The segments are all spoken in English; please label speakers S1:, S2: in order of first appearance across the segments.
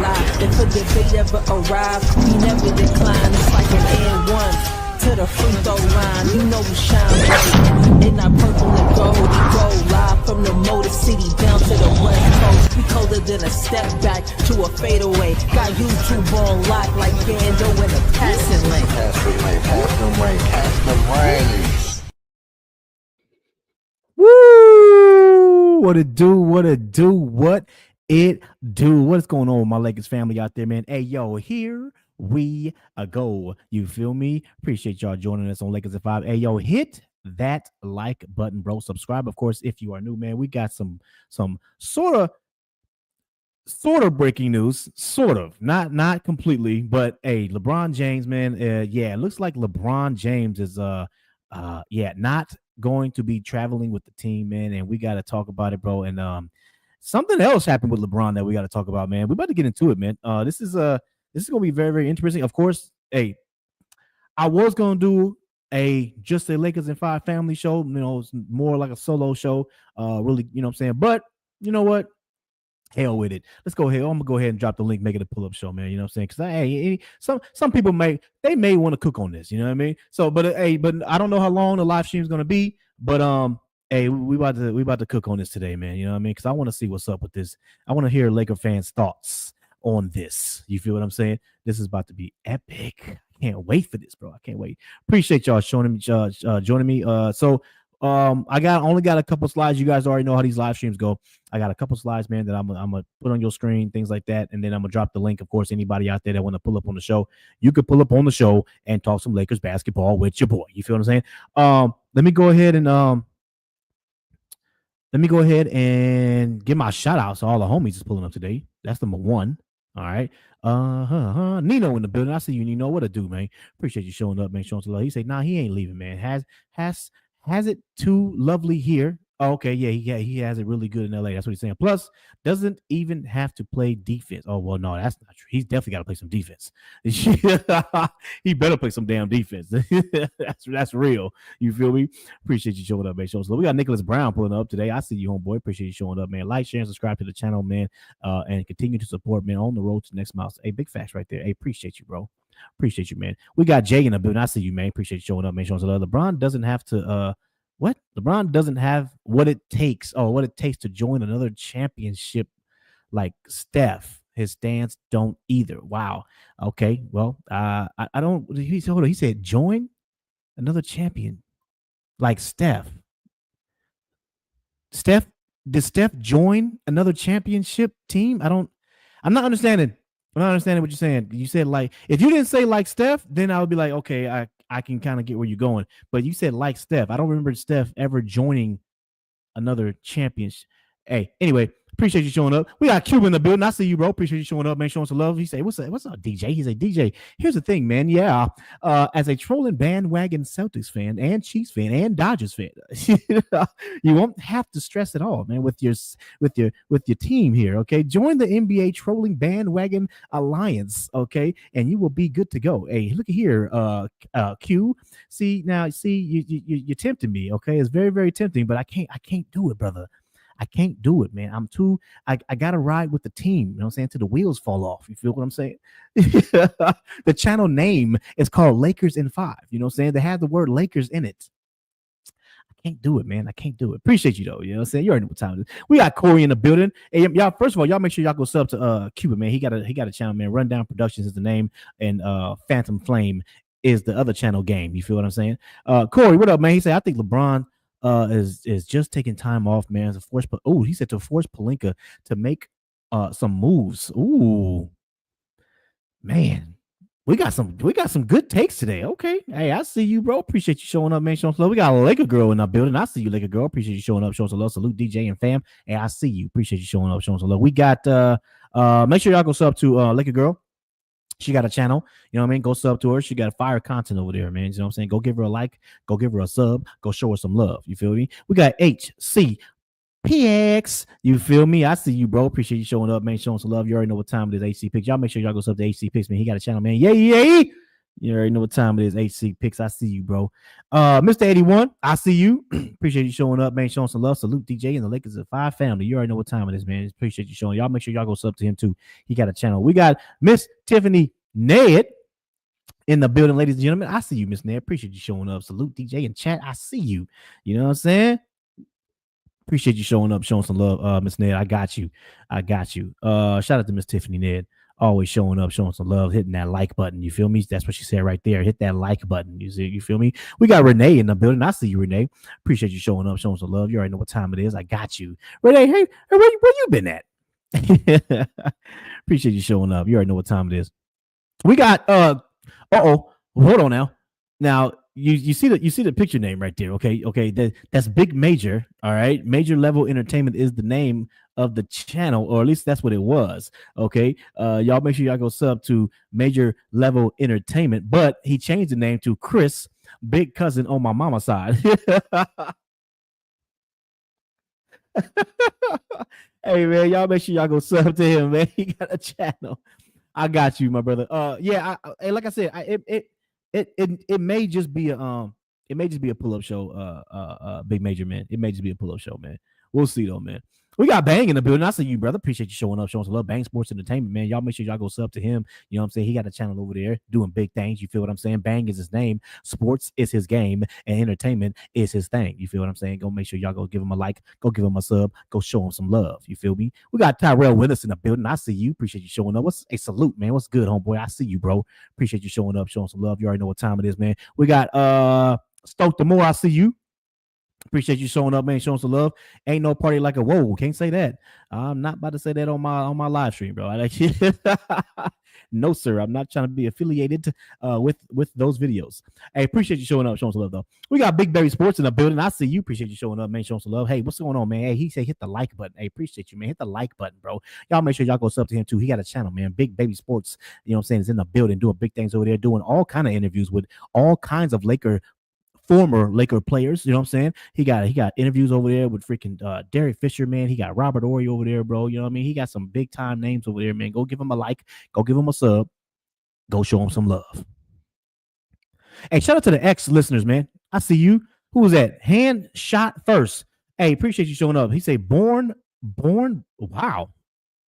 S1: lie. If a debate ever arrives, we never decline. It's like an and one to the free throw line. You know we shine bright in our purple and gold. We go live from the Motor City down to the West Coast. We colder than a step back to a fadeaway. Got YouTube on lock like Bando in a passing lane.
S2: Pass the way, pass the way, pass the way.
S3: Woo! What it do? What it do? What it do? What's going on with my Lakers family out there, man? Hey, yo, here we go. You feel me? Appreciate y'all joining us on Lakers at 5. Hey, yo, hit that like button, bro. Subscribe, of course, if you are new, man. We got some sort of breaking news, sort of, not completely, but hey, LeBron James, man, yeah, it looks like LeBron James is not going to be traveling with the team, man, and we got to talk about it, bro. And something else happened with LeBron that we got to talk about, man. We're about to get into it, man. This is gonna be very, very interesting. Of course, hey, I was gonna do just a Lakers in 5 family show, you know, it's more like a solo show, really, you know what I'm saying? But you know what? Hell with it. Let's go ahead. I'm gonna go ahead and drop the link, make it a pull-up show, man. You know what I'm saying? Because some people may want to cook on this, you know what I mean? So, but I don't know how long the live stream is gonna be, but hey, we about to cook on this today, man. You know what I mean? Because I want to see what's up with this. I want to hear Laker fans' thoughts on this. You feel what I'm saying? This is about to be epic. I can't wait for this, bro. I can't wait. Appreciate y'all joining me. I only got a couple slides. You guys already know how these live streams go. I got a couple slides, man, that I'm gonna put on your screen, things like that, and then I'm gonna drop the link. Of course, anybody out there that want to pull up on the show, you could pull up on the show and talk some Lakers basketball with your boy. You feel what I'm saying? Let me go ahead and give my shout outs to all the homies that's pulling up today. That's number one. All right. Nino in the building. I see you, Nino. What a do, man. Appreciate you showing up, man. Showing some love. He said, nah, he ain't leaving, man. Has it too lovely here. Oh, okay, yeah, he has it really good in LA. That's what he's saying. Plus, doesn't even have to play defense. Oh, well, no, that's not true. He's definitely got to play some defense. He better play some damn defense. That's real. You feel me? Appreciate you showing up, man. So we got Nicholas Brown pulling up today. I see you, homeboy. Appreciate you showing up, man. Like, share, and subscribe to the channel, man, and continue to support, man, on the road to the next milestone. Hey, big facts right there. Hey, appreciate you, bro. Appreciate you, man. We got Jay in the building. I see you, man. Appreciate you showing up, man. Showing some love. LeBron doesn't have to what? LeBron doesn't have what it takes to join another championship like Steph. His stance don't either. Wow. Okay. Well, I don't. He said join another champion like Steph. Did Steph join another championship team? I'm not understanding. I'm not understanding what you're saying. You said like, if you didn't say like Steph, then I would be like, okay, I can kind of get where you're going. But you said like Steph. I don't remember Steph ever joining another championship. Hey, anyway, appreciate you showing up. We got Cuba in the building. I see you, bro. Appreciate you showing up, man. Showing some love. He say, what's up, DJ? He's a DJ. Here's the thing, man. Yeah, as a trolling bandwagon Celtics fan and Chiefs fan and Dodgers fan, you won't have to stress at all, man. With your team here, okay. Join the NBA trolling bandwagon alliance, okay, and you will be good to go. Hey, look at here, Q. You're tempting me, okay. It's very, very tempting, but I can't do it, brother. I can't do it, man. I got to ride with the team, you know what I'm saying, till the wheels fall off. You feel what I'm saying? The channel name is called Lakers in 5. You know what I'm saying? They have the word Lakers in it. I can't do it, man. I can't do it. Appreciate you, though. You know what I'm saying? You already know what time it is. We got Corey in the building. Hey, y'all, first of all, y'all make sure y'all go sub to Cuba, man. He got a channel, man. Rundown Productions is the name, and Phantom Flame is the other channel game. You feel what I'm saying? Corey, what up, man? He said, I think LeBron is just taking time off, man. He said to force Pelinka to make some moves. Ooh, man, we got some good takes today. Okay, hey, I see you, bro. Appreciate you showing up, man. Showing some love. We got a Laker girl in our building. I see you, Laker girl. Appreciate you showing up, showing some love. Salute DJ and fam. Hey, I see you. Appreciate you showing up, showing some love. We got make sure y'all go sub to Laker girl. She got a channel, you know what I mean? Go sub to her. She got fire content over there, man. You know what I'm saying? Go give her a like. Go give her a sub. Go show her some love. You feel me? We got HCPX. You feel me? I see you, bro. Appreciate you showing up, man. Showing some love. You already know what time it is, HCPX. Y'all make sure y'all go sub to HCPX, man. He got a channel, man. Yay. You already know what time it is. HC Picks, I see you, bro. Mr. 81, I see you. Appreciate you showing up, man. Showing some love. Salute DJ and the Lakers at 5 family. You already know what time it is, man. Appreciate you showing. Y'all make sure y'all go sub to him too. He got a channel. We got Miss Tiffany Ned in the building, ladies and gentlemen. I see you, Miss Ned. Appreciate you showing up. Salute DJ and chat. I see you. You know what I'm saying? Appreciate you showing up, showing some love, Miss Ned. I got you. Shout out to Miss Tiffany Ned. Always showing up, showing some love, hitting that like button. You feel me? That's what she said right there. Hit that like button. You see? You feel me? We got Renee in the building. I see you, Renee. Appreciate you showing up, showing some love. You already know what time it is. I got you, Renee. Hey, where you been at? Appreciate you showing up. You already know what time it is. We got hold on now. Now you see the picture name right there. Okay. That's Big Major. All right. Major Level Entertainment is the name of the channel, or at least that's what it was. Okay. Y'all make sure y'all go sub to Major Level Entertainment, but he changed the name to Chris, big cousin on my mama's side. Hey man, y'all make sure y'all go sub to him, man. He got a channel. I got you, my brother. Like I said, it may just be a pull-up show, Big Major, man. It may just be a pull-up show, man. We'll see though, man. We got Bang in the building. I see you, brother. Appreciate you showing up, showing some love. Bang Sports Entertainment, man. Y'all make sure y'all go sub to him. You know what I'm saying? He got a channel over there doing big things. You feel what I'm saying? Bang is his name. Sports is his game. And entertainment is his thing. You feel what I'm saying? Go make sure y'all go give him a like. Go give him a sub. Go show him some love. You feel me? We got Tyrell Willis in the building. I see you. Appreciate you showing up. What's a salute, man? What's good, homeboy? I see you, bro. Appreciate you showing up, showing some love. You already know what time it is, man. We got Stoke the Moore. I see you. Appreciate you showing up, man, showing some love. Ain't no party like a whoa. Can't say that. I'm not about to say that on my live stream, bro. No, sir. I'm not trying to be affiliated with those videos. Hey, appreciate you showing up, showing some love, though. We got Big Baby Sports in the building. I see you. Appreciate you showing up, man, showing some love. Hey, what's going on, man? Hey, he said hit the like button. Hey, appreciate you, man. Hit the like button, bro. Y'all make sure y'all go sub to him, too. He got a channel, man. Big Baby Sports, you know what I'm saying, is in the building, doing big things over there, doing all kind of interviews with all kinds of former Laker players, you know what I'm saying? He got interviews over there with freaking Derek Fisher, man. He got Robert Horry over there, bro. You know what I mean? He got some big time names over there, man. Go give him a like, go give him a sub, go show him some love. Hey, shout out to the ex-listeners, man. I see you. Who was that? Hand shot first. Hey, appreciate you showing up. He say born, wow.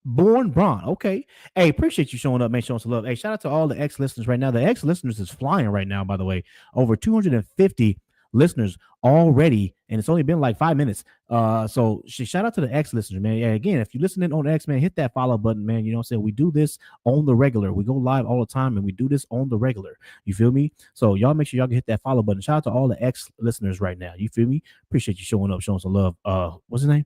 S3: Born Braun. Okay. Hey, appreciate you showing up, man. Showing some love. Hey, shout out to all the ex-listeners right now. The ex-listeners is flying right now, by the way. Over 250 listeners already, and it's only been like 5 minutes. So shout out to the ex-listeners, man. Yeah, again, if you're listening on X, man, hit that follow button, man. You know what I'm saying? We do this on the regular. We go live all the time, and we do this on the regular. You feel me? So y'all make sure y'all can hit that follow button. Shout out to all the ex-listeners right now. You feel me? Appreciate you showing up, showing some love. What's his name?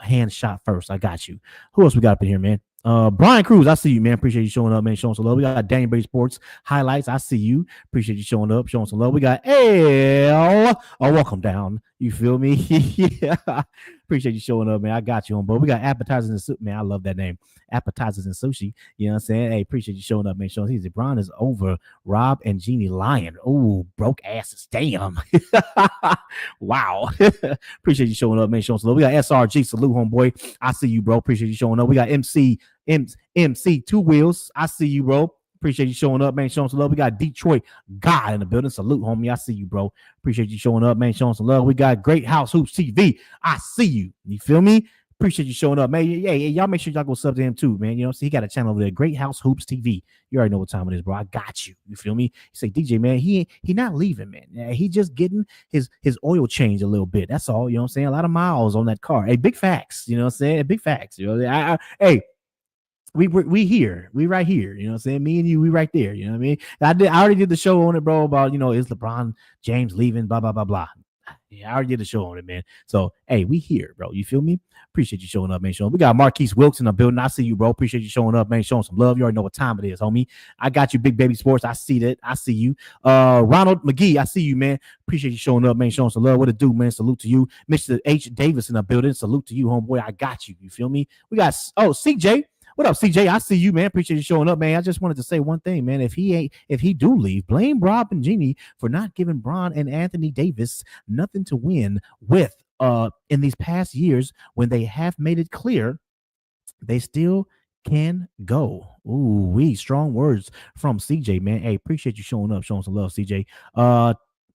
S3: Hand shot first. I got you. Who else we got up in here, man? Brian Cruz, I see you, man. Appreciate you showing up, man. Showing some love. We got Daniel Bay Sports highlights. I see you. Appreciate you showing up, showing some love. We got L. Welcome down. You feel me? Yeah. Appreciate you showing up, man. I got you on board. We got appetizers and soup, man. I love that name. Appetizers and sushi. You know what I'm saying? Hey, appreciate you showing up, man. Showing he's LeBron is over Rob and Jeannie Lyon. Oh, broke asses. Damn. Wow. Appreciate you showing up, man. Showing some love. We got SRG. Salute, homeboy. I see you, bro. Appreciate you showing up. We got MC Two Wheels. I see you, bro. Appreciate you showing up, man. Showing some love. We got Detroit God in the building. Salute, homie. I see you, bro. Appreciate you showing up, man. Showing some love. We got Great House Hoops TV. I see you. You feel me? Appreciate you showing up, man. Yeah, y'all make sure y'all go sub to him too, man. You know, see, he got a channel over there, Great House Hoops TV. You already know what time it is, bro. I got you. You feel me? You say, DJ, man, he not leaving, man. Yeah, he just getting his oil change a little bit. That's all. You know what I'm saying? A lot of miles on that car. Hey, big facts. You know what I'm saying? Big facts. You know, hey. We here, we right here, you know what I'm saying? Me and you, we right there, you know what I mean? I already did the show on it, bro, about, you know, is LeBron James leaving, blah, blah, blah, blah. Yeah, I already did the show on it, man. So, hey, we here, bro. You feel me? Appreciate you showing up, man. We got Marquise Wilkes in the building. I see you, bro. Appreciate you showing up, man. Showing some love. You already know what time it is, homie. I got you, Big Baby Sports. I see that. I see you. Ronald McGee, I see you, man. Appreciate you showing up, man. Showing some love. What it do, man? Salute to you. Mr. H. Davis in the building. Salute to you, homeboy. I got you. You feel me? We got, CJ. What up, CJ? I see you, man. Appreciate you showing up, man. I just wanted to say one thing, man. If he do leave, blame Rob and Jeannie for not giving Bron and Anthony Davis nothing to win with in these past years when they have made it clear they still can go. Ooh, strong words from CJ, man. Hey, appreciate you showing up, showing some love, CJ.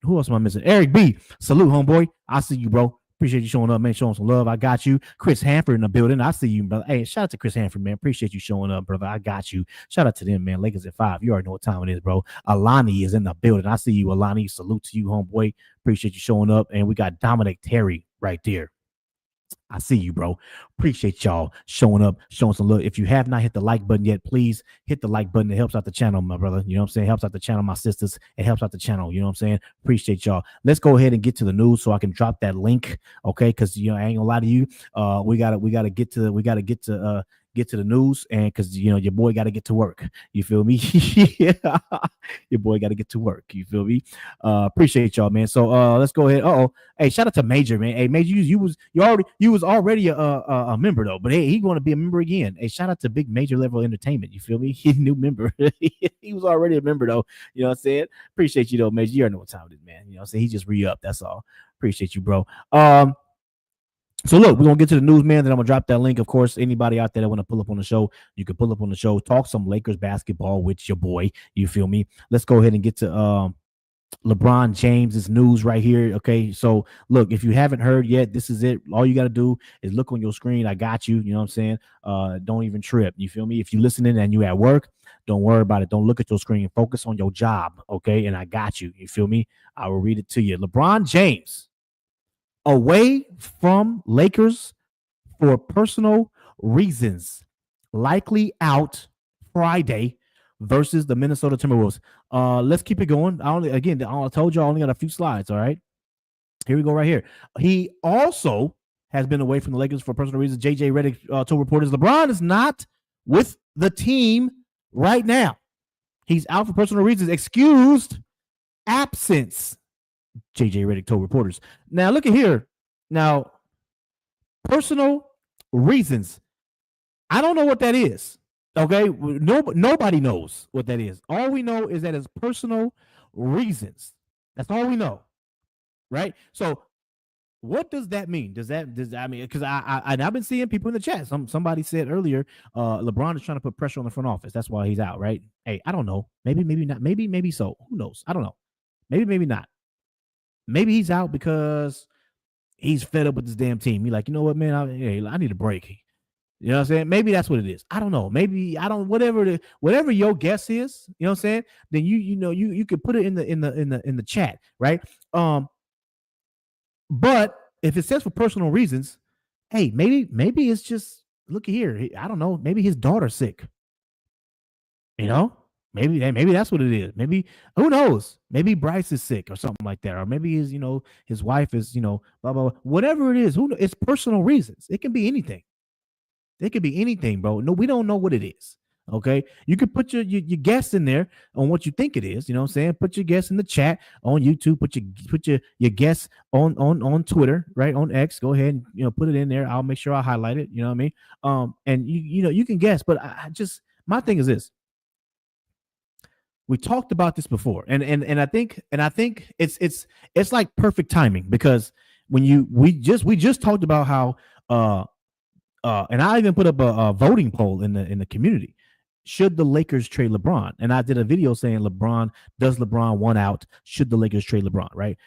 S3: Who else am I missing? Eric B. Salute, homeboy. I see you, bro. Appreciate you showing up, man. Showing some love. I got you. Chris Hanford in the building. I see you, brother. Hey, shout out to Chris Hanford, man. Appreciate you showing up, brother. I got you. Shout out to them, man. Lakers at 5. You already know what time it is, bro. Alani is in the building. I see you, Alani. Salute to you, homeboy. Appreciate you showing up. And we got Dominic Terry right there. I see you, bro. Appreciate y'all showing up, showing some love. If you have not hit the like button yet, please hit the like button. It helps out the channel, my brother. You know what I'm saying? It helps out the channel, my sisters. It helps out the channel. You know what I'm saying? Appreciate y'all. Let's go ahead and get to the news so I can drop that link. Okay. Cause I ain't gonna lie to you. We gotta get to the news, and because your boy got to get to work. You feel me? Yeah. Your boy got to get to work. You feel me? Appreciate y'all, man. So let's go ahead. Hey, shout out to Major, man. Hey, Major, you was already a member though, but hey, he going to be a member again. Hey, shout out to Big Major Level Entertainment. You feel me? He's a new member. He was already a member though. You know what I'm saying? Appreciate you though, Major. You already know what time it is, man. You know what I'm saying? He just re-up. That's all. Appreciate you, bro. So look, we're gonna get to the news, man. Then I'm gonna drop that link. Of course, anybody out there that want to pull up on the show, you can pull up on the show, talk some Lakers basketball with your boy. You feel me? Let's go ahead and get to LeBron James's news right here. Okay, so look, if you haven't heard yet, this is it. All you got to do is look on your screen. I got you. You know what I'm saying? Don't even trip. You feel me? If you're listening and you at work, don't worry about it. Don't look at your screen. Focus on your job. Okay, and I got you. You feel me? I will read it to you. LeBron James away from Lakers for personal reasons, likely out Friday versus the Minnesota Timberwolves. Let's keep it going. I told you I only got a few slides. All right, here we go. Right here. He also has been away from the Lakers for personal reasons. JJ Redick told reporters LeBron is not with the team right now. He's out for personal reasons. Excused absence. JJ Redick told reporters. Now, look at here. Now, personal reasons. I don't know what that is. Okay? Nobody knows what that is. All we know is that it's personal reasons. That's all we know. Right? So, what does that mean? Does that mean, because I've been seeing people in the chat. Somebody said earlier, LeBron is trying to put pressure on the front office. That's why he's out, right? Hey, I don't know. Maybe not. Maybe so. Who knows? I don't know. Maybe not. Maybe he's out because he's fed up with this damn team. He's like, you know what, man? I need a break. You know what I'm saying? Maybe that's what it is. I don't know. Maybe I don't. Whatever your guess is, you know what I'm saying? Then you could put it in the chat, right? But if it says for personal reasons, hey, maybe it's just look here. I don't know. Maybe his daughter's sick. You know. Maybe that's what it is. Maybe, who knows? Maybe Bryce is sick or something like that. Or maybe his wife is, blah, blah, blah. Whatever it is, it's personal reasons. It can be anything. It could be anything, bro. No, we don't know what it is. Okay. You could put your guess in there on what you think it is. You know what I'm saying? Put your guess in the chat on YouTube. Put your guess on Twitter, right? On X. Go ahead and put it in there. I'll make sure I highlight it. You know what I mean? And you can guess, but my thing is this. We talked about this before, and I think it's like perfect timing, because when we just talked about how and I even put up a voting poll in the community. Should the Lakers trade LeBron? And I did a video saying does LeBron want out? Should the Lakers trade LeBron? Right?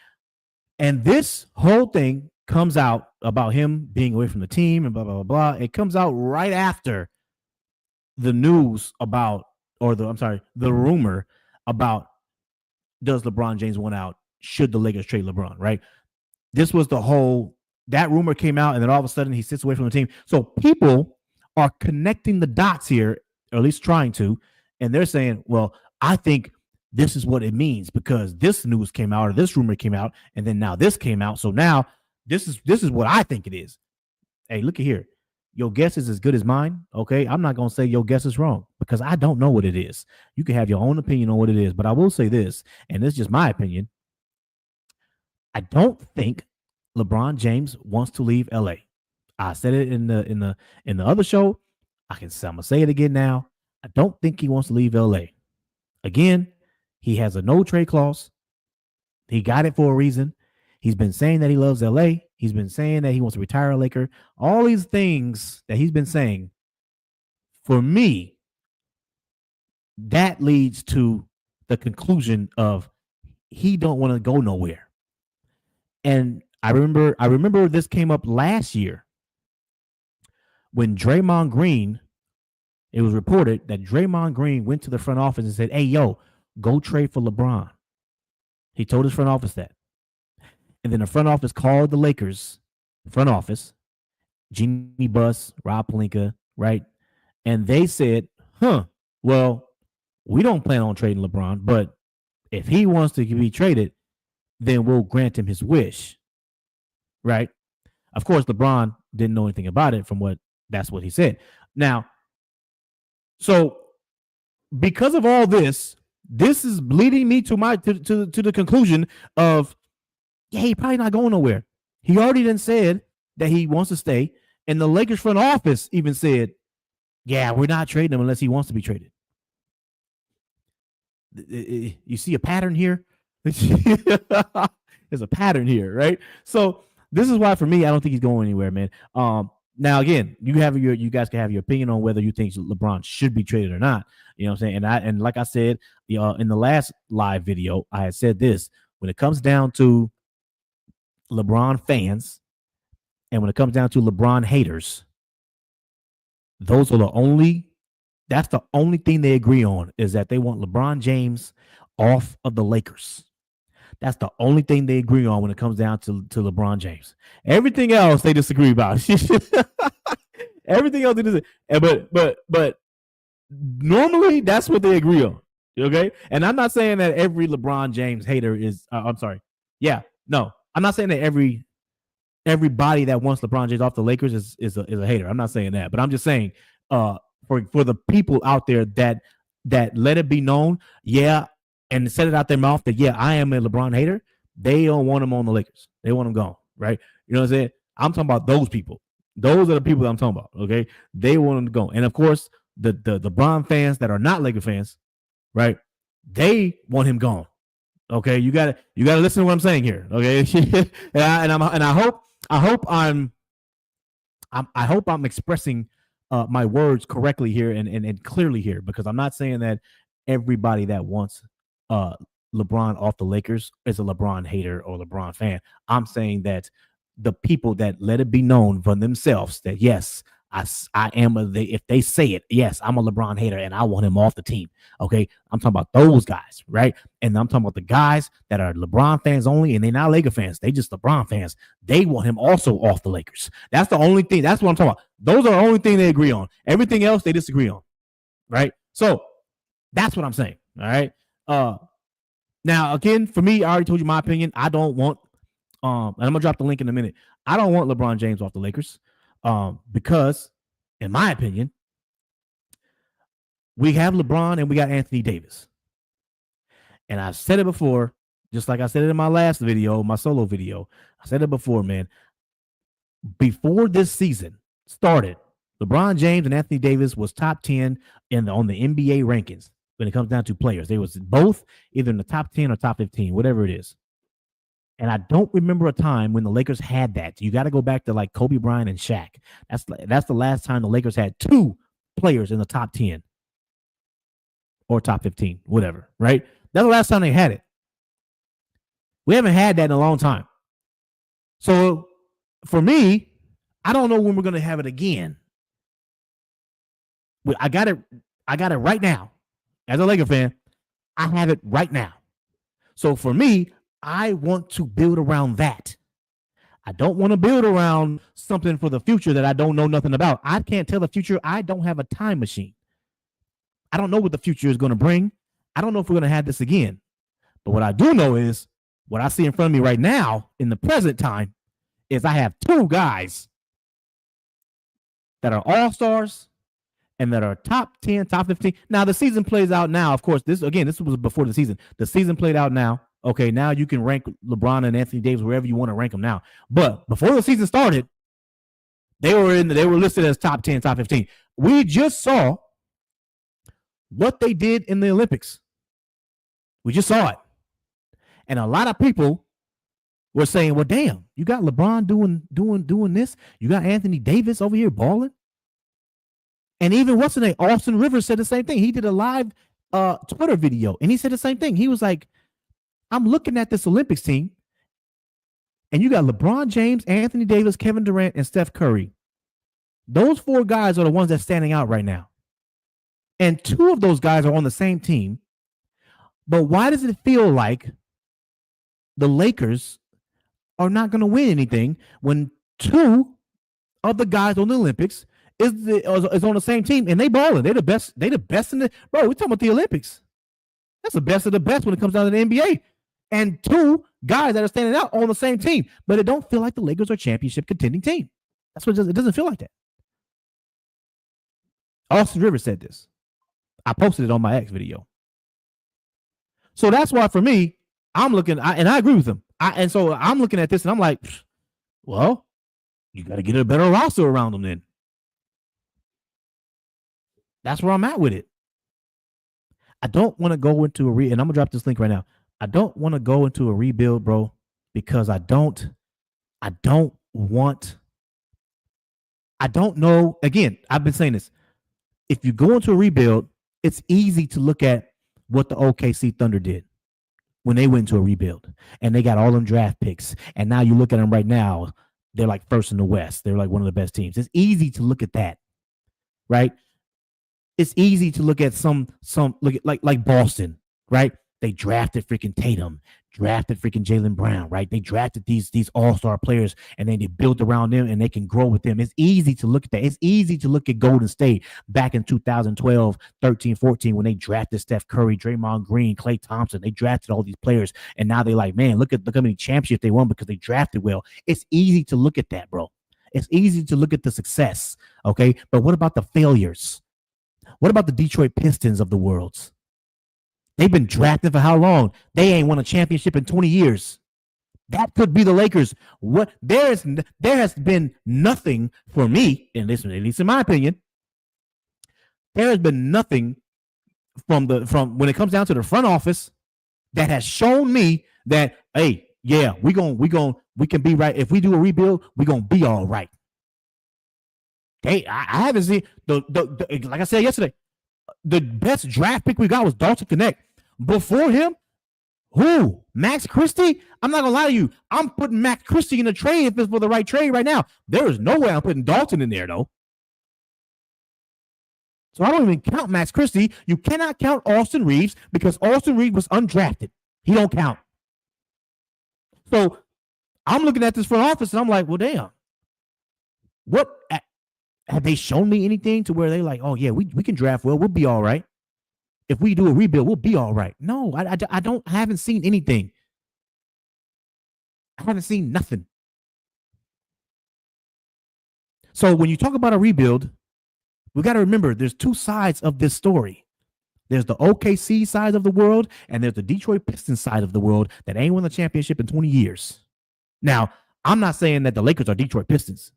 S3: And this whole thing comes out about him being away from the team and blah blah blah blah. It comes out right after the news about, the rumor about, does LeBron James want out? Should the Lakers trade LeBron? Right? This was that rumor came out, and then all of a sudden he sits away from the team. So people are connecting the dots here, or at least trying to, and they're saying, well, I think this is what it means because this news came out or this rumor came out, and then now this came out. So now this is what I think it is. Hey, look at here. Your guess is as good as mine. Okay. I'm not going to say your guess is wrong because I don't know what it is. You can have your own opinion on what it is, but I will say this, and it's just my opinion. I don't think LeBron James wants to leave LA. I said it in the other show. I'm gonna say it again now. I don't think he wants to leave LA. Again, he has a no trade clause. He got it for a reason. He's been saying that he loves LA. He's been saying that he wants to retire a Laker. All these things that he's been saying for me, that leads to the conclusion of he don't want to go nowhere. And I remember this came up last year when Draymond Green, it was reported that Draymond Green went to the front office and said, "Hey, yo, go trade for LeBron." He told his front office that. And then the front office called the Lakers front office, Jeannie Buss, Rob Pelinka, right? And they said, well, we don't plan on trading LeBron, but if he wants to be traded, then we'll grant him his wish, right? Of course, LeBron didn't know anything about it that's what he said. Now, so because of all this is leading me to the conclusion of, yeah, he probably not going nowhere. He already done said that he wants to stay, and the Lakers front office even said, yeah, we're not trading him unless he wants to be traded. You see a pattern here? There's a pattern here, right? So this is why, for me, I don't think he's going anywhere, man. Now, again, you guys can have your opinion on whether you think LeBron should be traded or not. You know what I'm saying? And like I said, in the last live video, I had said this: when it comes down to LeBron fans and when it comes down to LeBron haters, that's the only thing they agree on, is that they want LeBron James off of the Lakers. That's the only thing they agree on when it comes down to LeBron James. Everything else they disagree about. Everything else they disagree. But normally that's what they agree on. Okay? And I'm not saying that every LeBron James hater is I'm sorry. Yeah, no. I'm not saying that everybody that wants LeBron James off the Lakers is a hater. I'm not saying that. But I'm just saying for the people out there that let it be known, yeah, and said it out their mouth that, yeah, I am a LeBron hater, they don't want him on the Lakers. They want him gone, right? You know what I'm saying? I'm talking about those people. Those are the people that I'm talking about, okay? They want him to go. And, of course, the LeBron fans that are not Laker fans, right, they want him gone, okay? You gotta listen to what I'm saying here, okay? I hope I'm expressing my words correctly here and clearly here, because I'm not saying that everybody that wants LeBron off the Lakers is a LeBron hater or LeBron fan. I'm saying that the people that let it be known for themselves that, yes, I am if they say it, yes, I'm a LeBron hater and I want him off the team. Okay. I'm talking about those guys, right? And I'm talking about the guys that are LeBron fans only, and they're not Laker fans. They just LeBron fans. They want him also off the Lakers. That's the only thing. That's what I'm talking about. Those are the only thing they agree on. Everything else they disagree on. Right. So that's what I'm saying. All right. Now, again, for me, I already told you my opinion. I don't want, and I'm gonna drop the link in a minute. I don't want LeBron James off the Lakers, because, in my opinion, we have LeBron and we got Anthony Davis. And I've said it before, just like I said it in my last video, my solo video. I said it before, man. Before this season started, LeBron James and Anthony Davis was top 10 on the NBA rankings. When it comes down to players, they was both either in the top 10 or top 15, whatever it is. And I don't remember a time when the Lakers had that. You got to go back to like Kobe Bryant and Shaq. That's the last time the Lakers had two players in the top 10 or top 15, whatever, right? That's the last time they had it. We haven't had that in a long time. So for me, I don't know when we're going to have it again. I got it right now. As a Laker fan, I have it right now. So for me, I want to build around that. I don't want to build around something for the future that I don't know nothing about. I can't tell the future. I don't have a time machine. I don't know what the future is going to bring. I don't know if we're going to have this again. But what I do know is what I see in front of me right now in the present time is I have two guys that are all-stars and that are top 10, top 15. Now, the season plays out now. Of course, this was before the season. The season played out now. Okay, now you can rank LeBron and Anthony Davis wherever you want to rank them now. But before the season started, they were listed as top 10, top 15. We just saw what they did in the Olympics. We just saw it. And a lot of people were saying, well, damn, you got LeBron doing this. You got Anthony Davis over here balling. And even what's the name? Austin Rivers said the same thing. He did a live Twitter video, and he said the same thing. He was like, I'm looking at this Olympics team, and you got LeBron James, Anthony Davis, Kevin Durant, and Steph Curry. Those 4 guys are the ones that's standing out right now. And 2 of those guys are on the same team. But why does it feel like the Lakers are not going to win anything when 2 of the guys on the Olympics is on the same team and they balling? They're the best. They're the best in the bro. We're talking about the Olympics. That's the best of the best when it comes down to the NBA. And 2 guys that are standing out on the same team, but it don't feel like the Lakers are a championship contending team. That's what it doesn't feel like that. Austin Rivers said this. I posted it on my X video. So that's why for me, I'm looking, and I agree with him. And so I'm looking at this and I'm like, well, you got to get a better roster around them then. That's where I'm at with it. I don't want to go into and I'm going to drop this link right now. I don't want to go into a rebuild, bro, because I don't know. Again, I've been saying this. If you go into a rebuild, it's easy to look at what the OKC Thunder did when they went into a rebuild and they got all them draft picks. And now you look at them right now, they're like first in the West. They're like one of the best teams. It's easy to look at that, right? It's easy to look at some look at like Boston, right? They drafted freaking Tatum, drafted freaking Jaylen Brown, right? They drafted these all-star players and then they built around them and they can grow with them. It's easy to look at that. It's easy to look at Golden State back in 2012, 13, 14 when they drafted Steph Curry, Draymond Green, Klay Thompson. They drafted all these players and now they're like, man, look how many championships they won because they drafted well. It's easy to look at that, bro. It's easy to look at the success, okay? But what about the failures? What about the Detroit Pistons of the world? They've been drafted for how long? They ain't won a championship in 20 years. That could be the Lakers. What there has been nothing for me, and this, at least in my opinion, there has been nothing from when it comes down to the front office that has shown me that, hey, yeah, we can be right. If we do a rebuild, we're gonna be all right. Hey, I haven't seen the like I said yesterday, the best draft pick we got was Dalton Connect. Before him, who? Max Christie? I'm not gonna lie to you. I'm putting Max Christie in the trade if it's for the right trade right now. There is no way I'm putting Dalton in there though. So I don't even count Max Christie. You cannot count Austin Reeves because Austin Reeves was undrafted. He don't count. So I'm looking at this front office and I'm like, well, damn. What have they shown me anything to where they like, oh yeah, we can draft well, we'll be all right. If we do a rebuild, we'll be all right. No, I haven't seen anything. I haven't seen nothing. So when you talk about a rebuild, we got to remember there's 2 sides of this story. There's the OKC side of the world, and there's the Detroit Pistons side of the world that ain't won the championship in 20 years. Now, I'm not saying that the Lakers are Detroit Pistons.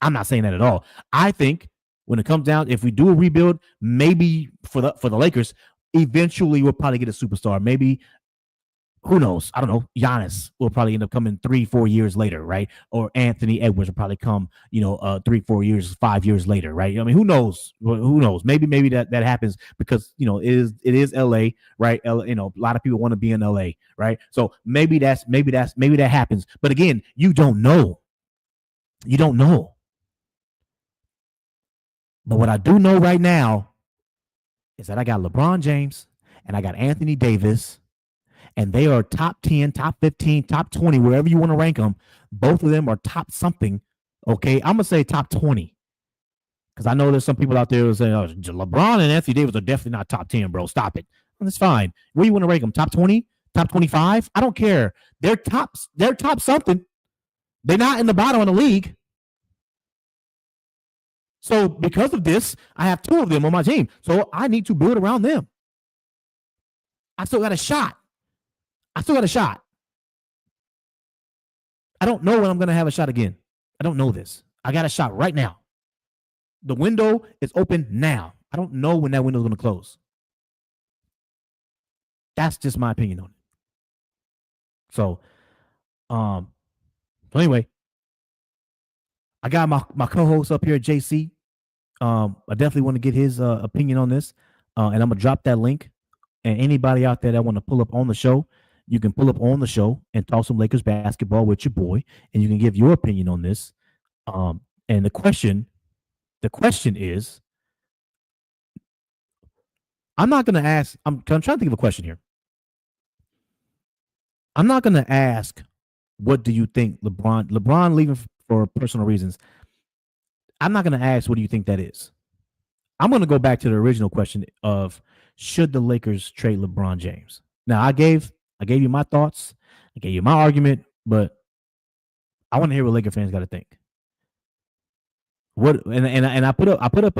S3: I'm not saying that at all. I think when it comes down, if we do a rebuild, maybe for the Lakers, eventually we'll probably get a superstar. Maybe, who knows? I don't know. Giannis will probably end up coming 3-4 years later, right? Or Anthony Edwards will probably come, 3-4 years, 5 years later, right? I mean, who knows? Who knows? Maybe that happens because it is LA, right? A lot of people want to be in LA, right? So maybe that happens. But again, you don't know. You don't know. But what I do know right now is that I got LeBron James and I got Anthony Davis, and they are top 10, top 15, top 20, wherever you want to rank them. Both of them are top something. Okay, I'm going to say top 20 because I know there's some people out there who say, oh, LeBron and Anthony Davis are definitely not top 10, bro. Stop it. Well, that's fine. Where do you want to rank them? Top 20? Top 25? I don't care. They're top something. They're not in the bottom of the league. So because of this, I have 2 of them on my team. So I need to build around them. I still got a shot. I don't know when I'm going to have a shot again. I don't know this. I got a shot right now. The window is open now. I don't know when that window is going to close. That's just my opinion on it. So anyway, I got my co-host up here, JC. I definitely want to get his opinion on this, and I'm gonna drop that link. And anybody out there that want to pull up on the show, you can pull up on the show and talk some Lakers basketball with your boy, and you can give your opinion on this. And the question is, I'm not gonna ask. I'm trying to think of a question here. I'm not gonna ask, what do you think LeBron leaving for personal reasons. I'm not gonna ask, what do you think that is. I'm gonna go back to the original question of, should the Lakers trade LeBron James? Now I gave you my thoughts, I gave you my argument, but I want to hear what Laker fans got to think. What and I put up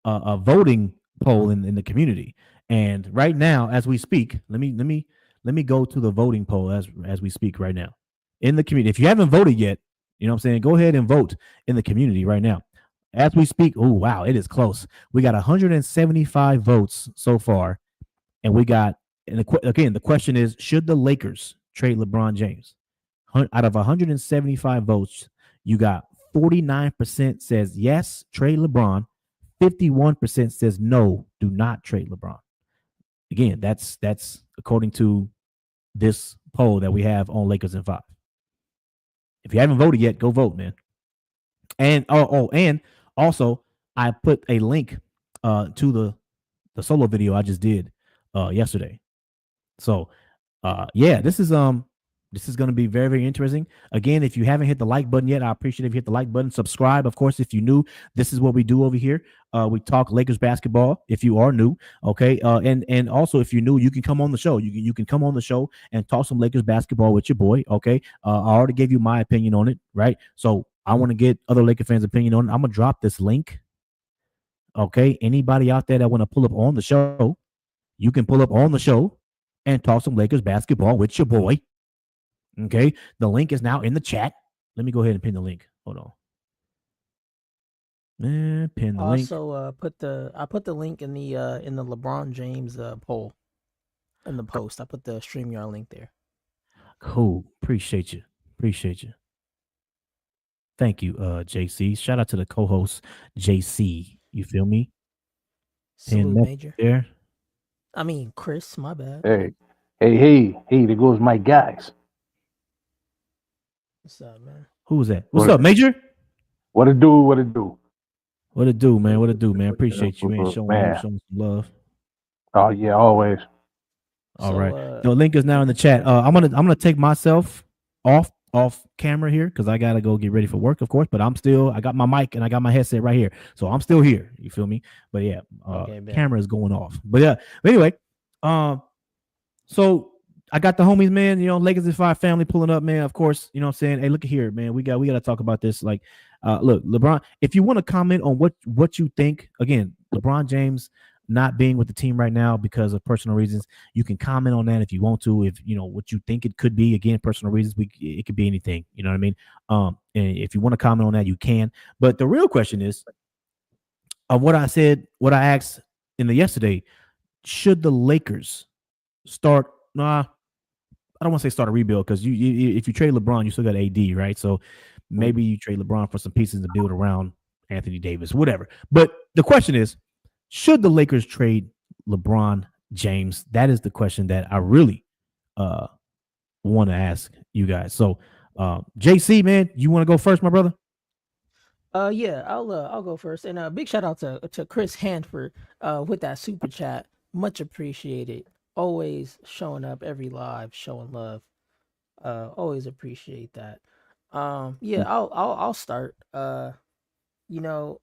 S3: a voting poll in the community, and right now as we speak, let me go to the voting poll as we speak right now in the community. If you haven't voted yet, you know what I'm saying, go ahead and vote in the community right now as we speak. Oh wow, it is close. We got 175 votes so far, and we got, and again, the question is, should the Lakers trade LeBron James? Out of 175 votes, you got 49% says yes, trade LeBron. 51% says no, do not trade LeBron. Again, that's according to this poll that we have on Lakers in 5. If you haven't voted yet, go vote, man. And and also I put a link to the solo video I just did yesterday. So yeah, this is going to be very, very interesting. Again, if you haven't hit the like button yet, I appreciate if you hit the like button. Subscribe, of course, if you're new. This is what we do over here. We talk Lakers basketball. If you are new, okay, and also if you're new, you can come on the show. You can come on the show and talk some Lakers basketball with your boy. Okay, I already gave you my opinion on it, right? So I want to get other Laker fans' opinion on it. I'm gonna drop this link. Okay, anybody out there that want to pull up on the show, you can pull up on the show and talk some Lakers basketball with your boy. Okay, the link is now in the chat. Let me go ahead and pin the link. Hold on. Pin the link.
S4: Also, I put the link in the LeBron James poll in the post. I put the StreamYard link there.
S3: Cool. Appreciate you. Thank you, JC. Shout out to the co-host, JC. You feel me?
S4: Salute, Major.
S3: There.
S4: I mean, Chris. My bad.
S2: Hey! There goes my guys.
S4: What's up, man?
S3: Who was that? What's up, Major?
S2: What it do?
S3: What it do, man? Appreciate you, man. Showing some love.
S2: Oh yeah, always.
S3: All right. The link is now in the chat. I'm gonna take myself off camera here because I gotta go get ready for work, of course. But I got my mic and I got my headset right here, so I'm still here. You feel me? But yeah, camera is going off. But yeah. But anyway, so I got the homies, man. You know, Lakers in 5 family pulling up, man. Of course, you know what I'm saying. Hey, look at here, man. We got to talk about this. Like, look, LeBron. If you want to comment on what you think, again, LeBron James not being with the team right now because of personal reasons, you can comment on that if you want to. If you know what you think it could be, again, personal reasons. It could be anything. You know what I mean? And if you want to comment on that, you can. But the real question is, what I asked in the yesterday, should the Lakers start? I don't want to say start a rebuild because if you trade LeBron, you still got AD, right? So maybe you trade LeBron for some pieces to build around Anthony Davis, whatever. But the question is, should the Lakers trade LeBron James? That is the question that I really want to ask you guys. So, JC, man, you want to go first, my brother?
S4: Yeah, I'll go first. And big shout out to Chris Hanford with that super chat. Much appreciated. Always showing up every live, showing love. Always appreciate that. Yeah, I'll start. You know,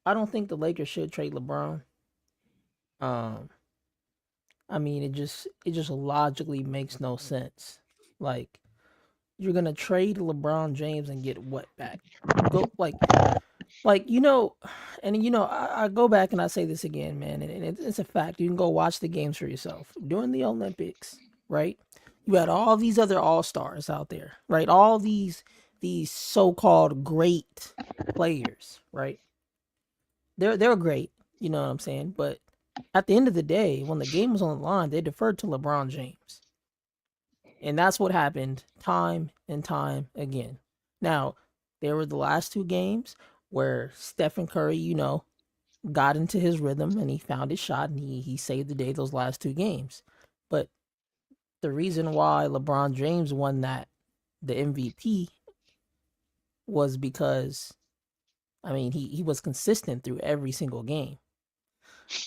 S4: I don't think the Lakers should trade LeBron. I mean, it just logically makes no sense. Like, you're gonna trade LeBron James and get what back? Go like you know, and you know, I go back and I say this again, man, and it's a fact. You can go watch the games for yourself. During the Olympics, right? You had all these other all-stars out there, right? All these so-called great players, right? They're great, you know what I'm saying? But at the end of the day, when the game was on the line, they deferred to LeBron James. And that's what happened time and time again. Now, there were the last 2 games where Stephen Curry, got into his rhythm and he found his shot and he saved the day those last 2 games. But the reason why LeBron James won the MVP was because, I mean, he was consistent through every single game.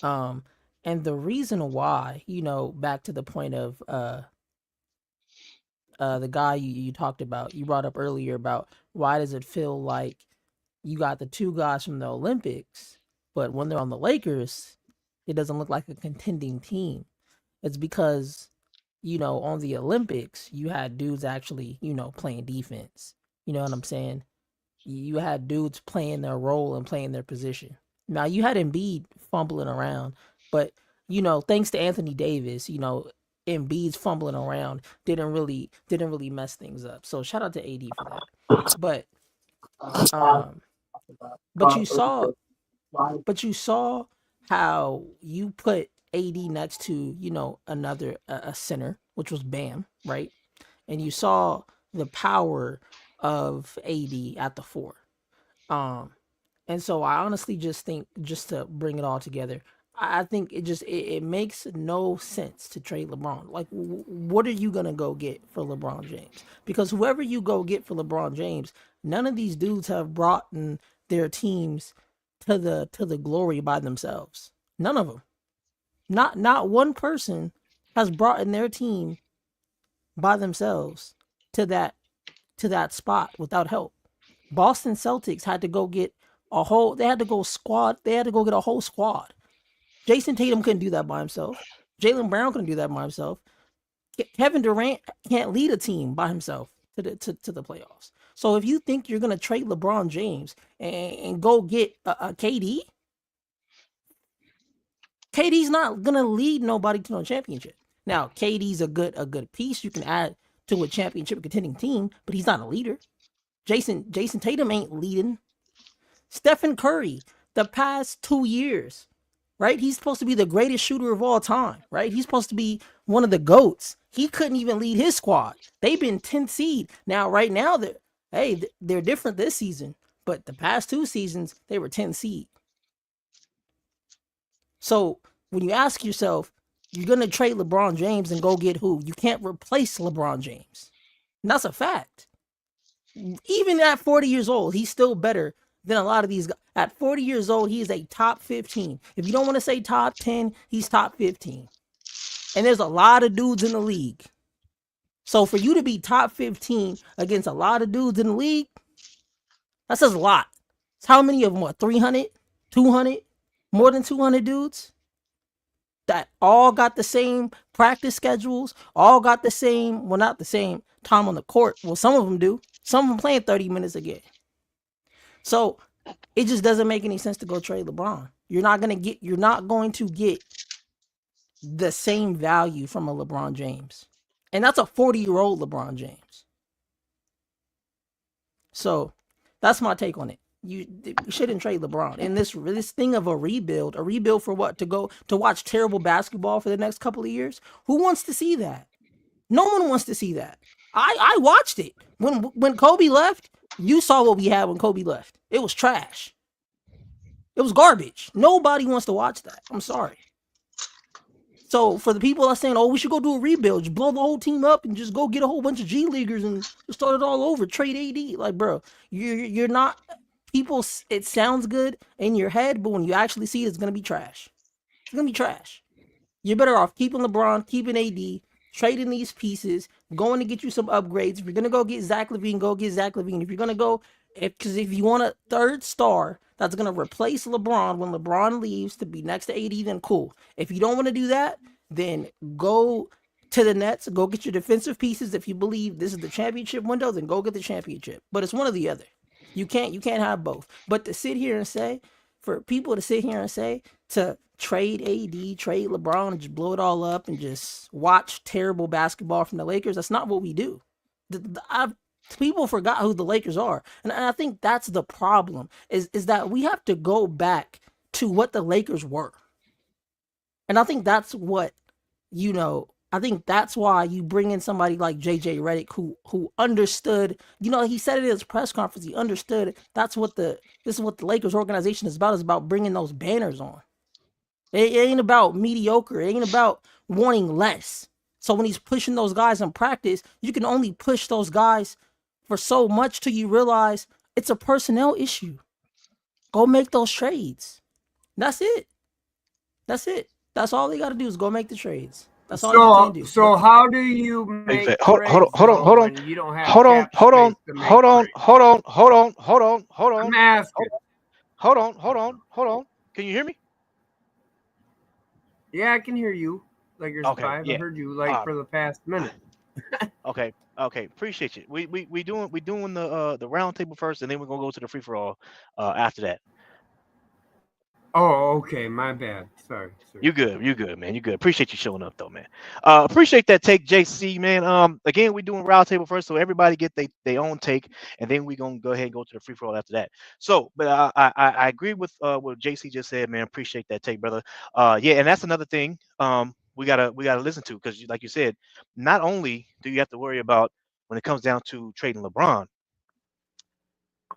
S4: And the reason why, back to the point of the guy you talked about, you brought up earlier about why does it feel like you got the 2 guys from the Olympics, but when they're on the Lakers, it doesn't look like a contending team. It's because, on the Olympics, you had dudes actually, playing defense. You know what I'm saying? You had dudes playing their role and playing their position. Now, you had Embiid fumbling around, but, thanks to Anthony Davis, Embiid's fumbling around didn't really mess things up. So shout out to AD for that. But you saw how you put AD next to, another a center, which was Bam, right? And you saw the power of AD at the 4. And so I honestly just think, just to bring it all together, I think it makes no sense to trade LeBron. Like, what are you gonna go get for LeBron James? Because whoever you go get for LeBron James, none of these dudes have brought in their teams to the glory by themselves. None of them. Not one person has brought in their team by themselves to that spot without help. Boston Celtics had to go get they had to go get a whole squad. Jason Tatum couldn't do that by himself. Jaylen Brown couldn't do that by himself. Kevin Durant can't lead a team by himself to the playoffs. So if you think you're gonna trade LeBron James and go get a KD, KD's not gonna lead nobody to no championship. Now KD's a good piece you can add to a championship contending team, but he's not a leader. Jason Tatum ain't leading. Stephen Curry, the past 2 years, right? He's supposed to be the greatest shooter of all time, right? He's supposed to be one of the GOATs. He couldn't even lead his squad. They've been 10th seed. Now, right now, they're different this season, but the past 2 seasons, they were 10th seed. So when you ask yourself, you're going to trade LeBron James and go get who? You can't replace LeBron James. And that's a fact. Even at 40 years old, he's still better than a lot of these guys. At 40 years old, he is a top 15. If you don't want to say top 10, he's top 15. And there's a lot of dudes in the league. So for you to be top 15 against a lot of dudes in the league, that says a lot. It's how many of them? What, 300? 200? More than 200 dudes? That all got the same practice schedules, all got the same, well, not the same time on the court. Well, some of them do. Some of them playing 30 minutes a game. So it just doesn't make any sense to go trade LeBron. You're not going to get the same value from a LeBron James. And that's a 40-year-old LeBron James. So that's my take on it. You shouldn't trade LeBron. And this thing of a rebuild for what? To go to watch terrible basketball for the next couple of years? Who wants to see that? No one wants to see that. I watched it. When Kobe left, you saw what we had when Kobe left. It was trash. It was garbage. Nobody wants to watch that. I'm sorry. So for the people that are saying, oh, we should go do a rebuild, just blow the whole team up and just go get a whole bunch of G Leaguers and just start it all over, trade AD. Like, bro, you're not, people, it sounds good in your head, but when you actually see it, it's going to be trash. It's going to be trash. You're better off keeping LeBron, keeping AD, trading these pieces, going to get you some upgrades. If you're going to go get Zach LaVine, go get Zach LaVine. If you're going to go, because if you want a third star that's going to replace LeBron when LeBron leaves to be next to AD, then cool. If you don't want to do that, then go to the Nets, go get your defensive pieces. If you believe this is the championship window, then go get the championship. But it's one or the other. You can't have both. But to sit here and say, for people to sit here and say, to trade AD, trade LeBron, and just blow it all up and just watch terrible basketball from the Lakers, that's not what we do. People forgot who the Lakers are. And I think that's the problem, is that we have to go back to what the Lakers were. And I think that's what, I think that's why you bring in somebody like JJ Redick who understood, he said it in his press conference. He understood this is what the Lakers organization is about bringing those banners on. It ain't about mediocre. It ain't about wanting less. So when he's pushing those guys in practice, you can only push those guys for so much till you realize it's a personnel issue. Go make those trades. That's it. That's all they got to do is go make the trades. That's all you can do.
S5: So how do you make trades
S6: hold on.
S5: when you don't have cap space to make trades?
S6: Hold on.
S5: I'm asking.
S6: Hold on. Can you hear me?
S5: Yeah, I can hear you. Lakers
S6: Okay,
S5: 5.
S6: yeah.
S5: I heard you for the past minute.
S6: Okay. Appreciate you. We doing the round table first, and then we're gonna go to the free for all after that.
S5: Oh, okay. My bad. Sorry.
S6: You good, man. You good. Appreciate you showing up, though, man. Appreciate that take, JC, man. Again, we doing round table first, so everybody get their own take, and then we gonna go ahead and go to the free for all after that. So, but I agree with what JC just said, man. Appreciate that take, brother. Yeah, and that's another thing. We gotta listen to, because, like you said, not only do you have to worry about when it comes down to trading LeBron,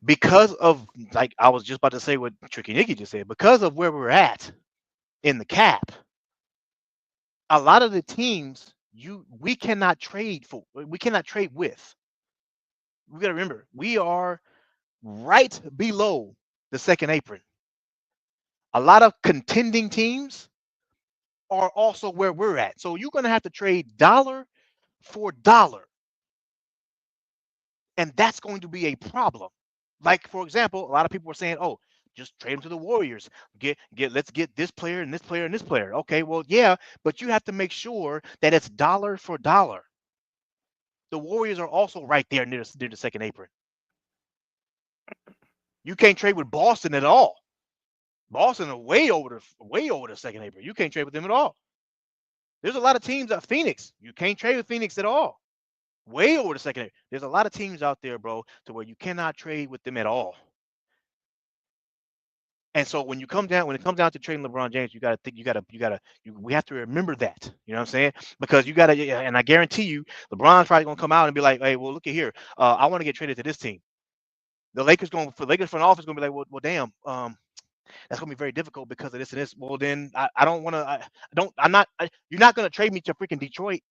S6: because of, like I was just about to say what Tricky Nicky just said, because of where we're at in the cap, a lot of the teams we cannot trade with. We got to remember, we are right below the second apron. A lot of contending teams are also where we're at. So you're going to have to trade dollar for dollar. And that's going to be a problem. Like, for example, a lot of people were saying, oh, just trade them to the Warriors. Let's get this player and this player and this player. Okay, well, yeah, but you have to make sure that it's dollar for dollar. The Warriors are also right there near the second apron. You can't trade with Boston at all. Boston are way over the second apron. You can't trade with them at all. There's a lot of teams at Phoenix. You can't trade with Phoenix at all. Way over the second apron. There's a lot of teams out there, bro, to where you cannot trade with them at all. And so when it comes down to trading LeBron James, we have to remember that. You know what I'm saying? Because you gotta, and I guarantee you, LeBron's probably gonna come out and be like, hey, well, look at here. I want to get traded to this team. The Lakers front office gonna be like, well, damn, that's gonna be very difficult because of this and this. Well, then I don't want to. You're not gonna trade me to freaking Detroit.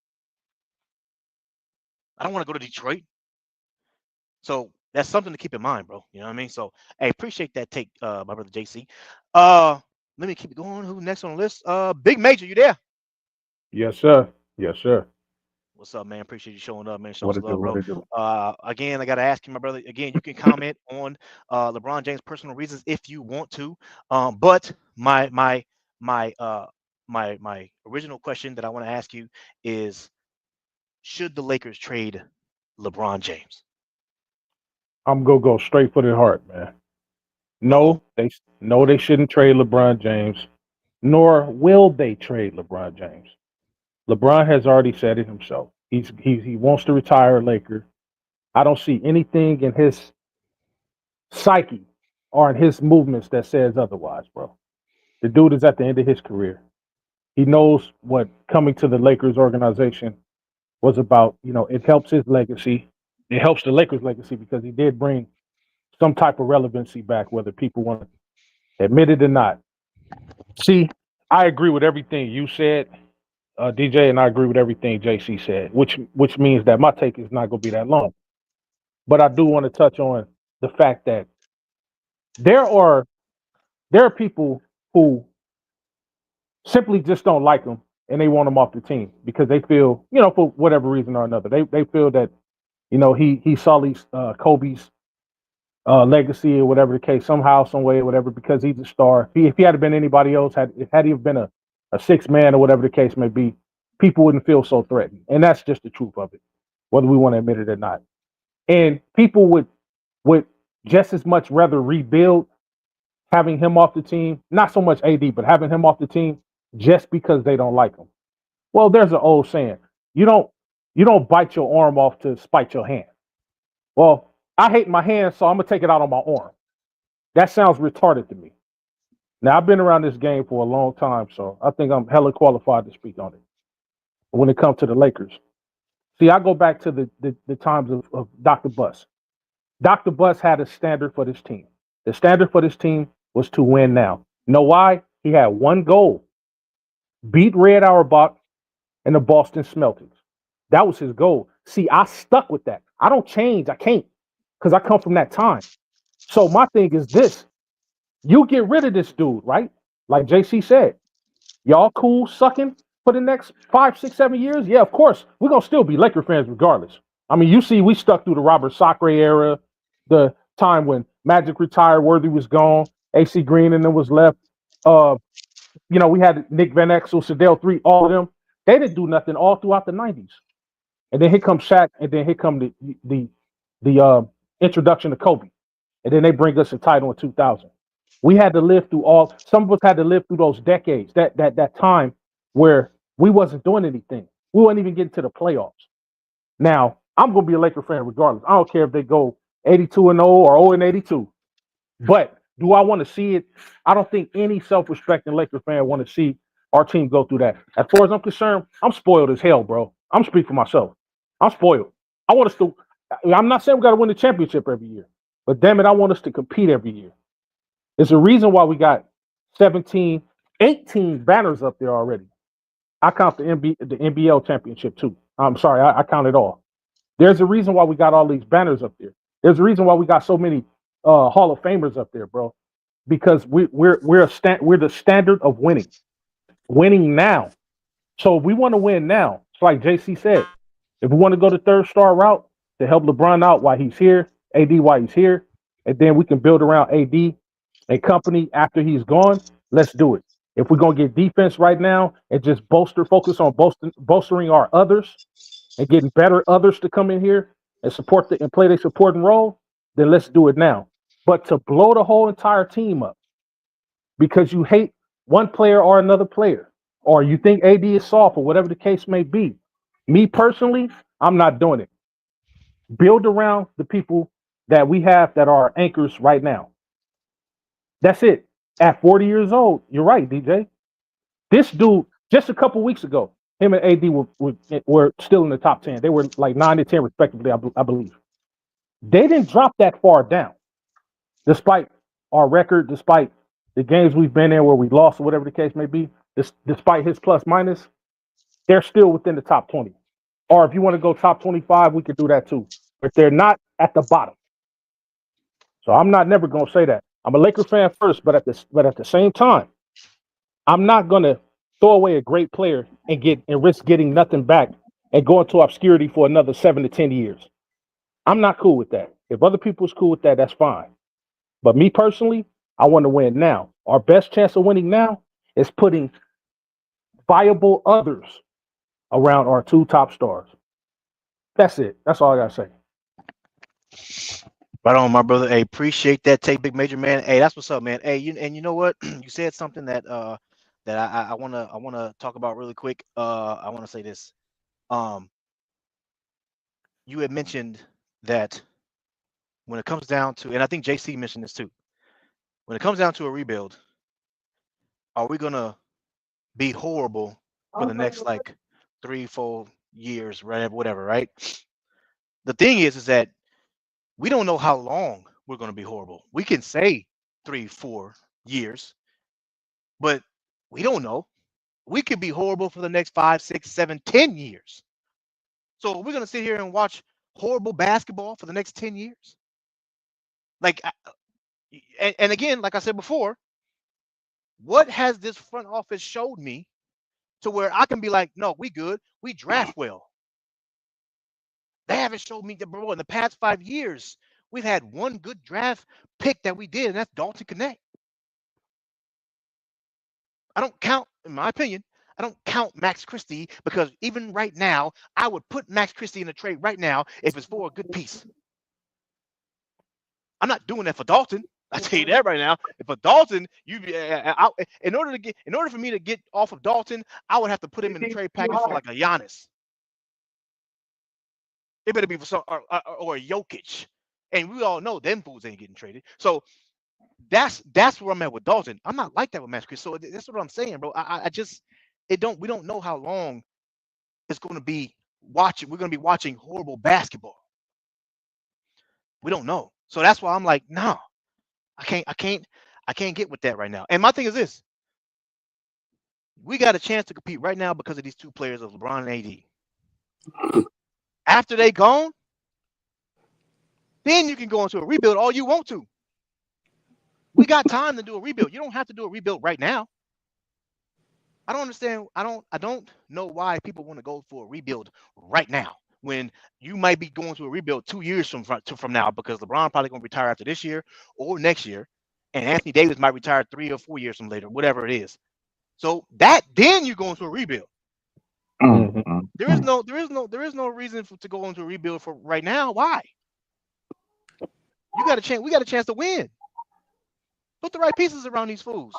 S6: I don't want to go to Detroit. So that's something to keep in mind, bro. You know what I mean? So, hey, appreciate that take, my brother JC. Let me keep it going. Who's next on the list? Big Major, you there?
S2: Yes, sir.
S6: What's up, man? Appreciate you showing up, man.
S2: What
S6: Showing
S2: it
S6: love,
S2: do?
S6: bro.
S2: What it do?
S6: Again, I gotta ask you, my brother. Again, you can comment on LeBron James' personal reasons if you want to. But my original question that I want to ask you is, should the Lakers trade LeBron James?
S2: I'm gonna go straight for the heart, man. No, they shouldn't trade LeBron James, nor will they trade LeBron James. LeBron has already said it himself. He wants to retire a Laker. I don't see anything in his psyche or in his movements that says otherwise, bro. The dude is at the end of his career. He knows what coming to the Lakers organization was about. You know, it helps his legacy. It helps the Lakers' legacy because he did bring some type of relevancy back, whether people want to admit it or not. See, I agree with everything you said, DJ, and I agree with everything JC said, which means that my take is not going to be that long. But I do want to touch on the fact that there are people who simply just don't like him and they want him off the team because they feel, for whatever reason or another, they feel that, he sullies Kobe's legacy or whatever the case, somehow, some way, or whatever, because he's a star. If he had been anybody else, had he been a six man or whatever the case may be, people wouldn't feel so threatened. And that's just the truth of it, whether we want to admit it or not. And people would just as much rather rebuild having him off the team, not so much AD, but having him off the team just because they don't like him. Well, there's an old saying, you don't bite your arm off to spite your hand. Well, I hate my hand, so I'm gonna take it out on my arm. That sounds retarded to me. Now, I've been around this game for a long time, so I think I'm hella qualified to speak on it. when it comes to the Lakers. See, I go back to the times of Dr. Buss. Dr. Buss had a standard for this team. The standard for this team was to win now. You know why? He had one goal: beat Red Auerbach and the Boston Celtics. That was his goal. See, I stuck with that. I don't change. I can't, because I come from that time. So my thing is this: you get rid of this dude, right? Like JC said, y'all cool sucking for the next 5, 6, 7 years? Yeah, of course. We're gonna still be Laker fans regardless. I mean, you see, we stuck through the Robert Sacre era, the time when Magic retired, Worthy was gone, AC Green and then was left. We had Nick Van Exel, Sedale 3, all of them. They didn't do nothing all throughout the 90s. And then here comes Shaq, and then here come the introduction to Kobe. And then they bring us a title in 2000. We had to live through some of us had to live through those decades, that time where we wasn't doing anything. We weren't even getting to the playoffs. Now, I'm going to be a Laker fan regardless. I don't care if they go 82-0 or 0-82. But do I want to see it? I don't think any self-respecting Laker fan want to see our team go through that. As far as I'm concerned, I'm spoiled as hell, bro. I'm speaking for myself. I'm spoiled. I want us to. I'm not saying we got to win the championship every year, but damn it, I want us to compete every year. There's a reason why we got 17, 18 banners up there already. I count the NBL championship too. I'm sorry, I count it all. There's a reason why we got all these banners up there. There's a reason why we got so many Hall of Famers up there, bro. Because we're the standard of winning now. So if we want to win now, it's like JC said. If we want to go the third star route to help LeBron out while he's here, AD while he's here, and then we can build around AD and company after he's gone, let's do it. If we're gonna get defense right now and just focus on bolstering our others and getting better others to come in here and and play their supporting role, then let's do it now. But to blow the whole entire team up because you hate one player or another player, or you think AD is soft or whatever the case may be, me personally, I'm not doing it. Build around the people that we have that are anchors right now. That's it. At 40 years old, you're right, DJ. This dude, just a couple weeks ago, him and AD were still in the top 10. They were like 9 and 10 respectively, I believe. They didn't drop that far down, despite our record, despite the games we've been in where we lost or whatever the case may be. Despite his plus minus, they're still within the top 20. Or if you want to go top 25, we could do that too. But they're not at the bottom. So I'm not never going to say that. I'm a Laker fan first, but at the same time, I'm not going to throw away a great player and risk getting nothing back and go into obscurity for another 7 to 10 years. I'm not cool with that. If other people's cool with that, that's fine. But me personally, I want to win now. Our best chance of winning now is putting viable others around our 2 top stars. That's it. That's all I got to say.
S6: Right on, my brother. Hey, appreciate that take, big major man. Hey, that's what's up, man. Hey, you know what? You said something that I wanna talk about really quick. I wanna say this. You had mentioned that when it comes down to, and I think JC mentioned this too, when it comes down to a rebuild, are we gonna be horrible for the next like 3, 4 years, right? Whatever, right? The thing is that we don't know how long we're going to be horrible. We can say 3, 4 years, but we don't know. We could be horrible for the next 5, 6, 7, 10 years. So we're going to sit here and watch horrible basketball for the next 10 years. Like, and again, like I said before, what has this front office showed me to where I can be like, no, we good. We draft well. They haven't showed me that, bro. In the past 5 years, we've had one good draft pick that we did, and that's Dalton Connect. I don't count, in my opinion, I don't count Max Christie because even right now, I would put Max Christie in a trade right now if it's for a good piece. I'm not doing that for Dalton. I tell you that right now. If for Dalton, in order for me to get off of Dalton, I would have to put him in the trade package for like a Giannis. It better be for some or a Jokic, and we all know them fools ain't getting traded. So that's where I'm at with Dalton. I'm not like that with Max Christie. So that's what I'm saying, bro. We don't know how long is going to be watching. We're going to be watching horrible basketball. We don't know. So that's why I'm like, no, I can't get with that right now. And my thing is this: we got a chance to compete right now because of these two players of LeBron and AD. After they gone, then you can go into a rebuild all you want to. We got time to do a rebuild. You don't have to do a rebuild right now. I don't understand. I don't know why people want to go for a rebuild right now when you might be going to a rebuild 2 years from now, because LeBron probably going to retire after this year or next year, and Anthony Davis might retire 3 or 4 years from later, whatever it is. So then you go into a rebuild. There is no reason to go into a rebuild for right now. Why? You got a chance. We got a chance to win. Put the right pieces around these fools.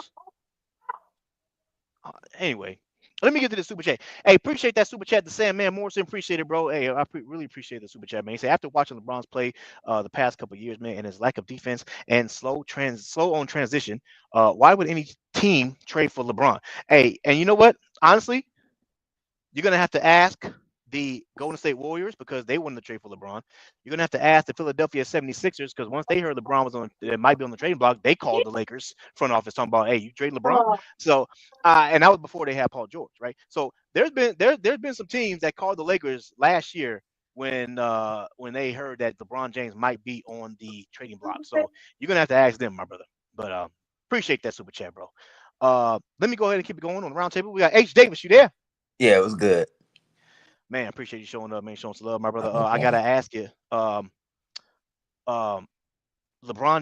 S6: Anyway, let me get to the super chat. Hey, appreciate that super chat to Sam Man Morrison. Appreciate it, bro. Hey, I really appreciate the super chat, man. He said, after watching LeBron's play the past couple of years, man, and his lack of defense and slow on transition, why would any team trade for LeBron? Hey, and you know what? Honestly, you're gonna have to ask the Golden State Warriors, because they wanted to trade for LeBron. You're gonna have to ask the Philadelphia 76ers, because once they heard LeBron might be on the trading block, they called the Lakers front office talking about, hey, you trade LeBron. So and that was before they had Paul George, right? So there's been some teams that called the Lakers last year when they heard that LeBron James might be on the trading block. So you're gonna have to ask them, my brother. But appreciate that super chat, bro. Let me go ahead and keep it going on the round table. We got H. Davis. You there?
S7: Yeah, it was good.
S6: Man, appreciate you showing up, man. Showing some love, my brother. I gotta ask you, LeBron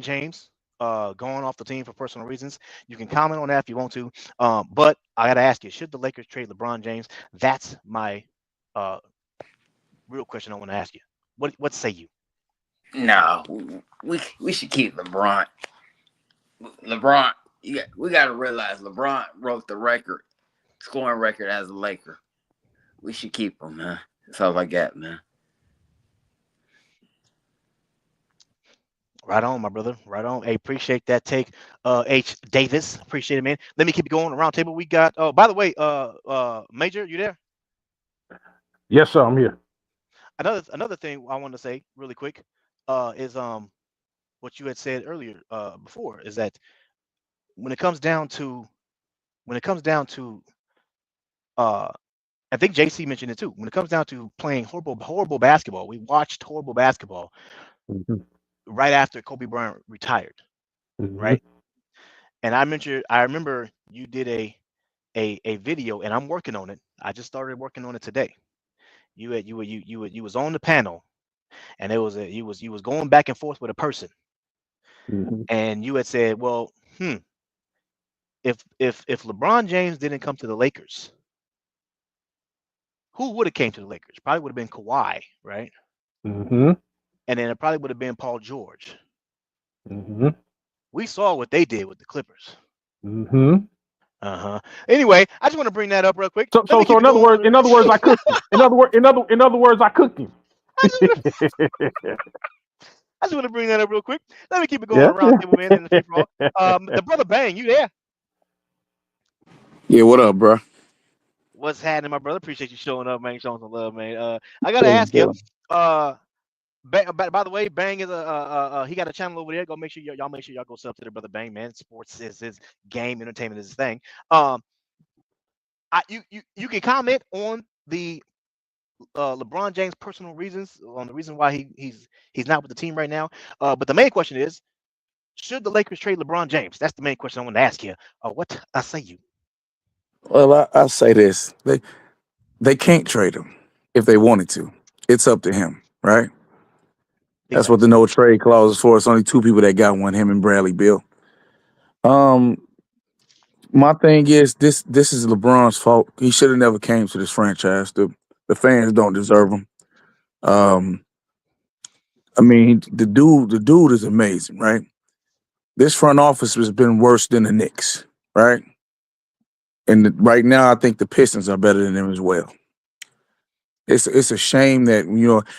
S6: James going off the team for personal reasons. You can comment on that if you want to, but I gotta ask you: should the Lakers trade LeBron James? That's my real question I want to ask you. What say you?
S7: No, we should keep LeBron. LeBron, we got to realize LeBron wrote the scoring record as a Laker. We should keep him, man. That's all I got, man.
S6: Right on, my brother. Right on. Hey, appreciate that take, H. Davis. Appreciate it, man. Let me keep it going. Round table. We got. Oh, by the way, Major, you there?
S2: Yes, sir. I'm here.
S6: Another thing I want to say really quick is what you had said earlier before, is that when it comes down to I think JC mentioned it too. When it comes down to playing horrible basketball, we watched horrible basketball right after Kobe Bryant retired, right? And I remember you did a video, and I'm working on it. I just started working on it today. You was on the panel, and you was going back and forth with a person, and you had said, well, if LeBron James didn't come to the Lakers, who would have came to the Lakers? Probably would have been Kawhi, right? And then it probably would have been Paul George. We saw what they did with the Clippers. Anyway, I just want to bring that up real quick.
S2: So in other words, I cooked him. In other words, I cooked him.
S6: I just want to bring that up real quick. Let me keep it going around table, man. In the free the brother Bang, you there?
S8: Yeah, what up, bro?
S6: What's happening, my brother? Appreciate you showing up, man. Showing some love, man. I gotta ask you. By the way, Bang is he got a channel over there. Go make sure y'all go sub to the brother Bang, man. Sports is his game, entertainment is his thing. You can comment on the LeBron James' personal reasons, on the reason why he's not with the team right now. But the main question is, should the Lakers trade LeBron James? That's the main question I want to ask you. What I say you?
S8: Well, I say this: they can't trade him if they wanted to. It's up to him, right? That's what the no trade clause is for. It's only two people that got one: him and Bradley Beal. My thing is this is LeBron's fault. He should have never came to this franchise. The fans don't deserve him. I mean, the dude is amazing, right? This front office has been worse than the Knicks, right? And right now, I think the Pistons are better than them as well. It's a shame that,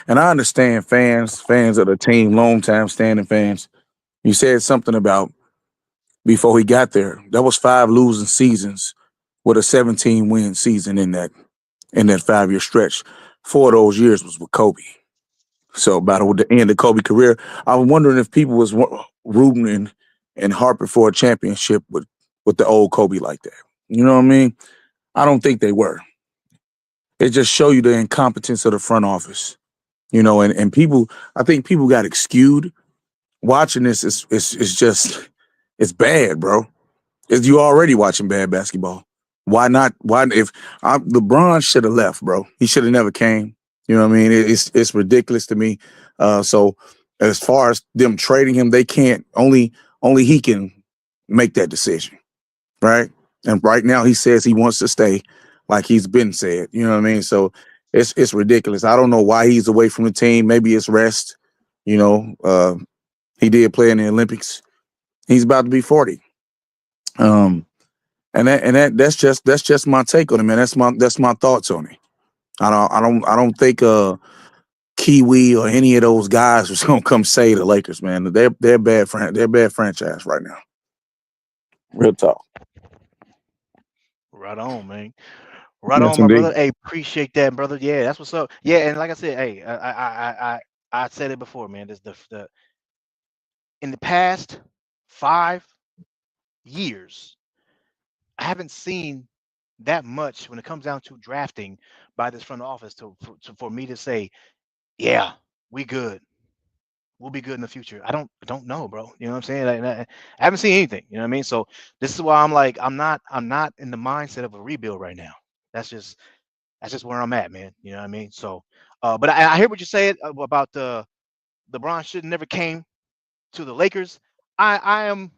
S8: and I understand fans of the team, long-time standing fans. You said something about before he got there. That was 5 losing seasons with a 17-win season in that. in that 5-year stretch. 4 of those years was with Kobe. So about the end of Kobe's career, I was wondering if people was rooting and harping for a championship with the old Kobe like that. You know what I mean? I don't think they were. It just show you the incompetence of the front office. You know, and people, I think people got skewed. Watching this is just, it's bad, bro. You already watching bad basketball. Why not? LeBron should have left, bro. He should have never came. You know what I mean? It's ridiculous to me. So as far as them trading him, they can't. Only he can make that decision, right? And right now he says he wants to stay, like he's been said. You know what I mean? So it's ridiculous. I don't know why he's away from the team. Maybe it's rest. You know, he did play in the Olympics. He's about to be 40. And that's just my take on it, man. That's my thoughts on it. I don't think Kiwi or any of those guys was gonna come save the Lakers, man. They're bad franchise right now. Real talk.
S6: Right on, man. Right
S8: Yes,
S6: on, my
S8: indeed.
S6: brother. Hey, appreciate that, brother. Yeah, that's what's up. Yeah, and like I said, hey, I said it before, man. This the in the past 5 years, I haven't seen that much when it comes down to drafting by this front office for me to say, yeah, we good. We'll be good in the future. I don't know, bro. You know what I'm saying? I haven't seen anything. You know what I mean? So this is why I'm like, I'm not in the mindset of a rebuild right now. That's just where I'm at, man. You know what I mean? So, but I hear what you said about LeBron should never came to the Lakers. I am,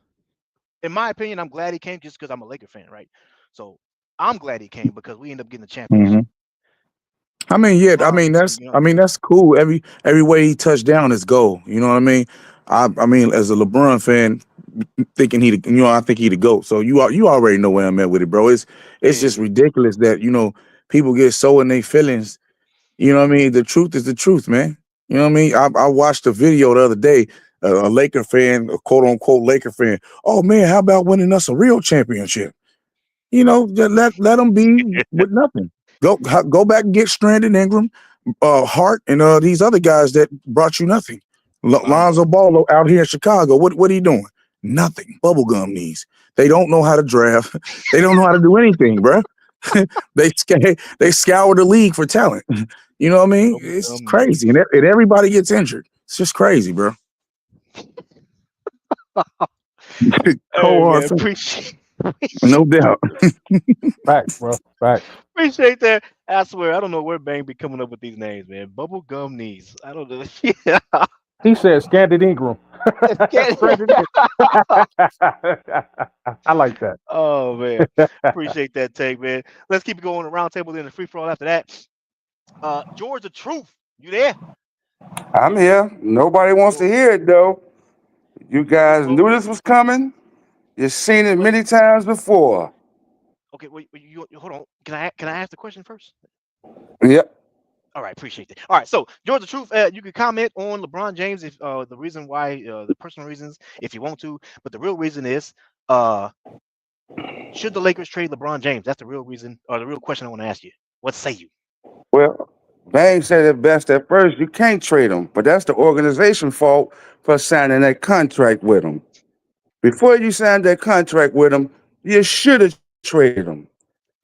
S6: in my opinion, I'm glad he came just because I'm a Laker fan, right? So I'm glad he came because we end up getting a championship.
S8: I mean, yeah,
S6: You know,
S8: that's cool. Every way he touched down is goal. You know what I mean? I mean, as a LeBron fan, thinking I think he the GOAT. So you already know where I'm at with it, bro. It's just ridiculous that, people get so in their feelings. You know what I mean? The truth is the truth, man. You know what I mean? I watched a video the other day, a Laker fan, a quote unquote Laker fan. Oh man, how about winning us a real championship? Just let them be with nothing. Go back and get Stranded Ingram, Hart, and these other guys that brought you nothing. Lonzo Ball out here in Chicago. What are you doing? Nothing. Bubblegum knees. They don't know how to draft. They don't know how to do anything, bro. They scour the league for talent. You know what I mean? It's crazy, and everybody gets injured. It's just crazy, bro.
S6: man, appreciate.
S8: No doubt.
S2: Facts, bro. Facts.
S6: Appreciate that. I swear, I don't know where Bang be coming up with these names, man. Bubblegum knees. I don't know. Yeah.
S2: He said Stranded Ingram. Stranded Ingram. I like that.
S6: Oh man, appreciate that take, man. Let's keep it going. Round table, then the free for all after that. George, the truth. You there?
S9: I'm here. Nobody wants to hear it though. You guys knew this was coming. You've seen it many times before.
S6: Okay, wait, you hold on. Can I ask the question first?
S9: Yep.
S6: All right, appreciate that. All right, so George, the truth. You can comment on LeBron James if the reason why, the personal reasons, if you want to, but the real reason is, should the Lakers trade LeBron James? That's the real reason, or the real question I want to ask you. What say you?
S9: Well, Bang said it best at first. You can't trade him, but that's the organization's fault for signing that contract with him. Before you signed that contract with him, you should have traded him.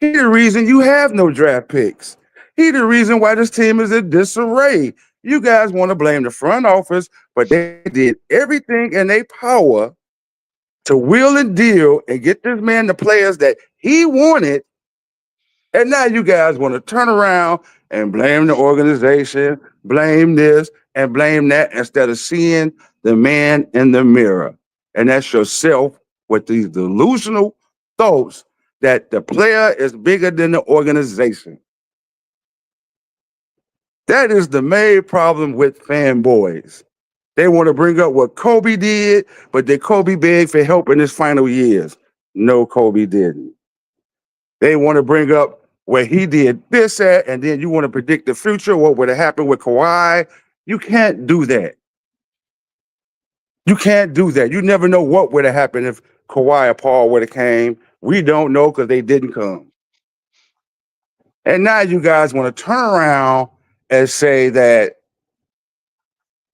S9: He the reason you have no draft picks. He the reason why this team is in disarray. You guys want to blame the front office, but they did everything in their power to wheel and deal and get this man the players that he wanted. And now you guys want to turn around and blame the organization, blame this and blame that instead of seeing the man in the mirror. And that's yourself with these delusional thoughts that the player is bigger than the organization. That is the main problem with fanboys. They want to bring up what Kobe did, but did Kobe beg for help in his final years? No, Kobe didn't. They want to bring up where he did this at, and then you want to predict the future, what would have happened with Kawhi. You can't do that. You can't do that. You never know what would have happened if Kawhi or Paul would have came. We don't know because they didn't come. And now you guys want to turn around and say that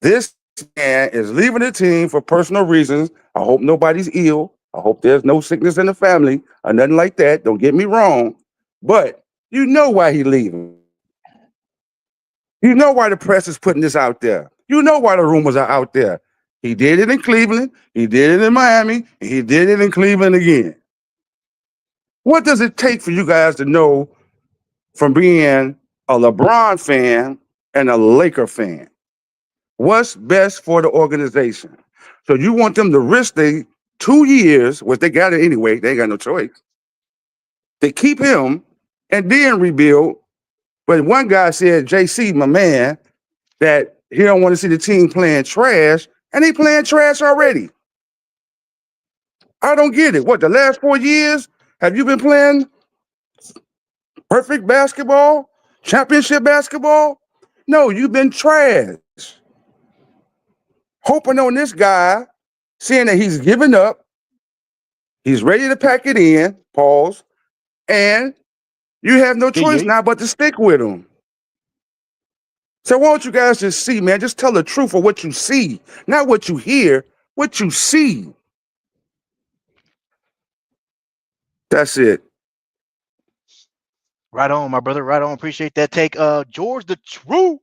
S9: this man is leaving the team for personal reasons. I hope nobody's ill. I hope there's no sickness in the family or nothing like that. Don't get me wrong. But you know why he's leaving. You know why the press is putting this out there. You know why the rumors are out there. He did it in Cleveland. He did it in Miami. And he did it in Cleveland again. What does it take for you guys to know from being a LeBron fan and a Laker fan? What's best for the organization? So you want them to risk the 2 years, which they got it anyway, they ain't got no choice, to keep him and then rebuild. But one guy said, JC, my man, that he don't want to see the team playing trash, and they playing trash already. I don't get it. What, the last 4 years, have you been playing perfect basketball, championship basketball? No, you've been trash. Hoping on this guy, seeing that he's given up, he's ready to pack it in, pause, and you have no choice now but to stick with him. So why don't you guys just see, man, just tell the truth of what you see, not what you hear, what you see. That's it.
S6: Right on, my brother. Right on. Appreciate that take. George the True.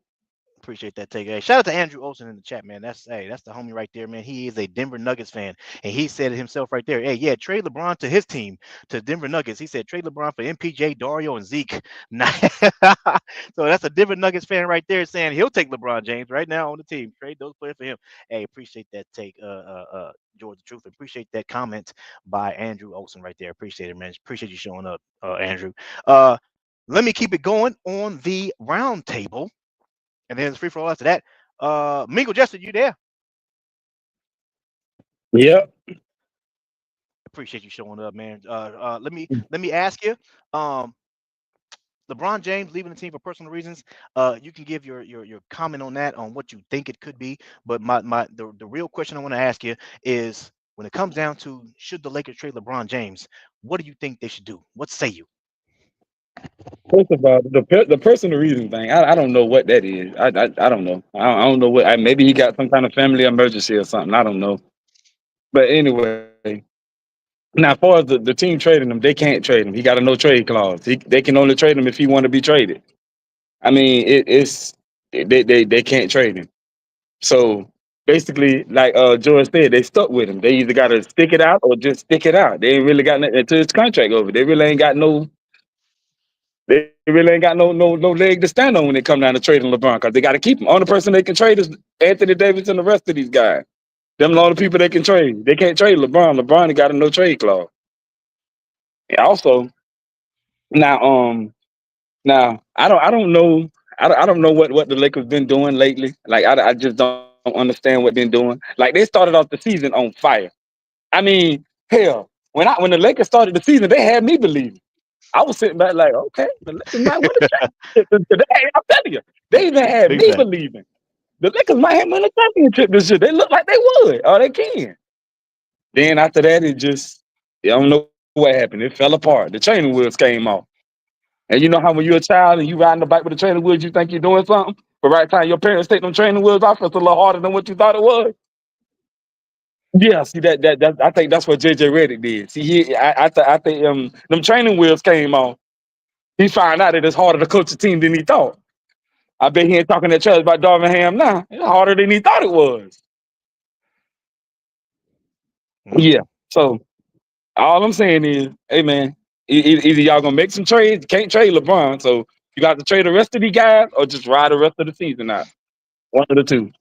S6: Appreciate that take. Hey, shout out to Andrew Olsen in the chat, man. That's the homie right there, man. He is a Denver Nuggets fan, and he said it himself right there. Hey, yeah, trade LeBron to his team, to Denver Nuggets. He said trade LeBron for MPJ, Dario, and Zeke. So that's a Denver Nuggets fan right there saying he'll take LeBron James right now on the team. Trade those players for him. Hey, appreciate that take, George the Truth. Appreciate that comment by Andrew Olsen right there. Appreciate it, man. Appreciate you showing up, Andrew. Let me keep it going on the round table. And then it's free for all after that. Mingle Jester, you there?
S2: Yep.
S6: Appreciate you showing up, man. Let me ask you. LeBron James leaving the team for personal reasons. You can give your comment on that, on what you think it could be. But the real question I want to ask you is, when it comes down to should the Lakers trade LeBron James, what do you think they should do? What say you?
S10: First of all, the personal reason thing, I don't know what that is. I don't know. I don't know what. Maybe he got some kind of family emergency or something. I don't know. But anyway, now as far as the team trading him, they can't trade him. He got a no trade clause. They can only trade him if he want to be traded. I mean, they can't trade him. So basically, like George said, they stuck with him. They either got to stick it out or just stick it out. They ain't really got nothing until his contract over. They really ain't got no. They really ain't got no leg to stand on when it come down to trading LeBron, because they got to keep him. Only person they can trade is Anthony Davis and the rest of these guys. Them the only people they can trade. They can't trade LeBron. LeBron ain't got a no trade clause. And also, now I don't know what the Lakers been doing lately. Like I just don't understand what they're doing. Like they started off the season on fire. I mean, hell, when the Lakers started the season, they had me believing. I was sitting back like, okay, the Lakers might win a championship today. I'm telling you, they even had me
S6: Exactly.
S10: believing the Lakers might win a championship this year. They look like they would, or they can. Then after that, I don't know what happened. It fell apart. The training wheels came off. And you know how when you're a child and you riding the bike with the training wheels, you think you're doing something, but right time your parents take them training wheels off, it's a little harder than what you thought it was. Yeah, see that I think that's what JJ Redick did. See, I think them training wheels came off. He found out that it's harder to coach a team than he thought. I bet he ain't talking that trash about Darvin Ham now. It's harder than he thought it was. Yeah. So all I'm saying is, hey man, either y'all gonna make some trades. You can't trade LeBron, so you got to trade the rest of the guys or just ride the rest of the season out. One of the two.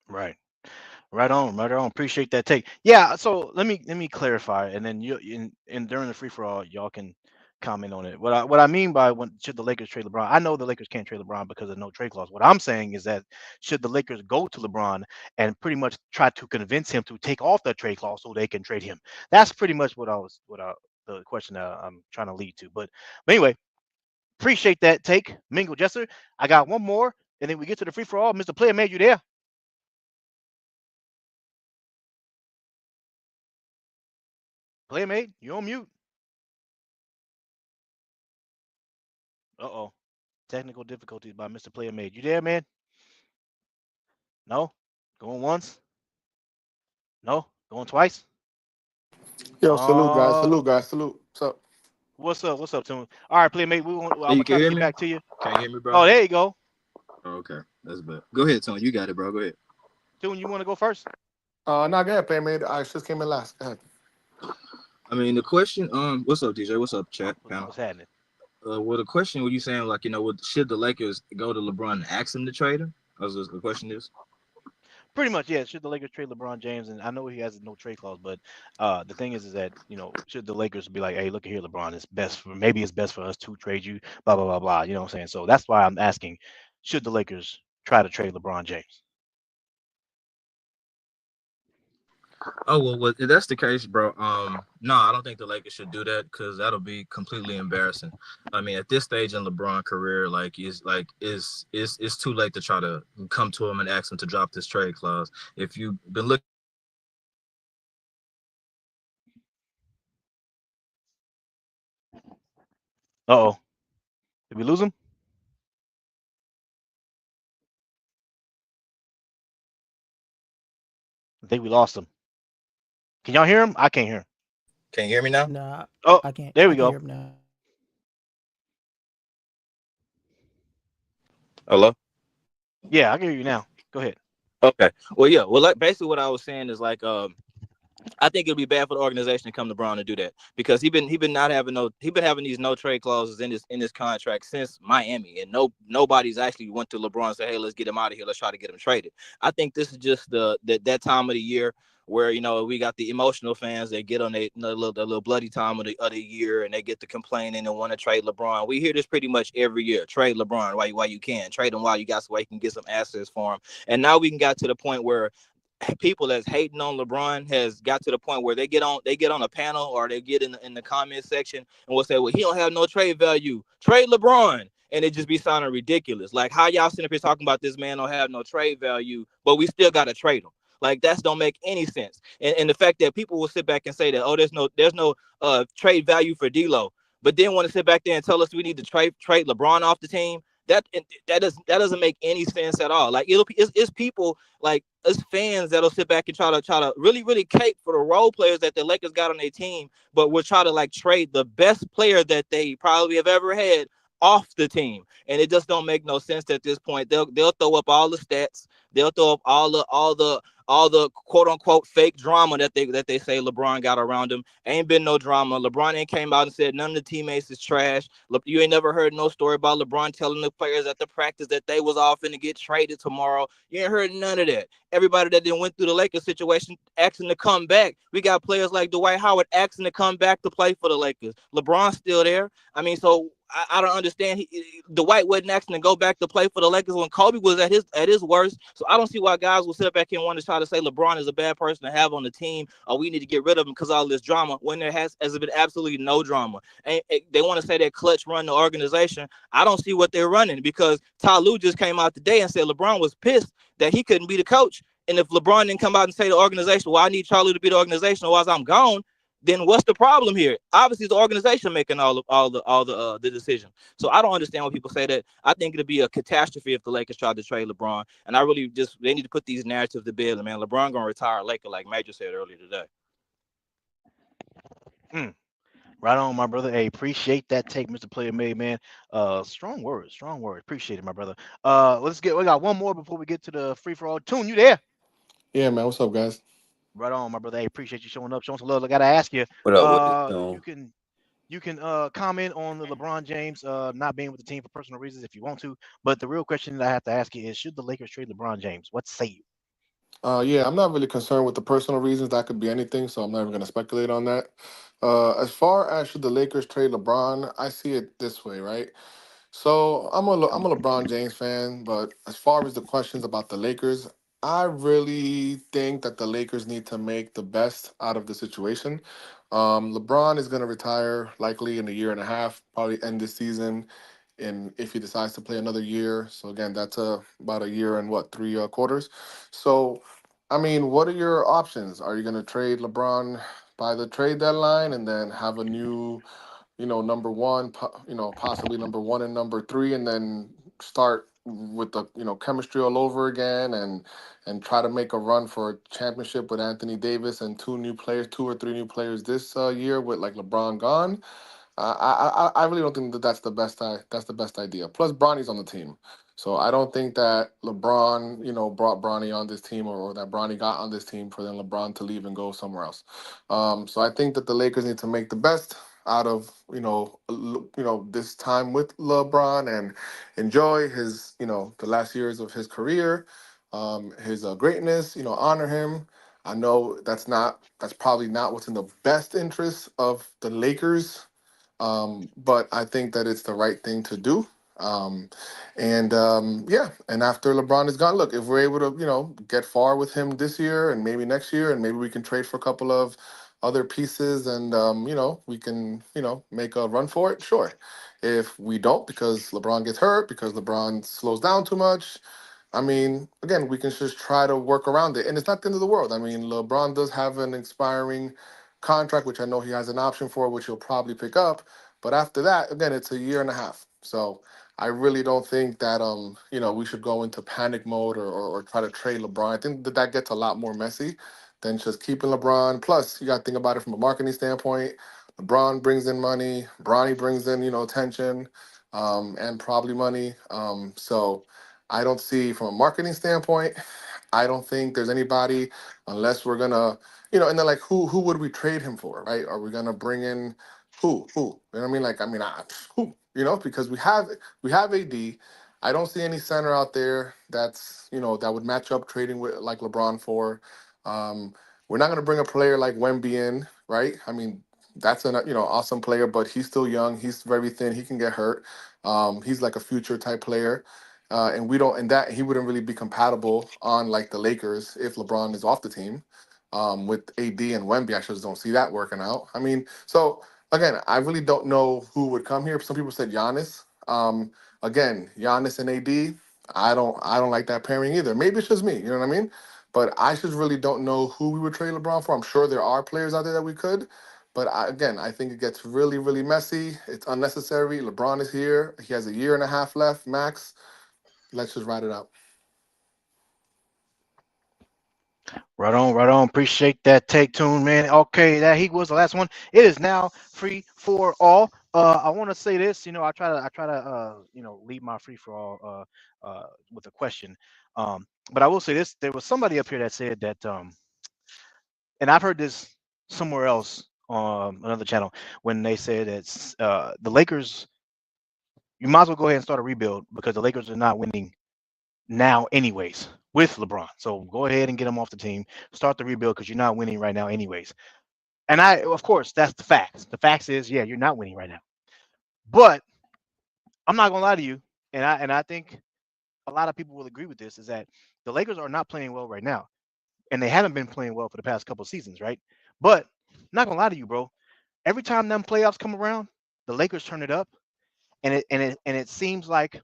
S6: Right. Right on. Appreciate that take. Yeah. So let me clarify, and then you in during the free for all, y'all can comment on it. What I mean by when should the Lakers trade LeBron? I know the Lakers can't trade LeBron because of no trade clause. What I'm saying is that should the Lakers go to LeBron and pretty much try to convince him to take off that trade clause so they can trade him? That's pretty much the question that I'm trying to lead to. But anyway, appreciate that take, Mingle Jester. I got one more, and then we get to the free for all. Mr. Player, made you there? Playmate, you on mute. Uh-oh. Technical difficulties by Mr. Player Made. You there, man? No? Going once? No? Going twice?
S11: Yo, salute, guys.
S6: Uh,
S11: Salute, guys. Salute. What's up?
S6: what's up? What's up, Tune? All right, Player Made. I'm
S12: Hey,
S6: gonna
S12: you can
S6: try to
S12: hear
S6: get
S12: me?
S6: back to you.
S12: Can you hear me, bro?
S6: Oh, there you go.
S12: Oh, okay, that's better. Go ahead, Tony. You got it, bro. Go ahead.
S6: Tune, you want to go first?
S11: Nah, go ahead, Playmate. I just came in last. Go ahead.
S12: I mean, the question. What's up, DJ? What's up, chat panel?
S6: What's happening?
S12: Well, the question. What you saying? Like, should the Lakers go to LeBron and ask him to trade him? That's what the question is.
S6: Pretty much, yeah. Should the Lakers trade LeBron James? And I know he has no trade clause, but the thing is that should the Lakers be like, hey, look here, LeBron, maybe it's best for us to trade you, blah blah blah blah. You know what I'm saying? So that's why I'm asking, should the Lakers try to trade LeBron James?
S12: Oh well, if that's the case, bro. No, I don't think the Lakers should do that because that'll be completely embarrassing. I mean, at this stage in LeBron's career, it's too late to try to come to him and ask him to drop this trade clause. If you've been looking.
S6: Uh-oh, did we lose him? I think we lost him. Can y'all hear him? I can't hear him.
S12: Can you hear me now?
S4: Nah,
S6: Oh,
S4: I can't.
S6: there
S4: I
S6: we
S4: can't
S6: go.
S4: hear him now.
S12: Hello.
S6: Yeah, I can hear you now. Go ahead.
S12: Okay. Well, yeah. Well, basically, what I was saying is I think it'd be bad for the organization to come to Brown and do that because he been having these no trade clauses in his contract since Miami, and nobody's actually went to LeBron and said, hey, let's get him out of here, let's try to get him traded. I think this is just that time of the year where we got the emotional fans that get on the little bloody time of the year, and they get to complaining and want to trade LeBron. We hear this pretty much every year: trade LeBron while you can, trade him while you got so you can get some assets for him. And now we can got to the point where people that's hating on LeBron has got to the point where they get on a panel or they get in the comment section and will say, well, he don't have no trade value, trade LeBron. And it just be sounding ridiculous. Like, how y'all sitting up here talking about this man don't have no trade value, but we still got to trade him? Like, that don't make any sense. And the fact that people will sit back and say that, oh, there's no trade value for D'Lo, but then want to sit back there and tell us we need to trade LeBron off the team. That doesn't make any sense at all. Like, it's people like us fans that'll sit back and try to really really cape for the role players that the Lakers got on their team, but will try to like trade the best player that they probably have ever had off the team. And it just don't make no sense at this point. They'll throw up all the stats. They'll throw up all the quote unquote fake drama that they say LeBron got around him. Ain't been no drama. LeBron ain't came out and said none of the teammates is trash. You ain't never heard no story about LeBron telling the players at the practice that they was off and to get traded tomorrow. You ain't heard none of that. Everybody that didn't went through the Lakers situation asking to come back. We got players like Dwight Howard asking to come back to play for the Lakers. LeBron's still there. I mean, so I don't understand. Dwight wasn't asking to go back to play for the Lakers when Kobe was at his worst. So I don't see why guys will sit back here and want to try to say LeBron is a bad person to have on the team, or we need to get rid of him because all this drama, when there has been absolutely no drama. And they want to say that Clutch run the organization. I don't see what they're running, because Ty Lue just came out today and said LeBron was pissed that he couldn't be the coach. And if LeBron didn't come out and say the organization, well, I need Charlie to be the organization, otherwise I'm gone, then what's the problem here? Obviously, it's the organization making all the decision. So I don't understand when people say that. I think it'd be a catastrophe if the Lakers tried to trade LeBron. And I really they need to put these narratives to bed. Man, LeBron gonna retire Laker, like Major said earlier today.
S6: Right on, my brother. Hey, appreciate that take, Mr. Player Made, man. Strong words, strong words. Appreciate it, my brother. We got one more before we get to the free for all. Tune, you there?
S11: Yeah, man. What's up, guys?
S6: Right on, my brother. Hey, appreciate you showing up, showing some love. I gotta ask you.
S7: What up with it?
S6: You can comment on the LeBron James not being with the team for personal reasons if you want to. But the real question that I have to ask you is, should the Lakers trade LeBron James? What say you?
S11: Yeah, I'm not really concerned with the personal reasons. That could be anything, so I'm not even going to speculate on that. As far as should the Lakers trade LeBron, I see it this way, right? So I'm a LeBron James fan, but as far as the questions about the Lakers, I really think that the Lakers need to make the best out of the situation. LeBron is going to retire likely in a year and a half, probably end this season, and if he decides to play another year. So again, that's about a year and what, three quarters. So, I mean, what are your options? Are you going to trade LeBron by the trade deadline and then have a new number one, possibly number one and number three, and then start with the chemistry all over again, and try to make a run for a championship with Anthony Davis and two or three new players this year with like LeBron gone. I really don't think that that's the best idea. Plus, Bronny's on the team, so I don't think that LeBron, brought Bronny on this team, or that Bronny got on this team for then LeBron to leave and go somewhere else. So I think that the Lakers need to make the best out of this time with LeBron and enjoy his the last years of his career, his greatness. Honor him. I know that's probably not what's in the best interest of the Lakers, but I think that it's the right thing to do. And after LeBron is gone, look, if we're able to, get far with him this year and maybe next year, and maybe we can trade for a couple of other pieces, and we can, make a run for it. Sure. If we don't, because LeBron gets hurt, because LeBron slows down too much, I mean, again, we can just try to work around it. And it's not the end of the world. I mean, LeBron does have an expiring contract, which I know he has an option for, which he'll probably pick up. But after that, again, it's a year and a half. So I really don't think that we should go into panic mode, or try to trade LeBron. I think that gets a lot more messy than just keeping LeBron. Plus, you got to think about it from a marketing standpoint. LeBron brings in money. Bronny brings in, attention, and probably money. So I don't see, from a marketing standpoint, I don't think there's anybody, unless we're gonna, and then like who would we trade him for, right? Are we gonna bring in who? You know what I mean? Like, who? Because we have AD. I don't see any center out there that's that would match up trading with like LeBron for. Um, we're not gonna bring a player like Wemby in, right? I mean, that's an awesome player, but he's still young. He's very thin. He can get hurt. He's like a future type player. And we don't, and that he wouldn't really be compatible on like the Lakers if LeBron is off the team. With AD and Wemby, I just don't see that working out. I mean, so again, I really don't know who would come here. Some people said Giannis. Again, Giannis and AD, I don't like that pairing either. Maybe it's just me, you know what I mean? But I just really don't know who we would trade LeBron for. I'm sure there are players out there that we could, but again, I think it gets really, really messy. It's unnecessary. LeBron is here. He has a year and a half left, max. Let's just ride it out.
S6: Right on, right on. Appreciate that take, Tune, man. Okay, that he was the last one. It is now free for all. I want to say this. I try to lead my free for all with a question. But I will say this: there was somebody up here that said that, and I've heard this somewhere else on another channel, when they said that the Lakers, you might as well go ahead and start a rebuild, because the Lakers are not winning now anyways with LeBron. So go ahead and get him off the team. Start the rebuild, because you're not winning right now anyways. And of course, that's the facts. The facts is, yeah, you're not winning right now. But I'm not gonna lie to you, and I think a lot of people will agree with this, is that the Lakers are not playing well right now, and they haven't been playing well for the past couple of seasons, right? But I'm not gonna lie to you, bro. Every time them playoffs come around, the Lakers turn it up, and it seems like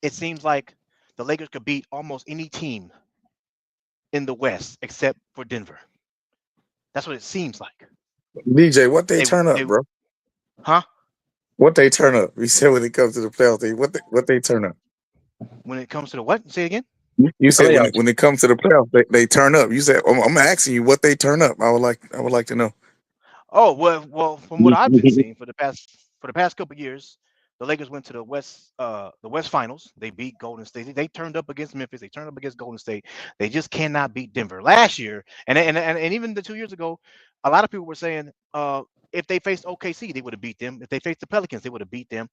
S6: the Lakers could beat almost any team in the West except for Denver. That's what it seems like.
S8: DJ, what they turn up,
S6: they
S8: bro?
S6: huh?
S8: What they turn up? You said when it comes to the playoffs, what they turn up?
S6: When it comes to the what? Say it again.
S8: You said
S10: Playoffs.
S8: when it comes to the playoffs, they turn up. You said I'm asking you what they turn up. I would like to know.
S6: Oh well, from what I've been seeing for the past couple of years, the Lakers went to the West Finals. They beat Golden State. They turned up against Memphis. They turned up against Golden State. They just cannot beat Denver. Last year, and even the 2 years ago, a lot of people were saying, if they faced OKC, they would have beat them. If they faced the Pelicans, they would have beat them.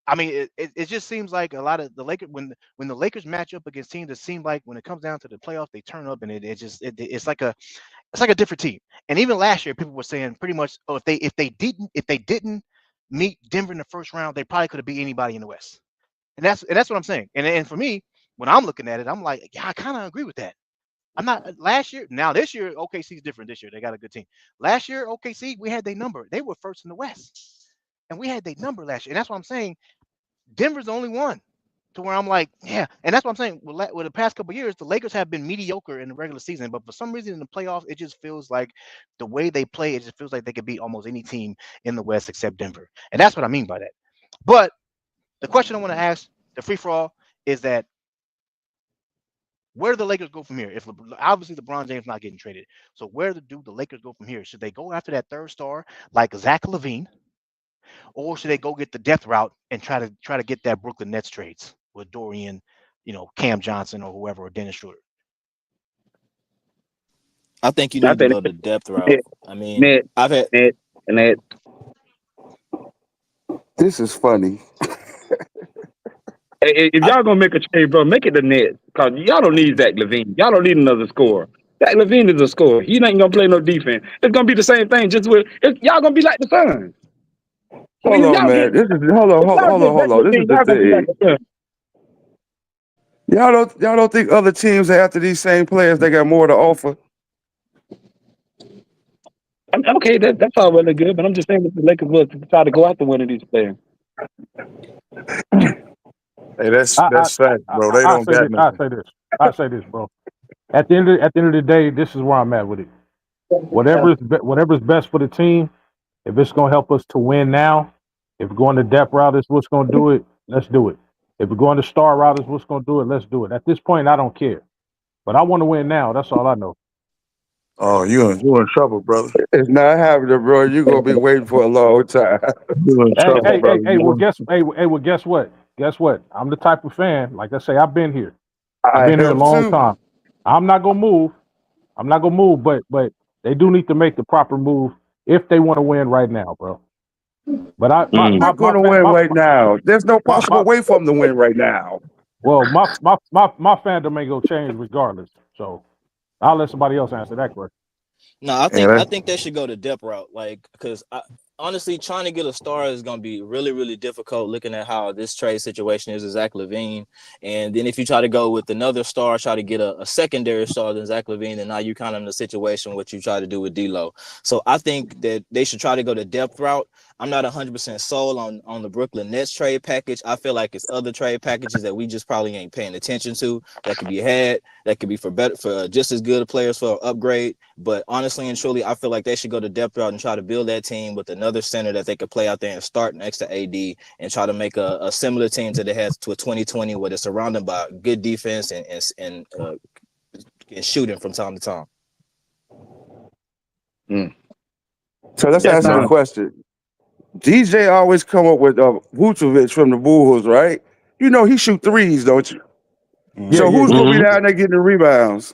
S6: I mean, it just seems like a lot of the Lakers, when the Lakers match up against teams, it seems like when it comes down to the playoffs, they turn up, and it's like a different team. And even last year, people were saying pretty much, oh, if they didn't meet Denver in the first round, they probably could have beat anybody in the West. And that's what I'm saying. And for me, when I'm looking at it, I'm like, yeah, I kind of agree with that. I'm not last year. Now this year, OKC is different. This year they got a good team. Last year, OKC, we had their number. They were first in the West, and we had their number last year. And that's what I'm saying. Denver's the only one. to where I'm like, yeah, and that's what I'm saying. With the past couple of years, the Lakers have been mediocre in the regular season, but for some reason in the playoffs, it just feels like the way they play, it just feels like they could beat almost any team in the West except Denver, and that's what I mean by that. But the question I want to ask the free for all is that where do the Lakers go from here? If obviously LeBron James not getting traded, so where do the Lakers go from here? Should they go after that third star like Zach LaVine, or should they go get the depth route and try to get that Brooklyn Nets trades with Dorian, Cam Johnson or whoever, or Dennis Schroeder?
S12: I think you
S10: I
S12: need to
S10: think
S12: go the depth route. I mean,
S10: net,
S12: I've had
S10: net, net.
S9: This is funny.
S10: If y'all gonna make a trade, bro, make it the Nets. Cause y'all don't need Zach LaVine. Y'all don't need another scorer. Zach LaVine is a scorer. He ain't gonna play no defense. It's gonna be the same thing. Y'all gonna be like the Suns. I
S9: Hold
S10: mean,
S9: on, man. Hold on. This is the
S10: y'all gonna be like
S9: thing.
S10: the Suns.
S9: Y'all don't think other teams are after these same players? They got more to offer.
S10: Okay, that's all really good. But I'm just saying that the Lakers will try to go after one of these players.
S8: Hey, that's
S2: I
S8: fact, bro. They don't
S2: say
S8: got
S2: this. I
S8: nothing.
S2: say this. I say this, bro. At the end of the day, this is where I'm at with it. Whatever's best for the team. If it's gonna help us to win now, if going the depth route is what's gonna do it, let's do it. If we're going the star route is what's gonna do it, let's do it. At this point, I don't care. But I want to win now. That's all I know.
S8: Oh, you in trouble, brother.
S9: It's not happening, bro. You're gonna be waiting for a long time.
S8: You in trouble, brother.
S2: Well, guess what? Guess what? I'm the type of fan. Like I say, I've been here. I've
S9: I
S2: been here a
S9: have
S2: long
S9: too.
S2: time. I'm not gonna move. But they do need to make the proper move if they want to win right now, bro. But
S9: They're not gonna win right now. There's no possible way for them to win right now.
S2: well, my fandom ain't gonna change regardless. So I'll let somebody else answer that question.
S12: No, I think they should go the depth route, like, because honestly, trying to get a star is going to be really, really difficult. Looking at how this trade situation is with Zach LaVine, and then if you try to go with another star, try to get a secondary star than Zach LaVine, then now you kind of in a situation what you try to do with D'Lo. So I think that they should try to go the depth route. I'm not 100% sold on the Brooklyn Nets trade package. I feel like it's other trade packages that we just probably ain't paying attention to that could be had, that could be for just as good players for an upgrade. But honestly and truly, I feel like they should go the depth route and try to build that team with another center that they could play out there and start next to AD and try to make a similar team to they had to a 2020 where they're surrounded by good defense and shooting from time to time.
S9: So let's ask you a question. DJ always come up with Vucevic from the Bulls, right? You know he shoot threes, don't you? So who's gonna be down there getting the rebounds?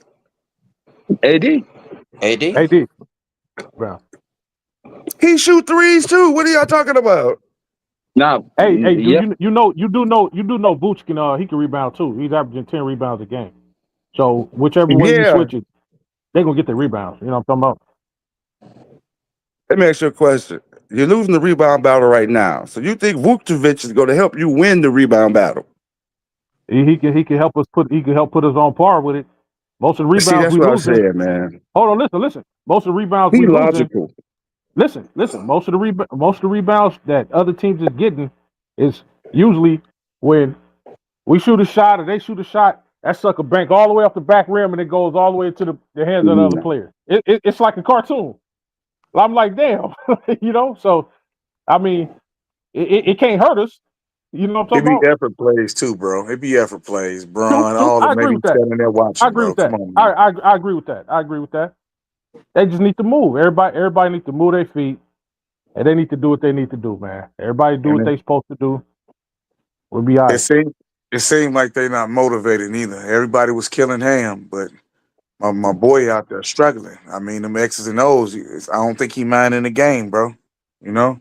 S10: AD.
S2: Bro.
S9: He shoot threes too. What are y'all talking about?
S10: Now,
S2: you do know Vooch can he can rebound too. He's averaging 10 rebounds a game. So whichever way you switch it, they're gonna get the rebounds. You know what I'm talking about?
S9: Let me ask you a question. You're losing the rebound battle right now. So you think Vucevic is going to help you win the rebound battle?
S2: He can help us put us on par with it. Most of the rebounds
S9: that's
S2: we
S9: what
S2: losing.
S9: I said, man.
S2: Hold on, listen. Most of the rebounds
S9: Be
S2: we
S9: logical.
S2: losing. Listen. Most of the rebounds that other teams is getting is usually when we shoot a shot or they shoot a shot, that sucker bank all the way off the back rim and it goes all the way to the hands of the other player. It's like a cartoon. I'm like, damn, So I mean, it can't hurt us. You know what I'm talking about?
S8: It be effort plays too, bro. It be effort plays, Bron. All
S2: I
S8: the
S2: agree
S8: maybe
S2: with that.
S8: standing there watching,
S2: I agree
S8: bro.
S2: with that.
S8: Come on, man.
S2: I agree with that. I agree with that. They just need to move. Everybody needs to move their feet, and they need to do what they need to do, man. Everybody do what they supposed to do. We'll be all right.
S8: It seemed like they not motivated either. Everybody was killing Ham, but my boy out there struggling. I mean, them X's and O's. I don't think he minding the game, bro. You know.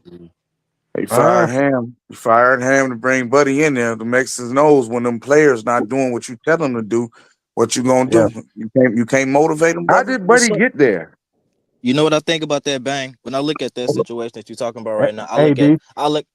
S8: He fired Ham. He fired Ham to bring Buddy in there. The X's and O's when them players not doing what you tell them to do. What you gonna do? You can't motivate them.
S9: How did Buddy get there?
S12: You know what I think about that, Bang? When I look at that situation that you're talking about right now, I look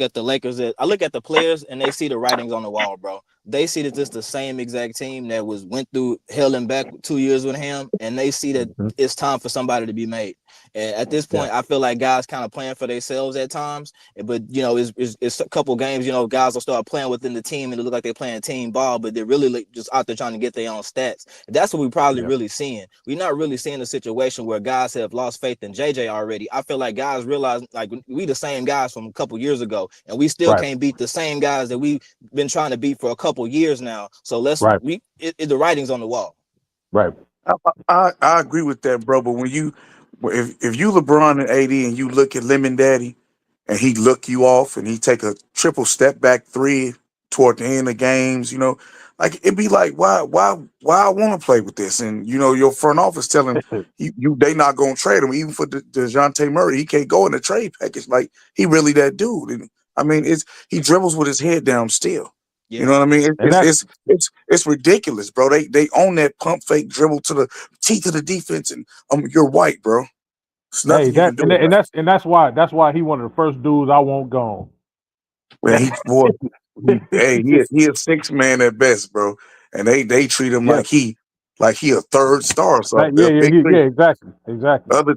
S12: at the Lakers. I look at the players and they see the writings on the wall, bro. they see that this the same exact team that went through hell and back 2 years with him, and they see that it's time for somebody to be made. And at this point, I feel like guys kind of playing for themselves at times. But it's a couple games. Guys will start playing within the team, and it look like they're playing team ball, but they're really just out there trying to get their own stats. That's what we probably really seeing. We're not really seeing a situation where guys have lost faith in JJ already. I feel like guys realize like we the same guys from a couple years ago, and we still can't beat the same guys that we've been trying to beat for a couple years now. So the writing's on the wall.
S2: Right.
S8: I agree with that, bro. But when if you LeBron and AD and you look at Lemon Daddy and he look you off and he take a triple step back three toward the end of games, like it'd be like, why I want to play with this? And your front office telling you they not gonna trade him, even for DeJounte Murray. He can't go in the trade package. Like he really that dude. And I mean, he dribbles with his head down still.
S12: Yeah.
S8: You know what I mean? It's ridiculous, bro. They own that pump fake dribble to the teeth of the defense, and you're white, bro. It's nothing you can do.
S2: And that's why he one of the first dudes I want gone.
S8: Man, he a 6 man at best, bro. And they treat him like he a third star. So
S2: exactly.
S8: Other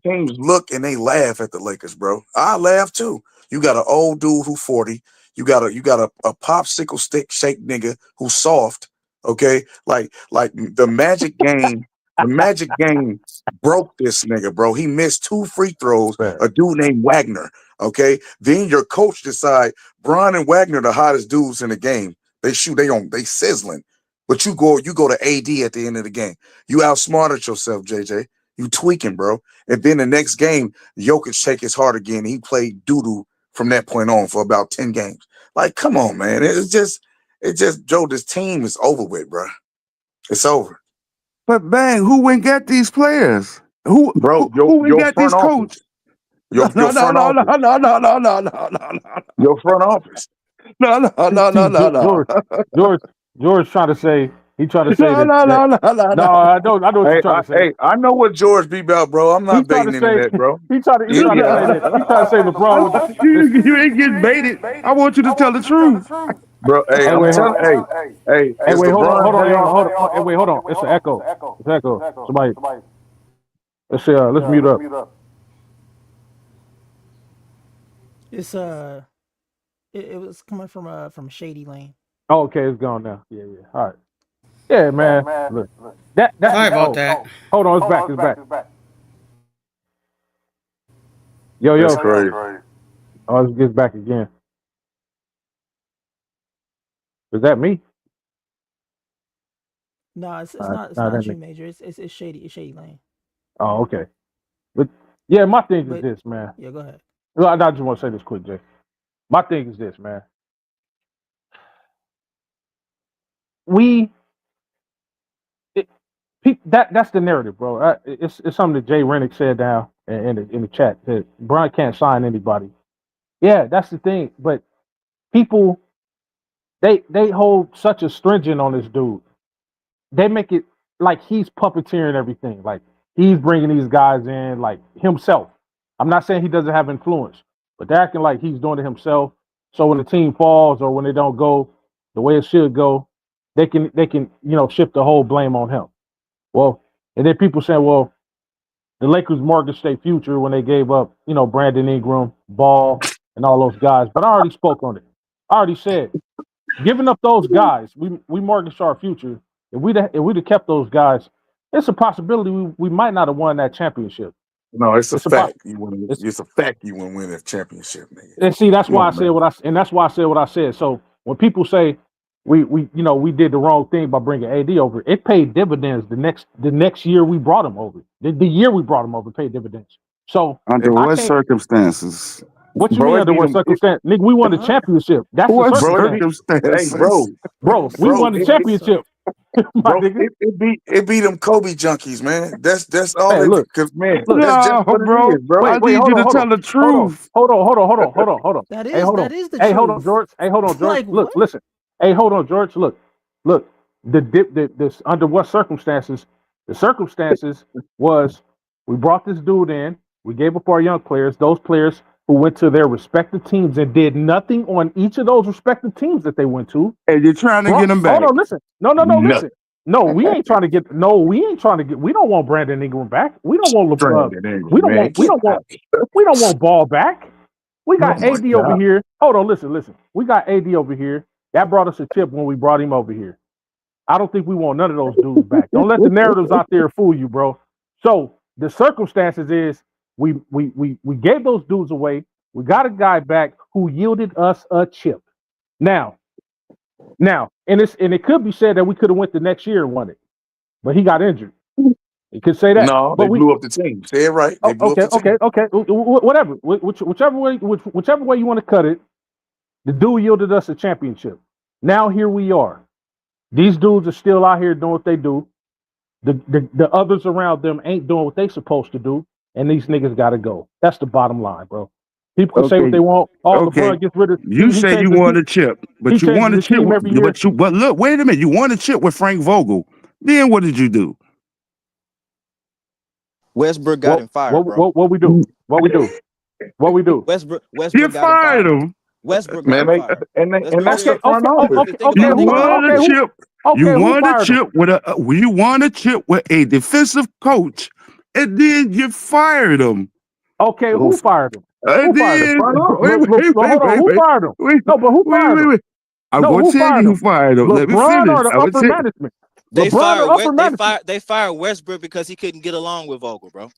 S8: teams look and they laugh at the Lakers, bro. I laugh too. You got an old dude who's 40. You got a popsicle stick shaped nigga who's soft. Okay, like the Magic game. The Magic game broke this nigga, bro. He missed 2 free throws. A dude named Wagner. Okay, then your coach decide Bron and Wagner the hottest dudes in the game. They sizzling. But you go to AD at the end of the game. You outsmarted yourself, JJ. You tweaking, bro. And then the next game, Jokic take his heart again. He played doo-doo from that point on for about 10 games. Like, come on, man. It's just Joe, this team is over with, bro. It's over.
S9: But bang, who went get these players? Who got this coach?
S8: Your front office.
S9: No.
S2: George trying to say I know what you're trying to say.
S8: Hey, I know what George be about, bro. I'm not baiting into that, bro.
S2: He trying to say LeBron.
S9: You ain't getting baited. I want you to tell the truth,
S8: bro. Hey, hold on.
S2: It's an echo. Somebody. Let's mute up.
S4: It's it was coming from Shady Lane.
S2: Oh, okay, it's gone now. Yeah. All right. Yeah, man. Look, that's
S13: sorry about that.
S2: Hold on, it's back. Yo.
S8: That's crazy.
S2: Oh, it gets back again. Is that me?
S4: No, it's not you, Major. It's Shady. It's Shady Lane.
S2: Oh, okay. But yeah, my thing is this, man.
S4: Yeah, go ahead.
S2: Well, I just want to say this quick, Jay. My thing is this, man. That's the narrative, bro. It's something that Jay Rennick said down in the chat that Bron can't sign anybody. Yeah, that's the thing. But people, they hold such a stringent on this dude. They make it like he's puppeteering everything. Like he's bringing these guys in like himself. I'm not saying he doesn't have influence, but they're acting like he's doing it himself. So when the team falls or when they don't go the way it should go, they can shift the whole blame on him. Well, and then people saying, well, the Lakers mortgaged their future when they gave up, Brandon Ingram, Ball, and all those guys. But I already spoke on it. I already said, giving up those guys, we mortgaged our future. If we'd have kept those guys, it's a possibility we might not have won that championship.
S8: No, it's a fact. It's a fact you wouldn't win a championship, man.
S2: And see, that's why I said what I said. So when people say we did the wrong thing by bringing AD over, it paid dividends the next year we brought him over. The year we brought him over paid dividends. So
S9: under what circumstances?
S2: What you mean under what circumstance? Nigga, we won the championship. That's the circumstance.
S9: Hey,
S2: bro, we won the championship.
S8: Bro, it beat them Kobe junkies, man. That's all.
S2: Hey, look,
S8: because man,
S9: no,
S8: that's just what
S9: bro.
S8: it is, bro.
S9: I need you to tell the truth.
S2: Hold on.
S4: That is the truth.
S2: Hey, hold on, George.
S4: Like,
S2: look,
S4: what?
S2: listen. Hey, hold on, George. Look. This under what circumstances? The circumstances was we brought this dude in. We gave up our young players. Those players who went to their respective teams and did nothing on each of those respective teams that they went to.
S9: And you're trying to get them back.
S2: Hold on, listen. No, listen. No, we ain't trying to get. We don't want Brandon Ingram back. We don't want LeBron. We don't want Ball back. We got AD over here. Hold on, listen. We got AD over here. That brought us a chip when we brought him over here. I don't think we want none of those dudes back. Don't let the narratives out there fool you, bro. So the circumstances is we gave those dudes away. We got a guy back who yielded us a chip. Now, and it could be said that we could have went the next year and won it, but he got injured. You could say that.
S8: No,
S2: but
S8: they blew up the team. Say it right. They blew up the team.
S2: Okay. Whatever. Whichever way you want to cut it, the dude yielded us a championship. Now here we are. These dudes are still out here doing what they do. The others around them ain't doing what they supposed to do, and these niggas got to go. That's the bottom line, bro. People can say what they want. LeBron gets rid of.
S9: You say you won a chip, but you won a chip. But look, wait a minute. You won a chip with Frank Vogel. Then what did you do?
S12: Westbrook got him fired, bro.
S2: What we do?
S12: Westbrook
S9: you fired him.
S12: Westbrook got him fired.
S8: And that's the front office.
S9: You won a chip with a defensive coach, and then you fired him.
S2: Okay, who fired him? Who fired him?
S9: Who
S2: fired him? No, but who fired him?
S9: I'm going to tell you who fired him. Let me finish.
S2: Or the upper management?
S12: They fired Westbrook because he couldn't get along with Vogel, bro.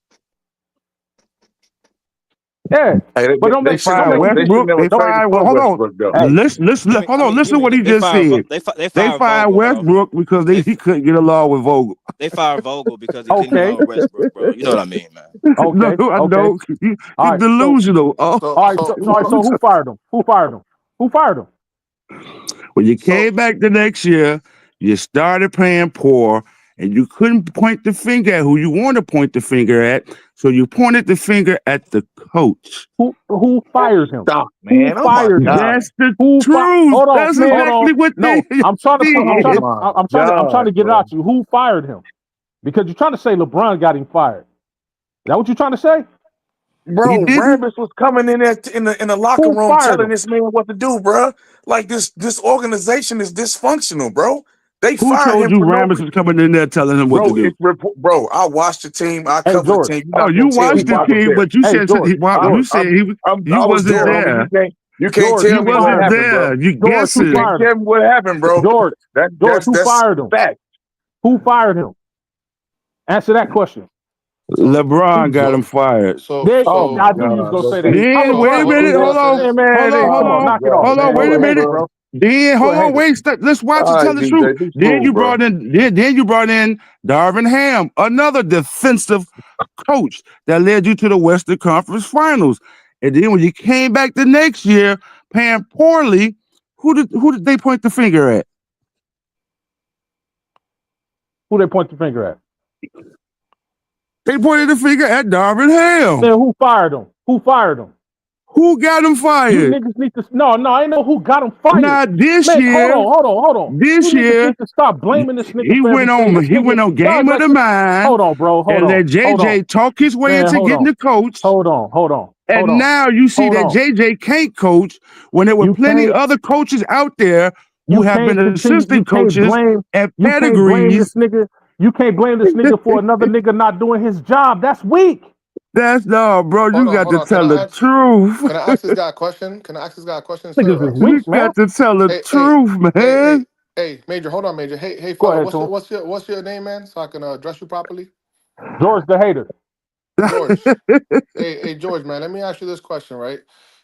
S2: Yeah, but don't make
S9: fire Westbrook. They fired. Hold on. Listen. Hold on. Listen to what he just said. They fired Westbrook because he couldn't get along with Vogel.
S12: They fired Vogel because he couldn't get along with Westbrook, bro. You know what I mean, man?
S2: Okay.
S9: No, I know. He's delusional.
S2: All right. So who fired him? Who fired him?
S9: When you came back the next year, you started playing poor, and you couldn't point the finger at who you want to point the finger at, so you pointed the finger at the coach.
S2: Who fired him?
S8: Stop, man.
S9: Who fired him? That's the truth.
S2: Hold on,
S9: that's exactly what they.
S2: I'm trying to get it out to you. Who fired him? Because you're trying to say LeBron got him fired. Is that what you're trying to say?
S8: Bro, Rambis was coming in there in the locker room telling this man what to do, bro. Like this organization is dysfunctional, bro. Who
S9: told you Rambis was coming in there telling him what to do?
S8: Bro, I watched the team. I covered the team.
S9: You watched the team, but you said he wasn't there.
S8: You can't tell me what happened, bro.
S9: You guessed it.
S8: You can't tell me what happened, bro.
S2: George, who fired him?
S8: Fact.
S2: Who fired him? Answer that question.
S9: LeBron got him fired.
S2: I knew you was gonna say that.
S9: Wait a minute. Hold on.
S2: Knock it off.
S9: Hold on. Wait a minute, bro. Then hold on, wait. Let's watch you tell the truth. Then you brought in Darvin Ham, another defensive coach that led you to the Western Conference Finals. And then when you came back the next year playing poorly, who did they point the finger at?
S2: Who they point the finger at?
S9: They pointed the finger at Darvin Ham.
S2: Then who fired him?
S9: Who got him fired?
S2: You niggas need to I know who got him fired.
S9: Not this year.
S2: Hold on.
S9: This year,
S2: need to stop blaming this nigga.
S9: He went on Game of the Mind.
S2: Hold on, bro.
S9: And let JJ talk his way into getting the coach.
S2: Hold on.
S9: And now you see that JJ can't coach when there were plenty of other coaches out there who have been assistant coaches and pedigrees.
S2: You can't blame this nigga for another nigga not doing his job. That's weak.
S9: That's no, bro. You got to tell the truth.
S11: Can I ask this guy a question?
S2: You
S9: got to tell the truth, man.
S11: Hey, Major, hold on, Major. Hey, what's your name, man? So I can address you properly.
S2: George the Hater.
S11: George. hey, George, man. Let me ask you this question, right?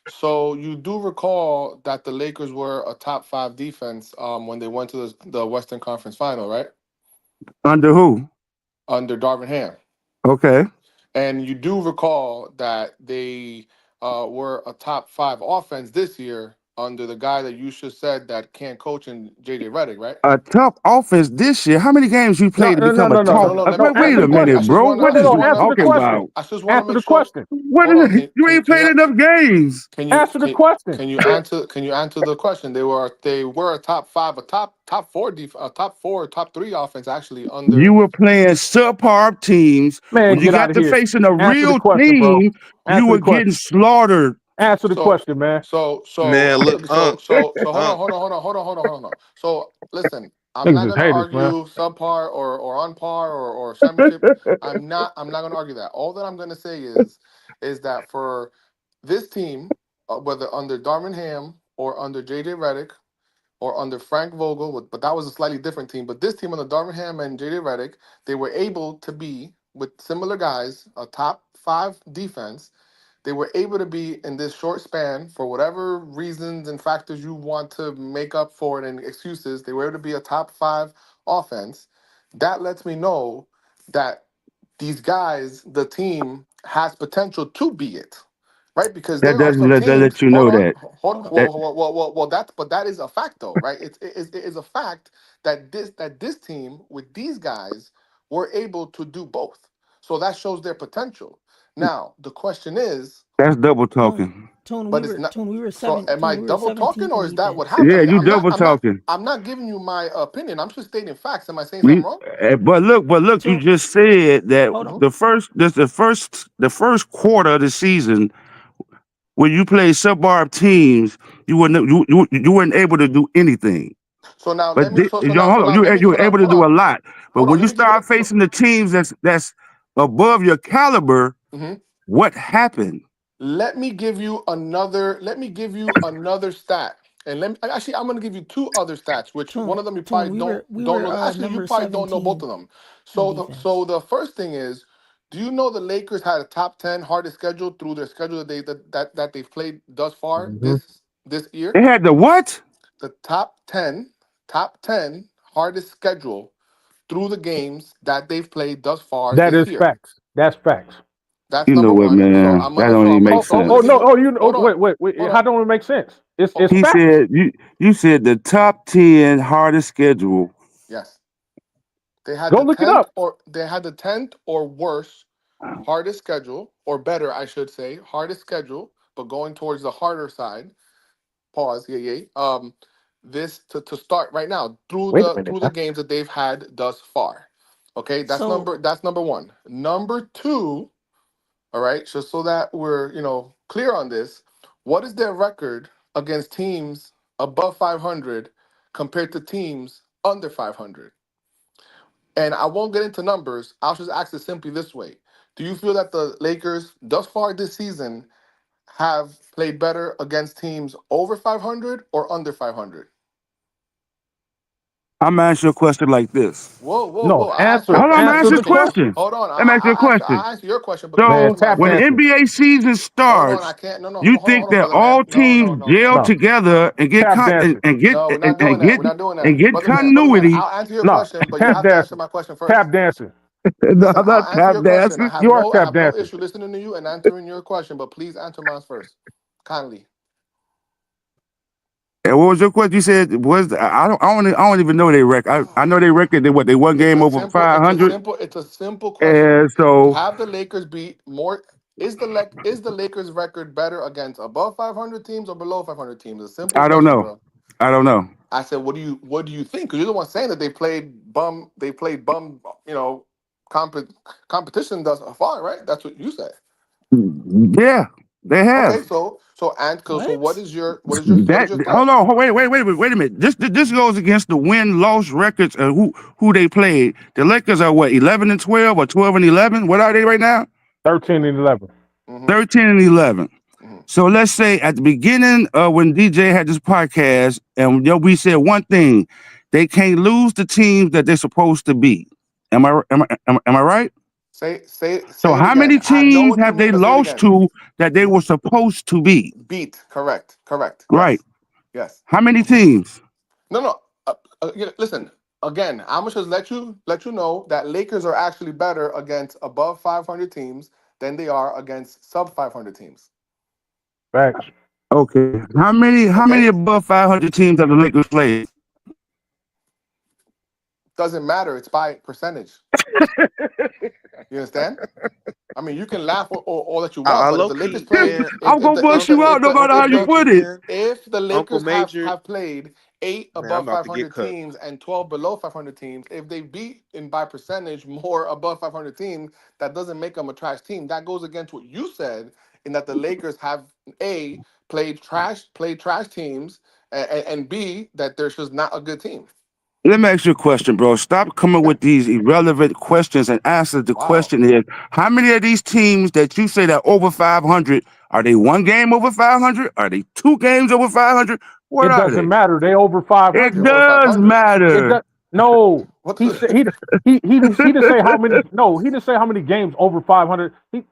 S11: So you do recall that the Lakers were a top 5 defense when they went to the Western Conference Final, right?
S9: Under who?
S11: Under Darvin Ham.
S9: Okay.
S11: And you do recall that they were a top 5 offense this year under the guy that you just said that can't coach in JJ Redick, right?
S9: A top offense this year. How many games you played to become a top? Wait a minute, bro. What is you talking about?
S2: Answer the question.
S9: What is it? You ain't played enough games.
S2: Answer the question.
S11: Can you answer the question? They were a top 5, a top 4, top 3 offense actually under.
S9: You were playing subpar teams.
S2: Man,
S9: when you got to facing a real team, you were getting slaughtered.
S2: Answer the question, man.
S13: Man, look,
S11: Hold on. So listen, I'm
S2: Niggas
S11: not
S2: is
S11: gonna
S2: haters, man.
S11: argue subpar or on par or championship. I'm not gonna argue that. All that I'm gonna say is that for this team, whether under Darvin Ham or under JJ Redick or under Frank Vogel, but that was a slightly different team. But this team under Darvin Ham and JJ Redick, they were able to be with similar guys, a top 5 defense. They were able to be in this short span for whatever reasons and factors you want to make up for it and excuses. They were able to be a top 5 offense. That lets me know that these guys, the team, has potential to be it, right? Because
S9: That
S11: there are
S9: doesn't
S11: some
S9: let
S11: teams.
S9: you
S11: Hold
S9: know
S11: on,
S9: that.
S11: hold on.
S9: That
S11: Well, that is a fact, though, right? It is a fact that this team with these guys were able to do both. So that shows their potential. Now the question is,
S9: that's double
S4: Tone,
S9: talking.
S11: but it's not.
S4: we were
S11: So am I
S4: we were
S11: double talking
S4: 17th
S11: or
S4: in
S11: is that what
S4: defense.
S11: happened?
S9: Yeah, you double talking.
S11: I'm not giving you my opinion. I'm just stating facts. Am I saying
S9: We,
S11: something wrong?
S9: but look, you
S4: Tone,
S9: just said that
S4: hold on.
S9: the first quarter of the season when you play subarb teams, you weren't able to do anything.
S11: So now
S9: But
S11: let me. So now.
S9: hold on, you were able to
S11: Hold
S9: do
S11: on.
S9: a lot. But
S11: Hold on.
S9: when
S11: Let
S9: you
S11: me give it.
S9: start facing the teams that's above your caliber,
S11: Mhm.
S9: what happened?
S11: Let me give you another. Let me give you another stat. And actually, I'm going to give you 2 other stats, which one of them you
S4: Tone,
S11: probably
S4: we
S11: don't
S4: were
S11: know. Actually, you
S4: number
S11: probably don't know both
S4: 17
S11: of them.
S4: in
S11: So
S4: defense.
S11: the first thing is, do you know the Lakers had a top 10 hardest schedule through their schedule that they've played thus far
S2: Mhm.
S11: this year?
S9: They had the what?
S11: The top ten hardest schedule through the games that they've played thus far
S2: That
S11: this
S2: is
S11: year.
S2: facts. That's facts.
S11: That's
S9: You know
S11: number
S9: what,
S11: one. So
S9: man? That don't even make
S2: Oh
S9: sense.
S2: no! Oh, you know.
S11: Hold on.
S2: Wait.
S11: Hold
S2: How
S11: on.
S2: don't it make sense? It's
S11: Oh,
S9: He
S2: facts.
S9: said you said the top 10 hardest schedule.
S11: yes. They had
S2: Go
S11: the
S2: look it
S11: 10th
S2: up.
S11: or worse hardest schedule, or better, I should say, hardest schedule, but going towards the harder side. Pause. Yeah. This to start right now
S2: Wait a minute.
S11: through the games that they've had thus far. Okay, that's
S4: So
S11: number one. Number two, all right, just so that we're clear on this, what is their record against teams above 500 compared to teams under 500? And I won't get into numbers. I'll just ask it simply this way: do you feel that the Lakers thus far this season have played better against teams over 500 or under 500?
S9: I'm gonna ask you a question like this.
S2: No,
S11: Whoa! I asked you a
S2: answer
S9: Hold on, I'm
S11: question.
S9: gonna
S11: Let
S9: ask
S2: answer
S11: me
S9: you a
S2: the
S11: finish.
S2: question,
S9: question.
S11: Hold on.
S9: Let me ask you a question.
S11: I asked you your question, but can you
S2: man.
S11: answer
S9: So
S11: mine
S2: Tap
S9: when the
S11: first?
S2: dancing.
S9: NBA season
S11: Hold on. I
S9: starts,
S11: can't. No.
S9: you
S11: Hold on,
S9: think
S11: hold on,
S9: that
S11: brother man.
S9: all
S11: No.
S9: teams gel
S2: No,
S9: together and get
S2: tap dancing.
S11: No, we're not doing that. We're not doing
S9: and
S11: that,
S9: get
S11: brother man.
S9: continuity?
S11: I'll answer your
S2: No,
S11: question, but you
S2: tap
S11: have to answer
S2: dancing.
S11: my question first.
S2: Tap dancing.
S9: No,
S11: Listen,
S9: I'm
S11: I'll
S9: not
S11: answer
S9: tap
S11: your question.
S9: dancing.
S2: You are
S11: I
S2: tap
S11: have no
S2: dancing.
S11: issue listening to you and answering your question, but please answer mine first, kindly.
S9: And what was your question? You said I don't even know their record. I know their record. They one game over 500,
S11: It's a simple question.
S9: and so
S11: Have the Lakers beat more? Is the Lakers record better against above 500 teams or below 500 teams? A simple
S9: I don't
S11: question,
S9: know.
S11: bro.
S9: I don't know.
S11: I said, what do you think? Because you're the one saying that they played bum, competition thus far, right? That's what you said.
S9: Yeah, they
S11: Okay,
S9: have.
S11: so what
S4: what?
S11: is your
S9: That hold
S11: thoughts?
S9: on, wait a minute. This goes against the win-loss records of who they played. The Lakers are what 11-12 or 12-11. What are they right now?
S2: 13-11.
S11: Mm-hmm.
S9: 13-11.
S11: Mm-hmm.
S9: So let's say at the beginning when DJ had this podcast, and we said one thing: they can't lose the teams that they're supposed to beat. Am I right?
S11: Say
S9: So
S11: it
S9: how many
S11: again. I know
S9: teams
S11: what you
S9: have they
S11: mean, but say it
S9: lost
S11: again.
S9: to that they were supposed to beat?
S11: Beat. Correct.
S9: Right.
S11: Yes.
S9: How many
S11: Mm-hmm.
S9: teams?
S11: No. Listen. Again, I'm gonna just let you know that Lakers are actually better against above 500 teams than they are against sub 500 teams.
S2: Facts.
S9: Okay. How many
S11: Okay.
S9: above 500 teams have the Lakers played?
S11: Doesn't matter. It's by percentage. You understand? I mean, you can laugh all that you want,
S13: I
S11: but if
S13: low
S11: the Lakers
S13: key,
S11: played,
S13: man.
S9: I'm gonna bust you out no matter
S13: Uncle
S9: how you put
S13: Major,
S9: it.
S13: man.
S11: if the
S13: Uncle
S11: Lakers
S13: Major,
S11: have played 8
S13: man. I'm
S11: above
S13: about to get
S11: 500
S13: cooked.
S11: teams and 12 below 500 teams, if they beat in by percentage more above 500 teams, that doesn't make them a trash team. That goes against what you said in that the Lakers have A, played trash teams, and B, that they're just not a good team.
S9: Let me ask you a question, bro. Stop coming with these irrelevant questions and answer the question here. How many of these teams that you say that over 500, are they one game over 500? Are they 2 games over 500? What
S2: it
S9: are
S2: doesn't
S9: they?
S2: matter. They over 500.
S9: It does matter.
S2: No. He said he didn't say how many. No, he didn't say how many games over 500. They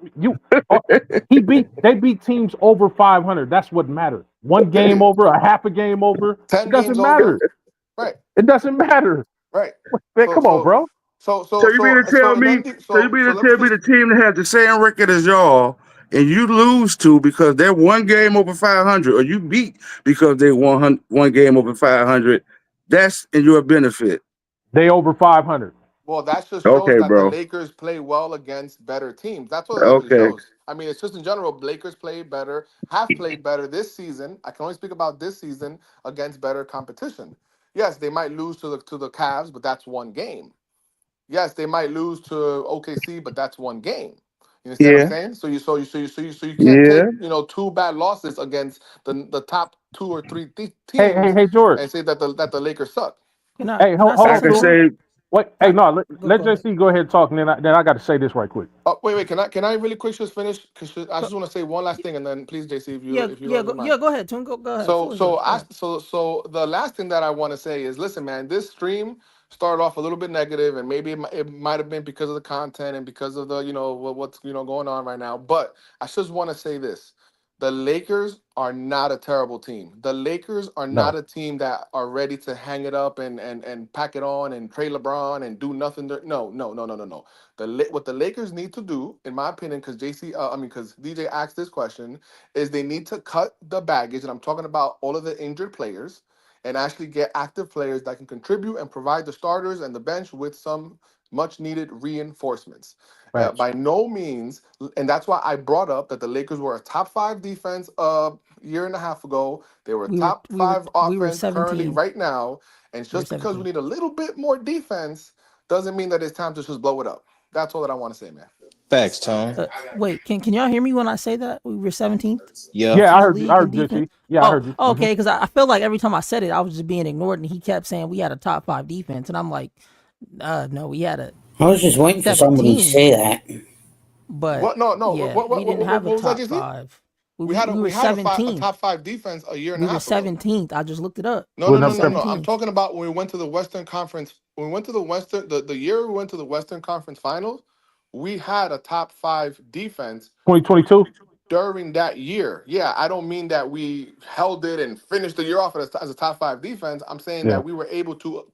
S2: beat teams over 500. That's what matters. One game over, a half a game over.
S11: 10
S2: It doesn't
S11: games
S2: matter.
S11: over. Right.
S2: It doesn't matter.
S11: Right.
S2: Man, come on, bro.
S9: So you mean to tell me? So you mean to tell me the team that has the same record as y'all, and you lose to because they're one game over 500, or you beat because they won one game over 500? That's in your benefit.
S2: They over 500.
S11: Well, that just shows that the Lakers play well against better teams. That's what it really shows. I mean, it's just in general, Lakers play better, have played better this season. I can only speak about this season against better competition. Yes, they might lose to the Cavs, but that's one game. Yes, they might lose to OKC, but that's one game. You understand what I'm saying? So you can't take 2 bad losses against the top 2 or 3 teams.
S2: Hey, George,
S11: and say that the Lakers suck.
S2: Hold on. Wait, hey, no, let JC go ahead and talk, and then I got to say this right quick.
S11: Wait, can I really quick just finish? Because I just want to say one last thing, and then please, JC, if you
S4: go ahead, Tim, go ahead.
S11: So the last thing that I want to say is, listen, man, this stream started off a little bit negative, and maybe it might have been because of the content and because of the what's going on right now. But I just want to say this. The Lakers are not a terrible team. The Lakers are not a team that are ready to hang it up and pack it on and trade LeBron and do nothing. No. What the Lakers need to do, in my opinion, because because DJ asked this question, is they need to cut the baggage, and I'm talking about all of the injured players, and actually get active players that can contribute and provide the starters and the bench with some much needed reinforcements. By no means, and that's why I brought up that the Lakers were a top 5 defense a year and a half ago. They were top 5 offense currently right now. And just because we need a little bit more defense doesn't mean that it's time to just blow it up. That's all that I want to say, man.
S12: Facts, Tone.
S4: Wait, can y'all hear me when I say that we were 17th?
S2: Yeah, I heard you. I heard you.
S4: Okay, because I feel like every time I said it, I was just being ignored, and he kept saying we had a top 5 defense, and I'm like, no, we had a.
S13: I was just waiting for somebody to say that.
S4: But
S11: we
S4: didn't have a top 5. We were 17th.
S11: A top 5 defense a year and a half ago.
S4: We were 17th. I just looked it up.
S11: No. I'm talking about when we went to the Western Conference. When we went to the year we went to the Western Conference Finals, we had a top 5 defense.
S2: 2022.
S11: During that year, I don't mean that we held it and finished the year off as a top 5 defense. I'm saying that we were able to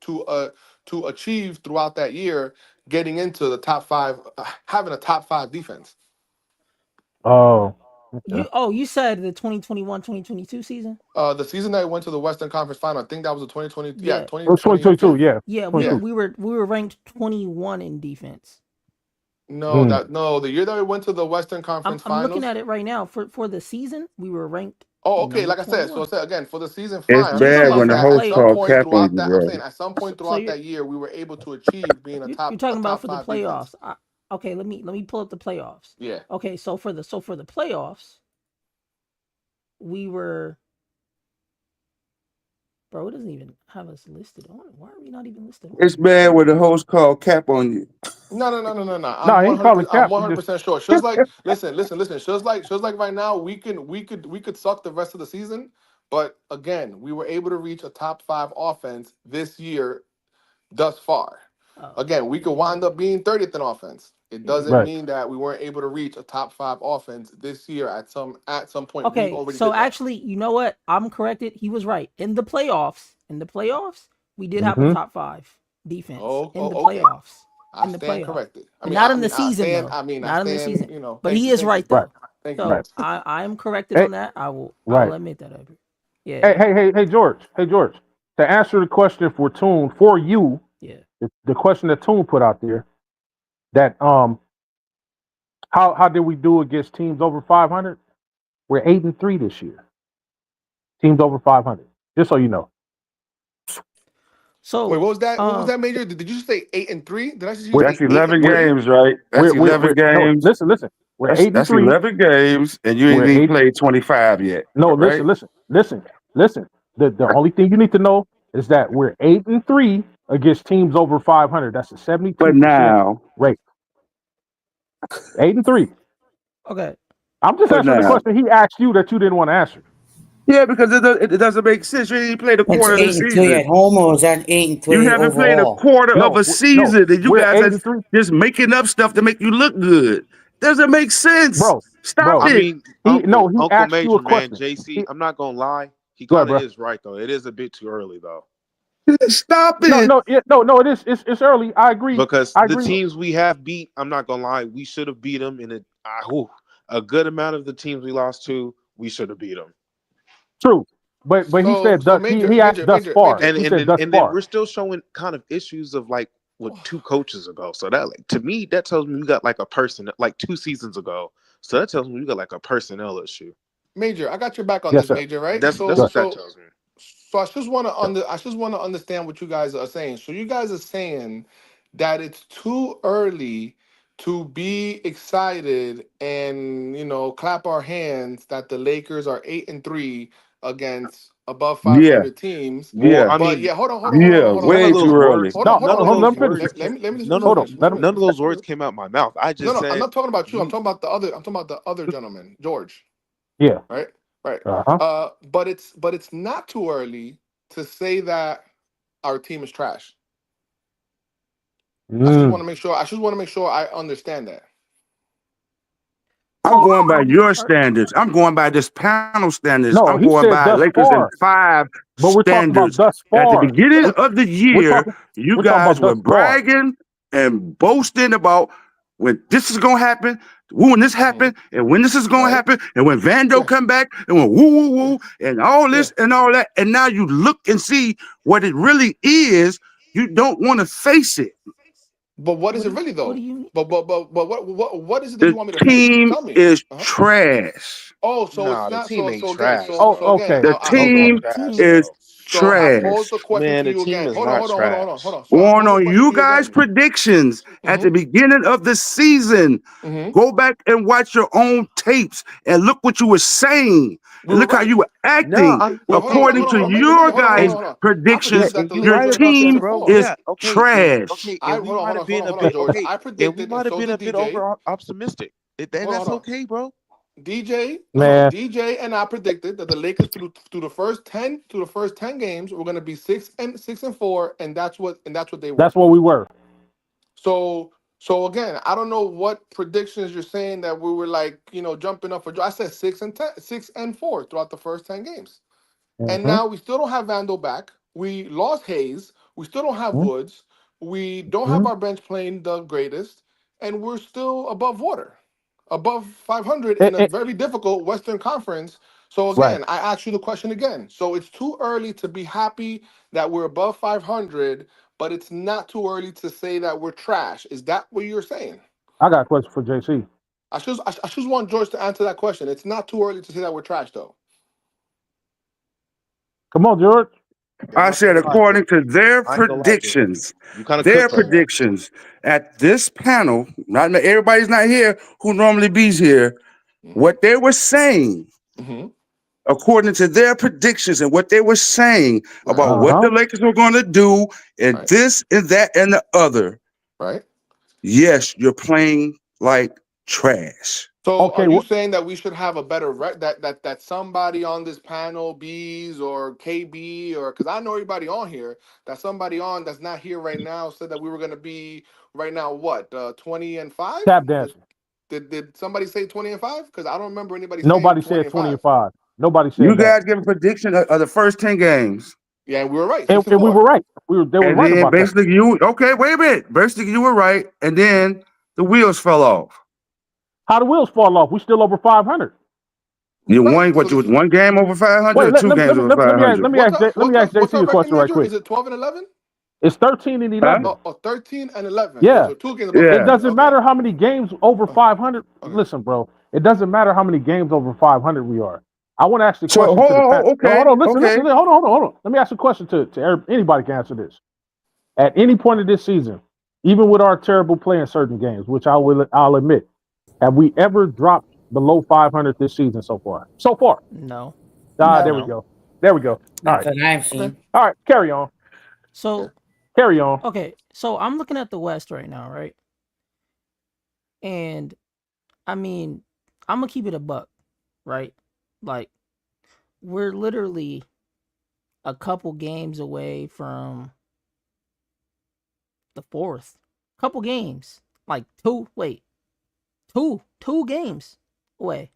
S11: achieve throughout that year, getting into the top 5, having a top 5 defense.
S2: Oh. Okay.
S4: You said the 2021-2022 season?
S11: The season that went to the Western Conference Final, I think that was the 2020.
S4: Yeah,
S11: 2022.
S4: Yeah, we were ranked 21 in defense.
S11: No, the year that we went to the Western Conference Finals.
S4: I'm looking at it right now. For the season, we were ranked.
S11: Oh, okay. Like I said, again, for the season,
S9: it's
S11: fine.
S9: bad when the host call cap on you,
S11: I'm saying at some point throughout that year, we were able to achieve being a top.
S4: You're talking about for the playoffs.
S11: Okay,
S4: let me pull up the playoffs.
S11: Yeah.
S4: Okay, so for the playoffs, we were. Bro, it doesn't even have us listed on it. Why are we not even listed on it?
S9: It's bad when the host call cap on you.
S11: No. I'm
S2: he probably capped.
S11: 100% sure. Just like listen. Just like right now, we could suck the rest of the season, but again, we were able to reach a top 5 offense this year, thus far. Again, we could wind up being 30th in offense. It doesn't mean that we weren't able to reach a top 5 offense this year at some point.
S4: Okay, so actually, you know what? I'm corrected. He was right. In the playoffs, we did have a top 5 defense in the playoffs.
S11: I stand corrected.
S4: Not in the season, though. Not in the season. But he is right, though. So I am corrected on that. I'll admit that.
S2: Yeah. Hey, George. To answer the question for Toon, for you, the question that Toon put out there, that how did we do against teams over 500? We're 8-3 this year. Teams over 500. Just so you know.
S11: So wait, what was that? What was that, Major? Did you say 8-3? Did I just use
S9: that's 11 games, right? That's 11 games.
S2: No, listen. We're 8 and
S9: That's
S2: 3.
S9: 11 games, and you ain't
S2: We're
S9: even
S2: 8.
S9: played 25 yet.
S2: No,
S9: Right?
S2: listen. The only thing you need to know is that we're 8 and 3 against teams over 500. That's a 72%
S9: But now,
S2: rate. 8 and 3.
S4: Okay.
S2: I'm just
S9: but
S2: answering the
S9: now.
S2: question he asked you that you didn't want to answer.
S9: Yeah, because it doesn't make sense. You ain't played a
S13: It's
S9: quarter of the
S13: 8 and 3
S9: season.
S13: at home, or is that 8 and
S9: You
S13: 3
S9: haven't played a
S13: overall?
S9: quarter of
S2: No,
S9: a season, and you
S2: we're
S9: guys
S2: 8
S9: are
S2: and 3,
S9: just making up stuff to make you look good. Doesn't make sense.
S2: bro.
S9: Stop
S14: I
S9: it.
S14: mean,
S2: He
S14: Uncle
S2: asked you a
S14: Major, man,
S2: question.
S14: JC, I'm not gonna lie. He
S2: Go ahead,
S14: kind of
S2: bro.
S14: is right though. It is a bit too early though.
S9: Stop
S2: No,
S9: it.
S2: it is. It's early. I agree.
S14: Because
S2: I
S14: the
S2: agree.
S14: teams we have beat, I'm not gonna lie, we should have beat them. A good amount of the teams we lost to, we should have beat them.
S2: True, but he
S11: So
S2: said
S11: so
S2: he asked thus far.
S11: major.
S2: He said thus
S14: And then
S2: far.
S14: we're still showing kind of issues of like what 2 coaches ago. So that, like, to me, that tells me we got like a person like 2 seasons ago. So that tells me we got like a personnel issue.
S11: Major, I got your back on
S2: Yes,
S11: this,
S2: sir.
S11: Major, right?
S14: That's
S11: So
S14: what that
S11: so
S14: tells me.
S11: so I just want to understand what you guys are saying. So you guys are saying that it's too early to be excited and clap our hands that the Lakers are 8 and 3 against above
S9: Yeah,
S11: 500 teams.
S14: Well,
S9: yeah,
S14: I
S11: But
S14: mean,
S11: yeah, hold on, hold on, hold on,
S9: yeah.
S11: hold on,
S14: none
S11: hold
S14: of
S9: Way
S11: on, hold
S14: those
S9: too
S11: on,
S9: early.
S14: words,
S11: hold on,
S2: No,
S11: hold
S2: no,
S11: on,
S14: none
S11: hold
S14: of
S11: on.
S2: let
S14: those
S2: him finish.
S14: words,
S11: Let me just
S2: Hold on.
S11: finish. Let
S2: Let
S11: me
S2: him.
S14: none
S11: finish.
S14: of those
S11: Let me
S14: words
S11: finish.
S14: came out my mouth. I just
S11: No, I'm
S14: said
S11: not talking about you. I'm
S14: you.
S11: talking about the other. I'm talking about the other gentleman, George.
S2: Yeah.
S11: Right, right.
S2: Uh-huh.
S11: But it's not too early to say that our team is trash. I just want to
S2: Mm.
S11: make sure. I just want to make sure I understand that.
S9: I'm going by
S4: Are,
S9: your
S4: are,
S9: standards. I'm going by this panel standards.
S2: No,
S9: I'm
S2: he
S9: going
S2: said
S9: by
S2: thus
S9: Lakers in
S2: far,
S9: 5
S2: but we're talking about
S9: standards.
S2: thus
S9: At the
S2: far.
S9: beginning
S2: We're,
S9: of the
S2: we're
S9: year,
S2: talking
S9: you
S2: we're talking
S9: guys
S2: about
S9: were
S2: thus far.
S9: bragging and boasting about when this is gonna happen, when this
S11: Hmm.
S9: happened, and when this is gonna
S11: Right?
S9: happen, and when Vando
S11: Yeah.
S9: come back, and when woo woo
S11: Yeah.
S9: woo, and all
S11: Yeah.
S9: this and all that, and now you look and see what it really is. You don't want to face it.
S11: But what is
S4: what
S11: it
S4: do
S11: really
S4: what do
S11: though?
S4: you
S11: But what is it that you
S9: The
S11: want me to face?
S9: team
S11: Tell me.
S9: is
S11: Uh-huh.
S9: trash.
S11: Oh, so it's
S14: Nah, the
S11: not
S14: team
S11: so
S14: ain't
S11: so again.
S14: trash
S11: So
S2: Oh,
S11: so
S14: though.
S11: again.
S2: okay.
S9: The
S14: The team
S2: Okay.
S14: ain't
S9: team
S14: trash
S4: team
S9: is
S14: though.
S11: So I pose
S9: trash.
S11: the question
S14: Man,
S11: to
S14: the
S11: you
S14: team
S11: again.
S14: is
S11: Hold on,
S14: not
S11: hold on, hold on, hold on, hold
S14: trash.
S11: on. So I
S9: On
S11: pose the question to
S9: you
S11: you
S9: guys'
S11: again.
S9: predictions at the
S11: Mm-hmm.
S9: beginning of the season.
S11: Mm-hmm.
S9: Go back and watch your own tapes and look what you were saying
S11: We
S9: and
S11: were
S9: look how
S11: right.
S9: you were
S14: No,
S9: acting
S14: I'm
S11: Well,
S14: and,
S11: hold on, hold on,
S9: according
S11: hold on,
S9: to
S11: hold
S14: and
S11: on.
S9: your
S11: Hold on, hold on,
S9: guys'
S11: hold on. I
S14: and
S11: predicted
S9: predictions.
S11: that the
S14: you
S9: Your
S14: might
S11: Lakers
S14: have,
S11: are six
S9: team
S11: and
S14: bro.
S11: four.
S9: is
S14: Yeah,
S9: trash.
S11: I
S14: and we
S11: hold on,
S14: might
S11: hold
S14: have
S11: on, hold on,
S14: been a
S11: hold on,
S14: bit
S11: George.
S14: okay,
S11: I
S14: and we
S11: predicted, and
S14: might have
S11: so
S14: been a
S11: did
S14: bit
S11: DJ.
S14: over optimistic. And
S11: Hold on,
S14: that's
S11: hold on.
S14: okay, bro.
S11: DJ, hold on.
S2: Man,
S11: DJ and I predicted that the Lakers through the first 10 games were gonna be 6 and 4, and that's what they
S2: that's
S11: were.
S2: what we were.
S11: So again, I don't know what predictions you're saying that we were like, jumping up for. I said 6 and 4 throughout the first 10 games. And
S2: Mm-hmm.
S11: now we still don't have Vandal back. We lost Hayes. We still don't have Woods. We don't have
S2: Mm-hmm.
S11: our bench playing the greatest, and we're still above water, above 500
S2: Eh,
S11: in a
S2: eh,
S11: very difficult Western Conference. So
S2: right.
S11: again, I ask you the question again. So it's too early to be happy that we're above 500, but it's not too early to say that we're trash. Is that what you're saying?
S2: I got a question for JC.
S11: I just want George to answer that question. It's not too early to say that we're trash, though.
S2: Come on, George.
S9: I
S14: I'm not
S9: said
S14: gonna lie,
S9: according to their
S14: I ain't gonna lie, George.
S9: predictions.
S14: You kind of
S9: Their
S14: cooked on that.
S9: predictions at this panel, not everybody's not here who normally be's here.
S11: Mm-hmm.
S9: What they were saying,
S11: Mm-hmm.
S9: according to their predictions and what they were saying
S11: Right.
S9: about what
S2: Uh-huh.
S9: the Lakers were going to do and
S11: Right.
S9: this and that and the other,
S11: Right.
S9: yes, you're playing like trash.
S11: So are
S2: Okay.
S11: you saying that we should have a better that somebody on this panel, B's or KB, or because I know everybody on here, that somebody on that's not here right now said that we were gonna be right now what 20 and 5?
S2: Tap
S11: Did,
S2: dancing.
S11: did somebody say 20 and 5? Because I don't remember anybody saying
S2: Nobody
S11: 20
S2: said
S11: and
S2: 20 and
S11: 5.
S2: 5. Nobody
S9: You
S2: said that.
S9: guys give a prediction of the first 10 games.
S11: Yeah, and we were right,
S2: And,
S11: 6 and
S2: and we
S11: 4.
S2: were right. They were
S9: And
S2: right
S9: then
S2: about that.
S9: basically okay, wait a minute. Basically you were right. And then the wheels fell off.
S2: How the wheels fall off? We still over 500.
S9: You
S11: Right.
S9: won
S11: So
S9: what you
S11: this
S9: was
S11: is
S9: one game over 500
S2: Wait,
S9: or
S2: let,
S9: two
S2: let, me- let
S9: games
S2: me
S9: over
S2: let me let me ask
S9: 500?
S2: let me ask
S11: what's
S2: JC
S11: our
S2: a
S11: record,
S2: question right
S11: Major?
S2: quick.
S11: Is it 12 and 11?
S2: It's 13 and
S9: Huh?
S2: 11.
S11: Oh, 13 and 11. Oh,
S2: Yeah.
S11: so 2 games above
S2: It
S9: Yeah.
S11: 500.
S2: doesn't
S11: Okay.
S2: matter how many games over
S11: Oh,
S2: 500.
S11: okay.
S2: Listen, bro. It doesn't matter how many games over 500 we are. I want to ask the
S9: So
S2: question to the panel. No,
S9: okay,
S2: hold on.
S9: okay.
S2: Hold on. Let me ask a question to anybody can answer this. At any point of this season, even with our terrible play in certain games, which I'll admit, Have we ever dropped below 500 this season so far? So far.
S4: No.
S2: There we go. There we go. All
S13: Not
S2: right.
S13: that I've
S4: Okay.
S13: seen.
S2: All right. Carry on.
S4: So
S2: Carry on.
S4: okay, so I'm looking at the West right now, right? And I mean, I'm gonna keep it a buck, right? Like, we're literally a couple games away from the fourth. Couple games. Like two games away.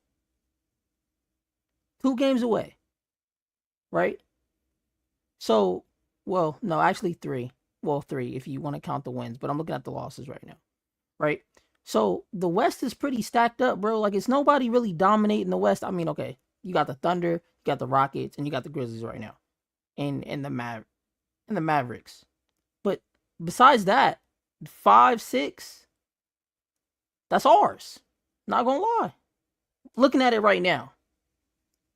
S4: 2 games away. Right? So, well, no, actually 3. Well, 3 if you want to count the wins, but I'm looking at the losses right now. Right? So the West is pretty stacked up, bro. Like, it's nobody really dominating the West. I mean, okay, you got the Thunder, you got the Rockets, and you got the Grizzlies right now. And the Mavericks. But besides that, 5, 6, that's ours. Not gonna lie. Looking at it right now,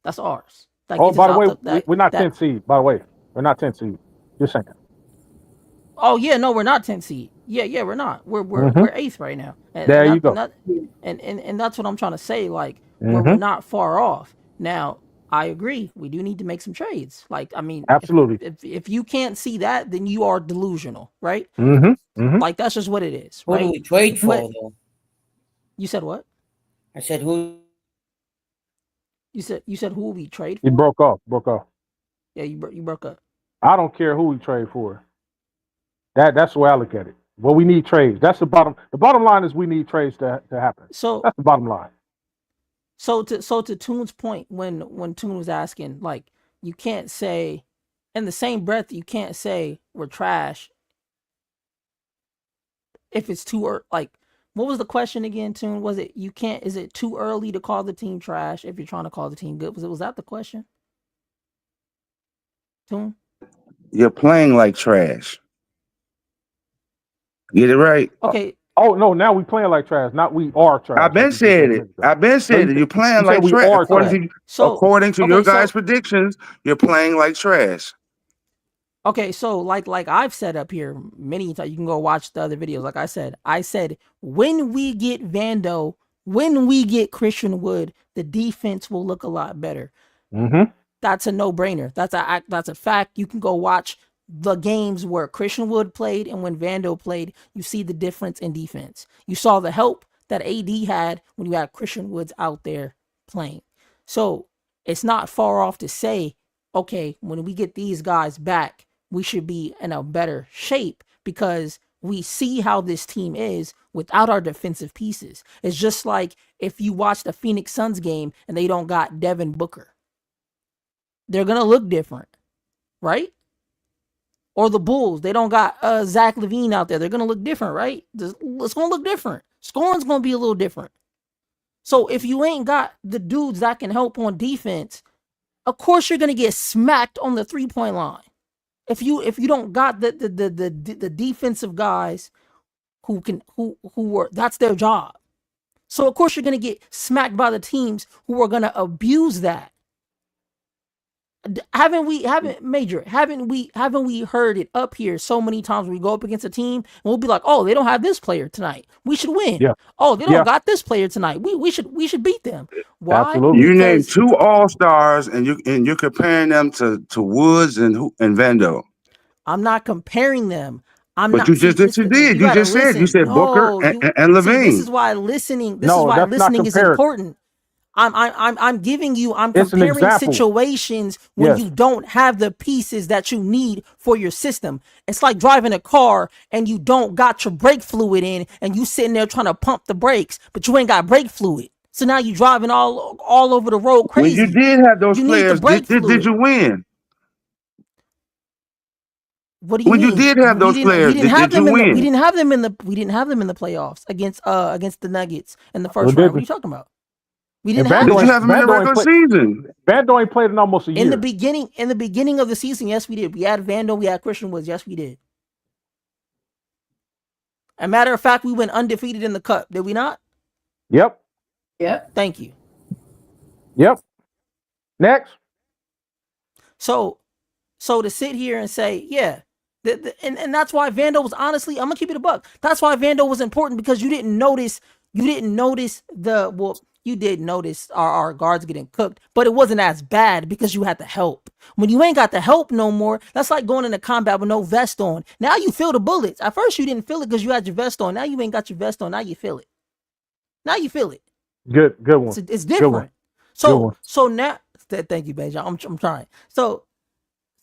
S4: that's ours. That
S2: Oh,
S4: gets
S2: by
S4: us
S2: the way,
S4: out that
S2: we're not
S4: that
S2: 10 seed. By the way, we're not 10 seed. Just saying.
S4: Oh yeah, no, we're not 10th seed. Yeah, we're not. We're
S2: Mhm.
S4: we're 8th right now.
S2: There you go.
S4: And that's what I'm trying to say. Like, we're
S2: Mhm.
S4: not far off. Now, I agree. We do need to make some trades. Like, I mean,
S2: Absolutely.
S4: if you can't see that, then you are delusional, right?
S2: Mm-hmm.
S4: Like, that's just what it is,
S13: Who
S4: right?
S13: do we trade for,
S4: But
S13: though?
S4: you said what?
S13: I said who?
S4: You said who will we trade
S2: He
S4: for?
S2: broke off.
S4: Yeah, you broke up.
S2: I don't care who we trade for. That's the way I look at it. Well, we need trades. That's the bottom. The bottom line is we need trades to happen.
S4: So
S2: That's the bottom line.
S4: So to Toon's point, when Toon was asking, like, you can't say, in the same breath, you can't say we're trash if it's too early. Like, what was the question again, Toon? Was it is it too early to call the team trash if you're trying to call the team good? Was that the question, Toon?
S9: You're playing like trash. Get it right.
S4: Okay.
S2: Oh no! Now we playing like trash. Not we are trash.
S9: I've been saying it. I've been saying it. You're playing like trash. According to your guys' predictions, you're playing like trash.
S4: Okay, so like I've said up here many times, you can go watch the other videos. Like I said when we get Vando, when we get Christian Wood, the defense will look a lot better.
S2: Mm-hmm.
S4: That's a no-brainer. That's a fact. You can go watch the games where Christian Wood played and when Vando played. You see the difference in defense. You saw the help that AD had when you had Christian Woods out there playing. So it's not far off to say, okay, when we get these guys back, we should be in a better shape because we see how this team is without our defensive pieces. It's just like if you watch the Phoenix Suns game and they don't got Devin Booker. They're going to look different, right? Or the Bulls, they don't got Zach LaVine out there. They're going to look different, right? It's going to look different. Scoring's going to be a little different. So if you ain't got the dudes that can help on defense, of course you're going to get smacked on the three-point line. If you don't got the defensive guys who are that's their job. So of course you're gonna get smacked by the teams who are gonna abuse that. Haven't we heard it up here so many times when we go up against a team and we'll be like, oh, they don't have this player tonight. We should win.
S2: Yeah.
S4: Oh, they don't got this player tonight. We should beat them. Why?
S2: Absolutely.
S9: You named 2 All-Stars and you're comparing them to Woods and Vando.
S4: I'm not comparing them.
S9: But you just did. You just said Booker and LaVine.
S4: See, this is why listening. This is why listening is important. I'm comparing situations when you don't have the pieces that you need for your system. It's like driving a car and you don't got your brake fluid in and you sitting there trying to pump the brakes, but you ain't got brake fluid. So now you driving all over the road crazy.
S9: When you did have those players, did you win?
S4: What do you
S9: mean?
S4: You
S9: did have those players, did you win?
S4: We didn't have them in the playoffs against the Nuggets in the first round. What are you talking about? We didn't have them.
S9: Did you have them in the regular season?
S2: Vando ain't played in almost a year.
S4: In the beginning of the season, yes, we did. We had Vando, we had Christian Woods, yes, we did. As a matter of fact, we went undefeated in the cup, did we not?
S2: Yep.
S4: Thank you.
S2: Yep. Next.
S4: So to sit here and say, yeah, and that's why Vando was, honestly, I'm gonna keep it a buck. That's why Vando was important, because you didn't notice You didn't notice you did notice our guards getting cooked, but it wasn't as bad because you had the help. When you ain't got the help no more, that's like going into combat with no vest on. Now you feel the bullets. At first you didn't feel it because you had your vest on. Now you ain't got your vest on. Now you feel it. Now you feel it.
S2: Good one.
S4: It's
S2: Good one.
S4: different. So now, thank you, Benji. I'm trying. So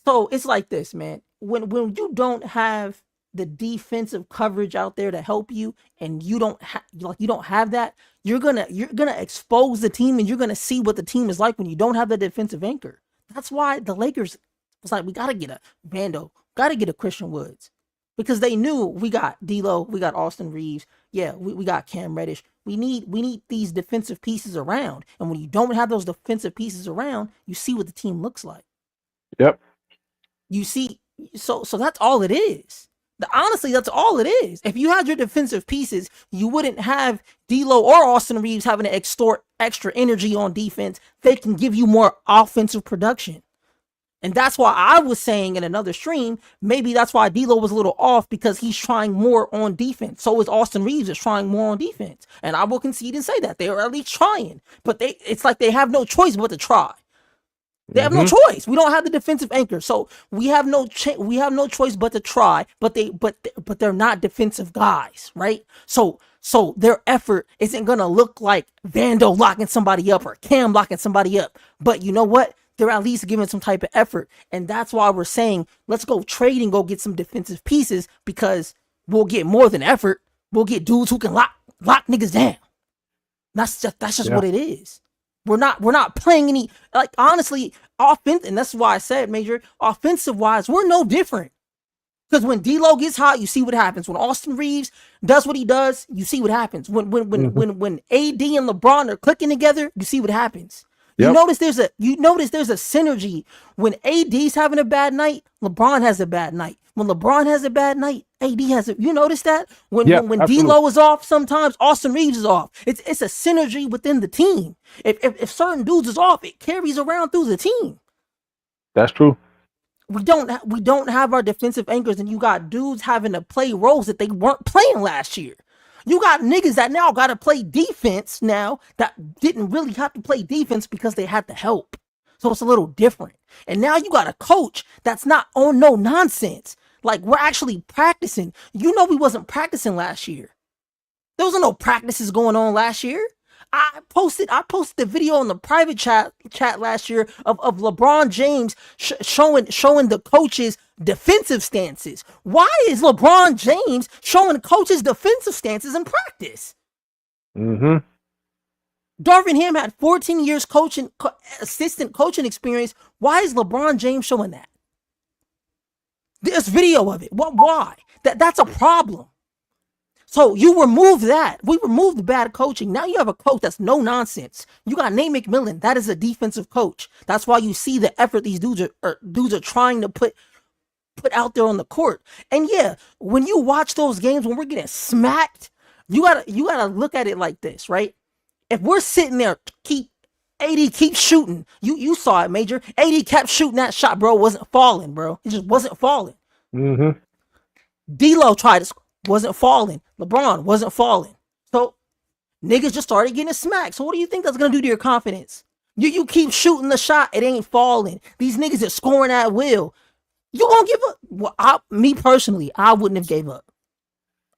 S4: it's like this, man. When you don't have the defensive coverage out there to help you, and you don't have that, you're gonna expose the team, and you're gonna see what the team is like when you don't have the defensive anchor. That's why the Lakers was like, we gotta get a Vando, gotta get a Christian Woods, because they knew we got D'Lo, we got Austin Reeves, yeah, we got Cam Reddish. We need these defensive pieces around, and when you don't have those defensive pieces around, you see what the team looks like.
S2: Yep.
S4: You see, so that's all it is. Honestly, that's all it is. If you had your defensive pieces, you wouldn't have D'Lo or Austin Reeves having to extort extra energy on defense. They can give you more offensive production. And that's why I was saying in another stream, maybe that's why D'Lo was a little off, because he's trying more on defense. So is Austin Reeves is trying more on defense. And I will concede and say that they are at least trying, but it's like they have no choice but to try. They have no choice. We don't have the defensive anchor, so we have no choice but to try. But they're not defensive guys, right? So their effort isn't gonna look like Vando locking somebody up or Cam locking somebody up. But you know what? They're at least giving some type of effort, and that's why we're saying let's go trade and go get some defensive pieces, because we'll get more than effort. We'll get dudes who can lock niggas down. That's just what it is. We're not playing any, like, honestly, offense, and that's why I said, Major, offensive wise, we're no different. Because when D'Lo gets hot, you see what happens. When Austin Reeves does what he does, you see what happens. When AD and LeBron are clicking together, you see what happens. Yep. You notice there's a synergy. When AD's having a bad night, LeBron has a bad night. When LeBron has a bad night, AD has a. You notice that when D'Lo is off, sometimes Austin Reeves is off. It's a synergy within the team. If certain dudes is off, it carries around through the team.
S2: That's true.
S4: We don't have our defensive anchors, and you got dudes having to play roles that they weren't playing last year. You got niggas that now got to play defense now that didn't really have to play defense because they had the help. So it's a little different. And now you got a coach that's not on no nonsense. Like, we're actually practicing. You know, we wasn't practicing last year. There wasn't no practices going on last year. I posted the video in the private chat last year of LeBron James showing the coaches defensive stances. Why is LeBron James showing coaches defensive stances in practice?
S2: Darvin
S4: Ham had 14 years assistant coaching experience. Why is LeBron James showing that? There's video of it. Why? That's a problem. So you remove that. We removed the bad coaching. Now you have a coach that's no nonsense. You got Nate McMillan. That is a defensive coach. That's why you see the effort these dudes are trying to put out there on the court. And yeah, when you watch those games when we're getting smacked, you gotta look at it like this, right? If we're sitting there, AD keep shooting. You saw it, Major. AD kept shooting that shot, bro. It wasn't falling, bro. It just wasn't falling. D'Lo tried to. Wasn't falling. LeBron wasn't falling. So niggas just started getting smacked. So what do you think that's gonna do to your confidence? You keep shooting the shot, it ain't falling. These niggas are scoring at will. You gonna give up? Well, me personally, I wouldn't have gave up.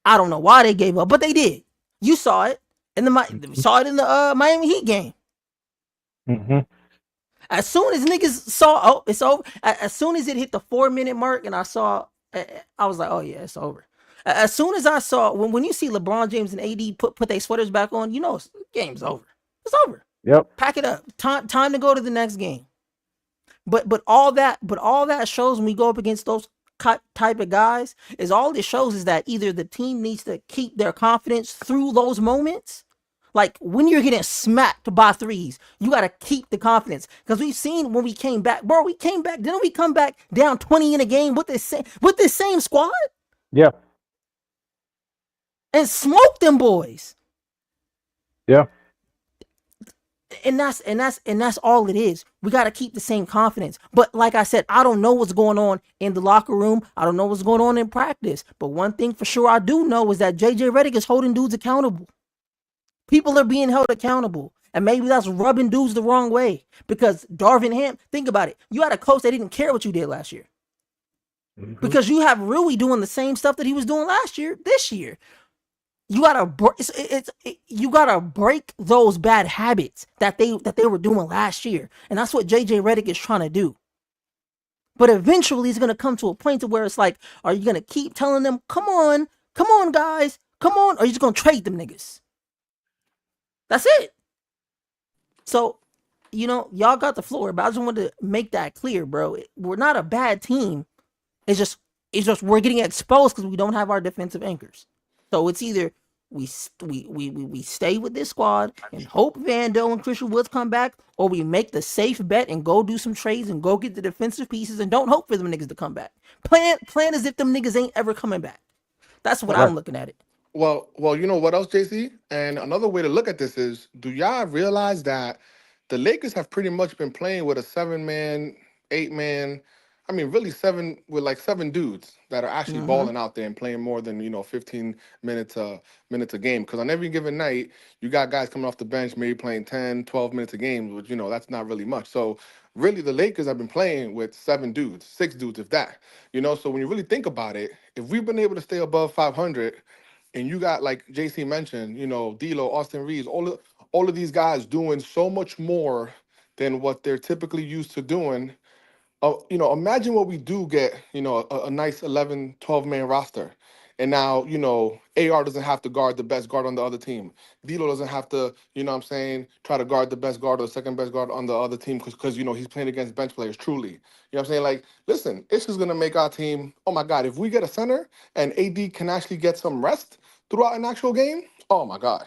S4: I don't know why they gave up, but they did. You saw it in the Miami Heat game. As soon as niggas saw, it's over. As soon as it hit the 4-minute mark, and I was like, oh yeah, it's over. As soon as I saw, when you see LeBron James and AD put their sweaters back on, you know game's over. It's over.
S2: Yep.
S4: Pack it up. Time to go to the next game. But all that shows when we go up against those type of guys is all it shows is that either the team needs to keep their confidence through those moments. Like when you're getting smacked by threes, you got to keep the confidence. Because we've seen when we came back, bro, didn't we come back down 20 in a game with this same squad?
S2: Yeah.
S4: And smoke them boys.
S2: Yeah.
S4: And that's all it is. We got to keep the same confidence. But like I said, I don't know what's going on in the locker room. I don't know what's going on in practice. But one thing for sure I do know is that JJ Redick is holding dudes accountable. People are being held accountable. And maybe that's rubbing dudes the wrong way. Because Darvin Ham, think about it. You had a coach that didn't care what you did last year. Because you have Rui doing the same stuff that he was doing last year, this year. You gotta break those bad habits that they were doing last year. And that's what JJ Redick is trying to do. But eventually it's gonna come to a point to where it's like, are you gonna keep telling them, come on, guys, come on, or are you just gonna trade them niggas? That's it. So, y'all got the floor, but I just wanted to make that clear, bro. We're not a bad team. It's just we're getting exposed because we don't have our defensive anchors. So it's either we stay with this squad and hope Vando and Christian Woods come back, or we make the safe bet and go do some trades and go get the defensive pieces and don't hope for them niggas to come back. Plan as if them niggas ain't ever coming back. That's what I'm looking at it.
S11: Well, you know what else, JC? And another way to look at this is, do y'all realize that the Lakers have pretty much been playing with a 7-man, 8-man, I mean, really 7 dudes that are actually balling out there and playing more than 15 minutes a game. Because on every given night, you got guys coming off the bench, maybe playing 10, 12 minutes a game, which that's not really much. So really, the Lakers have been playing with 7 dudes, 6 dudes, if that. So when you really think about it, if we've been able to stay above 500. And you got, like JC mentioned, D'Lo, Austin Reeves, all of these guys doing so much more than what they're typically used to doing. Imagine what we do get, a nice 11, 12-man roster. And now, AR doesn't have to guard the best guard on the other team. D'Lo doesn't have to, try to guard the best guard or the second best guard on the other team because he's playing against bench players, truly. Like, listen, it's just going to make our team, oh my God, if we get a center and AD can actually get some rest throughout an actual game, oh my God.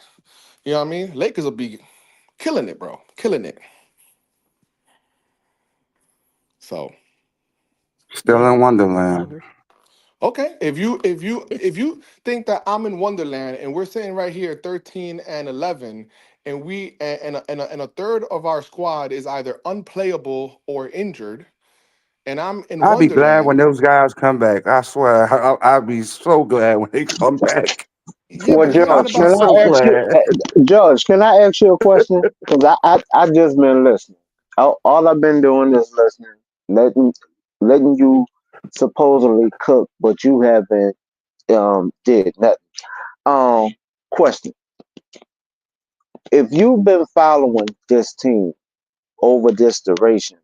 S11: You know what I mean? Lakers will be killing it, bro. Killing it. So.
S9: Still in Wonderland.
S11: Okay, if you think that I'm in Wonderland and we're sitting right here 13 and 11, and we and a third of our squad is either unplayable or injured, and I'm in
S9: I'll be glad when
S11: Wonderland.
S9: those guys come back. I swear, I'll be so glad when they come back.
S11: Yeah,
S15: Well,
S11: but it's not
S9: I'm
S15: Judge,
S11: about
S15: can
S9: so
S15: I
S11: us.
S15: ask you,
S9: glad.
S15: Judge, can I ask you a question? Because I just been listening. All I've been doing is listening, letting you supposedly cook, but you haven't did nothing. Question: if you've been following this team over this duration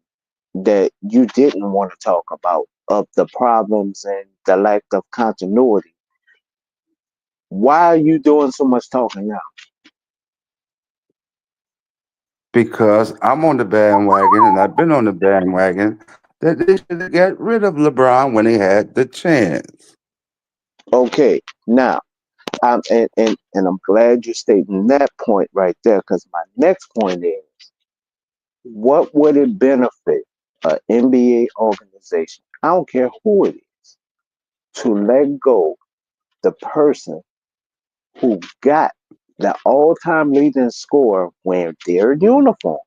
S15: that you didn't want to talk about of the problems and the lack of continuity, why are you doing so much talking now?
S9: Because I'm on the bandwagon, and I've been on the bandwagon that they should have got rid of LeBron when they had the chance.
S15: Okay, now and I'm glad you're stating that point right there, because my next point is, what would it benefit an NBA organization? I don't care who it is, to let go the person who got the all-time leading scorer wearing their uniform,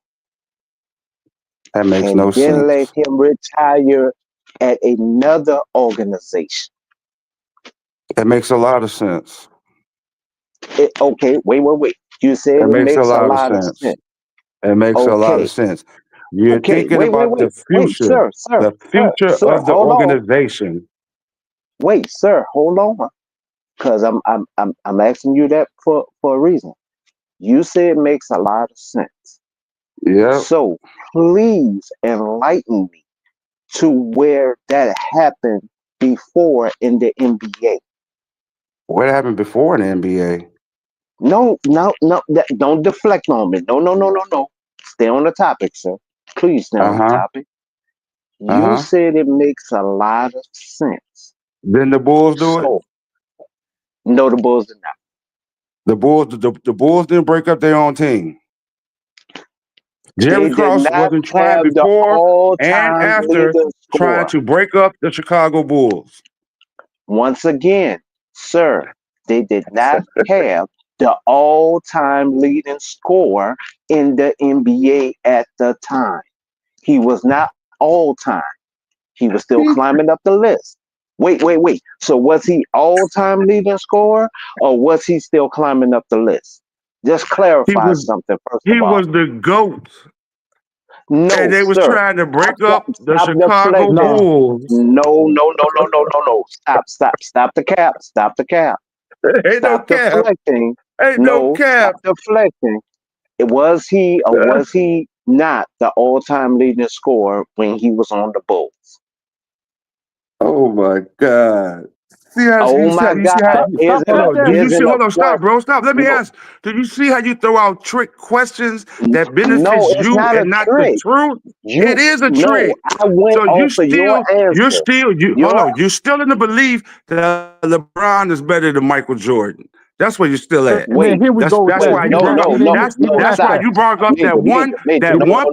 S9: That makes no
S15: and then let
S9: sense.
S15: him retire at another organization.
S9: It makes a lot of sense.
S15: Okay, wait. You said
S9: It
S15: it
S9: makes a
S15: makes a
S9: lot of
S15: lot of
S9: sense.
S15: sense.
S9: It makes a lot of
S15: Okay,
S9: sense. You're
S15: okay,
S9: thinking about
S15: wait, sir,
S9: the future
S15: sir,
S9: of the
S15: hold on.
S9: organization.
S15: Wait, sir, hold on. Because I'm asking you that for a reason. You say it makes a lot of sense.
S9: Yep.
S15: So please enlighten me to where that happened before in the NBA.
S9: What happened before in the NBA?
S15: No, don't deflect on me. No. Stay on the topic, sir. Please stay on the
S9: Uh-huh.
S15: topic. You
S9: Uh-huh.
S15: said it makes a lot of sense.
S9: Didn't the Bulls do it?
S15: So, no, the Bulls did not.
S9: The Bulls didn't break up their own team. Jerry
S15: They did
S9: Krause
S15: not
S9: wasn't trying
S15: have the
S9: before and
S15: all-time
S9: after
S15: leading
S9: trying
S15: scorer.
S9: to break up the Chicago Bulls.
S15: Once again, sir, they did not have the all-time leading scorer in the NBA at the time. He was not all-time. He was still climbing up the list. Wait. So was he all-time leading scorer, or was he still climbing up the list? Just
S9: He
S15: clarify
S9: was
S15: something first
S9: he
S15: of all.
S9: was the GOAT.
S15: No,
S9: And they was
S15: sir.
S9: trying to break
S15: Stop,
S9: up the
S15: stop
S9: Chicago
S15: deflecting.
S2: No,
S9: Bulls.
S15: No. Stop the cap. Stop the cap.
S9: Ain't no
S15: Stop
S9: cap.
S15: deflecting.
S9: Ain't no
S15: No,
S9: cap.
S15: stop deflecting. Was he or was he not the all-time leading scorer when he was on the Bulls?
S9: Oh my God. See how
S15: Oh my
S9: you see
S15: God!
S9: how
S15: Isn't
S2: stop
S9: hold
S15: a
S2: tap
S9: on. Do you
S2: dancing.
S9: see
S15: isn't a
S9: hold on, stop,
S15: question?
S9: bro. Stop. Let me
S15: No,
S9: ask. Do you see how you throw out trick questions that
S15: no,
S9: benefits
S15: it's
S9: you
S15: not a
S9: and not the
S15: trick.
S9: truth? It
S15: You
S9: is a
S15: no,
S9: trick.
S15: I went
S9: So
S15: off of your answer.
S9: you hold
S15: Your
S9: on. You're still in the belief that LeBron is better than Michael Jordan. That's where you're still at.
S2: And then
S15: wait,
S2: here we go with
S9: That's
S2: that.
S15: wait,
S9: why
S2: He
S9: you
S15: no,
S9: brought
S2: didn't.
S9: up
S2: He
S15: no,
S2: didn't.
S15: no,
S2: He didn't
S9: that's
S2: ask
S9: why
S15: stop.
S2: that.
S9: you brought up
S15: Major,
S9: that
S15: no,
S9: one point. That one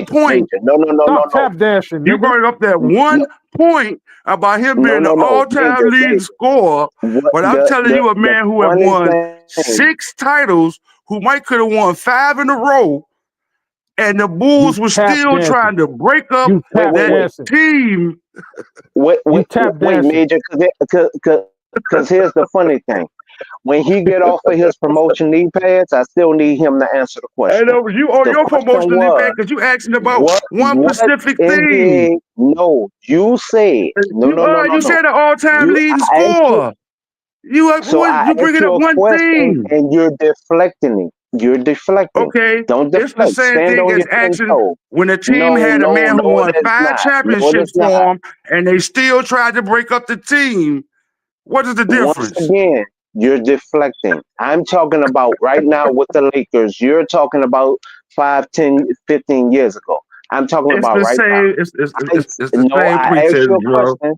S9: point.
S15: major.
S2: Stop tap dancing,
S9: You
S2: nigga.
S9: brought up that
S15: No,
S9: one point about him being the all-time leading
S15: major.
S9: scorer,
S15: What
S9: but I'm telling you, a
S15: the
S9: man who have
S15: funny
S9: won
S15: thing?
S9: 6 titles, who might could have won 5 in a row, and the
S2: You
S9: Bulls were
S2: tap
S9: still
S2: dancing.
S9: trying to break up
S2: You
S15: Wait,
S2: tap
S15: wait,
S9: that
S15: wait,
S2: dancing.
S9: team.
S2: You tap
S15: wait,
S2: dancing.
S15: major. Because here's the funny thing. When he get off of his promotion knee pads, I still need him to answer the
S9: And
S15: question.
S9: you on
S15: The
S9: your
S15: question
S9: promotional
S15: was,
S9: impact because you asking about
S15: what
S9: one specific thing.
S15: NBA? No, you said
S9: You
S15: no.
S9: said the all-time leading
S15: I asked you.
S9: scorer.
S15: So I
S9: You
S15: asked
S9: bringing
S15: you
S9: up
S15: a
S9: one
S15: question
S9: thing.
S15: and you're deflecting it. You're deflecting.
S9: Okay,
S15: Don't
S9: it's the
S15: deflect.
S9: same
S15: Stand
S9: thing
S15: on
S9: as
S15: your 10
S9: asking
S15: toes.
S9: when a team had a man who
S15: No,
S9: won
S15: it is
S9: 5
S15: not. No, it is
S9: championships
S15: not.
S9: for him, and they still tried to break up the team. What is the
S15: Once
S9: difference?
S15: again, you're deflecting. I'm talking about right now with the Lakers. You're talking about 5, 10, 15 years ago. I'm talking
S9: It's
S15: about
S9: the
S15: right now.
S9: same. It's the same
S15: I asked
S9: pretense,
S15: you a
S9: bro.
S15: question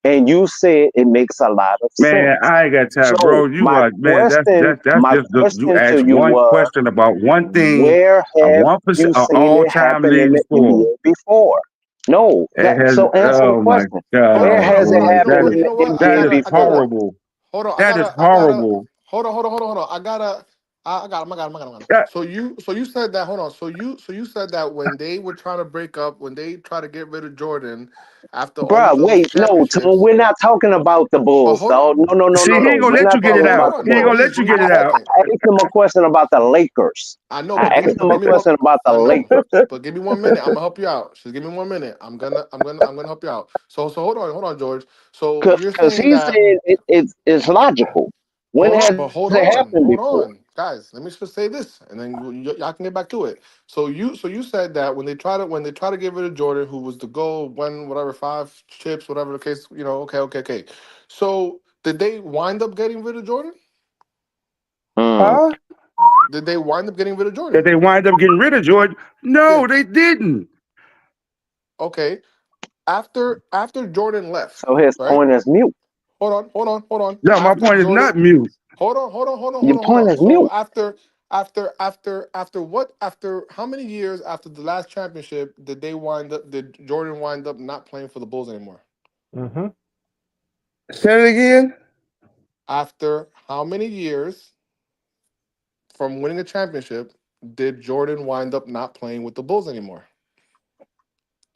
S15: and you said it makes a lot of
S9: Man,
S15: sense.
S9: I ain't got time,
S15: So
S9: bro. You are man. That's
S15: my
S9: just you
S15: question
S9: asked
S15: to you
S9: one
S15: was,
S9: question about one thing,
S15: where
S9: a
S15: have
S9: 1%,
S15: you seen it
S9: all-time
S15: happen in
S9: leading
S15: the
S9: scorer.
S15: NBA before? No.
S9: It has.
S15: So answer the
S9: Oh my
S15: question.
S5: Hold
S15: Where
S5: on,
S9: God,
S5: hold on,
S15: has
S5: hold
S15: it
S5: on.
S9: boy,
S15: happened in
S5: You know
S15: the
S5: what?
S9: that
S15: NBA
S9: is
S5: I gotta.
S15: before?
S9: horrible.
S5: Hold on,
S9: That is
S5: I gotta.
S9: horrible.
S5: Hold on. I got him. I got him.
S9: That,
S5: So you said that. Hold on. So you said that when they were trying to break up, when they tried to get rid of Jordan after all of
S15: Bruh,
S5: those
S15: wait, no, Tone,
S5: championships.
S15: we're not talking about the
S5: Oh,
S15: Bulls,
S5: hold on.
S15: dog.
S9: see, he
S15: No.
S9: ain't gonna
S15: We're
S9: let
S15: not
S9: you get it
S15: talking
S5: Hold
S15: about
S9: out.
S15: the
S5: on.
S9: He ain't
S5: No,
S15: Bulls.
S9: gonna let you
S5: give me
S9: get it
S5: one
S9: out.
S5: second.
S15: I asked him a question about the Lakers.
S5: I know,
S15: I
S5: but
S15: asked him a
S5: give me one.
S15: question about the
S5: I know,
S15: Lakers.
S5: but give me 1 minute. I'm gonna help you out. Just give me 1 minute. I'm gonna help you out. So hold on, George. So you're
S15: Because
S5: saying
S15: he
S5: that.
S15: said it's logical. When has
S5: But hold
S15: it
S5: on,
S15: happened before?
S5: guys. Let me just say this, and then y'all can get back to it. So you said that when they try to get rid of Jordan, who was the goal, won whatever 5 chips, whatever the case. Okay. So did they wind up getting rid of Jordan?
S15: Mm.
S9: Huh?
S5: Did they wind up getting rid of
S9: That
S5: Jordan?
S9: they wind up getting rid of Jordan?
S5: Yeah.
S9: No, they didn't.
S5: Okay. After Jordan left,
S15: So his
S5: right?
S15: point is mute.
S5: Hold on.
S9: No, my
S5: After
S9: point is
S5: Jordan,
S9: not mute.
S15: Your
S5: hold
S15: point
S5: on.
S15: is
S5: So
S15: mute.
S5: after how many years after the last championship did Jordan wind up not playing for the Bulls anymore?
S2: Mm-hmm.
S9: Say it again.
S5: After how many years from winning a championship did Jordan wind up not playing with the Bulls anymore?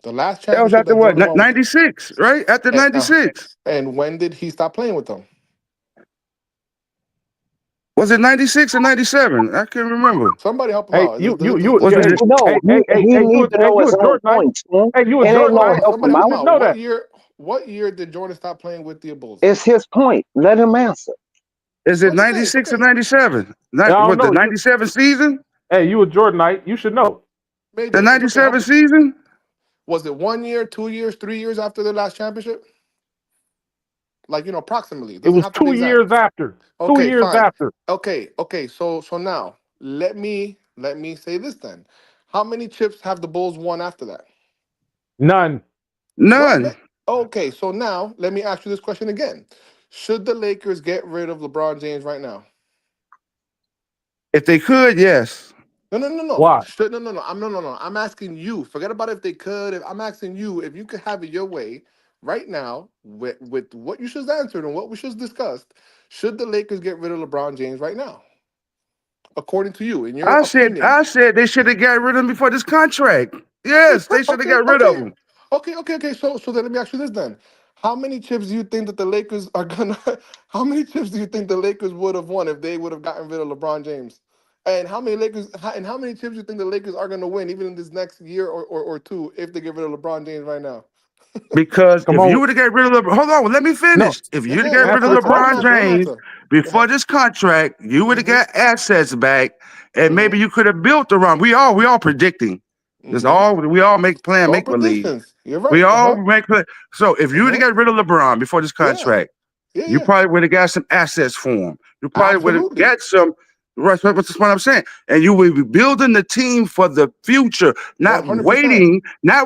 S5: The last
S9: That was
S5: championship
S9: after
S5: that
S9: what?
S5: Jordan won with them.
S9: 96, right? After
S5: And,
S9: 96.
S5: and when did he stop playing with them?
S9: Was it 96 or 97? I can't remember.
S5: Somebody help him
S2: Hey,
S5: out.
S9: Was
S15: He,
S9: it?
S15: no, he need to know
S2: you a
S15: his own
S2: Jordanite?
S15: points, man.
S2: Hey, you a
S15: It ain't
S5: Hold
S15: no
S2: Jordanite?
S5: on,
S15: help
S5: somebody
S15: him
S5: help
S2: You
S5: him
S15: out.
S2: should
S5: out.
S2: know that.
S5: What year did Jordan stop playing with the Bulls?
S15: It's his point. Let him answer.
S9: Is
S5: No,
S9: it
S5: it's
S9: 96 or
S5: okay.
S9: 97?
S2: I don't
S9: Was the
S2: know.
S9: 97 season?
S2: Hey, you a Jordanite? You should know.
S9: The
S5: Major, it's okay.
S9: 97 season?
S5: Was it 1 year, 2 years, 3 years after their last championship? Like, approximately. It
S2: It
S5: doesn't
S2: was
S5: have to be
S2: 2 years
S5: exact.
S2: after. Two
S5: Okay,
S2: years
S5: fine.
S2: after.
S5: Okay. So now let me say this then. How many chips have the Bulls won after that?
S2: None.
S5: No.
S9: None.
S5: Okay, so now let me ask you this question again. Should the Lakers get rid of LeBron James right now?
S9: If they could, yes.
S5: No.
S2: Why?
S5: No. I'm asking you. Forget about if they could. I'm asking you if you could have it your way right now with what you just answered and what we just discussed. Should the Lakers get rid of LeBron James right now, according to you, in your opinion?
S9: I said they should have got rid of him before this contract.
S5: Okay,
S9: Yes, they should have
S5: okay,
S9: got rid of
S5: okay,
S9: him.
S5: okay. So then let me ask you this then:
S11: How many chips do you think that the Lakers are gonna? How many chips do you think the Lakers would have won if they would have gotten rid of LeBron James? And how many how many chips do you think the Lakers are gonna win even in this next year or two if they get rid of LeBron James right now?
S9: Because
S2: Come
S9: if you
S2: on.
S9: were to get rid of LeBron, hold on, let me
S2: No,
S9: finish. If you were to
S11: Yeah,
S9: get rid of
S2: answer.
S11: let him
S9: LeBron
S11: answer. Let him
S9: James
S11: answer. Go
S9: before
S11: ahead.
S9: this contract, you would have
S11: Mm-hmm.
S9: got assets back, and maybe
S11: Mm-hmm.
S9: you could have built around. We all predicting. This
S11: Mm-hmm.
S9: all we all make
S11: It's
S9: plan,
S11: all
S9: make believe.
S11: predictions. You're
S9: We
S11: right.
S9: all
S11: Uh-huh.
S9: make plan. So if you were to
S11: Uh-huh.
S9: get rid of LeBron before this
S11: Yeah.
S9: contract,
S11: Yeah,
S9: you
S11: yeah.
S9: probably would have got some assets for him. You probably would have
S11: Absolutely.
S9: got some. Right, that's what I'm saying. And you will be building the team for the future, not
S11: 100%.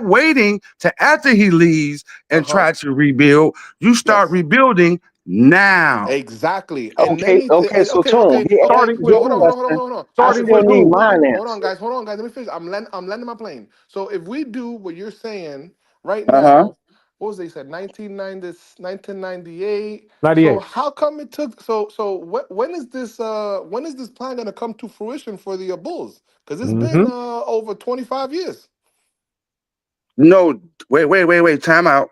S9: waiting to after he leaves and
S11: Uh-huh.
S9: try to rebuild. You start
S11: Yes.
S9: rebuilding now.
S11: Exactly. And let
S15: Okay,
S11: me
S15: okay, so
S11: okay,
S15: Tone,
S11: okay,
S15: he
S11: okay.
S15: asked
S2: Starting
S15: me
S11: So
S2: with
S15: a
S11: hold on,
S2: who?
S11: hold on, hold on,
S15: question.
S11: hold on.
S15: I
S2: Starting
S11: If
S15: still
S2: with
S11: we
S15: need
S2: who?
S15: mine answered.
S11: hold on, guys. Let me finish. I'm landing my plane. So if we do what you're saying right
S9: Uh-huh.
S11: now, what was they said 1998. So
S2: 98.
S11: how come it took when is this plan gonna come to fruition for the Bulls? Because it's been
S2: Mm-hmm.
S11: over 25 years.
S9: No, wait. Time out.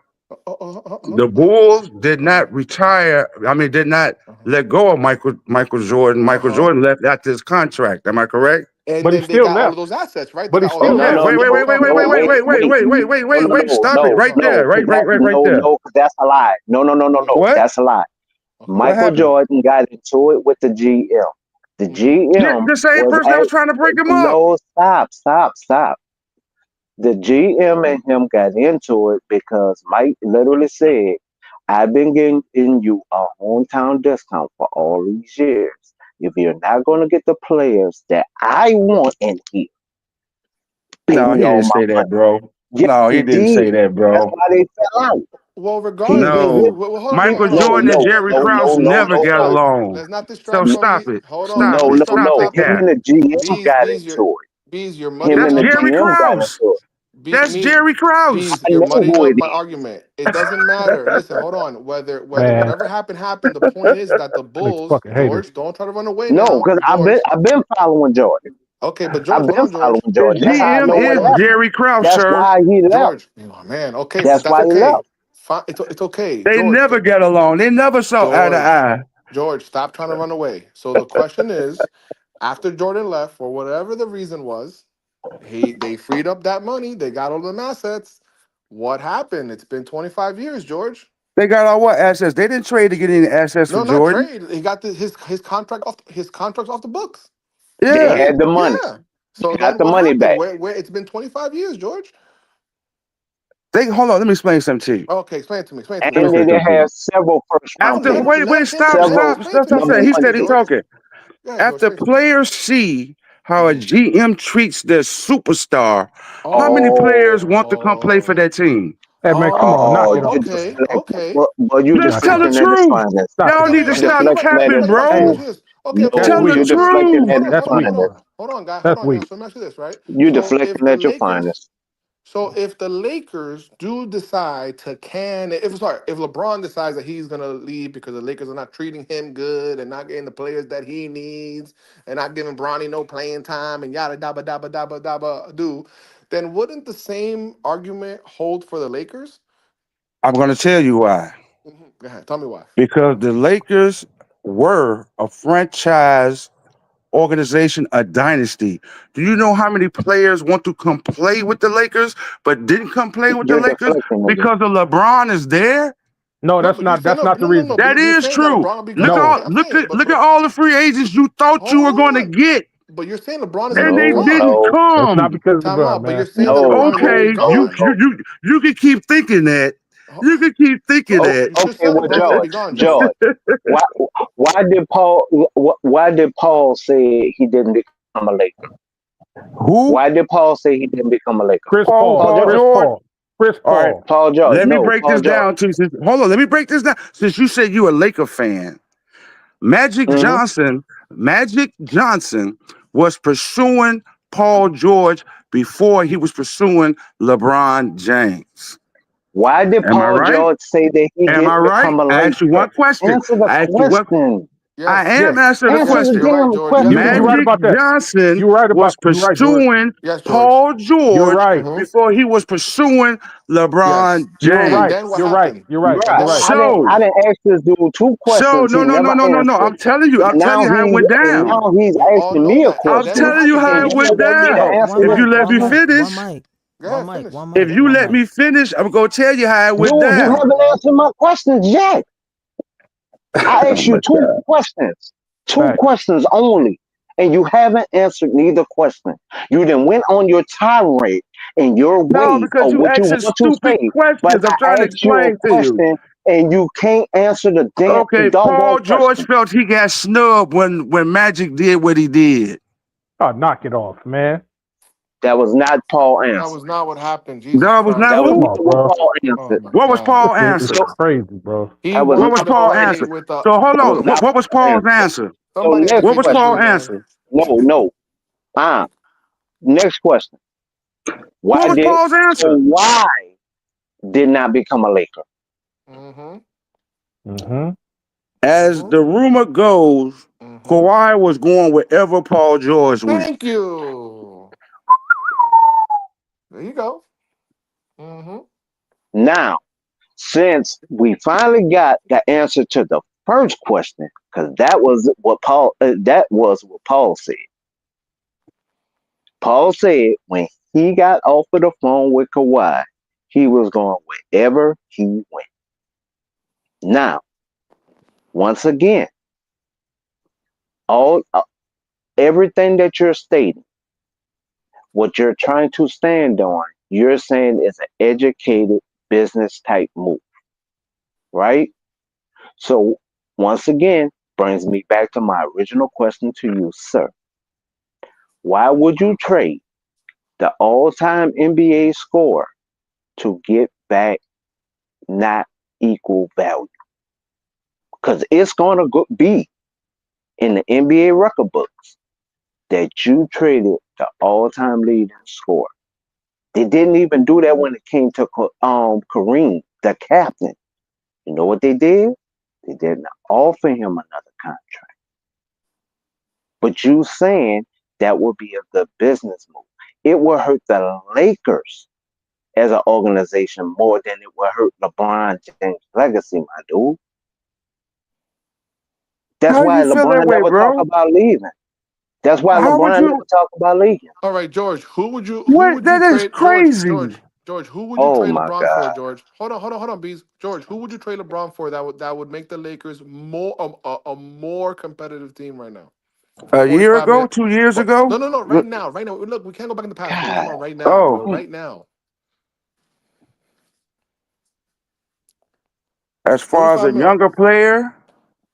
S9: The
S11: Uh-huh.
S9: Bulls did
S11: Uh-huh.
S9: not retire. I mean, did not
S11: Uh-huh.
S9: let go of Michael Jordan. Michael
S11: Uh-huh.
S9: Jordan left after his contract. Am I correct?
S11: And
S2: But he
S11: then they
S2: still
S11: got all of
S2: left.
S11: those assets, right? They
S2: But he
S11: got all of
S2: still
S11: those
S9: Okay,
S2: left.
S15: No,
S9: wait,
S11: assets.
S9: wait,
S15: no,
S9: wait,
S11: Hold
S9: wait,
S11: on,
S9: wait,
S15: no,
S9: wait,
S11: hold
S9: wait,
S11: on.
S15: wait,
S9: wait, wait,
S15: wait.
S9: wait, wait, wait,
S15: No,
S9: wait, wait.
S15: no,
S9: Stop it
S15: no,
S9: right
S11: Uh-huh.
S9: there.
S15: no,
S9: Right,
S15: because
S9: right,
S15: that,
S9: right, right
S15: no,
S9: there.
S15: no, because that's a lie. No, no, no, no, no,
S9: What?
S15: that's a lie.
S11: Okay.
S9: What
S15: Michael
S9: happened?
S15: Jordan got into it with the GM. The
S11: Mm-hmm.
S15: GM
S9: The same
S15: was
S9: person that was
S15: at,
S9: trying to break him up.
S15: no, stop. The GM and him got into it because Mike literally said, I've been getting you a hometown discount for all these years. If you're not going to get the players that I want in here, pay
S9: No,
S15: me
S9: he
S15: all
S9: didn't
S15: my
S9: say that,
S15: money.
S9: bro.
S15: Yes,
S9: No, he
S15: he
S9: didn't
S15: did.
S9: say that,
S15: That's
S9: bro.
S15: why they fell out.
S11: Well,
S15: He's
S11: regardless,
S15: been
S9: No.
S15: getting
S11: hold on,
S9: Michael
S11: hold on.
S15: no,
S9: Jordan and
S15: no,
S9: Jerry
S15: no, no,
S9: Krause
S15: no,
S9: never
S15: no,
S9: got
S15: no,
S9: along.
S11: Let's not
S9: So
S11: distract from
S9: stop
S11: the.
S9: it.
S11: Hold on.
S9: Stop
S11: Let's
S15: no,
S9: it.
S11: not
S15: no,
S11: distract from
S9: Stop
S11: the
S15: no.
S9: it,
S15: Him
S11: topic.
S9: Cap.
S15: and the GM
S11: Bees,
S15: got
S11: bees, you're
S15: into it.
S11: bees. You're
S15: Him
S11: mudding
S15: and
S9: That's
S15: the
S11: up my.
S9: Jerry
S15: GM got
S9: Krause.
S15: into it.
S9: That's
S11: Me,
S9: Jerry Krause.
S11: bees.
S15: I
S11: You're
S15: know
S11: muddying
S15: who
S11: up
S15: it
S11: my
S15: is.
S11: argument. It doesn't matter. Listen, hold on. Whether
S2: Man,
S11: whatever happened. The point is that the
S2: niggas
S11: Bulls,
S2: fucking haters.
S11: George, don't try to run away
S15: No,
S11: now,
S15: because
S11: George.
S15: I've been following Jordan.
S11: Okay, but
S15: I've
S11: George, hold
S15: been
S11: on, George.
S15: following
S9: The
S15: Jordan. That's how I
S9: GM
S15: know what
S9: is
S15: happened.
S9: Jerry Krause,
S15: That's
S9: sir.
S15: why he left.
S11: George, oh man, okay,
S15: That's
S11: that's
S15: why he
S11: okay.
S15: left.
S11: Fine, it's okay,
S9: They
S11: George.
S9: never got along. They never saw eye to
S11: George,
S9: eye.
S11: George, stop trying to run away. So the question is, after Jordan left, for whatever the reason was, they freed up that money. They got all them assets. What happened? It's been 25 years, George.
S9: They got all what assets? They didn't trade to get any assets for
S11: No, not
S9: Jordan.
S11: trade. He got his contract off his contracts off the books. He
S15: They
S9: Yeah.
S11: did.
S15: had the money.
S11: Yeah. So
S15: Got
S11: then
S15: the
S11: what
S15: money
S11: happened?
S15: back.
S11: Where it's been 25 years, George.
S9: They hold on. Let me explain something to you.
S11: Okay, explain it to me. Explain it to me.
S9: Let me
S15: And
S11: Go
S9: say
S15: they
S11: ahead.
S15: did
S9: something to
S15: have
S9: you.
S15: several first
S11: No,
S15: round
S9: After
S15: picks.
S9: wait,
S11: let him
S9: stop,
S11: let
S15: Several
S9: stop,
S11: explain
S9: stop,
S11: to me.
S9: stop
S15: number
S9: saying.
S11: Explain
S9: He
S11: it to
S15: one
S11: me,
S9: said he
S15: picks.
S11: George.
S9: talking.
S11: Go ahead, George.
S9: After
S11: Say it to me.
S9: players see how a
S11: Mhm.
S9: GM treats their superstar, how many players want to come play for
S11: Oh.
S9: that team?
S2: Hey man, come on, knock it
S15: Oh,
S2: off.
S15: you
S11: Okay.
S15: deflecting.
S11: Okay.
S15: But you
S9: Just
S2: Knock it
S9: tell the
S2: off.
S15: deflecting at his
S9: truth.
S15: finest.
S2: Knock
S9: Y'all
S2: it
S11: No,
S2: off.
S9: need
S11: yeah,
S9: to
S11: yeah.
S9: stop
S11: You're right.
S15: Deflecting
S11: You're right.
S15: at
S11: You're
S9: capping,
S15: his
S11: right. So let me ask
S9: bro.
S11: you this. Okay. Okay.
S15: No,
S11: So
S9: Tell the
S15: you
S11: so so
S15: deflecting
S9: truth.
S15: at
S11: hold on.
S15: his
S11: Hold
S2: That's
S11: on.
S2: weak,
S11: Hold on.
S2: bro.
S15: finest.
S11: Hold on, guy. Hold
S2: That's
S11: on, guy.
S2: weak.
S11: So let me ask you this, right?
S15: You deflecting at your finest.
S11: So if the Lakers do decide to if LeBron decides that he's gonna leave because the Lakers are not treating him good and not getting the players that he needs and not giving Bronny no playing time and yada dabba dabba dabba dabba do, then wouldn't the same argument hold for the Lakers?
S9: I'm gonna tell you why.
S11: Go ahead, tell me why.
S9: Because the Lakers were a franchise organization, a dynasty. Do you know how many players want to come play with the Lakers but didn't come play with the
S15: You're
S9: Lakers
S15: deflecting again.
S9: because of LeBron is there?
S2: No,
S11: No,
S2: that's
S11: but you're
S2: not
S11: saying
S2: that's
S11: no,
S2: not the
S11: no, no, no.
S2: reason.
S11: But
S9: That
S11: you're
S9: is
S11: saying that
S9: true.
S11: LeBron will be
S9: Look
S11: gone.
S2: No.
S9: all
S11: Okay, I'm
S9: look
S11: saying,
S9: at look at all the free agents you thought you were going to
S11: hold on.
S9: get,
S11: But you're saying LeBron is gonna
S9: and
S11: be
S9: they
S15: No,
S9: didn't
S11: gone.
S15: no,
S2: It's not
S9: come.
S2: because of
S11: Time
S2: LeBron,
S11: out. But you're
S2: man.
S11: saying that
S15: no,
S11: LeBron is gonna
S15: no,
S11: be
S9: Okay,
S15: no,
S11: gone.
S15: no.
S9: you can keep thinking that.
S11: Oh,
S9: You can keep thinking
S15: Oh,
S9: that.
S11: you just
S15: okay,
S11: said
S15: well,
S11: LeBron's gonna be
S15: George,
S11: gone, George.
S15: George, why, why did Paul say he didn't become a Laker?
S9: Who?
S15: Why did Paul say he didn't become a Laker?
S2: Chris
S15: Paul
S2: Paul.
S9: Paul
S15: George,
S2: Chris
S9: George.
S2: Paul. Chris
S9: All right.
S2: Paul.
S15: Paul George,
S9: Let me
S15: no,
S9: break
S15: Paul
S9: this
S15: George.
S9: down to hold on. Let me break this down. Since you said you a Laker fan, Magic
S15: Hmm.
S9: Johnson, Magic Johnson was pursuing Paul George before he was pursuing LeBron James.
S15: Why did
S9: Am I
S15: Paul
S9: right?
S15: George say that he
S9: Am I
S15: didn't
S9: right?
S15: become a
S9: I asked you
S15: Laker?
S9: one question.
S15: Answer the
S9: I asked you what
S15: question.
S9: I
S11: Yes.
S9: am
S2: Yes.
S9: answering the
S15: Answer the
S11: Yes. You're
S9: question.
S11: right,
S15: damn
S11: George. Yes, you
S15: question.
S2: You're
S11: are.
S2: right
S9: Magic
S2: about that.
S9: Johnson
S2: You're right
S9: was
S2: about. You're right, George.
S9: pursuing
S11: Yes, George.
S9: Paul
S2: You're
S9: George
S2: right.
S11: Mm-hmm.
S9: before he was pursuing
S11: Yes.
S9: LeBron
S2: You're
S11: And
S2: right.
S11: then what
S9: James.
S2: You're right.
S11: happened?
S2: You're right.
S11: And
S15: Bruh,
S2: You're
S11: then what
S2: right.
S11: happened?
S15: I didn't ask this dude two
S9: So
S15: questions. He never
S9: no.
S15: answered.
S9: I'm telling you
S15: And now
S9: how it
S15: he
S9: went
S15: and
S9: down.
S15: now he's
S11: We all
S15: asking
S11: know
S15: me a
S11: that. And
S9: I'm
S11: then what
S15: question.
S9: telling you
S11: happened,
S9: how
S15: And
S9: it
S15: you
S11: George?
S9: went
S15: don't want me to
S9: down.
S15: answer
S9: If
S15: that
S9: you let me
S15: question.
S9: finish,
S11: Go ahead, finish.
S9: if you let me finish, I'm gonna tell you how it went
S15: Dude, you
S9: down.
S15: haven't answered my questions yet. I
S9: Oh
S15: asked you
S9: my
S15: two
S9: God.
S15: questions. Two
S2: Facts.
S15: questions only. And you haven't answered neither question. You then went on your tirade in your
S9: No,
S15: way
S9: because
S15: of
S9: you
S15: what you
S9: asking
S15: want to
S9: stupid
S15: say. But
S9: questions. I'm trying
S15: I
S9: to
S15: asked you a
S9: explain to you.
S15: question and you can't answer the
S9: Okay,
S15: doggone
S9: Paul George
S15: question.
S9: felt he got snubbed when Magic did what he did.
S2: Oh, knock it off, man.
S15: That was not Paul
S11: That
S15: answer.
S11: was not what happened. Jesus
S9: That was not
S15: That
S11: Christ.
S15: was
S2: Come
S9: who?
S15: not
S2: on,
S15: what
S2: bro.
S15: Paul
S11: Oh
S15: answered.
S11: my
S9: What was
S11: God.
S9: Paul
S2: This is
S9: answer?
S15: So
S2: crazy, bro.
S11: He
S15: that was
S9: What was
S15: not
S11: wanted to
S9: Paul
S15: Paul
S11: play
S9: answer?
S11: with a
S9: So hold
S15: that was
S9: on.
S11: listen.
S15: not
S9: What was
S15: Paul
S9: Paul's
S15: answer.
S9: answer?
S15: So
S11: Somebody
S15: next
S9: What
S11: explain
S9: was
S11: that to
S15: question.
S9: Paul's
S11: me, man.
S9: answer?
S15: No. Next question.
S9: What was Paul's answer?
S15: Why did not become a Laker?
S11: Mm-hmm.
S2: Mm-hmm.
S9: As
S11: Mm-hmm.
S9: the rumor goes,
S11: Mm-hmm.
S9: Kawhi was going wherever Paul George went.
S11: Thank you. There you go. Mm-hmm.
S15: Now, since we finally got the answer to the first question, because that was what Paul said. Paul said when he got off of the phone with Kawhi, he was going wherever he went. Now, once again, all everything that you're stating, what you're trying to stand on, you're saying is an educated business type move, right? So once again, brings me back to my original question to you, sir. Why would you trade the all-time NBA scorer to get back not equal value? Because it's going to be in the NBA record books that you traded the all-time leading scorer. They didn't even do that when it came to Kareem, the captain. You know what they did? They didn't offer him another contract. But you saying that would be a good business move. It will hurt the Lakers as an organization more than it will hurt LeBron James' legacy, my dude. That's
S9: How
S15: why
S9: you feel that
S15: LeBron
S9: way,
S15: never talk
S9: bro?
S15: about leaving. That's why
S9: How would
S15: LeBron never
S9: you?
S15: talk about leaving.
S11: All right, George. Who
S9: What?
S11: would you
S9: That is
S11: trade? George,
S9: crazy.
S11: George, who would you
S15: Oh
S11: trade
S15: my
S11: LeBron for,
S15: God.
S11: George? Hold on, Bees. George, who would you trade LeBron for that would make the Lakers more a more competitive team right now for
S9: A year
S11: 45
S9: ago,
S11: minutes?
S9: 2 years ago.
S11: No, right now, right now. Look, we can't go back in the past, Bees. I'm
S15: God.
S11: on right now, bro.
S9: Oh,
S11: Right now.
S9: as far as
S11: 45
S9: a
S11: mil.
S9: younger player,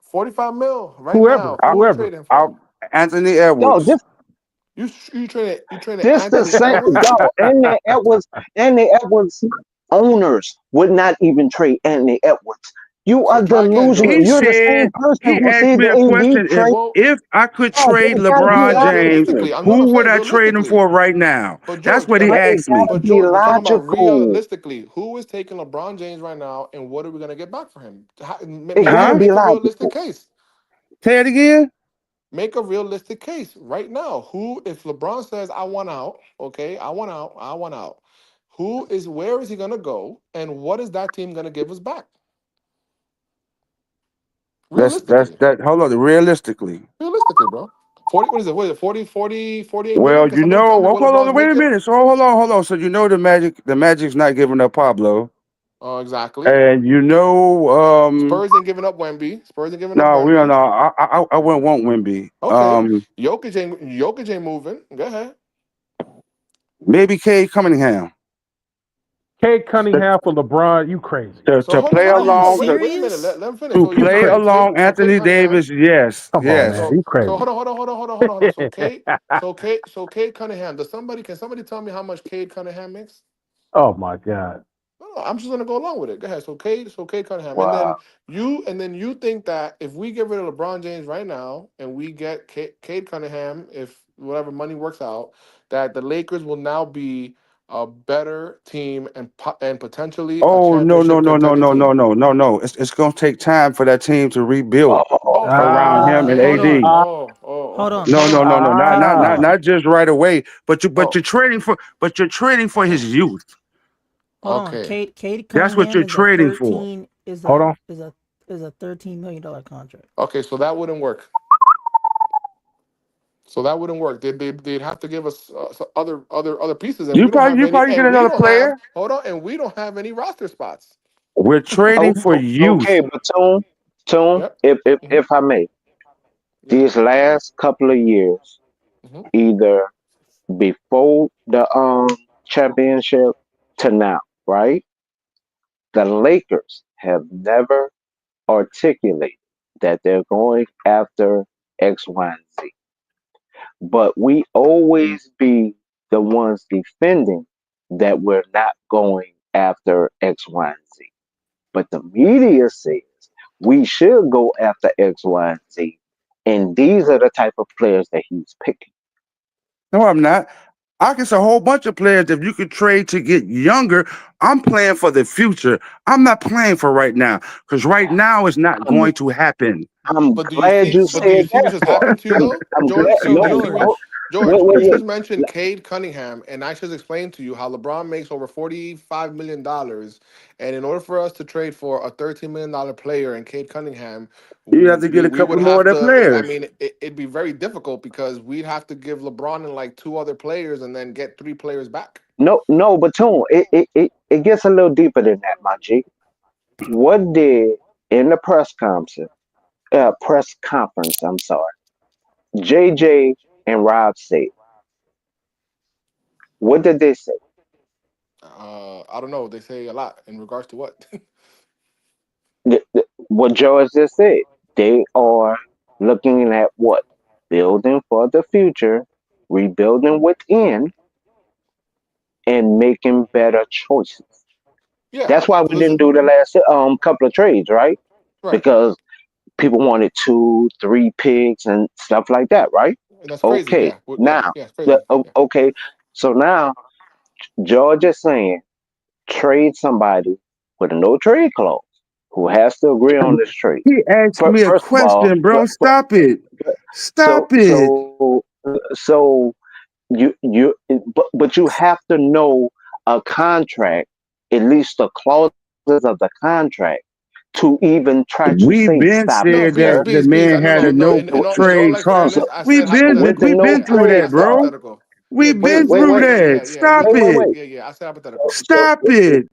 S11: 45 mil right
S2: Whoever,
S11: now. Who would you
S2: whoever.
S11: trade him for?
S9: I'll, Anthony
S15: Yo,
S9: Edwards.
S11: You traded
S15: this the
S11: Anthony
S15: same
S11: Edwards?
S15: yo, and the Edwards owners would not even trade Anthony Edwards. You
S11: So
S15: are
S11: try again,
S15: delusional.
S9: He
S11: George.
S15: You're the
S9: said
S15: same person
S9: he
S15: who
S9: asked
S15: said
S9: me
S15: that
S9: a
S15: AD
S9: question. If
S15: trade.
S11: Well,
S9: if I could
S15: God,
S9: trade
S15: it gotta be
S9: LeBron
S11: saying
S9: James,
S15: logical.
S11: realistically. I'm
S9: who would
S11: saying
S9: I trade him
S11: realistically.
S9: for right now?
S11: But
S9: That's
S11: George,
S9: what he
S15: But it
S9: asked me.
S15: gotta
S11: but
S15: be
S11: George, we're talking about
S15: logical.
S11: realistically. Who is taking LeBron James right now, and what are we gonna get back for him?
S15: It gotta
S9: Huh?
S15: be
S11: Make a realistic
S15: logical.
S11: case.
S9: Say it again.
S11: Make a realistic case right now. Who, if LeBron says I want out, okay, I want out. Where is he gonna go, and what is that team gonna give us back?
S9: That's
S11: Realistically,
S9: that. Hold on. Realistically,
S11: realistically, bro. 40, what is it? What is it? 48 million?
S9: well,
S11: Can somebody tell me
S9: well,
S11: what
S9: hold
S11: LeBron's
S9: on. Wait a
S11: making?
S9: minute. So hold on. So the Magic's not giving up Pablo,
S11: Exactly.
S9: and
S11: Spurs ain't giving up Wemby. Spurs ain't giving up
S9: no, we don't
S11: Wemby.
S9: know. I wouldn't want Wimby.
S11: Okay. Jokic ain't moving. Go ahead.
S9: Maybe Cade Cunningham
S2: Cade
S9: to,
S2: Cunningham for LeBron. You crazy?
S11: So hold on,
S9: play
S11: hold on, hold on.
S9: along
S11: Wait a minute. Let him finish.
S9: to
S11: So
S2: You
S9: play
S2: crazy?
S9: along
S11: Cade
S9: Anthony
S11: Cunningham.
S9: Davis. Yes,
S2: Come on,
S9: yes.
S2: man. You
S11: So
S2: crazy?
S11: hold on. So Cade Cunningham. Can somebody tell me how much Cade Cunningham makes?
S2: Oh my God.
S11: No, I'm just gonna go along with it. Go ahead. So Cade Cunningham,
S15: Wow.
S11: and then you think that if we get rid of LeBron James right now and we get Cade Cunningham, if whatever money works out, that the Lakers will now be a better team and potentially a
S9: Oh no no
S11: championship
S9: no no
S11: contender
S9: no no
S11: team.
S9: no no no! It's gonna take time for that team to rebuild
S11: Oh,
S9: around him and
S4: Hold
S9: AD.
S4: on. Hold on.
S9: No
S4: Hold
S9: no
S4: on.
S9: no no
S4: Hold on.
S9: not just right away. But
S11: oh,
S9: you're trading for his youth.
S4: Hold on.
S11: okay.
S4: Cade
S9: That's what
S4: Cunningham
S9: you're
S4: is a
S9: trading for.
S4: 13 is
S2: Hold
S4: a
S2: on.
S4: is a is a $13 million contract.
S11: Okay, so that wouldn't work. So that wouldn't work. They'd have to give us other pieces, and
S9: You
S11: we don't have any.
S9: probably get
S11: And we
S9: another
S11: don't have.
S9: player.
S11: Hold on, and we don't have any roster spots.
S9: We're trading for youth.
S15: Okay, but Tune,
S11: Yep.
S15: if if
S11: Hmm.
S15: if I may,
S11: Yep.
S15: these last couple of years,
S11: Hmm.
S15: either before the championship to now, right? The Lakers have never articulated that they're going after X, Y, and Z. But we always be the ones defending that we're not going after X, Y, and Z. But the media says we should go after X, Y, and Z. And these are the type of players that he's picking.
S9: No, I'm not. I can say a whole bunch of players if you could trade to get younger. I'm playing for the future. I'm not playing for right now because right now is not
S15: I'm,
S9: going to happen.
S15: I'm
S11: But do you
S15: glad
S11: see?
S15: you
S11: But do you
S15: said
S11: see what
S15: that
S11: just
S15: part.
S11: happened to you though,
S15: I'm glad.
S11: George? So do you
S15: No,
S11: see what
S4: George.
S11: George?
S15: wait, wait,
S11: You
S15: wait.
S11: just mentioned Cade Cunningham, and I just explained to you how LeBron makes over $45 million, and in order for us to trade for a $13 million player and Cade Cunningham,
S9: You have to get a
S11: we would
S9: couple more of
S11: have
S9: their
S11: to. I
S9: players.
S11: mean, it'd be very difficult because we'd have to give LeBron and like two other players, and then get three players back.
S15: No, but Tune, it gets a little deeper than that, my G. What did in the press conference, I'm sorry, JJ and Rob say? What did they say?
S11: I don't know. They say a lot in regards to what.
S15: What George just said. They are looking at what? Building for the future, rebuilding within, and making better choices.
S11: Yeah,
S15: That's why we didn't
S11: listen.
S15: do the last couple of trades, right?
S11: Right.
S15: Because people wanted 2, 3 picks and stuff like that, right?
S11: And that's crazy.
S15: Okay,
S11: Yeah. Yeah.
S15: now,
S11: Yeah. It's crazy. Yeah.
S15: okay, so now George is saying trade somebody with a no trade clause who has to agree on this trade.
S9: He asked me a
S15: First of all,
S9: question, bro. Stop it.
S15: so
S9: Stop it.
S15: so so you but you have to know a contract, at least the clauses of the contract, to even try to
S9: We've
S15: say
S9: been
S15: stop it,
S11: No,
S9: said
S11: beans,
S15: sir.
S9: that the
S11: beans, beans.
S9: man
S11: I no,
S9: had
S11: no,
S9: a
S11: no.
S9: no
S11: In all
S9: trade
S11: like
S9: clause.
S11: fairness,
S15: So,
S11: I said
S9: We've
S15: so
S9: been
S15: with the
S11: hypothetical.
S9: we've
S15: no
S9: been
S11: Yeah,
S9: through
S11: yeah,
S15: trade
S11: yeah. I
S9: that,
S11: said
S9: bro.
S15: clause,
S11: hypothetical. Yeah,
S9: We've
S11: but
S9: been
S15: wait,
S9: through
S15: wait,
S9: that.
S11: yeah. We
S9: Stop
S15: wait,
S11: yeah,
S15: wait,
S9: it.
S15: wait.
S11: yeah, yeah. I said hypothetical.
S15: So,
S9: Stop it.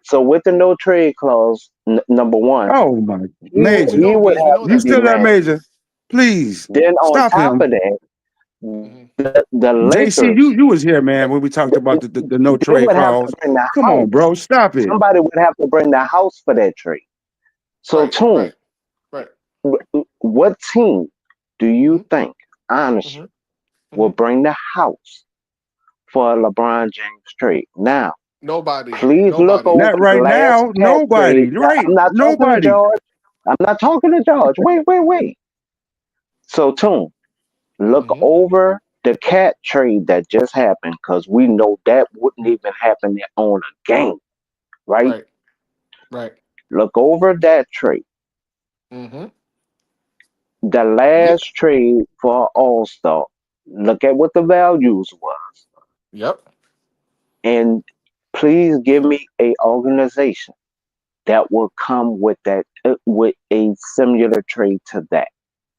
S15: so with the no trade clause, number one,
S9: Oh my
S11: We
S9: major.
S15: he
S11: know
S15: would
S11: beans. We
S15: have
S11: know
S15: to
S9: You
S11: that
S15: be
S9: still
S11: beans.
S9: there,
S11: We
S15: mad.
S11: know
S9: major?
S11: beans.
S9: Please
S15: Then on
S9: stop
S15: top
S9: him.
S15: of that,
S11: Hmm.
S15: the
S9: JC,
S15: Lakers,
S9: you was here, man, when we talked about the no
S15: they
S9: trade
S15: would have to
S9: clause.
S15: bring the
S9: Come on,
S15: house.
S9: bro. Stop it.
S15: Somebody would have to bring the house for that trade. So,
S11: Right,
S15: Tune,
S11: right, right.
S15: what team do you
S11: Hmm.
S15: think,
S11: Hmm.
S15: honestly, will
S11: Hmm.
S15: bring the house for a LeBron James trade? Now,
S11: Nobody.
S15: please look
S11: Nobody.
S15: over
S9: Not
S15: the
S9: right
S15: last
S9: now.
S15: cat trade.
S9: Nobody. Right.
S15: I'm not talking to
S9: Nobody.
S15: George. I'm not talking to George. Wait, wait, wait. So, Tune, look
S11: Hmm.
S15: over the cat trade that just happened because we know that wouldn't even happen on a game, right?
S11: Right, right.
S15: Look over that trade.
S11: Hmm.
S15: The
S11: Yeah.
S15: last trade for All Star. Look at what the values was,
S11: Yep.
S15: and please give me a organization that will come with that with a similar trade to that.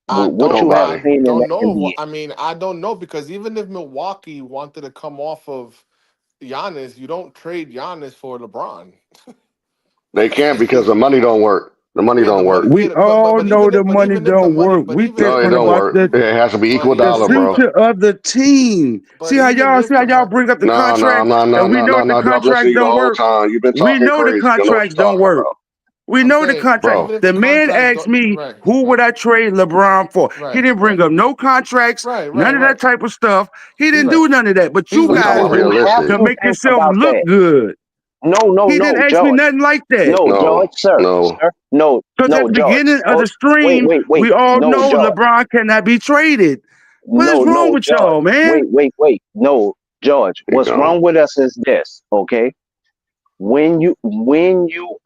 S15: With what you have
S14: Nobody.
S15: seen in the NBA.
S11: I mean, I don't know because even if Milwaukee wanted to come off of Giannis, you don't trade Giannis for LeBron.
S16: They can't because the money don't work. The money
S11: Yeah, the
S16: don't
S11: money.
S16: work.
S11: Yeah,
S9: We all know the money don't work. We
S16: No, it
S9: thinking
S16: don't
S9: about
S16: work. It has to be equal
S9: the
S16: dollar, bro.
S9: future of the team.
S11: but even if
S9: See how
S11: the
S9: y'all
S11: money,
S9: bring up the
S16: No, no,
S9: contract
S16: no, no,
S9: and we
S16: no,
S9: know
S16: no,
S9: the
S16: no. I've listened to
S9: contracts
S16: you the
S9: don't
S16: whole
S9: work.
S16: time. You've been
S9: We
S16: talking
S9: know the
S16: crazy. You don't know what
S9: contracts
S16: you're
S9: don't
S16: talking
S9: work.
S16: about,
S9: We
S11: I'm
S9: know the
S11: saying
S9: contract.
S11: even
S16: bro.
S11: if
S9: The
S11: the
S9: man
S11: contracts
S9: asked
S11: don't,
S9: me,
S11: right,
S9: who would
S11: right,
S9: I trade LeBron for? He
S11: right,
S9: didn't bring
S11: right,
S9: up no contracts,
S11: right,
S9: none
S11: right,
S9: of that
S11: right.
S9: type of stuff. He
S11: He's
S9: didn't
S11: right.
S9: do none of that. But
S11: He's
S9: you
S16: We
S11: right.
S16: talking
S11: He's
S9: guys
S16: about
S11: right.
S15: You
S9: do
S15: have
S9: to
S16: realistic.
S15: to
S9: make
S15: think
S9: yourself
S15: about
S9: look
S15: that.
S9: good.
S15: No,
S9: He didn't
S15: no,
S9: ask me
S15: George.
S9: nothing like that.
S15: No, George,
S16: No,
S15: sir,
S16: no.
S15: sir. No,
S9: Because at
S15: no,
S9: the
S15: George.
S9: beginning of
S15: Oh,
S9: the
S15: wait,
S9: stream,
S15: wait, wait.
S9: we all
S15: No,
S9: know
S15: George.
S9: LeBron cannot be traded. What is
S15: No,
S9: wrong
S15: no,
S9: with
S15: George.
S9: y'all, man?
S15: Wait, wait, wait. No, George,
S16: You
S15: what's
S16: know.
S15: wrong with us is this, okay? When you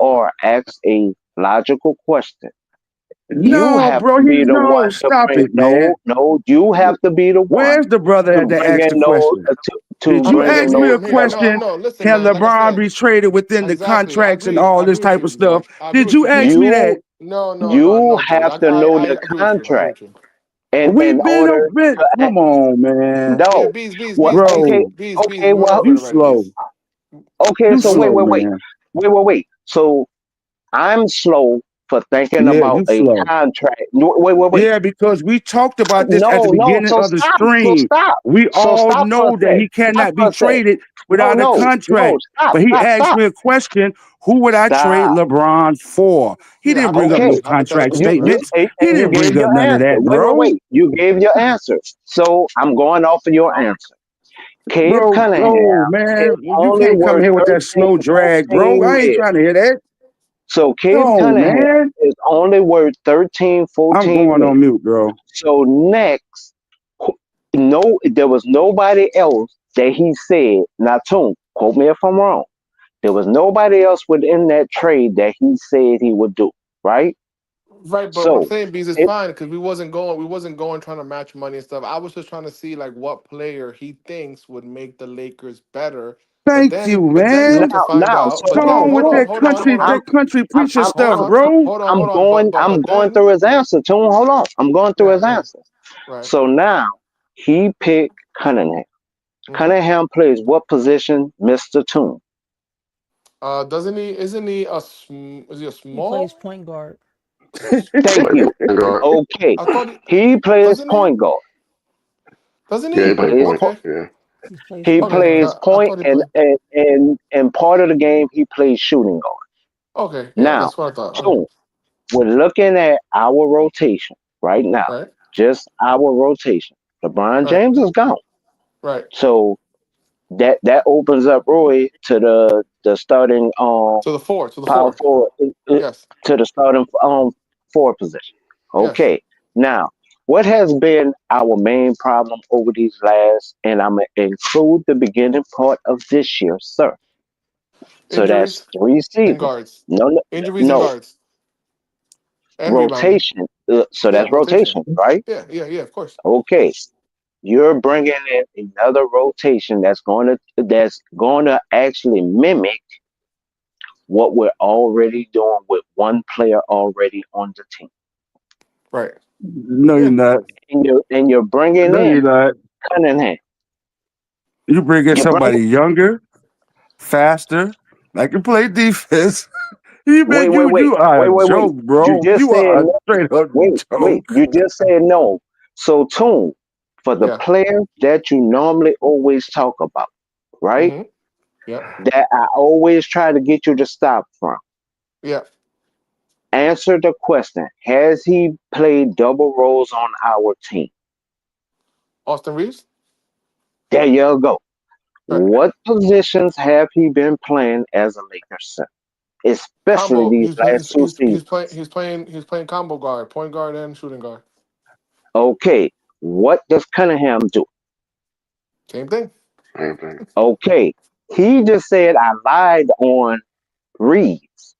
S15: are asked a logical question, you
S8: No,
S15: have
S8: bro.
S15: to be the
S8: No,
S15: one to
S8: stop
S15: bring
S8: it, man.
S15: no, you have to be the one
S8: Where's the brother
S15: to
S8: that
S15: bring
S8: asked
S15: in
S8: the
S15: those
S8: question?
S15: to
S8: Did
S5: I'm
S8: you
S5: not
S15: bring in
S8: ask
S5: saying
S8: me
S5: give
S15: those
S8: a
S5: him here.
S15: points.
S8: question?
S5: No. Listen,
S8: Can
S5: man. Like I
S8: LeBron be
S5: said,
S8: traded within the
S5: exactly. I
S8: contracts and
S5: agree.
S8: all
S5: I
S8: this
S5: agree with
S8: type of
S5: you.
S8: stuff?
S5: Like I agree
S8: Did
S5: with
S8: you
S5: you.
S8: ask
S5: But
S8: me
S15: You
S8: that?
S15: you
S5: no, George.
S15: have to know
S5: I
S15: the
S5: agree with you. I agree
S15: contract,
S5: with you.
S15: and
S8: We've
S15: in
S8: been
S15: order
S8: been.
S15: to
S8: Come on, man,
S5: Yeah,
S15: no, what? Okay,
S8: bro.
S5: bees.
S15: okay,
S5: We went
S15: well,
S5: over it
S8: You
S5: already,
S8: slow.
S5: bees.
S15: okay.
S8: You
S15: So wait,
S8: slow,
S15: wait, wait,
S8: man.
S15: wait, wait, wait. So I'm slow for thinking
S8: Yeah,
S15: about
S8: you
S15: a
S8: slow.
S15: contract. No, wait, wait, wait.
S8: Yeah, because we talked about this at the
S15: No, no.
S8: beginning
S15: So
S8: of the
S15: stop. So
S8: stream.
S15: stop.
S8: We
S15: So
S8: all
S15: stop for a
S8: know that
S15: sec.
S8: he
S15: Stop
S8: cannot
S15: for
S8: be
S15: a sec.
S8: traded
S15: No,
S8: without a
S15: no, no.
S8: contract.
S15: Stop,
S8: But he
S15: stop,
S8: asked
S15: stop.
S8: me a question: Who would I trade
S15: Stop.
S8: LeBron for? He
S5: Yeah,
S8: didn't bring up
S15: Okay.
S8: no
S5: hypothetically,
S8: contract
S5: hypothetically,
S15: You
S5: correct.
S8: statements. He
S15: and you
S8: didn't
S15: gave
S8: bring up
S15: your
S8: none of
S15: answer.
S8: that,
S15: Wait, wait,
S8: bro.
S15: wait. You gave your answer. So I'm going off of your answer. Cave
S8: Bro,
S15: Cunningham
S8: no,
S15: is
S8: man. You
S15: only
S8: can't come
S15: worth
S8: here with that
S15: 13,
S8: slow drag, bro.
S15: 14
S8: I ain't
S15: mil.
S8: trying to hear that.
S15: So Cave
S8: No,
S15: Cunningham
S8: man.
S15: is only worth 13,
S8: I'm
S15: 14
S8: going
S15: mil.
S8: on mute, bro.
S15: So next, no, there was nobody else that he said. Now, Tune, quote me if I'm wrong. There was nobody else within that trade that he said he would do, right?
S5: Right, but what I'm
S15: So,
S5: saying, bees is
S15: it,
S5: fine because we wasn't going trying to match money and stuff. I was just trying to see like what player he thinks would make the Lakers better.
S8: Thank you,
S5: But then
S15: now,
S5: come
S8: man.
S5: to find
S15: now,
S5: out.
S15: so
S5: But
S8: Come
S5: then
S15: no,
S8: on with
S15: no,
S5: hold on,
S8: that country
S15: I'm,
S8: preacher
S15: I'm,
S5: hold
S8: stuff,
S15: I'm,
S5: on,
S8: bro.
S15: I'm
S5: hold on.
S15: going, I'm
S5: But
S15: going
S5: then,
S15: through his answer. Tune, hold on, I'm going through
S5: yeah,
S15: his
S5: yeah,
S15: answer.
S5: right.
S15: So now he picked Cunningham.
S5: hmm
S15: Cunningham plays what position, Mister Tune?
S5: Doesn't he? Isn't he is he a
S4: He plays
S5: small?
S4: point guard.
S15: Thank
S16: Play
S15: you.
S16: point guard.
S15: Okay,
S5: I thought he
S15: he plays
S5: doesn't he?
S15: point guard.
S5: Doesn't
S16: Yeah,
S5: he?
S15: He
S16: he play
S15: plays
S16: point.
S15: po-
S5: Okay,
S16: Yeah.
S4: He plays
S15: he
S4: point
S5: okay.
S4: guard.
S15: plays
S5: I
S15: point
S5: thought he
S15: and
S5: played.
S15: part of the game he plays shooting guard.
S5: Okay, yeah,
S15: Now,
S5: that's what I thought. Okay,
S15: Tune, we're looking at our rotation right now.
S5: right,
S15: Just our rotation. LeBron
S5: right,
S15: James is gone.
S5: right.
S15: So that opens up Roy to the starting
S5: To the
S15: power
S5: four.
S15: forward
S5: Yes,
S15: to the starting forward position.
S5: yes.
S15: Okay. Now, what has been our main problem over these last, and I'm gonna include the beginning part of this year, sir. So that's
S5: Injuries
S15: 3 seasons.
S5: and guards.
S15: No, no,
S5: Injuries and
S15: no
S5: guards and rebounding.
S15: rotation. So
S5: Yeah,
S15: that's
S5: rotation.
S15: rotation, right?
S5: Yeah, of course.
S15: Okay. You're bringing in another rotation that's going to actually mimic what we're already doing with one player already on the team.
S5: Right.
S8: No, you're
S5: Yeah.
S8: not.
S15: And you're bringing
S8: No, you're
S15: in
S8: not.
S15: Cunningham.
S8: You bring in
S15: You bring
S8: somebody younger, faster, that can play defense. You
S15: wait,
S8: man,
S15: wait, wait,
S8: you are
S15: wait,
S8: a
S15: wait, wait.
S8: joke,
S15: You
S8: bro.
S15: just
S8: You
S15: said
S8: are a
S15: no.
S8: straight up
S15: Wait.
S8: joke.
S15: You just said no. So Tune, for the
S5: Yeah.
S15: player that you normally always talk about, right?
S5: Mm-hmm. Yeah.
S15: That I always try to get you to stop from.
S5: Yeah.
S15: Answer the question. Has he played double roles on our team?
S5: Austin Reeves.
S15: There you go.
S5: Right.
S15: What positions have he been playing as a Lakers center, especially
S5: Combo.
S15: these last two seasons?
S5: He's playing combo guard, point guard, and shooting guard.
S15: Okay, what does Cunningham do?
S5: Same thing.
S16: Same thing.
S15: Okay, he just said I lied on Reeves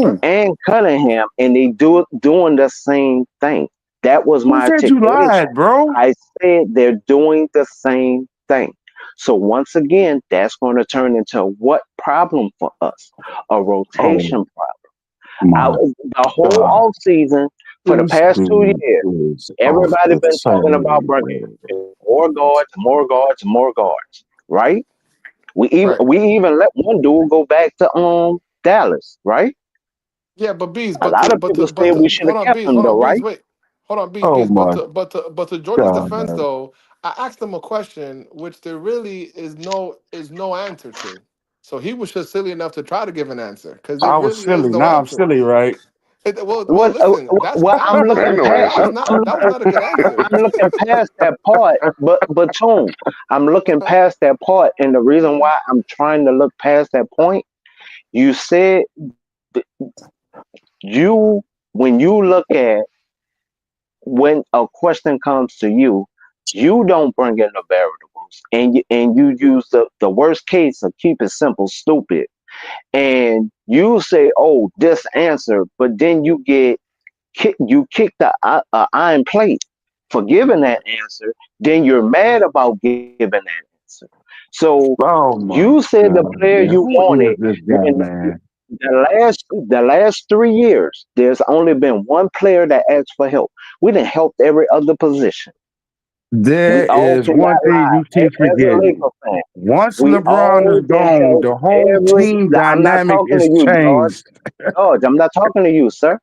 S5: Right.
S8: Who?
S15: and Cunningham, and they doing the same thing. That was
S8: Who
S15: my
S8: said you
S15: articulation.
S8: lied, bro?
S15: I said they're doing the same thing. So once again, that's going to turn into what problem for us? A
S8: Oh
S15: rotation problem.
S8: my
S15: The whole
S8: God.
S15: off season for the
S8: This
S15: past 2
S8: dude
S15: years,
S8: is off
S15: everybody
S8: the
S15: been talking about bringing
S8: chain.
S15: more guards, more guards, more guards. Right? We even
S5: Right.
S15: we even let one dude go back to Dallas. Right?
S5: Yeah, but bees,
S15: A lot of people said we should have kept him
S5: hold
S15: though.
S5: on, bees,
S15: Right?
S5: wait, hold on,
S8: Oh
S5: bees,
S8: my
S5: but to Jordan's defense
S8: God.
S5: though, I asked him a question which there really is no answer to. So he was just silly enough to try to give an answer because there
S8: I was
S5: really is
S8: silly.
S5: no
S8: Now I'm
S5: answer.
S8: silly, right?
S5: Well,
S15: What?
S5: listen, that's
S15: Well, I'm
S5: that
S16: There
S15: looking
S16: ain't
S5: that
S16: no
S15: past.
S5: that was
S16: answer.
S5: not that was not a good answer.
S15: I'm looking past that part, but Tone, I'm looking past that part, and the reason why I'm trying to look past that point, you said th- you when you look at when a question comes to you, you don't bring in the variables. scenarios, and you use the worst case of keep it simple, stupid, and you say, "Oh, this answer," but then you kick the iron plate for giving that answer, then you're mad about giving that answer. So
S9: Oh
S15: you
S9: my
S15: said the
S9: God,
S15: player
S9: man.
S15: you
S9: Who
S15: wanted
S9: is this guy,
S15: when
S9: man?
S15: the last 3 years, there's only been one player that asked for help. We didn't help every other position. We
S9: There
S15: all
S9: is
S15: cannot
S9: one thing
S15: lie.
S9: you keep
S15: As a
S9: forgetting.
S15: Laker fan,
S9: Once
S15: we
S9: LeBron
S15: all
S9: is
S15: can
S9: gone,
S15: help
S9: the whole
S15: every.
S9: team
S15: I'm not
S9: dynamic
S15: talking to
S9: is
S15: you, George.
S9: changed.
S15: George, I'm not talking to you, sir.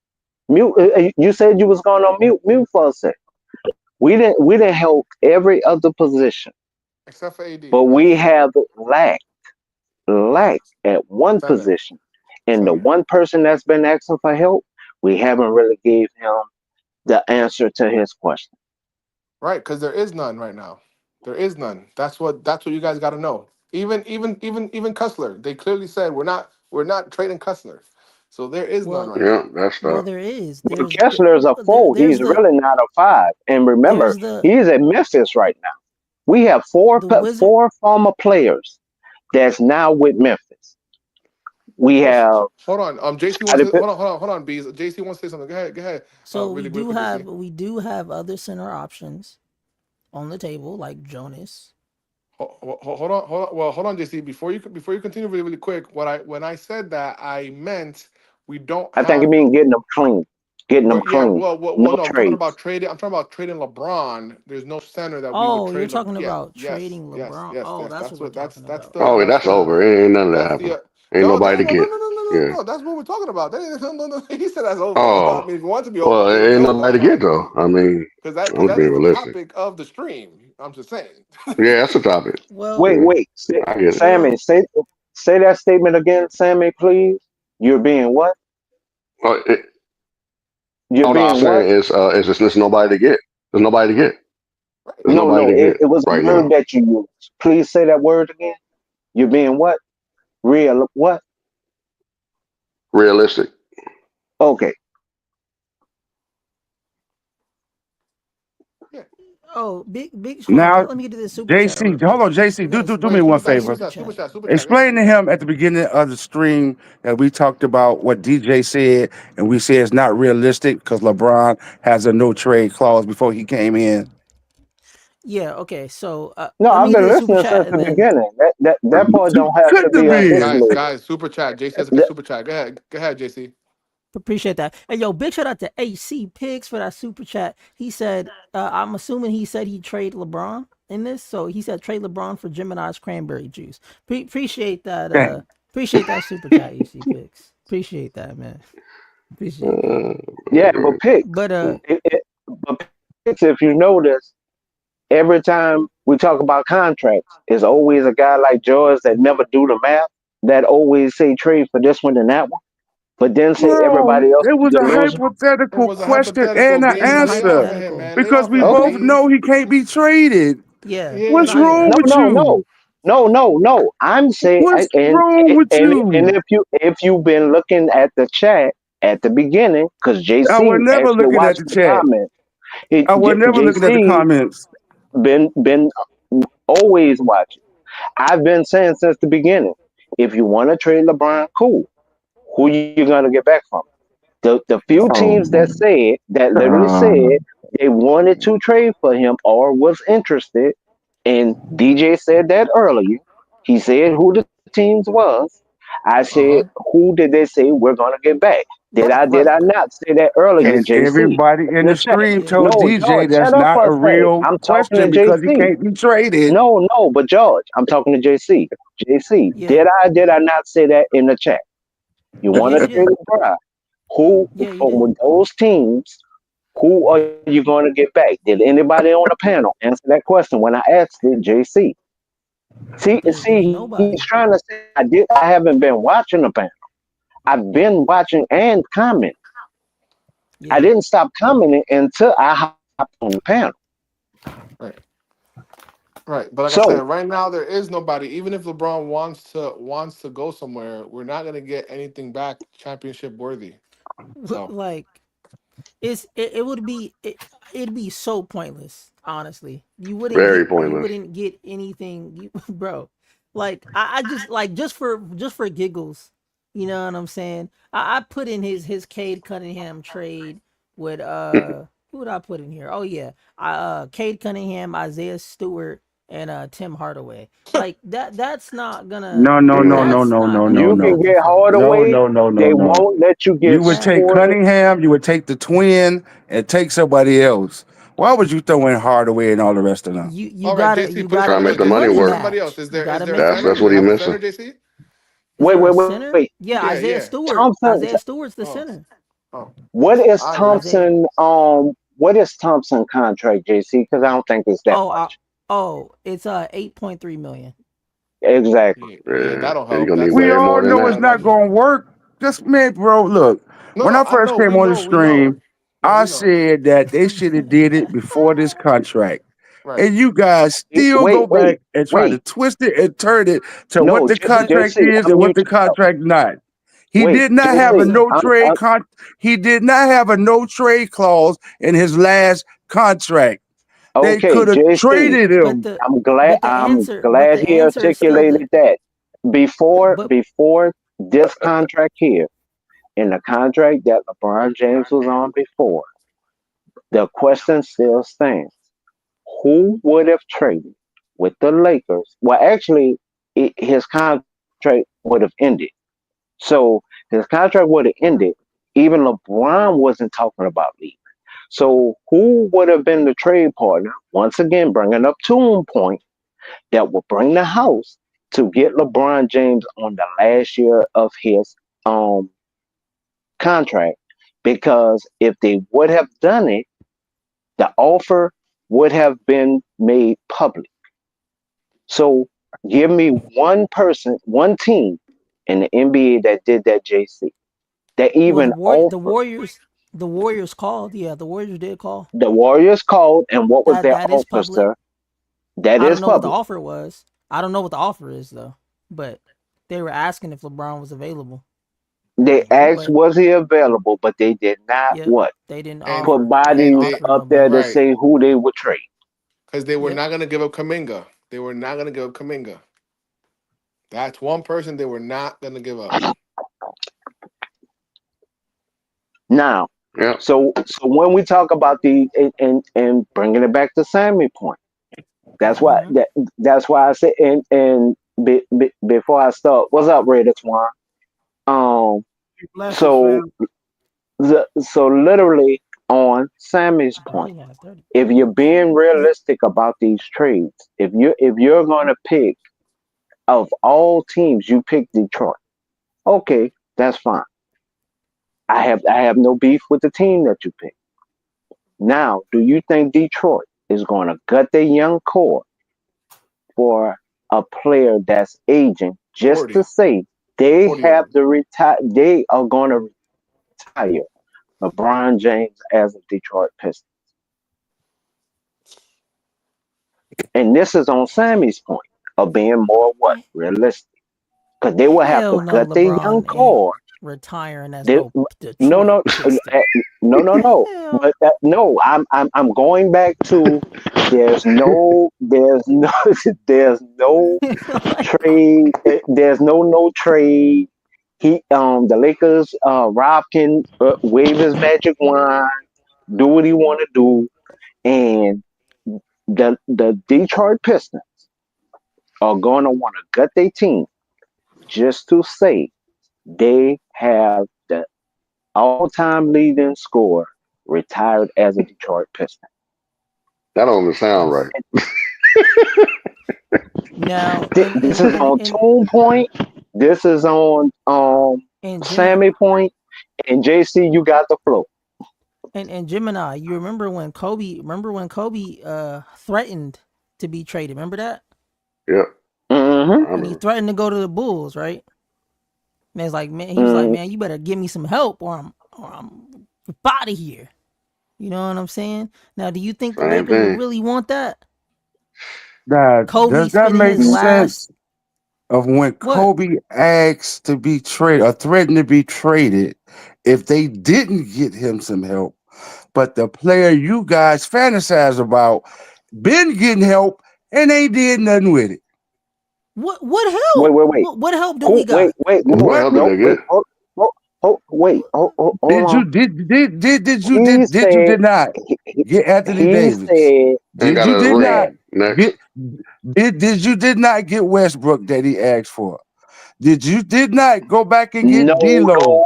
S15: Mute. You said you was going on mute. Mute for a sec. We didn't help every other position,
S11: except for AD.
S15: but we
S11: Yes,
S15: have lacked at one
S11: center,
S15: position, and the
S11: center.
S15: one person that's been asking for help, we haven't really gave him the answer to his question.
S11: Right, because there is none right now. There is none. That's what you guys got to know. Even Kessler, they clearly said we're not trading Kessler. So there is none
S4: Well,
S11: right
S16: Yeah,
S11: now.
S16: that's
S4: well,
S16: tough.
S4: there is.
S15: Well, Kessler is a four. He's really not a five. And remember,
S4: There's the
S15: he's at Memphis right now. We have
S4: Wizard.
S15: four former players that's now with Memphis. We have
S11: Hold on. JC wants
S15: Scottie
S11: to
S15: Pippen.
S11: hold on, Bees. JC wants to say something. Go ahead, go ahead.
S4: So we
S11: Really
S4: do
S11: quick,
S4: have
S11: JC.
S4: other center options on the table, like Jonas.
S11: Hold on. Well, hold on, JC. Before you continue, really quick. When I said that, I meant we don't
S15: I think it
S11: have.
S15: means getting them clean. Getting them
S11: Well, yeah.
S15: clean.
S11: Well,
S15: No
S11: no. I'm talking
S15: trades.
S11: about trading. I'm talking about trading LeBron. There's no center that we would
S4: Oh, you're
S11: trade.
S4: talking
S11: Yeah.
S4: about
S11: Yes.
S4: trading
S11: Yes.
S4: LeBron.
S11: Yes.
S4: Oh,
S11: Yes.
S4: that's what
S11: That's
S4: we're
S11: what.
S4: talking about.
S16: Oh,
S11: That's
S16: that's
S11: the.
S16: over. Ain't none of that
S11: That's
S16: happened.
S11: the.
S16: Ain't
S11: No,
S16: nobody to
S11: no, no, no,
S16: get.
S11: no, no, no,
S16: Yeah.
S11: no. That's what we're talking about. No. He said that's over. I
S16: Oh,
S11: mean, if you want it to be over,
S16: well,
S11: it'll be
S16: ain't
S11: over.
S16: nobody to get though. I mean,
S11: Because
S16: I'm
S11: that
S16: being
S11: is the
S16: realistic.
S11: topic of the stream. I'm just saying.
S16: Yeah, that's a topic.
S4: Well,
S15: Wait,
S16: Yeah,
S15: wait.
S16: I get it.
S15: Sammy,
S4: well,
S15: say that statement again, Sammy, please. You're being what?
S16: Oh,
S15: You're
S16: no, I'm
S15: being what?
S16: saying is just there's nobody to get. There's nobody to get. There's
S15: No,
S16: nobody
S15: no.
S16: to get
S15: It was
S16: right
S15: a word
S16: now.
S15: that you used. Please say that word again. You're being what? Real what?
S16: Realistic.
S15: Okay.
S11: Yeah.
S4: oh, big. Hold on.
S9: Now,
S4: Let me get to this super chat real
S9: JC,
S4: quick.
S9: hold on, JC,
S4: Yes,
S9: do me
S11: Wait,
S9: one
S11: super chat,
S4: yeah,
S11: super
S9: favor.
S4: super
S11: chat, super
S4: chat.
S11: chat, super chat. Go ahead.
S9: Explain to him at the beginning of the stream that we talked about what DJ said, and we said it's not realistic because LeBron has a no trade clause before he came in.
S4: Yeah. Okay. So
S15: No,
S4: let me
S15: I've
S4: get to
S15: been
S4: the super
S15: listening
S4: chat,
S15: since
S4: and
S15: the
S4: then
S15: beginning. That part don't have to
S9: Couldn't have
S15: be
S9: been.
S15: officially.
S11: Guys, super chat. JC has to get super chat. Go ahead, JC.
S4: appreciate that. And yo, big shout out to AC Pigs for that super chat. He said, I'm assuming he said he trade LeBron in this. So he said trade LeBron for Gemini's cranberry juice. Appreciate that.
S9: Damn.
S4: Appreciate that super chat, AC Pigs. Appreciate that, man. Appreciate that.
S15: Yeah, but picks.
S4: But
S15: But picks, if you notice, every time we talk about contracts, it's always a guy like George that never do the math, that always say trade for this one and that one, but then say
S9: Bro,
S15: everybody else
S9: it
S15: is
S9: was a
S15: delusional.
S11: It
S9: hypothetical
S11: was a
S9: question
S11: hypothetical.
S9: and an
S11: Bees,
S4: it's a
S11: lay it off
S9: answer
S11: of him,
S4: hypothetical.
S11: man. Lay it
S9: because
S11: off of
S9: we
S11: him,
S15: Okay.
S9: both
S11: Bees.
S9: know he can't be traded.
S4: Yeah, it's
S9: What's
S4: a
S11: Yeah.
S9: wrong
S15: No,
S9: with
S4: hypothetical.
S15: no,
S9: you?
S15: no, no. I'm saying,
S9: What's wrong with
S15: and
S9: you?
S15: if you've been looking at the chat at the beginning, because
S9: I was
S15: JC
S9: never
S15: actually
S9: looking at
S15: watched
S9: the
S15: the
S9: chat.
S15: comments.
S9: I was never looking at the
S15: JC
S9: comments.
S15: been always watching. I've been saying since the beginning, if you want to trade LeBron, cool. Who you gonna get back from? The few
S9: Oh
S15: teams
S9: my
S15: that literally
S9: God.
S15: said they wanted to trade for him or was interested, and DJ said that earlier. He said who the teams was. I said,
S11: Uh-huh.
S15: who did they say we're gonna get back? Did
S11: Right.
S15: I not say that earlier,
S9: And
S15: JC?
S9: everybody in
S15: In the
S9: the
S15: chat.
S9: stream
S4: Yeah.
S9: told
S15: No, George,
S9: DJ that's
S15: shut up
S9: not
S15: for
S9: a
S15: a sec.
S9: real
S15: I'm talking to
S9: question because he
S15: JC.
S9: can't be traded.
S15: No, but George, I'm talking to JC. JC,
S4: Yeah.
S15: did I not say that in the chat? You
S4: Yeah,
S15: want to
S4: you
S15: trade
S4: did.
S15: LeBron? Who
S4: Yeah, you did.
S15: from those teams? Who are you going to get back? Did anybody on the panel answer that question when I asked it, JC?
S4: There's
S15: See, he's
S4: nobody.
S15: trying to say I haven't been watching the panel. I've been watching and comment. I
S4: Yeah.
S15: didn't stop commenting until I hopped on the panel.
S11: Right. Right. But like I
S15: So
S11: said, right now there is nobody. Even if LeBron wants to go somewhere, we're not gonna get anything back championship worthy. So
S4: Like, it would be it'd be so pointless. Honestly,
S16: Very
S4: you
S16: pointless.
S4: wouldn't get anything, you bro. Like I just like just for giggles. You know what I'm saying? I put in his Cade Cunningham trade with who would I put in here? Oh yeah, Cade Cunningham, Isaiah Stewart, and Tim Hardaway. Like that's not gonna
S8: No, no, no,
S16: Mm.
S8: no,
S4: that's
S8: no,
S4: not
S8: no,
S4: gonna
S8: no,
S15: You
S4: make a
S15: can
S8: no.
S15: get
S4: difference.
S8: No,
S15: Hardaway.
S8: no, no, no,
S15: They
S8: no.
S15: won't let you
S8: You
S15: get
S8: would
S4: That
S8: take
S15: Porter.
S8: Cunningham, you would take the twin, and take somebody else. Why would you throw in Hardaway and all the rest of them?
S4: you
S5: All right,
S4: gotta
S5: JC, put
S16: Trying to
S4: make
S16: make
S4: the
S16: the
S5: JC,
S16: money
S4: money
S5: put
S16: work.
S5: somebody else.
S4: match. You
S5: Is
S4: gotta
S5: there a
S4: make the
S16: That's
S5: center?
S4: money
S16: what
S5: Do you
S16: he
S5: have a
S4: match.
S5: center,
S16: missing.
S5: JC?
S4: Is
S15: Wait,
S4: there a
S15: wait, wait,
S4: center?
S15: wait.
S4: Yeah,
S5: Yeah, yeah.
S15: Thompson.
S4: Isaiah Stewart's the
S5: Oh,
S4: center.
S5: oh.
S15: What is
S5: I don't know.
S4: Isaiah.
S15: Thompson? What is Thompson contract, JC? Because I don't think it's that
S4: Oh,
S15: much.
S4: it's 8.3 million.
S15: Exactly.
S5: Yeah, yeah,
S16: Yeah,
S5: that'll
S16: he's
S5: help.
S16: gonna need
S5: That's
S8: We
S16: way
S8: all
S16: more than
S8: know
S16: that.
S8: it's
S5: yeah,
S8: not
S5: that's
S8: gonna work. Just man, bro, look. When
S5: no.
S8: I
S5: I
S8: first
S5: know.
S8: came on the
S5: We know.
S8: stream,
S5: Yeah,
S8: I
S5: we know.
S8: said that they should have did it before this contract.
S5: Right.
S8: And you guys still
S15: Wait,
S8: go
S15: wait,
S8: back and try to
S15: wait.
S8: twist it and turn it to what
S15: No,
S8: the contract
S15: JC.
S8: is
S15: I'm
S8: and what the
S15: muting up.
S8: contract not. He
S15: Wait,
S8: did not
S4: Hold on
S8: have
S4: one
S8: a
S15: JC.
S8: no
S4: second.
S8: trade he did not have a no trade clause in his last contract. They
S15: Okay,
S8: could have
S15: JC.
S8: traded
S4: But
S8: him.
S4: the
S15: I'm
S4: but
S15: glad
S4: the
S15: he
S4: answer is still
S15: articulated that.
S4: but
S15: Before this contract here, in the contract that LeBron James was on before, the question still stands. Who would have traded with the Lakers? Well, actually, his contract would have ended. So his contract would have ended. Even LeBron wasn't talking about leaving. So who would have been the trade partner? Once again, bringing up Tune Point that will bring the house to get LeBron James on the last year of his um contract. Because if they would have done it, the offer would have been made public. So give me one person, one team in the NBA that did that, JC. That
S4: well
S15: even offered.
S4: the Warriors called. Yeah, the Warriors did call.
S15: The Warriors called, and what was their
S4: That is
S15: offer,
S4: public.
S15: sir? That
S4: I don't
S15: is
S4: know what the
S15: public.
S4: offer was. I don't know what the offer is though. But they were asking if LeBron was available.
S15: They asked,
S4: But
S15: was he available, but they did not
S4: yep,
S15: what?
S4: they didn't
S5: And
S15: Put
S4: offer. They didn't
S15: bodies
S5: they
S4: offer
S15: up
S4: no
S15: there to
S4: Bron.
S5: right
S15: say who they would trade.
S5: because they were
S4: Yep.
S5: not gonna give up Kaminga. They were not gonna give up Kaminga. That's one person they were not gonna give up.
S15: Now,
S16: Yeah.
S15: so when we talk about the and bringing it back to Sammy point, that's why
S4: Mm-hmm.
S15: that's why I said before I start, what's up, Red Twan? Um,
S3: Blessings,
S15: so
S3: fam.
S15: so literally on Sammy's
S4: Bro,
S15: point,
S4: he has 30
S15: if you're
S4: points.
S15: being realistic about these trades, if you're gonna pick of all teams, you pick Detroit. Okay, that's fine. I have no beef with the team that you pick. Now, do you think Detroit is going to gut their young core for a player that's aging just to
S5: 40.
S15: say they
S5: 40
S15: have
S5: years.
S15: to retire? They are going to retire LeBron James as a Detroit Piston. And this is on Sammy's point of being more what realistic, because they will have to
S4: Hell no,
S15: gut their young
S4: LeBron ain't
S15: core.
S4: retiring as
S15: They,
S4: no
S15: no,
S4: Detroit
S15: no,
S4: Piston.
S15: no.
S4: Hell,
S15: But no, I'm going back to there's no there's no
S4: like
S15: trade. There's no trade. The Lakers, Rob can wave his magic wand, do what he want to do, and the Detroit Pistons are going to want to gut their team just to say they have the all-time leading scorer retired as a Detroit Piston.
S16: That don't even sound
S4: that's
S16: right.
S4: now
S15: This is on Tune Point. This is on
S4: and Gemini
S15: Sammy Point, and JC. You got the flow.
S4: and Gemini. You remember when Kobe? Remember when Kobe threatened to be traded? Remember that?
S16: Yep.
S15: Mm-hmm.
S4: And he threatened to go to the Bulls, right? Man's like, man, he was like,
S15: Mm-hmm.
S4: man, you better give me some help, or I'm out of here. You know what I'm saying? Now, do you think the
S16: Same
S4: Lakers would
S16: thing.
S4: really want that?
S8: Now,
S4: Kobe
S8: does that
S4: spending
S8: make
S4: his last
S8: sense of when
S4: what?
S8: Kobe asked to be traded or threatened to be traded if they didn't get him some help?
S9: but the player you guys fantasize about been getting help and ain't did nothing with it.
S4: What
S15: Wait,
S4: help?
S15: wait, wait.
S4: What help do
S15: Who?
S4: we got?
S16: What
S9: What?
S16: help did they get?
S15: Wait. Hold
S9: Did you
S15: on.
S9: did not get Anthony
S15: He
S9: Davis?
S15: said
S16: Ain't got a
S9: Did
S16: ring.
S9: not
S16: Next.
S9: did not get Westbrook that he asked for? Did not go back and get
S15: no,
S9: D'Lo?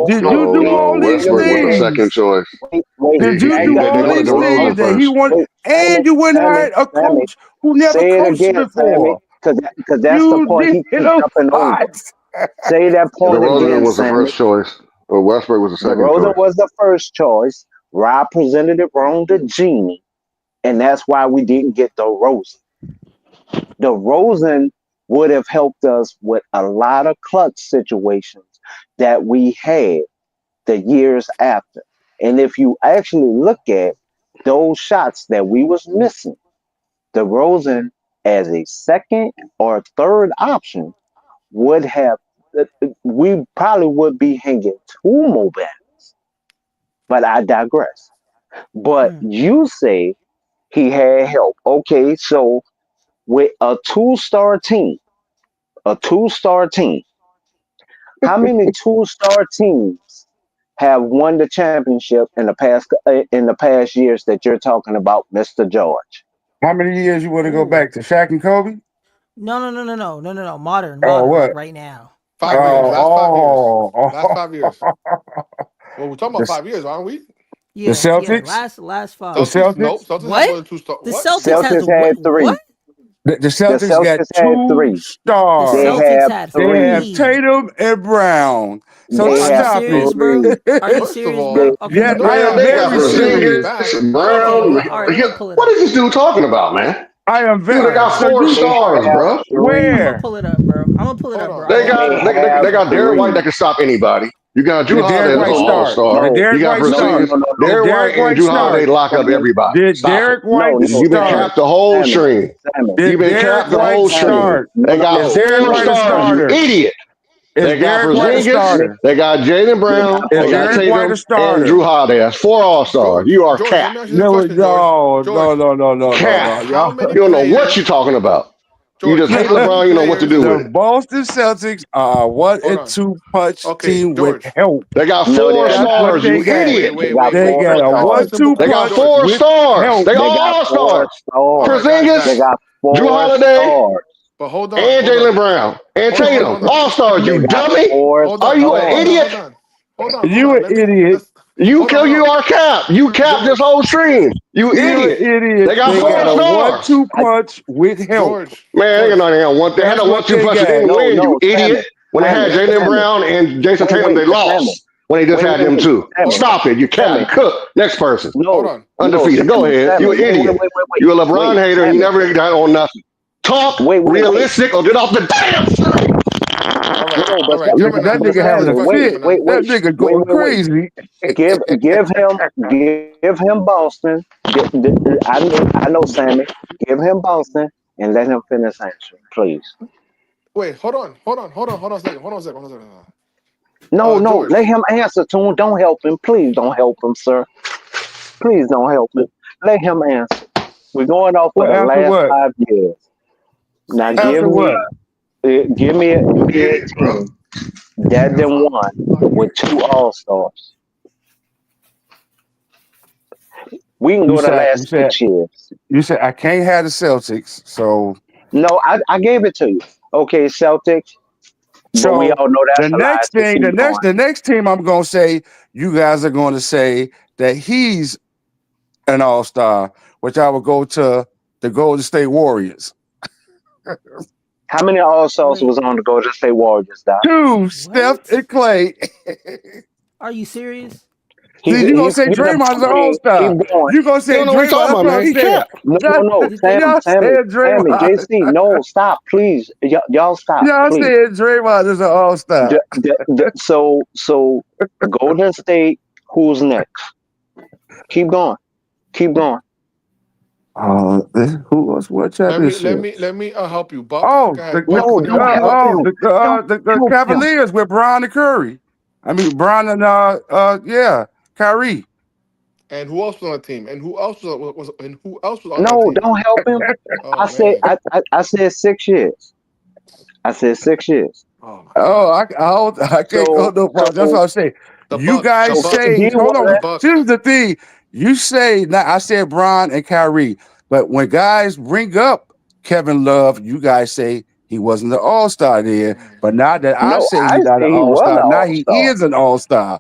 S9: Did
S15: no.
S9: you do all
S16: No,
S9: these
S16: Westbrook was a second
S9: things?
S16: choice.
S15: Wait.
S9: Did you
S16: They
S9: do all
S16: wanted
S9: these
S16: DeRozan
S9: things that he
S16: first.
S9: wanted?
S15: Wait,
S9: And you went and hired a
S15: Sammy.
S9: coach who never
S15: Say it
S9: coached
S15: again, Sammy,
S9: before.
S15: because that's the
S9: You
S15: point
S9: did
S15: he keeps
S9: a
S15: jumping over.
S9: lot.
S15: Say that point
S16: DeRozan
S15: again,
S16: was the
S15: Sammy.
S16: first choice. But Westbrook was the second
S15: DeRozan
S16: choice.
S15: was the first choice. Rob presented it wrong to Genie, and that's why we didn't get DeRozan. DeRozan would have helped us with a lot of clutch situations that we had the years after. And if you actually look at those shots that we was missing, DeRozan as a second or third option would have we probably would be hanging two more banners. But I digress. But
S4: Hmm.
S15: you say he had help. Okay, so with a two-star team, how many two-star teams have won the championship in the past years that you're talking about, Mr. George?
S9: How many years you want to go
S4: Ooh.
S9: back to Shaq and Kobe?
S4: No. Modern,
S9: Oh,
S4: like
S9: what?
S4: right now.
S11: 5
S4: Right
S11: years.
S4: now.
S11: Last 5 years.
S9: Oh,
S11: Last 5 years. Well, we're talking about
S9: the,
S11: 5 years, aren't we?
S9: the
S4: Yeah.
S9: Celtics?
S4: Last
S9: The
S4: 5.
S11: Celtics? Nope.
S9: Celtics?
S11: Celtics have more
S4: What?
S11: than two stars.
S4: The
S11: What?
S4: Celtics has
S15: Celtics
S4: what?
S15: had three.
S4: What?
S9: The
S15: The
S9: Celtics got
S15: Celtics had
S9: two
S15: three.
S4: The
S15: They
S9: stars.
S4: Celtics
S15: have
S4: had
S9: They have
S15: three.
S4: 3.
S9: Tatum and Brown. So
S15: They
S4: Are you
S15: have
S9: stop
S4: serious,
S9: it.
S4: bro?
S15: three.
S4: Are you
S11: First of
S4: serious,
S11: all,
S15: They,
S4: bro? Okay,
S9: Yes,
S4: let me
S9: I
S16: Man,
S9: am
S16: they
S11: Brown
S16: got
S9: very
S11: never came
S9: serious.
S11: back.
S16: Porzingis,
S4: okay,
S16: Brown.
S4: all right, let me pull it
S16: What
S4: up.
S16: is this dude talking about, man?
S9: I am
S16: Dude, they
S9: very.
S16: got
S9: So
S16: four
S9: you
S15: they
S16: stars,
S15: have
S16: bro.
S4: I'm
S15: three.
S4: gonna
S9: where?
S4: pull it up, bro. I'm gonna pull it
S11: Hold
S4: up,
S11: on,
S4: bro.
S11: hold
S16: They
S11: on,
S4: Hold
S11: hold
S15: They
S11: on,
S16: got
S4: on.
S11: hold
S16: they,
S11: on,
S16: they,
S11: hold
S15: have
S16: they
S11: on.
S16: got Derek White that
S15: three.
S16: can stop anybody. You got Drew
S9: Did
S16: Holiday
S9: Derek
S16: that's an
S9: White
S16: all
S9: start?
S16: star.
S9: Did
S15: No,
S16: You
S9: Derek
S16: got
S9: White start?
S16: Porzingis.
S15: no.
S9: Did
S16: Derek White
S9: Derek
S16: and
S9: White
S16: Drew Holiday
S9: start?
S16: lock up
S15: Sammy,
S16: everybody.
S9: Did
S16: Stop it.
S9: Derek White
S15: no.
S16: You've been
S9: start?
S16: capped the whole
S15: Sammy,
S16: string.
S15: Sammy,
S16: You've
S9: Did
S16: been
S9: Derek
S16: capped the
S9: White
S16: whole
S15: Sammy.
S16: string.
S9: start?
S15: No,
S16: They got
S9: Is Derek
S16: four
S9: White a
S16: stars, you
S9: starter?
S16: idiot.
S9: Is
S16: They got
S9: Derek White a
S16: Porzingis,
S15: Sammy,
S9: starter?
S16: they got Jalen
S15: they got
S16: Brown,
S9: Is
S16: they got
S9: Derek
S15: Porzingis.
S9: White a
S16: Tatum, and Drew
S9: starter?
S16: Holiday. That's four all stars.
S11: George,
S16: You are
S11: George, let
S16: capped.
S11: me ask you this
S9: No,
S11: question, George.
S9: no,
S11: George,
S9: no, no, no, no, no,
S16: Capped.
S9: no.
S11: how
S9: Y'all,
S11: many
S16: You don't know what you're
S11: players?
S16: talking about. You
S11: George,
S16: just hate
S11: how many
S16: LeBron. You know what to
S11: players?
S16: do with
S9: the
S16: it.
S9: Boston Celtics are a one
S11: Hold
S9: and
S11: on.
S9: two punch
S11: Okay,
S9: team with
S11: George.
S9: help.
S16: They got
S15: No, they
S16: four
S15: are
S9: That's
S15: not.
S9: what
S16: stars,
S9: they
S16: you
S9: got.
S11: Wait,
S16: idiot.
S11: wait,
S15: They got
S11: wait,
S9: They
S11: wait.
S15: four
S9: got
S11: George,
S9: a
S11: ask me a
S15: stars.
S11: simple
S9: 1-2
S16: They
S11: question,
S16: got
S9: punch
S11: George.
S16: four
S9: with
S16: stars.
S9: help.
S16: They
S15: They got
S16: all
S15: four
S16: stars.
S11: All
S15: stars.
S11: right, guys,
S15: They
S16: Porzingis,
S11: guys.
S15: got
S16: Drew
S15: four
S16: Holiday,
S15: stars.
S11: But hold on,
S16: and
S11: hold on,
S16: Jalen Brown and
S11: hold on, hold on,
S16: Tatum.
S11: hold on,
S16: All stars,
S15: They
S16: you
S15: got
S16: dummy.
S15: four
S11: hold
S16: Are
S11: on,
S16: you
S11: hold
S16: an
S11: on,
S15: stars.
S11: hold on, hold
S16: idiot?
S11: on, hold
S9: You
S11: on.
S9: an idiot.
S11: Let's
S16: You
S11: hold on,
S16: kill
S11: hold
S16: you
S11: on.
S16: are capped. You capped this
S11: George,
S16: whole stream. You
S9: You an
S16: idiot.
S9: idiot.
S16: They got
S9: They got
S16: four
S9: a
S16: stars.
S9: 1-2 punch with help.
S11: George,
S16: Man, they got
S11: George.
S16: nothing on one. They had
S9: That's
S16: a
S9: what
S16: 1-2
S9: they
S16: punch. They
S9: got.
S16: didn't
S15: No,
S16: win. You
S15: no,
S16: idiot.
S15: Sammy,
S16: When they had
S15: Sammy,
S16: Jalen
S15: Sammy.
S16: Brown and Jason Tatum,
S15: Wait,
S16: they
S15: Sammy.
S16: lost. When they just had them two.
S15: Sammy.
S11: Hold on.
S16: Stop it. You capped.
S15: Sammy.
S16: You cooked. Next person.
S11: Hold
S15: No,
S11: on.
S15: no,
S16: Undefeated. Go
S15: Sammy,
S16: ahead.
S15: Sammy.
S16: You an idiot. You a LeBron hater and you
S15: Sammy.
S16: never got on nothing. Talk
S15: Wait.
S16: realistic or get off the damn screen.
S11: All right,
S15: No,
S11: all
S15: but
S11: right, Gemini.
S9: That
S15: but
S9: nigga
S11: Let me ask
S9: having
S11: this
S9: a
S15: Sammy,
S11: question,
S9: fit.
S11: Gemini.
S9: That nigga going
S15: wait.
S9: crazy.
S15: Give him Boston. I know Sammy. Give him Boston and let him finish answering, please.
S11: Wait, hold on a second, hold on a second.
S15: No, let
S11: George.
S15: him answer to him. Don't help him. Please don't help him, sir. Please don't help him. Let him answer. We're going off for
S9: Well,
S15: the
S9: after
S15: last
S9: what?
S15: 5 years. Now
S4: Say
S9: After what?
S15: give me an NBA
S16: Idiot, bro.
S15: team that then won with two All Stars. We can
S9: You
S15: go the
S9: said you
S15: last
S9: said
S15: 6 years.
S9: you said I can't have the Celtics.
S15: No, I gave it to you. Okay, Celtics, but we
S9: So
S15: all know
S9: the
S15: that's a lie.
S9: next
S15: So
S9: thing,
S15: keep going.
S9: the next team I'm gonna say, you guys are gonna say that he's an all-star, which I will go to the Golden State Warriors.
S15: How many All Stars
S4: Wait,
S15: was on the Golden State Warriors, Doc?
S9: Two, Steph
S4: what?
S9: and Clay.
S4: Are you serious?
S9: See, you gonna say
S15: He's gonna
S9: Draymond is an
S15: bring. Keep
S9: all-star.
S15: going.
S9: You gonna
S16: You
S9: say
S16: don't know what he's
S9: Draymond,
S16: talking
S9: that's
S16: about,
S9: what
S16: man.
S9: I'm
S16: He
S9: saying.
S16: capped.
S15: No.
S4: Did they?
S9: Y'all
S15: Sammy,
S9: said
S15: Sammy,
S9: Draymond.
S15: JC, no, stop, please. Y'all stop,
S9: Y'all
S15: please.
S9: said Draymond is an all-star.
S15: So Golden State, who's next? Keep going. Keep going.
S9: Who was what championship?
S11: Let me help you. Bucks.
S9: Oh,
S11: Go ahead. Bucks. When you
S15: Don't
S11: say
S15: help
S11: Bucks,
S15: him.
S9: the
S15: Help him.
S9: Cavaliers with Brian and Curry. I mean Brian and yeah, Kyrie.
S11: And who else was on the team? And who else and who else was on that
S15: No,
S11: team?
S15: don't help him.
S11: Oh
S15: I said
S11: man.
S15: I said 6 years. I said 6 years.
S11: Oh my
S8: Oh,
S11: God.
S8: I can't go
S15: So
S8: no problem. That's what
S15: so
S8: I say.
S11: The
S8: You
S11: Bucks. The
S8: guys
S15: so
S11: Bucks.
S8: say,
S15: KD
S8: hold
S11: The
S8: on.
S15: wasn't.
S11: Bucks.
S8: Here's the thing. You say, now I said Bron and Kyrie, but when guys bring up Kevin Love, you guys say he wasn't an all-star there. But now that I
S15: No,
S8: say
S15: I
S8: he's not an
S15: say he was an
S8: all-star, now
S15: all
S8: he
S15: star.
S8: is an all-star.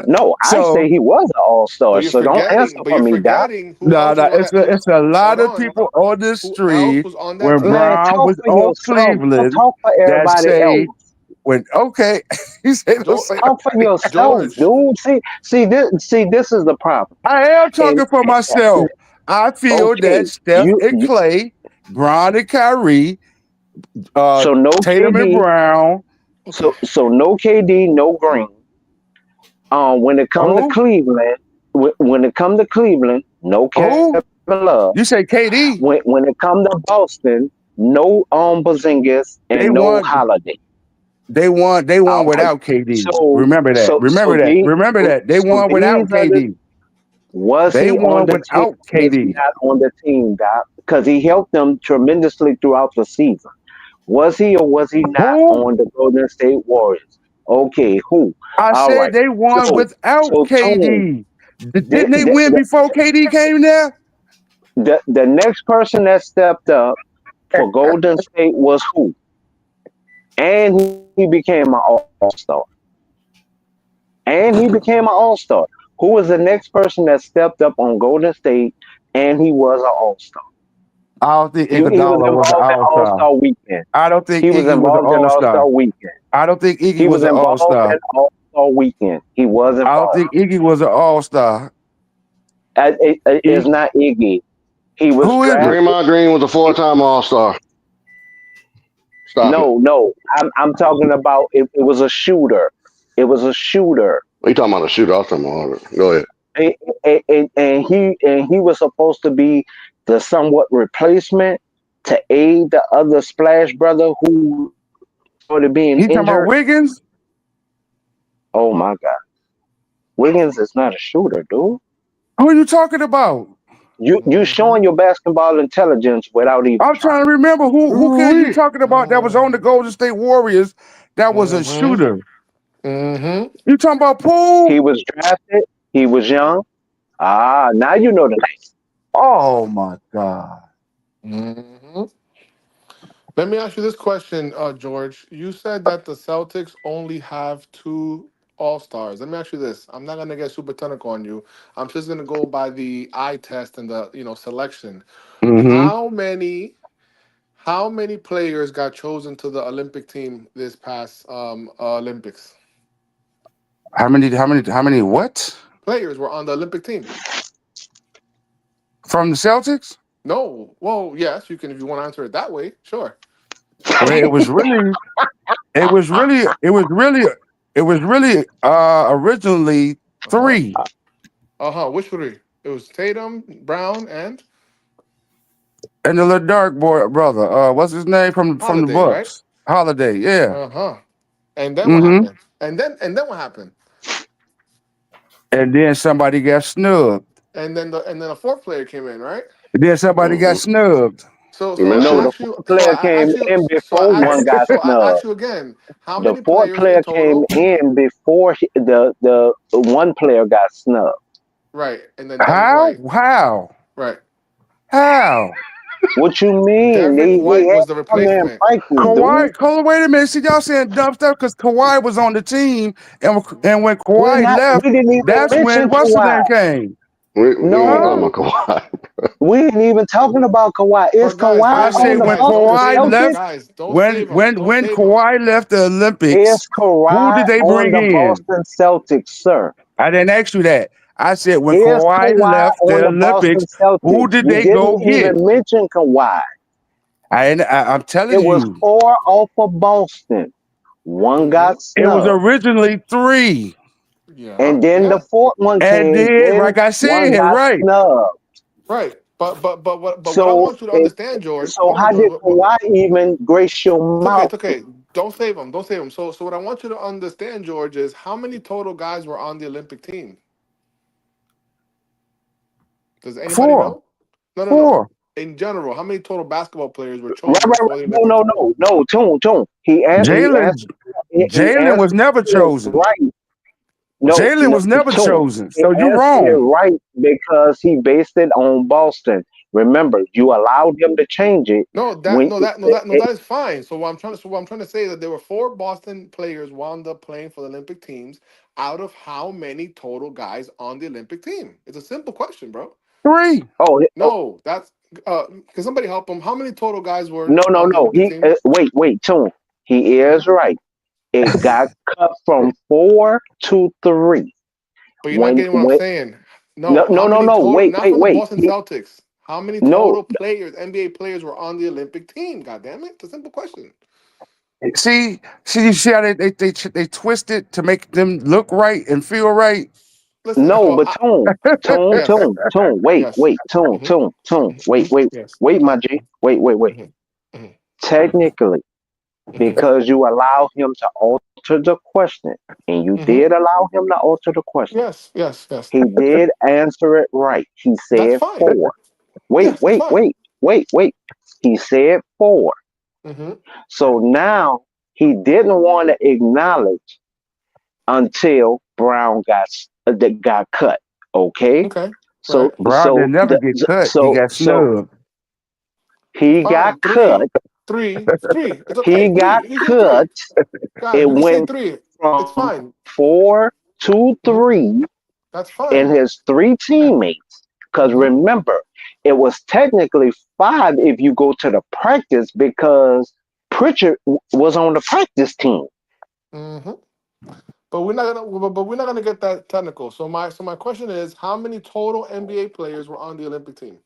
S15: No, I
S8: So
S15: say he was an all star.
S11: But you're
S15: So don't answer
S11: forgetting. But
S15: for
S11: you're
S15: me, Doc.
S11: forgetting who
S8: no,
S11: else was
S8: no,
S11: on that.
S8: it's a lot
S11: Hold
S8: of
S11: on.
S8: people on the
S11: Who else
S8: street
S11: was on that
S8: when
S11: team?
S15: Man,
S8: Bron
S15: talk
S8: was
S15: for
S8: on
S15: yourself. Don't
S8: Cleveland
S15: talk for
S8: that
S15: everybody
S8: say
S15: else.
S8: when okay, he said don't say
S15: Talk for yourself,
S11: George.
S15: dude. See, this is the problem.
S8: I am
S15: And
S8: talking for myself. I feel that
S15: okay,
S8: Steph and
S15: you
S8: Clay, Bron and Kyrie,
S15: so no
S8: Tatum and
S15: KD,
S8: Brown.
S11: Okay.
S15: so no KD, no Green. When it come to
S8: Who?
S15: Cleveland, when it come to Cleveland, no Kevin
S8: Who?
S15: Love.
S8: You say KD?
S15: When it come to Boston, no Bazingis
S8: They
S15: and no
S8: won.
S15: Holiday.
S8: They won. They
S15: All
S8: won
S15: right.
S8: without KD.
S15: So
S8: Remember that.
S15: so
S8: Remember
S15: so
S8: that.
S15: the
S8: Remember that. They
S15: so
S8: won
S15: these
S8: without
S15: are the
S8: KD.
S15: was
S8: They
S15: he on
S8: won
S15: the team
S8: without
S15: or was he
S8: KD.
S15: not on the team, Doc? Because he helped them tremendously throughout the season. Was he or was he not
S8: Who?
S15: on the Golden State Warriors? Okay, who?
S8: I
S15: All
S8: said
S15: right.
S8: they won
S15: So
S8: without
S15: so Tone,
S8: KD.
S15: the
S8: Didn't they
S15: the,
S8: win
S15: the,
S8: before KD came there?
S15: the next person that stepped up for Golden State was who? And he became an all-star. And he became an all-star. Who was the next person that stepped up on Golden State and he was an all-star?
S8: I don't think
S15: He was
S8: Iguodala was an
S15: involved in
S8: all star.
S15: All-Star weekend.
S8: I don't think
S15: He was
S8: Iggy was an
S15: involved in
S8: all star.
S15: All-Star weekend.
S8: I don't think Iggy
S15: He
S8: was
S15: was
S8: an all
S15: involved
S8: star.
S15: in All-Star weekend. He was
S8: I don't
S15: involved.
S8: think Iggy was an all star.
S15: It's not Iggy. He was
S8: Who is it?
S15: drafted.
S16: Draymond Green was a four-time All-Star. Stop it.
S15: No. I'm talking about it was a shooter. It was a shooter.
S16: What you talking about a shooter? I was talking about Harvard. Go ahead.
S15: And he was supposed to be the somewhat replacement to aid the other Splash brother who started being
S8: He talking about
S15: injured.
S8: Wiggins?
S15: Oh my God, Wiggins is not a shooter, dude.
S8: Who are you talking about?
S15: You
S11: Mm-hmm.
S15: showing your basketball intelligence without even
S8: I'm
S15: trying.
S8: trying to remember who can you
S15: Ooh-wee.
S8: talking about that was on the Golden State Warriors that was a
S11: Mm-hmm.
S8: shooter.
S11: Mm-hmm.
S8: You talking about
S15: He
S8: Poole?
S15: was drafted. He was young. Now you know the name.
S8: Oh my God.
S11: Mm-hmm. Let me ask you this question, George. You said that the Celtics only have two All Stars. Let me ask you this. I'm not gonna get super technical on you. I'm just gonna go by the eye test and the selection.
S8: Mm-hmm.
S11: How many players got chosen to the Olympic team this past Olympics?
S8: How many what?
S11: Players were on the Olympic team.
S8: From the Celtics?
S11: No. Well, yes, you can if you want to answer it that way. Sure.
S8: Well, it was really originally
S11: Uh-huh.
S8: three.
S11: Uh-huh. Which three? It was Tatum, Brown, and
S8: And the little dark boy brother, what's his name from the
S11: Holiday, right?
S8: Bucks? Holiday, yeah.
S11: Uh-huh. And then what
S8: Mm-hmm.
S11: happened? And then what happened?
S8: And then somebody got snubbed.
S11: And then a fourth player came in, right?
S8: And then somebody got
S16: Mm-hmm.
S8: snubbed.
S11: So
S16: You
S11: so I
S16: missed
S15: No,
S16: it.
S15: the
S11: ask you
S15: fourth
S11: so
S15: player
S11: I
S15: came
S11: ask you
S15: in
S11: so I
S15: before
S11: ask
S15: one got
S11: so I ask
S15: snubbed.
S11: you again, how
S15: The
S11: many
S15: fourth
S11: players in
S15: player came
S11: total?
S15: in before the one player got snubbed.
S11: Right. And then Derek
S8: How?
S11: White.
S8: How?
S11: Right.
S8: How?
S15: What you mean?
S11: Derek
S15: They
S11: White
S15: had
S11: was the
S15: to come there and
S11: replacement.
S15: practice, dude.
S8: Kawhi, hold on, wait a minute. See, y'all saying dumb stuff because Kawhi was on the team, and when Kawhi left,
S15: We didn't even
S8: that's when
S15: mention
S8: what's the
S15: Kawhi.
S8: name came.
S16: We ain't
S8: Huh?
S16: talking
S15: No,
S16: about Kawhi.
S15: we ain't even talking about Kawhi. Is
S11: But guys,
S8: I
S15: Kawhi
S11: guys,
S8: say
S15: on the
S8: when
S11: guys, don't
S15: Boston
S8: Kawhi
S11: save him.
S8: left,
S15: Celtics?
S11: Guys, don't
S8: when
S11: save him.
S8: when
S11: Don't
S8: when
S11: save him.
S8: Kawhi left the Olympics,
S15: Is
S8: who
S15: Kawhi
S8: did they
S15: on
S8: bring
S15: the
S8: in?
S15: Boston Celtics, sir?
S8: I didn't ask you that. I said when
S15: Is
S8: Kawhi
S15: Kawhi
S8: left
S15: on
S8: the
S15: the Boston
S8: Olympics, who
S15: Celtics?
S8: did
S15: You
S8: they go
S15: didn't
S8: get?
S15: even mention Kawhi.
S8: I'm telling
S15: It was
S8: you,
S15: four off of Boston. One
S11: Mm-hmm.
S15: got
S8: it was
S15: snubbed.
S8: originally three.
S11: Yeah,
S15: And then the
S11: yeah.
S15: fourth one
S8: And
S15: came
S8: then,
S15: in,
S8: like I
S15: one
S8: said,
S15: got
S8: right.
S15: snubbed.
S11: Right. But what I
S15: So
S11: want you to
S15: it,
S11: understand, George.
S15: so
S11: Hold on,
S15: how
S11: George.
S15: did Kawhi even grace your
S11: It's okay.
S15: mouth?
S11: It's okay. Don't save him. Don't save him. So what I want you to understand, George, is how many total guys were on the Olympic team? Does anybody
S8: Four.
S11: know? No, no, no.
S8: Four.
S11: In general, how many total basketball players were
S15: Right,
S11: chosen
S15: right,
S11: for
S15: right.
S11: the
S15: No,
S11: Olympic
S15: no,
S11: team?
S15: no, no. Tune. He
S8: Jalen
S15: answered. He
S8: Jalen was
S15: answered
S8: never
S15: it
S8: chosen.
S15: right. No,
S8: Jalen
S15: no,
S8: was never
S15: Tune.
S8: chosen.
S15: He
S8: So you're
S15: answered it
S8: wrong.
S15: right because he based it on Boston. Remember, you allowed him to change it
S11: No, that
S15: when
S11: no, that no, that no, that is fine. What I'm trying to say is that there were 4 Boston players wound up playing for the Olympic teams out of how many total guys on the Olympic team? It's a simple question, bro.
S8: 3.
S15: oh,
S11: No, that's can somebody help him? How many total guys were
S15: no, no,
S11: on the
S15: no.
S11: Olympic team?
S15: Wait, Tune. He
S11: Hmm.
S15: is right. It got cut from 4 to 3.
S11: But you're not
S15: When
S11: getting what I'm
S15: when
S11: saying.
S15: no,
S11: No,
S15: no,
S11: how
S15: no,
S11: many
S15: no.
S11: total?
S15: Wait,
S11: Not
S15: wait,
S11: from the
S15: wait.
S11: Boston Celtics. How many
S15: No,
S11: total players, NBA players, were on the Olympic team? God damn it! It's a simple question.
S8: You see how they twist it to make them look right and feel right.
S11: Listen,
S15: no,
S11: well,
S15: but
S11: yes,
S15: Wait,
S11: yes, hmm hmm yes,
S15: wait, my G. Wait.
S11: hmm hmm
S15: Technically,
S11: hmm
S15: because you allow him to alter the question, and you
S11: hmm
S15: did allow him to alter the question.
S11: yes.
S15: He did answer it right. He
S11: That's
S15: said
S11: fine.
S15: 4. Wait,
S11: Yes, that's
S15: wait,
S11: fine.
S15: wait, wait. He said 4.
S11: Hmm.
S15: So now he didn't want to acknowledge until Brown that got cut. Okay,
S11: Okay,
S15: so
S11: right.
S8: Brown didn't never get cut. He got
S15: so
S8: snubbed.
S15: he got
S11: Fine.
S15: cut.
S11: Three. It's
S15: He
S11: okay.
S15: got
S11: Three. He said
S15: cut.
S11: three. Guys,
S15: It
S11: we can say
S15: went
S11: three. It's
S15: from
S11: fine.
S15: 4 to
S11: Hmm.
S15: 3,
S11: That's
S15: and
S11: fine.
S15: his 3 teammates. Because
S11: Hmm.
S15: remember, it was technically 5 if you go to the practice because Pritchard was on the practice team.
S11: Hmm. But we're not gonna get that technical. So my question is, how many total NBA players were on the Olympic team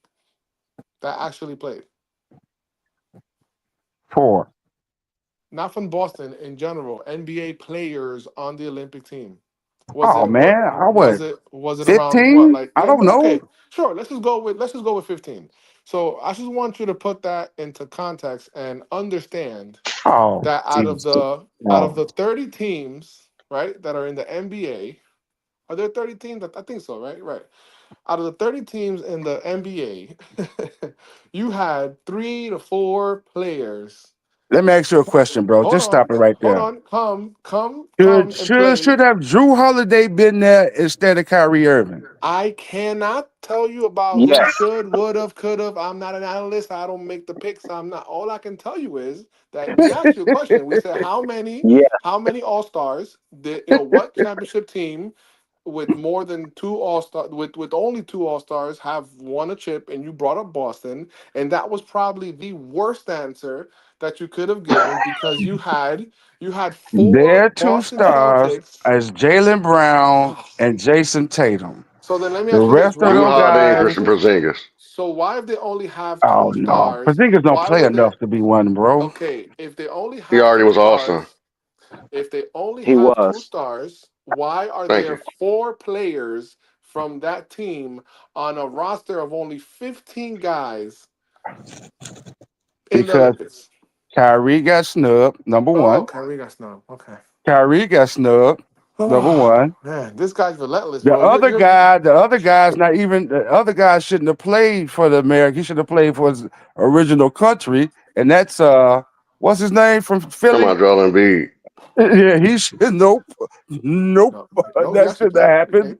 S11: that actually played?
S8: 4.
S11: Not from Boston in general. NBA players on the Olympic team. Was
S8: Oh
S11: it
S8: man,
S11: what
S8: I was
S11: was it around what
S8: 15.
S11: like
S8: I
S11: yeah
S8: don't
S11: no
S8: know.
S11: okay sure let's just go with 15. So I just want you to put that into context and understand
S8: Oh
S11: that out of
S8: Jesus.
S11: the out of
S8: Oh.
S11: the 30 teams, right, that are in the NBA, are there 30 teams? I think so, right? Right. Out of the 30 teams in the NBA, you had 3 to 4 players.
S8: Let me ask you a question, bro.
S11: Hold
S8: Just stop
S11: on,
S8: it right
S11: hold
S8: there.
S11: on. Come
S8: Should
S11: and
S8: should
S11: play.
S8: should have Drew Holiday been there instead of Kyrie Irving?
S11: I cannot tell you about who
S15: Yes,
S11: should, would have, could have. I'm not an analyst. I don't make the picks. I'm not. All I can tell you is that we asked you a question. We said
S15: yeah.
S11: how many All Stars did what championship team with more than 2 All-Star with only 2 All-Stars have won a chip, and you brought up Boston, and that was probably the worst answer that you could have given because you had four
S8: Their two
S11: Boston
S8: stars
S11: Celtics.
S8: as Jalen Brown and Jason Tatum.
S11: So then let me
S8: The
S11: ask you this:
S8: rest of
S16: Drew
S8: them
S16: Holiday and
S8: guys,
S16: Christian Porzingis.
S11: So why if they only have
S8: oh
S11: two
S8: no.
S11: stars?
S8: Porzingis don't
S11: Why
S8: play
S11: were there?
S8: enough to be one, bro.
S11: Okay, if they only
S16: He
S11: have
S16: already
S11: two
S16: was All-Star.
S11: stars, if they only
S15: He
S11: have two
S15: was.
S11: stars, why are
S16: Thank
S11: there
S16: you.
S11: 4 players from that team on a roster of only 15 guys in the
S8: Because
S11: Olympics?
S8: Kyrie got snubbed, number
S11: Oh,
S8: one.
S11: Kyrie got snubbed. Okay.
S8: Kyrie got snubbed, number
S11: Oh
S8: one.
S11: man, this guy's relentless,
S8: The
S11: bro.
S8: other
S11: You're
S8: guy, the other guy's not even. The other guy shouldn't have played for the America. He should have played for his original country, and that's what's his name from
S16: Talking
S8: Philly?
S16: about Joel Embiid.
S8: Yeah, he should. Nope.
S11: no, he
S8: That
S11: actually
S8: shouldn't have
S11: played. He
S8: happened.
S11: played.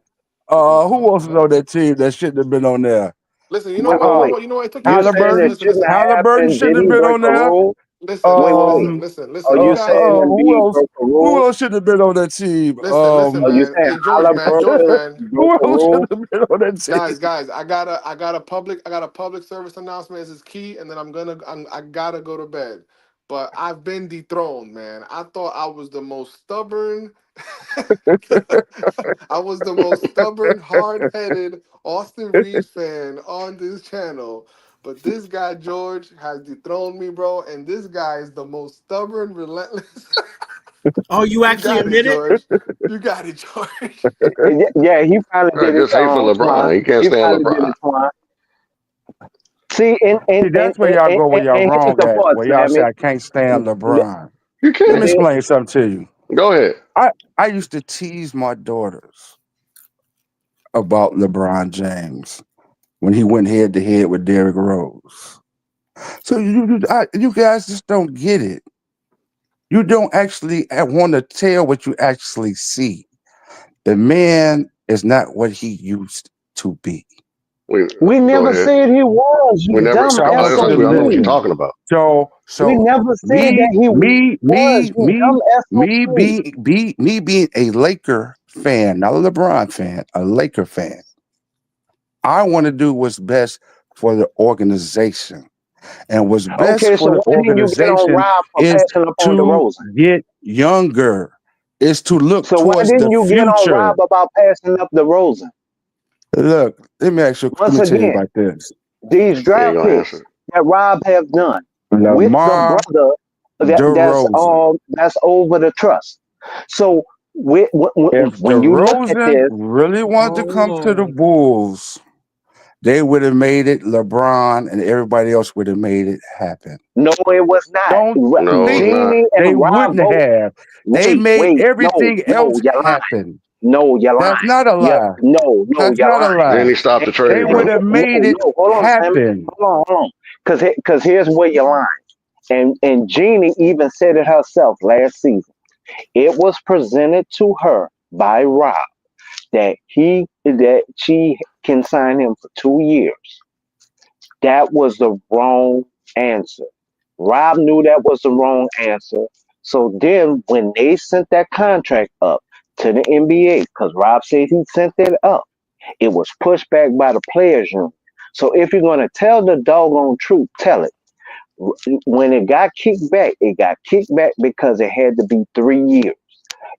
S11: He
S8: Who else is on that team that shouldn't have been on there?
S11: Listen, you know what? You know
S8: Uh,
S15: Wait.
S11: what? You know what? It took you
S15: You
S11: guys.
S15: saying
S11: Listen,
S15: it
S8: Halliburton.
S11: listen,
S15: shouldn't
S11: listen,
S15: have
S8: Halliburton
S15: happened?
S8: shouldn't
S15: Did
S8: have
S15: he
S8: been
S15: break
S8: on
S15: a
S8: there.
S15: rule?
S8: Um,
S11: listen.
S15: Are
S11: You
S15: you
S11: guys,
S15: saying
S8: who
S15: Embiid
S8: else?
S15: broke a
S8: Who
S15: rule?
S8: else should have been on that team?
S11: listen,
S15: Are you
S11: man.
S15: saying
S11: Hey, George,
S15: Halliburton
S11: man.
S15: broke
S8: Who
S15: a
S8: else should
S15: rule?
S8: have been on that team?
S11: Guys, I got a public service announcement. This is key, and then I gotta go to bed. But I've been dethroned, man. I thought I was the most stubborn. I was the most stubborn, hard-headed Austin Reeves fan on this channel. But this guy George has dethroned me, bro. And this guy is the most stubborn, relentless.
S13: Oh, you
S11: You
S13: actually
S11: got it,
S13: admit it?
S11: George. You got it, George.
S15: Yeah, he finally
S16: Right,
S15: did it,
S16: just hate for
S15: Twine.
S16: LeBron. He can't
S15: He
S16: stand
S15: finally did
S16: LeBron.
S15: it, Twine. See, and and
S8: See,
S15: and
S8: that's where
S15: and,
S8: y'all
S15: and,
S8: go where
S15: and
S8: y'all
S15: and here's
S8: wrong
S15: the
S8: at.
S15: part,
S8: Where y'all say
S15: Sammy.
S8: I can't stand LeBron.
S16: You
S8: Let me
S16: can.
S15: Here-
S8: explain something to you.
S16: Go ahead.
S8: I used to tease my daughters about LeBron James
S9: when he went head to head with Derrick Rose. So you guys just don't get it. You don't actually want to tell what you actually see. The man is not what he used to be.
S15: We
S16: Go
S15: never
S16: ahead.
S15: said he was.
S16: We
S15: You
S16: never.
S15: dumb
S9: So I
S16: No,
S9: want
S16: that's
S9: you
S16: what
S9: to
S16: I know what you're
S15: SOB.
S9: listen.
S16: talking about.
S9: So
S15: We never said that he was. You dumb SOB.
S9: me being a Laker fan, not a LeBron fan, a Laker fan. I want to do what's best for the organization. And what's best
S15: Okay,
S9: for
S15: so
S9: the
S15: why didn't you get on
S9: organization
S15: Rob for
S9: is
S15: passing up on
S9: to
S15: DeRozan?
S9: get younger, is to look
S15: So why
S9: towards the
S15: didn't you get on
S9: future.
S15: Rob about passing up DeRozan?
S9: Look, let me
S15: Once
S9: tell you
S15: again,
S9: about this.
S15: these
S16: He ain't
S15: draft
S16: gonna
S15: picks
S16: answer.
S15: that Rob have done with the
S9: Lamar
S15: brother
S9: DeRozan.
S15: that's over the trust. So
S9: If
S15: when you look at
S9: DeRozan
S15: this,
S9: really wanted to come to the
S4: Oh,
S9: Bulls, they would have made it. LeBron and everybody else would have made it happen.
S15: no, it was not.
S9: Don't
S16: No, it's
S9: think
S16: not.
S15: Genie
S9: they
S15: and Rob
S9: wouldn't
S15: both.
S9: have. They made
S15: No,
S9: everything else
S15: you're lying.
S9: happen.
S15: No, you're lying.
S9: That's not a lie.
S15: No,
S9: That's
S15: you're
S9: not a
S15: lying.
S9: lie.
S16: Jenny, stop the
S9: They
S16: trade,
S9: would
S16: bro.
S9: have made it
S15: No, hold on, Sammy.
S9: happen.
S15: Hold on. Because here's where you're lying. And Jeannie even said it herself last season. It was presented to her by Rob that she can sign him for 2 years. That was the wrong answer. Rob knew that was the wrong answer. So then when they sent that contract up to the NBA, because Rob said he sent it up, it was pushed back by the players' union. So if you're gonna tell the doggone truth, tell it. When it got kicked back because it had to be 3 years.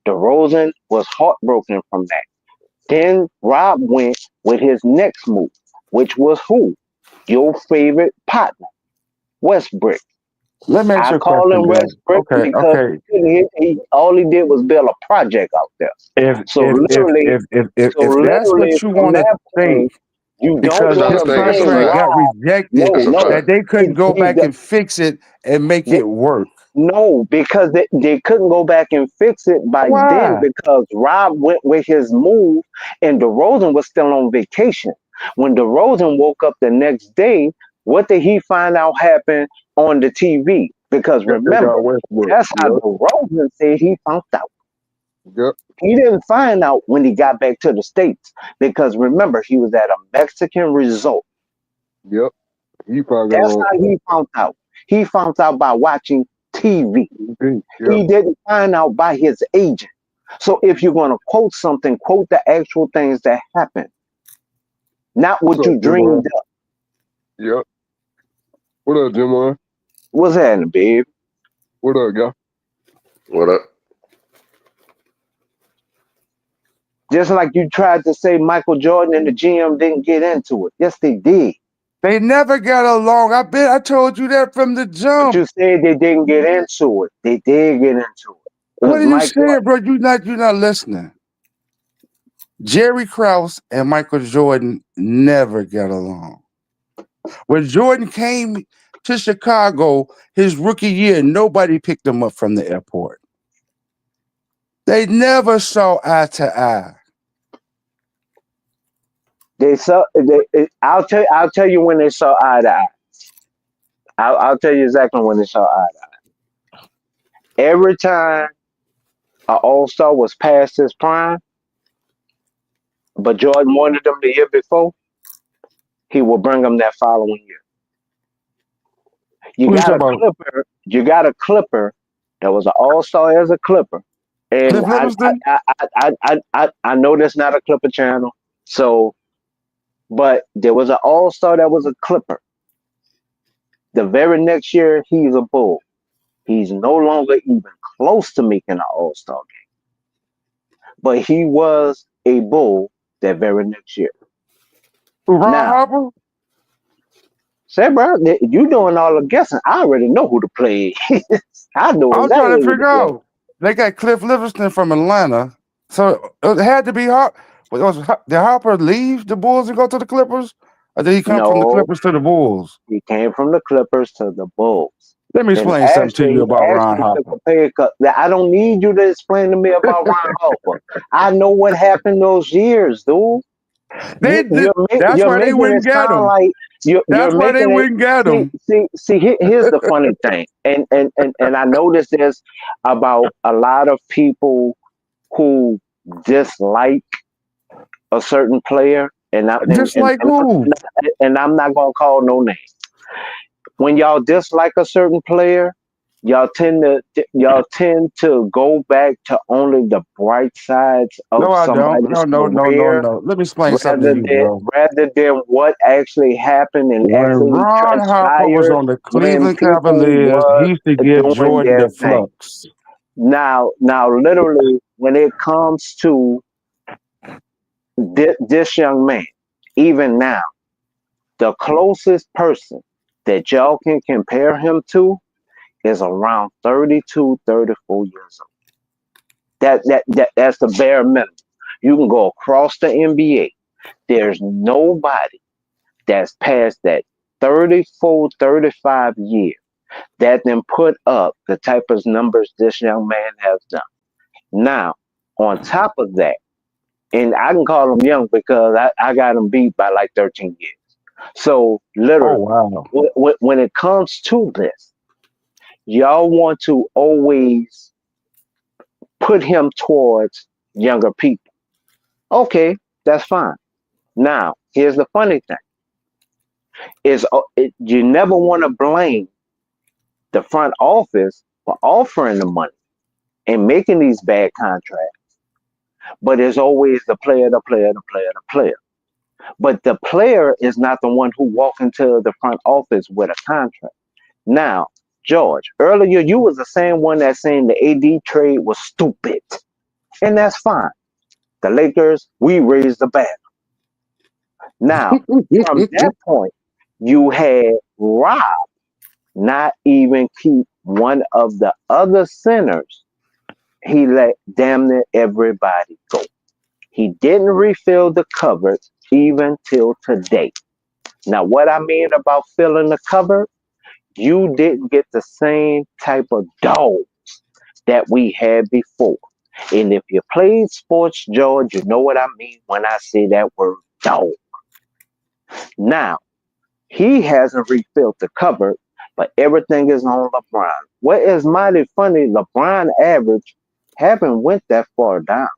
S15: DeRozan was heartbroken from that. Then Rob went with his next move, which was who? Your favorite partner, Westbrook.
S9: Let me ask
S15: I
S9: you a
S15: call
S9: question,
S15: him
S9: Bill.
S15: Westbrook because
S9: Okay.
S15: all he did was build a project out there.
S9: If
S15: So
S9: if if
S15: literally,
S9: if if if, if that's what you
S15: from
S9: want to
S15: that
S9: think,
S15: point, you don't
S9: because
S16: That's not
S15: want
S16: a
S9: his
S15: to
S16: thing. That's a
S15: blame
S9: contract
S16: fact.
S9: got
S15: Rob.
S9: rejected,
S16: That's a
S15: No,
S9: that
S16: fact.
S9: they couldn't go back and fix it and make it work.
S15: no, because they couldn't go back and fix it by then
S9: Why?
S15: because Rob went with his move and DeRozan was still on vacation. When DeRozan woke up the next day, what did he find out happened on the TV? Because
S17: Yep, they got
S15: remember,
S17: Westbrook.
S15: that's how
S17: Yep,
S15: DeRozan said he found out.
S17: yep,
S15: He didn't find out when he got back to the States because remember, he was at a Mexican resort.
S17: yep. He probably got
S15: That's
S17: on
S15: how he found out. He found out by watching TV.
S17: TV. Yep.
S15: He didn't find out by his agent. So if you're going to quote something, quote the actual things that happened, not
S17: What's
S15: what
S17: up,
S15: you
S17: Jim?
S15: dreamed up.
S17: Yep. What up, Jim?
S15: What's happening, babe?
S17: What up, y'all?
S16: What up?
S15: Just like you tried to say Michael Jordan and the GM didn't get into it. Yes, they did.
S9: They never got along. I told you that from the
S15: But
S9: jump.
S15: you said they didn't get into it. They did get into it.
S9: What
S15: Because
S9: are you
S15: Michael,
S9: saying, bro? You're not listening. Jerry Krause and Michael Jordan never got along. When Jordan came to Chicago his rookie year, nobody picked him up from the airport. They never saw eye to eye.
S15: I'll tell you when they saw eye to eye. I'll tell you exactly when they saw eye to eye. Every time an All-Star was past his prime, but Jordan wanted them the year before, he will bring them that following year.
S9: Who you talking about?
S15: You got a Clipper that was an All-Star as a Clipper. And
S9: Cliff Livingston?
S15: I know that's not a Clipper channel. So, but there was an All-Star that was a Clipper. The very next year, he's a Bull. He's no longer even close to making an All-Star game. But he was a Bull that very next year.
S9: Ron
S15: Now,
S9: Harper?
S15: say, bro, you doing all the guessing. I already know who to play is. I know
S9: I'm
S15: exactly
S9: trying to
S15: who to
S9: figure
S15: play.
S9: out. They got Cliff Livingston from Atlanta. So it had to be Harper. Did Harper leave the Bulls and go to the Clippers? Or did he come from the
S15: No,
S9: Clippers to the Bulls?
S15: he came from the Clippers to the Bulls.
S9: Let me
S15: Then
S9: explain something to you
S15: he
S9: about Ron
S15: actually took
S9: Harper.
S15: a pay cut. I don't need you to explain to me about Ron Harper. I know what happened those years, dude.
S8: That's
S15: You're
S8: why they
S15: making
S8: went
S15: it
S8: and got
S15: sound
S8: him.
S15: like you're
S8: That's why they
S15: making
S8: went and got
S15: it.
S8: him.
S15: Here's the funny thing, and I noticed this about a lot of people who dislike a certain player, and I,
S8: Just like who?
S15: and I'm not gonna call no name. When y'all dislike a certain player, y'all tend to go back to only the bright sides
S8: No,
S15: of
S8: I don't.
S15: somebody's career
S8: No. Let me explain something to
S15: rather
S8: you,
S15: than
S8: bro.
S15: what actually happened and
S8: When
S15: actually
S8: Ron Harper was
S15: transpired
S8: on the
S15: when
S8: Cleveland
S15: people
S8: Cavaliers, he
S15: was
S8: used to give
S15: doing
S8: Jordan
S15: their
S8: the
S15: thing.
S8: flux.
S15: Now, literally, when it comes to this young man, even now, the closest person that y'all can compare him to is around 32, 34 years old. That's the bare minimum. You can go across the NBA. There's nobody that's past that 34, 35 years that then put up the type of numbers this young man has done. Now, on top of that, and I can call him young because I got him beat by like 13 years. So
S8: Oh,
S15: literally,
S8: wow.
S15: when it comes to this, y'all want to always put him towards younger people. Okay, that's fine. Now, here's the funny thing: you never want to blame the front office for offering the money and making these bad contracts, but it's always the player, the player, the player, the player. But the player is not the one who walked into the front office with a contract. Now, George, earlier you was the same one that saying the AD trade was stupid, and that's fine. The Lakers, we raised the banner. Now, from that point, you had Rob not even keep one of the other centers. He let damn near everybody go. He didn't refill the cupboard even till today. Now, what I mean about filling the cupboard, you didn't get the same type of dogs that we had before. And if you played sports, George, you know what I mean when I say that word dog. Now, he hasn't refilled the cupboard, but everything is on LeBron. What is mighty funny, LeBron average haven't went that far down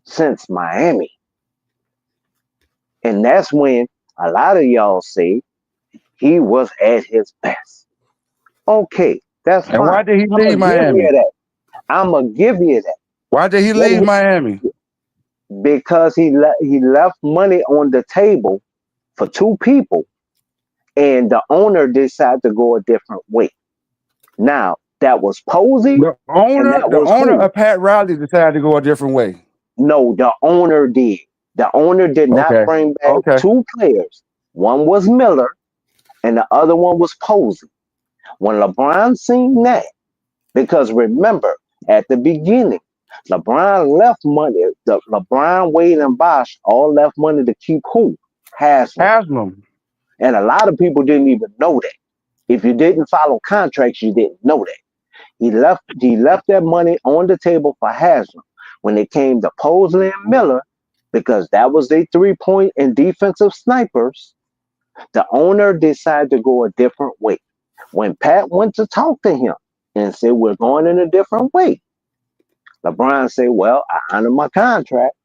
S15: since Miami. And that's when a lot of y'all say he was at his best. Okay, that's
S8: And why
S15: fine.
S8: did he
S15: I'm
S8: leave
S15: gonna give you
S8: Miami?
S15: that. I'm gonna give you that.
S8: Why did he
S15: What
S8: leave Miami?
S15: because he left money on the table for two people, and the owner decided to go a different way. Now that was Posey, and that
S8: The
S15: was
S8: owner
S15: who?
S8: of Pat Riley decided to go a different way.
S15: No, the owner did. The owner did not
S8: Okay.
S15: bring back
S8: Okay.
S15: two players. One was Miller, and the other one was Posey. When LeBron seen that, because remember, at the beginning, LeBron left money. LeBron, Wade, and Bosh all left money to keep who? Haslam.
S8: Haslam.
S15: And a lot of people didn't even know that. If you didn't follow contracts, you didn't know that. He left that money on the table for Haslam. When it came to Posley and Miller, because that was their 3-point and defensive snipers, the owner decided to go a different way. When Pat went to talk to him and said, we're going in a different way, LeBron said, well, I honor my contract.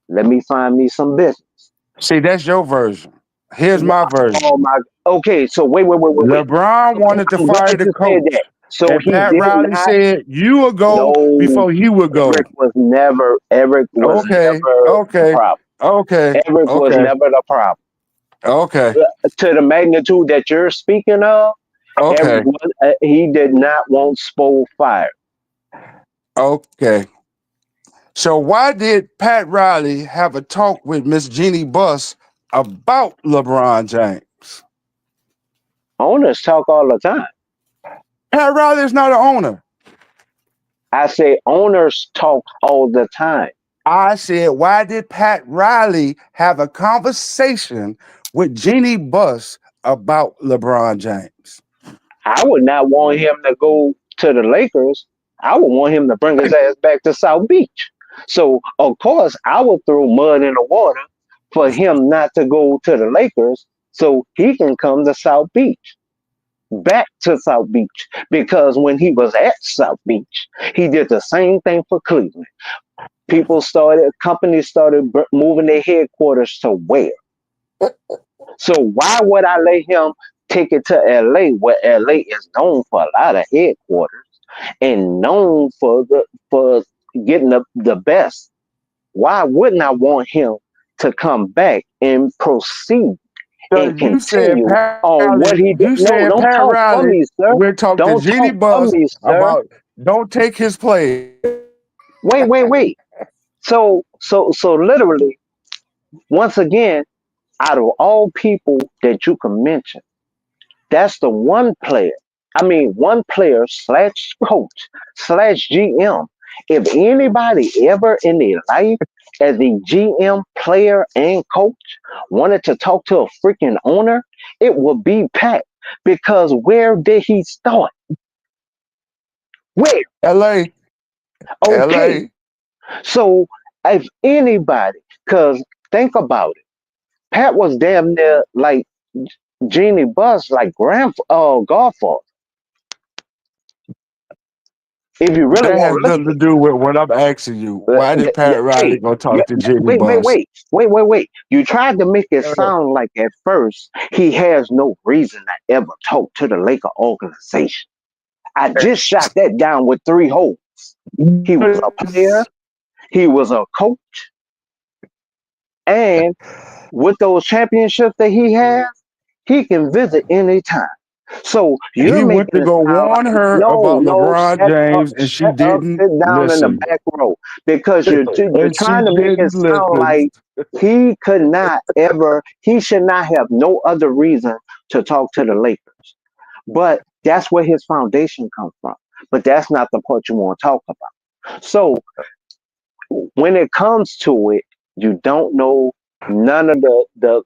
S15: Let me find me some business.
S8: See, that's your version. Here's my version.
S15: Oh my. Okay, so wait.
S8: LeBron
S15: Okay,
S8: wanted to
S15: I'm glad
S8: fire the
S15: you said
S8: coach.
S15: that. So
S8: And
S15: he
S8: Pat
S15: did
S8: Riley
S15: not.
S8: said, you will go
S15: No,
S8: before he would go.
S15: Eric was
S8: Okay.
S15: never the
S8: Okay.
S15: problem.
S8: Okay.
S15: Eric was
S8: Okay.
S15: never the problem.
S8: Okay.
S15: To the magnitude that you're speaking of,
S8: Okay.
S15: He did not want Spo fired.
S8: Okay. So why did Pat Riley have a talk with Miss Jeannie Buss about LeBron James?
S15: Owners talk all the time.
S8: Pat Riley is not an owner.
S15: I say owners talk all the time.
S8: I said, why did Pat Riley have a conversation with Jeannie Buss about LeBron James?
S15: I would not want him to go to the Lakers. I would want him to bring his ass back to South Beach. So of course I would throw mud in the water for him not to go to the Lakers so he can come to South Beach. Back to South Beach. Because when he was at South Beach, he did the same thing for Cleveland. Companies started moving their headquarters to where? So why would I let him take it to LA where LA is known for a lot of headquarters and known for getting the best? Why wouldn't I want him to come back and proceed
S9: So
S15: and
S9: you said
S15: continue
S9: Pat
S15: on what
S9: Riley,
S15: he did?
S9: you
S15: No,
S9: said
S15: don't
S9: Pat
S15: talk for
S9: Riley
S15: me, sir.
S9: will talk to
S15: Don't
S9: Jeannie
S15: talk for
S9: Buss
S15: me, sir.
S9: about don't take his play.
S15: Wait. So literally, once again, out of all people that you can mention, that's the one player slash coach slash GM. If anybody ever in their life as a GM, player, and coach wanted to talk to a freaking owner, it would be Pat. Because where did he start? Where?
S9: LA.
S15: Okay.
S9: LA.
S15: So if anybody, because think about it, Pat was damn near like Jeannie Buss, like godfather. If you really
S9: That
S15: want
S9: has
S15: to look
S9: nothing to do with what I'm asking you.
S15: at
S9: Why did Pat Riley
S15: hey,
S9: go talk to Jeannie
S15: wait,
S9: Buss?
S15: You tried to make it sound like at first he has no reason to ever talk to the Laker organization. I just shot that down with 3 holes. He was a player, he was a coach, and with those championships that he has, he can visit anytime. So you're
S9: He went
S15: making
S9: to
S15: it
S9: go
S15: sound
S9: warn
S15: like
S9: her
S15: no,
S9: about LeBron James, and she
S15: shut up,
S9: didn't
S15: sit down in the
S9: listen.
S15: back row because you're
S9: And she
S15: trying to make it
S9: didn't
S15: sound
S9: listen.
S15: like he should not have no other reason to talk to the Lakers. But that's where his foundation comes from. But that's not the part you want to talk about. So when it comes to it, you don't know none of the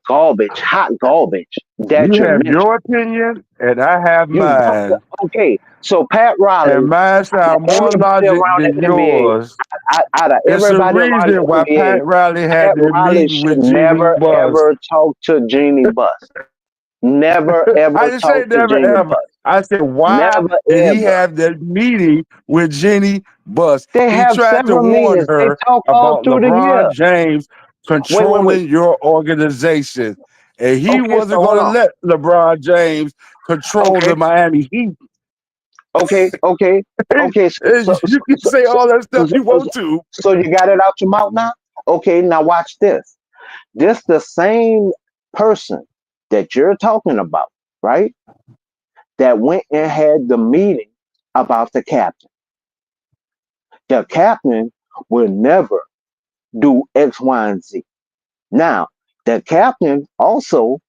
S15: hot garbage that
S9: You
S15: you're
S9: have
S15: mentioning.
S9: your opinion, and I have
S15: You don't.
S9: mine.
S15: Okay, so Pat
S9: And
S15: Riley,
S9: mine sound more
S15: everybody
S9: logic
S15: around
S9: than
S15: the NBA,
S9: yours.
S15: out of
S9: It's the
S15: everybody around
S9: reason
S15: the
S9: why
S15: NBA,
S9: Pat Riley had
S15: Pat
S9: that
S15: Riley
S9: meeting
S15: should
S9: with Jeannie
S15: never
S9: Buss.
S15: ever talk to Jeannie Buss. Never
S9: I
S15: ever
S9: didn't say
S15: talk to
S9: never
S15: Jeannie
S9: ever.
S15: Buss.
S9: I said, why
S15: Never
S9: did he
S15: ever.
S9: have that meeting with Jeannie Buss?
S15: They
S9: He
S15: have
S9: tried to
S15: several
S9: warn
S15: meetings. They
S9: her
S15: talk all
S9: about
S15: through the
S9: LeBron
S15: year.
S9: James
S15: Wait.
S9: controlling your organization. And he
S15: Okay, so
S9: wasn't
S15: hold
S9: going to
S15: on.
S9: let LeBron James control the
S15: Okay,
S9: Miami Heat.
S15: okay. Okay,
S9: You can say all that stuff you want to.
S15: so you got it out your mouth now? Okay, now watch this. This the same person that you're talking about, right? That went and had the meeting about the captain. The captain will never do X, Y, and Z. Now, the captain also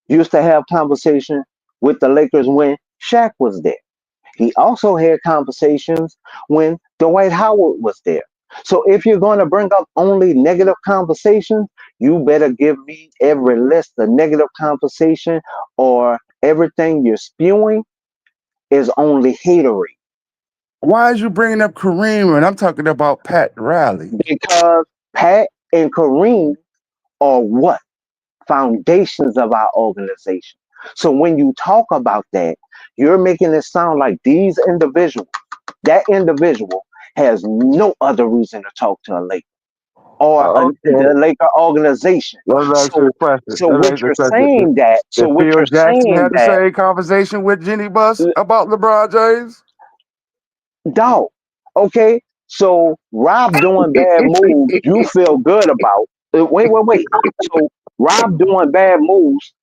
S15: used to have conversation with the Lakers when Shaq was there. He also had conversations when Dwight Howard was there. So if you're going to bring up only negative conversations, you better give me every list of negative conversation, or everything you're spewing is only hatery.
S9: Why is you bringing up Kareem and I'm talking about Pat Riley?
S15: Because Pat and Kareem are what? Foundations of our organization. So when you talk about that, you're making it sound like that individual has no other reason to talk to a Laker or
S9: Okay,
S15: the Laker organization.
S9: let's ask you a
S15: So,
S9: question.
S15: so
S9: Let's
S15: what
S9: ask you a
S15: you're
S9: question.
S15: saying that, so
S9: Did
S15: what
S9: Phil
S15: you're
S9: Jackson
S15: saying
S9: have the
S15: that,
S9: same conversation with Jeannie Buss about LeBron James?
S15: dog, okay, so Rob doing bad moves, you feel good about. Wait. So Rob doing bad moves,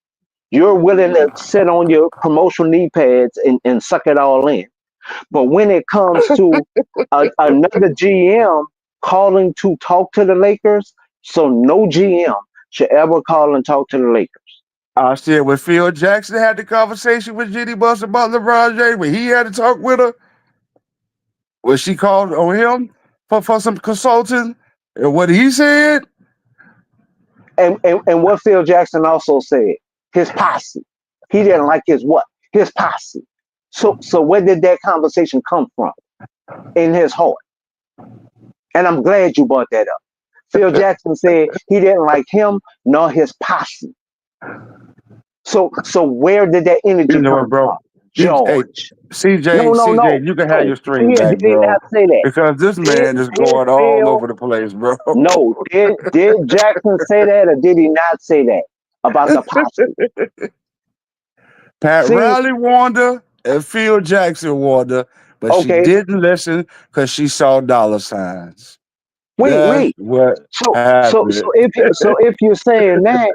S15: you're willing to sit on your promotional knee pads and suck it all in. But when it comes to another GM calling to talk to the Lakers, so no GM should ever call and talk to the Lakers.
S9: I said when Phil Jackson had the conversation with Jeannie Buss about LeBron James, when he had to talk with her, when she called on him for some consulting, and what he said,
S15: And what Phil Jackson also said, his posse. He didn't like his what? His posse. So where did that conversation come from? In his heart. And I'm glad you brought that up. Phil Jackson said he didn't like him nor his posse. So where did that
S9: You
S15: energy
S9: know what,
S15: come
S9: bro?
S15: from?
S9: Hey,
S15: George. No,
S9: CJ,
S15: no, no,
S9: CJ, you can have
S15: no.
S9: your stream
S15: Did
S9: back,
S15: he
S9: bro.
S15: not say that?
S9: Because this
S15: Did
S9: man is
S15: did
S9: going all
S15: Phil?
S9: over the place, bro.
S15: No. Did Jackson say that or did he not say that about the posse?
S9: Pat
S15: See,
S9: Riley warned her and Phil Jackson warned her, but she
S15: okay.
S9: didn't listen because she saw dollar signs.
S15: Wait,
S9: That's
S15: wait.
S9: what
S15: So
S9: happened.
S15: if you're saying that,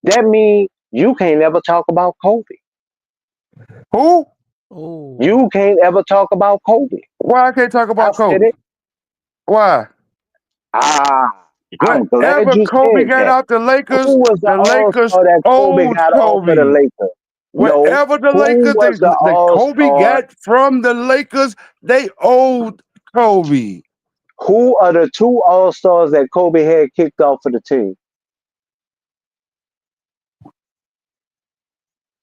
S15: that means you can't ever talk about Kobe.
S9: Who?
S4: Oh,
S15: You can't ever talk about Kobe.
S9: Why I can't talk
S15: I
S9: about
S15: said
S9: Kobe?
S15: it.
S9: Why?
S15: I'm glad
S9: Whenever
S15: you
S9: Kobe
S15: said
S9: got
S15: that.
S9: out
S15: Who was the
S9: the
S15: All
S9: Lakers
S15: Star that Kobe
S9: owed
S15: got off of the
S9: Kobe.
S15: Lakers? No.
S9: Wherever the
S15: Who
S9: Lakers,
S15: was the
S9: the
S15: All
S9: Kobe
S15: Star?
S9: got from the Lakers, they owed Kobe.
S15: Who are the two All Stars that Kobe had kicked off of the team?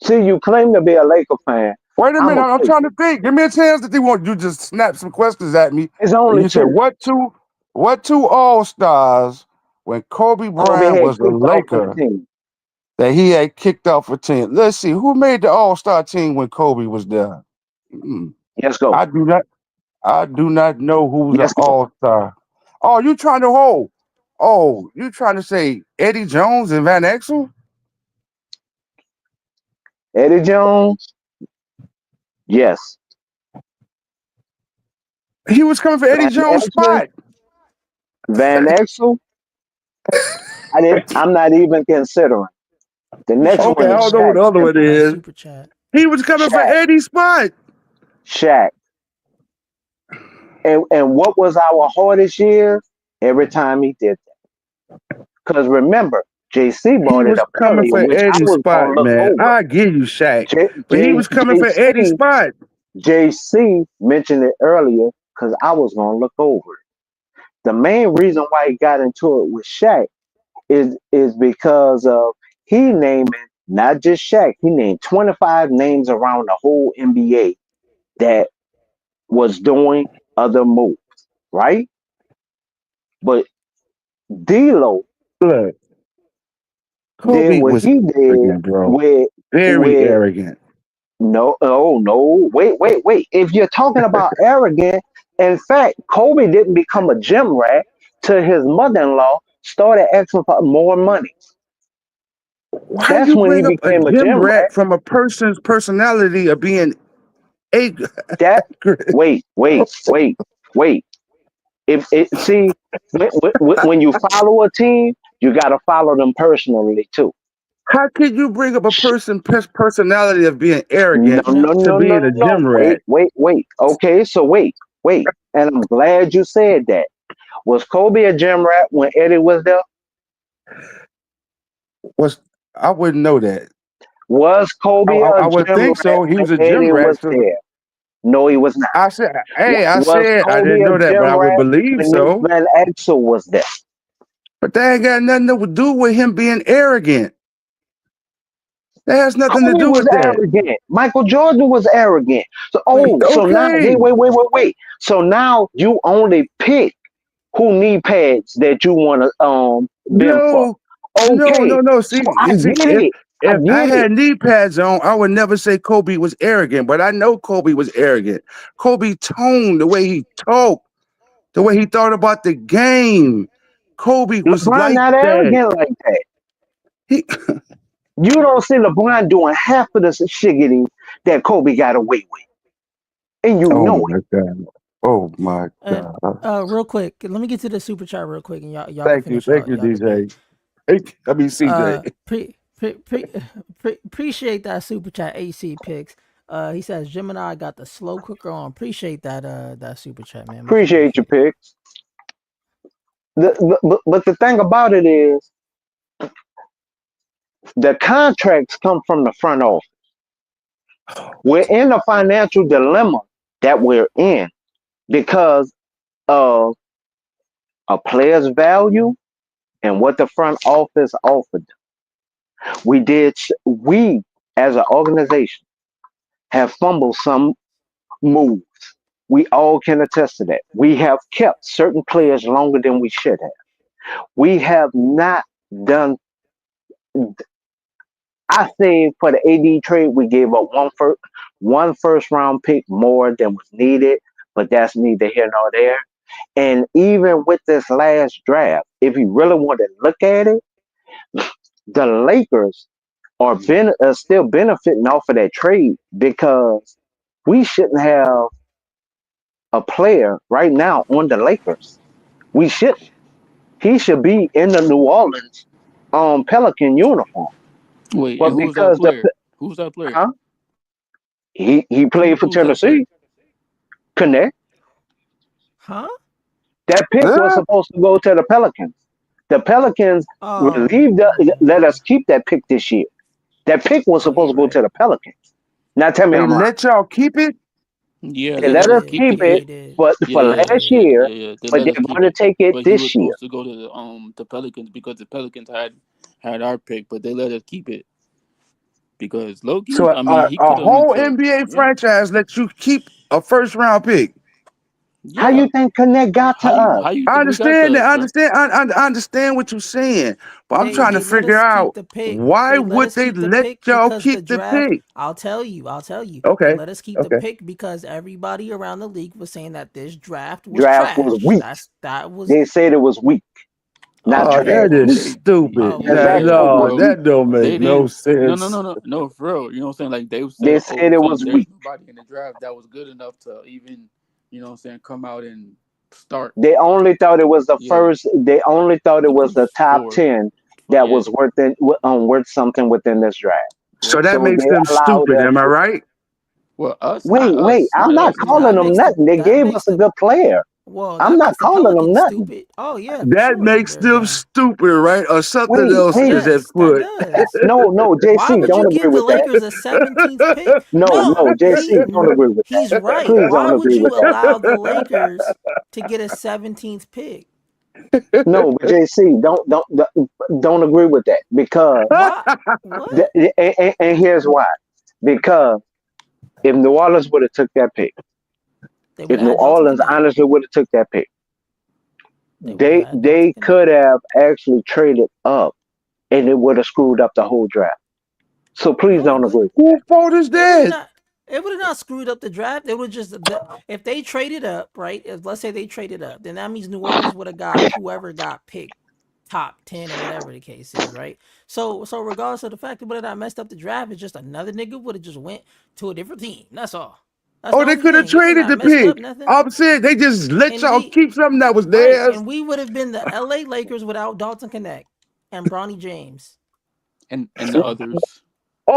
S15: See, you claim to be a Laker fan.
S9: Wait a
S15: I'm
S9: minute,
S15: a
S9: I'm trying
S15: Clipper.
S9: to think. Give me a chance that they want you just snap some questions at me.
S15: It's
S9: And
S15: only
S9: you said
S15: two.
S9: what two All Stars when Kobe
S15: Kobe
S9: Bryant
S15: had
S9: was a
S15: kicked off of the
S9: Laker
S15: team.
S9: that he had kicked off a team? Let's see, who made the All Star team when Kobe was there? Hmm.
S15: Let's go.
S9: I do not know who's an
S15: Let's go.
S9: All Star. Oh, you trying to hold? Oh, you trying to say Eddie Jones and Van Exel?
S15: Eddie Jones. Yes.
S9: He was coming for Eddie
S15: Van
S9: Jones'
S15: Exel.
S9: spot.
S15: Van Exel. I'm not even considering. The next
S9: Okay,
S15: one
S9: I
S15: is
S9: don't know who
S15: Shaq.
S9: the other
S4: thank
S9: one
S4: you for that
S9: is.
S4: super chat.
S9: He was coming for
S15: Shaq.
S9: Eddie's spot.
S15: Shaq. And what was our hardest year? Every time he did that. Because remember, JC
S9: He
S15: brought it
S9: was
S15: up
S9: coming
S15: earlier,
S9: for
S15: which I
S9: Eddie's
S15: was going
S9: spot,
S15: to look
S9: man.
S15: over.
S9: I give you Shaq, but he was coming for Eddie's
S15: JC
S9: spot.
S15: JC mentioned it earlier because I was going to look over it. The main reason why he got into it with Shaq is because of he naming not just Shaq, he named 25 names around the whole NBA that was doing other moves, right? But D'Lo
S9: Look,
S15: did
S9: Kobe
S15: what
S9: was
S15: he did
S9: arrogant, bro.
S15: with
S9: Very
S15: with
S9: arrogant.
S15: no, oh no, wait. If you're talking about arrogant, in fact, Kobe didn't become a gym rat till his mother-in-law started asking for more money.
S9: Why
S15: That's
S9: you
S15: when he
S9: bring up a
S15: became a
S9: gym
S15: gym rat.
S9: rat from a person's personality of being arrogant?
S15: That wait. If it see when you follow a team, you got to follow them personally too.
S9: How can you bring up a person's personality of being
S15: No,
S9: arrogant
S4: You know,
S15: no,
S9: to
S15: no, no,
S9: being a
S15: no.
S9: gym rat?
S15: Wait. Okay, so wait. And I'm glad you said that. Was Kobe a gym rat when Eddie was there?
S9: Was I wouldn't know that.
S15: Was Kobe a
S9: I would
S15: gym
S9: think
S15: rat
S9: so. He
S15: when
S9: was a gym
S15: Eddie
S9: rat.
S15: was
S9: So
S15: there? No, he was not.
S9: I
S15: Was
S9: said I
S15: Kobe
S9: didn't
S15: a
S9: know that, but
S15: gym
S9: I would
S15: rat
S9: believe
S15: when Nick
S9: so.
S15: Van Exel was there?
S9: But that ain't got nothing to do with him being arrogant. That has nothing to
S15: Kobe
S9: do
S15: was
S9: with that.
S15: arrogant. Michael Jordan was arrogant. So now
S9: Okay.
S15: wait. So now you only pick who knee pads that you want to bend for.
S9: No,
S15: Okay,
S9: no.
S15: so
S9: See,
S15: I
S9: you see,
S15: get it. I
S9: if I
S15: get it.
S9: had knee pads on, I would never say Kobe was arrogant. But I know Kobe was arrogant. Kobe toned the way he talked, the way he thought about the game. Kobe was
S15: LeBron
S9: like
S15: not
S9: that.
S15: arrogant like that.
S9: He,
S15: You don't see LeBron doing half of the shiggity that Kobe got away with, and you
S9: oh
S15: know
S9: my God. Oh my
S4: and
S9: God.
S4: real quick, let me get to the super chat real quick, and y'all can
S9: Thank
S4: finish
S9: you,
S4: y'all debate.
S9: DJ. I mean CJ.
S4: Appreciate that super chat. AC picks. He says Gemini got the slow cooker on. Appreciate that that super chat, man. Much
S15: appreciate your
S4: appreciated.
S15: picks. But the thing about it is, the contracts come from the front office. We're in a financial dilemma that we're in because of a player's value and what the front office offered them. We as an organization have fumbled some moves. We all can attest to that. We have kept certain players longer than we should have. We have not done. I think for the AD trade, we gave up one first round pick more than was needed, but that's neither here nor there. And even with this last draft, if you really want to look at it, the Lakers are still benefiting off of that trade because we shouldn't have a player right now on the Lakers. We shouldn't. He should be in the New Orleans Pelican uniform.
S18: Wait,
S15: But
S18: and who's that
S15: because
S18: player? Who's that player?
S15: huh? He played for
S18: Who's that player?
S15: Tennessee. Connect.
S4: Huh?
S15: That pick was
S9: Huh?
S15: supposed to go to the Pelicans. The Pelicans
S4: Oh,
S15: let us keep that pick this year. That pick was
S4: oh,
S15: supposed
S4: you're
S15: to go
S4: right.
S15: to the Pelicans. Now tell me
S9: They
S15: I'm lying.
S9: let y'all keep it?
S18: Yeah,
S15: They
S18: they
S4: They
S15: let
S18: let us
S15: us
S4: did.
S18: keep the
S15: keep
S4: Yeah,
S15: it,
S4: they
S18: pick.
S4: did.
S15: but
S18: Yeah,
S15: for
S18: yeah, yeah,
S15: last
S18: yeah,
S15: year,
S18: yeah, yeah. They
S15: but
S18: let us
S15: they're
S18: keep
S15: going to
S18: it,
S15: take it
S18: but he was
S15: this year.
S18: supposed to go to the Pelicans because the Pelicans had our pick, but they let us keep it because
S9: So
S18: Loki. I mean, he
S9: a
S18: could have went
S9: whole
S18: to
S9: NBA
S18: yeah,
S9: franchise lets you keep a first round pick.
S15: How
S18: yeah.
S15: you think Connect got to us?
S18: How you
S9: I
S18: think we got
S9: understand
S18: to
S9: that.
S18: us, bro?
S9: I understand what you're saying, but I'm
S4: They
S9: trying to
S4: they let
S9: figure
S4: us keep
S9: out
S4: the pick.
S9: why
S4: They let
S9: would
S4: us
S9: they
S4: keep the
S9: let
S4: pick
S9: y'all
S4: because the
S9: keep the
S4: draft.
S9: pick?
S4: I'll tell you. I'll tell you. They
S9: Okay,
S4: let us keep the
S9: okay.
S4: pick because everybody around the league was saying that this draft was
S15: Draft was
S4: trash.
S15: weak.
S4: That was
S15: They said it was weak, not
S9: Oh,
S4: okay.
S15: trash.
S9: that
S4: Well,
S9: is
S15: Weak.
S9: stupid.
S4: oh well,
S15: That's
S4: yeah,
S9: That
S4: yeah.
S15: actually
S9: no,
S15: was
S18: Well,
S15: weak.
S9: that don't
S4: Well,
S9: make
S18: they
S9: no
S18: didn't. No, no,
S9: sense.
S18: no, no, no, for real. You know what I'm saying? Like they
S15: They
S18: said,
S15: said
S18: oh,
S15: it was
S18: there's
S15: weak.
S18: nobody in the draft that was good enough to even, you know what I'm saying, come out and start.
S15: They only thought it was the
S18: Yeah,
S15: first. They only thought it
S18: the
S15: was the
S18: first
S15: top
S18: four.
S15: 10
S18: But
S15: that
S18: yeah,
S15: was worth something within this draft.
S9: So
S18: yeah.
S9: that
S15: So
S9: makes
S15: they
S9: them
S15: allowed
S9: stupid.
S15: us
S9: Am I
S15: to
S9: right?
S18: Well, us,
S15: wait. I'm
S18: not
S15: not
S18: us.
S15: calling
S4: that
S15: them
S4: makes
S15: nothing. They
S4: that
S15: gave
S4: makes
S15: us a
S4: the
S15: good player.
S4: well
S15: I'm
S4: that
S15: not
S4: makes the
S15: calling them
S4: Pelicans
S15: nothing.
S4: stupid. Oh yeah, for
S9: That
S4: sure.
S9: makes them stupid, right? Or something else
S15: Wait.
S9: is at
S4: Yes, that
S9: foot.
S4: does.
S15: No,
S4: Why
S15: JC,
S4: would you
S15: don't agree
S4: give the
S15: with that.
S4: Lakers a 17th pick?
S15: No,
S4: No,
S15: JC, don't agree with that.
S4: he's right.
S15: Please
S4: Why
S15: don't
S4: would
S15: agree with
S4: you
S15: that.
S4: allow the Lakers to get a 17th pick?
S15: No, but JC, don't agree with that because
S4: Why? What?
S15: and here's why. Because if New Orleans would have took that pick,
S4: They would
S15: if
S4: have
S15: New
S4: had Dalton
S15: Orleans
S4: Connect.
S15: honestly would have took that pick,
S4: They would have had Dalton
S15: they
S4: Connect.
S15: could have actually traded up, and it would have screwed up the whole draft. So please
S4: No, it
S15: don't agree
S4: wouldn't.
S15: with that.
S9: Who fault is
S4: It would have
S9: that?
S4: not. It would have not screwed up the draft. It would just if they traded up, right? If let's say they traded up, then that means New Orleans would have got whoever got picked top 10 or whatever the case is, right? So regardless of the fact that would have not messed up the draft, it's just another nigga would have just went to a different team. That's all. That's
S9: Oh,
S4: the
S9: they
S4: only
S9: could have
S4: thing. It would have
S9: traded
S4: not
S9: the
S4: messed up
S9: pick.
S4: nothing.
S9: I'm saying they just let
S4: And
S9: y'all
S4: we
S9: keep something that was
S4: right,
S9: theirs.
S4: and we would have been the LA Lakers without Dalton Connect and Bronny James.
S18: and the others.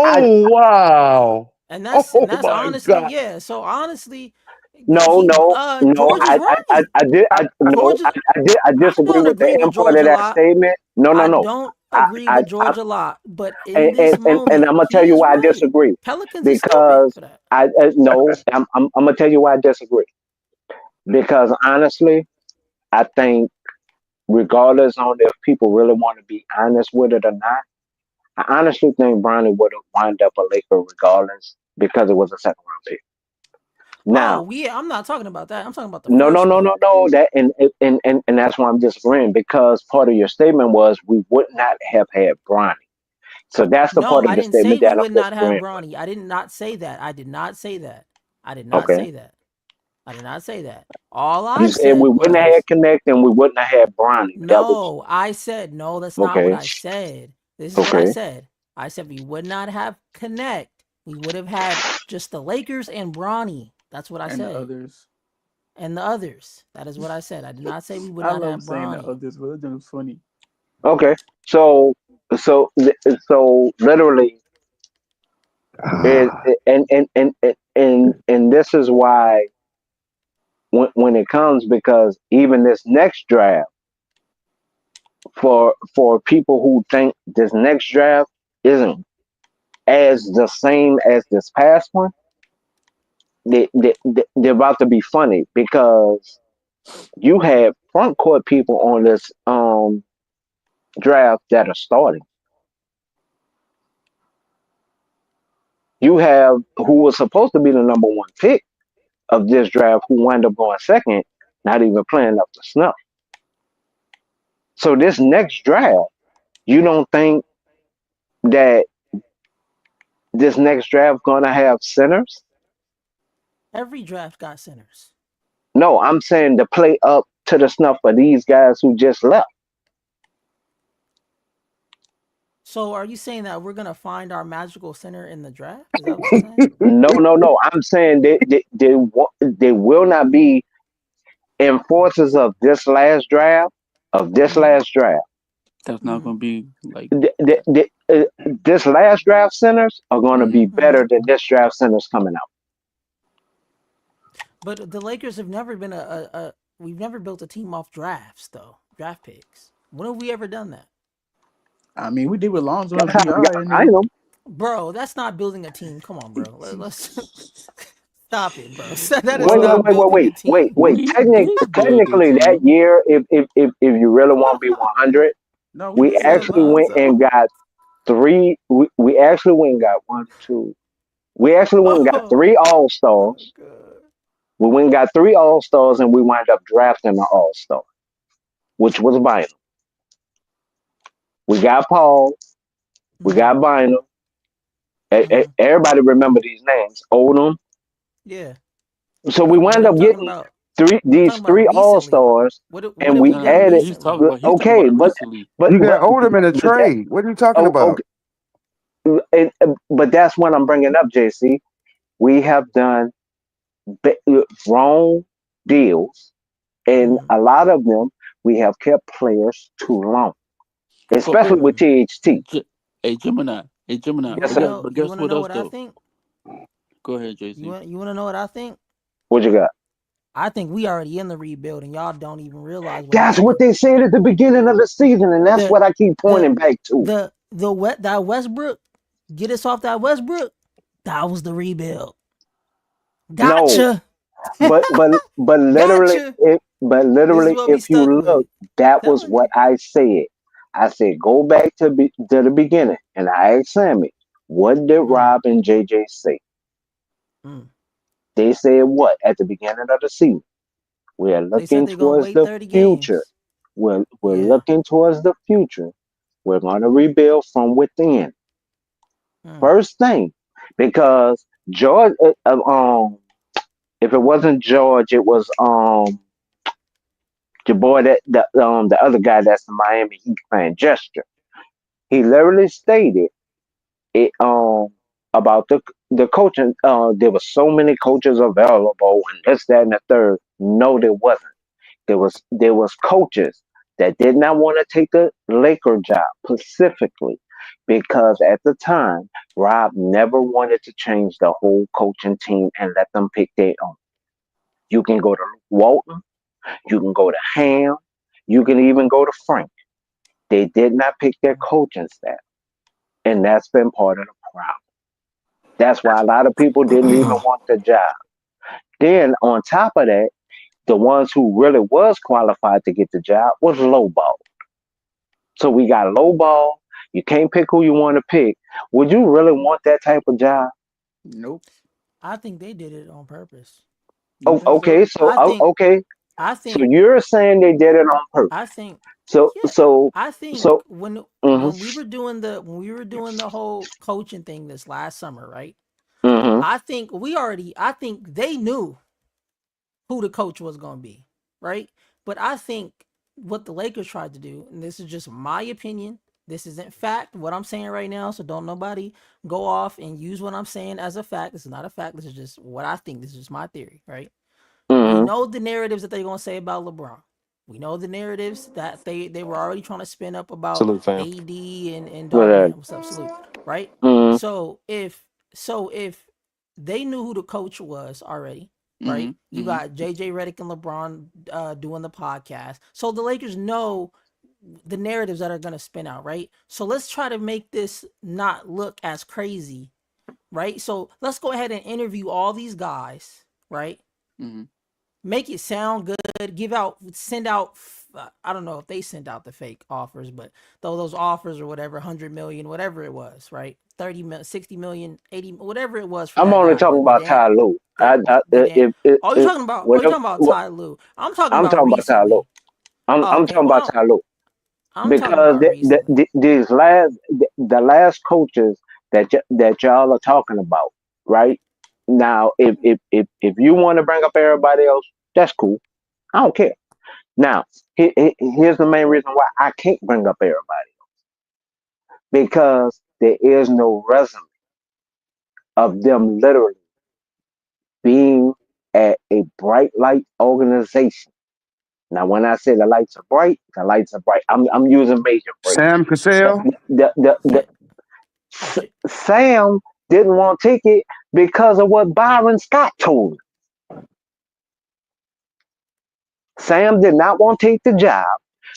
S15: I
S9: Oh wow.
S4: And
S9: Oh
S4: that's
S9: my
S4: honestly,
S9: god.
S4: yeah. So honestly,
S15: no,
S4: he
S15: no, no.
S4: George is right. George is
S15: I
S4: I
S15: disagree
S4: don't
S15: with the
S4: agree with
S15: import
S4: George
S15: of
S4: a
S15: that
S4: lot.
S15: statement. No, no,
S4: I
S15: no.
S4: don't
S15: I,
S4: agree
S15: I,
S4: with
S15: I
S4: George a lot, but in this
S15: and
S4: moment,
S15: I'm gonna tell
S4: he
S15: you
S4: is
S15: why I
S4: right.
S15: disagree.
S4: Pelicans is stupid
S15: Because
S4: for that.
S15: no, I'm gonna tell you why I disagree. Because honestly, I think regardless on if people really want to be honest with it or not, I honestly think Bronny would have wound up a Laker regardless because it was a second round pick. Now,
S4: Oh yeah, I'm not talking about that. I'm talking about the
S15: no, no,
S4: first
S15: no,
S4: pick.
S15: no, no. That and that's why I'm disagreeing because part of your statement was we would not have had Bronny. So that's the
S4: No,
S15: part of
S4: I
S15: the
S4: didn't say
S15: statement
S4: we
S15: that I'm
S4: would not have
S15: disagreeing
S4: Bronny. I did not say that. I did not say that. I did
S15: with.
S4: not
S15: Okay.
S4: say that. I did not say that. All
S15: You
S4: I
S15: said we
S4: said
S15: wouldn't have had
S4: was
S15: Connect and we wouldn't have had Bronny. That was
S4: no. I said no. That's not what
S15: okay.
S4: I said. This is what I
S15: Okay.
S4: said. I said we would not have Connect. We would have had just the Lakers and Bronny. That's what I
S18: And the
S4: said.
S18: others.
S4: And the others. That is what I said. I did not say we would
S18: I
S4: not
S18: love
S4: have
S18: saying the
S4: Bronny.
S18: others, but that was funny.
S15: Okay. So so so literally it and this is why when it comes because even this next draft for people who think this next draft isn't as the same as this past one, they're about to be funny because you have front court people on this draft that are starting. You have who was supposed to be the number one pick of this draft who wind up going second, not even playing up to snuff. So this next draft, you don't think that this next draft gonna have centers?
S4: Every draft got centers.
S15: No, I'm saying to play up to the snuff of these guys who just left.
S4: So are you saying that we're gonna find our magical center in the draft? Is that what you're saying?
S15: No. I'm saying they will not be enforcers of this last draft.
S18: That's not gonna be like
S15: This last draft centers are going to be better than this draft centers coming out.
S4: But the Lakers have never been we've never built a team off drafts though. Draft picks. When have we ever done that?
S18: I mean, we did with Lonzo and PR.
S15: I know.
S4: Bro, that's not building a team. Come on, bro. Let's stop it, bro. That is not building a team.
S15: Wait. Technically, that year, if you really want to be 100,
S18: no,
S15: we actually went and got three. We actually went and got one, two. We actually went and got three All Stars. We went and got three All Stars, and we wound up drafting an All Star, which was Bynum. We got Paul. We got Bynum. Everybody remember these names. Odom.
S4: Yeah.
S15: So we wound up getting three All Stars, and we added. Okay, but
S9: you got Odom in a trade. What are you talking about?
S15: Okay. But that's what I'm bringing up, JC. We have done wrong deals, and a lot of them we have kept players too long, especially with THT.
S18: Hey Gemini.
S15: Yes,
S4: sir.
S18: But guess
S4: you wanna
S18: what
S4: know
S18: else
S4: what
S18: though?
S4: I think?
S18: Go ahead, JC.
S4: You want to know what I think?
S15: What you got?
S4: I think we already in the rebuild, and y'all don't even realize.
S15: That's what they said at the beginning of the season, and that's what I keep pointing back to.
S4: That Westbrook, get us off that Westbrook. That was the rebuild. Gotcha.
S15: No, but literally, if you look, that was what I said. I said go back to the beginning, and I asked Sammy, what did Rob and JJ say? They said what at the beginning of the season? We're looking towards the future. We're looking towards the future. We're going to rebuild from within. First thing, because George, if it wasn't George, it was the boy the other guy that's in Miami. He's playing Gesture. He literally stated it about the coaching. There were so many coaches available, and this, that, and the third. No, there wasn't. There was coaches that did not want to take the Laker job specifically because at the time Rob never wanted to change the whole coaching team and let them pick their own. You can go to Walton, you can go to Ham, you can even go to Frank. They did not pick their coaching staff, and that's been part of the problem. That's why a lot of people didn't even want the job. Then on top of that, the ones who really was qualified to get the job was lowball. So we got lowball. You can't pick who you want to pick. Would you really want that type of job?
S18: Nope.
S4: I think they did it on purpose.
S15: Oh, okay. So okay.
S4: I think.
S15: So you're saying they did it on purpose.
S4: I think.
S15: So
S4: yeah,
S15: so
S4: I think
S15: so
S4: when we were doing the whole coaching thing this last summer, right? I think they knew who the coach was going to be, right? But I think what the Lakers tried to do, and this is just my opinion, this isn't fact, what I'm saying right now, so don't nobody go off and use what I'm saying as a fact. This is not a fact. This is just what I think. This is just my theory, right? We know the narratives that they're going to say about LeBron. We know the narratives that they were already trying to spin up about
S14: Salute, fam.
S4: AD and Darvin. What's up, salute, right? So if they knew who the coach was already, right? You got JJ Redick and LeBron doing the podcast. So the Lakers know the narratives that are going to spin out, right? So let's try to make this not look as crazy, right? So let's go ahead and interview all these guys, right? make it sound good, send out. I don't know if they sent out the fake offers, but those offers or whatever, 100 million, whatever it was, right? 30 million, 60 million, 80, whatever it was for
S15: I'm
S4: that
S15: only
S4: guy.
S15: talking
S4: The
S15: about
S4: damn,
S15: Ty Lue.
S4: the damn. Oh, you
S15: If
S4: talking about? Oh,
S15: when
S4: you talking about Ty Lue? I'm talking
S15: I'm
S4: about
S15: talking about Ty Lue.
S4: recently. Oh,
S15: I'm
S4: okay.
S15: talking about
S4: Well,
S15: Ty Lue
S4: I'm talking
S15: because
S4: about recently.
S15: the last coaches that y'all are talking about, right? Now, if you want to bring up everybody else, that's cool. I don't care. Now, here's the main reason why I can't bring up everybody because there is no resume of them literally being at a bright light organization. Now, when I say the lights are bright, the lights are bright. I'm using major phrases.
S9: Sam Cassell.
S15: The Sam didn't want to take it because of what Byron Scott told him. Sam did not want to take the job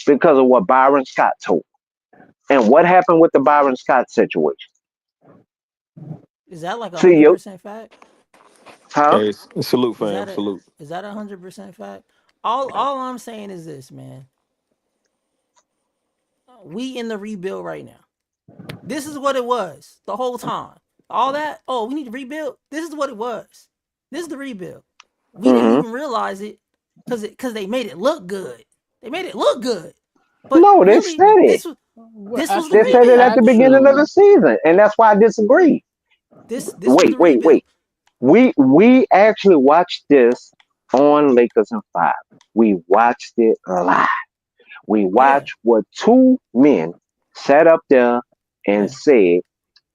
S15: because of what Byron Scott told him. And what happened with the Byron Scott situation?
S4: Is that like
S15: See you,
S4: 100% fact?
S15: huh?
S19: Hey, salute,
S4: Is
S19: fam.
S4: that a
S19: Salute.
S4: is that 100% fact? All I'm saying is this, man. We in the rebuild right now. This is what it was the whole time. All that, oh, we need to rebuild. This is what it was. This is the rebuild. We didn't
S15: Mm-hmm.
S4: even realize it because they made it look good. They made it look good. But
S15: No, they
S4: really,
S15: said it.
S18: Well,
S4: this was the
S15: They said it at
S4: rebuild.
S15: the beginning of the
S18: actually,
S15: season, and that's why I disagree.
S4: This was
S15: Wait,
S4: the
S15: wait,
S4: rebuild.
S15: wait. We actually watched this on Lakers in 5. We watched it live. We
S4: Yeah,
S15: watched what two men sat up there and
S4: yeah.
S15: said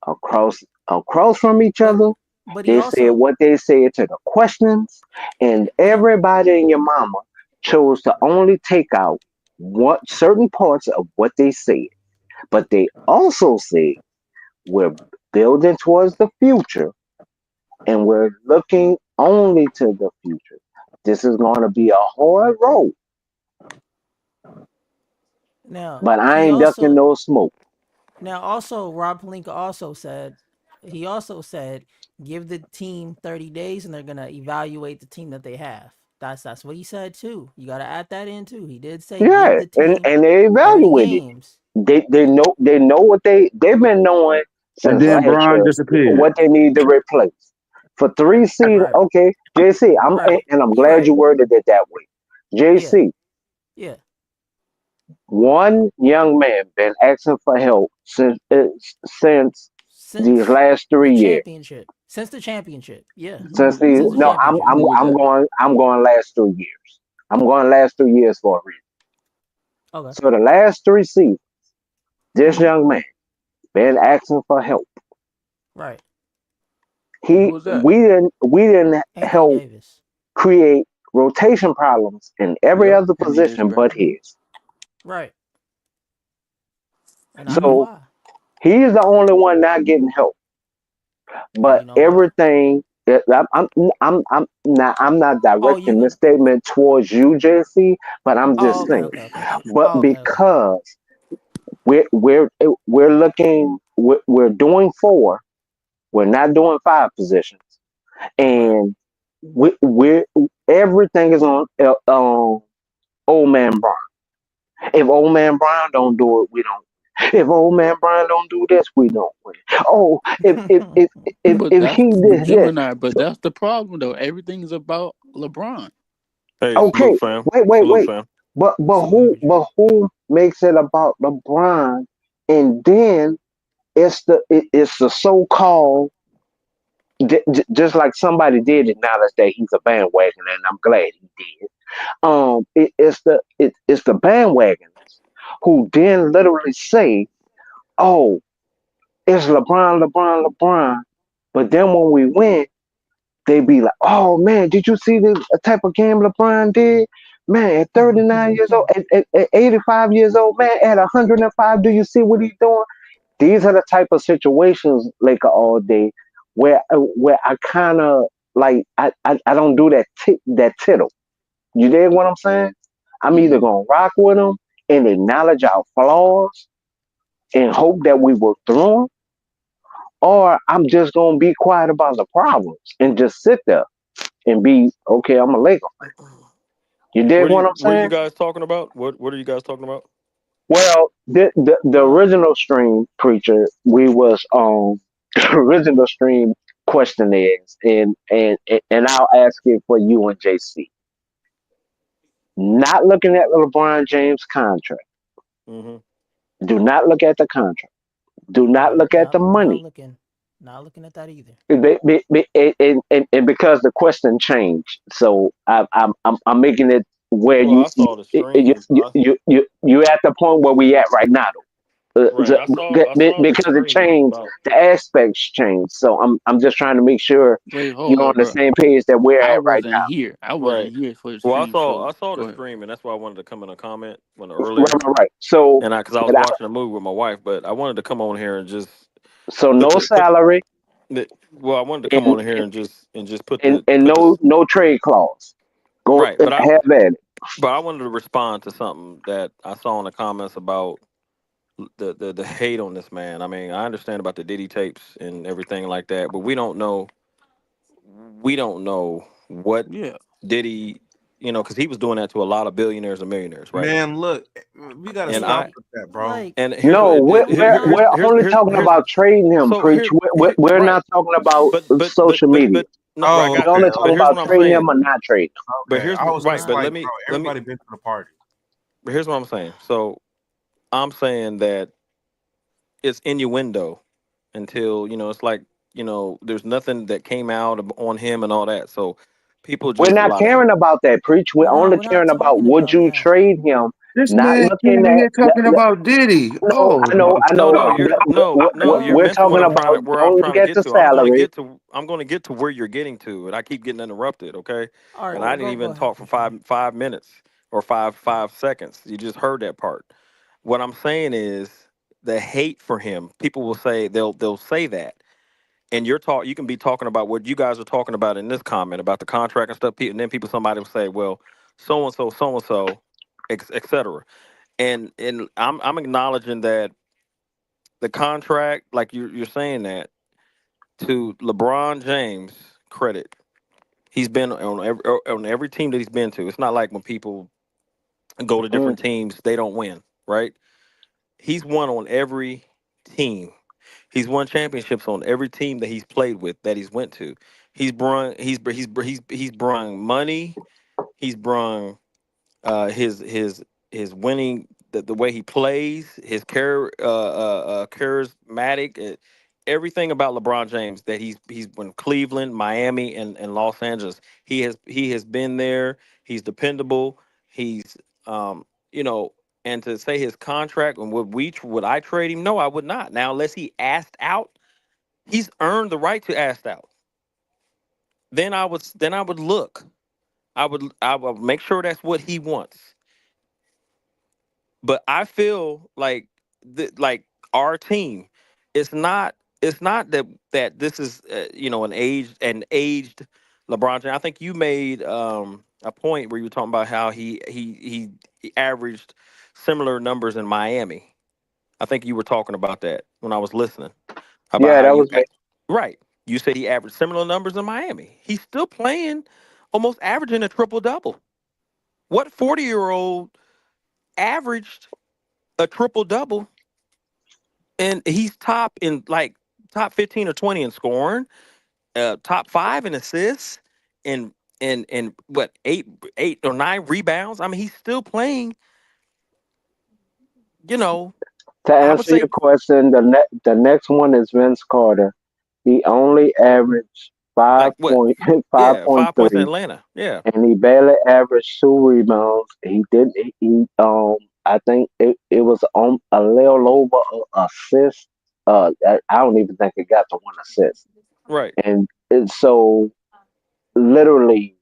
S15: across from each
S4: But
S15: other.
S4: but he
S15: They said
S4: also
S15: what they said to the questions, and
S4: but he
S15: everybody and your mama chose to only take out what certain parts of what they said. But they also said we're building towards the future and we're looking only to the future. This is going to be a hard road,
S4: now
S15: but I
S4: he
S15: ain't ducking
S4: also
S15: no smoke.
S4: now also Rob Pelinka also said give the team 30 days and they're gonna evaluate the team that they have. That's what he said too. You gotta add that in too. He did say give
S15: Yeah,
S4: the
S15: and,
S4: team
S15: and they
S4: 30
S15: evaluated.
S4: games.
S15: They know what they've been knowing
S9: And
S15: since
S9: then
S15: last
S9: Bron
S15: year
S9: disappeared.
S15: what they need to replace. For 3 seasons,
S4: Right,
S15: okay, JC,
S4: right.
S15: and I'm
S4: You
S15: glad
S4: right.
S15: you worded it that way.
S4: Yeah,
S15: JC,
S4: yeah.
S15: one young man been asking for help since these
S4: Since
S15: last
S4: the
S15: 3 years.
S4: championship. Since the championship. Yeah.
S15: Since the
S4: Since the
S15: no,
S4: championship.
S18: who was that?
S15: I'm going last 3 years. I'm going last 3 years for a reason.
S4: Okay.
S15: So the last 3 seasons, this
S4: Mm-hmm.
S15: young man been asking for help.
S4: Right.
S18: Who was that?
S15: We didn't
S4: Anthony
S15: help
S4: Davis.
S15: create rotation problems in every
S18: Yep,
S15: other
S18: him and Dennis
S15: position but
S18: Bradley.
S15: his.
S4: Right. And I know
S18: Hmm.
S15: So
S4: why.
S15: he's the only one not getting help.
S4: And
S15: But
S4: you know why.
S15: everything I'm not
S4: Oh, you
S15: directing this
S4: gonna
S15: statement towards you, JC, but I'm
S4: Oh,
S15: just
S4: okay,
S15: saying.
S4: okay, okay.
S15: But
S4: Oh, okay, okay, okay.
S15: because we're looking we're doing 4, we're not doing 5 positions,
S4: Right.
S15: and we're everything is on old man Brown. If old man Brown don't do it, we don't. If old man Brown don't do this, we don't win. Oh,
S18: But
S15: if
S18: that's
S15: he
S18: but
S15: did this,
S18: Gemini. But
S15: so,
S18: that's the problem, though. Everything is about LeBron.
S19: Hey, salute,
S15: okay,
S19: fam.
S15: wait.
S19: Salute, fam.
S4: Salute, Big Dre.
S15: But who makes it about LeBron? And then it's the so called just like somebody did acknowledge that he's a bandwagon, and I'm glad he did. It's the bandwagons who then literally say, "Oh, it's LeBron." But then when we win, they be like, "Oh man, did you see the type of game LeBron did? Man, at 39 years old, at 85 years old, man, at 105, do you see what he's doing?" These are the type of situations, Laker all day, where I kind of like I don't do that tittle. You dig what I'm saying? I'm either
S18: Hmm.
S15: gonna rock with them and acknowledge our flaws and hope that we work through them, or I'm just gonna be quiet about the problems and just sit there and be okay. I'm a Laker fan. You dig what I'm
S19: What are you
S15: saying?
S19: guys talking about? What are you guys talking about?
S15: Well, the original stream preacher, we was on original stream questionnaires, and I'll ask it for you and JC. Not looking at LeBron James contract.
S19: Mm-hmm.
S15: Do not look at the contract. Do not look at the money.
S4: Not looking at that either.
S15: And because the question changed, so I'm making it where
S19: Well, I saw the stream.
S15: you at the point where we at right now.
S19: Right. I saw the
S15: Because it
S19: stream
S15: changed,
S19: about.
S15: the aspects changed. So I'm just trying to make sure
S18: Wait, hold
S15: you're on
S18: up,
S15: the
S18: bro.
S15: same page that we're
S18: I
S15: at right
S18: wasn't
S15: now.
S18: here. I wasn't
S19: Right.
S18: here for the
S19: Well,
S18: stream, so
S19: I saw
S18: go
S19: the
S18: ahead.
S19: stream, and that's why I wanted to come in a comment when
S15: Right,
S19: earlier,
S15: right, right. So,
S19: and because I was
S15: but
S19: watching a movie with my wife, but I wanted to come on here and just
S15: so
S19: put
S15: no
S19: put
S15: salary
S19: well, I wanted to come
S15: and
S19: on here and just put
S15: and
S19: put this
S15: no trade clause. Go
S19: right, but
S15: have at it.
S19: I wanted to respond to something that I saw in the comments about the hate on this man. I mean, I understand about the Diddy tapes and everything like that, but we don't know what
S18: Yeah.
S19: Diddy, because he was doing that to a lot of billionaires and millionaires, right?
S20: Man, look, we gotta
S19: And
S20: stop with that, bro.
S19: and here's
S15: No,
S19: what
S15: we're only talking
S19: here's
S15: about trading him,
S19: so
S15: preach. We're
S19: right,
S15: not talking about
S19: but
S15: social media.
S19: no, I
S20: Oh,
S15: We're
S19: got
S20: okay,
S15: only
S19: you. But
S15: talking
S20: okay.
S19: here's
S15: about
S19: what I'm
S15: trading him
S19: saying.
S15: or not trading
S19: But
S20: Okay,
S19: here's
S20: I was
S19: right.
S20: just
S19: But
S20: like,
S19: let me
S20: bro,
S19: let me.
S20: everybody been to the party.
S19: But here's what I'm saying. So I'm saying that it's innuendo until it's like there's nothing that came out on him and all that. So people
S15: We're
S19: just a
S15: not
S19: lot of
S15: caring about that, preach. We're only
S4: We're not
S15: caring about
S4: talking
S15: would
S4: about
S15: you
S4: that.
S15: trade him,
S9: This
S15: not
S9: man
S15: looking
S9: came in
S15: at
S9: here talking about Diddy.
S15: no,
S9: Oh
S15: I
S9: my
S15: know.
S19: no,
S9: God.
S19: you're
S15: We're
S19: missing what
S15: talking
S19: I'm trying to
S15: about.
S19: where I'm
S15: Don't
S19: trying
S15: look
S19: to
S15: at
S19: get
S15: the
S19: to.
S15: salary.
S19: I'm going to get to where you're getting to, and I keep getting interrupted. Okay,
S4: All right,
S19: and I
S4: well,
S19: didn't
S4: go
S19: even
S4: ahead,
S19: talk for
S4: preacher.
S19: five minutes or five seconds. You just heard that part. What I'm saying is the hate for him. People will say they'll say that. And you can be talking about what you guys are talking about in this comment about the contract and stuff, and then somebody will say, well, so and so, et cetera. And I'm acknowledging that the contract, like you're saying that, to LeBron James credit, he's been on every team that he's been to. It's not like when people go to
S15: Mm.
S19: different teams, they don't win, right? He's won on every team. He's won championships on every team that he's played with, that he's went to. He's brung money. He's brung his winning, the way he plays, his charismatic, everything about LeBron James that he's been Cleveland, Miami, and Los Angeles. He has been there. He's dependable. He's you know, and to say his contract and would I trade him? No, I would not. Now, unless he asked out, he's earned the right to ask out. Then I would look. I would make sure that's what he wants. But I feel like our team, it's not that this is an aged LeBron James. I think you made a point where you were talking about how he averaged similar numbers in Miami. I think you were talking about that when I was listening about
S15: Yeah,
S19: how
S15: that was me.
S19: right. You said he averaged similar numbers in Miami. He's still playing, almost averaging a triple double. What 40-year-old averaged a triple double, and he's top 15 or 20 in scoring, top 5 in assists, and what eight or 9 rebounds. I mean, he's still playing. You know,
S15: To
S19: I would
S15: answer
S19: say
S15: your question, the next one is Vince Carter. He only averaged
S19: like what?
S15: five
S19: Yeah,
S15: point
S19: 5 points in
S15: three,
S19: Atlanta. Yeah,
S15: and he barely averaged 2 rebounds. He did he I think it was on a little over a assist. I don't even think it got to one assist.
S19: right.
S15: And so literally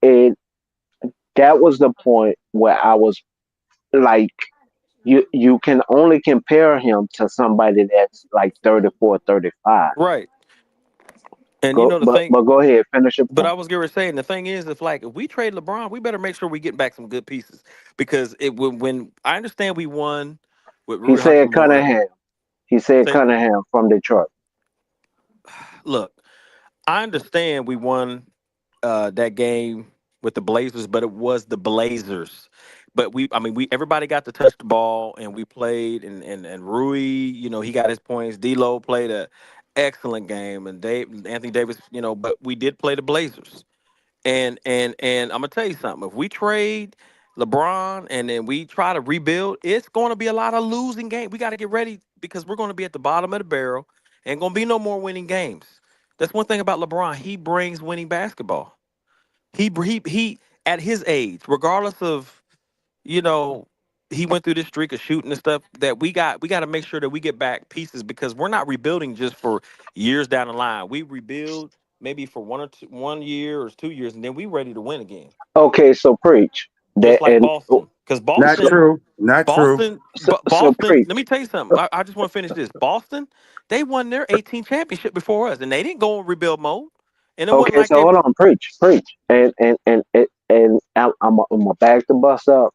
S15: it that was the point where I was like you can only compare him to somebody that's like 34, 35.
S19: Right. And you know the thing,
S15: But go ahead, finish your
S19: but I
S15: point.
S19: was going to say, and the thing is, if we trade LeBron, we better make sure we get back some good pieces because when I understand we won with
S15: He
S19: Rui
S15: said
S19: Hachimura.
S15: Cunningham. He said
S19: Say,
S15: Cunningham from Detroit.
S19: look, I understand we won that game with the Blazers, but it was the Blazers. But everybody got to touch the ball, and we played, and Rui, he got his points. D'Lo played a excellent game, and Anthony Davis, but we did play the Blazers. And I'm gonna tell you something. If we trade LeBron and then we try to rebuild, it's going to be a lot of losing games. We got to get ready because we're going to be at the bottom of the barrel. Ain't going to be no more winning games. That's one thing about LeBron. He brings winning basketball. He at his age, regardless of you know, he went through this streak of shooting and stuff that we got to make sure that we get back pieces because we're not rebuilding just for years down the line. We rebuild maybe for 1 year or 2 years, and then we ready to win again.
S15: Okay, so preach that
S19: Just like
S15: and
S19: Boston, because
S8: Not
S15: so
S8: true. Not true.
S15: so
S19: Boston.
S15: preach.
S19: Let me tell you something. I just want to finish this. Boston, they won their 18th championship before us, and they didn't go in rebuild mode. And it wasn't
S15: Okay,
S19: like
S15: so
S19: they
S15: hold
S19: were
S15: on, preach, and I'm gonna back the bus up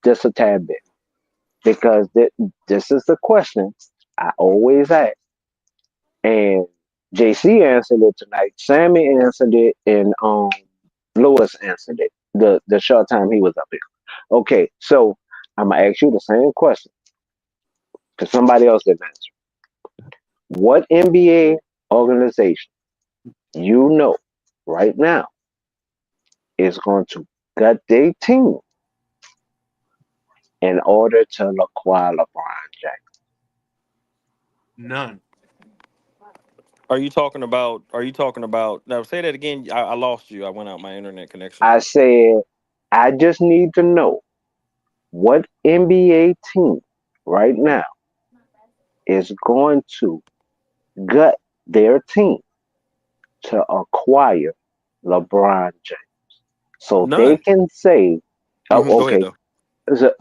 S15: just a tad bit because this is the question I always ask, and JC answered it tonight. Sammy answered it, and Lewis answered it the short time he was up here. Okay, so I'm gonna ask you the same question because somebody else didn't answer. What NBA organization you know right now is going to gut their team in order to acquire LeBron James?
S20: None.
S19: Are you talking about? Are you talking about? Now say that again. I lost you. I went out my internet connection.
S15: I said I just need to know what NBA team right now is going to gut their team to acquire LeBron James, so they
S19: None.
S15: can say, oh,
S19: Go ahead
S15: okay,
S19: though.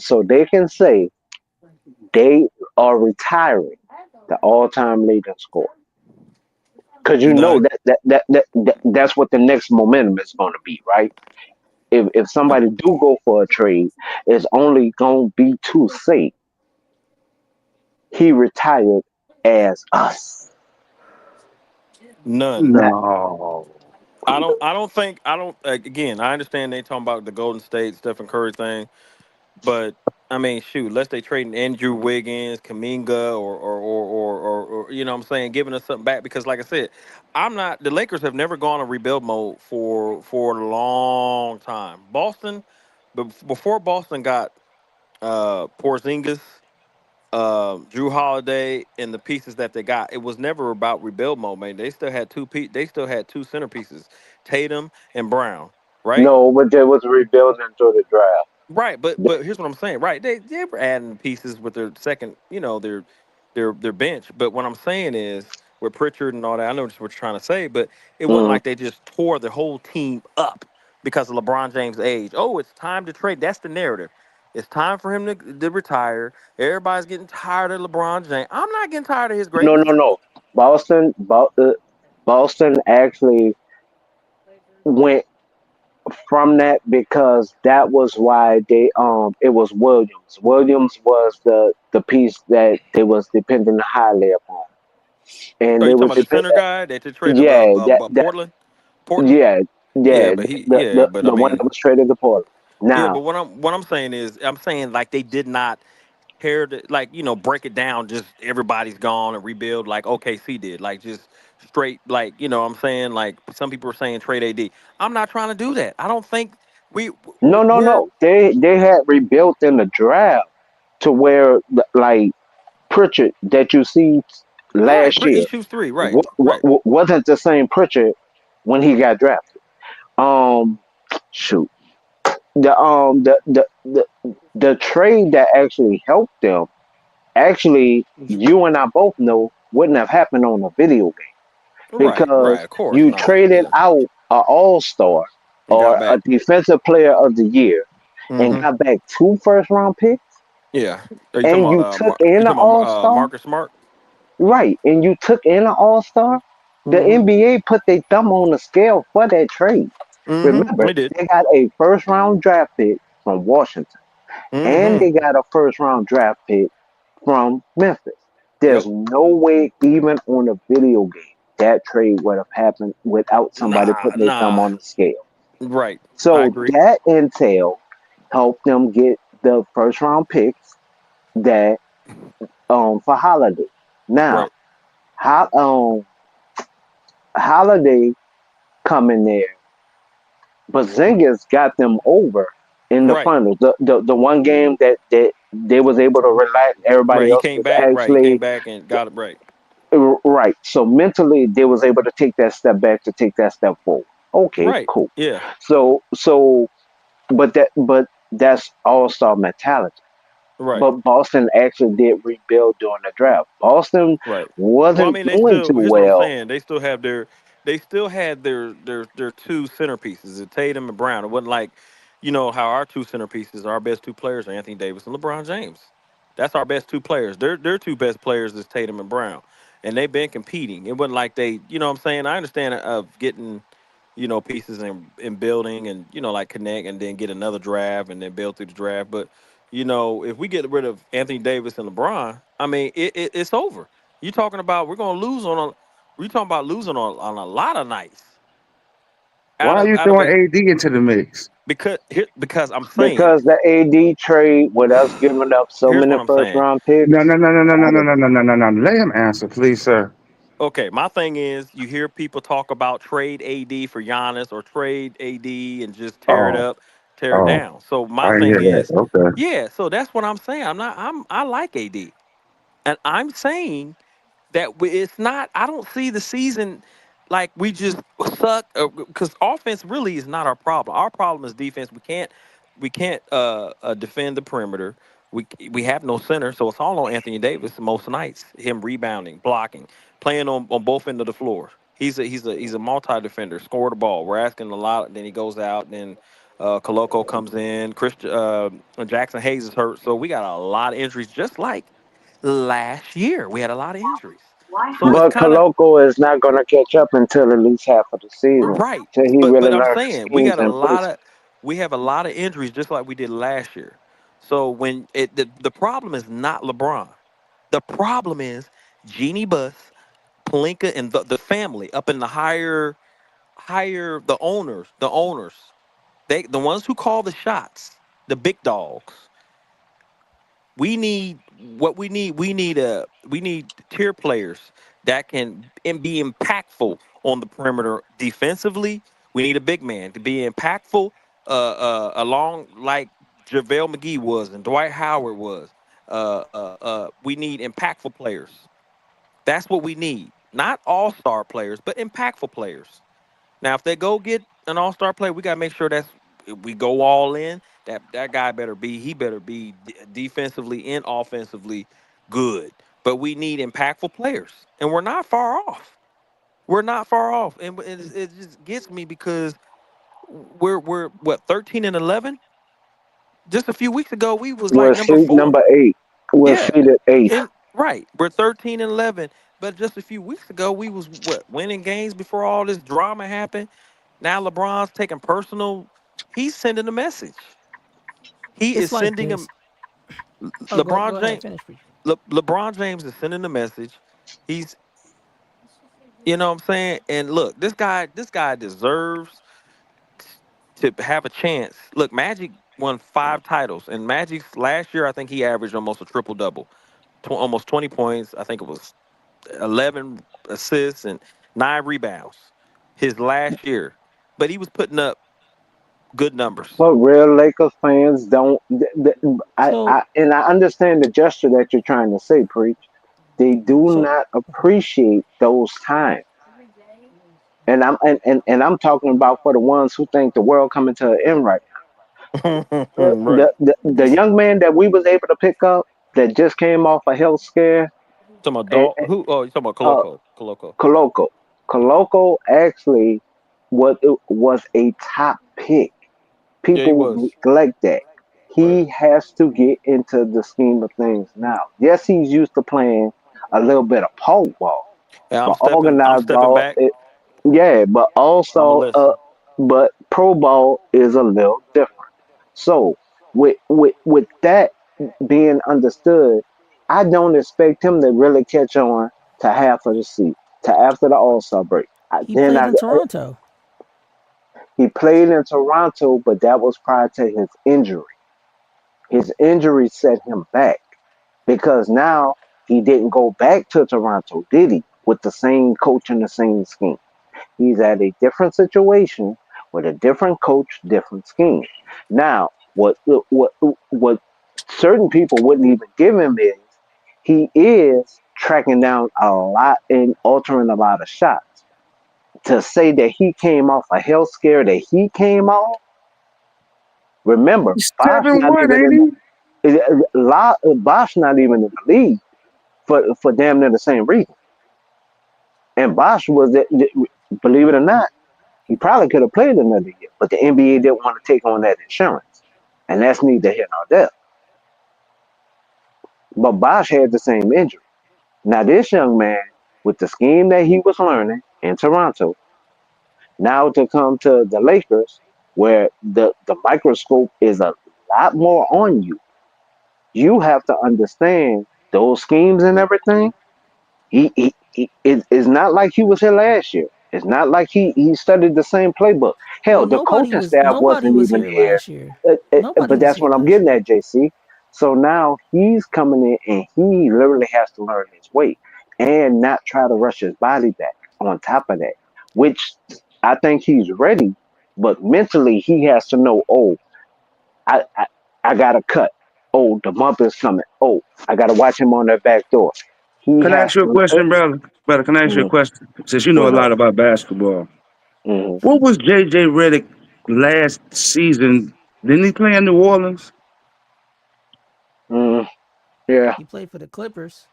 S15: so they can say they are retiring the all-time leading scorer. Because you know
S19: None.
S15: that's what the next momentum is going to be, right? If somebody do go for a trade, it's only going to be to say he retired as us.
S19: None.
S15: That
S8: No.
S19: I don't. I don't think. I don't. Again, I understand they talking about the Golden State Stephen Curry thing, but I mean, shoot, unless they trading Andrew Wiggins, Kaminga, or you know what I'm saying, giving us something back. Because like I said, I'm not. The Lakers have never gone in rebuild mode for a long time. Boston, before Boston got Porzingis, Drew Holiday, and the pieces that they got, it was never about rebuild mode, man. They still had they still had two centerpieces, Tatum and Brown, right?
S15: no, but there was rebuilding through the draft.
S19: Right, but here's what I'm saying. Right, they were adding pieces with their second, their bench. But what I'm saying is with Pritchard and all that, I know what you're trying to say, but it wasn't
S15: Mm.
S19: like they just tore the whole team up because of LeBron James' age. Oh, it's time to trade. That's the narrative. It's time for him to retire. Everybody's getting tired of LeBron James. I'm not getting tired of his
S15: No,
S19: greatness.
S15: no, no. Boston actually went from that because that was why it was Williams. Williams was the piece that they was depending highly upon, and
S19: Are you
S15: they
S19: talking
S15: was
S19: about the center guy that they traded
S15: yeah that
S19: Portland? Portland?
S15: yeah
S19: Yeah,
S15: yeah
S19: but but I
S15: the one that
S19: mean,
S15: was traded to Portland.
S19: yeah, but
S15: Now,
S19: what I'm saying is I'm saying like they did not tear the like break it down. Just everybody's gone and rebuild like OKC did. Like just straight like what I'm saying like some people are saying trade AD. I'm not trying to do that. I don't think we're
S15: no. They had rebuilt in the draft to where like Pritchard that you see
S19: right.
S15: last year
S19: Issues three. Right. Right.
S15: wasn't the same Pritchard when he got drafted. Um, shoot, the trade that actually helped them, actually, you and I both know wouldn't have happened on a video game
S19: Right. Right.
S15: because
S19: Of course
S15: you
S19: not.
S15: traded
S19: Yeah.
S15: out an All Star
S19: And got
S15: or a
S19: back.
S15: Defensive Player of the Year and
S19: Mm-hmm.
S15: got back two first round picks,
S19: Yeah. Are you talking
S15: and
S19: about
S15: you took in
S19: you
S15: an
S19: talking
S15: All
S19: about
S15: Star,
S19: Marcus Smart?
S15: right? And you took in an All Star. The
S19: Mm-hmm.
S15: NBA put their thumb on the scale for that trade.
S19: Mm-hmm.
S15: Remember,
S19: They did.
S15: they got a first round draft pick from Washington, and
S19: Mm-hmm.
S15: they got a first round draft pick from Memphis.
S19: Yep.
S15: There's no way, even on a video game, that trade would have happened without somebody
S19: Nah.
S15: putting their thumb
S19: Nah.
S15: on the scale.
S19: Right. I
S15: So
S19: agree.
S15: that intel helped them get the first round picks that for Holiday. Now,
S19: Right.
S15: Holiday coming there, but Zingas got them over in the
S19: Right.
S15: finals. The one game that they was able to relax,
S19: Right.
S15: everybody
S19: He
S15: else
S19: came
S15: was
S19: back. Right. He came
S15: actually
S19: back and got it right.
S15: right. So mentally, they was able to take that step back to take that step forward. Okay,
S19: Right.
S15: cool.
S19: Yeah.
S15: So, but that's all star mentality.
S19: Right.
S15: But Boston actually did rebuild during the draft. Boston
S19: Right. Well, I
S15: wasn't
S19: mean, they
S15: doing too
S19: still. Here's what I'm
S15: well.
S19: saying. They still have their. They still had their two centerpieces, Tatum and Brown. It wasn't like, how our two centerpieces, our best two players are Anthony Davis and LeBron James. That's our best two players. Their two best players is Tatum and Brown, and they've been competing. It wasn't like they. You know what I'm saying? I understand of getting, pieces and building and like connect and then get another draft and then build through the draft, but. If we get rid of Anthony Davis and LeBron, I mean, it's over. You talking about we're gonna lose on a we talking about losing on a lot of nights
S9: Why are you
S19: out of
S9: throwing
S19: a
S9: AD into the mix?
S19: because I'm saying
S15: Because the AD trade with us giving up so
S19: here's
S15: many
S19: what I'm
S15: first
S19: saying.
S15: round
S9: No,
S15: picks.
S9: no, no, no, no, no,
S15: I
S9: no,
S15: don't-
S9: no, no, no, no, no. Let him answer, please, sir.
S19: Okay, my thing is you hear people talk about trade AD for Giannis or trade AD and just tear it
S9: Oh,
S19: up, tear it
S9: oh,
S19: down. So my
S9: I didn't
S19: thing
S9: hear that.
S19: is,
S9: Okay.
S19: yeah, so that's what I'm saying. I like AD. And I'm saying that it's not. I don't see the season like we just suck because offense really is not our problem. Our problem is defense. We can't defend the perimeter. We have no center, so it's all on Anthony Davis most nights. Him rebounding, blocking, playing on both ends of the floor. He's a multi defender. Score the ball. We're asking a lot. Then he goes out. Then Koloko comes in. Jackson Hayes is hurt, so we got a lot of injuries. Just like last year, we had a lot of injuries. So it's
S15: But
S19: kind of
S15: Coloco is not going to catch up until at least half of the season,
S19: right.
S15: till he
S19: But
S15: really
S19: I'm
S15: learns the
S19: saying
S15: schemes and plays.
S19: we have a lot of injuries just like we did last year. So when the problem is not LeBron. The problem is Jeannie Buss, Palinka, and the family up in the higher the owners. The ones who call the shots, the big dogs. We need what we need. We need tier players that can be impactful on the perimeter defensively. We need a big man to be impactful, along like JaVale McGee was and Dwight Howard was. We need impactful players. That's what we need. Not all-star players, but impactful players. Now, if they go get an all-star player, we gotta make sure we go all in. That guy better be defensively and offensively good. But we need impactful players, and we're not far off. We're not far off, and it just gets me because we're what 13-11. Just a few weeks ago, we was like
S15: We're
S19: number
S15: seed
S19: four.
S15: number 8. We're
S19: Yeah,
S15: seeded 8th.
S19: and right, we're 13-11. But just a few weeks ago, we was what winning games before all this drama happened. Now LeBron's taking personal. He's sending a message. He is
S4: It's like
S19: sending him.
S4: this. Oh, go
S19: LeBron
S4: ahead,
S19: James.
S4: finish, preacher.
S19: LeBron James is sending a message. He's, what I'm saying. And look, this guy deserves to have a chance. Look, Magic won 5 titles, and Magic's last year, I think he averaged almost a triple double, almost 20 points. I think it was 11 assists and 9 rebounds. His last year, but he was putting up good numbers.
S15: But real Lakers fans don't.
S4: So
S15: And I understand the gesture that you're trying to say, preach. They do
S4: so
S15: not appreciate those times. And I'm talking about for the ones who think the world coming to an end right now.
S19: Right.
S15: The young man that we was able to pick up that just came off a health scare,
S19: Talking about
S15: and,
S19: Who? Oh, you talking about
S15: uh,
S19: Coloco? Coloco.
S15: Coloco. Coloco actually was a top pick.
S19: Yeah, he
S15: People
S19: was.
S15: neglect that.
S19: Right.
S15: He has to get into the scheme of things now. Yes, he's used to playing a little bit of poke ball,
S19: Yeah, I'm
S15: but
S19: stepping. I'm
S15: organized
S19: stepping
S15: ball,
S19: back.
S15: yeah, but
S19: I'm a
S15: also,
S19: listen.
S15: but pro ball is a little different. So with that being understood, I don't expect him to really catch on to half of the season, to after the All Star break.
S4: he played in Toronto.
S15: He played in Toronto, but that was prior to his injury. His injury set him back because now he didn't go back to Toronto, did he? With the same coach and the same scheme. He's at a different situation with a different coach, different scheme. Now, what certain people wouldn't even give him is he is tracking down a lot and altering a lot of shots. To say that he came off a health scare that he came off, remember,
S8: He's
S15: Bosh not
S8: 7-1,
S15: even
S8: ain't
S15: in
S8: he?
S15: Bosh not even in the league for damn near the same reason. And Bosh was, believe it or not, he probably could have played another year, but the NBA didn't want to take on that insurance, and that's neither here nor there. But Bosh had the same injury. Now this young man, with the scheme that he was learning in Toronto, now to come to the Lakers, where the microscope is a lot more on you, you have to understand those schemes and everything. It's not like he was here last year. It's not like he studied the same playbook. Hell,
S4: Well,
S15: the coaching staff
S4: nobody
S15: wasn't
S4: was
S15: even
S4: here
S15: here.
S4: last year. Nobody
S15: But
S4: was
S15: that's
S4: here
S15: what I'm
S4: last
S15: getting
S4: year.
S15: at, JC. So now he's coming in and he literally has to learn his way and not try to rush his body back on top of that, which I think he's ready. But mentally, he has to know, oh, I, I, I got to cut. Oh, the bump is coming. Oh, I got to watch him on that back door. He
S8: Can I
S15: has
S8: ask you a
S15: to.
S8: question, brother? Brother, can I ask you a
S15: Mhm.
S8: question? Since you know
S15: Go
S8: a
S15: ahead.
S8: lot about basketball,
S15: Hmm.
S8: what was J.J. Redick last season? Didn't he play in New Orleans?
S15: Yeah.
S4: He played for the Clippers.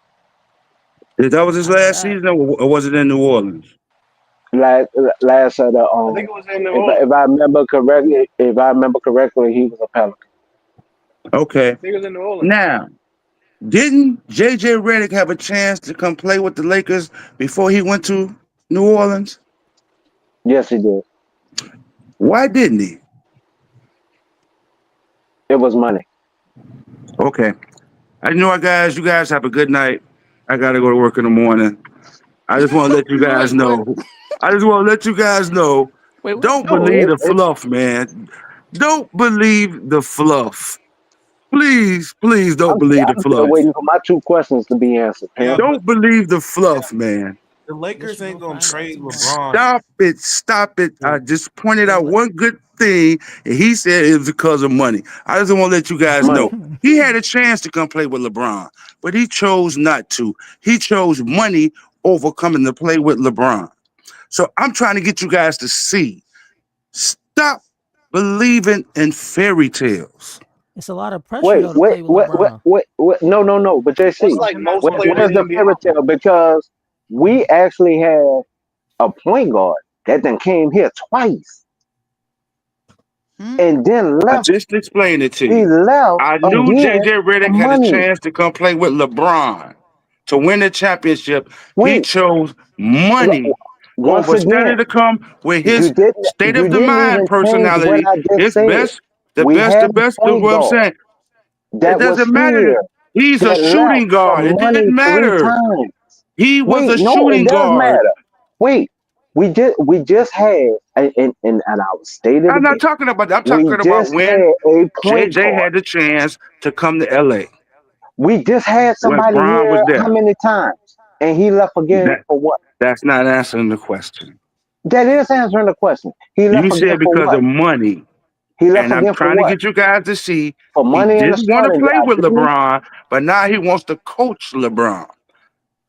S8: That was his
S4: I know
S8: last
S4: that.
S8: season, or was it in New Orleans?
S15: Last of the
S20: I think it was in New
S15: if
S20: Orleans.
S15: I remember correctly, he was a Pelican.
S8: Okay.
S20: I think it was in New Orleans.
S8: Now, didn't J.J. Redick have a chance to come play with the Lakers before he went to New Orleans?
S15: Yes, he did.
S8: Why didn't he?
S15: It was money.
S8: Okay. I know, guys. You guys have a good night. I gotta go to work in the morning. I just want to let you guys
S18: Wait, what?
S8: know. I just want to let you guys know.
S18: Wait, what?
S8: Don't
S15: No,
S8: believe the fluff, man. Don't believe the fluff. Please, please don't believe the
S15: I'm still
S8: fluff.
S15: waiting for my two questions to be answered,
S20: Yeah,
S15: Pimp.
S20: but
S8: Don't believe the fluff, man.
S20: the
S4: Guess
S20: Lakers
S4: you're
S20: ain't
S4: gonna
S20: gonna
S4: find out
S20: trade
S4: tomorrow.
S20: LeBron.
S8: Stop it. I
S20: To,
S8: just pointed
S4: The
S8: out
S4: La-
S8: one good thing, and he said it was because of money. I just want to let you guys
S15: Money.
S8: know. He had a chance to come play with LeBron, but he chose not to. He chose money over coming to play with LeBron. So I'm trying to get you guys to see. Stop believing in fairy tales.
S4: It's a lot of pressure
S15: Wait,
S4: though to
S15: wait,
S4: play with
S15: wait, wait,
S4: LeBron.
S15: wait, wait. No, no, no. But
S20: that's
S15: JC,
S20: like most players
S15: where's
S20: in the
S15: the fairy
S20: NBA.
S15: tale? Because we actually had a point guard that then came here twice and then
S8: I
S15: left.
S8: just explained it to
S15: He
S8: you.
S15: left
S8: I knew
S15: again
S8: JJ
S15: for
S8: Redick had a
S15: money.
S8: chance to come play with LeBron to win the championship. He
S15: Wait,
S8: chose money
S15: once
S8: over study
S15: again,
S8: to come with
S15: you
S8: his
S15: didn't
S8: state
S15: you
S8: of the
S15: didn't
S8: mind
S15: even change what
S8: personality,
S15: I just
S8: his
S15: said.
S8: best,
S15: We had a
S8: is
S15: point
S8: what I'm
S15: guard
S8: saying. It
S15: that was
S8: doesn't matter.
S15: here
S8: He's a
S15: that left
S8: shooting
S15: for
S8: guard. It didn't
S15: money three
S8: matter.
S15: times.
S8: He was
S15: Wait,
S8: a
S15: no, it
S8: shooting
S15: does
S8: guard.
S15: matter. Wait, we just had and I will state it
S8: I'm not
S15: again.
S8: talking about that. I'm
S15: We
S8: talking about
S15: just
S8: when
S15: had a point
S8: JJ
S15: guard.
S8: had the chance to come to LA
S15: We just had
S8: when
S15: somebody
S8: Bron was
S15: here how
S8: there.
S15: many times? And he left again
S8: That
S15: for what?
S8: that's not answering the question.
S15: That is answering the question. He
S8: You
S15: left again
S8: said
S15: for
S8: because
S15: what?
S8: of money.
S15: He left
S8: And I'm
S15: again for
S8: trying to
S15: what?
S8: get you guys to see
S15: For
S8: he
S15: money in the
S8: didn't want to
S15: starting
S8: play
S15: job,
S8: with
S15: didn't he?
S8: LeBron, but now he wants to coach LeBron.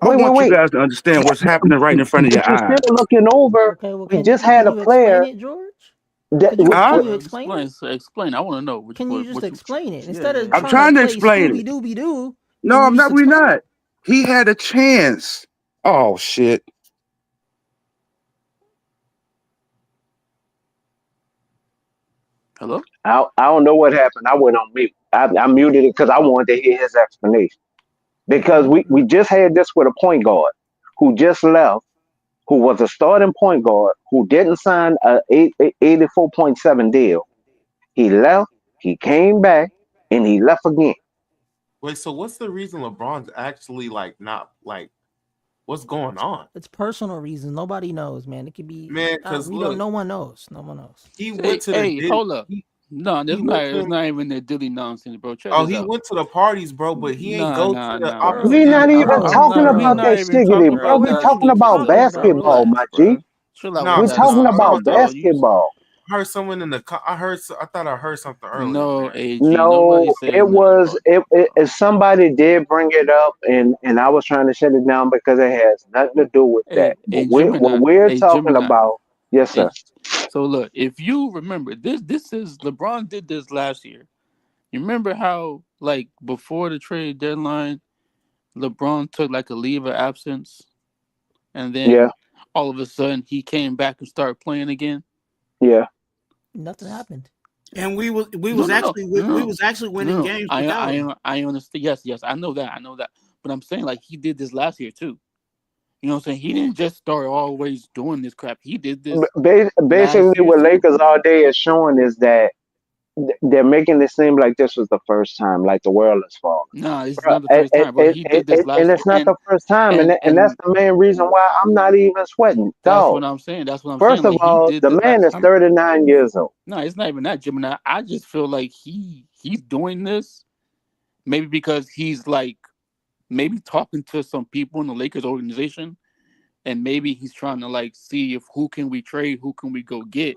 S8: I
S15: Wait, wait,
S8: want you
S15: wait.
S8: guys to understand what's happening right in front of
S15: But
S8: your
S15: you're
S8: eyes.
S15: still looking over.
S4: Okay, well,
S15: We just
S4: can
S15: had a
S4: you explain
S15: player
S4: it, George?
S15: that
S8: Huh?
S4: Can you explain
S18: Explain,
S4: it?
S18: explain. I want to know
S4: Can you just
S18: what you.
S4: explain it
S18: Yeah,
S4: instead of
S8: I'm
S4: trying to
S8: trying to
S4: play
S8: explain
S4: Scooby
S8: it.
S4: Dooby Doo?
S8: No,
S4: Can you
S8: I'm
S4: just
S8: not. We're
S4: explain it?
S8: not. He had a chance. Oh shit.
S18: Hello.
S15: I don't know what happened. I went on mute. I muted it because I wanted to hear his explanation. Because we just had this with a point guard who just left, who was a starting point guard, who didn't sign a 84.7 deal. He left, he came back, and he left again.
S20: Wait, so what's the reason LeBron's actually like not like
S14: What's going on,
S4: It's personal reasons. Nobody knows, man. It could be.
S14: man? Because
S4: We don't.
S14: look,
S4: No one knows. No one knows.
S14: he
S18: Hey,
S14: went to the
S18: hey, hold up. No,
S14: he
S18: that's
S14: went
S18: not.
S14: to
S18: It's not even that dilly nonsense, bro. Check
S14: oh
S18: this
S14: he
S18: out.
S14: went to the parties, bro, but he ain't
S18: Nah,
S14: go to
S18: nah,
S14: the
S18: nah, bro.
S15: We
S14: opposite
S15: not
S14: end.
S15: even
S4: Bro,
S15: talking
S18: We
S15: about
S18: not
S15: that
S18: even
S15: stiggity,
S18: talking
S15: bro.
S18: about
S15: We
S18: that.
S15: talking
S4: Chill
S15: about
S4: out, bro.
S15: basketball, my
S4: Relax,
S15: G.
S4: bro.
S18: Chill out
S14: Nah,
S18: with
S15: We
S18: that
S14: because
S15: talking
S18: nonsense,
S15: about
S18: bro. You
S15: basketball.
S14: I heard someone in the I thought I heard something earlier,
S18: no
S14: man.
S18: AG. Nobody
S15: No,
S18: said
S15: it
S18: nothing
S15: was
S18: about that, bro.
S15: if somebody did bring it up, and I was trying to shut it down because it has nothing to do with that.
S18: Hey,
S15: What
S18: Gemini.
S15: we're
S18: Hey,
S15: talking
S18: Gemini.
S15: about, yes, sir.
S18: Hey, so look, if you remember this is LeBron did this last year. You remember how like before the trade deadline, LeBron took like a leave of absence, and
S15: Yeah,
S18: then all of a sudden he came back and started playing again.
S15: yeah.
S4: Nothing happened.
S21: And we was
S18: No, no, no, no,
S21: we
S18: no,
S21: was actually winning
S18: no.
S21: games without him.
S18: I understand. Yes, yes, I know that. But I'm saying like he did this last year too. You know what I'm saying? He didn't just start always doing this crap. He did this last
S15: Basically,
S18: year
S15: what
S18: too.
S15: Lakers all day is showing is that they're making it seem like this was the first time, like the world is falling.
S18: No, it's
S15: Bro,
S18: not the first time, bro. He did this
S15: and
S18: last year,
S15: it's not the first time, and that's
S18: and
S15: the main reason why I'm not even sweating,
S18: that's
S15: dog.
S18: what I'm saying. That's what I'm saying.
S15: First of
S18: Like he
S15: all,
S18: did
S15: the
S18: this
S15: man
S18: last
S15: is
S18: year.
S15: 39 years old.
S18: No, it's not even that, Gemini. I just feel like he's doing this maybe because he's like maybe talking to some people in the Lakers organization, and maybe he's trying to like see if who can we trade, who can we go get.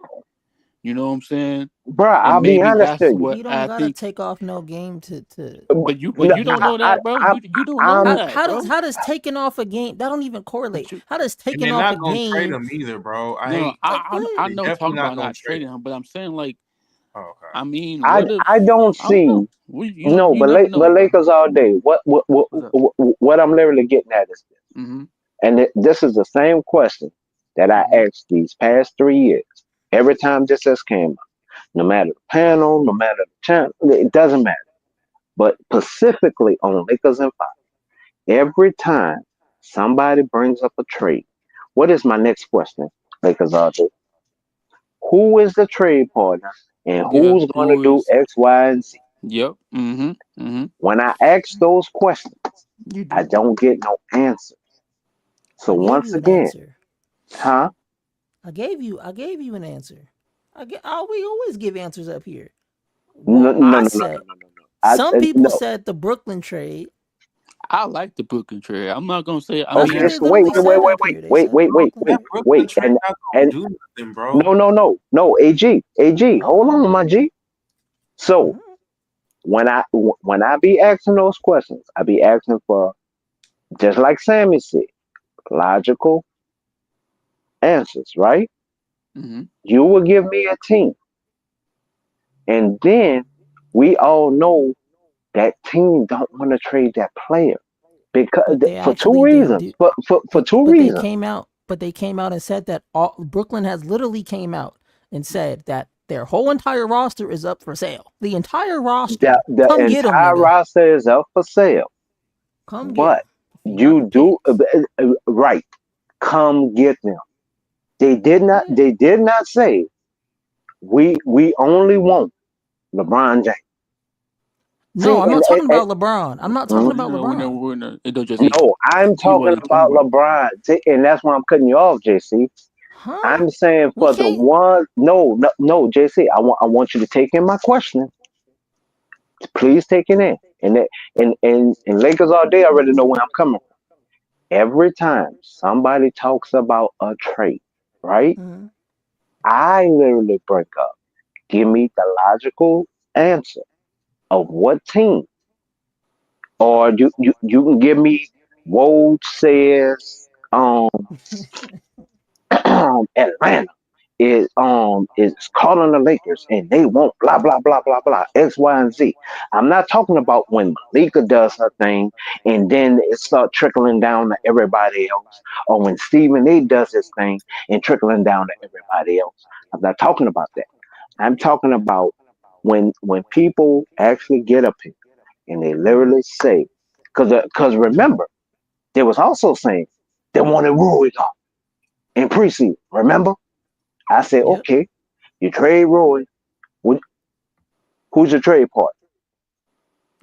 S18: You know what I'm saying?
S15: Bro,
S18: And
S15: I'll be
S18: maybe
S15: honest to
S18: that's
S15: you.
S18: what
S4: He don't
S18: I
S4: gotta
S18: think.
S4: take off no game to.
S18: But
S15: No,
S18: you don't know that, bro. You don't know
S15: I'm
S18: that, bro.
S4: How does taking off a game that don't even correlate?
S18: But you,
S4: How does
S14: And
S4: taking
S14: they're
S4: off a
S14: not gonna trade
S4: game
S14: him either, bro. I
S18: no,
S14: hate
S4: like what?
S18: I
S14: they
S18: know
S14: definitely
S18: talking
S14: not
S18: about
S14: gonna
S18: not
S14: trade
S18: trading
S14: him.
S18: him, but I'm saying like
S14: Oh, okay.
S18: I mean,
S15: I
S18: what if
S15: I don't
S18: I don't know?
S15: see no,
S18: You never know,
S15: but
S18: bro.
S15: Lakers all day.
S18: What's up?
S15: What I'm literally getting at is this,
S18: Mm-hmm.
S15: and this is the same question that I
S18: Mm-hmm.
S15: asked these past 3 years. Every time this has came up, no matter the panel, no matter the channel, it doesn't matter. But specifically on Lakers and Five, every time somebody brings up a trade, what is my next question? Lakers all day. Who is the trade partner and
S18: Yeah.
S15: who's going to
S18: Who
S15: do
S18: is?
S15: X, Y, and Z?
S18: Yep. Mm-hmm. Mm-hmm.
S15: When I ask those questions,
S18: You
S15: I
S18: do.
S15: don't get no answer. So
S4: I gave
S15: once
S4: you an
S15: again,
S4: answer.
S15: huh?
S4: I gave you an answer. We always give answers up here.
S15: No,
S4: Well,
S15: no, no,
S4: I
S15: no, no,
S4: said
S15: no, no.
S4: some people
S15: No.
S4: said the Brooklyn trade.
S18: I like the Brooklyn trade. I'm not gonna say. I
S4: That's what
S15: Okay,
S18: mean,
S4: they
S15: so wait,
S4: literally
S15: wait, wait,
S4: said
S15: wait,
S4: up
S15: wait,
S4: here. They
S15: wait,
S4: said the
S15: wait, wait,
S4: Brooklyn.
S15: wait,
S14: That Brooklyn
S15: wait,
S14: trade not gonna
S15: and
S14: do nothing, bro.
S15: no, AG, hold
S4: Okay.
S15: on, my G. So
S4: Mhm.
S15: when I be asking those questions, I be asking for, just like Sammy said, logical answers, right?
S18: mm-hmm.
S15: You will give me a team, and then we all know that team don't want to trade that player because
S4: But they
S15: for two
S4: actually they
S15: reasons.
S4: do.
S15: For two
S4: But they
S15: reasons.
S4: came out. But they came out and said that all Brooklyn has literally came out and said that their whole entire roster is up for sale. The entire roster.
S15: The
S4: Come get them,
S15: entire
S4: nigga.
S15: roster is up for sale,
S4: Come get
S15: but
S4: them. If you got the
S15: you do
S4: picks.
S15: right. Come get them. They did not.
S4: Yeah.
S15: They did not say we only want LeBron James.
S4: No,
S15: See,
S4: I'm not talking about LeBron. I'm not talking
S15: mhm.
S4: about LeBron.
S18: It don't just AG.
S15: No, I'm
S18: He
S15: talking
S18: wasn't talking
S15: about
S18: about.
S15: LeBron. See, and that's why I'm cutting you off, JC.
S4: Huh?
S15: I'm saying
S4: We
S15: for the
S4: can't.
S15: one. No, JC. I want you to take in my question. Please take it in. And Lakers all day already know where I'm coming from. Every time somebody talks about a trade, right?
S4: Mhm.
S15: I literally break up. Give me the logical answer of what team, or you can give me Woj says Atlanta is calling the Lakers and they want blah blah blah blah blah X Y and Z. I'm not talking about when Malika does her thing and then it start trickling down to everybody else, or when Stephen A does his thing and trickling down to everybody else. I'm not talking about that. I'm talking about when people actually get up here and they
S4: Mhm.
S15: literally say, because remember, they was also saying they wanted Rui gone in preseason. Remember, I said,
S4: Yep.
S15: okay, you trade Rui, who's your trade partner?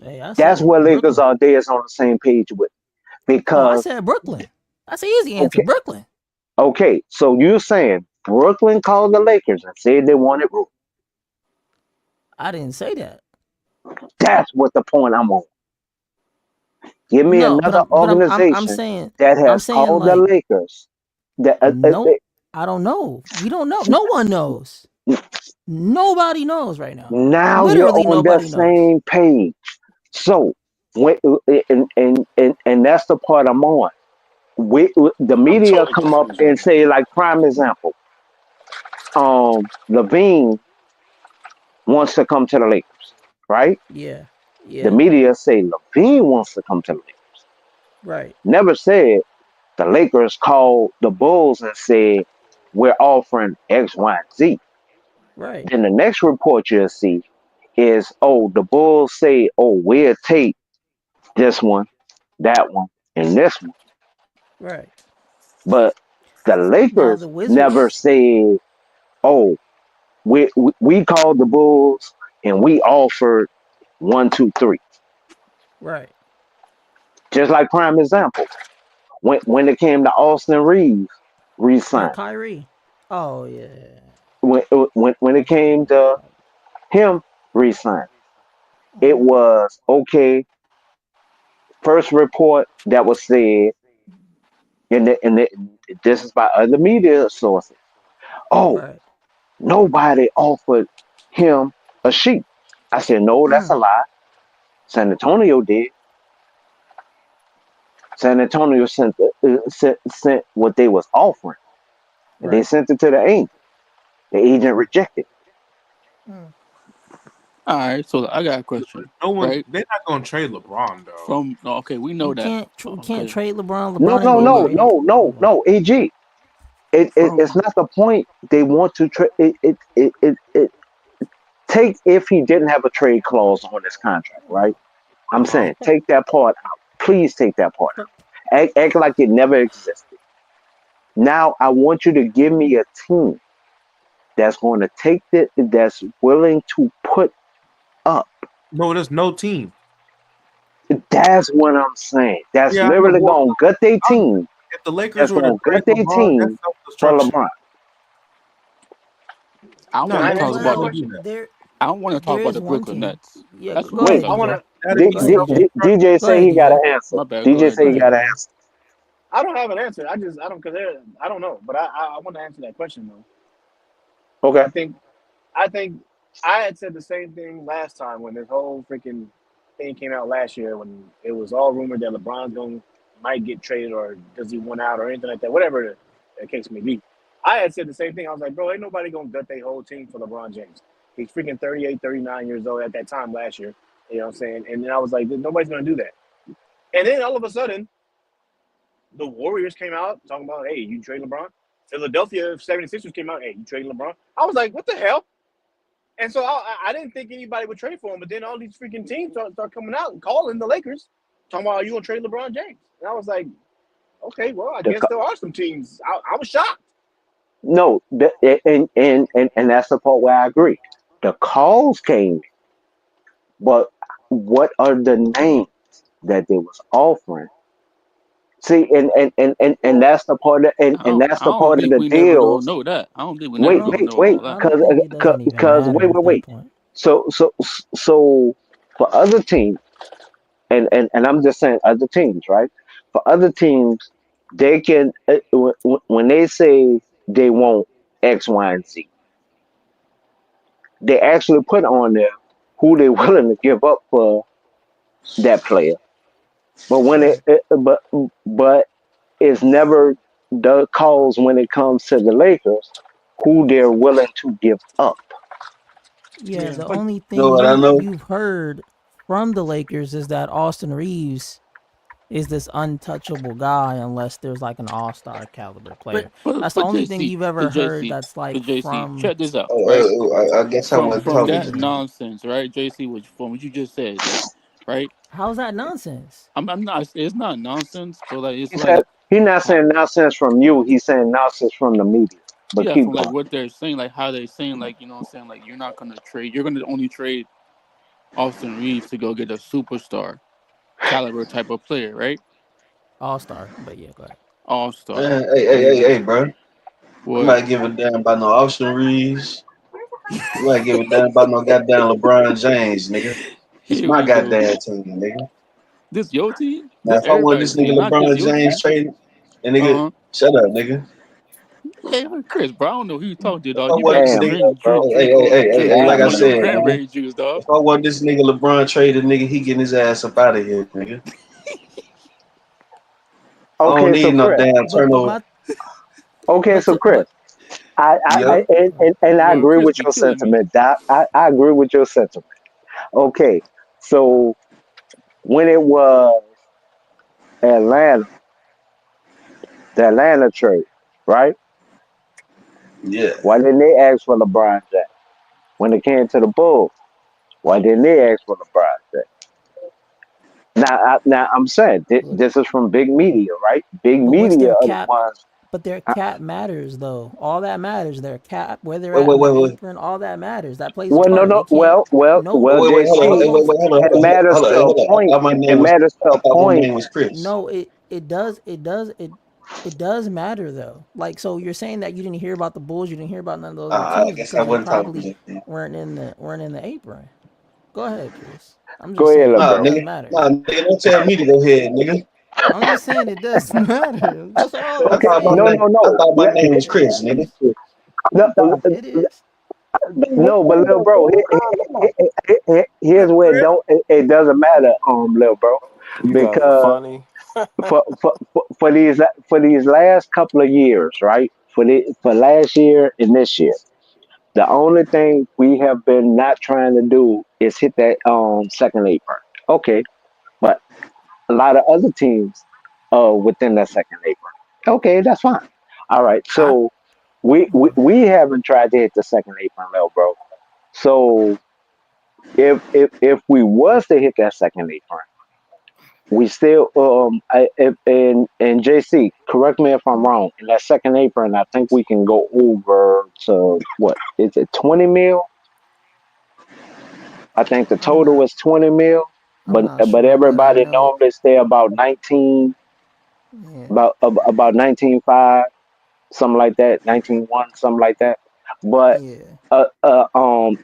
S4: Hey, I
S15: That's
S4: said
S15: where Lakers
S4: Brooklyn.
S15: all day is on the same page with,
S4: Oh, I
S15: because
S4: said Brooklyn. That's an easy answer.
S15: Okay.
S4: Brooklyn.
S15: Okay. So you're saying Brooklyn called the Lakers and said they wanted Rui.
S4: I didn't say that.
S15: That's what the point I'm on. Give me
S4: No, but
S15: another
S4: I'm
S15: organization
S4: saying
S15: that
S4: I'm
S15: has
S4: saying
S15: called the
S4: like
S15: Lakers. That
S4: no, I don't know. We don't know. No one knows. Nobody knows right now.
S15: now you're
S4: Literally
S15: on the
S4: nobody knows.
S15: same page. So when and that's the part I'm on. The
S20: I'm
S15: media
S20: totally
S15: come up
S20: confused right
S15: and
S20: now.
S15: say, like, prime example, Levine wants to come to the Lakers, right?
S4: Yeah.
S15: The
S4: Yeah.
S15: media say Levine wants to come to the Lakers.
S4: Right.
S15: Never said the Lakers called the Bulls and said we're offering X, Y, and Z.
S4: Right.
S15: Then the next report you'll see is, oh, the Bulls say, oh, we'll take this one, that one, and this one.
S4: Right.
S15: But the
S4: Now
S15: Lakers
S4: the
S15: never
S4: Wizards.
S15: said, oh, we called the Bulls and we offered one, two, three.
S4: Right.
S15: Just like prime example, when it came to Austin Reeves
S4: And
S15: re-sign,
S4: Kyrie. Oh yeah.
S15: when it
S4: I forgot
S15: came
S4: about
S15: to
S4: that.
S15: him re-sign, it was okay. First report that was said, and this is by other media sources. Oh,
S4: Right.
S15: nobody offered him a sheet. I said, no, that's a lie. San Antonio did. San Antonio sent what they was offering, and they
S4: Right.
S15: sent it to the agent. The agent rejected.
S18: All right, so I got a question,
S14: No one,
S18: right?
S14: they're not gonna trade LeBron though.
S18: From no, okay, we know that.
S4: You can't
S18: Okay,
S4: trade LeBron.
S15: No,
S4: LeBron ain't
S15: no,
S18: so
S4: getting
S15: no,
S18: look,
S4: traded
S15: no, no,
S4: anyway.
S15: no. Ag, it's
S18: from
S15: not the point. They want to trade. Take if he didn't have a trade clause on his contract, right? I'm saying take that part out. Please take that part
S4: But
S15: out. Act like it never existed. Now I want you to give me a team that's going to take that's willing to put up.
S14: No, there's no team.
S15: That's what I'm saying. That's
S14: Yeah, I know.
S15: literally
S14: Well,
S15: going to gut their
S14: I agree.
S15: team.
S14: If the Lakers
S15: That's
S14: were to
S15: going to
S14: trade
S15: gut their
S14: LeBron, that's
S15: team for
S14: self-destruction.
S15: LeBron.
S18: I
S20: Can
S14: No,
S18: want
S20: I
S18: to
S14: they're
S20: ask
S18: talk
S14: not
S20: you guys a
S18: about
S14: gonna
S18: the.
S14: do
S20: question?
S14: that.
S18: I don't want to talk
S4: there
S18: about
S4: is
S18: the
S4: one
S18: Brooklyn
S4: team.
S18: Nets.
S4: Yeah.
S18: That's
S4: Go
S18: what I want
S15: Wait,
S18: to
S4: ahead,
S18: talk
S20: I
S18: about.
S20: want
S4: DJ.
S20: to.
S14: That'd be
S15: D-
S4: Go
S15: D-
S4: ahead, DJ.
S15: D-
S14: self-destruction.
S15: DJ
S4: Go
S15: say
S4: ahead,
S15: he got
S4: DJ.
S15: an answer.
S18: My bad. Go
S15: DJ
S18: ahead.
S15: say
S18: Go
S15: he
S18: ahead,
S15: got an
S18: bro.
S15: answer.
S20: I don't have an answer. I don't because I don't know, but I want to answer that question though.
S15: Okay.
S20: I think I think I had said the same thing last time when this whole freaking thing came out last year when it was all rumored that LeBron's going might get traded or does he want out or anything like that, whatever the case may be. I had said the same thing. I was like, bro, ain't nobody gonna gut their whole team for LeBron James. He's freaking 38, 39 years old at that time last year. You know what I'm saying? And then I was like, nobody's gonna do that. And then all of a sudden, the Warriors came out talking about, hey, you trade LeBron. Philadelphia 76ers came out, hey, you trade LeBron. I was like, what the hell? And so I didn't think anybody would trade for him, but then all these freaking teams start coming out and calling the Lakers, talking about, are you going to trade LeBron James? And I was like, okay, well, I
S15: The
S20: guess there are some teams. I was shocked.
S15: No, and that's the part where I agree. The calls came, but what are the names that they was offering? See, and that's the part of, and that's
S18: I
S15: the
S18: don't
S15: part of
S18: think
S15: the
S18: we never gonna
S15: deals.
S18: know that. I don't think we
S4: I
S18: never
S15: Wait,
S18: gonna
S4: don't.
S15: wait,
S18: know
S15: wait,
S18: all
S4: I
S18: that.
S4: don't think it doesn't even matter at that
S15: wait.
S4: point.
S15: So for other teams, and I'm just saying other teams, right? For other teams, they can when they say they want X, Y, and Z, they actually put on there who they're willing to give up for that player. But when
S4: Right.
S15: but it's never the calls when it comes to the Lakers who they're willing to give up.
S4: Yeah.
S20: Yeah,
S4: The
S20: but
S4: only
S16: know
S4: thing
S16: what I know?
S4: you've heard from the Lakers is that Austin Reeves is this untouchable guy unless there's like an all-star caliber
S20: but
S4: player. That's the only thing you've ever heard that's like
S18: JC,
S4: from
S18: check this out, right?
S16: I guess I wasn't
S18: From
S16: talking
S18: that
S16: to you.
S18: nonsense, right? JC, which from what you just said, right?
S4: how's that nonsense?
S18: I'm not. It's not nonsense, but like it's
S15: He said
S18: like
S15: he's not saying nonsense from you. He's saying nonsense from the media. But
S18: yeah,
S15: keep
S18: from like
S15: going.
S18: what they're saying, like how they're saying, like you know, what I'm saying like you're not gonna trade. You're gonna only trade Austin Reeves to go get a superstar caliber type of player, right?
S4: All-star. But yeah, go ahead.
S18: All star.
S21: Man, hey,
S18: There
S21: hey,
S18: you
S21: hey,
S18: go.
S21: hey, bro. You
S18: What?
S21: might give a damn about no Austin Reeves. You might give a damn about no goddamn LeBron James, nigga. It's
S18: Here
S21: my
S18: we go.
S21: goddamn team, nigga.
S18: This your team?
S21: Now,
S18: This
S21: if I want
S18: everybody's
S21: this nigga
S18: team, not just
S21: LeBron
S18: your
S21: James
S18: team.
S21: traded, and nigga,
S18: Uh-huh.
S21: shut up, nigga.
S18: Hey, Chris, bro, I don't know who you talking to,
S21: If
S18: dog.
S21: I
S18: You
S21: want
S18: better
S21: this
S18: quit
S15: Damn,
S21: nigga,
S15: little bro.
S21: like
S15: Damn,
S21: I
S18: drinking on your
S21: said,
S15: man.
S21: nigga.
S18: cranberry juice, dog.
S21: If I want this nigga LeBron traded, nigga, he getting his ass up out of here, nigga. I don't
S15: Okay, so
S21: need no
S15: Chris.
S21: damn
S4: But
S21: turnover.
S4: my
S15: Okay, so Chris.
S4: but
S21: Yep.
S15: And I
S18: Boy,
S15: agree
S18: Chris
S15: with
S18: be
S15: your
S18: killing me.
S15: sentiment, Doc. I agree with your sentiment. Okay, so when it was Atlanta, the Atlanta trade, right?
S21: Yeah.
S15: Why didn't they ask for LeBron James? When it came to the Bulls, why didn't they ask for LeBron James? Now I'm saying this is from big media, right? Big
S4: But what's
S15: media
S4: their
S15: are the
S4: cap?
S15: ones.
S4: But their cap matters though. All that matters. Their cap, where they're
S21: Wait,
S4: at
S21: wait,
S4: in
S21: wait,
S4: the
S21: wait.
S4: apron, all that matters. That plays a
S15: Well, no,
S4: part.
S15: no.
S4: They can't. No,
S21: Wait, wait, hold on.
S4: no
S21: Hey,
S15: JC,
S21: wait,
S4: one's
S21: wait, hold on,
S15: it
S21: hold on, hold
S15: matters
S21: on,
S15: to
S21: hey,
S15: a
S21: hold on. I
S15: point.
S21: thought my
S15: It
S21: name was,
S15: matters to
S21: I
S15: a
S21: thought my
S15: point.
S21: name was Chris.
S4: no. It does matter though. Like so, you're saying that you didn't hear about the Bulls, you didn't hear about none of those other
S21: I
S4: teams
S21: guess I
S4: because they
S21: wasn't
S4: probably
S21: talking to you.
S4: weren't in the apron. Go ahead, Chris. I'm
S15: Go
S4: just
S15: ahead,
S4: saying
S15: little
S4: it
S21: Nah,
S15: bro.
S4: does
S21: nigga.
S4: matter.
S21: Nah, nigga, don't tell me to go ahead, nigga.
S4: I'm just saying it does matter. That's all I'm
S21: I
S15: Okay,
S21: thought my
S15: no,
S4: saying.
S21: name,
S15: no,
S21: I
S15: no.
S21: thought my name was Chris, nigga.
S15: No,
S4: It is.
S15: no, but little bro, here's where it doesn't matter, little bro,
S19: You guys are
S15: because
S19: funny.
S15: for these last couple of years, right? For last year and this year, the only thing we have been not trying to do is hit that second apron. Okay, but a lot of other teams within that second apron. Okay, that's fine. All right,
S4: I
S15: so we haven't tried to hit the second apron level, bro. So if we was to hit that second apron, we still and JC, correct me if I'm wrong. In that second apron, I think we can go over to what is it, 20 mil? I think the
S4: I'm
S15: total
S4: not
S15: was 20 mil,
S4: I'm not
S15: but
S4: sure, but I
S15: everybody
S4: know.
S15: normally stay about 19,
S4: Yeah.
S15: about 19.5, something like that, 19.1, something like that. But
S4: Yeah.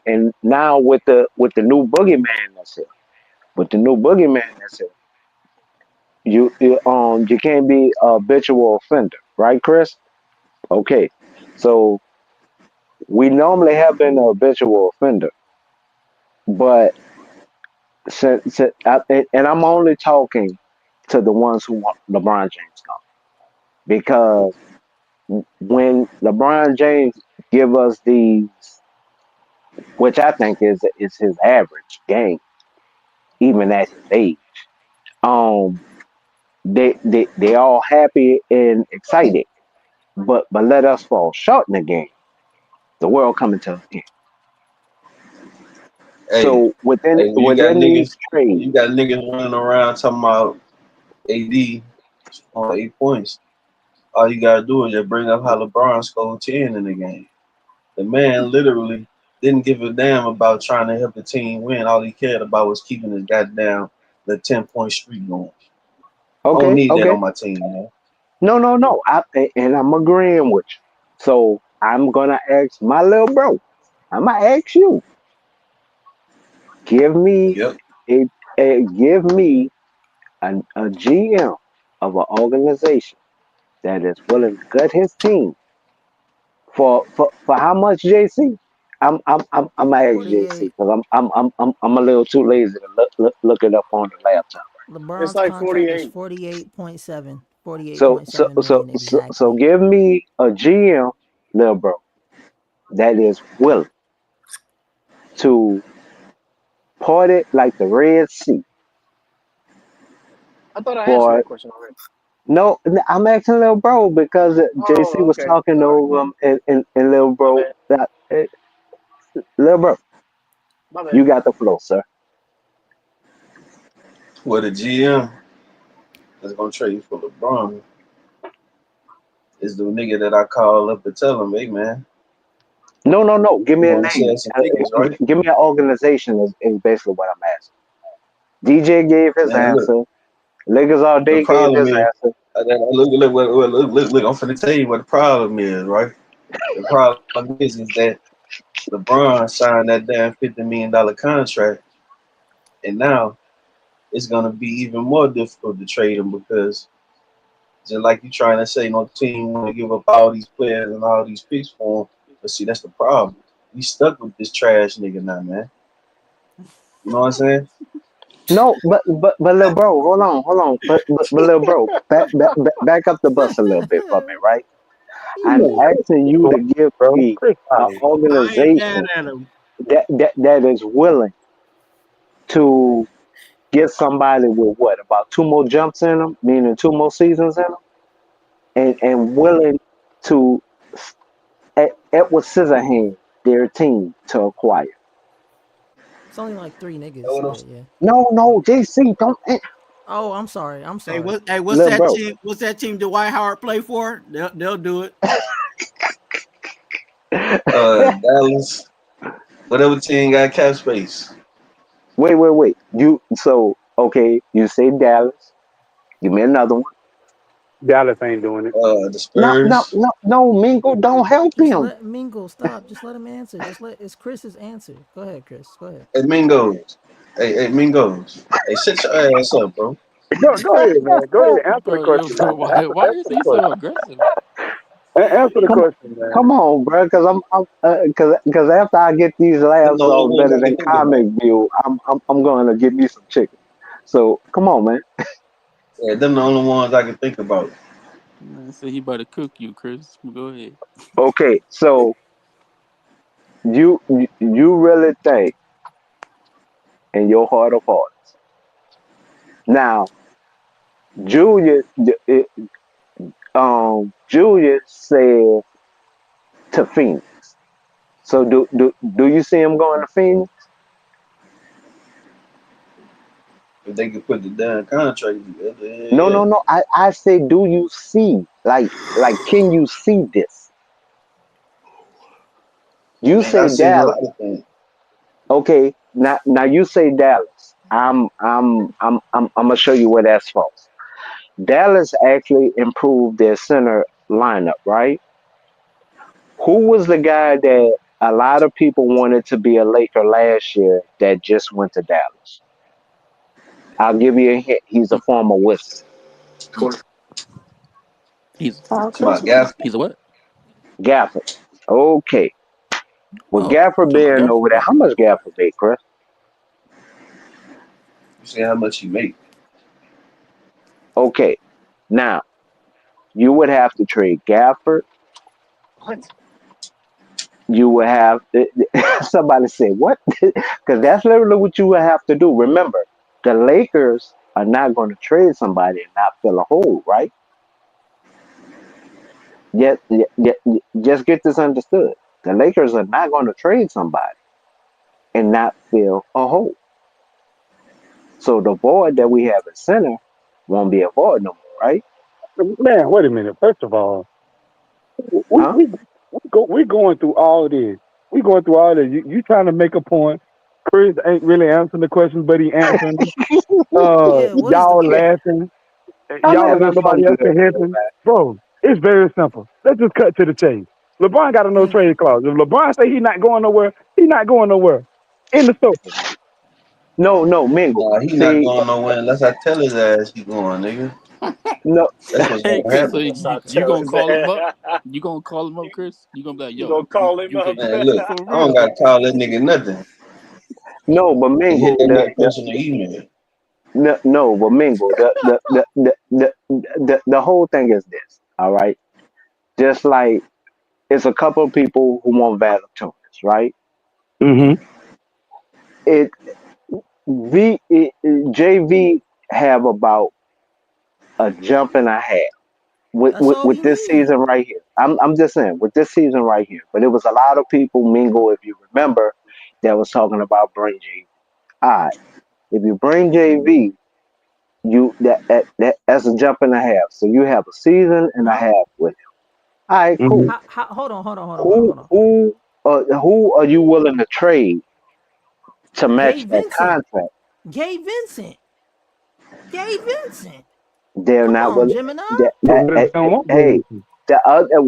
S15: and now with the new boogeyman that's here, with the new boogeyman that's here, you can't be a habitual offender, right, Chris? Okay, so we normally have been a habitual offender, but and I'm only talking to the ones who want LeBron James gone because when LeBron James give us these, which I think is his average game, even at his age, um, they all happy and excited, but let us fall short in the game. The world coming to an end.
S21: Hey,
S15: So
S21: hey,
S15: within these trades,
S21: you got niggas running around talking about AD on 8 points. All you gotta do is just bring up how LeBron scored 10 in the game. The man literally didn't give a damn about trying to help the team win. All he cared about was keeping his goddamn the 10-point streak going. I don't
S15: okay,
S21: need that
S15: okay,
S21: on my team, man.
S15: no, no, no, and I'm agreeing with you. So I'm gonna ask my little bro. I'm gonna ask you. Give me
S21: Yep.
S15: give me a GM of an organization that is willing to cut his team for how much, JC? I'm gonna ask JC
S4: 48.
S15: because I'm a little too lazy to look it up on the laptop.
S20: It's
S4: LeBron's
S20: like
S4: contract is
S20: 48.
S4: 48.7.
S15: So so
S4: 48.7
S15: so
S4: million
S15: so so
S4: exactly.
S15: give me a GM, little bro, that is willing to part it like the Red Sea
S20: I thought I answered
S15: for
S20: that question already.
S15: no. I'm asking little bro because JC
S20: Oh,
S15: was
S20: okay.
S15: talking
S20: All right.
S15: over him and little
S20: My
S15: bro
S20: bad.
S15: little bro,
S20: My bad.
S15: you got the flow, sir.
S21: Well, the GM that's gonna trade for LeBron is the nigga that I call up and tell him, hey man,
S15: No, no, no. Give
S21: you
S15: me a
S21: want to
S15: name.
S21: sell some tickets, right?
S15: Give me an organization is basically what I'm asking. DJ gave his
S21: Man, look,
S15: answer. Lakers all
S21: the
S15: day gave
S21: problem
S15: his
S21: is,
S15: answer.
S21: Look, I'm finna tell you what the problem is, right? The problem is that LeBron signed that damn $50 million contract, and now it's gonna be even more difficult to trade him because just like you trying to say, no team want to give up all these players and all these picks for him. But see, that's the problem. We stuck with this trash nigga now, man. You know what I'm saying?
S15: No, but little bro, hold on. But little bro, back up the bus a little bit for me, right? I'm asking you to give
S2: bro.
S15: me
S2: Chris
S15: an
S2: Holly.
S1: I ain't mad
S15: organization
S1: at him.
S15: that is willing to get somebody with what, about two more jumps in them, meaning two more seasons in them, and willing to Edward Scissorhands their team to acquire.
S4: It's only like 3 niggas, but yeah.
S15: No, JC, don't.
S4: Oh, I'm sorry.
S1: Hey, what's
S15: Little
S1: that
S15: bro.
S1: team? What's that team Dwight Howard play for? They'll do it.
S21: Dallas, whatever team got cap space.
S15: Wait. You say Dallas. Give me another one.
S17: Dallas ain't doing it.
S21: The
S15: No,
S21: Spurs.
S15: Mingo, don't help
S4: Just
S15: him.
S4: let Mingo stop. Just let him answer. It's Chris's answer. Go ahead, Chris. Go ahead.
S21: Hey, Mingos. Hey, Mingos. Hey, shut your ass up, bro.
S17: Go ahead, man. Go ahead. Answer the
S18: Bro,
S17: question, man.
S18: why is
S17: Answer the
S18: he so
S17: question.
S18: aggressive?
S17: Answer the
S15: Come
S17: question, man.
S15: come on, bro, because after I get these
S21: Them
S15: laughs
S21: the only
S15: off
S21: ones
S15: better
S21: I
S15: than
S21: can think about.
S15: comic view, I'm going to get me some chicken. So come on, man.
S21: Yeah, them the only ones I can think about.
S18: Man, say he about to cook you, Chris. Go ahead.
S15: Okay, so you really think in your heart of hearts. Now, Julius, Julius said to Phoenix. So do you see him going to Phoenix?
S21: If they could put the damn contract together,
S15: No,
S21: yeah.
S15: no. I say, do you see? Can you see this? You
S21: Man, I
S15: say
S21: seen a lot
S15: Dallas.
S21: of things.
S15: Okay, now you say Dallas. I'm gonna show you where that's false. Dallas actually improved their center lineup, right? Who was the guy that a lot of people wanted to be a Laker last year that just went to Dallas? I'll give you a hint. He's a former Wizard.
S18: He's
S21: Come on, Gaff.
S18: he's a what?
S15: Gafford. Okay. With
S18: Oh,
S15: Gafford
S18: talking about
S15: being over
S18: Gafford.
S15: there, how much Gafford pay, Chris?
S21: You see how much he make?
S15: Okay. Now, you would have to trade Gafford. You would have somebody say what? Because that's literally what you would have to do. Remember, the Lakers are not going to trade somebody and not fill a hole, right? Yet, just get this understood. The Lakers are not going to trade somebody and not fill a hole. So the void that we have at center won't be a void no more, right?
S17: Man, wait a minute. First of all, we
S15: Huh?
S17: we we're going through all this. We going through all this. You trying to make a point. Chris ain't really answering the questions, but he answering them.
S4: Yeah, what is the
S17: Y'all
S4: point?
S17: laughing.
S15: I'm
S17: Y'all
S15: having
S17: want
S15: fun
S17: nobody
S15: with
S17: else to
S15: it,
S17: help him. Bro, it's very simple. Let's just cut to the chase. LeBron got a no
S4: Mingo.
S17: trade clause. If LeBron say he's not going nowhere, he's not going nowhere. In the store.
S15: No, Mingle.
S21: Nah, he not
S15: See,
S21: going nowhere unless I tell his ass he going, nigga.
S15: no,
S21: That's what's
S18: Hey,
S21: gonna
S18: Chris, so
S21: happen.
S18: you gonna call him up? You gonna call him up, Chris? You gonna be like,
S20: You
S18: yo,
S20: gonna call him up?
S21: Man, look,
S18: for
S21: I don't
S18: real?
S21: gotta call that nigga nothing.
S15: no, but
S21: He hit
S15: Mingle,
S21: that nigga personal email.
S15: no, but Mingle, the whole thing is this, all right? Just like it's a couple of people who want Valanciunas, right?
S17: Mm-hmm.
S15: It JV have about a jump and a half
S4: That's all
S15: with
S4: he
S15: this
S4: need.
S15: season right here. I'm just saying with this season right here. But it was a lot of people, Mingle, if you remember, that was talking about bring JV. All right, if you bring JV, that's a jump and a half. So you have a season and a
S4: Huh?
S15: half with him. All right,
S17: Mm-hmm.
S15: cool.
S4: Hold on.
S15: Who are you willing to trade to
S4: Gabe
S15: match that
S4: Vincent.
S15: contract?
S4: Gabe Vincent. Gabe Vincent.
S15: They're
S4: Come
S15: not
S4: on,
S15: willing.
S4: Gemini.
S17: But what if they don't want
S15: Hey,
S17: JC?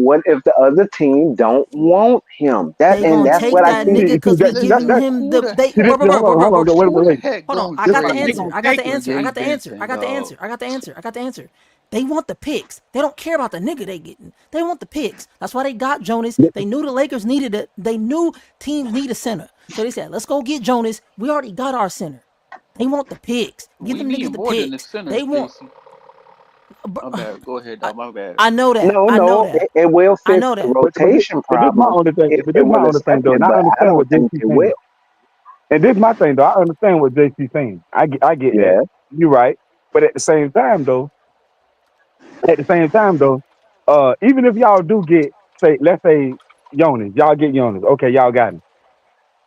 S15: what if the other team don't want him?
S4: They
S15: And
S4: gonna
S15: that's what
S4: take
S15: I
S4: that
S15: keep.
S4: nigga because we giving
S17: That's
S4: him
S18: Who
S4: the
S18: the
S4: they
S17: see,
S18: heck?
S4: bro bro bro bro bro
S17: hold on,
S4: bro.
S17: wait,
S18: Who the
S17: wait.
S18: heck
S4: Hold on,
S18: gonna
S4: I got the
S18: trade? They
S4: answer.
S18: gonna
S4: I got the
S18: take
S4: answer. I got the
S18: Gabe
S4: answer. I
S18: Vincent,
S4: got the
S18: dog.
S4: answer. I got the answer. I got the answer. They want the picks. They don't care about the nigga they getting. They want the picks. That's why they got Jonas. They knew the Lakers needed it. They knew teams need a center. So they said, let's go get Jonas. We already got our center. They want the picks. Give
S18: We
S4: them
S18: need
S4: niggas the
S18: more than the
S4: picks. They
S18: centers,
S4: want.
S18: JC. My bad. Go ahead, dog. My bad.
S4: I know that. I know
S15: No,
S4: that.
S15: it will
S4: I
S15: fix
S4: know
S15: the
S4: that.
S15: rotation
S17: But this my
S15: problem
S17: only thing.
S15: if
S17: But
S15: they
S17: this my
S15: will
S17: only thing
S15: accept
S17: though,
S15: it.
S17: and I
S15: But I
S17: understand
S15: don't
S17: what
S15: think
S17: JC
S15: they
S17: saying.
S15: will.
S17: And this my thing though. I understand what JC saying. I get that.
S15: Yeah.
S17: You're right. But at the same time though, even if y'all do get, say, let's say Jonas, y'all get Jonas. Okay, y'all got him.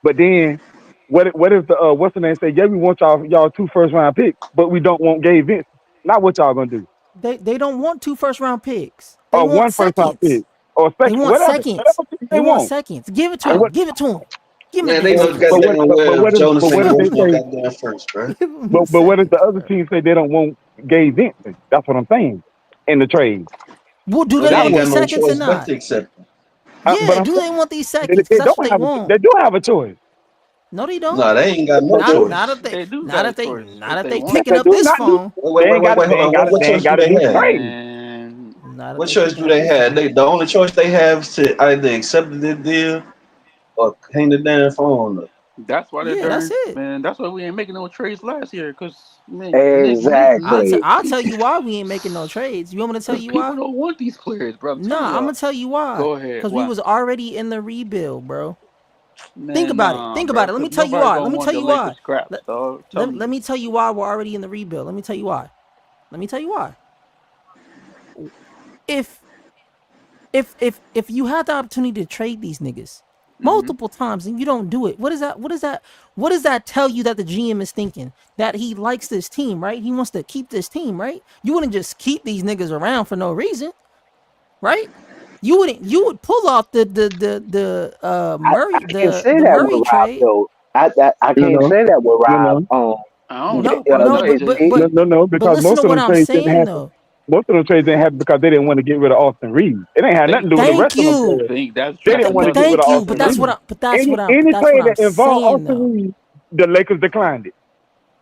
S17: But then what if the what's the name say, yeah, we want y'all 2 first round picks, but we don't want Gabe Vincent. Now what y'all gonna do?
S4: They don't want 2 first-round picks. They
S17: Or
S4: want
S17: 1 first round
S4: seconds.
S17: pick. Or
S4: They
S17: second,
S4: want
S17: whatever
S4: seconds.
S17: pick
S4: They
S17: they
S4: want
S17: want.
S4: seconds. Give it to
S17: And
S4: him.
S17: what
S4: Give it to him. Give him the
S21: Man, they
S4: damn
S21: know
S4: seconds.
S21: goddamn
S17: but
S21: well
S17: what if
S21: Jonas
S4: Give
S21: ain't
S17: they
S4: him
S21: going
S4: the
S21: for no
S17: say
S21: goddamn first, bro.
S4: give him the
S17: but what if the
S4: seconds,
S17: other
S4: bro.
S17: team say they don't want Gabe Vincent? That's what I'm saying in the trade.
S4: Well, do
S21: Well,
S4: they
S21: they
S17: Now
S21: ain't
S4: want
S21: got
S4: these
S21: no
S4: seconds or
S21: choice but
S4: not?
S21: to accept him.
S17: but
S4: Yeah,
S17: I'm
S4: do they
S17: saying
S4: want these
S17: they,
S4: seconds? Because
S17: they
S4: that's
S17: don't
S4: what they
S17: have
S4: want.
S17: they do have a choice.
S4: No, they don't.
S21: No, they ain't got no
S4: Not
S21: choice.
S4: if they
S18: They do
S4: not
S18: got a
S4: if they
S18: choice
S4: not
S18: if
S4: if
S18: they
S4: they
S18: want
S17: Yes,
S4: picking
S17: they
S18: to.
S4: up
S17: do
S4: this
S17: not do.
S4: phone.
S21: Wait, wait, wait, wait,
S17: They
S21: hold
S17: ain't
S21: on.
S17: got
S21: What
S17: they ain't
S21: choice
S17: got
S21: do
S17: to
S21: they
S17: do the
S21: have?
S17: trade.
S18: And
S4: Not if
S21: What
S4: they
S21: choice
S4: picking
S21: do
S4: up
S21: they
S4: this
S21: have?
S4: phone.
S21: They the only choice they have is to either accept the deal or hang the damn phone up.
S18: that's why they're
S4: Yeah, that's
S18: darn
S4: it.
S18: man. That's why we ain't making no trades last year. Cause man,
S15: Exactly.
S4: I'll tell you why we ain't making no trades. You want me to tell
S18: because
S4: you
S18: people
S4: why?
S18: don't want these players, bro. I'm telling
S4: Nah, I'm
S18: y'all.
S4: gonna tell you why.
S18: Go ahead.
S4: Cause we
S18: Why?
S4: was already in the rebuild, bro. Think
S18: Man,
S4: about it.
S18: nah,
S4: Think
S18: bro.
S4: about it. Let me
S18: Because
S4: tell you
S18: nobody
S4: why. Let
S18: gonna
S4: me
S18: want
S4: tell
S18: the
S4: you
S18: Lakers
S4: why.
S18: scraps,
S4: Let,
S18: dog. I'm
S4: let,
S18: telling
S4: let
S18: you.
S4: me tell you why we're already in the rebuild. Let me tell you why. Let me tell you why. If if you had the opportunity to trade these niggas
S18: Mm-hmm.
S4: multiple times and you don't do it, what is that? What does that tell you that the GM is thinking? That he likes this team, right? He wants to keep this team, right? You wouldn't just keep these niggas around for no reason, right? You wouldn't. You would pull off the Murray
S15: I can't say
S4: the
S15: that with
S4: Murray
S15: Rob
S4: trade.
S15: though. I
S17: No,
S15: can't
S17: no,
S15: say that with
S17: no,
S15: Rob.
S17: no,
S18: I don't know. I don't
S4: No,
S18: know,
S15: He,
S17: no,
S18: JC.
S17: no, no,
S4: but
S17: because
S4: listen to
S17: most of
S4: what
S17: them
S4: I'm
S17: trades didn't
S4: saying
S17: happen.
S4: though.
S17: Most of them trades didn't happen because they didn't want to get rid of Austin Reeves. It ain't had nothing
S18: Thank
S17: to do with the
S18: you.
S4: Thank
S17: rest of them
S4: you.
S17: players.
S18: Think that's
S17: They
S18: that's
S17: didn't want to
S4: But
S17: get rid
S18: another
S17: of
S4: thank you.
S17: Austin
S4: But
S18: that's
S4: that's
S17: Reeves.
S4: what
S18: an,
S4: I. But that's what I'm. But
S17: Any
S4: that's what
S17: trade
S4: I'm
S17: that involved
S4: saying
S17: Austin
S4: though.
S17: Reeves, the Lakers declined it.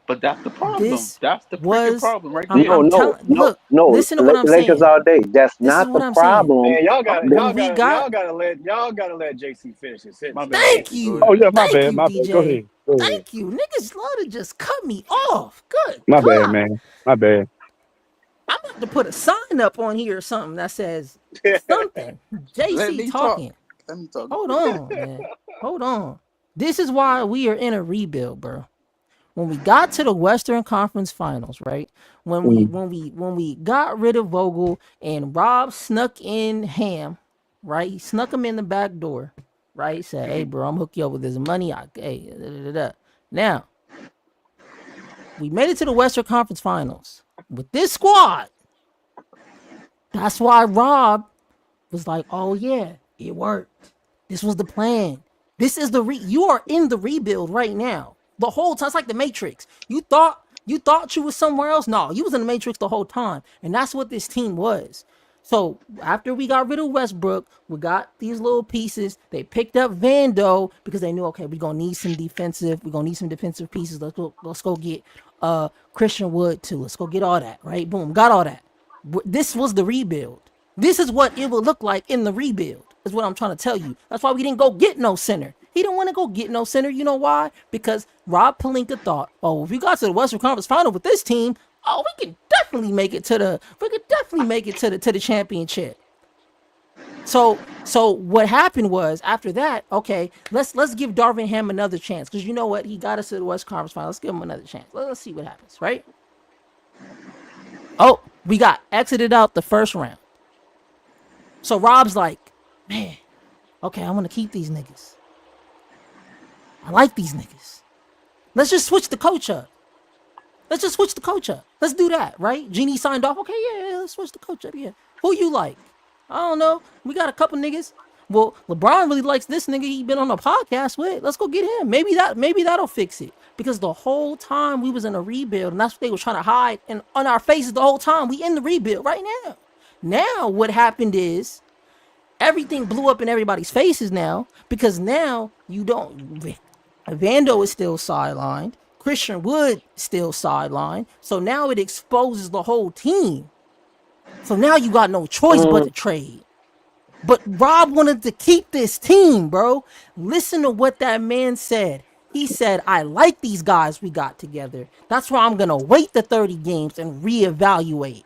S18: but that's the problem.
S4: This
S18: That's the freaking
S4: was.
S18: problem right
S4: I'm.
S18: there.
S15: no,
S4: I'm
S15: no,
S4: telling.
S15: no,
S4: Look.
S15: no.
S4: Listen to what I'm
S15: Lakers
S4: saying.
S15: all day. That's
S4: This is
S15: not
S4: what
S15: the
S4: I'm saying.
S15: problem.
S20: Man,
S4: When we got.
S20: y'all gotta let JC finish his
S18: My
S20: sentence,
S18: bad,
S20: man.
S4: Thank
S18: JC. Go
S17: Oh
S4: you.
S18: ahead.
S17: yeah, my
S4: Thank
S17: bad,
S4: you,
S17: my bad. Go
S4: DJ.
S17: ahead, go ahead.
S4: Thank you. Niggas love to just cut me off. Good
S17: My bad,
S4: God.
S17: man. My bad.
S4: I'm about to put a sign up on here or something that says something.
S18: Let
S4: JC
S18: me talk.
S4: talking.
S18: Let me talk.
S4: Hold on, man. Hold on. This is why we are in a rebuild, bro. When we got to the Western Conference Finals, right?
S17: Mm.
S4: When we got rid of Vogel and Rob snuck in Ham, right? He snuck him in the back door, right? He said, "Hey, bro, I'm hook you up with this money. Hey, da, da, da, da." Now we made it to the Western Conference Finals with this squad. That's why Rob was like, "Oh yeah, it worked. This was the plan. This is you are in the rebuild right now. The whole time, it's like the Matrix. You thought you was somewhere else. No, you was in the Matrix the whole time, and that's what this team was. So after we got rid of Westbrook, we got these little pieces. They picked up Vando because they knew, okay, we're gonna need some defensive. We're gonna need some defensive pieces. Let's go get Christian Wood too. Let's go get all that. Right? Boom, got all that. This was the rebuild. This is what it would look like in the rebuild, is what I'm trying to tell you. That's why we didn't go get no center. He didn't want to go get no center. You know why? Because Rob Pelinka thought, oh, if we got to the Western Conference Final with this team, oh, we could definitely make it to the championship. So what happened was, after that, okay, let's give Darvin Ham another chance, because you know what, he got us to the West Conference Final. Let's give him another chance. Let's see what happens, right? Oh, we got exited out the first round. So Rob's like, man, okay, I want to keep these niggas. I like these niggas. Let's just switch the coach up. Let's do that, right? Genie signed off. Okay, yeah, let's switch the coach up. Yeah. Who you like? I don't know. We got a couple niggas. well, LeBron really likes this nigga he been on a podcast with. Let's go get him. Maybe that'll fix it. Because the whole time we was in a rebuild, and that's what they was trying to hide and on our faces the whole time. We in the rebuild right now. Now what happened is everything blew up in everybody's faces now because now you don't. Vando is still sidelined. Christian Wood still sidelined. So now it exposes the whole team. So now you got no choice but to trade. But Rob wanted to keep this team, bro. Listen to what that man said. He said, I like these guys we got together. That's why I'm going to wait the 30 games and reevaluate.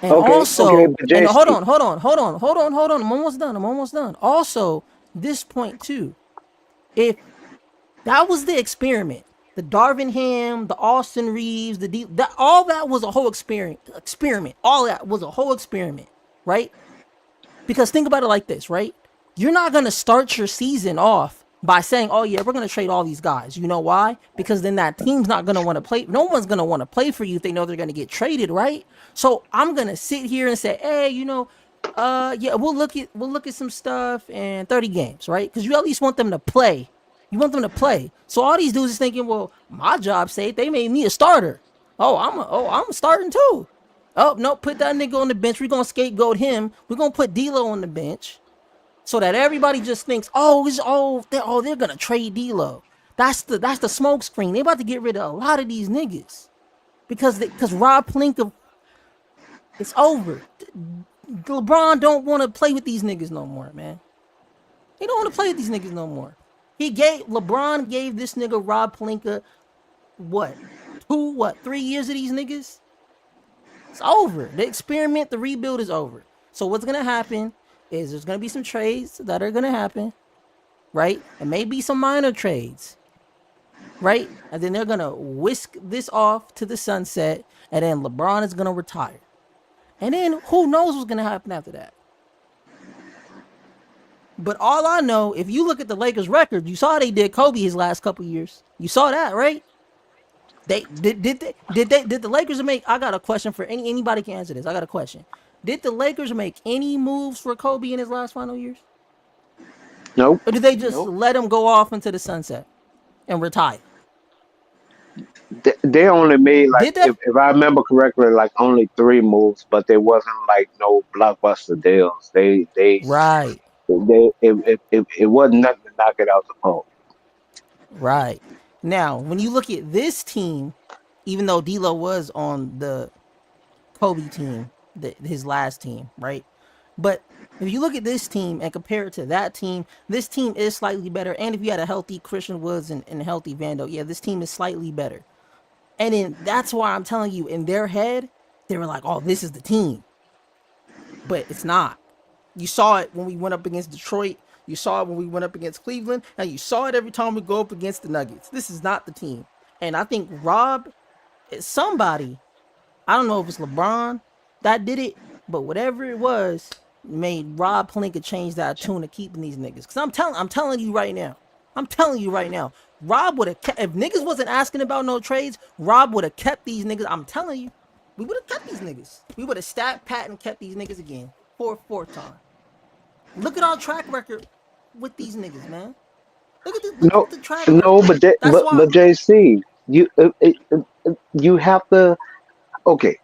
S4: And also,
S15: but
S4: and hold
S15: JC,
S4: on. I'm almost done. Also, this point too. If that was the experiment, the Darvin Ham, the Austin Reeves, all that was a whole experiment. All that was a whole experiment, right? Because think about it like this, right? You're not going to start your season off by saying, oh, yeah, we're going to trade all these guys. You know why? Because then that team's not going to want to play. No one's going to want to play for you if they know they're going to get traded, right? So I'm going to sit here and say, hey, yeah, we'll look at some stuff in 30 games, right? Because you at least want them to play. You want them to play. So all these dudes is thinking, well, my job safe. They made me a starter. I'm starting too. Oh, no, put that nigga on the bench. We're going to scapegoat him. We're going to put D'Lo on the bench so that everybody just thinks, they're going to trade D'Lo. That's the smoke screen. They about to get rid of a lot of these niggas because Rob Pelinka, it's over. LeBron don't want to play with these niggas no more, man. He don't want to play with these niggas no more. LeBron gave this nigga Rob Pelinka, 3 years of these niggas? It's over. The experiment, the rebuild is over. So what's going to happen is there's going to be some trades that are going to happen, right? And maybe some minor trades, right? And then they're going to whisk this off to the sunset, and then LeBron is going to retire. And then who knows what's going to happen after that. But all I know, if you look at the Lakers record, you saw they did Kobe his last couple years. You saw that, right? Did the Lakers make? I got a question for anybody can answer this. I got a question. Did the Lakers make any moves for Kobe in his last final years?
S15: Nope.
S4: Or did they just let him go off into the sunset and retire?
S15: They only made
S4: Did they?
S15: if I remember correctly, like only 3 moves, but they wasn't like no blockbuster deals.
S4: Right.
S15: It wasn't nothing to knock it out the park.
S4: Right. Now, when you look at this team, even though D'Lo was on the Kobe team, his last team, right? But if you look at this team and compare it to that team, this team is slightly better. And if you had a healthy Christian Woods and a healthy Vando, yeah, this team is slightly better. And then that's why I'm telling you, in their head, they were like, oh, this is the team. But it's not. You saw it when we went up against Detroit. You saw it when we went up against Cleveland. And you saw it every time we go up against the Nuggets. This is not the team. And I think Rob is somebody. I don't know if it's LeBron that did it, but whatever it was, made Rob Pelinka change that tune to keeping these niggas. Because I'm telling you right now. Rob would have kept, if niggas wasn't asking about no trades, Rob would have kept these niggas. I'm telling you, we would have kept these niggas. We would have stat pat and kept these niggas again for a fourth time. Look at our track record with these niggas, man. Look at the track record.
S15: No, but JC, you have to. Okay,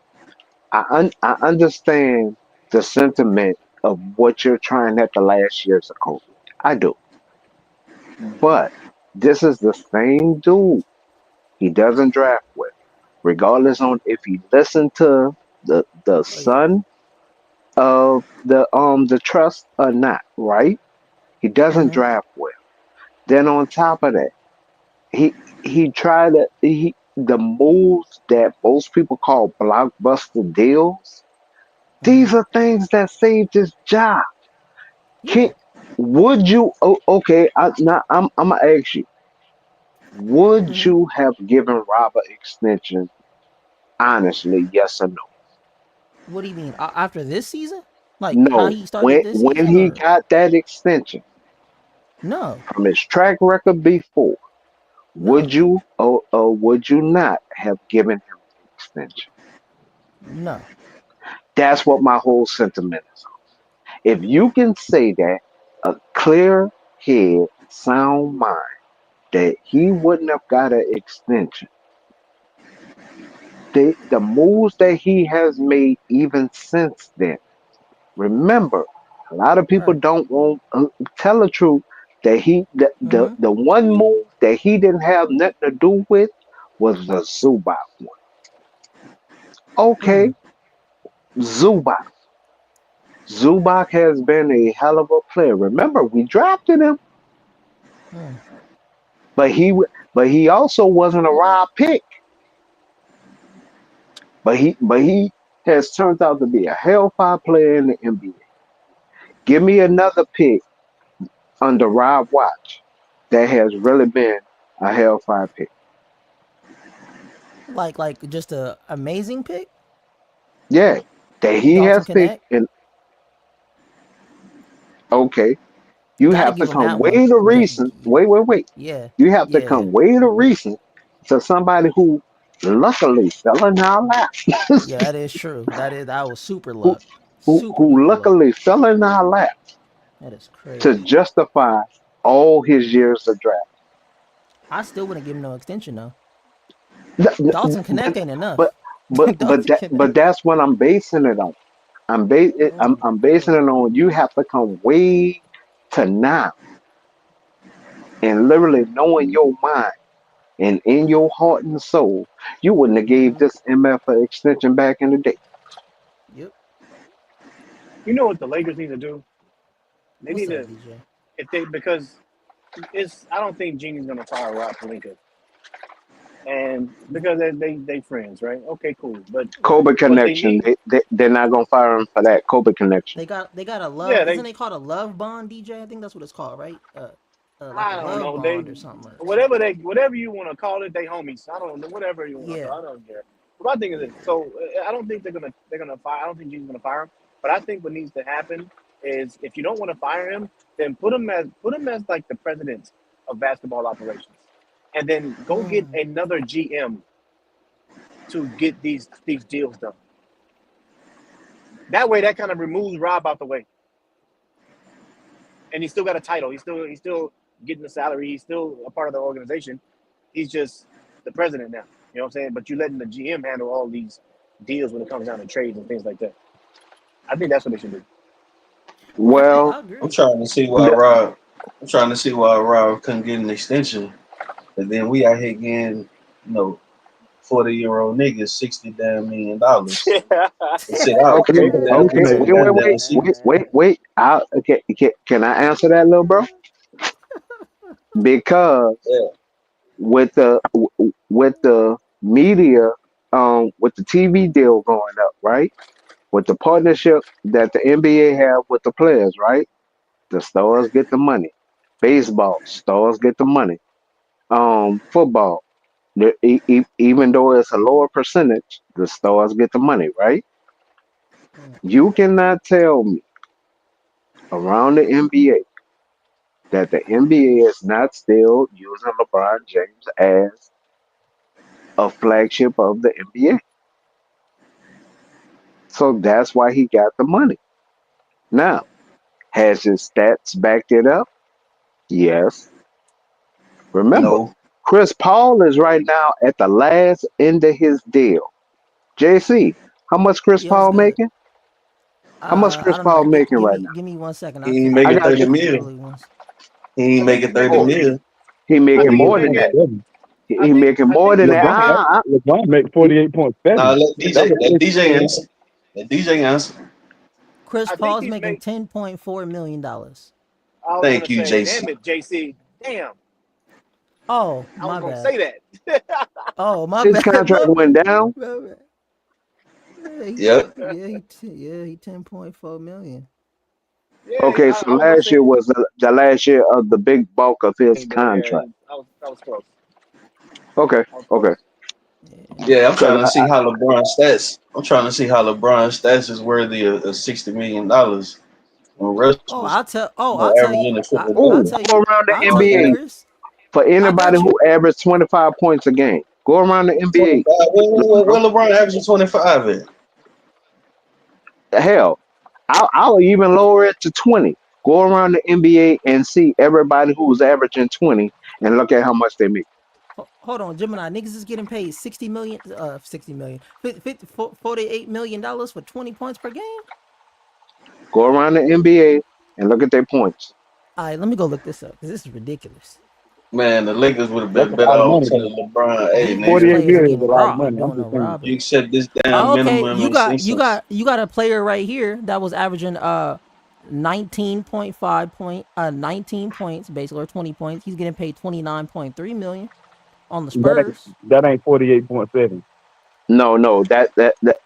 S15: I understand the sentiment of what you're trying at the last years of Kobe. I do, but this is the same dude. He doesn't draft well, regardless on if he listened to the son of the trust or not. Right? He doesn't draft well. Then on top of that, he tried the moves that most people call blockbuster deals. These are things that saved his job. Would you? Okay. I'm gonna ask you. Would you have given Rob an extension? Honestly, yes or no?
S4: What do you mean? After this season? Like how
S15: No.
S4: he started this
S15: When
S4: season?
S15: he
S4: Or
S15: got that extension
S4: no?
S15: from his track record before, would you or would you not have given him the extension?
S4: No.
S15: That's what my whole sentiment is. If you can say that a clear head, sound mind, that he wouldn't have got an extension. The moves that he has made even since then. Remember, a lot of people
S4: Right.
S15: don't want tell the truth that the one move that he didn't have nothing to do with was the Zubac one. Okay, Zubac. Zubac has been a hell of a player. Remember, we drafted him, but he also wasn't a raw pick. But he has turned out to be a hellfire player in the NBA. Give me another pick under Rob Watch that has really been a hellfire pick.
S4: Like just a amazing pick.
S15: Yeah, that he
S4: Dalton
S15: has picked.
S4: Connect.
S15: And okay, you
S4: Got to
S15: have to
S4: give him
S15: come
S4: that
S15: way
S4: one.
S15: to recent. Wait.
S4: Yeah.
S15: You have to
S4: Yeah.
S15: come way to recent to somebody who luckily fell in our lap.
S4: Yeah, that is true. That was super
S15: who,
S4: luck.
S15: who
S4: Super
S15: who
S4: duper luck.
S15: luckily fell in our lap
S4: That is
S15: to
S4: crazy.
S15: justify all his years of draft.
S4: I still wouldn't give him no extension though.
S15: Th-
S4: Dalton Connect ain't
S15: But
S4: enough.
S15: but
S4: Dalton Connect.
S15: that's what I'm basing it on. I'm basing it on you have to come way to now and literally knowing your mind and in your heart and soul, you wouldn't have gave this MF an extension back in the day.
S4: Yep.
S20: You know what the Lakers need to do? They
S4: What's
S20: need
S4: up,
S20: to
S4: DJ?
S20: because it's I don't think Genie's gonna fire Rob Pelinka. And because they friends, right? Okay, cool. But
S4: Right.
S15: Kobe
S20: what they
S15: connection.
S20: need,
S15: They're not gonna fire him for that Kobe connection.
S4: They got a
S20: yeah,
S4: love. Isn't
S20: they
S4: it called a love bond, DJ? I think that's what it's called, right? Like a
S20: I don't
S4: love
S20: know.
S4: bond or something.
S20: Whatever you want to call it, they homies. I don't know, whatever you want to
S4: Yeah.
S20: call it, I don't care. But my thing is this. So I don't think they're gonna fire. I don't think Genie's gonna fire him. But I think what needs to happen is if you don't want to fire him, then put him as like the president of basketball operations, and then go get another GM to get these deals done. That way, that kind of removes Rob out the way, and he's still got a title. He's still getting the salary. He's still a part of the organization. He's just the president now. You know what I'm saying? But you're letting the GM handle all these deals when it comes down to trades and things like that. I think that's what they should do.
S15: Well,
S4: I agree.
S21: I'm trying to see why
S15: th-
S21: Rob. I'm trying to see why Rob couldn't get an extension, and then we out here getting, 40-year-old niggas $60 damn million. And said, "Oh,
S15: okay, okay.
S21: listen, goddamn, see,
S15: Wait. Can I answer that, little bro? Because
S21: yeah,
S15: with the media, with the TV deal going up, right? With the partnership that the NBA have with the players, right? The stars get the money. Baseball, stars get the money. Football, even though it's a lower percentage, the stars get the money, right? You cannot tell me around the NBA that the NBA is not still using LeBron James as a flagship of the NBA. So that's why he got the money. Now, has his stats backed it up? Yes. Remember,
S21: no,
S15: Chris Paul is right now at the last end of his deal. JC, how much Chris
S4: Yeah, was
S15: Paul
S4: good.
S15: making? How much
S4: I
S15: Chris
S4: don't know.
S15: Paul making right now?
S4: Give me 1 second. I'll
S21: he ain't
S4: keep it
S15: I
S21: making
S4: real.
S15: got
S21: 30
S15: you.
S4: Give me
S21: mil.
S4: really one.
S21: He ain't
S20: I think
S21: making
S20: he's
S21: 30
S15: Oh,
S20: making.
S21: mil.
S15: he
S20: I
S15: making
S20: think he's
S15: more than
S20: making.
S15: that.
S17: 48.7.
S20: I
S15: He
S20: think.
S15: making
S20: I
S15: more
S20: think
S15: than
S20: he's
S15: that.
S17: LeBron
S20: making.
S17: LeBron make
S15: He,
S21: Now
S17: 48.7.
S21: let
S17: That
S21: DJ
S17: was
S21: let DJ
S17: 6.
S21: answer. Let DJ answer.
S4: Chris
S20: I think
S4: Paul's
S20: he's
S4: making
S20: make.
S4: $10.4 million.
S20: I was
S21: Thank
S20: gonna
S21: you,
S20: say, damn
S21: JC.
S20: it, JC. Damn,
S4: Oh,
S20: I was
S4: my
S20: gonna
S4: bad.
S20: say that.
S4: Oh, my
S15: his
S4: bad.
S15: contract
S4: My
S15: went
S4: bad.
S15: down.
S4: My bad.
S21: Yep.
S4: He 10.4 million.
S20: Yeah,
S15: Okay,
S20: I
S15: so
S20: was gonna
S15: last
S20: say.
S15: year was the last year of the big bulk of his
S20: But yeah,
S15: contract.
S20: I was close.
S15: Okay,
S20: I was close.
S15: okay.
S21: Yeah, I'm
S15: Because
S21: trying to see how LeBron stats. I'm trying to see how LeBron stats is worthy of $60 million when Russ
S4: Oh,
S21: was,
S4: I'll tell you.
S21: averaging a triple
S15: oh,
S4: I'll
S21: double.
S4: tell
S15: go
S4: you.
S15: around the
S4: I'll tell you,
S15: NBA
S4: Chris.
S15: for
S4: I
S15: anybody
S4: got
S15: who
S4: you.
S15: averaged 25 points a game. Go around the NBA.
S21: 25. Where
S15: LeBron.
S21: LeBron averaging 25 at?
S15: Hell, I'll even lower it to 20. Go around the NBA and see everybody who's averaging 20 and look at how much they make.
S4: Hold on, Gemini. Niggas is getting paid 60 million, 60 million, 48 million dollars for 20 points per game.
S15: Go around the NBA and look at their points.
S4: All right, let me go look this up because this is ridiculous.
S21: Man, the Lakers would have
S17: That's
S21: been
S17: a
S21: better
S17: lot of
S21: off
S17: money,
S21: telling
S17: though.
S21: LeBron, "Hey,
S4: These
S21: nigga,
S17: 48
S4: players are
S17: million is a
S4: getting
S17: lot of
S4: robbed
S17: money. I'm
S4: doing
S17: just
S4: no
S17: saying.
S21: you
S4: robbing.
S21: accept this damn
S4: Oh, okay,
S21: minimum and say something."
S4: you got a player right here that was averaging 19.5 point 19 points basically, or 20 points. He's getting paid 29.3 million on the Spurs.
S17: That ain't 48.7.
S15: No, that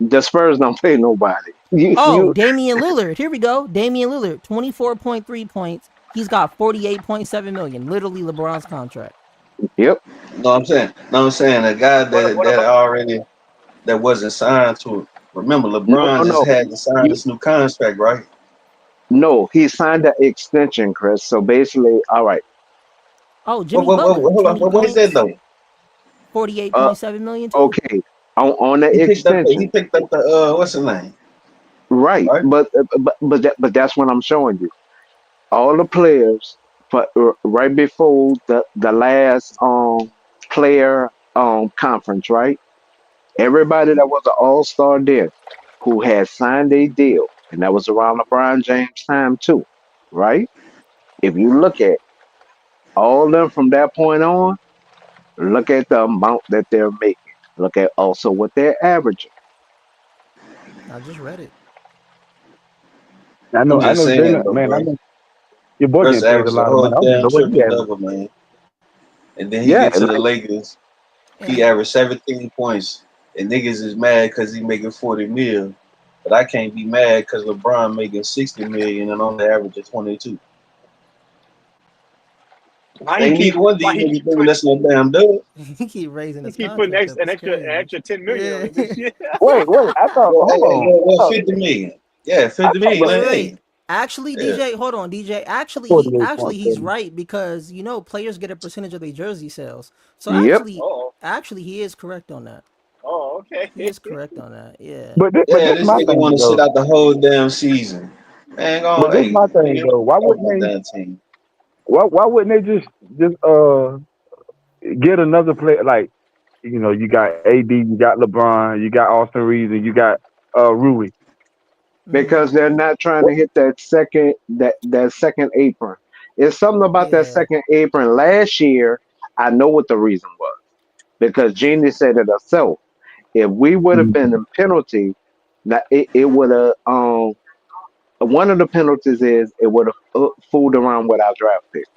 S15: the Spurs don't pay nobody.
S4: Oh,
S15: You
S4: Damian Lillard. Here we go. Damian Lillard, 24.3 points. He's got 48.7 million. Literally LeBron's contract.
S15: yep.
S21: No, I'm saying a guy
S20: What
S21: that
S20: about
S21: already that wasn't signed to it. Remember,
S15: No,
S21: LeBron
S15: no,
S21: just
S15: no.
S21: had to sign
S15: You
S21: this new contract, right?
S15: no, he signed an extension, Chris. So basically, all right.
S4: Oh, Jimmy Butler,
S21: Hold on,
S4: 20
S21: what is that
S4: points,
S21: though?
S4: 48.7 million too.
S15: Okay, on the
S21: He
S15: extension,
S21: picked up the what's his name,
S15: right?
S21: right?
S15: But that's what I'm showing you. All the players, but right before the last player conference, right? Everybody that was an All Star there, who had signed a deal, and that was around LeBron James time too, right? If you look at all of them from that point on, look at the amount that they're making. Look at also what they're averaging.
S4: I just read it.
S21: I'm
S17: I
S21: just
S17: know
S21: saying
S17: Jalen,
S21: though,
S17: man. I
S21: bro.
S17: know your boy
S21: Russ
S17: getting paid a
S21: averaged a
S17: lot of
S21: whole
S17: money. I don't
S21: damn
S17: know what he
S21: triple
S17: having.
S21: double, man. And then he
S15: Yeah,
S21: get to the
S15: like
S21: Lakers, he
S4: And
S21: averaged 17 points, and niggas is mad because he making 40 mil. But I can't be mad because LeBron making 60 million and only averaging 22.
S20: why he
S21: Ain't
S20: keep
S21: neither one of
S20: why
S21: these
S20: he keep
S21: niggas giving
S20: putting
S21: us no damn dub.
S4: he keep raising
S20: he
S4: his
S20: keep putting
S4: contract up. It's
S20: an
S4: crazy.
S20: extra 10 million on
S4: Yeah.
S20: it this year?
S17: Wait. I thought. Hold on. I
S21: Well,
S17: thought.
S21: 50 million. Yeah,
S17: I
S21: 50
S17: thought.
S21: million.
S4: Wait,
S21: Like,
S4: wait,
S21: hey,
S4: wait. Actually,
S21: yeah.
S4: DJ, hold on, DJ. Actually, he's
S17: 48.7.
S4: right because players get a percentage of their jersey sales. So
S15: yep.
S20: Oh,
S4: actually, he is correct on that.
S20: okay.
S4: He is correct on that. Yeah.
S17: But
S21: Yeah,
S17: this
S21: this
S17: my
S21: nigga want
S17: thing
S21: to sit
S17: though.
S21: out the whole damn season. Man, go
S17: But
S21: on,
S17: this
S21: hey,
S17: my thing
S21: nigga,
S17: though. Why
S21: off
S17: wouldn't
S21: my
S17: they?
S21: damn team.
S17: Why wouldn't they just get another player like you got AD, you got LeBron, you got Austin Reeves, and you got Rui.
S4: Mm-hmm.
S15: Because they're not trying to hit that second apron. It's something about that
S4: Yeah.
S15: second apron. Last year, I know what the reason was because Jeannie said it herself. If we would have been in penalty, that it would have one of the penalties is it would have fooled around with our draft picks,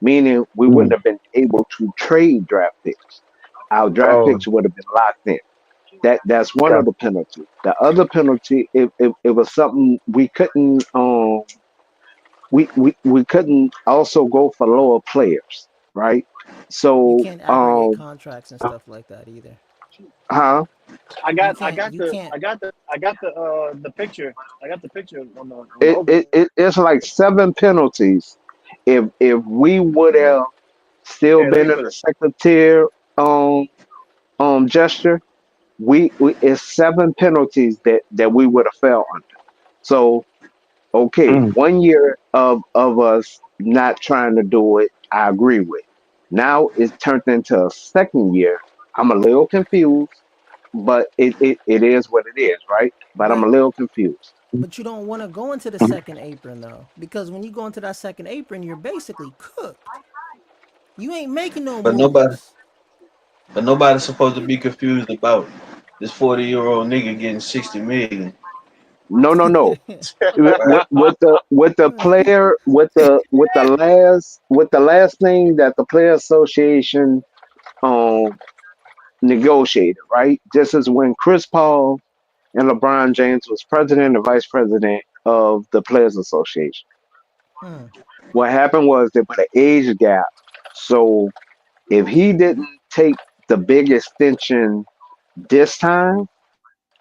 S15: meaning we wouldn't
S17: Mm.
S15: have been able to trade draft picks. Our draft
S17: Oh,
S15: picks would have been locked in. That's one of
S17: gotcha.
S15: the penalties. The other penalty, it was something we couldn't we couldn't also go for lower players, right?
S4: You
S15: So
S4: can't aggregate contracts and stuff like that either.
S15: huh?
S20: I
S4: You
S20: got I
S4: can't.
S20: got
S4: You
S20: the
S4: can't.
S20: I got the I got the picture. I got the picture on the open.
S15: It's like seven penalties. If we would have still
S20: Yeah, let me
S15: been in
S20: put
S15: the
S20: it.
S15: second tier gesture, we it's seven penalties that we would have fell under. So okay,
S17: Mm.
S15: 1 year of us not trying to do it, I agree with. Now it's turned into a second year. I'm a little confused, but it is what it is, right? But I'm a
S4: But
S15: little confused.
S4: but you don't want to go into the second apron though, because when you go into that second apron, you're basically cooked. You ain't making no
S21: But nobody,
S4: moves.
S21: but nobody's supposed to be confused about this 40-year-old nigga getting 60 million.
S15: No.
S21: Right?
S15: With the player with the last thing that the player association um negotiated, right? This is when Chris Paul and LeBron James was president and vice president of the Players Association.
S4: Hmm.
S15: What happened was they put an age gap. So if he didn't take the big extension this time,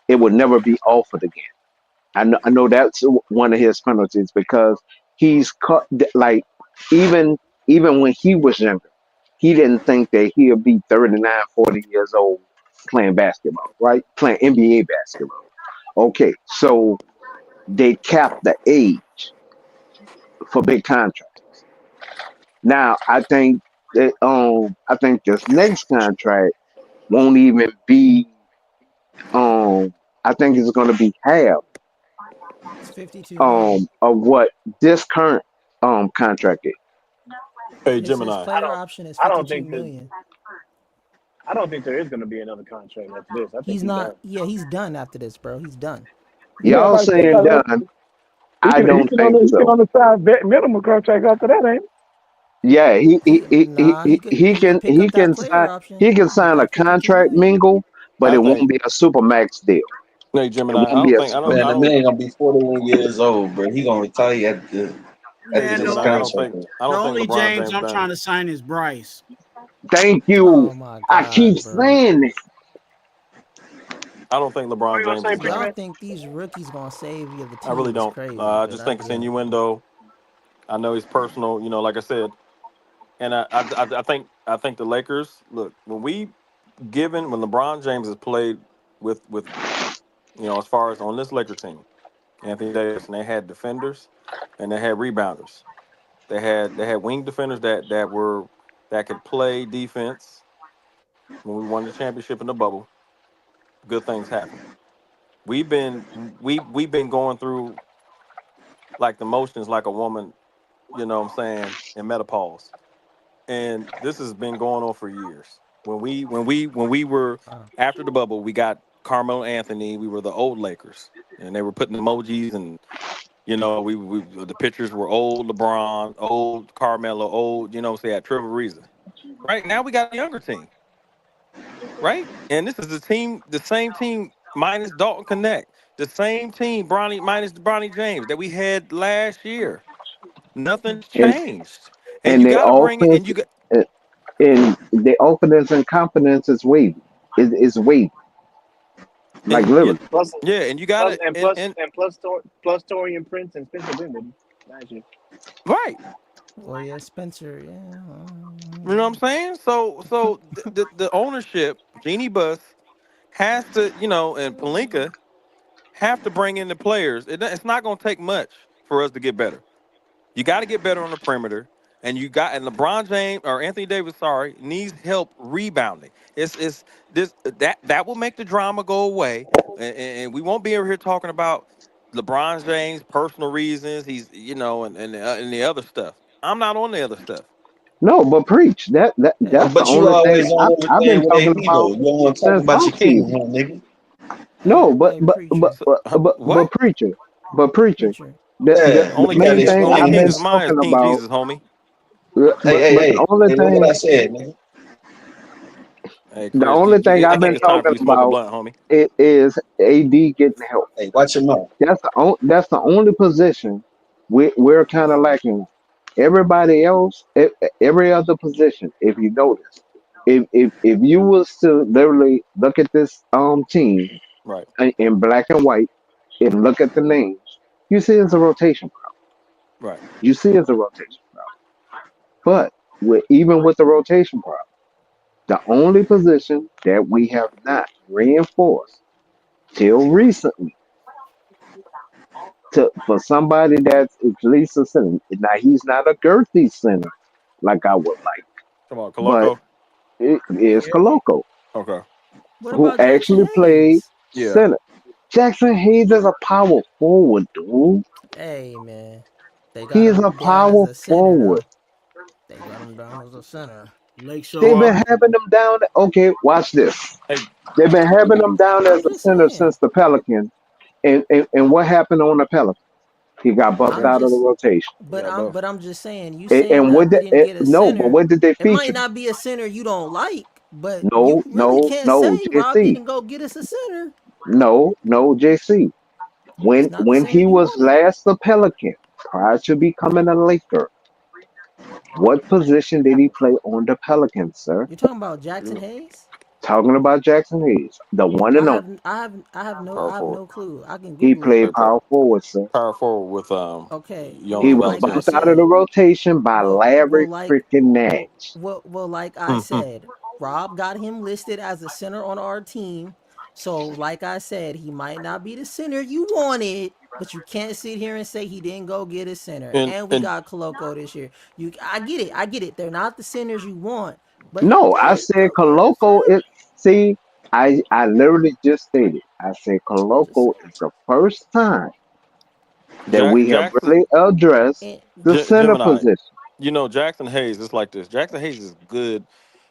S15: it would never be offered again. I know that's one of his penalties because he's cut like even even when he was younger, he didn't think that he'll be 39, 40 years old playing basketball, right? Playing NBA basketball. Okay, so they capped the age for big contracts. Now I think this next contract won't even be I think it's gonna be half
S4: It's 52 million.
S15: of what this current contract is.
S19: Hey,
S4: It says
S19: Gemini.
S4: player option is
S20: I don't
S4: 52
S20: think that.
S4: million.
S20: I don't think there is going to be another contract after this. I think
S4: He's
S20: he's
S4: not.
S20: done.
S4: Yeah, he's done after this, bro. He's done.
S17: Yeah,
S15: Y'all
S17: like that.
S15: saying done. I
S17: He
S15: don't
S17: can
S15: think so.
S17: only sign vet minimum contract after that, ain't
S15: Yeah,
S4: Nah, he can pick up that player option
S15: he can
S4: with
S15: sign a
S4: that 52
S15: contract
S4: million.
S15: mingle, but
S19: I
S15: it
S19: think.
S15: won't be a super max deal.
S19: Hey,
S15: It
S19: Gemini. I
S15: won't be
S19: don't
S15: a
S19: think. I
S15: super
S19: don't.
S21: Man,
S19: I
S21: the
S15: max.
S19: don't.
S21: man gonna be 41 years old, bro. He gonna retire after
S19: Hey,
S1: Man,
S21: this
S19: Gemini.
S21: contract.
S1: the
S19: I don't think
S1: only
S19: LeBron
S1: James
S19: James
S1: I'm trying
S19: done.
S1: to sign is Bryce.
S15: Thank you.
S4: Oh my
S15: I keep
S4: god, bro.
S15: saying it.
S19: I don't think
S20: What are
S19: LeBron
S20: you gonna
S19: James
S20: say,
S19: is
S20: Preacher
S19: done.
S4: Y'all
S20: Man?
S4: think these rookies gonna save you the
S19: I really
S4: team is
S19: don't.
S4: crazy,
S19: I
S4: but
S19: just
S4: I
S19: think it's
S4: get it, bro.
S19: innuendo. I know he's personal. Like I said, and I think the Lakers. Look, when LeBron James has played with as far as on this Laker team, Anthony Davis, and they had defenders, and they had rebounders. They had wing defenders that could play defense. When we won the championship in the bubble, good things happen. We've been going through like the motions like a woman, what I'm saying, in menopause. And this has been going on for years. When we were after the bubble, we got Carmelo Anthony. We were the old Lakers, and they were putting emojis, and we the pictures were old LeBron, old Carmelo, old say at Trevor Ariza. Right now we got a younger team, right? And this is the same team minus Dalton Connect, the same team Bronny minus Bronny James that we had last year. Nothing's
S15: And
S19: changed, and
S15: and
S19: you
S15: the
S19: got to bring it, and
S15: offense
S19: you got.
S15: and the offense and confidence is wavy. Is wavy. Like
S19: And yeah,
S15: literally.
S20: Plus,
S19: yeah, and you got
S20: plus,
S19: it,
S20: and
S19: and
S20: plus, and plus, plus Torian Prince and Spencer Dinwiddie. Last year.
S19: right.
S4: Well, yeah, Spencer. Yeah.
S19: You know what I'm saying? So the ownership, Jeannie Buss has to, and Palinka have to bring in the players. It's not going to take much for us to get better. You got to get better on the perimeter, and LeBron James or Anthony Davis, sorry, needs help rebounding. It's this that will make the drama go away, and we won't be over here talking about LeBron James' personal reasons. He's and the other stuff. I'm not on the other stuff.
S15: No, but preach.
S4: Hey,
S15: That's the
S21: But you
S15: only thing
S21: always on
S15: I've been
S21: everything with
S15: talking
S21: AD though.
S15: about
S21: You don't want to talk
S15: since
S21: about your king,
S15: offseason.
S21: huh, nigga?
S15: No,
S4: hey, preacher,
S15: but
S19: What?
S15: preacher.
S4: preacher.
S15: The
S21: Yeah,
S19: Only
S21: you gotta
S15: main
S19: king,
S15: thing
S19: only
S15: I've
S21: explain
S19: king
S15: been
S19: is
S21: this.
S19: mine is
S15: talking
S19: King
S15: about,
S19: Jesus, homie.
S21: Hey, hey, hey, hey, look what I said, nigga.
S19: Hey,
S15: the
S19: Chris,
S15: only thing
S19: I
S15: I've
S19: think
S15: been
S19: it's time for
S15: talking
S19: you to smoke a
S15: about
S19: blunt, homie.
S15: is AD getting help.
S21: Hey, watch your mouth.
S15: That's the only position we're kind of lacking. Everybody else, every other position, if you notice, if you was to literally look at this team
S19: Right,
S15: in black and white and look at the names, you see it's a rotation problem.
S19: right.
S15: You see it's a rotation problem. But even with the rotation problem, the only position that we have not reinforced till recently for somebody that's at least a center. Now he's not a girthy center like I would like,
S19: Come on,
S15: but
S19: Coloco.
S15: it is Coloco
S19: Okay.
S4: What
S15: who
S4: about Jackson
S15: actually played
S4: Hayes?
S19: Yeah.
S15: center. Jackson Hayes is a power forward, dude.
S4: Hey, man, they
S15: He
S4: got
S15: is a
S4: him down as
S15: power
S4: a center
S15: forward.
S4: though. They got him down as a center.
S1: Lake
S15: They've
S1: show
S15: been
S1: up.
S15: having them down. Okay, watch this.
S19: Hey,
S15: They've been having them down
S4: I'm
S15: as a
S4: just
S15: center
S4: saying.
S15: since the Pelican. And what happened on the Pelican? He got bumped
S4: I'm
S15: out
S19: benched.
S15: of the
S4: just,
S15: rotation.
S19: He got buffed.
S4: but I'm just saying. You saying
S15: And
S4: that
S15: what
S4: we
S15: did
S4: didn't get a
S15: no? But
S4: center.
S15: what did they
S4: It might
S15: feature?
S4: not be a center you don't like, but you
S15: No,
S4: really
S15: no,
S4: can't
S15: no,
S4: say Rob
S15: JC.
S4: didn't go get us a center.
S15: No, JC.
S4: It's
S15: When
S4: not the
S15: when
S4: center
S15: he
S4: you
S15: was
S4: wanted.
S15: last a Pelican, prior to becoming a Laker, what position did he play on the Pelicans, sir?
S4: You're talking about Jackson
S19: Good.
S4: Hayes?
S15: Talking about Jackson Hayes, the one and only.
S19: Power
S4: I have
S19: forward.
S4: no clue. I can
S15: He
S4: Google it.
S15: played power forward, sir.
S19: Power forward with
S4: Okay.
S15: He
S4: Well,
S19: Jonas
S15: was
S4: like I
S15: bumped
S19: Valanciunas.
S15: out of the
S4: said,
S15: rotation by
S4: well,
S15: Larry
S4: like,
S15: freaking Nash.
S4: like I said, Rob got him listed as a center on our team. So, like I said, he might not be the center you wanted, But you can't sit here and say he didn't go get a center.
S19: And
S4: And we got Coloco this year. I get it. I get it. They're not the centers you want, but he
S15: No, I
S4: did
S15: said
S4: provide for
S15: Coloco
S4: them.
S15: is see, I literally just stated. I said
S4: Just
S15: Coloco is the first time that we have
S19: Jackson
S15: really addressed
S4: and
S15: the center
S19: Gemini.
S15: position.
S19: Jackson Hayes is like this. Jackson Hayes is good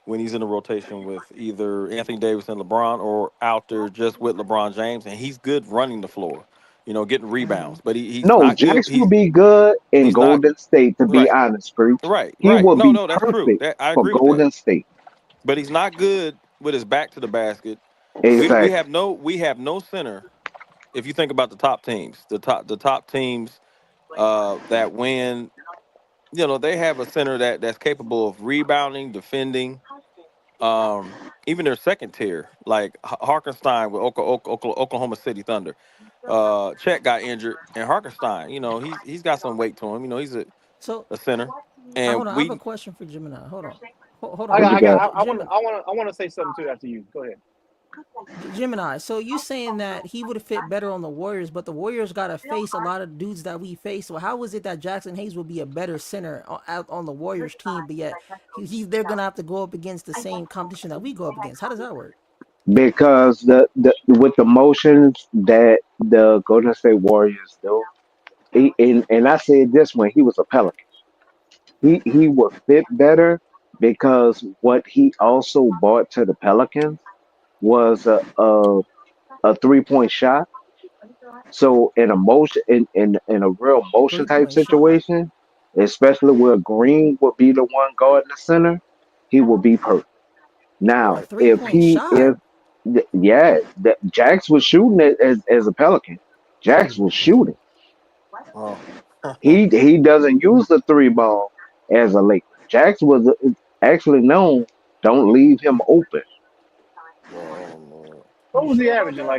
S19: when he's in a rotation with either Anthony Davis and LeBron or out there just with LeBron James, and he's good running the floor. Getting rebounds, but he's
S15: No,
S19: not good.
S15: Jax would be good in
S19: He's not
S15: Golden State, to be
S19: right,
S15: honest, Preach.
S19: right,
S15: He
S19: right.
S15: would
S19: No,
S15: be
S19: no, that's true.
S15: perfect
S19: I
S15: for
S19: agree with that.
S15: Golden State.
S19: But he's not good with his back to the basket. We
S15: Exactly.
S19: have no center. If you think about the top teams, the top teams that win, they have a center that's capable of rebounding, defending. Even their second tier, like Harkenstein with Oklahoma City Thunder. Chet got injured, and Harkenstein, he's got some weight to him. He's
S4: so
S19: a center,
S4: hold
S19: and
S4: on. I have a question for Gemini. Hold on. Hold
S20: I
S4: on.
S20: got,
S15: What you
S20: I got,
S15: got?
S4: Gemini.
S20: I want to say something too after you. Go ahead.
S4: Gemini. So you saying that he would have fit better on the Warriors, but the Warriors got to face a lot of dudes that we face. So how is it that Jackson Hayes would be a better center out on the Warriors team, but yet they're gonna have to go up against the same competition that we go up against? How does that work?
S15: Because the with the motions that the Golden State Warriors do, and I said this when he was a Pelican, he would fit better because what he also brought to the Pelicans was a 3-point shot. So in a motion in a real motion
S4: Three
S15: type
S4: point shot.
S15: situation, especially where Green would be the one guarding the center, he would be perfect.
S4: A
S15: Now,
S4: three point shot.
S15: if yeah, that Jax was shooting it as a Pelican. Jax was shooting.
S19: oh,
S15: He doesn't use the three ball as a Laker. Jax was actually known. Don't leave him open.
S19: oh
S20: What
S4: You
S20: was he
S4: sure about
S20: averaging?
S4: that?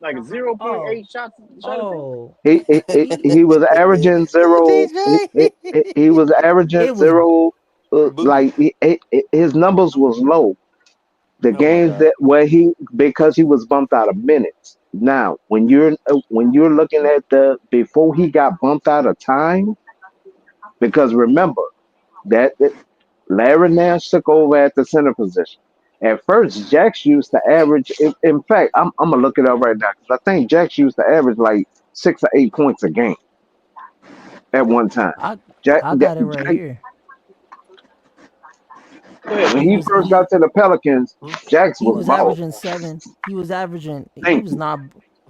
S20: Like 0.
S4: Oh,
S20: 0.8 shots shot attempt?
S4: oh.
S15: He was averaging zero.
S19: DJ.
S15: He was averaging
S4: It was.
S15: zero.
S19: Boo.
S15: His numbers was low. The
S19: Oh my
S15: games
S19: God.
S15: that where he because he was bumped out of minutes. Now, when you're looking at the before he got bumped out of time, because remember that Larry Nash took over at the center position. At first, Jax used to average. In fact, I'm gonna look it up right now because I think Jax used to average like 6 or 8 points a game at one time.
S4: I
S15: Jack,
S4: I got it right here.
S20: Go ahead,
S15: when
S4: He
S15: he
S20: Bean.
S4: was
S15: first got to the Pelicans,
S19: Hmm?
S15: Jax
S4: he
S15: was
S4: was
S15: bald.
S4: averaging seven. He was averaging. He
S15: Thank
S4: was
S15: you.
S4: not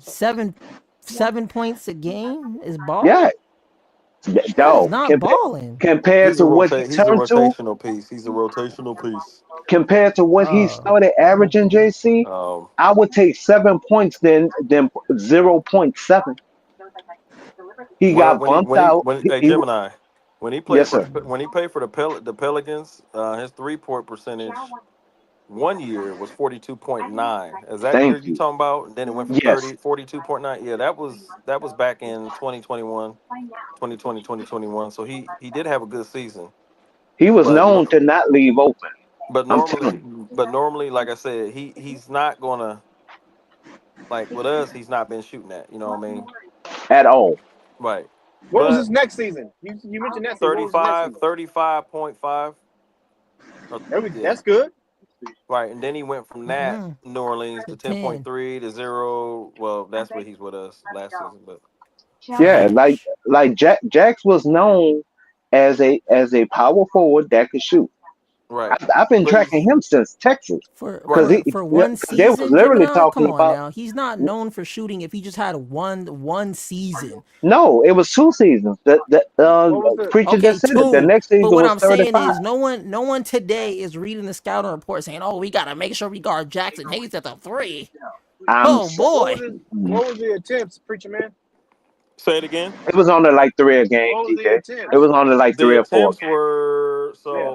S4: seven 7 points a game is balling.
S15: Yeah,
S4: That is
S15: dog.
S4: not balling.
S15: Compared to what he
S19: He's a
S15: turned to,
S19: rotational piece. He's a rotational piece.
S15: compared to what he
S4: Oh,
S15: started averaging,
S4: okay.
S15: JC,
S19: Um,
S15: I would take 7 points than 0.7. He
S19: well,
S15: got bumped out.
S19: hey
S15: He
S19: Gemini, when he played
S15: yes,
S19: for
S15: sir.
S19: the Pelicans, his 3-point percentage one year was 42.9. Is that year
S15: Thank
S19: you
S15: you.
S19: talking about? And then it went from
S15: Yes,
S19: 42.9. Yeah, that was back in 2021, 2020, 2021. So he did have a good season,
S15: he was
S19: but
S15: known to not leave open.
S19: but
S15: I'm
S19: normally,
S15: telling you,
S19: like I said, he's not gonna, like with us. He's not been shooting that. You know what I mean?
S15: at all.
S19: Right.
S20: What was
S19: But
S20: his next season? You mentioned that season. What was his next
S19: 35,
S20: season?
S19: 35.5. Yeah.
S20: That's good.
S19: Right. And then he went from that
S4: Mm-hmm.
S19: New Orleans
S4: To
S19: to
S4: 10.
S19: 10.3 to 0. Well, that's what he's with us last season. But
S15: Yeah, like
S4: Trash.
S15: Jax was known as a power forward that could shoot.
S19: right.
S15: I've been
S19: But
S15: tracking
S19: he's
S15: him since Texas
S4: For
S15: because
S19: right.
S4: for for one
S15: they was
S4: season,
S15: literally
S4: Gemini.
S15: talking
S4: Come on
S15: about
S4: now. He's not known for shooting if he just had one season.
S15: no, it was 2 seasons. The
S20: What was the
S15: preacher
S4: Okay,
S15: just said it. The
S4: two.
S15: next
S4: But
S15: season
S4: what
S15: was
S4: I'm saying
S15: 35.
S4: is no one today is reading the scouting report saying, "Oh, we gotta make sure we guard Jackson Hayes at the 3."
S15: I'm
S4: Oh
S15: so,
S4: boy.
S20: what was the attempts, preacher man?
S19: Say it again.
S15: it was only like 3 a game,
S20: What was the
S15: DJ. It
S20: attempts?
S15: was only like
S19: The
S15: 3 or 4 a
S19: attempts
S15: game.
S19: were
S20: Yeah.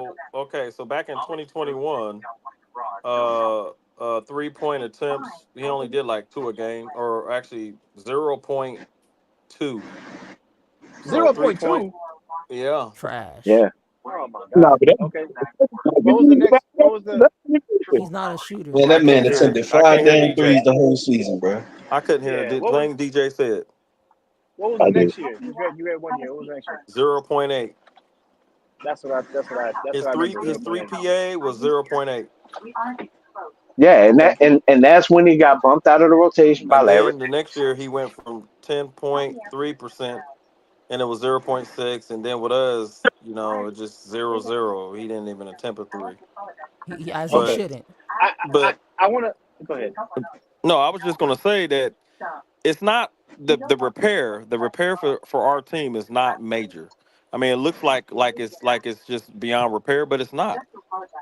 S19: so back in 2021, 3-point attempts, he only did like 2 a game, or actually 0.2. So 3-point,
S20: 0.2.
S19: yeah.
S4: Trash.
S15: Yeah,
S20: Oh my
S17: Nah,
S20: God.
S17: but
S20: Okay. What was the next? What was the?
S4: He's not a shooter.
S21: Man,
S19: I
S21: that
S19: can't
S21: man
S19: hear
S21: attempted
S19: I can't
S21: 5
S19: hear
S21: damn
S19: DJ.
S21: threes the whole season, bro.
S19: I couldn't hear
S20: Yeah.
S19: it.
S20: What was?
S19: Playing DJ said.
S20: What was
S17: I
S20: the
S17: did.
S20: next year? You had 1 year. What was the next year?
S19: 0.8.
S20: That's what I remember.
S19: His 3
S20: 0.8.
S19: PA was 0.8.
S15: Yeah, and
S20: Okay.
S15: that's when he got bumped out of the rotation by
S19: And
S15: Larry.
S19: then the next year he went from 10.3%, and it was 0.6. And then with us, just 0.0. He didn't even attempt a three.
S4: As he
S19: But
S20: Okay.
S4: shouldn't.
S19: but
S20: I want to go ahead.
S19: no, I was just gonna say that it's not the repair. The repair for our team is not major. I mean, it looks like it's just beyond repair, but it's not.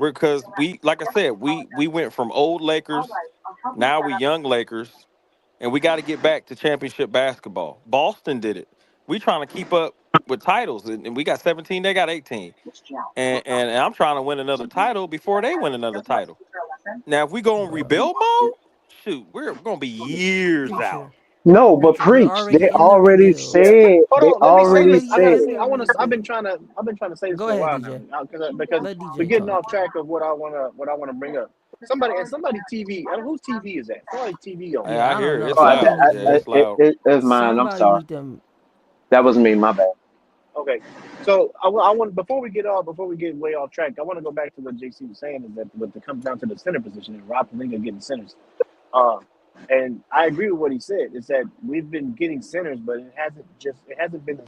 S19: Because we, like I said, we went from old Lakers, now we young Lakers, and we got to get back to championship basketball. Boston did it. We trying to keep up with titles, and we got 17, they got 18, and I'm trying to win another title before they win another title. Now, if we go in rebuild mode, shoot, we're gonna be years out.
S4: Preacher.
S15: No, but
S4: Preacher, we're
S15: preach. They
S4: already in the
S15: already
S4: rebuild.
S20: Yeah.
S15: said.
S20: Hold
S15: They
S20: on. Let me
S4: We're
S20: say
S15: already
S20: this.
S4: already
S20: I gotta
S15: said.
S20: say.
S4: in the
S20: I've
S4: rebuild.
S20: been trying to say this
S4: Go
S20: for a
S4: ahead,
S20: while now
S4: DJ.
S20: because
S4: Let
S20: we're
S4: DJ
S20: getting
S4: talk.
S20: off track of what I wanna bring up. Somebody TV. I don't know whose TV is that? Somebody TV on.
S19: Hey,
S4: Yeah,
S19: I
S4: I don't
S19: hear it.
S4: know.
S19: It's
S15: Oh,
S4: Somebody
S19: loud.
S4: need
S19: Yeah,
S4: to.
S19: it's loud.
S15: it's mine. I'm
S4: Somebody
S15: sorry.
S4: need them.
S15: That was me. My bad.
S20: Okay, so I want before we get way off track, I want to go back to what JC was saying is that when it comes down to the center position and Rob Pelinka getting centers, and I agree with what he said. Is that we've been getting centers, but it hasn't been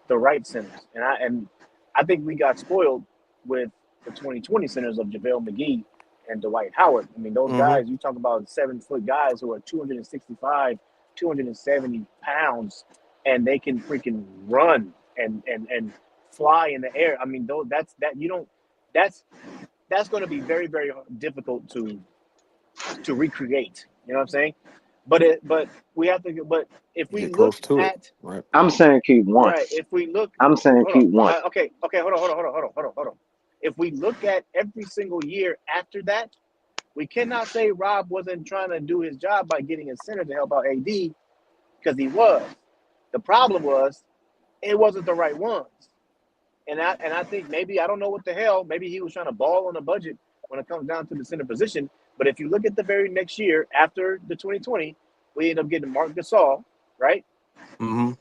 S20: the right centers, and I think we got spoiled with the 2020 centers of JaVale McGee and Dwight Howard. I mean, those
S19: Mm-hmm.
S20: guys, you talk about 7-foot guys who are 265, 270 pounds, and they can freaking run and fly in the air. I mean, that's going to be very, very difficult to recreate. You know what I'm saying? But we have to. But if we
S19: Get
S20: look
S19: close to it,
S20: at
S19: right?
S15: I'm saying keep one.
S20: right, if we look,
S15: I'm saying
S20: hold
S15: keep
S20: on.
S15: one.
S20: Okay, hold on. If we look at every single year after that, we cannot say Rob wasn't trying to do his job by getting a center to help out AD because he was. The problem was it wasn't the right ones. And I think maybe I don't know what the hell. Maybe he was trying to ball on a budget when it comes down to the center position. But if you look at the very next year after the 2020, we end up getting Mark Gasol, right?
S19: Mm-hmm.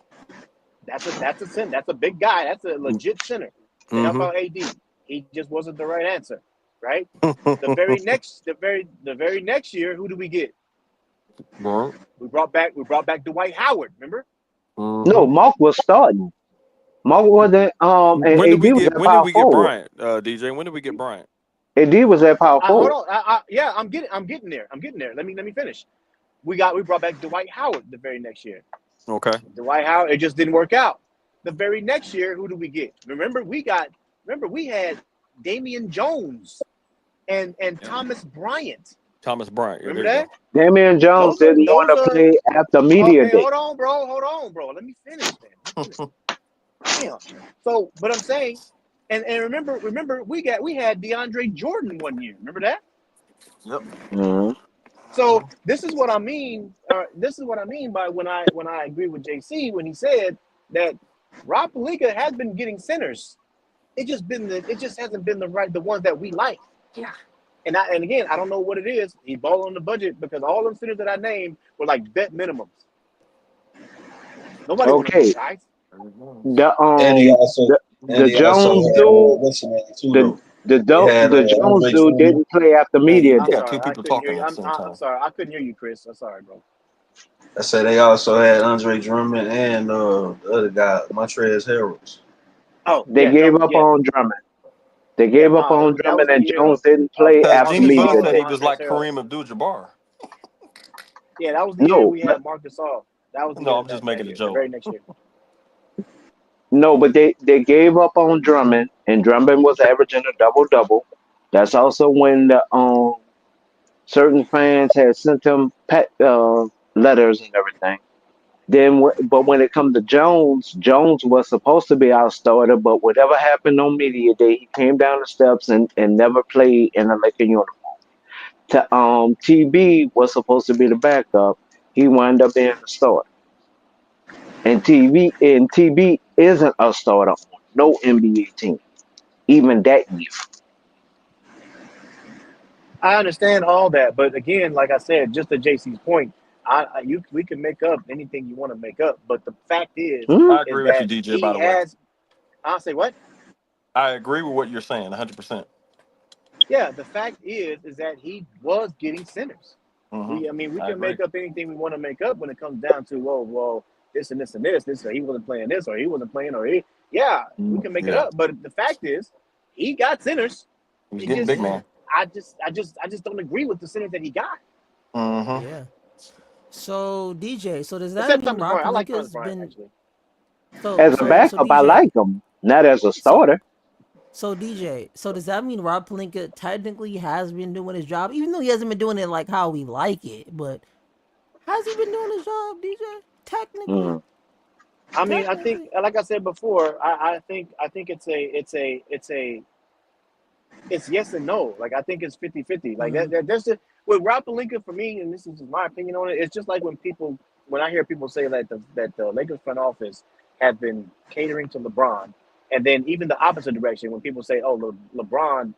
S20: That's a center. That's a big guy. That's a legit center to help
S19: Mm-hmm.
S20: out AD. He just wasn't the right answer, right? The very next year, who do we get?
S19: Right.
S20: We brought back Dwight Howard. Remember?
S15: No,
S19: Mm-hmm.
S15: Mark was starting. Mark wasn't. And
S19: When did we
S15: AD was
S19: get
S15: at
S19: when did
S15: power
S19: we get
S15: forward.
S19: Bryant, DJ? When did we get Bryant?
S15: AD was at power
S20: Hold
S15: forward.
S20: on. Yeah, I'm getting there. Let me finish. We brought back Dwight Howard the very next year.
S19: Okay.
S20: Dwight Howard, it just didn't work out. The very next year, who do we get? Remember we had Damian Jones and Thomas Bryant.
S19: Thomas Bryant. Yeah,
S20: Remember
S19: there you
S20: that?
S19: go.
S15: Damian Jones didn't want to play after media
S20: Okay,
S15: day.
S20: hold on, bro. Let me finish, man. Damn. So, but I'm saying, and remember, we had DeAndre Jordan 1 year. Remember that?
S19: Yep.
S15: Mm-hmm.
S20: So this is what I mean. This is what I mean by when I agree with JC when he said that Rob Pelinka has been getting centers. It just hasn't been the ones that we like.
S4: Yeah.
S20: And again, I don't know what it is. He balled on the budget because all them centers that I named were like bet minimums. Nobody wanted those
S15: Okay.
S20: guys.
S21: And he also
S15: The Jones
S21: had
S15: dude,
S21: what's the name too
S15: the Jones
S21: Andre
S15: dude
S21: Drummond.
S15: didn't play after media
S19: You
S20: I'm
S15: day.
S19: got two
S20: sorry, I
S19: people
S20: couldn't hear
S19: talking
S20: you.
S19: at the same
S20: I'm
S19: time.
S20: sorry, I couldn't hear you, Chris. I'm sorry, bro.
S21: I said they also had Andre Drummond and the other guy, Montrezl Harrell.
S20: Oh
S15: They
S20: yeah,
S15: gave
S20: no,
S15: up
S20: yeah,
S15: on Drummond. They
S20: yeah.
S15: gave up on
S20: That was
S15: Drummond,
S20: the
S15: and
S20: year
S15: Jones
S20: of
S15: didn't play
S19: Because
S15: after
S20: Marc
S19: Jeannie
S15: media
S19: Buss
S20: Gasol
S19: said
S20: and
S15: day.
S19: he was
S20: Montrezl
S19: like
S20: Harrell.
S19: Kareem Abdul-Jabbar.
S20: Yeah, that was the year
S15: No,
S20: we
S15: but
S20: had Marc Gasol. That was the
S19: No,
S20: year
S19: I'm just
S20: that
S19: making a
S20: year, the
S19: joke.
S20: very next year.
S15: no, but they gave up on Drummond, and Drummond was averaging a double double. That's also when the certain fans had sent him letters and everything. But when it comes to Jones, Jones was supposed to be our starter, but whatever happened on media day, he came down the steps and never played in a Laker uniform. TB was supposed to be the backup. He wound up being the starter. And TB isn't a starter on no NBA team, even that year.
S20: I understand all that, but again, like I said, just to JC's point, we can make up anything you want to make up, but the fact
S19: I
S20: is
S19: agree with you,
S20: that
S19: DJ. By
S20: he
S19: the way,
S20: has. I'll say what?
S19: I agree with what you're saying, 100%.
S20: Yeah, the fact is that he was getting centers.
S19: Hmm.
S20: I mean, we
S19: I
S20: can
S19: agree.
S20: make up anything we want to make up when it comes down to, well, this and this and this, or he wasn't playing this, or he wasn't playing, yeah, we can make it
S19: Yeah,
S20: up. But the fact is, he got centers.
S19: he was
S20: It
S19: getting
S20: just,
S19: big
S4: Yeah,
S19: man.
S20: I just don't agree with the centers that he got.
S19: Hmm.
S4: yeah. So DJ, so does that
S20: Except
S4: mean
S20: Thomas
S4: Rob
S20: Bryant, I like Thomas
S4: Palinka's
S20: Bryant
S4: been
S20: actually.
S4: so
S15: As a
S4: so so
S15: backup, I
S4: DJ,
S15: like him. Not as a
S4: so
S15: starter.
S4: so DJ, so does that mean Rob Palinka technically has been doing his job, even though he hasn't been doing it like how we like it, but has he been doing his job, DJ? Technically,
S15: Mm.
S20: I mean, I think,
S4: technically.
S20: like I said before, I think it's yes and no. Like I think it's 50-50. Like
S4: Mm-hmm.
S20: that's just with Rob Pelinka for me, and this is just my opinion on it. It's just like when I hear people say that the Lakers front office have been catering to LeBron, and then even the opposite direction when people say, "Oh, LeBron,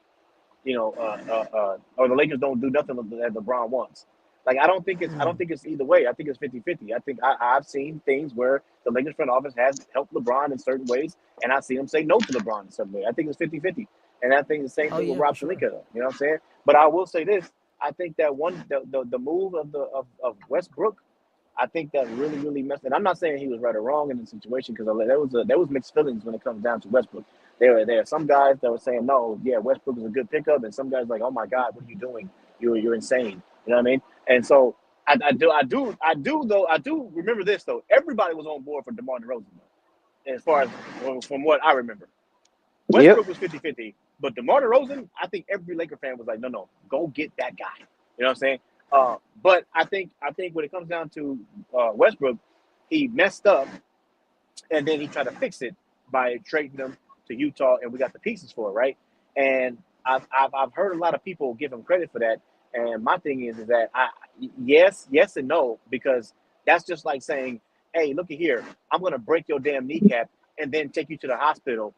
S20: or the Lakers don't do nothing that LeBron wants." Like I don't think it's either way. I think it's 50-50. I think I've seen things where the Lakers front office has helped LeBron in certain ways, and I've seen them say no to LeBron in some way. I think it's 50-50. And I think the same
S4: Oh
S20: thing with
S4: yeah, for
S20: Rob
S4: sure.
S20: Pelinka, though. You know what I'm saying? But I will say this: I think that the move of Westbrook, I think that really messed. And I'm not saying he was right or wrong in the situation because there was mixed feelings when it comes down to Westbrook. There are some guys that were saying no, yeah, Westbrook is a good pickup, and some guys like, oh my God, what are you doing? You're insane. You know what I mean? And so I do remember this though. Everybody was on board for DeMar DeRozan, though, as far as from what I remember.
S15: Yep.
S20: Westbrook was 50-50, but DeMar DeRozan, I think every Laker fan was like, no, go get that guy. You know what I'm saying? But I think when it comes down to Westbrook, he messed up, and then he tried to fix it by trading them to Utah, and we got the pieces for it, right? And I've heard a lot of people give him credit for that, and my thing is that yes and no, because that's just like saying, hey, look at here, I'm gonna break your damn kneecap and then take you to the hospital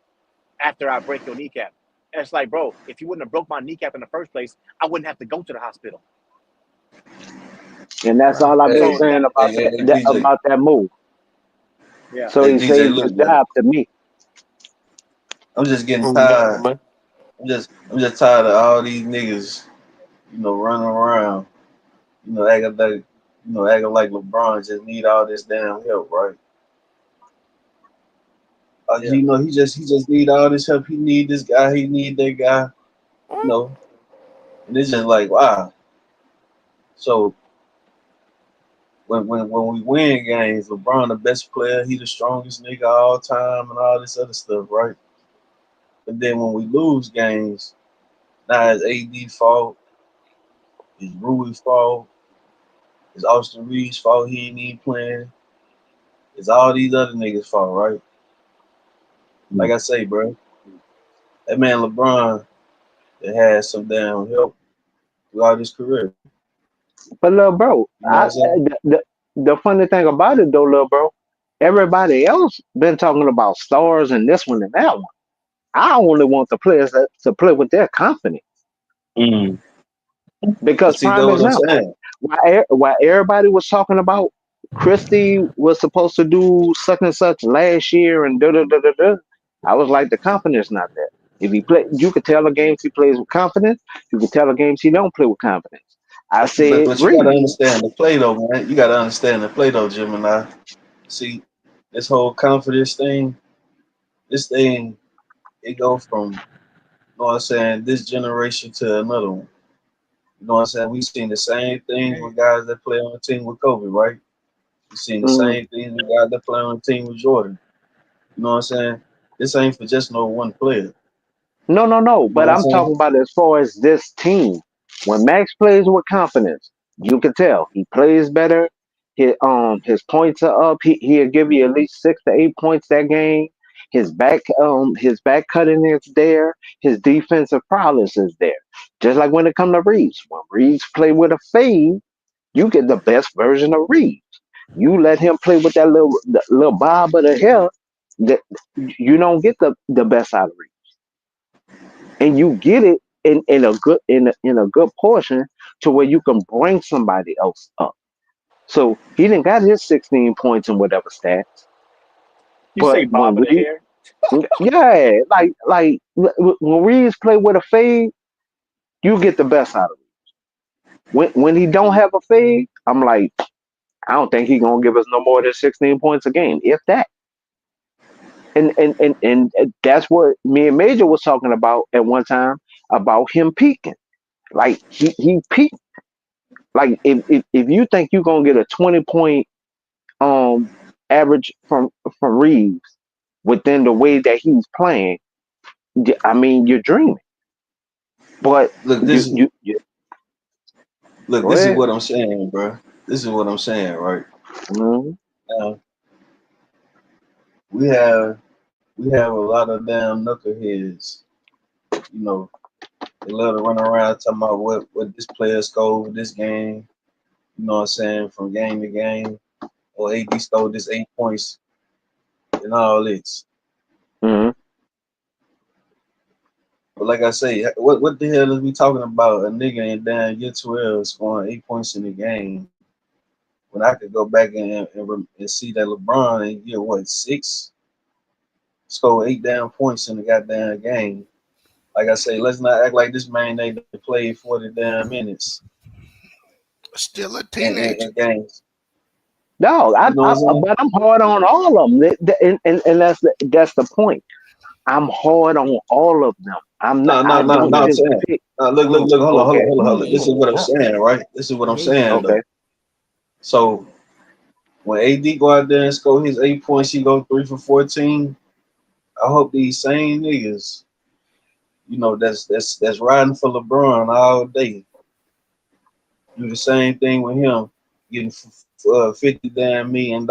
S20: after I break your kneecap. And it's like, bro, if you wouldn't have broke my kneecap in the first place, I wouldn't have to go to the hospital.
S15: And that's
S20: Right.
S15: all I've been
S20: So
S15: saying
S20: that,
S15: about
S21: DJ,
S15: about that move.
S20: yeah.
S15: So
S21: hey
S15: he
S21: DJ,
S15: saved his
S21: look, man,
S15: job to me.
S21: I'm just getting
S19: Who you got,
S21: tired.
S19: man?
S21: I'm just tired of all these niggas, running around, acting like LeBron just need all this damn help, right?
S20: Yeah.
S21: He just need all this help. He need this guy. He need that guy. You know, and it's just like wow. So when we win games, LeBron the best player. He the strongest nigga all time, and all this other stuff, right? But then when we lose games, now it's AD fault. It's Rui's fault. It's Austin Reed's fault. He ain't even playing. It's all these other niggas' fault, right? Like I say, bro, that man LeBron that had some damn help throughout his career.
S15: But little bro,
S21: You know what I'm saying?
S15: the funny thing about it though, little bro, everybody else been talking about stars and this one and that one. I only want the players to play with their confidence.
S17: Mm.
S21: But
S15: Because
S21: see, that's
S15: prime
S21: what I'm
S15: example,
S21: saying.
S15: while everybody was talking about Christie was supposed to do such and such last year and da da da da da, I was like, the confidence not there. If he play, you could tell the games he plays with confidence. You could tell the games he don't play with confidence. I said,
S21: But you gotta
S15: Reed.
S21: understand the play though, man. You gotta understand the play though, Gemini. See, this whole confidence thing, this thing, it go from, what I'm saying, this generation to another one. What I'm saying? We seen the same thing with guys that play on the team with Kobe, right? We seen the
S15: Mm,
S21: same thing with guys that play on the team with Jordan. You know what I'm saying? This ain't for just no one player.
S15: no.
S21: You know
S15: But
S21: what I'm
S15: I'm
S21: saying?
S15: talking about as far as this team. When Max plays with confidence, you can tell he plays better. His points are up. He'll give you at least 6 to 8 points that game. His back cutting is there. His defensive prowess is there. Just like when it comes to Reeves. When Reeves play with a fade, you get the best version of Reeves. You let him play with that little bob of the hair, that you don't get the best out of Reeves. And you get it in a good portion to where you can bring somebody else up. So he didn't got his 16 points and whatever stats.
S20: You say
S15: But when
S20: bobbing the
S15: Reeves,
S20: hair.
S15: yeah, like when Reeves play with a fade, you get the best out of it. When he don't have a fade, I'm like, I don't think he gonna give us no more than 16 points a game, if that. And that's what me and Major was talking about at one time about him peaking. Like he peaked. Like if you think you're gonna get a 20 point um average from Reeves within the way that he's playing, I mean you're dreaming. But
S21: Look,
S15: you go
S21: this is
S15: ahead.
S21: what I'm saying, bro. This is what I'm saying, right?
S15: Mhm.
S21: Now we have a lot of damn knuckleheads. You know, they love to run around talking about what this player scored with this game. You know what I'm saying? From game to game, or AD stole this 8 points and all this.
S15: Mhm.
S21: But like I say, what the hell is we talking about? A nigga in damn year 12 scoring 8 points in the game when I could go back and see that LeBron in year what 6 scored 8 damn points in the goddamn game. Like I say, let's not act like this man ain't played 40 damn minutes
S7: Still a
S21: in
S7: teenager.
S21: games.
S15: No,
S21: You know what I'm saying?
S15: but I'm hard on all of them, and that's the point. I'm hard on all of them. I'm not.
S21: No,
S15: I
S21: no, no,
S15: don't
S21: no. I'm
S15: just
S21: saying.
S15: pick.
S21: Look.
S15: Okay.
S21: Hold on. This is what I'm saying, right? This is what I'm saying,
S15: Okay.
S21: though. So when AD go out there and score his 8 points, he go 3 for 14. I hope these same niggas, that's riding for LeBron all day, do the same thing with him, getting $50 damn million,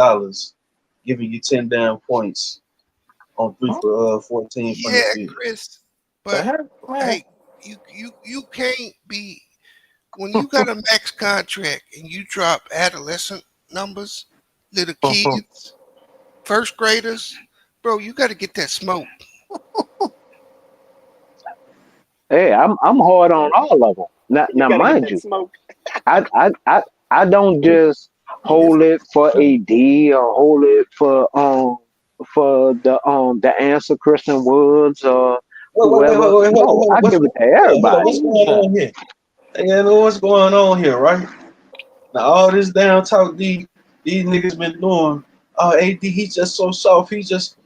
S21: giving you 10 damn points on 3 for 14 from the
S7: Yeah,
S21: field.
S7: Chris. But hey, you can't be when you got a max contract and you drop adolescent numbers, little kids, first graders, bro. You got to get that smoke.
S15: Hey, I'm hard on all of them.
S20: You
S15: Now
S20: gotta get
S15: mind
S20: that
S15: you,
S20: smoke.
S15: I don't just hold it for AD or hold it for the answer Christian Woods or whoever. No, I give it to everybody.
S21: What's going on here? Hey, what's going on here, right? Now all this down talk these niggas been doing. Oh, AD, he's just so soft. He just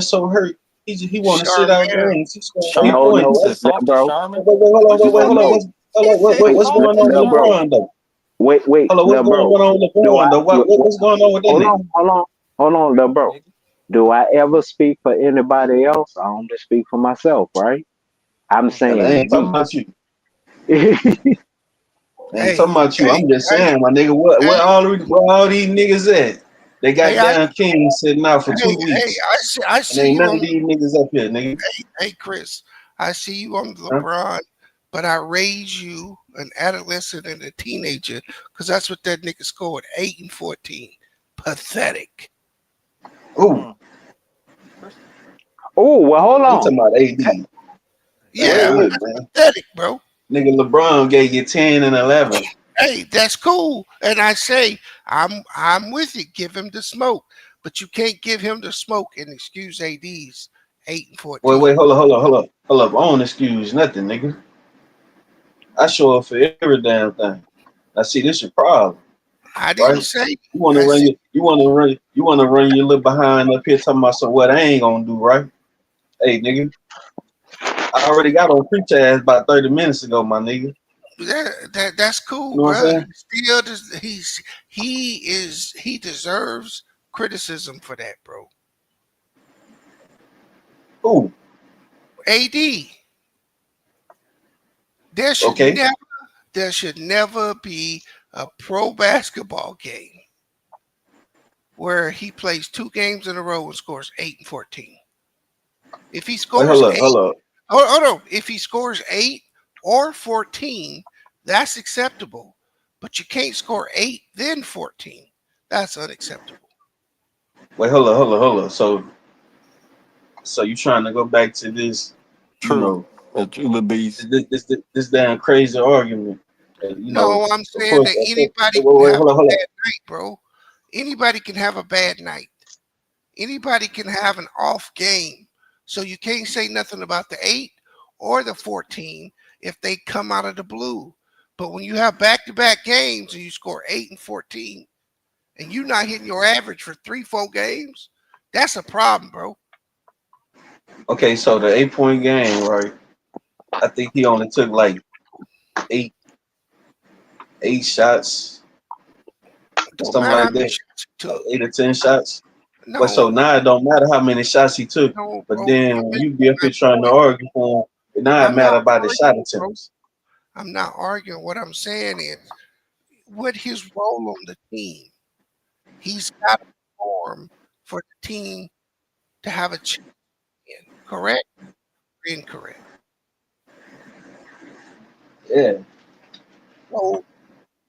S21: so hurt. He want to sit out
S7: Charmander.
S21: games. He scored 8
S15: No,
S21: points.
S15: bro.
S21: Hold on. What's going on with
S15: Bro.
S21: LeBron though?
S15: Wait,
S21: Hold on, what's
S15: little
S21: going
S15: bro.
S21: on with LeBron though? What's going on with that nigga?
S15: Hold on, little bro. Do I ever speak for anybody else? I only speak for myself, right? I'm
S21: And I
S15: saying
S21: ain't talking
S15: me.
S21: about you. I ain't
S7: Hey,
S21: talking about you.
S7: hey,
S21: I'm just
S7: hey,
S21: saying, my nigga, where
S7: hey,
S21: all these niggas at? They got
S7: hey,
S21: down King sitting out for 2
S7: hey,
S21: weeks.
S7: I
S21: And
S7: see
S21: ain't
S7: you
S21: none
S7: on.
S21: of these niggas up here, nigga.
S7: Hey, Chris, I see you on
S21: Huh?
S7: LeBron, but I raised you an adolescent and a teenager because that's what that nigga scored 8 and 14. Pathetic.
S21: Ooh,
S15: Oh, well, hold
S21: I'm
S15: on.
S21: talking about AD.
S7: Yeah,
S21: Man, look,
S7: that's
S21: man.
S7: pathetic, bro.
S21: Nigga LeBron gave you 10 and 11.
S7: Hey, that's cool. And I say I'm with you. Give him the smoke, but you can't give him the smoke and excuse AD's 8 and 14.
S21: Wait, hold up. I don't excuse nothing, nigga. I show up for every damn thing. Now see, this your problem,
S7: I didn't
S21: right?
S7: say.
S21: You wanna
S7: I
S21: run
S7: said,
S21: your little behind up here talking about some what I ain't gonna do, right? Hey nigga, I already got on pre-task about 30 minutes ago, my nigga.
S7: that's cool,
S21: You know what I'm
S7: bro.
S21: saying?
S7: He deserves criticism for that, bro.
S21: Ooh,
S7: AD, there should
S21: okay.
S7: never there should never be a pro basketball game where he plays 2 games in a row and scores 8 and 14. If he
S21: Wait,
S7: scores eight,
S21: hold up.
S7: hold on. If he scores 8 or 14, that's acceptable. But you can't score 8 then 14. That's unacceptable.
S21: Wait, hold up. So you trying to go back to this, you
S19: True.
S21: know,
S19: The beast.
S21: this damn crazy argument You know,
S7: No, I'm
S21: of
S7: saying
S21: course.
S7: that
S21: Wait,
S7: anybody
S21: wait,
S7: can
S21: wait,
S7: have
S21: hold on,
S7: a
S21: hold on.
S7: bad night, bro. Anybody can have a bad night. Anybody can have an off game. So you can't say nothing about the 8 or the 14 if they come out of the blue. But when you have back-to-back games and you score 8 and 14 and you're not hitting your average for 3-4 games, that's a problem, bro.
S21: Okay, so the 8 point game, right? I think he only took like eight eight shots,
S7: Don't
S21: something
S7: matter how
S21: like
S7: many
S21: that,
S7: shots he took.
S21: 8 or 10 shots. But
S7: No,
S21: so now it don't matter how many shots he took.
S7: no,
S21: But
S7: bro.
S21: then
S7: You
S21: when
S7: missed
S21: you be up
S7: my
S21: here trying to
S7: point.
S21: argue for him, now it
S7: I'm not
S21: matter about his shot
S7: arguing, bro.
S21: attempts.
S7: I'm not arguing. What I'm saying is what his role on the team. He's got to perform for the team to have a champion. Correct or incorrect?
S21: Yeah.
S7: So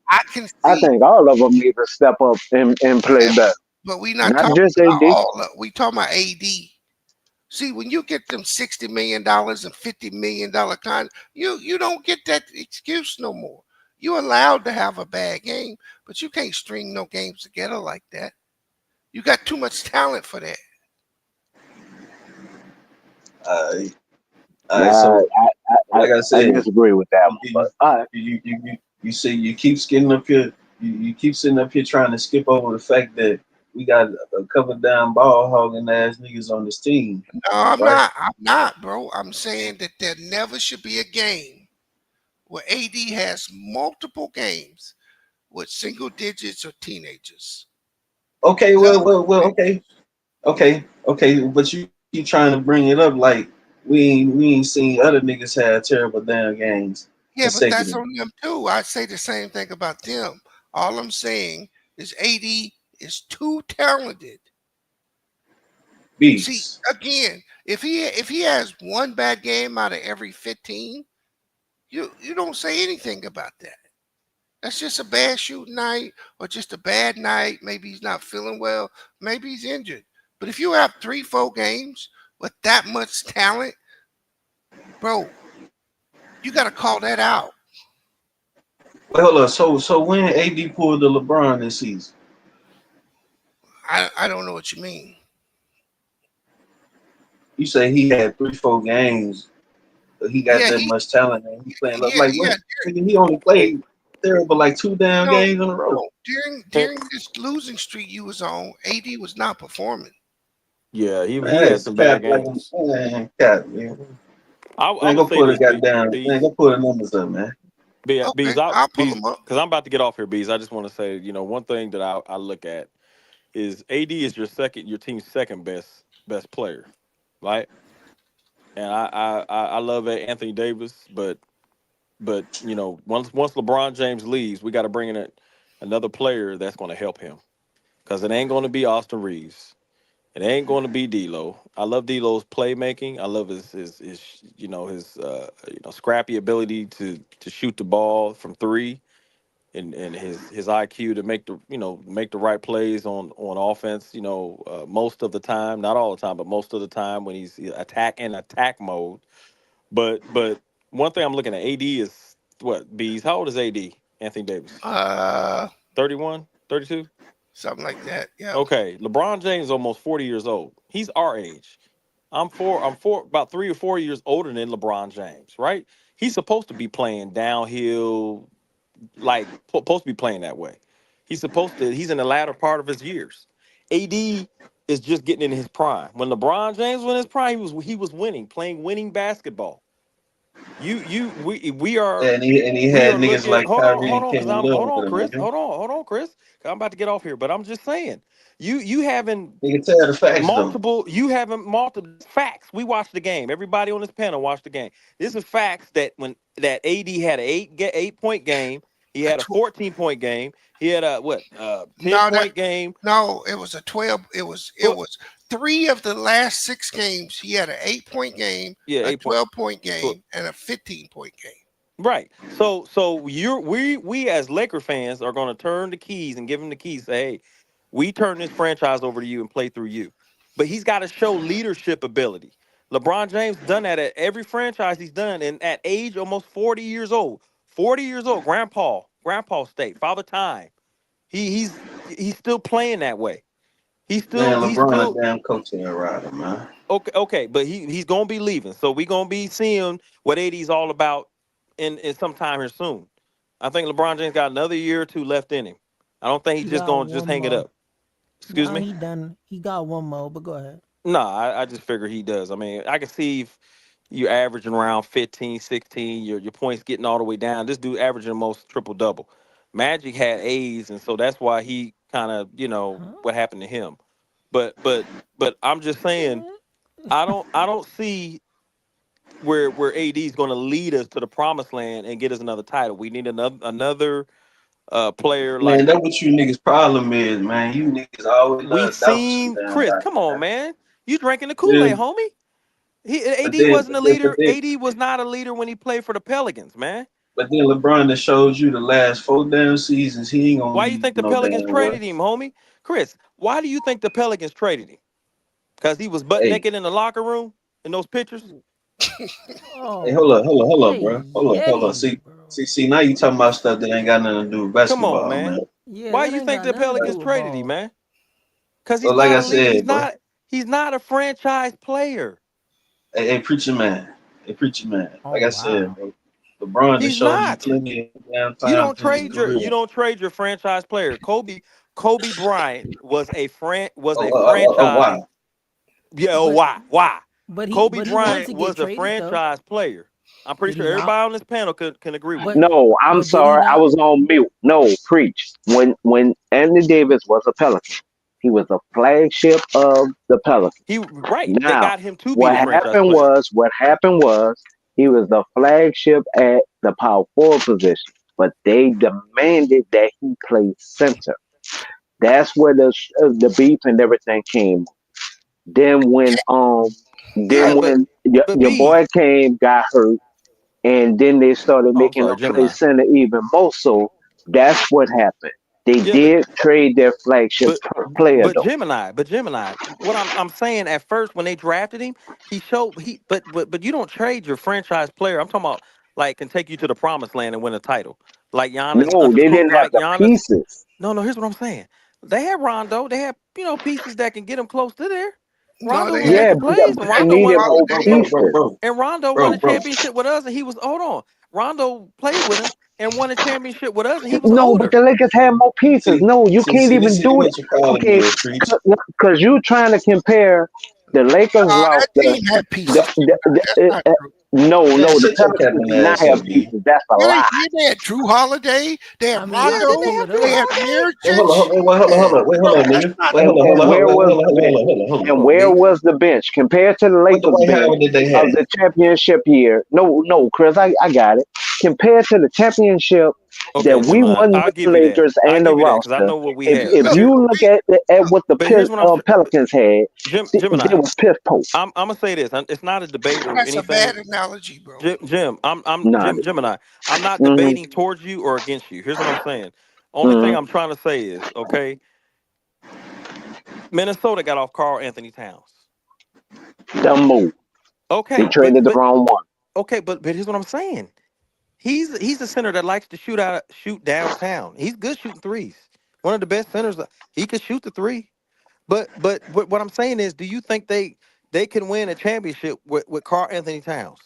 S7: I can
S15: I
S7: see,
S15: think all of them need to step up and play
S7: yeah,
S15: better.
S7: but we not
S15: Not
S7: talking
S15: just
S7: about
S15: AD.
S7: all of. We talking about AD. See, when you get them $60 million and $50 million you don't get that excuse no more. You allowed to have a bad game, but you can't string no games together like that. You got too much talent for that.
S21: All right.
S15: Nah,
S21: So like I
S15: I
S21: said,
S15: disagree with that one, but
S21: you
S15: all right.
S21: you see you keep skipping up here. You keep sitting up here trying to skip over the fact that we got a couple down ball hogging ass niggas on this team,
S7: No, I'm
S21: right?
S7: not. I'm not, bro. I'm saying that there never should be a game where AD has multiple games with single digits or teenagers.
S21: Okay,
S7: Never.
S21: okay. But you keep trying to bring it up like we ain't seen other niggas have terrible damn games
S7: Yeah, but that's
S21: consecutively.
S7: on them too. I say the same thing about them. All I'm saying is AD is too talented. See,
S21: Beats.
S7: again, if he has one bad game out of every 15, you don't say anything about that. That's just a bad shooting night or just a bad night. Maybe he's not feeling well. Maybe he's injured. But if you have 3-4 games with that much talent, bro, you got to call that out.
S21: Well, hold up. So when AD pulled the LeBron this season,
S7: I don't know what you mean.
S21: you say he had 3 4 games, but he got
S7: Yeah,
S21: that
S7: he
S21: much talent and he playing
S7: yeah,
S21: like
S7: yeah.
S21: what? Nigga, he only played terrible like 2 damn
S7: No,
S21: games in a row.
S7: no. During this losing streak you was on, AD was not performing.
S19: Yeah, he
S21: Man,
S19: had
S21: that's
S19: some bad
S21: cap like
S19: games.
S21: man.
S19: I
S21: Man,
S19: would
S21: go
S19: say
S21: pull the
S19: this,
S21: goddamn man,
S19: Bees.
S21: go pull the numbers up, man.
S19: Bees,
S7: Okay, I'll pull
S19: Bees,
S7: him up.
S19: because I'm about to get off here, Bees. I just want to say, one thing that I look at is AD is your team's second best player, right? And I love Anthony Davis, but once LeBron James leaves, we got to bring in another player that's going to help him because it ain't going to be Austin Reeves. It ain't going to be D'Lo. I love D'Lo's playmaking. I love his scrappy ability to shoot the ball from three, and his IQ to make the right plays on offense. Most of the time, not all the time, but most of the time when he's attack mode. But one thing I'm looking at AD is what Bees. How old is AD? Anthony Davis.
S7: Uh,
S19: 31, 32.
S7: something like that. Yeah.
S19: Okay, LeBron James is almost 40 years old. He's our age. I'm about 3 or 4 years older than LeBron James, right? He's supposed to be playing downhill, like supposed to be playing that way. He's in the latter part of his years. AD is just getting in his prime. When LeBron James was in his prime, he was winning, playing winning basketball. We are
S21: And he
S19: we
S21: had
S19: are
S21: niggas
S19: looking.
S21: like Kyrie
S19: Hold
S21: and
S19: on, because
S21: Kevin
S19: I'm hold
S21: Love
S19: on,
S21: with him,
S19: Chris.
S21: man.
S19: Hold on, Chris. 'Cause I'm about to get off here, but I'm just saying, you having
S21: You can tell the facts though.
S19: multiple facts. We watched the game. Everybody on this panel watched the game. This is facts that AD had an 8 point game. He
S7: A
S19: had a
S7: tw-
S19: 14 point game. He had a ten
S7: no,
S19: point game.
S7: no, it was a 12. It was 3 of the last 6 games. He had an 8-point game,
S19: Yeah,
S7: a
S19: 8 point.
S7: 12-point game, and a 15-point game.
S19: Right. So we as Laker fans are going to turn the keys and give him the keys. Say, hey, we turn this franchise over to you and play through you. But he's got to show leadership ability. LeBron James done that at every franchise he's done, and at age almost 40 years old. 40 years old, grandpa state, father time. He's still playing that way. He's
S21: Man, LeBron
S19: still
S21: a damn coaching rider, man.
S19: okay, but he's gonna be leaving. So we gonna be seeing what AD's all about in sometime here soon. I think LeBron James got another year or two left in him. I don't think he's
S4: He
S19: just
S4: got
S19: gonna just
S4: one
S19: hang it
S4: more.
S19: up. Excuse
S4: Nah,
S19: me?
S4: he done. He got one more, but go ahead.
S19: No, I just figure he does. I mean, I can see if you're averaging around 15, 16, your points getting all the way down. This dude averaging the most triple double. Magic had A's, and so that's why he kind of, what happened to him. But I'm just saying, I don't see where AD is going to lead us to the promised land and get us another title. We need another player
S21: Man,
S19: like
S21: that's what you niggas' problem is, man. You niggas always
S19: we
S21: doubt some
S19: seen
S21: damn
S19: Chris.
S21: body,
S19: Come on,
S21: man.
S19: man. You drinking the
S21: Yeah,
S19: Kool-Aid, homie.
S21: but
S19: AD
S21: then,
S19: wasn't
S21: but
S19: a
S21: then, but
S19: leader.
S21: then,
S19: AD was not a leader when he played for the Pelicans, man.
S21: but then LeBron that shows you the last 4 damn seasons, he ain't gonna
S19: Why you
S21: lead
S19: think the
S21: no
S19: Pelicans
S21: damn well.
S19: traded him, homie? Chris, why do you think the Pelicans traded him? Because he was butt
S21: Hey,
S19: naked in the locker room in those pictures?
S21: hey,
S4: Oh,
S21: hold up, bro. Hold up.
S4: hey, bro.
S21: See, now you talking about stuff that ain't got nothing to do with
S19: Come on,
S21: basketball, man.
S19: man.
S4: Yeah,
S19: Why
S4: that
S19: you
S4: ain't
S19: think
S4: got
S19: the
S4: nothing to do
S19: Pelicans
S4: with
S19: traded him,
S4: ball.
S19: man? Because he's
S21: Well, like
S19: not
S21: I
S19: a lead.
S21: said, bro.
S19: He's not a franchise player.
S21: Hey, preacher man. Hey, preacher man.
S4: Oh
S21: Like I said,
S4: wow.
S21: bro. LeBron has
S19: He's
S21: showed you
S19: not.
S21: plenty of damn
S19: You
S21: times
S19: don't
S21: in his
S19: trade your
S21: career.
S19: you don't trade your franchise player. Kobe Bryant was a
S21: Why?
S19: franchise. Yeah, oh,
S4: But
S19: why? Kobe
S4: he wanted
S19: Bryant
S4: to get
S19: was a
S4: traded though.
S19: franchise player. I'm pretty
S4: Did
S19: sure
S4: he not?
S19: everybody on this panel can agree with
S4: But
S19: me.
S15: No, I'm
S4: did he
S15: sorry. I
S4: not?
S15: was on mute. No, preach. When Anthony Davis was a Pelican, he was a flagship of the Pelicans.
S19: They
S15: Now,
S19: got him to be the franchise player.
S15: what happened was he was the flagship at the power forward position, but they demanded that he play center. That's where the beef and everything came. Then
S19: Yeah,
S15: when
S19: but
S15: your
S19: B,
S15: boy came, got hurt, and then they started
S19: oh, I'm
S15: making
S19: sorry,
S15: them play
S19: Gemini.
S15: center even more. So that's what happened. They
S19: Yeah,
S15: did trade their flagship
S19: but
S15: player though.
S19: Gemini. What I'm saying at first when they drafted him, he showed but you don't trade your franchise player. I'm talking about like can take you to the promised land and win a title. Like Giannis
S15: No, they didn't have
S19: like
S15: the
S19: Giannis.
S15: pieces.
S19: No, here's what I'm saying. They had Rondo. They had, pieces that can get him close to there.
S7: No,
S19: Rondo
S7: they
S19: was
S7: had
S15: Yeah,
S19: making
S15: but
S19: plays and
S15: they
S19: Rondo
S15: needed
S19: won
S15: more
S7: Holiday.
S15: pieces.
S19: and Rondo won a
S21: bro.
S19: championship with us and he was hold on. Rondo played with him and won a championship with us and he was
S15: No, but
S19: older.
S15: the Lakers had more pieces. No, you can't even
S21: See
S15: do it.
S21: what you're calling
S15: Okay,
S21: me a preach.
S15: because you trying to compare the Lakers
S7: That
S15: roster.
S7: team had pieces too. Now. That's not true.
S21: Man,
S15: No, the
S21: shut your
S15: Pelicans
S21: capping
S15: did not
S21: ass
S15: have
S21: up, B.
S15: pieces. That's a
S7: Yeah,
S15: lie.
S7: they had Drew Holiday. They had
S4: I mean,
S19: Yeah,
S4: y'all
S19: didn't
S4: can
S19: they
S7: Rondo.
S4: pull
S19: have
S4: it
S19: Drew
S7: They
S4: up.
S7: had
S19: Holiday?
S7: Miritich.
S21: Wait, hold on,
S7: That's
S21: nigga.
S7: not
S21: Wait,
S15: And
S7: true.
S15: where was the bench?
S21: Hold
S15: And
S19: Oh,
S15: where
S19: B.
S15: was the bench compared to the
S21: What the
S15: Lakers
S21: White
S15: bench
S21: Howard did they
S15: of
S21: have?
S15: the championship year? No, Chris, I got it. Compared to the championship
S19: Okay,
S15: that we
S19: Gemini.
S15: won
S19: I'll
S15: with the
S19: give you that.
S15: Lakers
S19: I'll
S15: and the
S19: give you that because I
S15: roster,
S19: know what we
S15: if
S19: had.
S15: if
S19: But
S7: Look,
S15: you
S19: here,
S15: look at what the
S19: but here's what
S15: Pelicans had,
S19: Jim
S15: they
S19: Gemini.
S15: was piss poor.
S19: I'm gonna say this. It's not a debate or
S7: that's a
S19: anything.
S7: bad analogy, bro.
S19: Jim, I'm
S15: Nah,
S19: Jim Gemini. I'm not
S15: mm-hmm,
S19: debating towards you or against you. Here's what I'm saying. Only thing
S15: mm-hmm.
S19: I'm trying to say is, okay, Minnesota got off Carl Anthony Towns.
S15: Dumb move. They
S19: Okay,
S15: traded the wrong one.
S19: but here's what I'm saying. He's a center that likes to shoot downtown. He's good shooting threes. One of the best centers. He could shoot the three. But what I'm saying is, do you think they can win a championship with Carl Anthony Towns?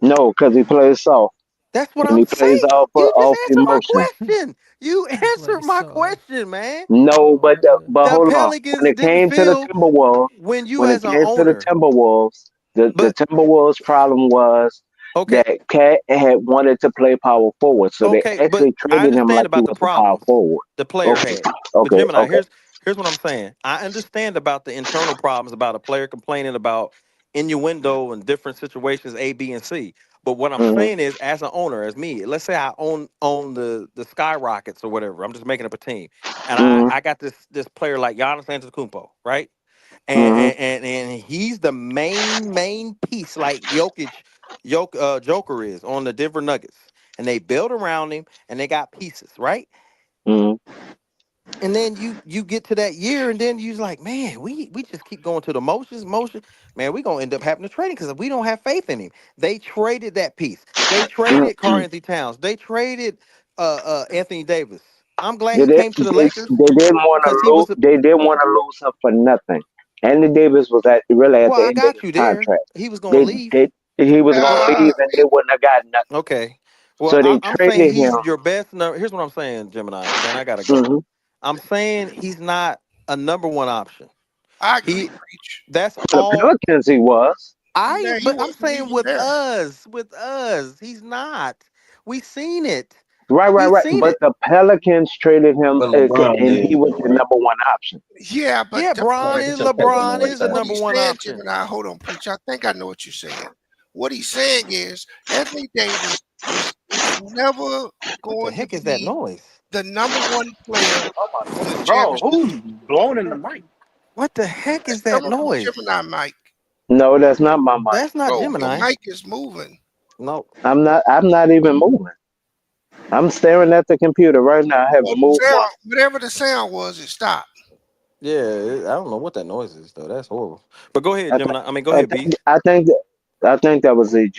S15: No, because he plays soft
S19: That's what
S15: and
S19: I'm
S15: he plays
S19: saying. You just
S15: off
S19: answered my
S15: emotion.
S19: question. You
S4: He
S19: answered
S4: plays
S19: my
S4: soft.
S19: question, man.
S15: No,
S4: Oh man.
S15: but
S19: The
S15: hold on. When
S19: Pelicans
S15: it
S19: didn't
S15: came to the
S19: feel
S15: Timberwolves,
S19: when you
S15: when it
S19: as an
S15: came to the
S19: owner.
S15: Timberwolves, the
S19: But
S15: Timberwolves problem was
S19: okay,
S15: that Cat had wanted to play power forward, so they
S19: but
S15: actually
S19: I
S15: treated him
S19: understand
S15: like he
S19: about the
S15: was a power
S19: problems
S15: forward.
S19: the player
S15: Okay,
S19: had. But
S15: okay,
S19: Gemini,
S15: okay.
S19: here's what I'm saying. I understand about the internal problems about a player complaining about innuendo and different situations A, B, and C. But what I'm
S15: Hmm.
S19: saying is, as an owner, as me, let's say I own the Skyrockets or whatever. I'm just making up a team, and
S15: Hmm.
S19: I got this player like Giannis Antetokounmpo, right? And
S15: Hmm.
S19: he's the main piece, like Joker is on the Denver Nuggets, and they build around him, and they got pieces, right?
S15: Hmm.
S19: And then you get to that year, and then you're like, man, we just keep going to the motions. Man, we gonna end up having to trade him because we don't have faith in him. They traded that piece. They traded Karl Anthony Towns. They traded Anthony Davis. I'm glad
S15: They
S19: he
S15: did.
S19: came to the
S15: They
S19: Lakers
S15: didn't want
S19: because
S15: to
S19: he
S15: lose.
S19: was a,
S15: They didn't want to lose him for nothing. Anthony Davis was really at
S19: well,
S15: the
S19: I
S15: end of
S19: got
S15: his
S19: you there.
S15: contract.
S19: He was gonna
S15: They
S19: leave.
S15: did. He was going
S19: But
S15: to leave, and they wouldn't have got nothing.
S19: okay. Well,
S15: So they
S19: I'm saying
S15: traded him.
S19: he's your best number. Here's what I'm saying, Gemini, and then I gotta go.
S15: hmm
S19: I'm saying he's not a number one option.
S7: I agree,
S19: He
S7: Preach.
S19: that's
S15: For the
S19: all
S15: Pelicans, he was.
S19: I
S7: Yeah, he
S19: but
S7: was
S19: I'm
S7: when he
S19: saying
S7: was there.
S19: with us, he's not. We seen it.
S15: Right, right,
S19: We
S15: right.
S19: seen
S15: But
S19: it.
S15: the Pelicans traded him,
S21: But LeBron
S15: and he
S21: did
S15: was
S21: though,
S15: the
S21: right?
S15: number one option.
S7: Yeah, but
S19: Yeah,
S7: the point,
S21: He took that
S19: LeBron
S7: what,
S19: is the
S21: time.
S7: what
S19: number
S7: he's
S19: one
S7: saying,
S19: option.
S7: Gemini, hold on, Preach. I think I know what you're saying. What he's saying is Anthony Davis is never
S19: What the
S7: going to
S19: heck is that
S7: be
S19: noise?
S7: the number one player on the
S20: Bro,
S7: championship
S20: who's
S7: team.
S20: blowing in the mic?
S19: What the heck is
S7: That's
S19: that
S7: coming from
S19: noise?
S7: Gemini, Mike.
S15: No, that's not my mic.
S19: That's not
S7: Bro, your
S19: Gemini.
S7: mic is moving.
S19: No.
S15: I'm not. I'm not even moving. I'm staring at the computer right now. I
S7: Well,
S15: haven't moved
S7: sound,
S15: one.
S7: whatever the sound was, it stopped.
S19: Yeah, I don't know what that noise is though. That's horrible. But go ahead,
S15: I
S19: Gemini. I mean, go
S15: I
S19: ahead,
S15: think.
S19: Beast.
S15: I think that was EG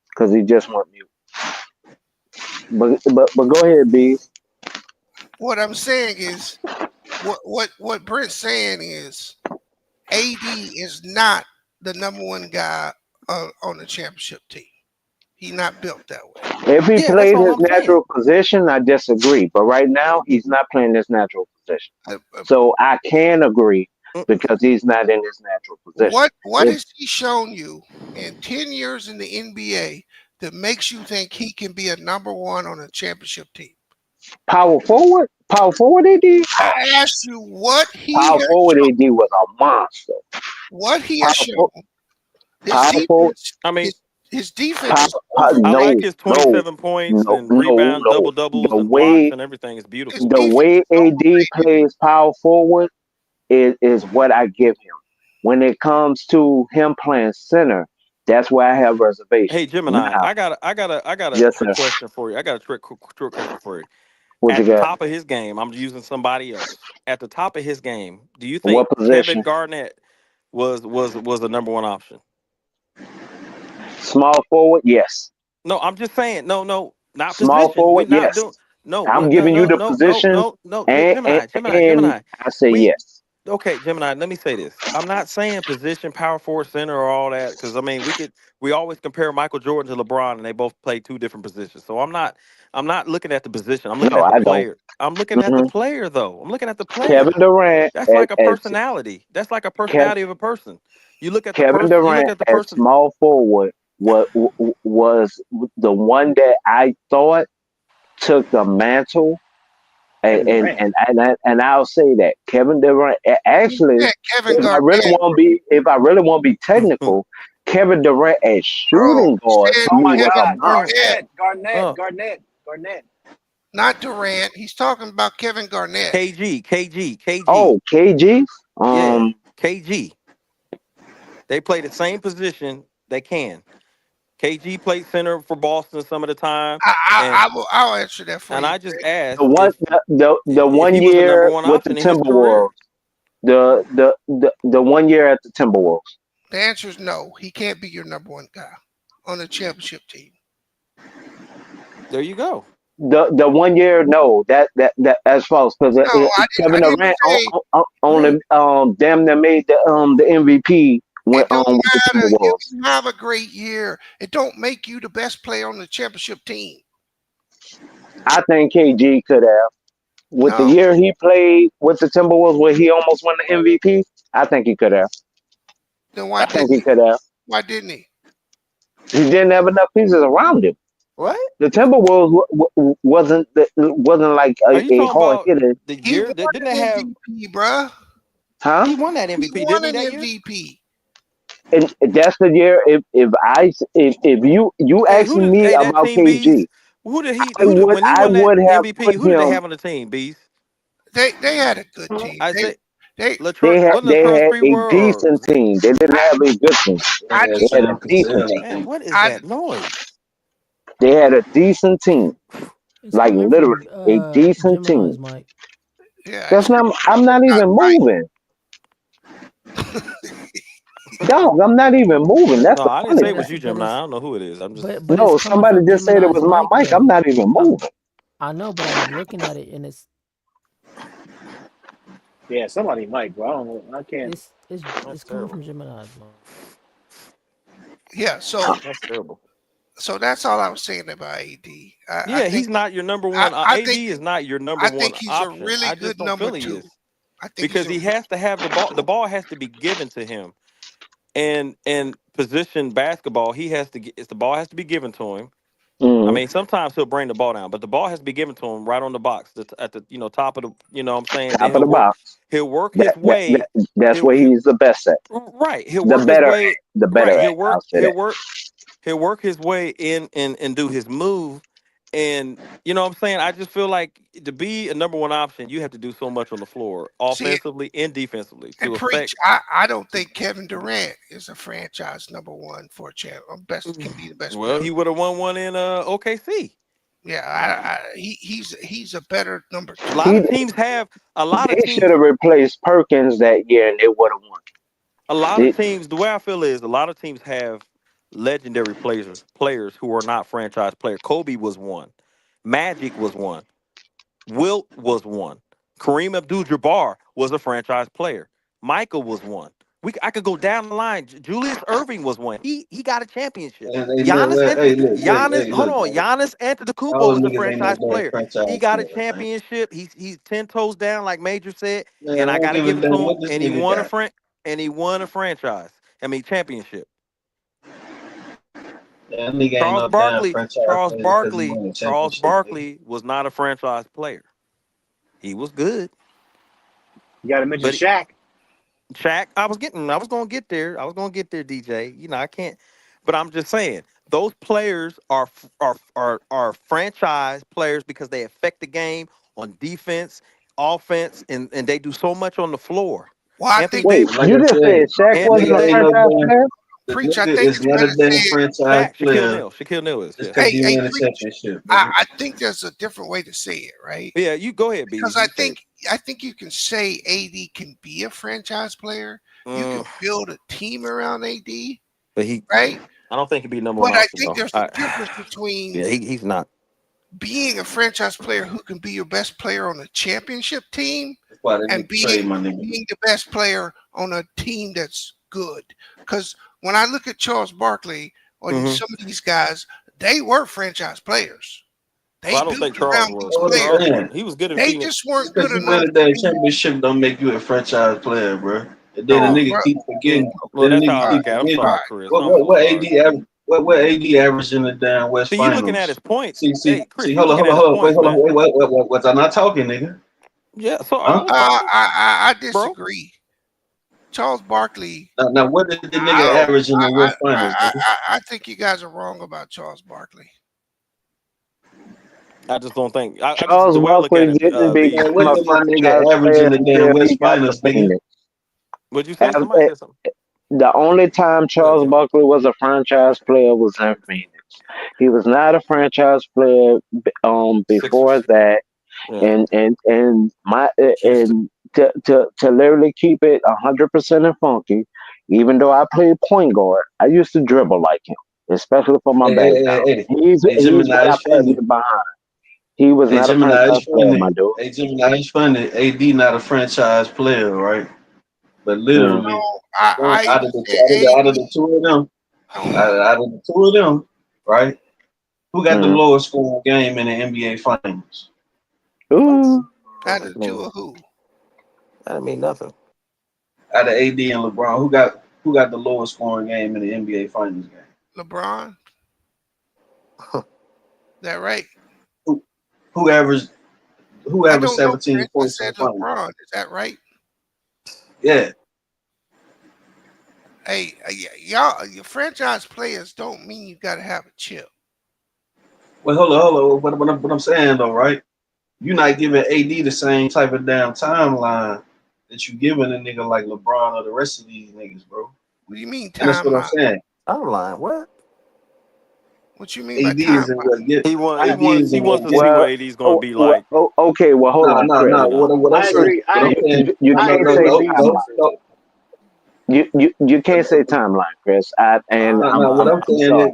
S15: because he just went mute. But go ahead, B.
S7: What I'm saying is, what Brent's saying is, AD is not the number one guy on the championship team. He's not built that way.
S15: If he
S19: Yeah, that's
S15: played
S19: all
S15: his
S19: I'm saying.
S15: natural position, I disagree. But right now, he's not playing his natural position.
S7: Uh,
S15: So I can agree
S19: Mm,
S15: because he's not in his natural position.
S7: what
S15: If
S7: has he shown you in 10 years in the NBA that makes you think he can be a number one on a championship team?
S15: power forward, AD,
S7: I asked you what he
S15: power
S7: has
S15: forward
S7: shown.
S15: AD was a monster.
S7: What he
S15: Power,
S7: has shown. His
S15: power forward,
S7: defense,
S19: I mean,
S7: his defense is
S19: I
S15: no,
S19: like
S7: overrated.
S19: his
S15: no,
S19: 27 points
S15: no,
S19: and
S15: no,
S19: rebound,
S15: no.
S19: double doubles,
S15: The
S19: and blocks
S15: way
S19: and everything is
S7: His
S19: beautiful.
S15: the
S7: defense
S15: way
S7: is
S15: AD
S7: overrated.
S15: plays power forward is what I give him. When it comes to him playing center, that's where I have
S19: Hey,
S15: reservations.
S19: Gemini,
S15: Now,
S19: I got a
S15: yes,
S19: quick
S15: sir.
S19: question for you. I got a trick question for you.
S15: What you
S19: At the
S15: got?
S19: top of his game, I'm using somebody else. At the top of his game, do you
S15: What
S19: think Kevin
S15: position?
S19: Garnett was the number one option?
S15: Small forward, yes.
S19: No, I'm just saying. No, not
S15: Small
S19: position. We're
S15: forward,
S19: not
S15: yes.
S19: doing. No,
S15: I'm
S19: what? No,
S15: giving you
S19: no,
S15: the
S19: no, no,
S15: position,
S19: no, no.
S15: and
S19: Gemini.
S15: I say
S19: We
S15: yes.
S19: okay, Gemini. Let me say this. I'm not saying position, power forward, center, or all that, because I mean we always compare Michael Jordan to LeBron, and they both play two different positions. So I'm not looking at the position. I'm looking
S15: No,
S19: at the
S15: I don't.
S19: player. I'm looking at the
S15: hmm
S19: player though. I'm looking at the
S15: Kevin
S19: player.
S15: Durant
S19: That's like a
S15: at
S19: personality. That's like a
S15: Kev,
S19: personality of a person. You look at the
S15: Kevin
S19: person. You look
S15: Durant
S19: at the
S15: at
S19: person.
S15: small forward was the one that I thought took the mantle,
S20: Kevin Durant.
S15: and I'll say that Kevin Durant
S7: He
S15: actually,
S7: said Kevin Garnett,
S15: if I really want to be technical, Kevin Durant as
S7: bro.
S15: shooting
S7: He
S15: guard
S7: said
S15: to
S20: Oh
S15: me
S20: my
S15: was a
S20: God,
S15: monster.
S7: Garnett,
S20: Garnett.
S7: not Durant. He's talking about Kevin Garnett.
S19: KG.
S15: Oh, KG.
S19: Yeah,
S15: Um,
S19: KG. They play the same position. They can. KG played center for Boston some of the time, and
S7: I'll answer that for you,
S19: I just
S7: Brent.
S15: the
S19: asked
S15: one the
S19: if
S15: one
S19: he was a number
S15: year
S19: one
S15: with the
S19: option in his career.
S15: Timberwolves, the one year at the Timberwolves.
S7: The answer is no. He can't be your number one guy on the championship team.
S19: There you go.
S15: The 1 year, no, that's false because
S7: No, I
S15: Kevin
S7: didn't
S15: Durant
S7: say.
S15: only damn near made the MVP
S7: It don't
S15: with the
S7: matter. You
S15: Timberwolves.
S7: can have a great year. It don't make you the best player on the championship team.
S15: I think KG could have with the
S7: No.
S15: year he played with the Timberwolves where he almost won the MVP. I think he could have.
S7: Then why
S15: I think
S7: didn't
S15: he
S7: he?
S15: could have.
S7: Why didn't he?
S15: He didn't have enough pieces around him.
S19: What?
S15: The Timberwolves wasn't like
S19: Are you
S15: a
S19: talking
S15: hard
S19: about
S15: hitter,
S19: the
S7: He
S19: year?
S7: won
S19: Didn't they
S7: an
S19: have?
S7: MVP, bruh.
S15: huh?
S19: He won that
S7: He
S19: MVP,
S7: won
S19: didn't he?
S7: an
S19: That year?
S7: MVP.
S15: And that's the year. If you
S19: Hey, who
S15: asking
S19: did?
S15: me
S19: Hey, that
S15: about
S19: team bees.
S15: KG,
S19: Who did he? Who did when he
S15: I
S19: won that
S15: would have
S19: MVP?
S15: put
S19: Who did they
S15: him.
S19: have on the team, bees?
S7: They had a good team.
S19: I say
S7: They
S19: Latrell wasn't
S15: They
S19: Latrell
S15: had a
S19: Sprewell or
S15: decent team. They didn't have a good team.
S7: I
S21: Yeah,
S15: They had
S7: disagree.
S15: a
S21: Sam
S15: decent
S21: Cassell, I
S15: team.
S19: man?
S21: think.
S19: What is
S7: I
S19: that noise?
S15: They had a decent team.
S4: It's
S15: Like
S4: coming
S15: literally
S4: from
S15: a decent team.
S4: Gemini's mic.
S7: Yeah,
S15: That's not. I'm not even moving, dog. I'm not even moving. That's
S19: No,
S15: the
S19: I didn't say
S15: funny
S19: it was
S15: thing.
S19: you,
S4: but
S19: Gemini. I
S4: it's
S19: don't know who it is. I'm just
S4: but it's
S15: No,
S4: coming
S15: somebody
S4: from
S15: just said it
S4: Gemini's
S15: was my
S4: mic
S15: mic. I'm
S4: though.
S15: not even moving.
S4: I know, but I'm looking at it and
S20: Yeah, somebody might, bro. I don't know. I can't.
S19: that's
S4: it's coming
S19: terrible.
S4: from Gemini's mic.
S7: yeah.
S19: That's terrible.
S7: So that's all I was saying about AD. I
S19: Yeah,
S7: think
S19: he's not your number
S7: I,
S19: one.
S7: I
S19: AD
S7: think
S19: is not your number
S7: I
S19: one
S7: think he's a
S19: option.
S7: really
S19: I just
S7: good
S19: don't
S7: number
S19: feel he
S7: two.
S19: is
S7: I think he's
S19: because
S7: a
S19: he has to have the ball. The ball has to be given to him. And position basketball, he has to get. The ball has to be given to him. I
S15: Mm.
S19: mean, sometimes he'll bring the ball down, but the ball has to be given to him right on the box, at the top of the. You know what I'm saying? Then
S15: Top of the box.
S19: He'll work his way.
S15: That's
S19: He'll
S15: what he's the best at.
S19: right. He'll
S15: The
S19: work his
S15: better at.
S19: way.
S15: The
S19: Right.
S15: better at. I'll say
S19: He'll
S15: that.
S19: work. He'll work his way in and do his move. And you know what I'm saying? I just feel like to be a number one option, you have to do so much on the floor,
S7: see
S19: offensively and defensively,
S7: and
S19: to affect.
S7: preach. I don't think Kevin Durant is a franchise number one for a champ. Best can be the best
S19: Well,
S7: player.
S19: he would have won one in OKC.
S7: Yeah, he's a better number
S19: A
S7: two.
S19: lot of teams have a lot of
S15: They should
S19: teams.
S15: have replaced Perkins that year, and they would have won.
S19: A lot of
S15: They,
S19: teams. The way I feel is a lot of teams have legendary players who are not franchise players. Kobe was one. Magic was one. Wilt was one. Kareem Abdul-Jabbar was a franchise player. Michael was one. I could go down the line. Julius Irving was one. He got a championship.
S21: And hey,
S19: Giannis, hold
S21: look,
S19: on.
S21: man.
S19: Giannis Antetokounmpo
S21: Those
S19: is a
S21: niggas ain't no
S19: franchise
S21: damn
S19: player. He
S21: franchise
S19: got a
S21: player, man.
S19: championship. He's 10 toes down, like Major said,
S21: Man, I
S19: and I
S21: don't
S19: got to
S21: give a
S19: give it to
S21: damn
S19: him.
S21: what this
S19: And he
S21: nigga
S19: won
S21: got.
S19: a franchise. I mean, championship.
S21: That nigga ain't
S19: Charles
S21: no damn
S19: Barkley,
S21: franchise
S19: Charles
S21: player because he
S19: Barkley,
S21: won a
S19: Charles
S21: championship, nigga.
S19: Barkley was not a franchise player. He was good,
S20: You got to mention
S19: but
S20: Shaq.
S19: Shaq, I was gonna get there. I was gonna get there, DJ. You know, I can't, but I'm just saying those players are franchise players because they affect the game on defense, offense, and they do so much on the floor.
S7: Well, I
S19: Anthony
S7: think
S15: wait,
S19: Davis,
S21: Like
S15: you
S21: I
S15: just
S21: said,
S15: said Shaq
S21: the
S19: Anthony
S15: wasn't a
S21: nigga ain't
S19: Davis,
S21: no
S15: franchise
S21: damn.
S15: player?
S21: The
S7: preach. I
S21: nigga
S7: think
S21: is
S7: it's
S21: not a
S7: better
S21: damn
S7: say it.
S21: franchise
S19: Shaq,
S21: player
S19: Shaquille O'Neal is,
S21: just
S19: yeah.
S21: because he
S7: Hey,
S21: won a
S7: preach.
S21: championship, nigga.
S7: I think there's a different way to say it, right?
S19: Yeah, you go ahead,
S7: Because
S19: Bees. You say it.
S7: I think you can say AD can be a franchise player. You can
S19: Mm,
S7: build a team around AD,
S19: but
S7: right?
S19: I don't think he'd be number one
S7: But I
S19: option
S7: think
S19: though.
S7: there's a difference between
S19: Yeah, he's not.
S7: being a franchise player who can be your best player on a championship team
S21: That's why they
S7: and
S21: need to trade my nigga.
S7: being the best player on a team that's good. Because when I look at Charles Barkley or
S19: Hmm.
S7: some of these guys, they were franchise players.
S19: Well,
S7: They
S19: I don't
S7: built
S19: think Charles
S7: around
S19: was.
S7: these
S21: That's what I'm
S7: players.
S21: saying.
S19: He was good in
S7: They
S19: Phoenix.
S7: just
S21: Just
S7: weren't
S21: because
S7: good
S21: you win
S7: enough
S21: a damn
S7: to be.
S21: championship don't make you a franchise player, bro. And then the
S7: No,
S21: nigga
S7: bro.
S21: keep
S19: Mm,
S21: forgetting.
S19: well,
S21: Then the
S19: that's how
S21: nigga
S19: I
S7: All
S21: keep
S19: look at it. I'm
S7: right.
S21: forgetting
S19: sorry, Chris.
S21: what
S19: I'm
S21: what
S19: so
S21: what
S19: sorry.
S21: AD average what AD averaged in the damn West
S19: See, you looking at his
S21: Finals.
S19: points.
S21: See,
S19: Hey, Chris, you
S21: hold on,
S19: looking
S21: hold on,
S19: at his
S21: hold on, wait,
S19: points,
S21: hold on,
S19: man.
S21: wait, was I not talking, nigga?
S19: Yeah, so
S21: Huh?
S19: no problem,
S7: I
S19: bro.
S7: disagree. Charles Barkley.
S21: Now what did the
S7: I
S21: nigga
S7: don't.
S21: average in the West Finals, nigga?
S7: I think you guys are wrong about Charles Barkley.
S19: I just don't think. I just
S15: Charles
S19: the way I look at
S15: Barkley
S19: it,
S15: didn't
S21: Man,
S15: become
S21: what
S15: a
S21: did my
S15: franchise
S21: nigga average
S15: player
S21: in the damn
S15: until he
S21: West
S15: got to
S21: Finals, nigga?
S15: Phoenix.
S19: what'd you say?
S15: Af-
S19: Somebody said something.
S15: The only time
S19: Go ahead,
S15: Charles
S19: Jim.
S15: Barkley was a franchise player was in Phoenix. He was not a franchise player before
S19: Sixers.
S15: that,
S19: Yeah.
S15: and to literally keep it 100% and funky. Even though I played point guard, I used to dribble like him, especially for my
S21: Hey,
S15: back
S21: hey, hey,
S15: down.
S21: hey, hey,
S15: He's what
S21: Gemini,
S15: I
S21: it's
S15: put me
S21: funny.
S15: behind. He was
S21: Hey,
S15: not a
S21: Gemini,
S15: franchise
S21: it's
S15: player, my
S21: funny.
S15: dude.
S21: Hey, Gemini, it's funny. AD not a franchise player, right? But
S15: Mm.
S21: literally,
S7: No, I
S21: out
S7: even
S21: of the
S7: said AD.
S21: out of the two of them,
S7: No,
S21: out of the two of them, right? Who got the
S15: Mm.
S21: lowest scoring game in the NBA Finals?
S19: What?
S15: Ooh.
S7: out
S19: I
S7: of the two
S19: mean,
S7: of who?
S19: that didn't mean nothing.
S21: Out of AD and LeBron, who got the lowest scoring game in the NBA Finals game?
S7: LeBron. That right?
S21: Who who averaged
S7: I don't know,
S21: 17
S7: Chris. I
S21: points in the
S7: said
S21: finals?
S7: LeBron. Is that right?
S21: Yeah.
S7: Hey, y'all, your franchise players don't mean you got to have a chip.
S21: Well, hold on. What I'm saying though, right? You're not giving AD the same type of damn timeline that you giving a nigga like LeBron or the rest of these niggas, bro.
S7: What do you mean
S21: And that's what I'm
S7: timeline?
S21: saying.
S19: Timeline. What?
S7: What you mean by
S21: AD isn't
S7: timeline?
S21: what get.
S19: He wants
S21: AD isn't
S19: wants
S21: what
S19: to
S21: get.
S19: see what
S15: Well,
S19: AD's going to be
S15: well,
S19: like.
S15: okay. Well, hold
S21: No,
S15: on,
S21: no,
S15: Chris.
S21: no.
S19: You know,
S21: What I'm
S20: I
S21: saying,
S20: agree.
S21: what I'm saying,
S15: You
S21: no, no,
S15: can't
S21: no,
S15: say
S21: no, no,
S15: timeline.
S21: no.
S15: You can't say timeline, Chris. And
S21: No,
S15: I'm
S21: no. What
S15: I'm
S21: I'm
S15: I'm
S21: saying
S15: sorry.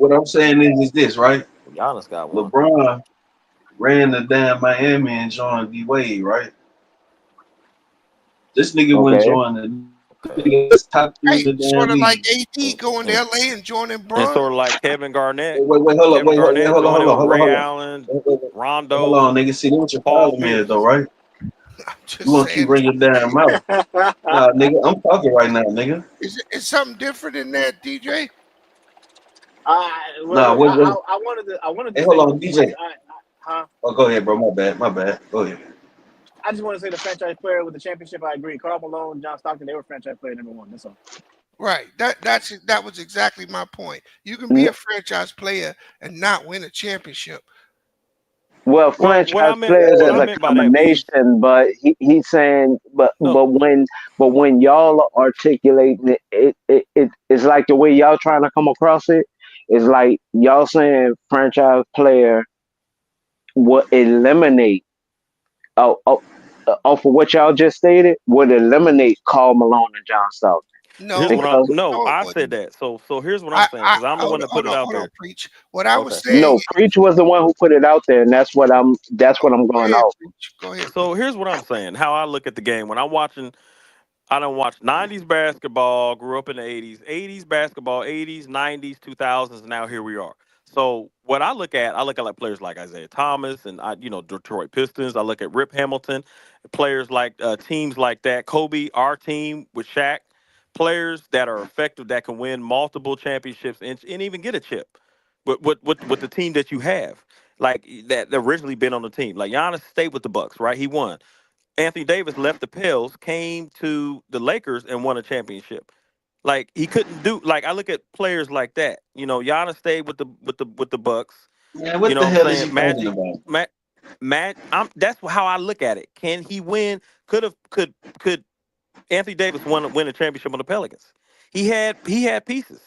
S21: is, this, right?
S19: Giannis got one.
S21: LeBron ran the damn Miami and joined D Wade, right? This nigga went
S15: Okay.
S21: join the nigga that's top 3 in
S7: Right,
S21: the damn
S7: sort of like
S21: league.
S7: AD going to
S19: And,
S7: LA and joining
S19: and
S7: Bron.
S19: sort of like Kevin Garnett.
S21: Wait, hold up,
S19: Kevin
S21: wait,
S19: Garnett
S21: hold on,
S19: joining
S21: hold on,
S19: with
S21: hold on,
S19: Ray
S21: hold on.
S19: Allen,
S21: Hold
S19: Rondo,
S21: on, nigga. See, what your
S19: Paul
S21: problem is, though,
S19: Pierce.
S21: right?
S7: I'm
S21: You
S7: just
S21: gonna keep
S7: saying.
S21: running your damn mouth. Nah, nigga, I'm talking right now, nigga.
S7: Is something different in that, DJ?
S20: Well,
S21: Nah,
S20: look,
S21: what?
S20: I wanted
S21: Hey,
S20: to
S21: hold
S20: say,
S21: on, DJ.
S20: huh?
S21: Oh, go ahead, bro. My bad. Go ahead.
S20: I just want to say the franchise player with the championship. I agree. Karl Malone, John Stockton, they were franchise player #1. That's all.
S7: Right. That was exactly my point. You can be
S15: N-
S7: a franchise player and not win a championship.
S15: Well,
S19: Well,
S15: franchise players
S19: what
S15: is
S19: I
S15: a
S19: meant by that, Bees.
S15: combination, but he's saying,
S19: No,
S15: but when y'all are articulating it's like the way y'all trying to come across it. It's like y'all saying franchise player will eliminate oh, oh, off of what y'all just stated would eliminate Karl Malone and John Stockton
S7: No,
S15: because
S7: no, it
S19: I said
S7: wouldn't.
S19: that. So here's what I'm saying because I'm the one that put it out
S7: Hold on,
S19: there.
S7: preach. What I was
S19: Okay.
S7: saying.
S15: no, Preach was the one who put it out there, and that's what
S7: Oh,
S15: I'm
S7: go
S15: going
S7: ahead,
S15: off.
S7: preach. Go ahead,
S19: So
S7: preach.
S19: here's what I'm saying. How I look at the game when I'm watching. I don't watch 90s basketball, grew up in the 80s basketball, 80s, 90s, 2000s, and now here we are. So what I look at like players like Isaiah Thomas and Detroit Pistons. I look at Rip Hamilton, players like teams like that, Kobe, our team with Shaq, players that are effective that can win multiple championships and even get a chip. With the team that you have, like that originally been on the team, like Giannis stayed with the Bucks, right? He won. Anthony Davis left the Pels, came to the Lakers, and won a championship. Like he couldn't do. Like I look at players like that. Giannis stayed with the Bucks.
S21: Man,
S19: You
S21: what
S19: know
S21: the
S19: what I'm
S21: hell is he
S19: saying?
S21: talking
S19: Magic,
S21: about?
S19: That's how I look at it. Can he win? Could Anthony Davis win a championship on the Pelicans? He had pieces.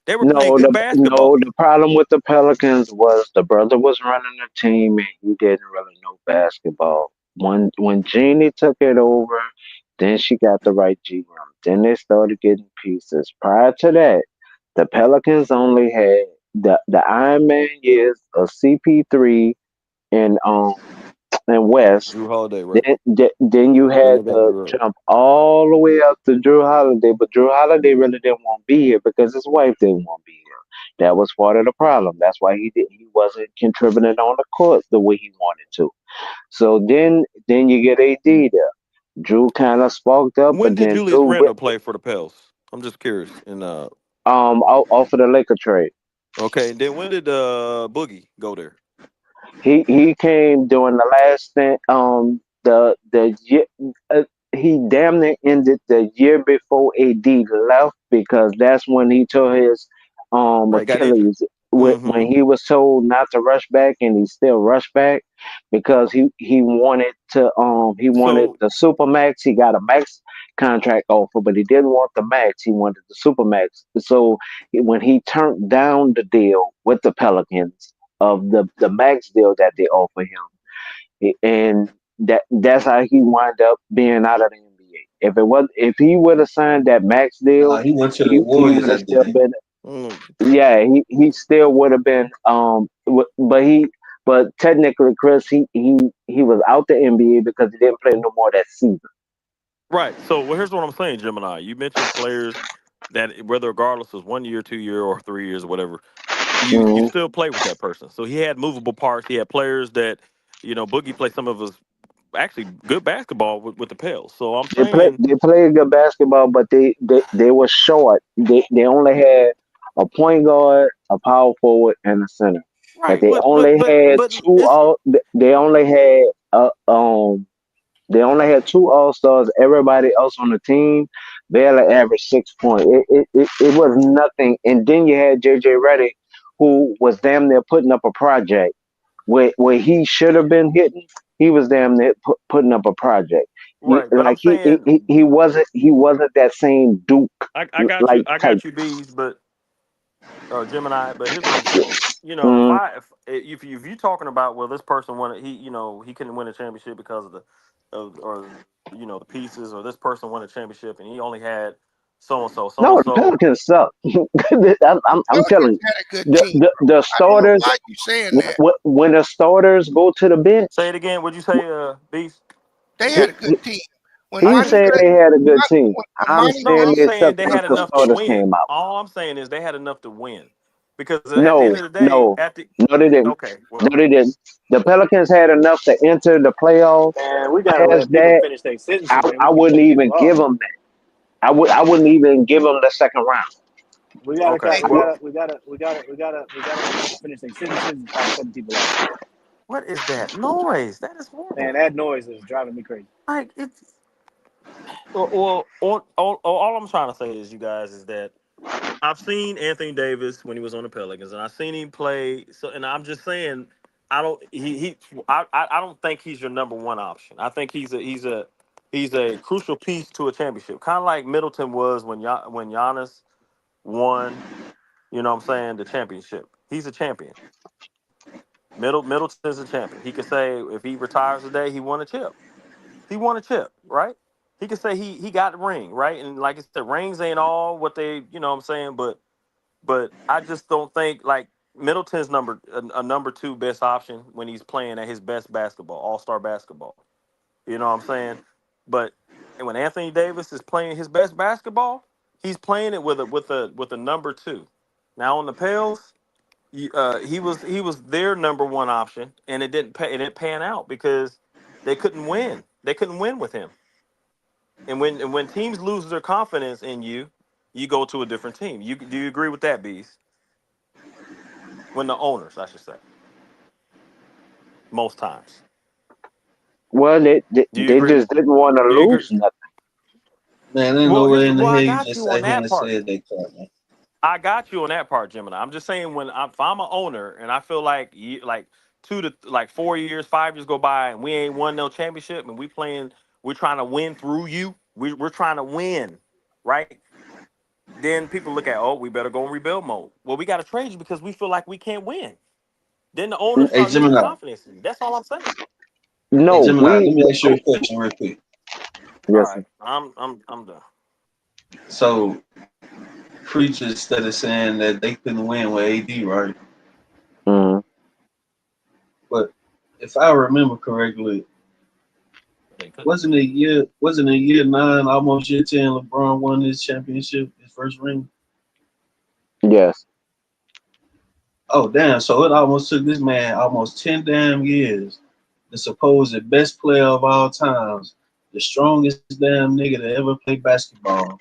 S19: They were playing
S15: No,
S19: good
S15: no.
S19: basketball.
S15: The problem with the Pelicans was the brother was running the team and he didn't really know basketball. When Jeannie took it over, then she got the right GM. Then they started getting pieces. Prior to that, the Pelicans only had the Iron Man years of CP3 and West.
S19: Drew Holiday, right?
S15: Then you
S19: Then
S15: had
S19: they got
S15: to
S19: Drew.
S15: jump all the way up to Drew Holiday, but Drew Holiday really didn't want to be here because his wife didn't want to be here. That was part of the problem. That's why he wasn't contributing on the court the way he wanted to. So then you get AD there. Drew kind of sparked up,
S19: When
S15: but
S19: did
S15: then
S19: Julius
S15: Drew
S19: Randle play for the Pels? I'm just curious. And
S15: off of the Laker trade.
S19: okay, and then when did Boogie go there?
S15: He came during the last thing. The year he damn near ended the year before AD left because that's when he tore his
S19: Right, got injured.
S15: Achilles.
S19: Hmm.
S15: When he was told not to rush back, and he still rushed back because he wanted
S19: So
S15: the super max. He got a max contract offer, but he didn't want the max. He wanted the super max. So when he turned down the deal with the Pelicans of the max deal that they offer him, and that's how he wound up being out of the NBA. If he would have signed that max deal,
S21: He went to the
S15: he
S21: Warriors
S15: would have
S21: after
S15: still
S21: that.
S15: been.
S19: mm,
S15: Yeah, he still would have been. But technically, Chris, he was out the NBA because he didn't play no more that season.
S19: right. So well, here's what I'm saying, Gemini. You mentioned players that whether regardless was 1 year, 2 year, or 3 years, or whatever, you
S15: Mhm.
S19: still play with that person. So he had movable parts. He had players that Boogie played some of his actually good basketball with the Pels. So I'm saying
S15: They played good basketball, but they were short. They only had a point guard, a power forward, and a center. But
S19: right, but it's
S15: they only had they only had two all stars. Everybody else on the team barely averaged 6 points. It was nothing. And then you had JJ Redick, who was damn near putting up a project where he should have been hitting. He was damn near putting up a project.
S19: right. But I'm
S15: Like
S19: saying
S15: he wasn't that same Duke
S19: I got you.
S15: like
S19: I
S15: type.
S19: got you, bees. But Gemini. But here's what I'm saying.
S15: Mm.
S19: if you're talking about, well, this person won it, he couldn't win a championship because of the pieces, or this person won a championship and he only had so
S15: No,
S19: and
S15: the
S19: so.
S15: Pelicans suck. I'm telling
S7: Pelicans
S15: you,
S7: had a good team.
S15: the
S7: I don't know
S15: starters
S7: why you saying that.
S15: when the starters go to the
S19: Say
S15: bench,
S19: it again. What'd you say, Beast?
S7: They
S15: he,
S7: had a good team. When
S19: I
S15: he's
S19: hear
S7: Monty
S15: saying
S19: you.
S15: they had a good
S7: Mon-
S15: team.
S7: when
S15: I'm
S7: Monty
S19: No,
S15: saying
S19: I'm
S15: they
S7: Williams
S19: saying
S15: suck
S19: they
S15: because
S19: had
S15: the
S19: enough to
S15: starters
S19: win.
S15: came out.
S19: All I'm saying is they had enough to win, because at the end
S15: No,
S19: of the day,
S15: no, no, they didn't.
S19: okay,
S15: No,
S19: well,
S15: they didn't. The Pelicans had enough to enter the playoffs.
S20: Man, we gotta
S15: Past
S20: let people
S15: that,
S20: finish their sentences, man. We
S15: I
S20: keep
S15: wouldn't
S20: cutting people
S15: even give
S20: off.
S15: them that. I wouldn't even give them the second round.
S20: We gotta
S19: okay,
S20: cut.
S7: they
S20: We
S19: well,
S20: gotta. We gotta. We gotta. We gotta let people finish their sentences and stop cutting people off.
S19: what is that noise? That is
S20: Man,
S19: horrible.
S20: that noise is driving me crazy.
S19: Like it's all I'm trying to say is, you guys, is that I've seen Anthony Davis when he was on the Pelicans, and I've seen him play. So, and I'm just saying, I don't. I don't think he's your number one option. I think he's a crucial piece to a championship, kind of like Middleton was when Giannis won. You know what I'm saying, the championship. He's a champion. Middleton's a champion. He could say if he retires today, he won a chip. He won a chip, right? He could say he got the ring, right? And like I said, rings ain't all what they, what I'm saying, but I just don't think, like, Middleton's a number two best option when he's playing at his best basketball, all-star basketball. You know what I'm saying? But when Anthony Davis is playing his best basketball, he's playing it with a number two. Now on the Pels, he was their number one option, and it didn't pan out because they couldn't win. They couldn't win with him. And when teams lose their confidence in you, you go to a different team. Do you agree with that, Beast? When the owners, I should say, most times.
S15: Well,
S19: Do you
S15: they
S19: agree?
S15: just didn't want to
S19: Do you agree?
S15: lose nothing.
S21: Man, ain't
S19: Well,
S21: no way
S19: here's
S21: in the
S19: well, I
S21: hell you
S19: got
S21: just
S19: you on
S21: sat here
S19: that
S21: and
S19: part.
S21: said they cut, man.
S19: I got you on that part, Gemini. I'm just saying, if I'm an owner and I feel like 4 years, 5 years go by and we ain't won no championship, and we're trying to win through you. We're trying to win, right? Then people look at, oh, we better go in rebuild mode. Well, we got to trade you because we feel like we can't win. Then the owners
S21: Hey
S19: start losing
S21: Gemini.
S19: confidence in you. That's all I'm saying.
S21: Hey
S15: No,
S21: Gemini, let me ask you a question real quick.
S19: All
S15: yes,
S19: right, I'm done.
S21: So preachers started saying that they couldn't win with AD, right?
S15: mm,
S21: But if I remember correctly,
S19: They couldn't.
S21: wasn't a year 9, almost year 10, LeBron won his championship, his first ring?
S15: yes.
S21: Oh damn, so it almost took this man almost 10 damn years, the supposed best player of all times, the strongest damn nigga to ever play basketball,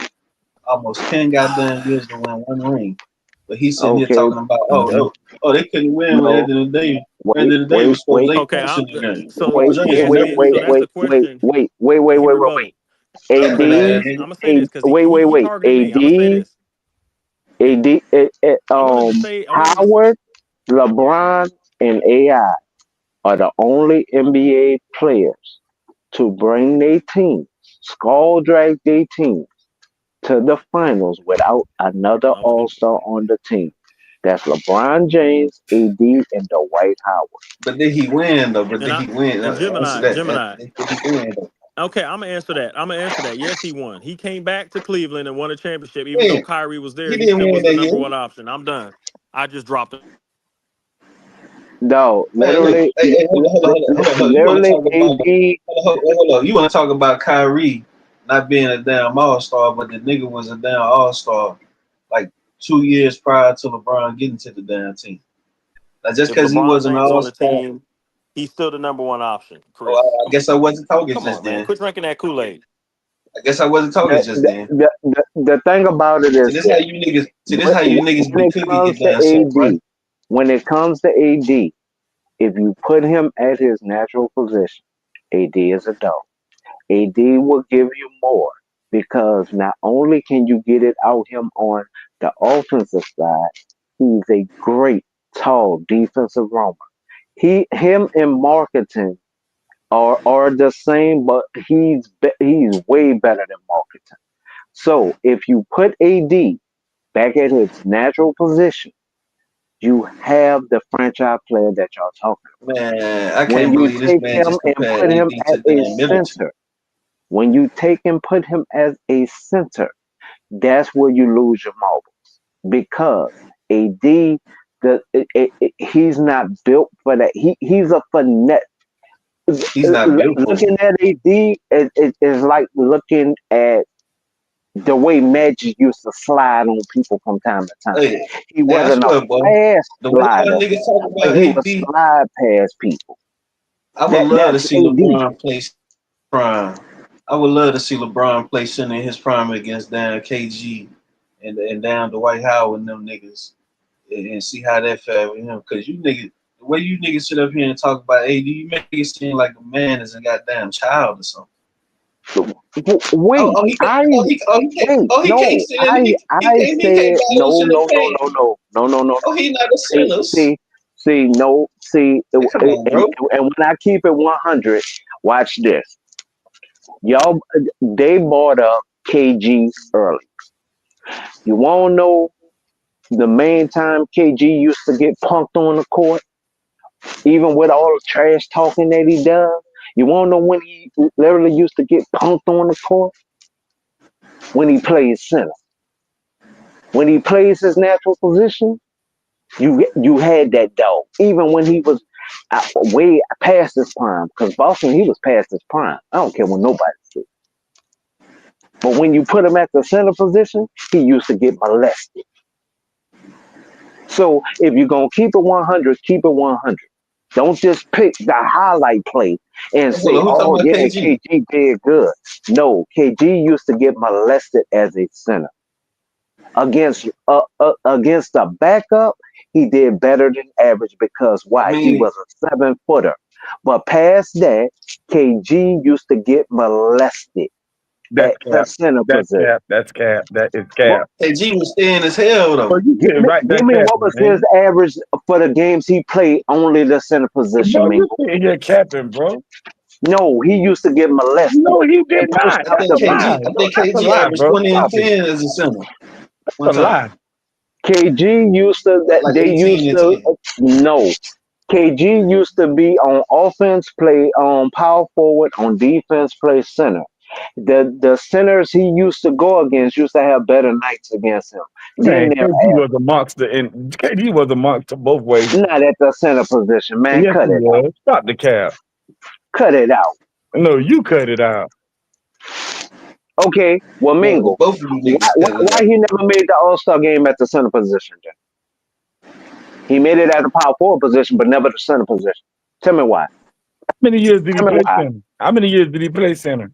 S21: almost 10 goddamn years to win one ring. But he's sitting here
S15: Okay,
S21: talking about,
S15: no,
S21: they couldn't win when
S15: no.
S21: at the end of the day,
S15: Wait,
S21: was
S15: wait,
S21: supposed
S15: wait,
S21: they
S19: Okay,
S21: close in the game.
S19: so
S15: wait,
S21: Was
S19: so
S21: you
S15: wait,
S19: yeah,
S21: just
S15: wait,
S21: never
S19: Beast.
S15: wait,
S19: So
S21: did
S19: that's
S15: wait,
S19: the
S15: wait,
S19: question.
S15: wait, wait, wait,
S19: He
S15: wait, wait,
S19: rebutted.
S15: wait.
S21: capping ass
S15: AD,
S21: nigga?
S19: I'm gonna say this because
S15: wait, wait,
S19: he
S15: wait.
S19: targeted me. I'm gonna say this.
S15: AD,
S19: I wanted to.
S15: Howard, LeBron, and AI are the only NBA players to bring their teams, skull drag their teams to the finals without another
S19: I was
S15: All
S19: gonna.
S15: Star on the team. That's LeBron James, AD, and Dwight Howard.
S21: But did he win though? But
S19: And
S21: did
S19: I
S21: he win?
S19: and
S21: Answer
S19: Gemini,
S21: that.
S19: Gemini.
S21: Did he win though?
S19: Okay, I'm gonna answer that. I'm gonna answer that. Yes, he won. He came back to Cleveland and won a championship. Even though
S21: Yeah,
S19: Kyrie was there,
S21: he
S19: he
S21: didn't
S19: still
S21: win
S19: was the
S21: that
S19: number
S21: year.
S19: one option. I'm done. I just dropped it.
S15: No,
S21: Man, look, hey, hold on. You want to
S15: literally,
S21: talk about?
S15: AD.
S21: Hold on. You want to talk about Kyrie not being a damn All Star, but the nigga was a damn All Star like 2 years prior to LeBron getting to the damn team. Now just
S19: If
S21: because he
S19: LeBron
S21: wasn't an
S19: James
S21: All
S19: on the
S21: Star,
S19: team, he's still the number one option.
S21: oh,
S19: Chris,
S21: I guess I wasn't talking
S19: come
S21: just
S19: on, man,
S21: then.
S19: quit drinking that Kool-Aid.
S21: I guess I wasn't talking just then.
S15: The thing about it
S21: See,
S15: is
S21: this how
S15: this:
S21: you niggas. See, this how you niggas
S15: when
S21: be
S15: it
S21: cookie
S15: comes
S21: get
S15: to
S21: down south, right?
S15: AD, when it comes to AD, if you put him at his natural position, AD is a dog. AD will give you more because not only can you get it out him on the offensive side, he's a great tall defensive roamer. Him and marketing are the same, but he's way better than marketing. So if you put AD back at his natural position, You have the franchise player that y'all talking
S21: Man, I
S15: about. When
S21: can't
S15: you
S21: believe this
S15: take
S21: man
S15: him
S21: just
S15: and
S21: compared
S15: put him
S21: AD
S15: as
S21: to
S15: a
S21: Dan Middleton.
S15: center, when you take and put him as a center, that's where you lose your marbles because AD, he's not built for that. He's a finesse.
S21: He's not built for
S15: Looking
S21: it.
S15: at AD is like looking at the way Magic used to slide on people from time to time.
S21: Hey,
S15: He
S21: I
S15: wasn't a
S21: swear, boy.
S15: fast
S21: The way y'all
S15: slider,
S21: niggas talk
S15: but
S21: about
S15: he would
S21: AD,
S15: slide past people.
S21: I would love to
S15: That's
S21: see
S15: AD.
S21: LeBron play prime. I would love to see LeBron play center in his prime against down KG and down Dwight Howard and them niggas and see how that fare with him. Cause you niggas, the way you niggas sit up here and talk about AD, you make it seem like a man is a goddamn child or something.
S15: Wait,
S21: He can't sit in. He can't
S15: said
S21: battle
S15: no,
S21: in the
S15: no, no,
S21: paint.
S15: no, no, no, no, no,
S21: Oh,
S15: no.
S21: he not a
S15: See,
S21: center.
S15: no,
S21: Come on, bro.
S15: and when I keep it 100, watch this. Y'all, they bought up KG early. You want to know the main time KG used to get punked on the court, even with all the trash talking that he does? You want to know when he literally used to get punked on the court? When he plays center. When he plays his natural position, you had that dog. Even when he was way past his prime, because Boston, he was past his prime. I don't care what nobody says. But when you put him at the center position, he used to get molested. So if you're going to keep it 100, keep it 100. Don't just pick the highlight play and
S21: Hold
S15: say,
S21: on, who talking
S15: oh,
S21: about
S15: yeah,
S21: KG?
S15: KG did good. No, KG used to get molested as a center. Against the backup, he did better than average because
S21: I
S15: why? He
S21: mean,
S15: was a 7-footer. But past that, KG used to get molested
S17: That's
S15: at the
S17: cap.
S15: center
S17: That's
S15: position.
S17: cap. That's cap. That is
S15: What,
S17: cap.
S21: KG was thin as hell
S17: Bro,
S21: though.
S17: you
S15: give
S17: sitting
S15: me,
S17: right there
S15: give me what
S17: capping,
S15: was his
S17: man.
S15: average for the games he played only the center position,
S17: Bro, you
S15: Mingo?
S17: sitting here capping, bro.
S15: No, he used to get molested
S17: No, he
S15: and
S17: did
S15: post
S17: not.
S21: I
S15: up
S17: That's
S21: think
S15: the
S17: a
S15: box.
S17: lie.
S21: KG. I
S17: Bro,
S21: think
S17: that's a
S21: KG
S17: lie,
S21: averaged
S17: bro.
S21: 20 and
S17: Stop it.
S21: 10 as a center one
S17: That's a
S21: time.
S17: lie.
S15: KG used to that
S21: Like
S15: they
S21: 18
S15: used
S21: and
S15: to
S21: 10.
S15: no. KG used to be on offense, play on power forward, on defense, play center. The centers he used to go against used to have better nights against him. Then
S17: Man,
S15: their
S17: KG was a
S15: average.
S17: monster, and KG was a monster both ways.
S15: Not at the center position, man.
S17: Yes,
S15: Cut
S17: he
S15: it out.
S17: was. Stop the cap.
S15: Cut it out.
S17: No, you cut it out.
S15: Okay, well,
S21: Man,
S15: Mingle,
S21: both of you
S15: why,
S21: niggas
S15: why,
S21: cut it
S15: why
S21: out.
S15: he never made the All Star game at the center position? Then he made it at the power forward position, but never the center position. Tell me why.
S17: How many years did he
S15: Tell me
S17: play
S15: why.
S17: center? How many years did he play center?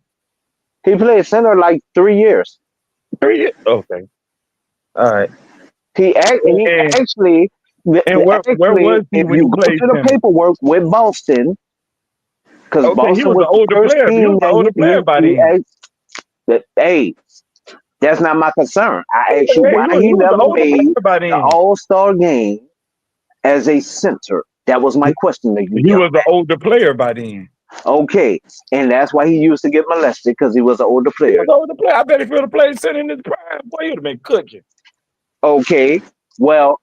S15: He played center like 3 years.
S17: 3 years. Okay. All right.
S15: He
S17: And
S15: actually
S17: where was he
S15: if
S17: when
S15: you
S17: he
S15: go
S17: played
S15: to the
S17: center?
S15: paperwork with Boston, because
S17: Okay, he
S15: Boston
S17: was an
S15: was the
S17: older
S15: first
S17: player. He
S15: team
S17: was an
S15: that
S17: older player by
S15: he
S17: then.
S15: asked that. Hey, that's not my concern. I asked you
S17: Yeah,
S15: why
S17: he
S15: he
S17: was an
S15: never
S17: older player
S15: made
S17: by
S15: the
S17: then.
S15: All Star game as a center. That was my question to you,
S17: He
S15: young
S17: was an older player by then.
S15: man. Okay, and that's why he used to get molested because he was an older
S17: He was
S15: player.
S17: an older player. I bet if he would have played center in his prime, boy, he would have been cooking.
S15: Okay, well,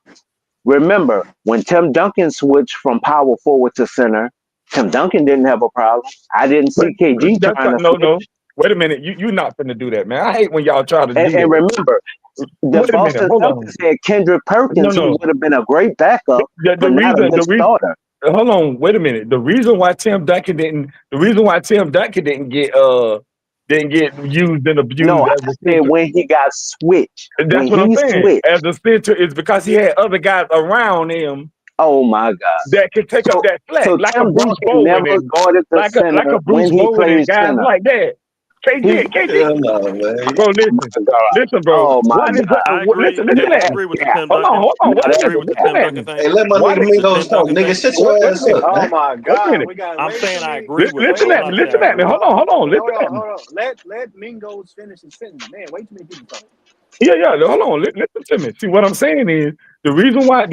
S15: remember, when Tim Duncan switched from power forward to center, Tim Duncan didn't have a problem. I didn't
S17: But
S15: see KG
S17: that's
S15: trying
S17: not,
S15: to
S17: no.
S15: switch.
S17: Wait a minute. You're not finna do that, man. I hate when y'all try to do
S15: And
S17: that.
S15: remember, the
S17: Wait a minute.
S15: Boston
S17: Hold on.
S15: Celtics had Kendrick
S17: No,
S15: Perkins, who
S17: no.
S15: would have been a great backup,
S17: The
S15: but not a
S17: reason,
S15: good starter.
S17: hold on, wait a minute. The reason why Tim Duncan didn't get used and
S15: No,
S17: abused
S15: I
S17: as a
S15: said
S17: center.
S15: when he got switched.
S17: That's
S15: When
S17: what I'm
S15: he
S17: saying. As
S15: switched,
S17: a center is because he had other guys around him
S15: oh my God.
S17: that could take up
S15: So
S17: that slack,
S15: so
S17: like a
S15: Tim
S17: Bruce
S15: Duncan
S17: Bowen
S15: never
S17: and
S15: guarded the
S17: like
S15: center
S17: a Bruce
S15: when he
S17: Bowen and
S15: played
S17: guys
S15: center.
S17: like that.
S15: He
S21: Hell no, man.
S17: Bro, listen, bro.
S15: oh my
S17: Why did
S15: God.
S19: I agree.
S17: listen
S19: I
S17: to that?
S15: That's
S19: agree with the
S15: cap.
S19: Tim
S17: Hold on,
S19: Duncan.
S15: No,
S19: I
S17: wait a
S15: that's
S19: agree
S17: minute,
S19: with the
S17: listen
S19: Tim
S15: cap.
S17: at
S19: Duncan
S17: me.
S21: Hey,
S19: thing.
S21: let my
S17: Why
S21: nigga
S17: did
S19: The
S21: Migos
S19: Tim
S21: talk,
S19: Duncan
S21: nigga.
S19: thing.
S21: Shut your ass up,
S20: Oh
S21: man.
S20: my
S17: wait a
S20: God,
S17: minute.
S20: we gotta
S19: I'm
S20: wait
S19: saying
S20: till
S19: I
S20: we
S19: agree with
S17: Listen
S19: him
S20: wait.
S19: when
S17: at
S19: I
S17: me,
S19: say I
S17: listen at me.
S19: agree.
S17: Hold on,
S20: Hold
S17: listen
S20: on,
S17: at me.
S20: hold on. Let Mingos finish his sentence. Man, way too many people talking.
S17: Yeah, hold on, listen to me. See, what I'm saying is the reason why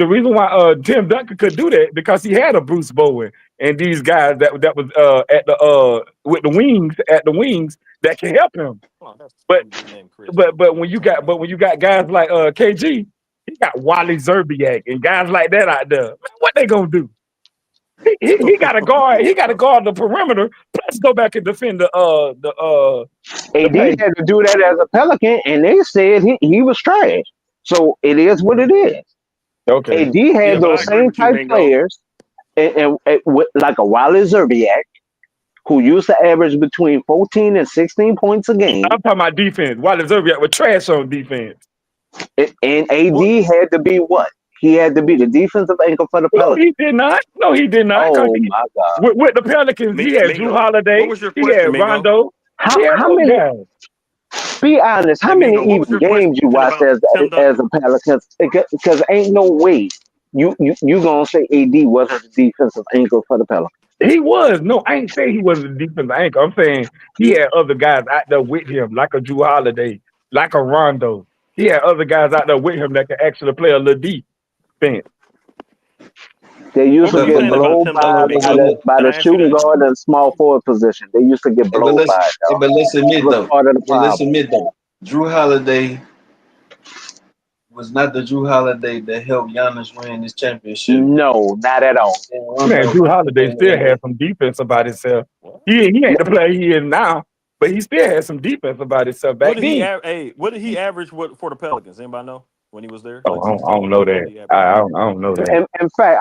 S17: Tim Duncan could do that because he had a Bruce Bowen and these guys that was at the with the wings that can help him.
S19: Oh, that's
S17: But
S19: some dude named Chris.
S17: but when you got guys like KG. He got Wally Zerbiak and guys like that out there. Man, what they gonna do? He got to guard. He got to guard the perimeter. Plus, go back and defend the
S15: AD
S17: paint.
S15: had to do that as a Pelican, and they said he was trash. So it is what it is.
S17: Okay.
S15: AD
S19: Yeah,
S15: had
S19: but I
S15: those
S19: agree
S15: same
S19: with you,
S15: type
S19: Mingo.
S15: players, and with, like a Wally Zerbiak, who used to average between 14 and 16 points a game,
S17: I'm talking about defense. Wally Zerbiak with trash on defense.
S15: and AD
S19: What?
S15: had to be what? He had to be the defensive anchor for the
S17: No,
S15: Pelicans.
S17: he did not. No, he did not. Cause
S15: Oh my God!
S17: with the Pelicans, he had Drew
S19: Mingo, what
S17: Holiday.
S19: was your
S17: He
S19: question,
S17: had
S19: Mingo?
S17: Rondo. He had
S15: How
S17: those
S15: many?
S17: guys.
S15: Be honest.
S19: Hey,
S15: How many
S19: Mingo, what was
S15: even
S19: your
S15: games you
S19: question
S15: watched
S19: about Tim
S15: as
S19: Duncan?
S15: a Pelicans? Because ain't no way you gonna say AD wasn't the defensive anchor for the Pelicans.
S17: He was. No, I ain't saying he wasn't a defensive anchor. I'm saying he had other guys out there with him, like a Drew Holiday, like a Rondo. He had other guys out there with him that could actually play a little defense.
S15: They used
S19: What were
S15: to
S19: you
S15: get
S19: saying about
S15: blowed
S19: Tim Duncan,
S15: by
S19: Mingo? Can
S15: the
S19: I ask you
S15: shooting
S19: that?
S15: guard and small forward position. They used to get blowed by it, dog.
S21: But let's
S15: That
S21: admit
S15: was
S21: though.
S15: part of the
S21: But let's
S15: problem.
S21: admit though. Drew Holiday was not the Drew Holiday that helped Giannis win this championship.
S15: No, not at all.
S21: And
S17: Man,
S21: Rondo,
S17: Drew Holiday still
S21: and
S17: had some defense about himself. He ain't the player he is now, but he still had some defense about himself
S19: What
S17: back
S19: did he
S17: then.
S19: what did he average for the Pelicans? Anybody know when he was there?
S17: Oh,
S19: Like since
S17: I don't know
S19: 2020, what
S17: that.
S19: did he average?
S17: I don't know that.
S15: In fact,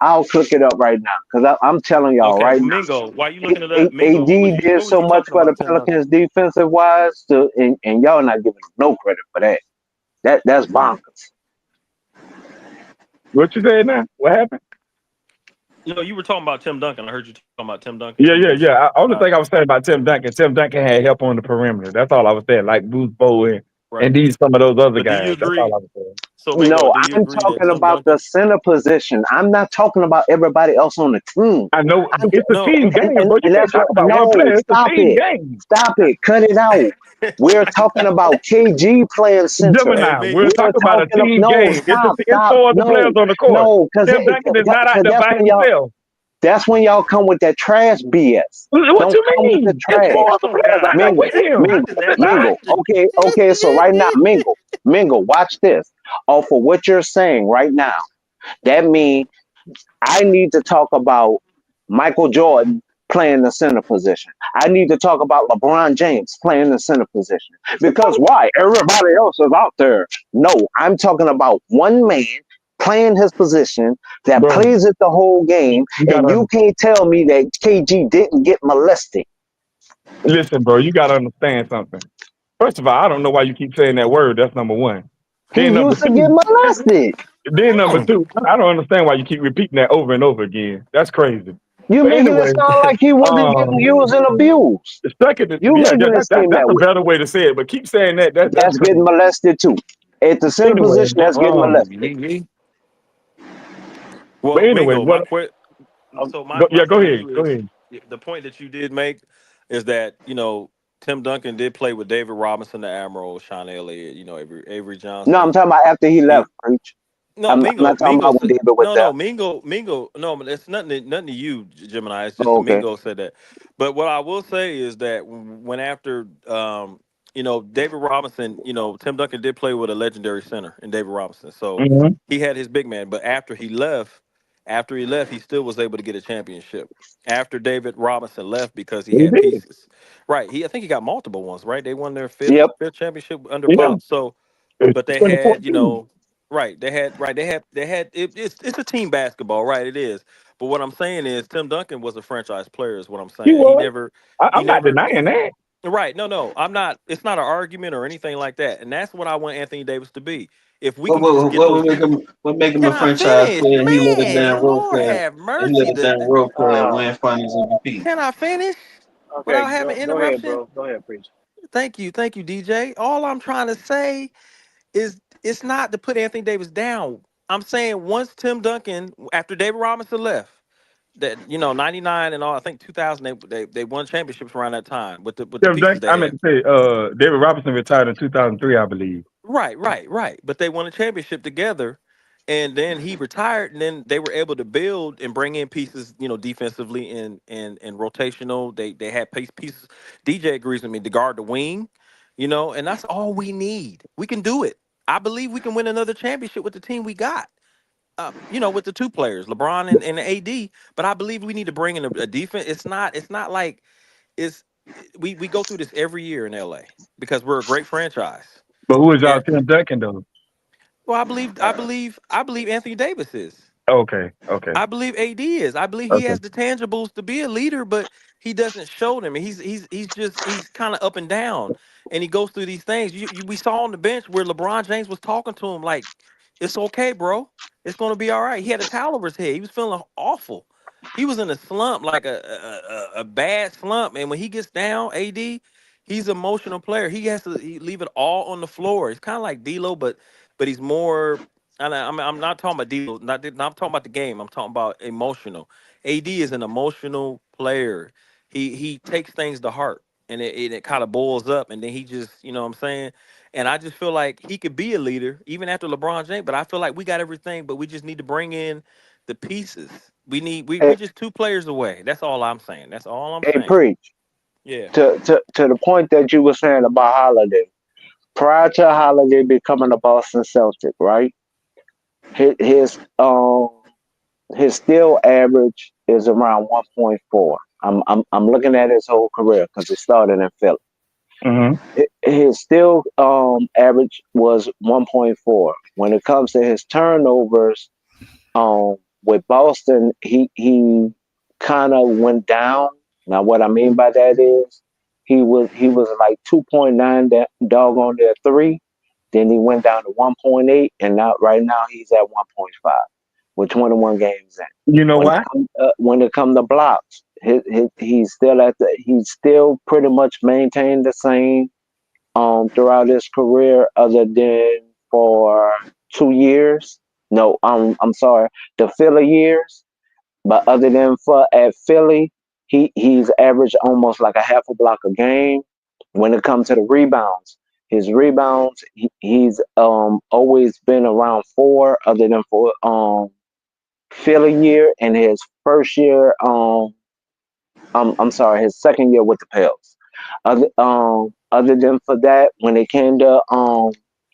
S15: I'll click it up right now because I'm telling y'all
S19: Okay,
S15: right
S19: but
S15: now.
S19: Mingo, while you looking it up, Mingo,
S15: AD did
S19: what was
S15: so
S19: you
S15: much
S19: talking
S15: for the
S19: about Tim Duncan?
S15: Pelicans defensive wise, and y'all not giving him no credit for that. That's bonkers.
S17: What you saying now? What happened?
S19: No, you were talking about Tim Duncan. I heard you talking about Tim Duncan.
S17: Yeah,
S19: You
S17: yeah,
S19: just
S17: yeah. Only thing I was saying about Tim Duncan had help on the perimeter. That's all I was saying. Like Bruce Bowen
S19: right.
S17: and these some of those other
S19: But do you
S17: guys. That's all
S19: agree?
S17: I was saying.
S19: So Mingo,
S15: No,
S19: do you
S15: I'm
S19: agree that
S15: talking
S19: Tim
S15: about the
S19: Duncan?
S15: center position. I'm not talking about everybody else on the team.
S17: I know
S15: I'm
S17: it's a
S19: No,
S17: team game, bro. You
S15: and
S17: can't
S15: that's
S17: talk
S15: what.
S17: about one
S15: No,
S17: player. It's a
S15: stop
S17: team
S15: it,
S17: game.
S15: stop it, cut it out. We're talking about KG playing center.
S19: hey
S17: Gemini,
S19: me.
S17: we're
S15: We're
S17: talking about a
S15: talking.
S17: team
S15: No,
S17: game.
S15: stop,
S17: It's
S15: stop.
S17: four other players
S15: No,
S17: on the court.
S15: no, because
S17: Tim Duncan is not out there
S15: that's
S17: by
S15: when y'all.
S17: himself.
S15: That's when y'all come with that trash BS.
S17: What
S15: Don't
S17: you
S15: come with the
S17: mean? It's
S15: trash.
S17: four other
S19: Oh
S17: players out
S19: God,
S17: there
S15: Mingle,
S17: with him.
S19: I
S15: Mingle,
S19: just
S17: It's
S19: asked a
S17: not.
S15: Mingle.
S19: question.
S15: Okay. So right now, Mingle, watch this. Off of what you're saying right now, that means I need to talk about Michael Jordan playing the center position. I need to talk about LeBron James playing the center position. Because why? Everybody else is out there. No, I'm talking about one man playing his position that
S17: Bro,
S15: plays it the whole game,
S17: you
S15: and
S17: gotta
S15: you can't tell me that KG didn't get molested.
S17: listen, bro. You gotta understand something. First of all, I don't know why you keep saying that word. That's number one.
S15: He
S17: Then number
S15: used to get
S17: two,
S15: molested.
S17: I don't understand why you keep repeating that over and over again. That's crazy.
S15: You
S17: But
S15: making it
S17: anyway,
S15: sound like he wasn't getting
S17: um,
S15: used and abused.
S17: second,
S15: You
S17: yeah,
S15: making it seem
S17: that's
S15: that
S17: a
S15: way.
S17: better way to say it. But keep saying that. That's
S15: That's getting
S17: crazy.
S15: molested too. At the center
S17: Anyway,
S15: position, that's getting molested.
S17: but
S19: Well,
S17: anyway,
S19: Mingo,
S17: what?
S19: so
S17: Yeah,
S19: my
S17: go
S19: thing to
S17: ahead,
S19: you
S17: go
S19: is
S17: ahead.
S19: the point that you did make is that Tim Duncan did play with David Robinson, the Admiral, Sean Elliott, Avery
S15: No, I'm
S19: Johnson.
S15: talking about after he
S19: He
S15: left, preach.
S19: no
S15: I'm
S19: Mingo,
S15: not talking
S19: Mingo
S15: about when
S19: said
S15: David was
S19: no,
S15: there.
S19: no Mingo. No, but it's nothing to you, Gemini. It's just
S15: Oh,
S19: the
S15: okay.
S19: Mingo said that. But what I will say is that when after David Robinson, Tim Duncan did play with a legendary center in David Robinson, so
S17: Mm-hmm.
S19: he had his big man. But after he left, he still was able to get a championship. After David Robinson left, because he
S17: He
S19: had
S17: did.
S19: pieces, right? I think he got multiple ones, right? They won their fifth
S15: Yep.
S19: fifth championship under
S17: Yeah,
S19: Pop. So,
S17: it's
S19: but they had,
S17: 2014.
S19: right? They had. It's a team basketball, right? It is. But what I'm saying is, Tim Duncan was a franchise player. Is what I'm
S17: He
S19: saying. He
S17: was.
S19: never, he
S17: I'm not
S19: never.
S17: denying that.
S19: Right? No. I'm not. It's not an argument or anything like that. And that's what I want Anthony Davis to be. If we
S21: what
S19: can just
S21: what
S19: get
S21: what
S19: those
S21: would make
S19: pieces.
S21: him what make him a
S19: Can I
S21: franchise
S19: finish,
S21: player and he let a damn
S19: man?
S21: role
S19: Lord
S21: player
S19: have
S21: and he let
S19: mercy.
S21: a damn role player
S20: Uh,
S21: win finals MVP.
S19: Can I finish
S20: okay,
S19: without having
S20: go ahead,
S19: interruption?
S20: bro. Go ahead, preach.
S19: Thank you, DJ. All I'm trying to say is it's not to put Anthony Davis down. I'm saying once Tim Duncan, after David Robinson left, that 99 and all, I think 2000 they won championships around that time with the
S17: Tim
S19: pieces
S17: Duncan,
S19: they
S17: I meant
S19: had.
S17: to say, David Robinson retired in 2003, I believe.
S19: Right. But they won a championship together, and then he retired, and then they were able to build and bring in pieces, defensively and rotational. They had pieces. DJ agrees with me to guard the wing, and that's all we need. We can do it. I believe we can win another championship with the team we got. With the two players, LeBron and AD. But I believe we need to bring in a defense. It's not like it's we go through this every year in LA because we're a great franchise.
S10: But who is y'all
S19: And
S10: Tim Duncan though?
S19: well, I believe Anthony Davis is.
S10: Okay.
S19: I believe AD is. I believe he
S10: Okay.
S19: has the tangibles to be a leader, but he doesn't show them. And he's kind of up and down, and he goes through these things. We saw on the bench where LeBron James was talking to him like, "It's okay, bro. It's gonna be all right." He had a towel over his head. He was feeling awful. He was in a slump, like a bad slump. And when he gets down, AD, he's an emotional player. He has to leave it all on the floor. It's kind of like D'Lo, but he's more. And I'm not talking about deal, not talking about the game. I'm talking about emotional. AD is an emotional player. He takes things to heart, and it kind of boils up, and then he just, you know what I'm saying. And I just feel like he could be a leader even after LeBron James. But I feel like we got everything, but we just need to bring in the pieces. We're
S15: Hey,
S19: just two players away. That's all I'm saying. That's all I'm
S15: hey,
S19: saying.
S15: preach
S19: Yeah.
S15: to the point that you were saying about Holiday. Prior to Holiday becoming a Boston Celtic, right? His his um his steal average is around 1.4. I'm looking at his whole career because it started in Philly.
S10: Mm-hmm.
S15: His steal average was 1.4. When it comes to his turnovers, with Boston, he kind of went down. Now, what I mean by that is he was like 2.9 doggone there three. Then he went down to 1.8, and now right now he's at 1.5 with 21 games in.
S10: You know why?
S15: When it come to blocks, he's still he's still pretty much maintained the same throughout his career, other than for 2 years. No, I'm sorry, the Philly years. But other than for at Philly, he's averaged almost like a half a block a game. When it comes to the rebounds, his rebounds, he's always been around four, other than for Philly year and his first year. I'm sorry, his second year with the Pels. Other than for that, when it came to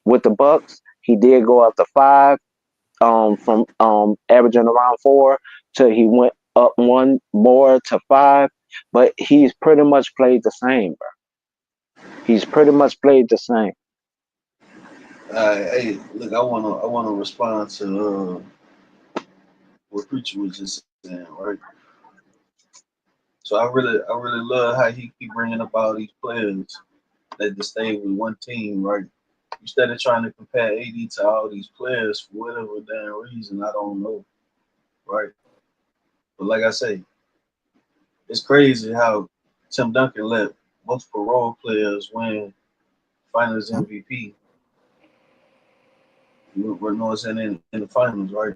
S15: with the Bucks, he did go up to five, from averaging around four till he went up one more to five. But he's pretty much played the same, bro. He's pretty much played the same.
S21: Hey, look, I wanna respond to what Preacher was just saying, right? So I really love how he keep bringing up all these players that just stay with one team, right? Instead of trying to compare AD to all these players for whatever damn reason, I don't know, right? But like I say, it's crazy how Tim Duncan let multiple role players win Finals MVP. We're in the finals, right?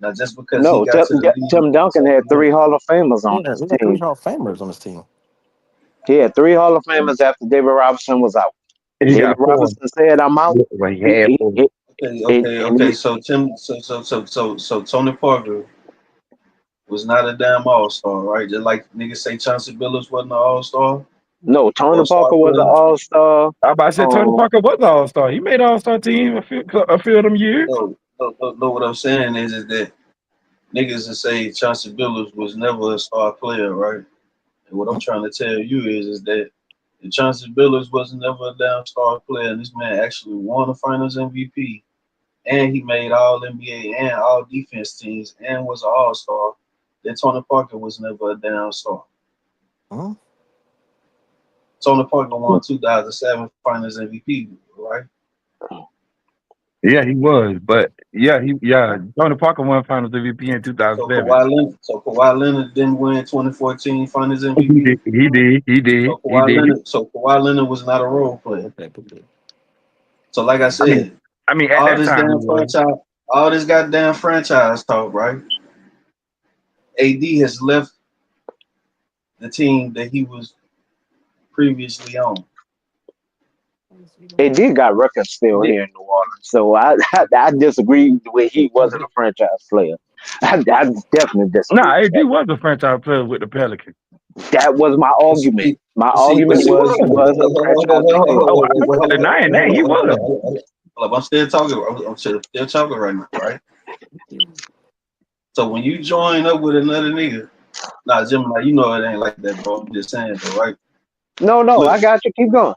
S21: Now just because he
S15: No,
S21: got to the league
S15: Tim
S21: a
S15: Duncan had
S21: certain
S15: three
S21: way.
S15: Hall of Famers on
S19: Yeah,
S15: his
S19: we got three
S15: team.
S19: Hall of Famers on this team.
S15: He had three Hall of Famers after David Robinson was out.
S10: He
S15: David
S10: got four.
S15: Robinson said, "I'm out."
S10: Well, he
S15: He,
S10: had
S15: he,
S10: four.
S15: he, and
S21: Okay. So Tony Parker was not a damn all star, right? Just like niggas say Chauncey Billups wasn't an all star
S15: no,
S21: or
S15: Tony
S21: a star
S15: Parker was an
S21: player.
S15: All Star.
S10: I about to say Tony
S15: Um,
S10: Parker was an all-star. He made all-star team a few of them years.
S21: No, what I'm saying is that niggas that say Chauncey Billups was never a star player, right? And what I'm trying to tell you is that if Chauncey Billups was never a damn star player, and this man actually won the Finals MVP, and he made All NBA and All Defense teams, and was an All Star, then Tony Parker was never a damn star.
S19: Huh?
S21: Tony Parker won 2007 Finals MVP, right?
S10: Yeah, he was. But Tony Parker won Finals MVP in 2007.
S21: So Kawhi Leonard didn't win 2014 Finals
S10: He
S21: MVP.
S10: did. He did. He did.
S21: So Kawhi Leonard was not a role player. So like I
S10: I mean,
S21: said,
S10: at
S21: all
S10: that
S21: this
S10: time he
S21: damn
S10: was.
S21: franchise, all this goddamn franchise talk, right? AD has left the team that he was previously on.
S15: They did got records still here in New Orleans, so I disagree with he wasn't a franchise player. I definitely
S10: Nah,
S15: disagree with
S10: AD
S15: that.
S10: was a franchise player with the Pelicans.
S15: That was my argument. My argument
S21: See,
S15: was a franchise player.
S17: Oh, I'm not denying that he was.
S21: Look, I'm still talking. I'm still talking right now, right? So when you join up with another nigga, nah, Jim, like, you know it ain't like that, bro. I'm just saying, though, right?
S15: No,
S21: Look,
S15: I got you. Keep going.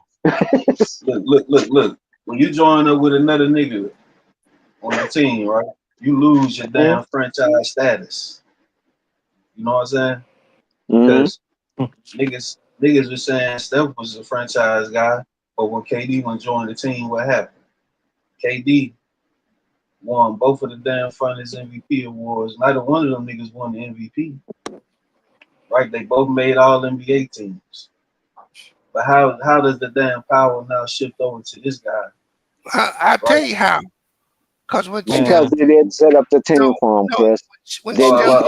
S21: look. When you join up with another nigga on the team, right? You lose your damn franchise status. You know what I'm saying? Because niggas were saying Steph was a franchise guy, but when KD went join the team, what happened? KD won both of the damn finals MVP awards. Neither one of them niggas won the MVP. Right? They both made all NBA teams. But how does the damn power now shift over to this guy?
S7: I'll tell you how. Because
S15: because they didn't set up the team for him, Chris.
S7: when
S15: They
S7: Steph,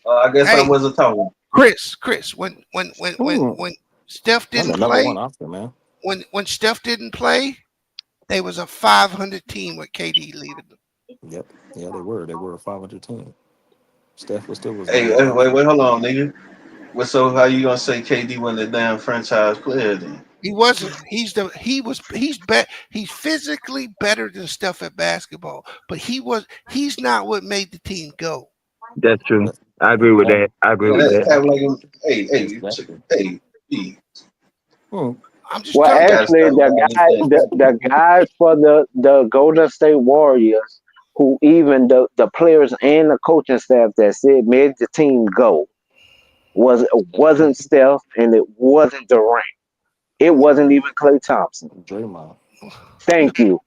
S21: I guess I
S7: hey,
S21: wasn't talking.
S7: Chris, when Steph
S19: I'm the
S7: didn't
S19: number one
S7: play,
S19: option, man.
S7: when Steph didn't play, they was a 500 team with KD leading them.
S19: Yep. Yeah, they were. They were a 500 team. Steph was still the
S21: Hey,
S19: number one
S21: wait, hold on, nigga. So how you gonna say KD wasn't a damn franchise player then?
S7: He wasn't. He's physically better than Steph at basketball, but he's not what made the team go.
S17: That's true. I agree with that. I agree with
S21: That's
S17: that.
S21: kind of like, hey.
S7: I'm just
S15: Well,
S7: telling you.
S15: actually, the guys for the Golden State Warriors, who even the players and the coaching staff that said made the team go, wasn't Steph and it wasn't Durant. It wasn't even Klay Thompson.
S19: Draymond.
S15: Thank you.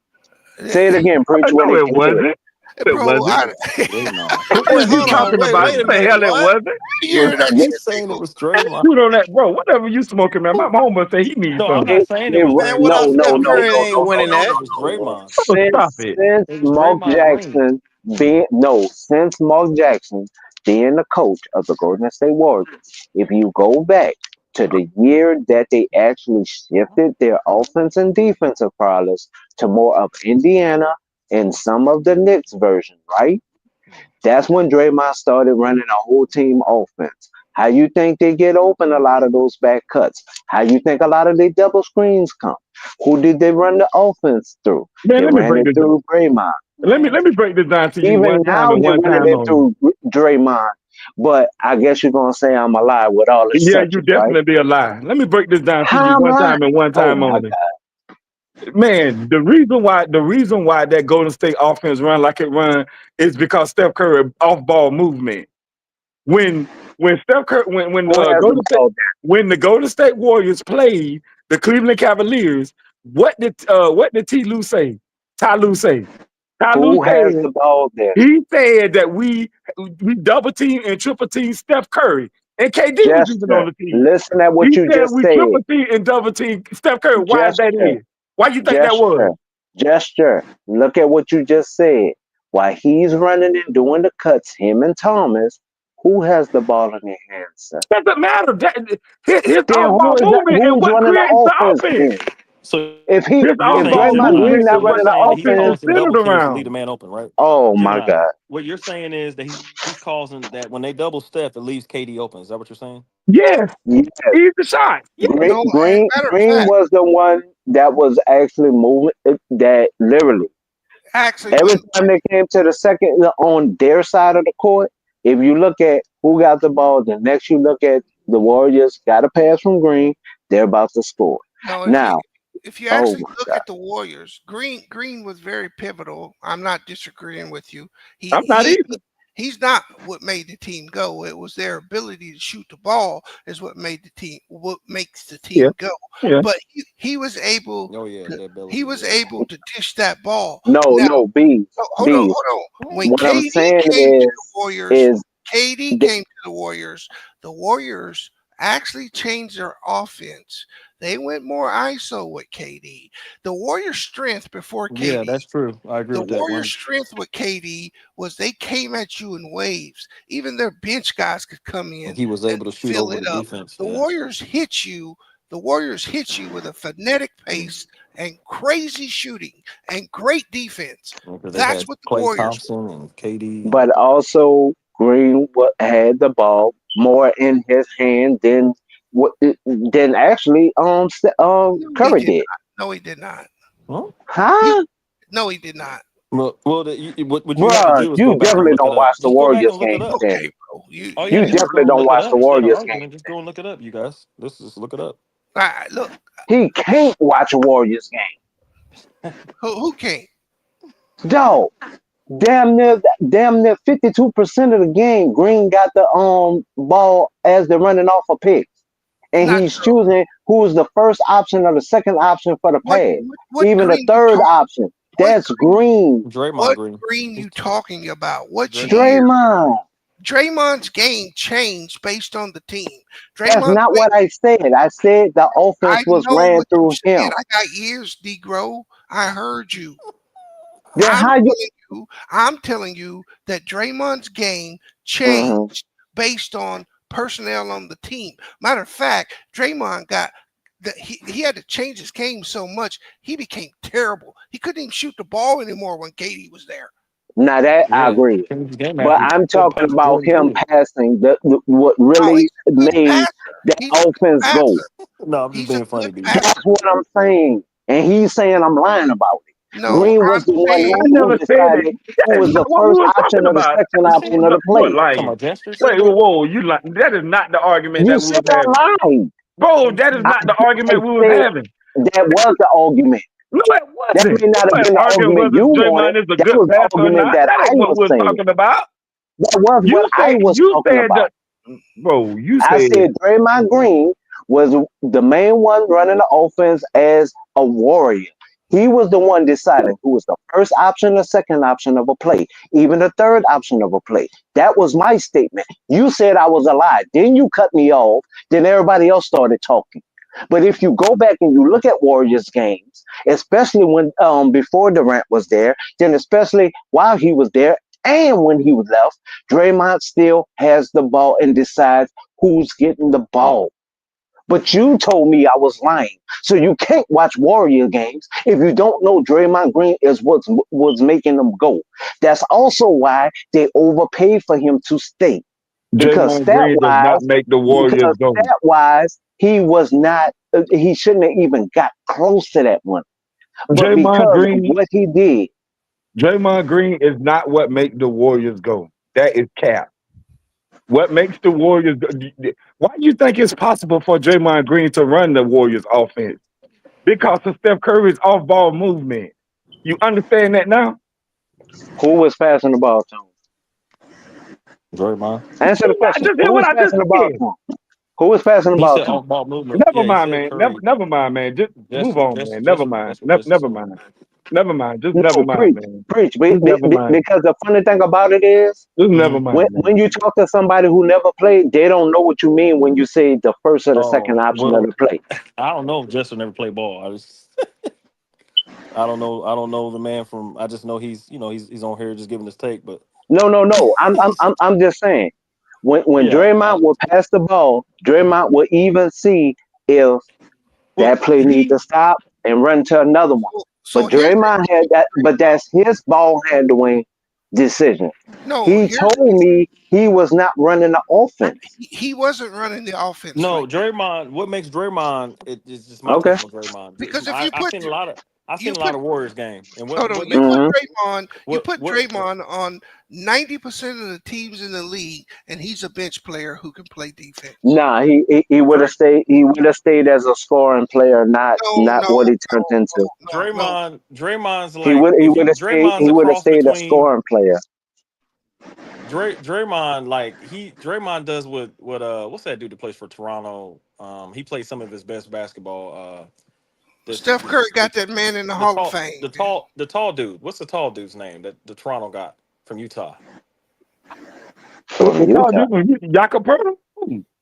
S15: Say it again, preach when
S17: No,
S15: they
S17: it
S15: can hear
S17: wasn't. It
S7: Bro,
S17: wasn't.
S19: Draymond.
S17: What
S12: Wait,
S17: are you
S12: hold on.
S17: talking
S12: Wait,
S17: about?
S12: wait a
S17: What the
S12: minute.
S17: hell it
S12: What?
S17: wasn't?
S7: You're not
S19: He's saying it was Draymond.
S17: Shoot on that, bro. Whatever you smoking, man. My mama say he needs
S19: No, I'm
S17: something.
S19: not saying it was
S12: Man,
S19: Draymond.
S12: without
S19: I'm
S15: No,
S12: Steph
S19: saying
S12: Curry, they ain't winning that.
S19: it was Draymond.
S17: Oh, stop
S15: since
S17: it.
S19: It was
S15: Mark
S19: Draymond's ring.
S15: Jackson since Mark Jackson being the coach of the Golden State Warriors, if you go back to the year that they actually shifted their offense and defensive prowess to more of Indiana and some of the Knicks version, right? That's when Draymond started running a whole team offense. How you think they get open a lot of those back cuts? How you think a lot of their double screens come? Who did they run the offense through?
S17: Man,
S15: They ran it through Draymond.
S17: let me break this down to you
S15: Even
S17: one time
S15: now
S17: and
S15: they're
S17: one
S15: running
S17: time
S15: it
S17: only.
S15: through Draymond. But I guess you're gonna say I'm a lie with all the
S17: Yeah, you
S15: suches, right?
S17: definitely a lie. Let me break this down to you
S15: How am
S17: one
S15: I?
S17: time and one
S15: Oh
S17: time
S15: my
S17: only.
S15: God.
S17: Man, the reason why that Golden State offense run like it run is because Steph Curry off ball movement. When Steph Curry when
S15: Who has the ball then?
S17: when the Golden State Warriors played the Cleveland Cavaliers, what did Ty Lue say? Ty Lue
S15: Who has
S17: said
S15: the ball then?
S17: he said that we double team and triple team Steph Curry. And KD was even on
S15: Gesture.
S17: the team.
S15: Listen at
S17: He
S15: what you
S17: said
S15: just
S17: we
S15: said.
S17: triple team and double team Steph Curry. Why is that
S15: Gesture.
S17: is? Why you think that was?
S15: Gesture. Look at what you just said. While he's running and doing the cuts, him and Thomas, who has the ball in their hands, sir?
S17: Doesn't matter. His
S15: Then
S17: off ball movement is
S15: who's
S17: what
S15: running the
S17: creates the
S15: offense
S17: offense.
S15: then?
S19: So
S15: If
S17: His
S19: you're
S17: off
S15: if
S19: saying
S17: ball
S15: Draymond
S19: Gemini.
S15: Green
S17: movement
S19: So
S17: is
S15: not
S19: you're
S17: what
S15: running
S17: the
S15: the
S19: saying that he's
S17: offense is
S15: offense,
S19: causing
S17: centered
S19: double teams to lead
S17: around.
S19: the man open, right?
S15: oh my
S19: Gemini.
S15: God.
S19: What you're saying is that he's causing that when they double Steph, it leaves KD open. Is that what you're saying?
S17: Yes,
S15: Yes.
S17: easy shot. Yes.
S7: No, matter of
S15: Green
S7: fact,
S15: was the one that was actually moving that literally.
S7: actually,
S15: Every time they came to the second on their side of the court, if you look at who got the ball, the next you look at the Warriors got a pass from Green, they're about to score.
S7: no,
S15: Now,
S7: if you
S15: oh
S7: actually
S15: my
S7: look
S15: God.
S7: at the Warriors, Green was very pivotal. I'm not disagreeing with you.
S17: I'm not either.
S7: He's not what made the team go. It was their ability to shoot the ball is what made the team what makes the
S17: Yeah.
S7: team go.
S17: Yeah.
S7: But he was able
S19: Oh yeah,
S7: to,
S19: the ability.
S7: he was able to dish that ball.
S15: No, B.
S7: Hold on. When
S15: What I'm
S7: KD
S15: saying
S7: came to the Warriors,
S15: is
S7: KD came to the Warriors actually changed their offense. They went more ISO with KD. The Warriors' strength before
S19: Yeah,
S7: KD,
S19: that's true. I agree
S7: the
S19: with that.
S7: Warriors' strength with KD was they came at you in waves. Even their bench guys could come in
S19: And he was
S7: and
S19: able to shoot
S7: fill
S19: over
S7: it
S19: the
S7: up.
S19: defense.
S7: The
S19: Yeah.
S7: Warriors hit you. The Warriors hit you with a frenetic pace and crazy shooting and great defense.
S19: Because they
S7: That's
S19: had
S7: what the
S19: Klay
S7: Warriors.
S19: Thompson and KD.
S15: but also Green had the ball more in his hand than what than actually
S7: No, he
S15: Curry
S7: did
S15: did.
S7: not. No, he did not.
S19: Huh?
S15: Huh?
S7: No, he did not.
S19: What you have to
S15: Bruh,
S19: do is
S15: you
S19: go back and
S15: definitely
S19: look it
S15: don't
S19: up.
S15: watch the
S19: Just go back and
S15: Warriors
S19: look it
S15: games
S19: up.
S15: then.
S7: Okay, bro.
S19: All you
S15: You
S19: have to do is go
S15: definitely
S19: and
S15: don't
S19: look it
S15: watch
S19: up
S15: the
S19: instead of
S15: Warriors games.
S19: arguing. Just go and look it up, you guys. Let's just look it up.
S7: Look,
S15: He can't watch a Warriors game.
S7: who can't?
S15: Dog, damn near 52% of the game, Green got the ball as they're running off a pick. And
S7: Not
S15: he's
S7: true.
S15: choosing who's the first option or the second option for the
S7: What
S15: pass.
S7: what
S15: Even the
S7: green you
S15: third
S7: talking?
S15: option.
S7: What
S15: That's Green.
S19: Draymond
S7: what
S19: Green.
S7: green you talking about? What
S19: Draymond.
S7: year?
S15: Draymond.
S7: Draymond's game changed based on the team.
S15: That's
S7: Draymond,
S15: not what I said. I said the offense
S7: I
S15: was
S7: know
S15: ran
S7: what you
S15: through
S7: said.
S15: him.
S7: I got ears, Negro. I heard you.
S15: Then how you
S7: I'm telling you that Draymond's game
S15: Mhm.
S7: changed based on personnel on the team. Matter of fact, Draymond got he had to change his game so much he became terrible. He couldn't even shoot the ball anymore when Katie was there.
S15: Now that I
S19: Yeah,
S15: agree with.
S19: changed his game
S15: But
S19: after he
S15: I'm
S19: couldn't
S15: talking
S19: pass
S15: about
S19: Jordan
S15: him
S19: Poole.
S15: passing what
S7: No,
S15: really
S7: he's a good
S15: made
S7: passer.
S15: that
S7: He's a good
S15: offense go.
S7: passer.
S19: No, I'm just
S7: He's a
S19: being funny,
S7: good
S19: B.
S7: passer.
S15: That's what I'm saying. And he's saying I'm lying about it.
S7: No,
S15: Green was
S7: I'm
S15: the one
S7: saying
S17: I
S15: who
S17: never said that.
S15: decided
S17: That
S15: who
S17: is
S15: was the
S17: not what we
S15: first
S17: were
S15: option
S17: talking
S15: or the
S17: about.
S15: second
S17: You
S15: option of the
S17: what
S15: play.
S19: Talking
S17: lying?
S19: about gestures?
S17: Wait, whoa, you like that is not the argument
S15: You
S17: that we
S15: said
S17: was having.
S15: I lied.
S17: Bro, that is not the
S15: I
S17: argument we was
S15: said
S17: having.
S15: that was the argument.
S17: No, it
S15: That
S17: wasn't.
S15: may
S17: We
S15: not have
S17: weren't
S15: been the
S17: arguing
S15: argument
S17: whether
S15: you wanted.
S17: Draymond is a
S15: That
S17: good
S15: was the
S17: passer or
S15: argument
S17: not.
S15: that
S17: That
S15: I
S17: ain't what
S15: was
S17: we were
S15: saying.
S17: talking about.
S15: That was what I was
S17: You
S15: talking
S17: said
S15: about.
S17: that, bro. You
S15: I
S17: said
S15: said Draymond Green was the main one running the offense as a warrior. He was the one deciding who was the first option, the second option of a play, even the third option of a play. That was my statement. You said I was a lie. Then you cut me off. Then everybody else started talking. But if you go back and you look at Warriors games, especially when before Durant was there, then especially while he was there and when he was left, Draymond still has the ball and decides who's getting the ball. But you told me I was lying. So you can't watch Warrior games if you don't know Draymond Green is what's was making them go. That's also why they overpaid for him to stay. Because
S17: Draymond
S15: stat
S17: Green does not
S15: wise,
S17: make the Warriors
S15: because
S17: go.
S15: stat wise, he was not he shouldn't have even got close to that one. But
S17: Draymond
S15: because of
S17: Green,
S15: what he did,
S17: Draymond Green is not what make the Warriors go. That is cap. What makes the Warriors go? Why do you think it's possible for Draymond Green to run the Warriors offense? Because of Steph Curry's off ball movement. You understand that now?
S15: who was passing the ball to him?
S19: Draymond.
S15: Answer the question.
S17: Just hear
S15: Who
S17: what
S15: was
S17: I just
S15: passing the ball
S17: said.
S15: to him? Who was passing the
S19: He
S15: ball
S19: said
S15: to him?
S19: off ball movement.
S17: Never
S19: Yeah, he
S17: mind,
S19: said
S17: man. Never,
S19: Curry.
S17: never mind, man. Just move on, man. Never mind.
S19: That's what Jesse
S17: Never
S19: said.
S17: mind. Never mind. Just never
S15: No,
S17: mind,
S15: preach,
S17: man.
S15: preach.
S17: Just never mind.
S15: Because the funny thing about it is,
S17: Just never
S19: Mm-hmm.
S15: when
S17: mind, man.
S15: when you talk to somebody who never played, they don't know what you mean when you say the first or the second
S19: Oh
S15: option of
S19: well,
S15: the play.
S19: I don't know if Jesse never played ball. I don't know. I don't know the man from. I just know he's on here just giving his take. But
S15: No, no, no. I'm just saying. When
S19: yeah,
S15: Draymond will pass the ball, Draymond will even see if
S19: well
S15: that play needs
S7: he
S15: to stop and run to another one.
S7: so
S15: But
S7: here's the
S15: Draymond had that, but that's his ball handling decision.
S7: no
S15: He
S7: here's
S15: told me he was not running the offense.
S7: he wasn't running the offense
S19: no
S7: like that.
S19: Draymond. What makes Draymond? It's just my
S15: Okay.
S19: take on Draymond.
S7: Because if
S19: I
S7: you
S19: I
S7: put
S19: seen a lot of I
S7: you
S19: seen a lot
S7: put
S19: of Warriors game, and
S7: hold on,
S19: what makes
S7: you
S19: what
S7: put
S19: what
S7: Draymond on 90% of the teams in the league, and he's a bench player who can play defense.
S15: Nah, he would have
S19: Dray,
S15: stayed. He would have stayed as a scoring player,
S7: No,
S15: not
S7: no,
S15: what he turned
S7: no,
S15: into.
S7: no.
S19: Draymond's
S15: He
S19: like
S15: would he
S19: if
S15: would
S19: you
S15: have stayed.
S19: Draymond's
S15: He
S19: a
S15: would have
S19: cross
S15: stayed a
S19: between
S15: scoring player.
S19: Draymond, like Draymond does what what's that dude that plays for Toronto? He plays some of his best basketball.
S7: Steph Curry got that man in the Hall of Fame.
S19: The tall dude. What's the tall dude's name that the Toronto got from Utah?
S17: What's
S15: From
S17: the call,
S15: Utah.
S17: dude? Jakob Pertl?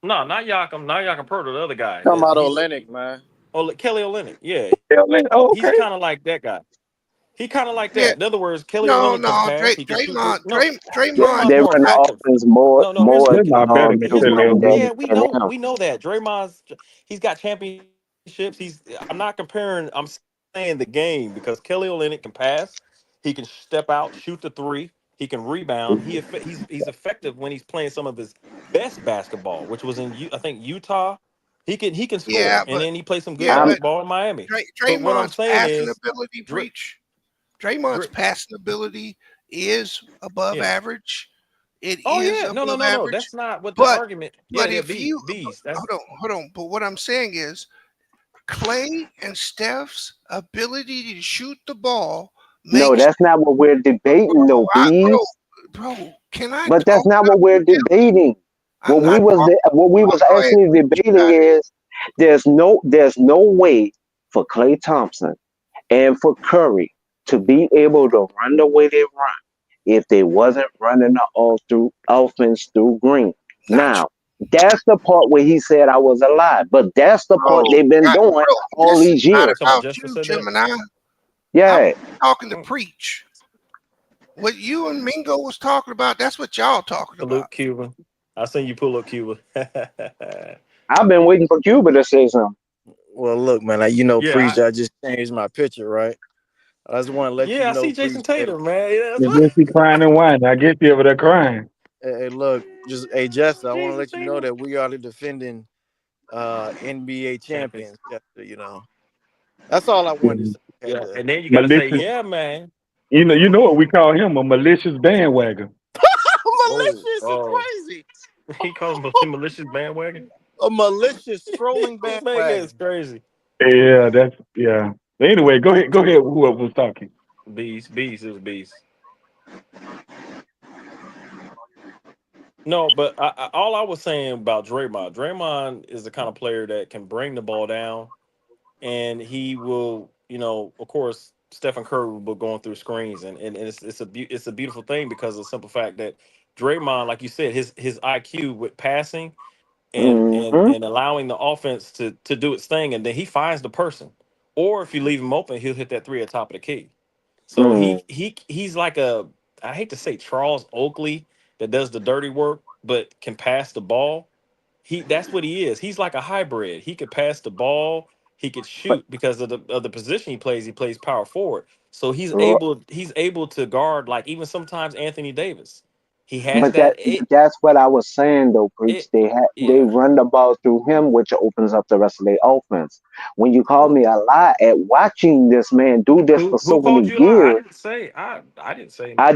S19: No, not Yakum Pertl, the other guy.
S1: Talking about
S19: He's
S1: Olenek, man.
S19: Kelly Olynyk. Yeah,
S17: Yeah, man. Oh,
S19: he's
S17: okay.
S19: kind of like that guy. He kind of like
S7: Yeah,
S19: that. In other words, Kelly
S7: no,
S19: Olynyk can
S7: no,
S19: pass. He can shoot.
S7: Draymond.
S19: Draymond's
S15: They
S19: more
S15: run the
S19: effective.
S15: offense more
S19: No,
S15: more
S19: here's
S17: They're not better than
S19: here's
S17: Kelly
S19: my
S17: Olynyk.
S19: yeah.
S15: than him.
S19: We know that he's got championships. I'm not comparing. I'm saying the game because Kelly Olynyk can pass. He can step out, shoot the three. He can rebound. He's effective when he's playing some of his best basketball, which was in I think Utah. He can score,
S7: Yeah,
S19: and
S7: but
S19: then he played some good
S7: yeah, but
S19: basketball in Miami. But what I'm
S7: Draymond's
S19: saying
S7: passing
S19: is,
S7: ability,
S19: Dray,
S7: preach. Draymond's
S19: Dray,
S7: passing ability is above
S19: yeah.
S7: average. It
S19: Oh
S7: is
S19: yeah,
S7: above
S19: no.
S7: average.
S19: That's not what the
S7: But
S19: argument. Yeah,
S7: but
S19: yeah,
S7: if you
S19: beast. That's
S7: hold on. But what I'm saying is Clay and Steph's ability to shoot the ball
S15: No,
S7: makes
S15: that's not what we're debating,
S7: bro,
S15: though, Bees.
S7: bro, can I
S15: But that's
S7: talk
S15: not
S7: now?
S15: what we're debating.
S7: I'm not
S15: What we
S7: talking.
S15: was
S7: Go ahead,
S15: actually
S7: preach. You
S15: debating
S7: got it.
S15: is there's no way for Klay Thompson and for Curry to be able to run the way they run if they wasn't running the offense through Green.
S7: Not true.
S15: Now, that's the part where he said I was alive, but that's the part
S7: Bro,
S15: they've been doing all
S7: this is
S15: these
S7: not
S15: years.
S7: about
S19: Jester
S7: you,
S19: said that.
S7: Gemini.
S15: Yeah.
S7: I'm talking to preach. What you and Mingo was talking about, that's what y'all talking about.
S19: Salute Cuba. I seen you pull up Cuba.
S15: I've been waiting for Cuba to say something.
S6: Well, look, man, Preach, I just changed my picture, right? I just want to let you
S19: I
S6: know,
S19: see
S6: Preach.
S19: Jason Tatum, man. Yeah, that's
S17: And then she crying and whining. I get you over there crying.
S6: Hey, look, Jester, I want to let you know that we are the defending NBA champions. Jester, that's all I wanted to say.
S19: Yeah, and then you got to say,
S17: Malicious.
S19: yeah, man.
S17: You know what we call him, a malicious bandwagon.
S6: Malicious is crazy.
S19: He called him a malicious bandwagon.
S6: A malicious trolling
S19: This man is
S6: bandwagon.
S19: crazy.
S17: Yeah. Anyway, go ahead. Whoever was talking.
S19: Beast. It was Beast. No, but all I was saying about Draymond is the kind of player that can bring the ball down, and he will, of course, Stephen Curry will be going through screens, and it's a beautiful thing because of the simple fact that Draymond, like you said, his IQ with passing and allowing the offense to do its thing, and then he finds the person, or if you leave him open, he'll hit that three at the top of the key. So he's like I hate to say Charles Oakley that does the dirty work but can pass the ball. That's what he is. He's like a hybrid. He could pass the ball, he could shoot because of the position he plays. He plays power forward. So he's able to guard like even sometimes Anthony Davis. He has
S15: But that's what I was saying though, Preach. They run the ball through him, which opens up the rest of their offense. When you call me a lie at watching this man do this for so
S19: Who called
S15: many
S19: you a lie?
S15: years,
S19: I didn't say
S15: I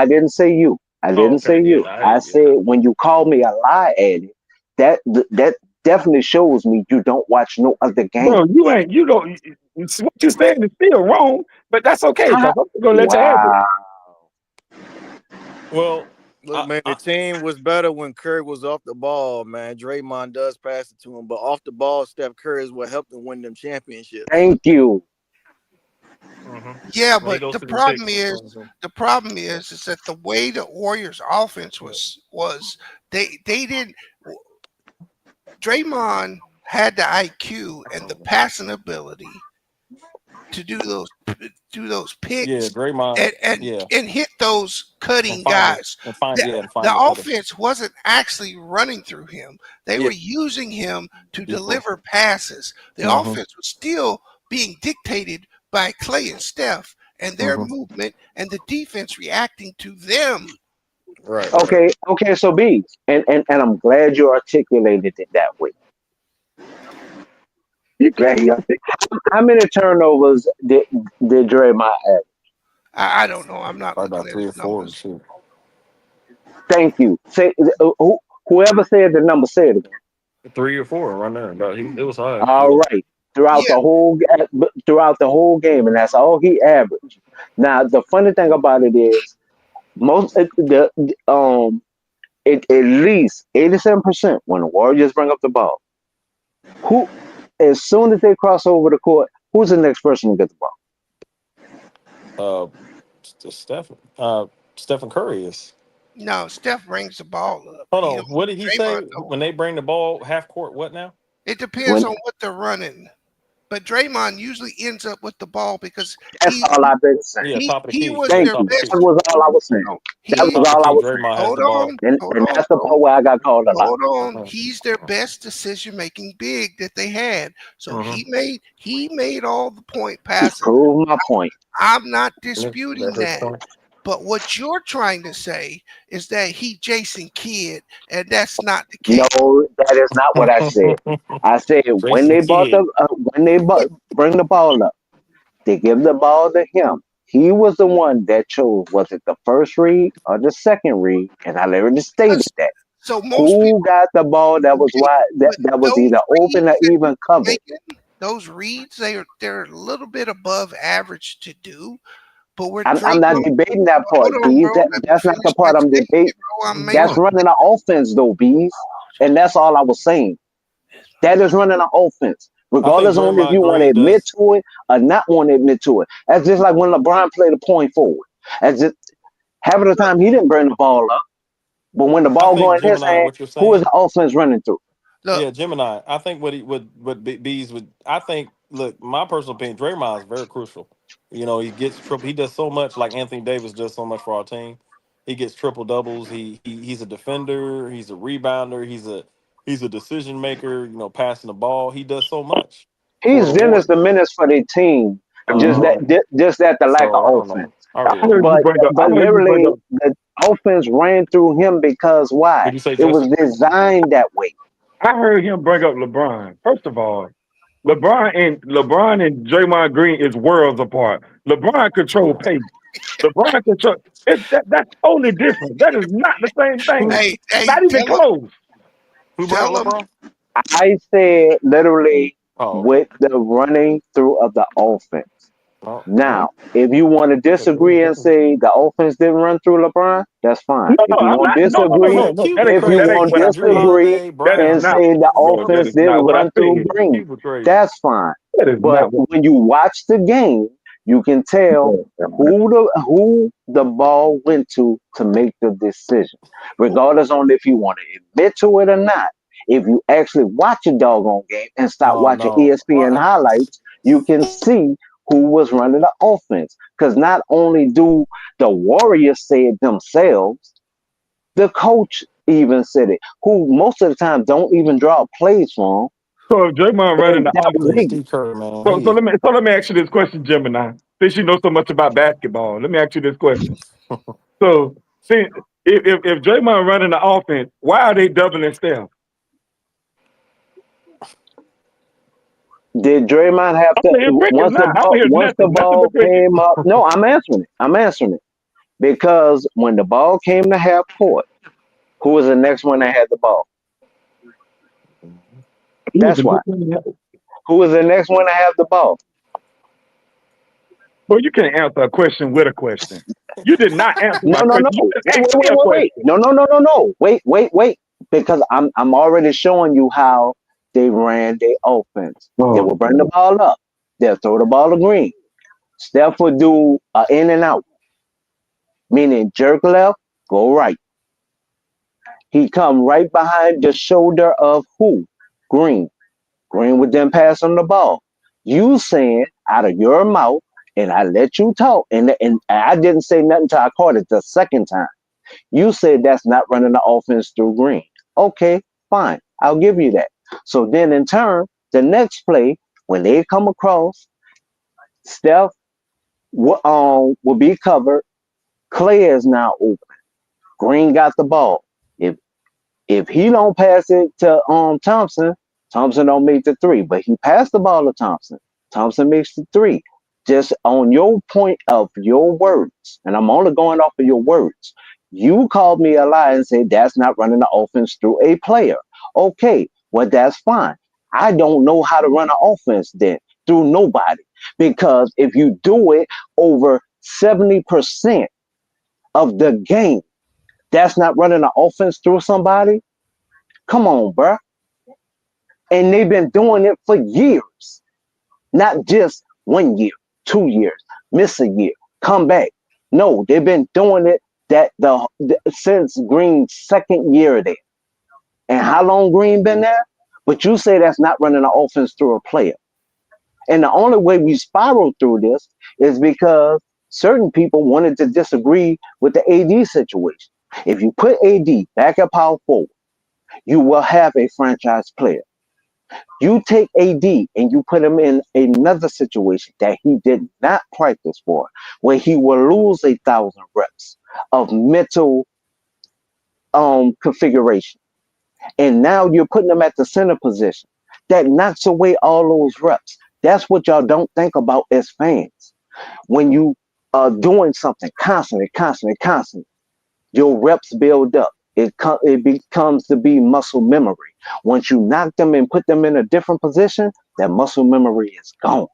S15: didn't say you. I
S19: Oh,
S15: didn't say
S19: okay.
S15: you. I said when you call me a lie at it, that definitely shows me you don't watch no other game.
S17: Bro, you don't. What you saying is still wrong, but that's okay because I'm gonna let you have it.
S15: Wow.
S19: Well,
S6: Look, man, the team was better when Curry was off the ball, man. Draymond does pass it to him, but off the ball, Steph Curry is what helped them win them championships.
S15: Thank you.
S7: Yeah, but the problem is that the way the Warriors offense was they didn't. Draymond had the IQ and the passing ability to do those picks
S19: Draymond,
S7: and hit those cutting guys. The offense wasn't actually running through him. They were using him to deliver passes. The offense was still being dictated by Clay and Steph and their movement and the defense reacting to them.
S6: Right.
S15: Okay, so B, and I'm glad you articulated it that way. How many turnovers did Draymond have?
S7: I don't know. I'm not looking
S19: about
S7: at
S19: 3 or
S7: his
S19: 4
S7: numbers.
S19: too.
S15: Thank you. Say whoever said the number, say it again.
S19: 3 or 4 right there, but it was high.
S15: All right, throughout the whole game, and that's all he averaged. Now the funny thing about it is most at least 87% when the Warriors bring up the ball, who as soon as they cross over the court, who's the next person to get the ball?
S19: Stephen Curry is.
S7: No, Steph brings the ball up.
S19: Hold on, what did he say when they bring the ball half court? What now?
S7: It depends on what they're running. But Draymond usually ends up with the ball because
S15: that's all I've been saying.
S19: Yeah, top of the key.
S7: He was
S15: Thank
S7: their
S15: you.
S7: best.
S15: That was all I was saying. That was all I was saying.
S7: Hold on.
S15: And that's the part where I got called a lot.
S7: Hold on. He's their best decision-making big that they had. So he made all the point passes.
S15: Prove my point.
S7: I'm not disputing that. But what you're trying to say is that he Jason Kidd, and that's not the
S15: No,
S7: case.
S15: that is not what I said. I said when
S19: Jason
S15: they bought
S19: Kidd.
S15: the bring the ball up, they give the ball to him. He was the one that chose, was it the first read or the second read? And I literally stated that.
S7: So most people,
S15: Who got the ball that was wide,
S7: but
S15: that was
S7: those
S15: either open or
S7: reads that
S15: even
S7: you're
S15: covered?
S7: making, those reads, they're a little bit above average to do. But we're
S15: I'm not
S7: Draco.
S15: debating that
S7: Hold
S15: part,
S7: on,
S15: Bees.
S7: bro. Let me
S15: That's not the
S7: finish my
S15: part I'm debating.
S7: statement, bro. I'm
S15: That's
S7: making.
S15: running an offense, though, Bees. And that's all I was saying. That is running an offense,
S19: I think
S15: regardless on if
S19: Draymond
S15: you want to
S19: Green
S15: admit
S19: does.
S15: to it or not want to admit to it. That's just like when LeBron played a point forward. As just half of the time he didn't bring the ball up, but when the
S19: I
S15: ball go
S19: think
S15: in his
S19: Gemini,
S15: hand,
S19: what you're
S15: who is
S19: saying.
S15: the offense running through?
S7: Look,
S19: Yeah, Gemini. I think what Bees would. I think. Look, my personal opinion, Draymond is very crucial. You know, he gets triple. He does so much, like Anthony Davis does so much for our team. He gets triple doubles. He's a defender. He's a rebounder. He's a decision maker. You know, passing the ball. He does so much for
S15: He's
S19: the
S15: Dennis the
S19: Warriors.
S15: menace for their team.
S19: Um.
S15: Just that the lack
S19: So
S15: of
S19: I don't know.
S15: offense.
S19: Oh
S17: I
S19: yeah.
S17: heard you
S15: But
S17: bring up. I
S15: but
S17: heard you bring
S15: literally
S17: up.
S15: the offense ran through him because why?
S19: Did you say
S15: It was
S19: Jesse?
S15: designed that way.
S17: I heard him bring up LeBron. First of all, LeBron and Draymond Green is worlds apart. LeBron control pace. LeBron control. That's totally different. That is not the same thing.
S7: hey,
S17: Not even close.
S19: Who brought up
S7: tell him,
S19: LeBron?
S15: I said literally
S19: Oh, okay.
S15: with the running through of the offense.
S19: Oh,
S15: Now,
S19: well,
S15: if you want to
S19: that's a very
S15: disagree and
S19: different.
S15: say the offense didn't run through LeBron, that's fine.
S17: No,
S15: If you
S17: I'm
S15: want
S17: not.
S15: to
S17: No.
S15: disagree,
S19: Man, Q
S17: That
S19: been
S17: ain't
S15: if you
S17: that ain't
S15: want
S19: crazy.
S17: what
S15: to
S17: I
S19: Drew
S17: said.
S15: disagree
S19: Holiday,
S17: That is
S15: and
S19: Brown.
S17: not.
S15: say the
S17: No, that
S15: offense
S17: is
S15: didn't
S17: not what I
S15: run through
S17: said.
S15: Green,
S19: Q was crazy.
S15: that's fine.
S17: That is
S15: But
S17: not what.
S15: when you watch the game, you can tell who the ball went to make the decision, regardless on if you want to admit to it or not. If you actually watch a doggone game and stop
S19: No,
S15: watching
S19: no.
S15: ESPN highlights, you can see who was running the offense. Because not only do the Warriors say it themselves, the coach even said it, who most of the time don't even draw plays for
S17: So if Draymond
S15: him.
S17: running
S15: And
S17: the
S15: that was
S19: Yeah,
S17: offense.
S15: ignorant.
S19: Steve Kerr, man.
S17: So let me ask you this question, Gemini. Since you know so much about basketball, let me ask you this question. So see, if Draymond running the offense, why are they doubling Steph?
S15: Did Draymond have
S17: I'm
S15: to
S17: gonna hear crickets now. I don't hear
S15: once the
S17: nothing
S15: ball
S17: but crickets.
S15: came up? No, I'm answering it. I'm answering it because when the ball came to half court, who was the next one that had the ball? That's why. Who was the next one to have the ball?
S17: Well, you can't answer a question with a question. You did not answer
S15: No,
S17: my
S15: no,
S17: question.
S15: no.
S17: You just
S15: Wait,
S17: asked
S15: wait,
S17: me
S15: wait,
S17: a
S15: wait, wait.
S17: question.
S15: No, no, no, no, no. Wait. Because I'm already showing you how they ran their offense. They
S17: Oh,
S15: will bring the ball up. They'll throw the ball to Green. Steph would do in and out, meaning jerk left, go right. He come right behind the shoulder of who? Green. Green would then pass on the ball. You saying out of your mouth, and I let you talk, and I didn't say nothing till I caught it the second time. You said that's not running the offense through Green. Okay, fine. I'll give you that. So then in turn, the next play, when they come across, Steph will be covered. Clay is now open. Green got the ball. If If he don't pass it to Thompson, Thompson don't make the three. But he passed the ball to Thompson. Thompson makes the three. Just on your point of your words, and I'm only going off of your words. You called me a lie and said that's not running the offense through a player. Okay, well that's fine. I don't know how to run an offense then through nobody. Because if you do it over 70% of the game, that's not running an offense through somebody. Come on, bruh. And they've been doing it for years, not just 1 year, 2 years, miss a year, come back. No, they've been doing it since Green's second year there. And how long Green been there? But you say that's not running an offense through a player. And the only way we spiral through this is because certain people wanted to disagree with the AD situation. If you put AD back at power forward, you will have a franchise player. You take AD and you put him in another situation that he did not practice for, where he will lose 1,000 reps of mental configuration. And now you're putting him at the center position. That knocks away all those reps. That's what y'all don't think about as fans. When you are doing something constantly, your reps build up. It becomes to be muscle memory. Once you knock them and put them in a different position, that muscle memory is gone.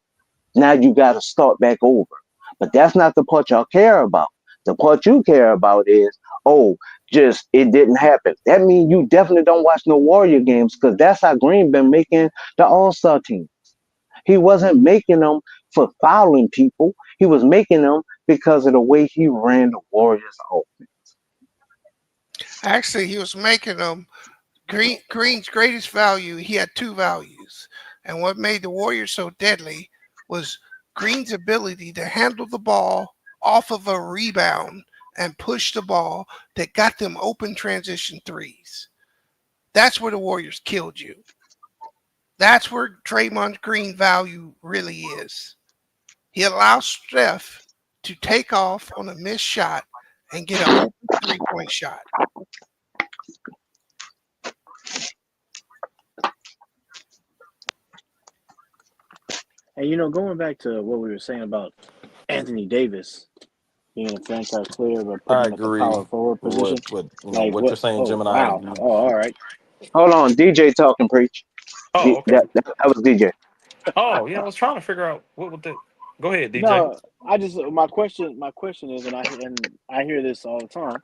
S15: Now you got to start back over. But that's not the part y'all care about. The part you care about is, oh, just it didn't happen. That means you definitely don't watch no Warrior games because that's how Green been making the All-Star team. He wasn't making them for fouling people. He was making them because of the way he ran the Warriors offense.
S7: Actually, he was making them Green's greatest value. He had two values, and what made the Warriors so deadly was Green's ability to handle the ball off of a rebound and push the ball that got them open transition threes. That's where the Warriors killed you. That's where Draymond Green value really is. He allows Steph to take off on a missed shot and get an open 3-point shot.
S20: And going back to what we were saying about Anthony Davis being a franchise player, but putting
S19: I
S20: him at the power
S19: agree
S20: forward
S19: with
S20: position, like
S19: what you're
S20: what?
S19: saying,
S20: Oh
S19: Gemini.
S20: wow! Oh, all right.
S15: Hold on, DJ talking, preach.
S19: Oh, okay.
S15: That was DJ.
S19: Oh, yeah. I was trying to figure out what would the. Go ahead, DJ.
S20: No, I just my question is, and I hear this all the time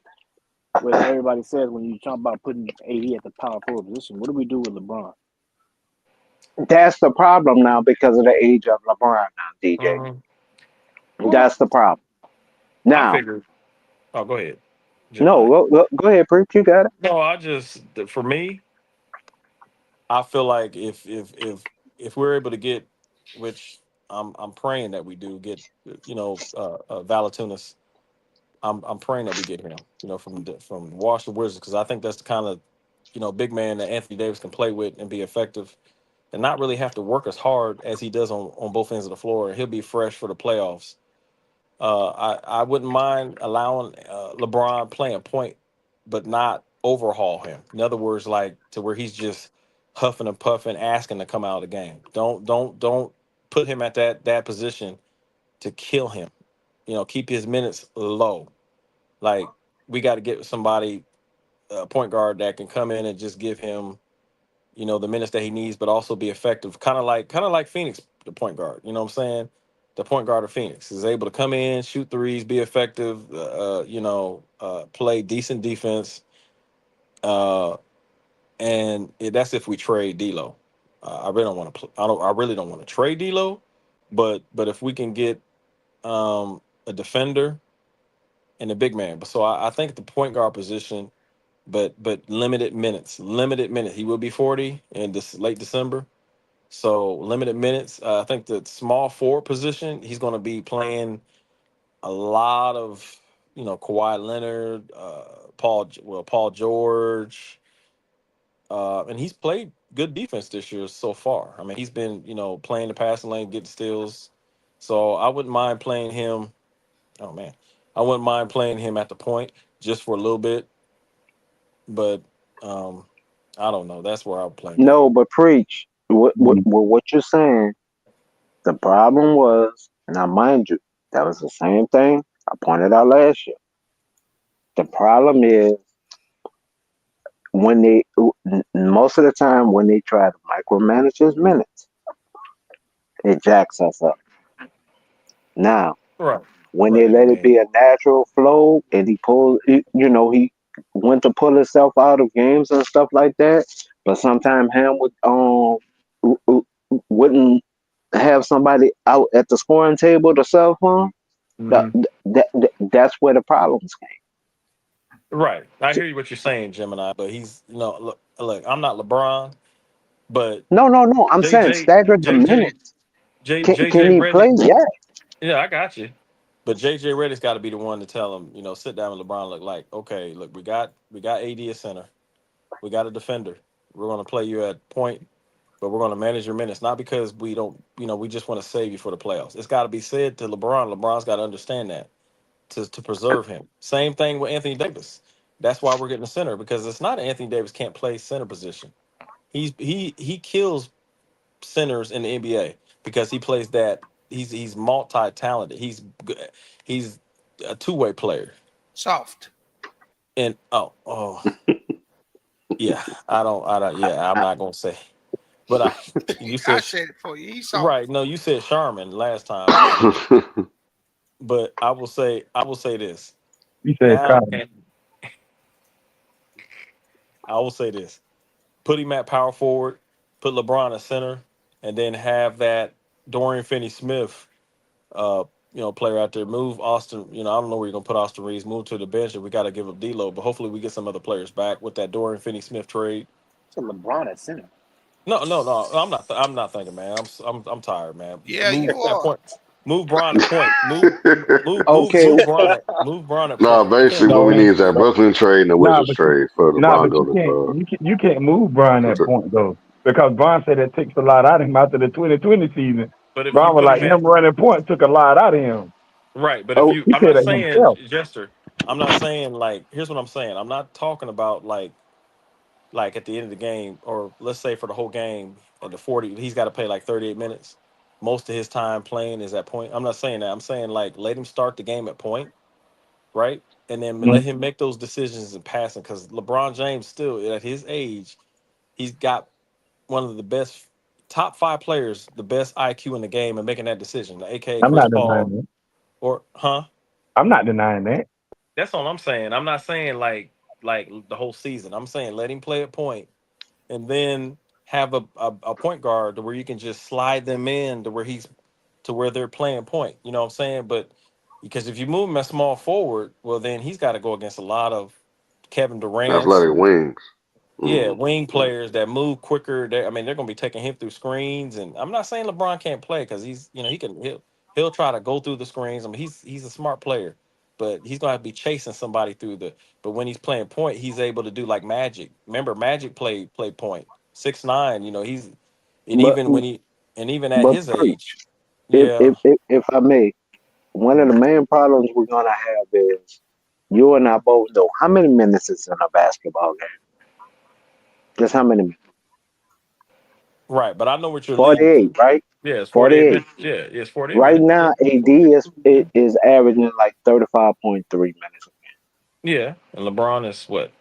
S20: with everybody says when you talk about putting AD at the power forward position, what do we do with LeBron?
S15: That's the problem now because of the age of LeBron now, DJ.
S19: Well,
S15: That's the problem.
S19: I
S15: Now,
S19: figured. Oh, go ahead,
S15: no,
S19: Gemini.
S15: go ahead, preach. You got it.
S19: No, for me, I feel like if we're able to get, which I'm praying that we do get, Valanciunas. I'm praying that we get him, from Washington Wizards, because I think that's the kind of, big man that Anthony Davis can play with and be effective, and not really have to work as hard as he does on both ends of the floor. He'll be fresh for the playoffs. I wouldn't mind allowing LeBron playing point, but not overhaul him. In other words, like to where he's just huffing and puffing, asking to come out of the game. Don't put him at that position to kill him. Keep his minutes low. Like we got to get somebody, a point guard that can come in and just give him, the minutes that he needs, but also be effective. Kind of like Phoenix, the point guard. You know what I'm saying? The point guard of Phoenix is able to come in, shoot threes, be effective. Play decent defense. Uh, that's if we trade D'Lo. I really don't want to. I really don't want to trade D'Lo, but if we can get a defender and a big man. But so I think the point guard position, but limited minutes. Limited minutes. He will be 40 in this late December. So limited minutes. I think the small forward position, he's going to be playing a lot of, Kawhi Leonard, Paul George, and he's played good defense this year so far. I mean, he's been, playing the passing lane, getting steals. So I wouldn't mind playing him. Oh man, I wouldn't mind playing him at the point just for a little bit, but um, I don't know. That's where I'll play him at.
S15: No, but preach. What you're saying, the problem was, now mind you, that was the same thing I pointed out last year. The problem is when most of the time when they try to micromanage his minutes, it jacks us up. Now,
S19: Right.
S15: when
S19: Right.
S15: they
S19: And I
S15: let it be
S19: mean,
S15: a natural flow and he went to pull himself out of games and stuff like that, but sometimes him would wouldn't have somebody out at the scoring table to sell for him.
S19: mhm.
S15: That's where the problems came.
S19: Right. I hear you what you're saying, Gemini, but he's, look, I'm not LeBron, but
S15: No. I'm saying
S19: JJ,
S15: stagger the
S19: JJ,
S15: minutes. Can
S19: JJ
S15: he play?
S19: Redick.
S15: Yeah.
S19: Yeah, I got you. But JJ Redick's got to be the one to tell him, sit down with LeBron. Look, like, okay, look, we got AD at center, we got a defender. We're going to play you at point. but we're going to manage your minutes, not because we don't, we just want to save you for the playoffs. It's got to be said to LeBron. LeBron's got to understand that to preserve him. Same thing with Anthony Davis. That's why we're getting a center, because it's not Anthony Davis can't play center position. He kills centers in the NBA because he plays that. He's multi-talented. He's a two-way player.
S7: Soft.
S19: And yeah, yeah, I'm not gonna say, but you
S7: I
S19: said
S7: said it for you. He's soft.
S19: right. No, you said Sharman last time, but I will say this.
S17: You said
S19: Now
S17: Cotton.
S19: I will say this: put him at power forward, put LeBron at center, and then have that Dorian Finney-Smith, player out there. Move Austin. I don't know where you're gonna put Austin Reeves. Move to the bench, and we got to give up D'Lo. But hopefully, we get some other players back with that Dorian Finney-Smith trade.
S20: So LeBron at center.
S19: No. I'm not thinking, man. I'm tired, man.
S7: Yeah,
S19: Move
S7: you
S19: that
S7: are.
S19: point. Move Bron at point.
S15: Okay.
S19: Move Bron at
S16: No,
S19: point. You can't
S16: basically what
S19: move
S16: we
S17: No,
S16: need
S19: him.
S16: is that
S17: but
S16: Brooklyn trade and the
S17: nah,
S16: Wizards
S17: but
S16: trade for LeBron
S17: but
S16: go to
S17: you can't move Brian at point though, because Brian said it takes a lot out of him after the 2020 season.
S19: But if you
S17: Brian was
S19: put
S17: like
S19: him at
S17: him running point took a lot out of him.
S19: right, but if
S15: Oh,
S19: you,
S17: He
S19: I'm
S17: said
S19: not
S17: it
S19: saying
S17: himself.
S19: Jester. I'm not saying like. Here's what I'm saying. I'm not talking about like at the end of the game, or let's say for the whole game at the 40, he's got to play like 38 minutes. Most of his time playing is at point. I'm not saying that. I'm saying like let him start the game at point, right? And then let him make those decisions in passing, because LeBron James still at his age, he's got one of the best top 5 players, the best IQ in the game, and making that decision. AKA
S17: I'm
S19: Chris
S17: not denying
S19: Paul,
S17: that.
S19: or
S17: I'm not denying that.
S19: That's all I'm saying. I'm not saying like the whole season. I'm saying let him play at point, and then have a point guard to where you can just slide them in to where they're playing point. You know what I'm saying? But because if you move him as small forward, well then he's got to go against a lot of Kevin Durant's.
S16: athletic wings.
S19: Yeah, wing players that move quicker. They're going to be taking him through screens, and I'm not saying LeBron can't play, because he'll try to go through the screens. I mean, he's a smart player, but he's going to have to be chasing somebody through the. But when he's playing point, he's able to do like Magic. Remember, Magic played point 6'9". He's and
S15: but
S19: even at his
S15: preach.
S19: age, yeah,
S15: If I may, one of the main problems we're gonna have is you and I both know how many minutes is in a basketball game. Just how many minutes?
S19: right. But I know what you're leading
S15: 48,
S19: to.
S15: right?
S19: Yeah, it's 48
S15: 48.
S19: minutes. Yeah, it's 48
S15: Right
S19: minutes.
S15: now, AD is averaging like 35.3 minutes.
S19: Yeah, and LeBron is what?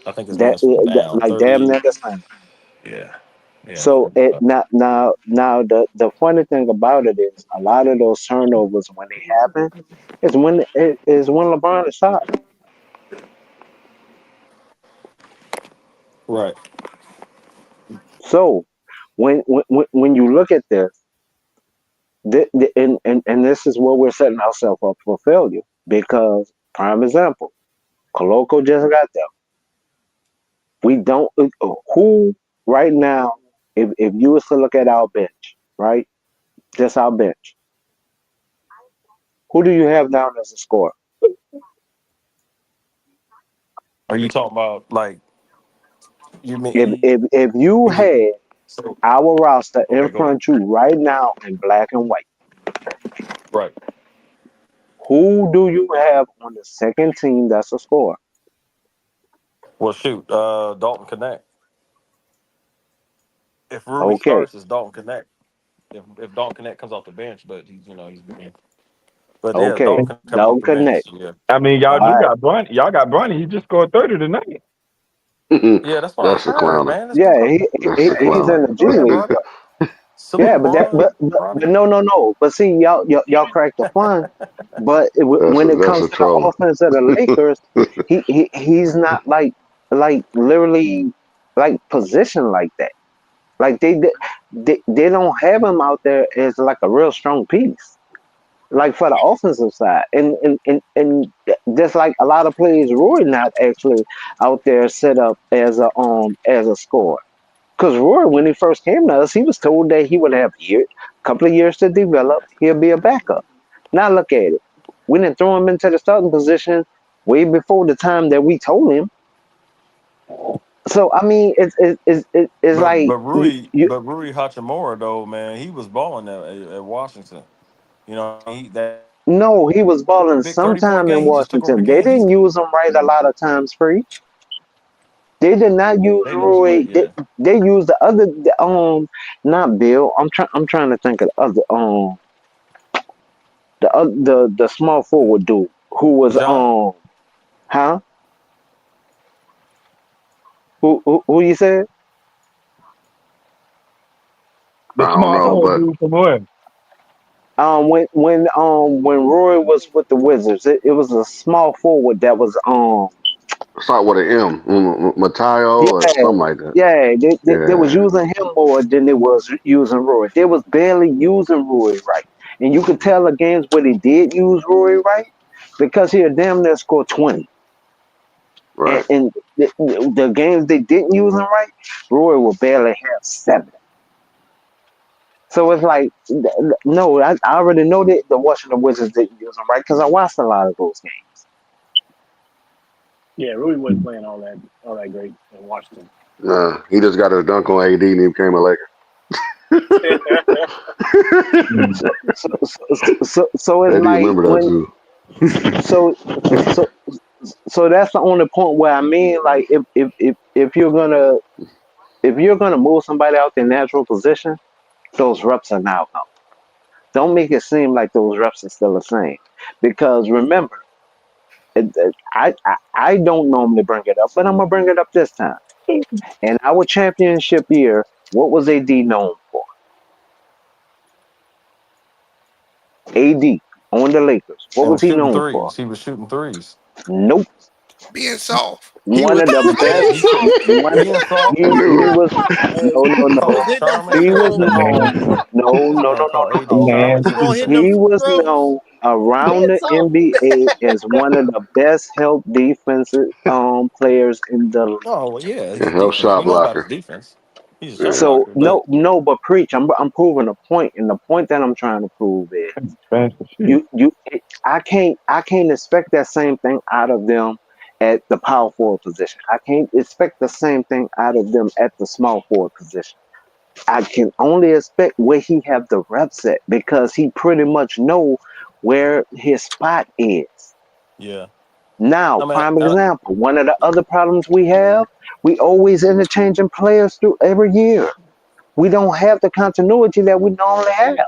S19: I think his
S15: That,
S19: minutes was down
S15: like damn
S19: 30.
S15: near the same.
S19: Yeah. Yeah.
S15: So now the funny thing about it is a lot of those turnovers when they happen is when LeBron is shot.
S19: Right.
S15: So when you look at this, and this is where we're setting ourselves up for failure, because prime example, Coloco just got there. We don't who right now. If you was to look at our bench, right, just our bench, who do you have down as a scorer?
S19: Are you talking about like you
S15: If
S19: mean
S15: if if you had
S19: so
S15: our roster in
S19: okay, go ahead.
S15: front of you right now in black and white,
S19: Right.
S15: who do you have on the second team that's a scorer?
S19: Well shoot, Dalton Connect. If Rui
S15: Okay,
S19: starts, it's Dalton Connect. If Dalton Connect comes off the bench, but he's been but yeah,
S15: okay,
S19: Dalton can come off
S15: don't
S19: the bench.
S15: connect.
S19: So yeah.
S17: I mean,
S15: All
S17: y'all do
S15: right.
S17: got Bronny. Y'all got Bronny. He just scored 30 tonight.
S19: Yeah, that's what I
S16: That's a
S19: heard,
S16: clowner.
S19: man. This dude
S15: Yeah,
S16: That's a
S15: he's in
S16: clowner.
S15: the G
S19: go ahead,
S15: League.
S19: Bronny.
S15: Yeah,
S19: Salute,
S15: but that
S19: Bron.
S15: but
S19: Bronny.
S15: no. But see, y'all crack the fun. But when it
S16: That's
S15: comes
S16: a
S15: to the
S16: troll.
S15: offense of the Lakers, he's not like literally like positioned like that. Like they don't have him out there as like a real strong piece. Like for the offensive side, and just like a lot of players, Roy not actually out there set up as a scorer. Because Roy, when he first came to us, he was told that he would have a couple of years to develop. He'll be a backup. Now look at it. We didn't throw him into the starting position way before the time that we told him. So I mean, it's like
S19: But Rui Hachimura though, man, he was balling at Washington. You know,
S15: no, he was balling
S19: big 30-point
S15: sometime in
S19: game. He just took over the
S15: Washington. They
S19: game.
S15: didn't use him right a lot of times. Free. They did not use
S19: They didn't use him
S15: Roy.
S19: right. Yeah.
S15: They used not Bill. I'm trying to think of the other the small forward dude who was
S19: John.
S15: huh who you said
S17: The
S16: I don't
S17: small
S16: know,
S17: forward
S16: but
S17: dude from where?
S15: when Roy was with the Wizards, it was a small forward that was
S16: start with an M, Mateo or
S15: yeah,
S16: something like that.
S15: yeah, they was
S16: Yeah,
S15: using him more than they was using Roy. They was barely using Roy right, and you could tell the games where they did use Roy right because he'll damn near score 20.
S16: right.
S15: And the games they didn't use him right, Roy will barely have 7. So it's like, no, I already know that the Washington Wizards didn't use him right because I watched a lot of those games.
S20: Yeah, Rui wasn't playing all that great in Washington.
S16: Nah, he just got a dunk on AD and he became a Laker.
S15: So it's
S16: AD
S15: like
S16: remember that
S15: when
S16: too.
S15: so so so that's the only point where I mean, like if you're gonna move somebody out their natural position, those reps are now gone. Don't make it seem like those reps are still the same. Because remember, I don't normally bring it up, but I'm gonna bring it up this time. In our championship year, what was AD known for? AD on the Lakers. What
S19: And
S15: was
S19: was
S15: he
S19: shooting
S15: known for?
S19: threes. He was shooting threes.
S15: Nope.
S7: Being soft.
S19: He
S15: One
S19: was
S15: of the best.
S19: he should
S15: One
S19: being soft.
S15: he was
S12: Hey,
S15: no.
S12: he was
S19: Oh,
S12: hitting them
S19: charming.
S12: free
S15: He was
S12: throws.
S15: known. No,
S19: That
S15: no,
S19: man
S15: no, no,
S19: called
S15: no,
S19: AD
S15: no.
S19: charming
S12: He
S19: too.
S12: won't hitting them
S15: He
S12: free
S15: was
S12: throws.
S15: known around
S12: Being
S15: the
S12: soft.
S15: NBA as one of the best help defensive players in the league.
S19: Oh well, yeah,
S16: And
S19: his
S16: help
S19: defense. We
S16: shot
S19: know about his
S16: blocker.
S19: defense. He's a shot
S16: Yeah.
S15: So
S19: blocker, but
S15: no, but preach. I'm proving a point, and the point that I'm trying to prove is
S17: Fast as shit.
S15: you. I can't expect that same thing out of them at the power forward position. I can't expect the same thing out of them at the small forward position. I can only expect where he have the reps at because he pretty much know where his spot is.
S19: yeah.
S15: Now,
S19: I mean,
S15: prime example, one of the other problems we have, we always interchanging players through every year. We don't have the continuity that we normally have.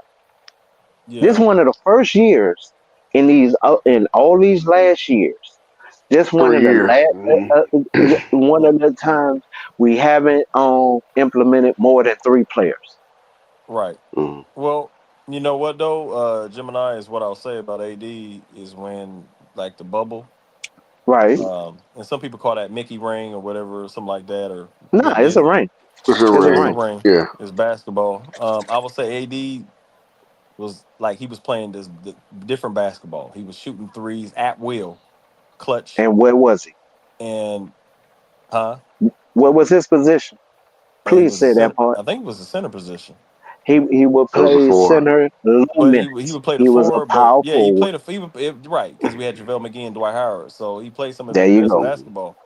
S15: This
S19: yeah.
S15: one of the first years in all these last years. This one
S16: 3
S15: of the
S16: years.
S15: last one
S19: Well,
S15: of the times we haven't implemented more than 3 players.
S19: right.
S16: Mm.
S19: Well, you know what though, Gemini is what I'll say about AD is when like the bubble,
S15: Right?
S19: and some people call that Mickey ring or whatever, something like that, or
S15: Nah,
S19: what
S15: it's a
S19: did it?
S15: ring.
S16: It's a
S15: It's a
S19: It's a
S15: ring.
S16: ring.
S19: ring.
S16: Yeah.
S19: It's basketball. I would say AD was like he was playing the different basketball. He was shooting threes at will, clutch,
S15: And where was he?
S19: and huh?
S15: What was his position?
S19: He
S15: Please
S19: was a
S15: say that
S19: center.
S15: part.
S19: I think it was a center position,
S15: He would
S16: It was a
S15: play
S16: 4.
S15: center low
S19: but he
S15: minutes.
S19: would play the
S15: He was a
S19: four. But
S15: power
S19: yeah, he
S15: forward.
S19: played a he would, right because we had JaVale McGee and Dwight Howard, so he played some of
S15: There
S19: his
S15: you
S19: best
S15: go.
S16: Mm.
S19: basketball.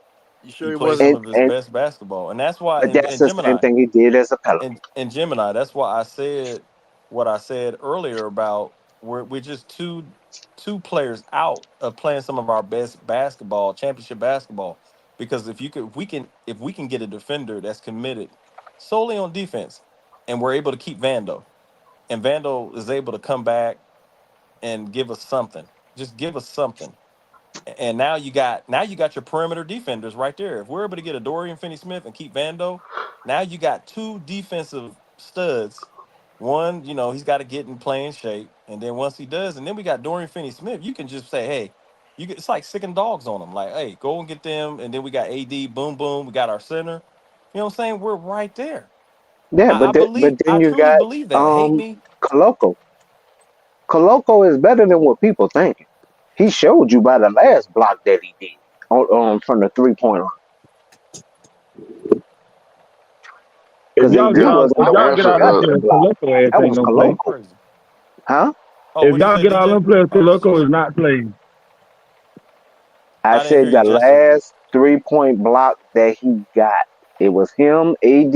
S12: You sure
S19: He
S12: he
S19: played
S12: wasn't?
S19: some
S15: And
S19: of his
S15: and
S19: best basketball, and that's why
S15: but that's
S19: in
S15: the same
S19: Gemini
S15: thing he did as a Pelican.
S19: and Gemini. That's why I said what I said earlier about we're just two players out of playing some of our best basketball, championship basketball. Because if we can get a defender that's committed solely on defense, and we're able to keep Vando, and Vando is able to come back and give us something, just give us something. And now you got your perimeter defenders right there. If we're able to get a Dorian Finney-Smith and keep Vando, now you got 2 defensive studs. One, he's got to get in playing shape, and then once he does, and then we got Dorian Finney-Smith. You can just say, hey, it's like sicking dogs on them. Like, hey, go and get them, and then we got AD, boom, boom. We got our center. You know what I'm saying? We're right there.
S15: Yeah, but then
S19: I
S15: you
S19: truly
S15: got
S19: believe that. Hate
S15: um
S19: me,
S15: Coloco. Coloco is better than what people think. He showed you by the last block that he did from the 3-point line
S17: If
S15: because
S17: y'all
S15: AD
S17: get all
S15: wasn't
S17: if
S15: the
S16: The
S17: y'all
S15: one
S17: get
S15: who
S16: answer
S17: all
S15: got
S17: them
S15: the
S17: players,
S15: block.
S17: Coloco ass
S15: That
S17: ain't
S15: was
S17: gonna play.
S15: Coloco,
S19: crazy.
S15: huh?
S19: Oh,
S17: If
S19: what'd you
S17: y'all
S19: say,
S17: get all
S19: DJ?
S17: them players,
S19: Oh,
S17: Coloco is not playing.
S15: I
S19: I didn't hear
S15: said
S19: you,
S15: the
S19: Justin.
S15: last 3-point block that he got. It was him, AD,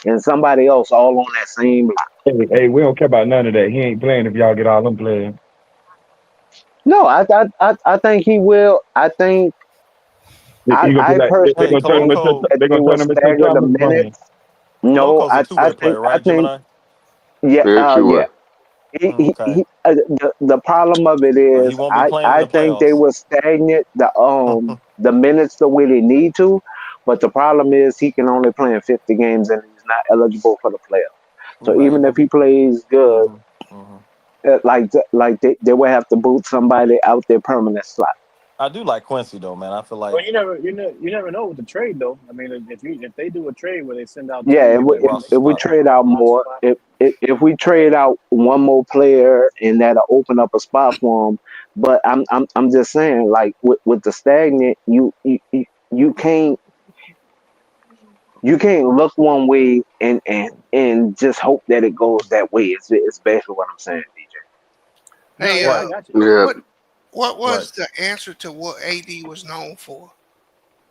S15: and somebody else all on that same block.
S17: Hey, we don't care about none of that. He ain't playing if y'all get all them players.
S15: No, I think he will.
S17: You gonna be
S15: I
S17: like they
S15: personally
S17: gonna turn him
S15: think
S17: into
S15: that
S17: they
S15: they
S17: gonna
S15: will
S17: turn him into
S15: stagger the
S17: Thomas Bryant.
S15: minutes. No,
S19: Coloco's a two-way player,
S15: I
S19: right,
S15: think
S19: Gemini?
S15: yeah,
S16: Very true.
S15: yeah.
S19: Okay.
S15: The problem of it
S19: He
S15: is,
S19: won't be playing in
S15: I
S19: the
S15: think they
S19: playoffs.
S15: will stagnate the minutes the way they need to, but the problem is he can only play in 50 games and he's not eligible for the playoffs. So
S19: Right. He
S15: even if
S19: won't
S15: he
S19: be.
S15: plays good,
S19: Hmm.
S15: they will have to boot somebody out their permanent slot.
S19: I do like Quincy though, man. I feel like
S20: Well, you never know with the trade though. I mean, if they do a trade where they send out
S15: Yeah,
S20: two
S19: like roster
S15: if we
S19: spots.
S15: trade out
S20: roster
S15: more,
S20: spots.
S15: if we trade out one more player and that'll open up a spot for him. But I'm just saying, like with the stagnant, you can't look one way and just hope that it goes that way. It's basically what I'm saying, DJ.
S20: No,
S7: Hey,
S20: yeah, I got you.
S16: Yeah.
S7: what
S19: Right.
S7: was the answer to what AD was known for?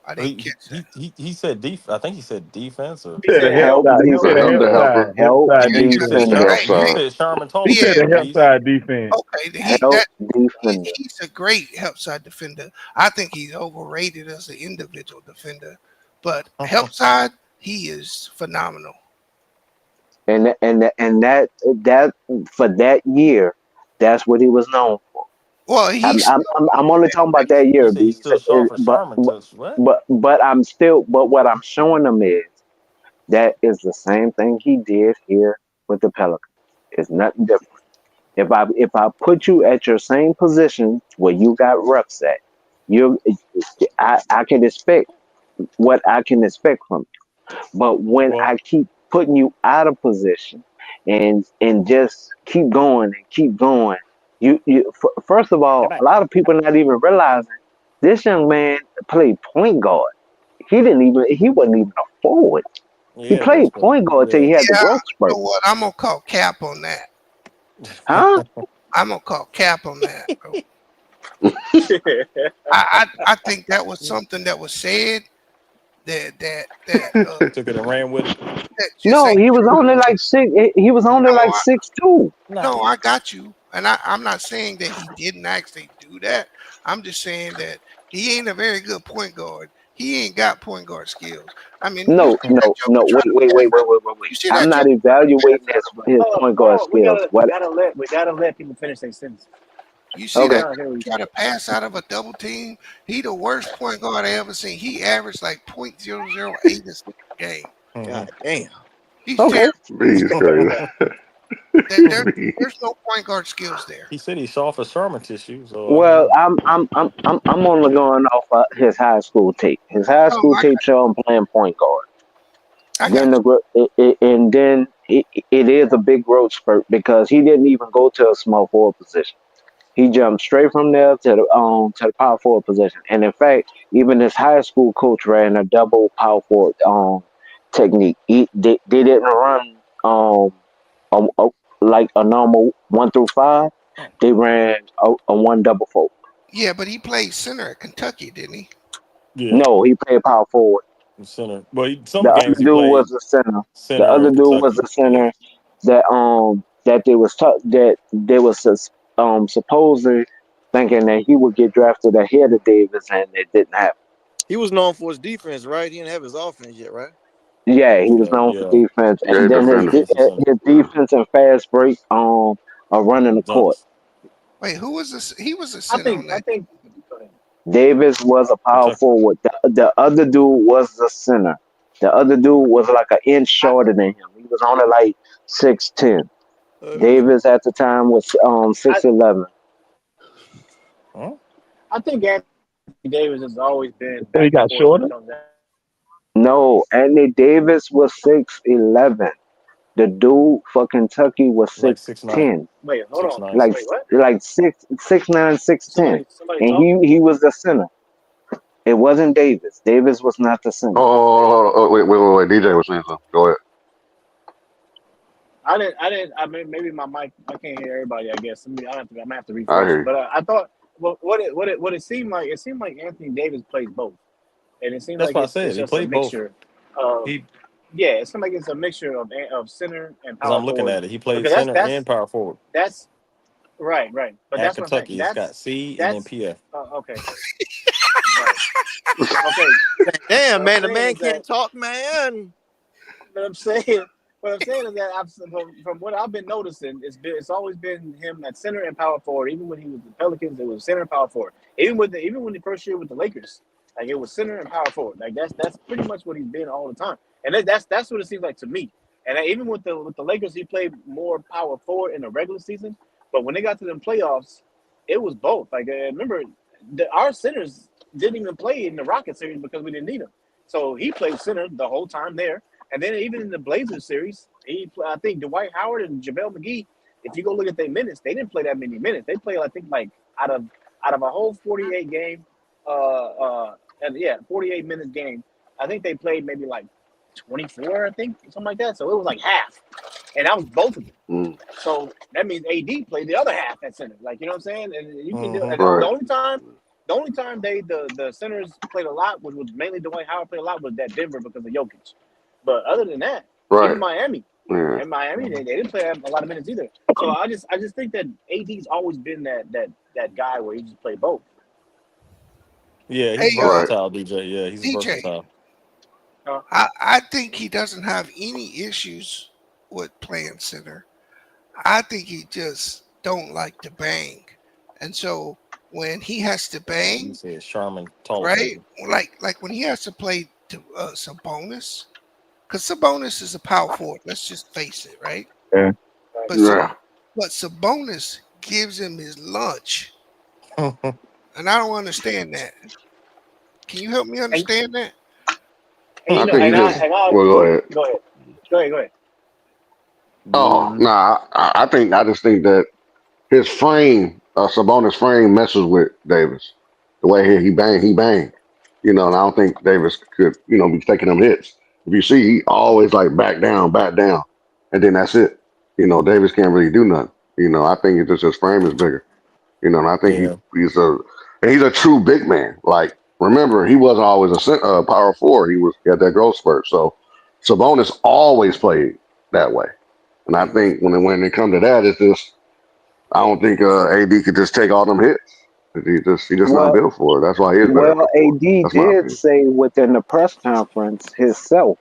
S7: I didn't
S19: He
S7: catch that.
S19: he said I think he said defense or
S20: He
S17: He said
S20: said
S17: a help
S20: help.
S15: Help
S17: side. He
S16: The
S17: said a
S16: help,
S15: defender,
S16: the
S17: help
S16: helper.
S17: side, help
S15: help
S17: side
S7: Yeah,
S19: you said
S17: defense.
S16: The
S15: defender,
S16: help
S7: hey,
S19: You
S7: hey,
S16: side.
S19: said Sherman
S17: He
S19: Thomas
S7: yeah,
S19: was
S17: said a
S19: a
S17: help
S19: beast.
S17: side defense.
S7: okay.
S15: help defender.
S7: He's a great help side defender. I think he's overrated as an individual defender, but help side, he is phenomenal.
S15: And that for that year, that's what he was known for.
S7: Well, he's still
S15: I'm only talking about that
S19: You
S15: year,
S19: said he's
S15: B.
S19: still short for Sherman to what?
S15: But what I'm showing them is that is the same thing he did here with the Pelicans. It's nothing different. If I put you at your same position where you got reps at, you I can expect what I can expect from you. But when
S19: Well,
S15: I keep putting you out of position and just keep going, first of all, a lot of people not even realizing this young man played point guard. He wasn't even a forward.
S19: he
S15: He
S19: had a growth
S15: played
S19: spurt.
S15: point guard till
S19: Yeah.
S15: he had the
S7: yeah.
S15: growth
S7: You
S15: spurt.
S7: know what? I'm gonna call cap on that.
S15: Huh?
S7: I'm gonna call cap on that, bro. I think that was something that was said that
S19: Took it and ran with it.
S7: that just
S15: No,
S7: ain't
S15: he was
S7: true.
S15: only like six. He was only like
S7: No,
S15: 6'2".
S19: Nah.
S7: no, I got you. And I'm not saying that he didn't actually do that. I'm just saying that he ain't a very good point guard. He ain't got point guard skills. I mean, you
S15: No,
S7: see that
S15: no,
S7: Joker
S15: no.
S7: try to pass out.
S15: Wait.
S7: You see
S15: I'm
S7: that
S15: not
S7: Joker try to
S15: evaluating
S7: pass out of
S15: his point guard
S20: We
S15: skills. What?
S20: gotta let people finish their sentence.
S7: you see
S20: I'm
S15: Okay.
S7: that
S20: trying to hear
S7: Joker
S20: what
S7: try to pass out of a double team. He the worst point guard I ever seen. He averaged like .008 assists a game.
S19: Mhm.
S6: God damn.
S7: He's
S15: Okay.
S7: terrible.
S16: B is crazy.
S7: There's no point guard skills there.
S19: He said he's soft for Sherman tissue, so I don't
S15: Well,
S19: know.
S15: I'm only going off his high school tape. His high
S7: No,
S15: school tape show him playing point guard.
S7: I
S15: Then
S7: got
S15: the gro- it, and then it is a big growth spurt because he didn't even go to a small forward position. He jumped straight from there to the power forward position. And in fact, even his high school coach ran a double power forward technique. They didn't run like a normal 1 through 5. They ran a one double fold.
S7: Yeah, but he played center at Kentucky, didn't he?
S19: Yeah,
S15: No, he played power forward.
S19: center. Well,
S15: The
S19: some
S15: other
S19: games he
S15: dude
S19: played
S15: was the center. The
S19: center
S15: other
S19: at
S15: dude was
S19: Kentucky.
S15: the
S19: Yeah,
S15: center that they was supposedly thinking that he would get drafted ahead of Davis, and it didn't happen.
S6: He was known for his defense, right? He didn't have his offense yet, right?
S15: Yeah, he was known for
S19: yeah.
S15: defense, and
S16: Great
S15: then
S16: defender.
S19: Defensive center.
S15: his defense and fast break are running the court.
S19: Dunks.
S7: Wait, who was this? He was a
S20: I
S7: center on
S20: think I
S7: that.
S20: think go ahead.
S15: Davis was a power
S19: Kentucky.
S15: forward. The other dude was the center. The other dude was like an inch shorter than him. He was only like 6'10". Davis at the time was
S20: I
S15: 6'11".
S19: Huh?
S20: I think Anthony Davis has always been
S17: Said he
S20: back and
S17: got
S20: forth when
S17: shorter.
S20: it comes down.
S15: No, Anthony Davis was 6'11". The dude for Kentucky was
S19: Like 6'9",
S15: 6'10".
S20: Wait, hold on.
S19: 6'9".
S15: Like
S20: Wait, what?
S15: like 6'9", 6'10".
S20: Somebody
S15: And
S20: talking?
S15: he was the center. It wasn't Davis. Davis was not the center.
S16: Wait. DJ was saying something. Go ahead.
S20: I mean, maybe my mic. I can't hear everybody. I guess. I'm gonna have to
S16: I
S20: refresh.
S16: hear you.
S20: But I thought, well, what it seemed like. It seemed like Anthony Davis plays both, and it seemed
S19: That's
S20: like
S19: what I
S20: it's
S19: said. He
S20: just a
S19: played both.
S20: mixture.
S19: He,
S20: Yeah, it seems like it's a mixture of center and
S19: because
S20: power
S19: I'm looking
S20: forward
S19: at it, he played
S20: because
S19: center and power forward
S20: that's right. But
S19: at
S20: that's what I'm saying.
S19: Kentucky. It's got C and then
S20: That's
S19: PF.
S20: okay. Right. Okay.
S6: Damn,
S20: What I'm
S6: man, the
S20: saying
S6: man
S20: is that
S6: can't talk, man.
S20: what I'm saying. What I'm saying is that from what I've been noticing, it's always been him at center and power forward. Even when he was the Pelicans, it was center and power forward. Even when the first year with the Lakers, like it was center and power forward. Like that's pretty much what he's been all the time. And that's what it seems like to me. And even with the Lakers, he played more power forward in the regular season. But when they got to them playoffs, it was both. Like remember, our centers didn't even play in the Rocket series because we didn't need them. So he played center the whole time there. And then even in the Blazers series, I think Dwight Howard and JaVale McGee, if you go look at their minutes, they didn't play that many minutes. They played, I think, like out of a whole 48 game, 48 minute game. I think they played maybe like 24, I think, something like that. So it was like half, and that was both of them.
S16: Mm.
S20: So that means AD played the other half at center. Like you know what I'm saying? And you can do. And
S16: Right.
S20: the only time the centers played a lot was mainly Dwight Howard played a lot was that Denver because of Jokic. But other than that,
S16: Right.
S20: even Miami,
S16: Yeah.
S20: and Miami, they didn't play a lot of minutes either. So I just think that AD's always been that guy where he just played both.
S19: Yeah,
S7: Hey,
S19: he's versatile, DJ. Yeah, he's
S7: DJ,
S19: versatile.
S7: I think he doesn't have any issues with playing center. I think he just don't like to bang, and so when he has to
S19: He
S7: bang,
S19: said Sherman taller
S7: right?
S19: than
S7: Like when he has to play to Sabonis, because Sabonis is a power forward. Let's just face it, right?
S17: Yeah.
S7: But
S16: Yeah.
S7: but Sabonis gives him his lunch,
S19: you.
S7: and I don't understand that. Can you help me understand that?
S20: And
S16: I
S20: you know,
S16: think he
S20: and
S16: just.
S20: I
S16: Well, go ahead.
S20: go ahead.
S16: Oh, nah. I just think that his frame, Sabonis' frame, messes with Davis. The way he bang. You know, and I don't think Davis could, be taking them hits. If you see, he always like back down, and then that's it. Davis can't really do nothing. I think it's just his frame is bigger. And I think
S19: Yeah.
S16: he's a true big man. Like, remember, he wasn't always a power forward. He had that growth spurt. So Sabonis always played that way. And I think when it comes to that, it's just I don't think AD could just take all them hits. He just not
S15: Well,
S16: built for it. That's why he is better
S15: well,
S16: at the four.
S15: AD
S16: That's my
S15: did
S16: opinion.
S15: say within the press conference himself,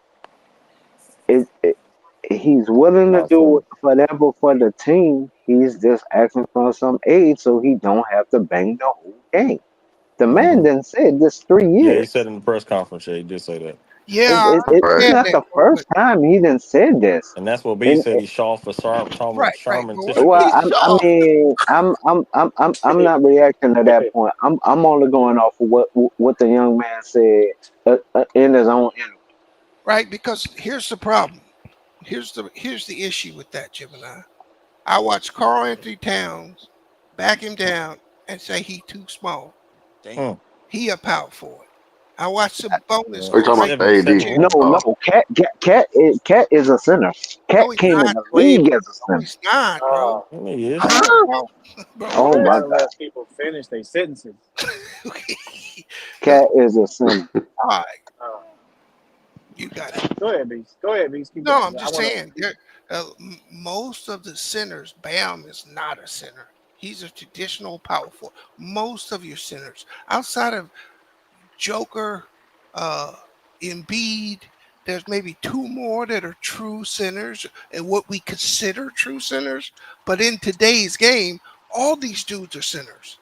S15: he's willing to
S19: Not
S15: do
S19: for
S15: whatever for the team. He's just asking for some aid so he don't have to bang the whole game. The man didn't say this 3
S19: Yeah, he
S15: years.
S19: said in the press conference, yeah, he did say that.
S7: Yeah, I
S15: It's
S16: Right.
S7: understand
S15: not
S7: that,
S15: the
S7: bro,
S15: first time he didn't say this.
S19: And that's what B
S15: And
S19: said. He shot for Sherman,
S7: right.
S19: Sherman
S7: But what
S19: tissue.
S15: well,
S6: He's
S15: I
S6: sharp.
S15: mean, I'm not reacting to that point. I'm only going off of what the young man said in his own interview.
S7: right? Because here's the problem. Here's the issue with that, Gemini. I watched Carl Anthony Towns back him down and say he too small.
S6: Damn.
S7: He a power forward. I watched Sabonis
S16: Are you
S7: go
S16: talking
S7: right
S16: about AD?
S7: to him.
S15: No, Cat is a center. Cat
S7: No, he's
S15: came in
S7: not.
S15: the
S6: Played
S15: league as a
S7: No,
S15: center.
S7: he's not, bro.
S19: He is.
S7: Come on, bro.
S15: Oh
S20: You
S15: my
S20: gotta
S15: God,
S20: let people finish their sentences.
S15: Cat is a center.
S7: All right,
S20: Uh,
S7: you got it.
S20: Go ahead, Beast. Keep
S7: No,
S20: going.
S7: I'm just saying. Most of the centers, Bam is not a center. He's a traditional power forward. Most of your centers, outside of Joker, Embiid, there's maybe two more that are true centers and what we consider true centers. But in today's game, all these dudes are centers.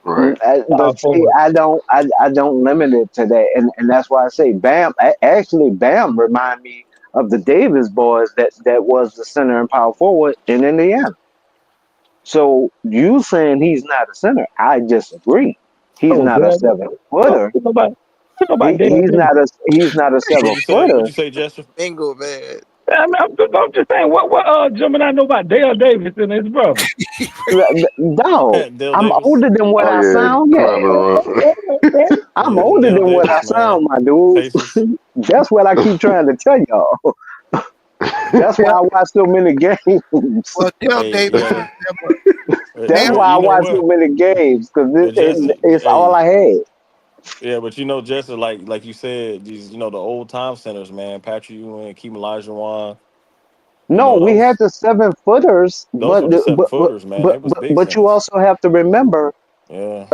S16: Right.
S15: But see, I don't limit it to that, and that's why I say Bam. Actually, Bam remind me of the Davis boys that was the center and power forward in Indiana. So you saying he's not a center? I disagree. He's
S17: Oh,
S15: not a
S17: Dad,
S15: 7 footer.
S17: nobody Dad.
S15: He's not a
S19: What'd
S15: 7
S19: you say? What'd
S15: footer.
S19: you say, Jester?
S6: Bingo, man.
S17: I mean, I'm just saying, what Gemini know about Dale Davis and his brother?
S15: Dog,
S19: Dale
S15: I'm
S19: Davis.
S15: older than what
S16: Oh
S15: I
S16: yeah,
S15: sound. Yeah,
S16: climbing around.
S15: I'm
S19: Yeah,
S15: older
S19: Dale
S15: than what I
S19: Davis, man.
S15: sound, my dude.
S19: Pacers.
S15: That's what I keep trying to tell y'all. That's why I watch so many games.
S7: Well, Dale
S19: Hey,
S7: Davis
S19: yeah.
S7: was never.
S15: That's
S7: Dale,
S15: why I
S19: You know
S15: watch so
S19: what?
S15: many games because
S19: But Jester,
S15: it's all
S19: hey,
S15: I had.
S3: Yeah, but Jesse, like you said, these the old time centers, man. Patrick Ewing, Keem Olajuwon,
S15: No, we had
S3: those
S15: the 7 footers,
S3: those
S15: but
S3: were the 7 footers, man. They was big
S15: but you
S3: centers.
S15: also have to remember,
S3: Yeah.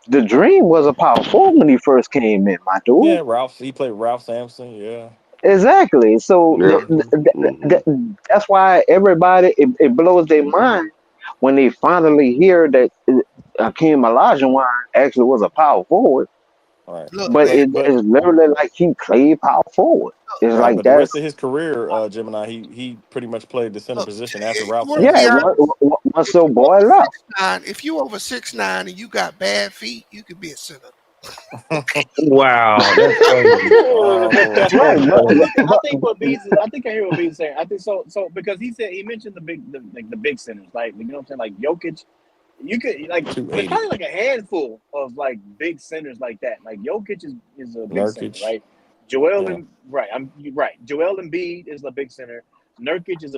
S15: the Dream was a power forward when he first came in, my dude.
S3: Yeah, Ralph. He played Ralph Sampson. Yeah.
S15: Exactly. So
S16: Yeah.
S15: that's why everybody it blows their mind when they finally hear that Akeem Olajuwon actually was a power forward.
S3: All right.
S7: Look,
S15: But
S7: man.
S3: But
S15: it's literally like he played power forward. It's
S3: right,
S15: like
S3: but the rest of
S15: that's
S3: his career, Gemini, he pretty much played the center
S7: Look,
S3: position after
S7: you
S3: Ralph
S7: want to
S15: yeah.
S7: be
S3: Sampson
S7: honest?
S3: left.
S15: Once
S7: If
S15: the
S7: you
S15: boy
S7: over
S15: left.
S7: 6'9", if you over 6'9" and you got bad feet, you could be a center.
S17: Wow, that's crazy.
S3: Oh boy.
S15: Right,
S17: That's
S15: but
S20: I
S17: crazy.
S20: think what Beats I think I hear what Beats saying. I think so because he mentioned the big centers, like you know what I'm saying, like Jokic. You could like there's
S3: 280.
S20: probably like a handful of like big centers like that. Like Jokic is a big center,
S3: Nurkic.
S20: right? Joel
S3: Yeah.
S20: and right, you're right. Joel Embiid is a big center. Nurkic is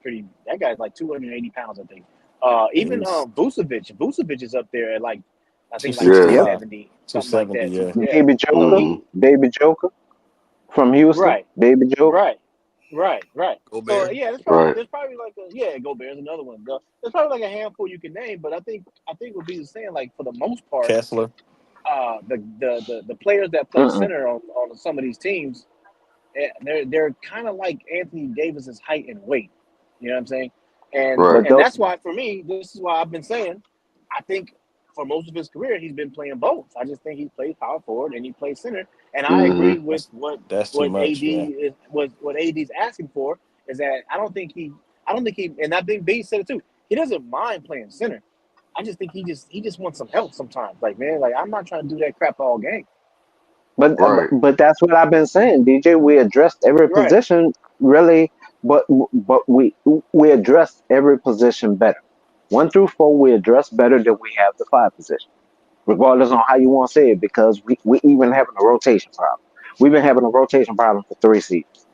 S20: pretty. That guy's like 280 pounds, I think.
S3: Yeah,
S20: Even
S3: he's
S20: Vucevic is up there at like I think like
S16: Yeah.
S3: 265.
S20: 270, something like
S3: 270,
S20: that.
S3: yeah.
S20: Yeah,
S16: Hmm.
S15: Baby Joker from Houston,
S20: right.
S15: Baby Joker.
S20: Right, right. So
S6: Gobert.
S20: yeah,
S16: Right.
S20: there's probably like Gobert's another one. There's probably like a handful you can name, but I think what Bees is saying, like for the most part,
S3: Kessler.
S20: the players that play
S15: Mm-mm.
S20: center on some of these teams, they're kind of like Anthony Davis's height and weight. You know what I'm saying? And
S16: Right.
S15: But
S20: and
S15: those,
S20: that's why for me, this is why I've been saying, I think for most of his career he's been playing both. I just think he plays power forward and he plays center. And I
S16: Hmm.
S20: agree with
S3: That's that's too much, man.
S20: what AD's asking for is that I don't think he and I think B said it too. He doesn't mind playing center. I just think he just wants some help sometimes. Like man, like I'm not trying to do that crap all game.
S16: Right.
S15: but that's what I've been saying, DJ. We addressed every
S20: Right.
S15: position really, but we addressed every position better. 1 through 4, we addressed better than we have the 5 position, regardless on how you want to say it, because we even having a rotation problem. We've been having a rotation problem for 3 seasons,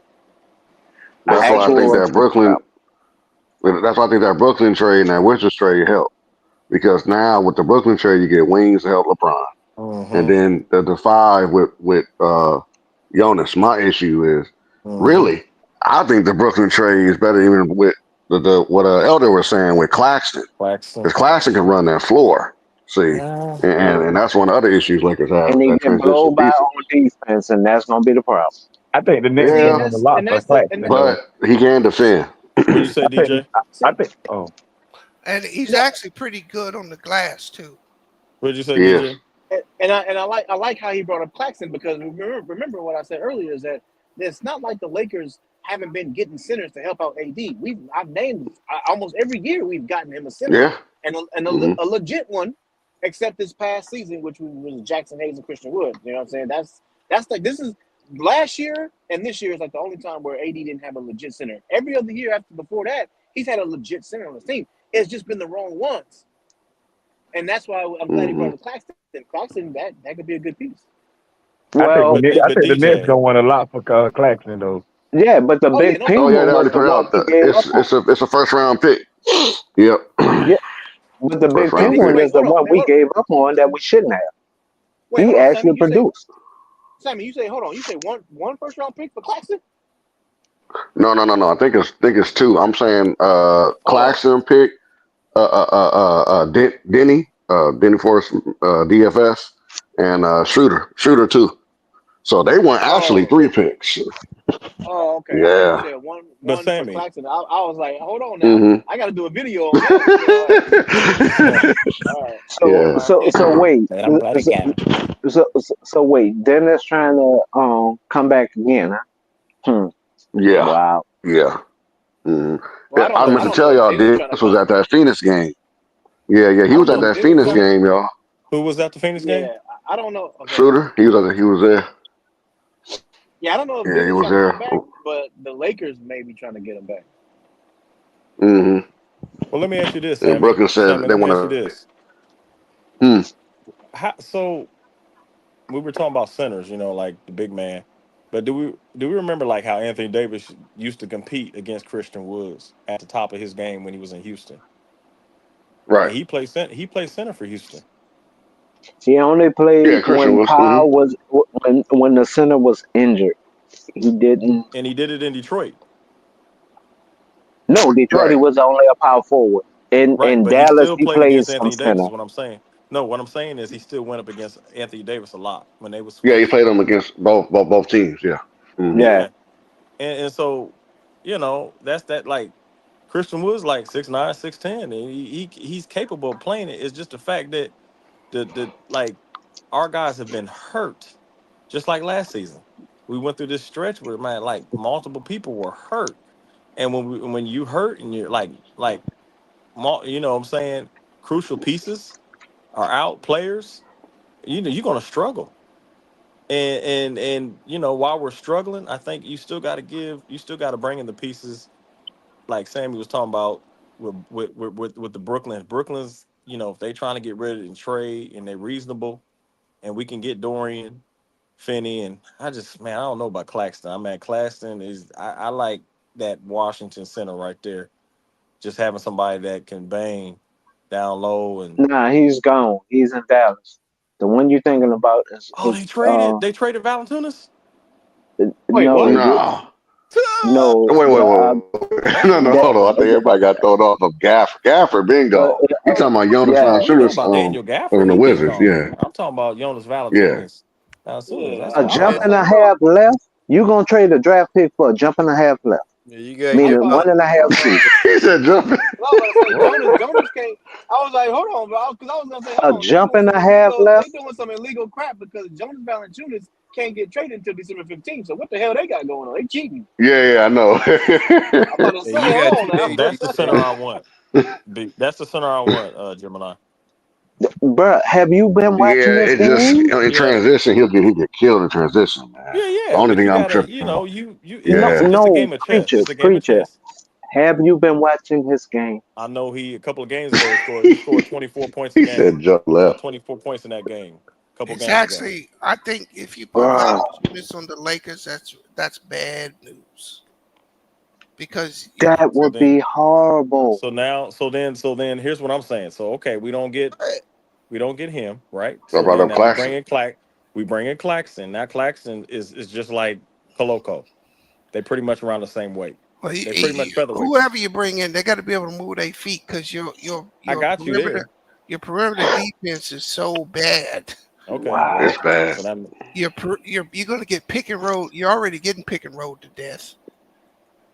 S15: an
S16: That's why I
S15: actual
S16: think that
S15: rotation
S16: Brooklyn.
S15: problem.
S16: That's why I think that Brooklyn trade and that Wizards trade helped because now with the Brooklyn trade you get wings to help LeBron, and
S3: Mm-hmm.
S16: then the 5 with Jonas. My issue is
S3: Mm-hmm.
S16: really I think the Brooklyn trade is better even with the what Elder was saying with Claxton
S3: Claxton.
S16: because Claxton can run that floor. See, and
S15: Mhm.
S16: that's one of the other issues Lakers have
S15: And they
S16: that
S15: get
S16: transition
S15: blown by
S16: defense.
S15: on defense, and that's gonna be the problem.
S17: I think the Knicks
S20: See,
S17: are
S20: and
S16: Yeah,
S17: doing a
S20: that's
S17: lot
S20: and
S17: for
S20: that's the and
S17: Claxton
S20: that,
S17: though.
S16: but he can defend.
S3: What'd you say,
S17: I think
S3: DJ?
S17: I
S20: see,
S17: think oh
S7: And he's
S20: no,
S7: actually pretty good on the glass too.
S3: What'd you say,
S16: Yes.
S3: DJ?
S20: and I like how he brought up Claxton because remember what I said earlier is that it's not like the Lakers haven't been getting centers to help out AD. I've named almost every year we've gotten him a center
S16: Yeah.
S20: and
S16: Hmm.
S20: a legit one, except this past season, which was Jackson Hayes and Christian Wood. You know what I'm saying? That's like this is last year and this year is like the only time where AD didn't have a legit center. Every other year after before that, he's had a legit center on his team. It's just been the wrong ones. And that's why I'm glad he
S16: Hmm.
S20: brought up Claxton. Claxton, that could be a good piece.
S15: Well,
S3: But
S17: I think the Nets
S3: DJ,
S17: don't want a lot for Claxton though.
S15: yeah, but the
S20: Oh yeah,
S15: big
S20: no
S16: Oh
S20: doubt.
S16: yeah, they
S15: penguin was
S16: already
S15: the
S16: put it
S15: one
S16: out.
S15: we gave up on.
S16: It's a first round pick. Yep.
S15: Yeah, but the
S16: First
S15: big
S20: Wait,
S16: round
S20: nigga,
S16: pick.
S15: penguin
S20: wait,
S15: is the
S20: hold on,
S15: one we gave up on that we shouldn't have. He
S20: hold on,
S15: actually produced.
S20: Sammy, you say hold on, you say one first round pick for Claxton?
S16: No. I think it's 2. I'm saying
S20: Oh,
S16: Claxton pick, Denny Force, DFS, and Shooter too. So they want actually
S20: oh,
S16: 3 picks.
S20: okay. I thought you
S16: Yeah.
S20: said
S3: but
S20: one for
S3: Sammy,
S20: Claxton. I was like, hold on now,
S16: Hmm.
S20: I got to do a video on that.
S15: So
S16: Yeah.
S15: so so wait.
S3: and I'm glad he
S15: So,
S3: got him.
S15: so wait. Dennis trying to come back again. Huh?
S16: Yeah.
S15: Wow.
S16: Yeah. Hmm.
S20: Well,
S16: I meant
S20: I
S16: to
S20: don't know
S16: tell
S20: if
S16: y'all,
S20: Denny's trying to
S16: this was
S20: come.
S16: at that Phoenix game. Yeah. He
S20: I don't
S16: was
S20: know
S16: at
S20: if
S16: that
S20: Denny's
S16: Phoenix
S20: trying to.
S16: game, y'all.
S3: Who was at the Phoenix game?
S20: Yeah, I don't know. Okay.
S16: Shooter, he was there.
S20: Yeah, I don't know if
S16: Yeah, he
S20: Denny's
S16: was
S20: trying to
S16: there.
S20: come back, but the Lakers may be trying to get him back.
S16: Hmm.
S3: Well, let me ask you this,
S16: And
S3: Sammy.
S16: Brooklyn said
S3: Sammy,
S16: they
S3: let me
S16: want
S3: ask you
S16: to.
S3: this. So we were talking about centers, like the big man. But do we remember like how Anthony Davis used to compete against Christian Woods at the top of his game when he was in Houston?
S16: Right.
S3: And he played center for Houston.
S15: He only played
S16: Yeah, Christian
S15: when
S16: was.
S15: Powell was when the center was injured. He didn't.
S3: And he did it in Detroit.
S15: No, Detroit he
S16: Right.
S15: was only a power forward.
S3: Right,
S15: In
S3: but he
S15: Dallas
S3: still
S15: he
S3: played
S15: played
S3: against
S15: some
S3: Anthony Davis,
S15: center.
S3: is what I'm saying. No, what I'm saying is he still went up against Anthony Davis a lot when they was
S16: Yeah, he
S3: switching.
S16: played them against both teams. Yeah. Hmm.
S15: Yeah.
S3: Yeah. And so, that's that like Christian Wood's like 6'9", 6'10", and he's capable of playing it. It's just the fact that the like our guys have been hurt, just like last season. We went through this stretch where man, like multiple people were hurt, and when you hurt and you're what I'm saying, crucial pieces are out, players, you're gonna struggle. And while we're struggling, I think you still got to bring in the pieces like Sammy was talking about with the Brooklyn's, if they trying to get rid of and trade and they're reasonable and we can get Dorian, Finney, and I don't know about Claxton. I mean, Claxton I like that Washington center right there. Just having somebody that can bang down low and
S15: Nah, he's gone. He's in Dallas. The one you're thinking about is
S3: they traded Valanciunas.
S20: Wait,
S15: no,
S20: what?
S16: No.
S15: no,
S16: Wait. No, hold on. I think everybody got thrown off of Gafford being
S15: uh,
S16: gone. You talking about Jonas
S15: yeah,
S3: We know
S16: Valanciunas
S3: about Daniel Gafford.
S16: on the
S3: He been
S16: Wizards?
S3: gone.
S16: Yeah,
S3: I'm talking about Jonas
S16: yeah.
S3: Valanciunas. Valanciunas. That's
S15: a
S3: what I'm
S20: I've
S3: talking
S15: jump
S20: been
S3: about.
S15: and a
S20: saying, hold on.
S15: half left. You gonna trade a draft pick for a jump and a half left,
S6: Yeah, you got
S20: I
S15: meaning
S20: thought,
S15: one and a half season.
S16: He said jumping.
S20: I was about to say
S3: What?
S20: Jonas can't. I was like, hold on, bro, because I was gonna say, hold
S15: A
S20: on, they
S15: jump
S20: doing
S15: and
S20: some
S15: a half
S20: illegal,
S15: left.
S20: crap because Jonas Valanciunas can't get traded until December 15th. So what the hell they got going on? They cheating.
S16: Yeah, I know.
S20: I'm about to
S6: yeah,
S20: say,
S6: you got
S20: hold
S6: 2
S20: on
S6: days
S20: now.
S3: That's
S6: free
S3: the
S6: to
S3: center
S6: trade.
S3: I want. That's the center I want, Gemini.
S15: Bruh, have you been watching
S16: Yeah,
S15: this
S16: it just
S15: game?
S16: in
S3: Yeah,
S16: transition he get killed in transition, man. The
S3: yeah.
S16: only
S3: But
S16: thing
S3: you
S16: I'm
S3: gotta,
S16: tripping on.
S15: No,
S16: Yeah,
S3: it's a
S15: no,
S3: game of chess. It's a game of
S15: preacher.
S3: chess.
S15: Have you been watching his game?
S3: I know he a couple of games ago he scored 24 points a
S16: he
S3: game.
S16: said jump
S3: He got
S16: left.
S3: 24 points in that game a couple
S7: It's
S3: games ago.
S7: actually, I think, if you put
S15: Bruh,
S7: Valanciunas on the Lakers, that's bad news because
S15: that
S3: So
S15: would
S3: then,
S15: be horrible.
S3: so then here's what I'm saying. So okay, we don't get him right.
S16: I
S3: So
S16: brought
S3: then
S16: up
S3: now we
S16: Claxton.
S3: bring in Claxton. Now Claxton is just like Koloko. They pretty much around the same weight.
S7: well,
S3: They pretty much featherweights.
S7: whoever you bring in, they got to be able to move their feet because
S3: I got you there.
S7: your perimeter defense is so bad.
S3: Okay,
S15: Wow.
S3: well,
S16: It's bad.
S3: so that
S7: You're going to get pick and roll. You're already getting pick and roll to death.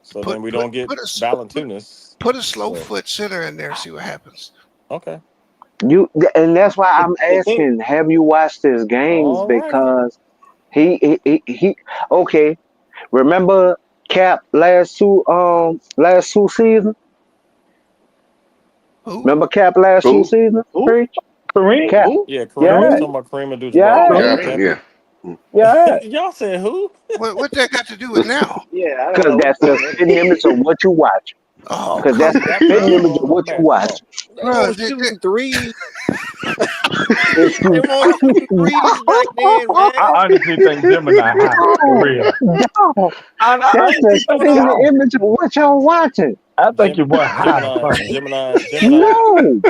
S3: so
S7: Put
S3: then we
S7: put
S3: don't get
S7: put a
S3: Valanciunas.
S7: put a slow
S3: So
S7: foot center in there. See what happens.
S3: okay,
S15: And that's why I'm
S20: The thing,
S15: asking, have you watched his games?
S3: all righty.
S15: Because he okay. Remember Cap last two seasons?
S7: Who?
S15: Remember Cap last two
S16: Who?
S15: seasons?
S17: Who?
S15: Preach?
S17: Kareem?
S15: Cap.
S20: who?
S3: Yeah, Kareem. You
S15: Yeah,
S3: talking about Kareem Abdul-Jabbar?
S15: yeah,
S20: Oh,
S3: Yeah,
S16: Gafford,
S20: Kareem.
S3: Cappy.
S16: yeah.
S15: yeah.
S3: Y'all said who?
S7: What that got to do with now?
S20: Yeah, I don't
S15: Because
S20: know.
S15: that's the spitting image of what you watch.
S7: Oh
S15: Because
S7: come
S15: that's
S7: on,
S15: the
S3: Cappy
S15: spitting
S3: still
S15: image
S3: don't
S15: of
S3: know
S15: what you watch.
S3: basketball.
S20: They
S7: bro.
S20: weren't shooting threes.
S15: It's
S20: They weren't shooting threes back then,
S17: I
S20: man.
S17: honestly think Gemini high. For
S15: dog,
S17: real.
S15: dog.
S17: I
S15: That's the
S17: honestly think he
S15: spitting
S17: high.
S15: image of what y'all watching.
S17: I think
S3: Gem,
S17: your boy high,
S3: Gemini,
S17: funny.
S3: Gemini, Gemini.
S15: No.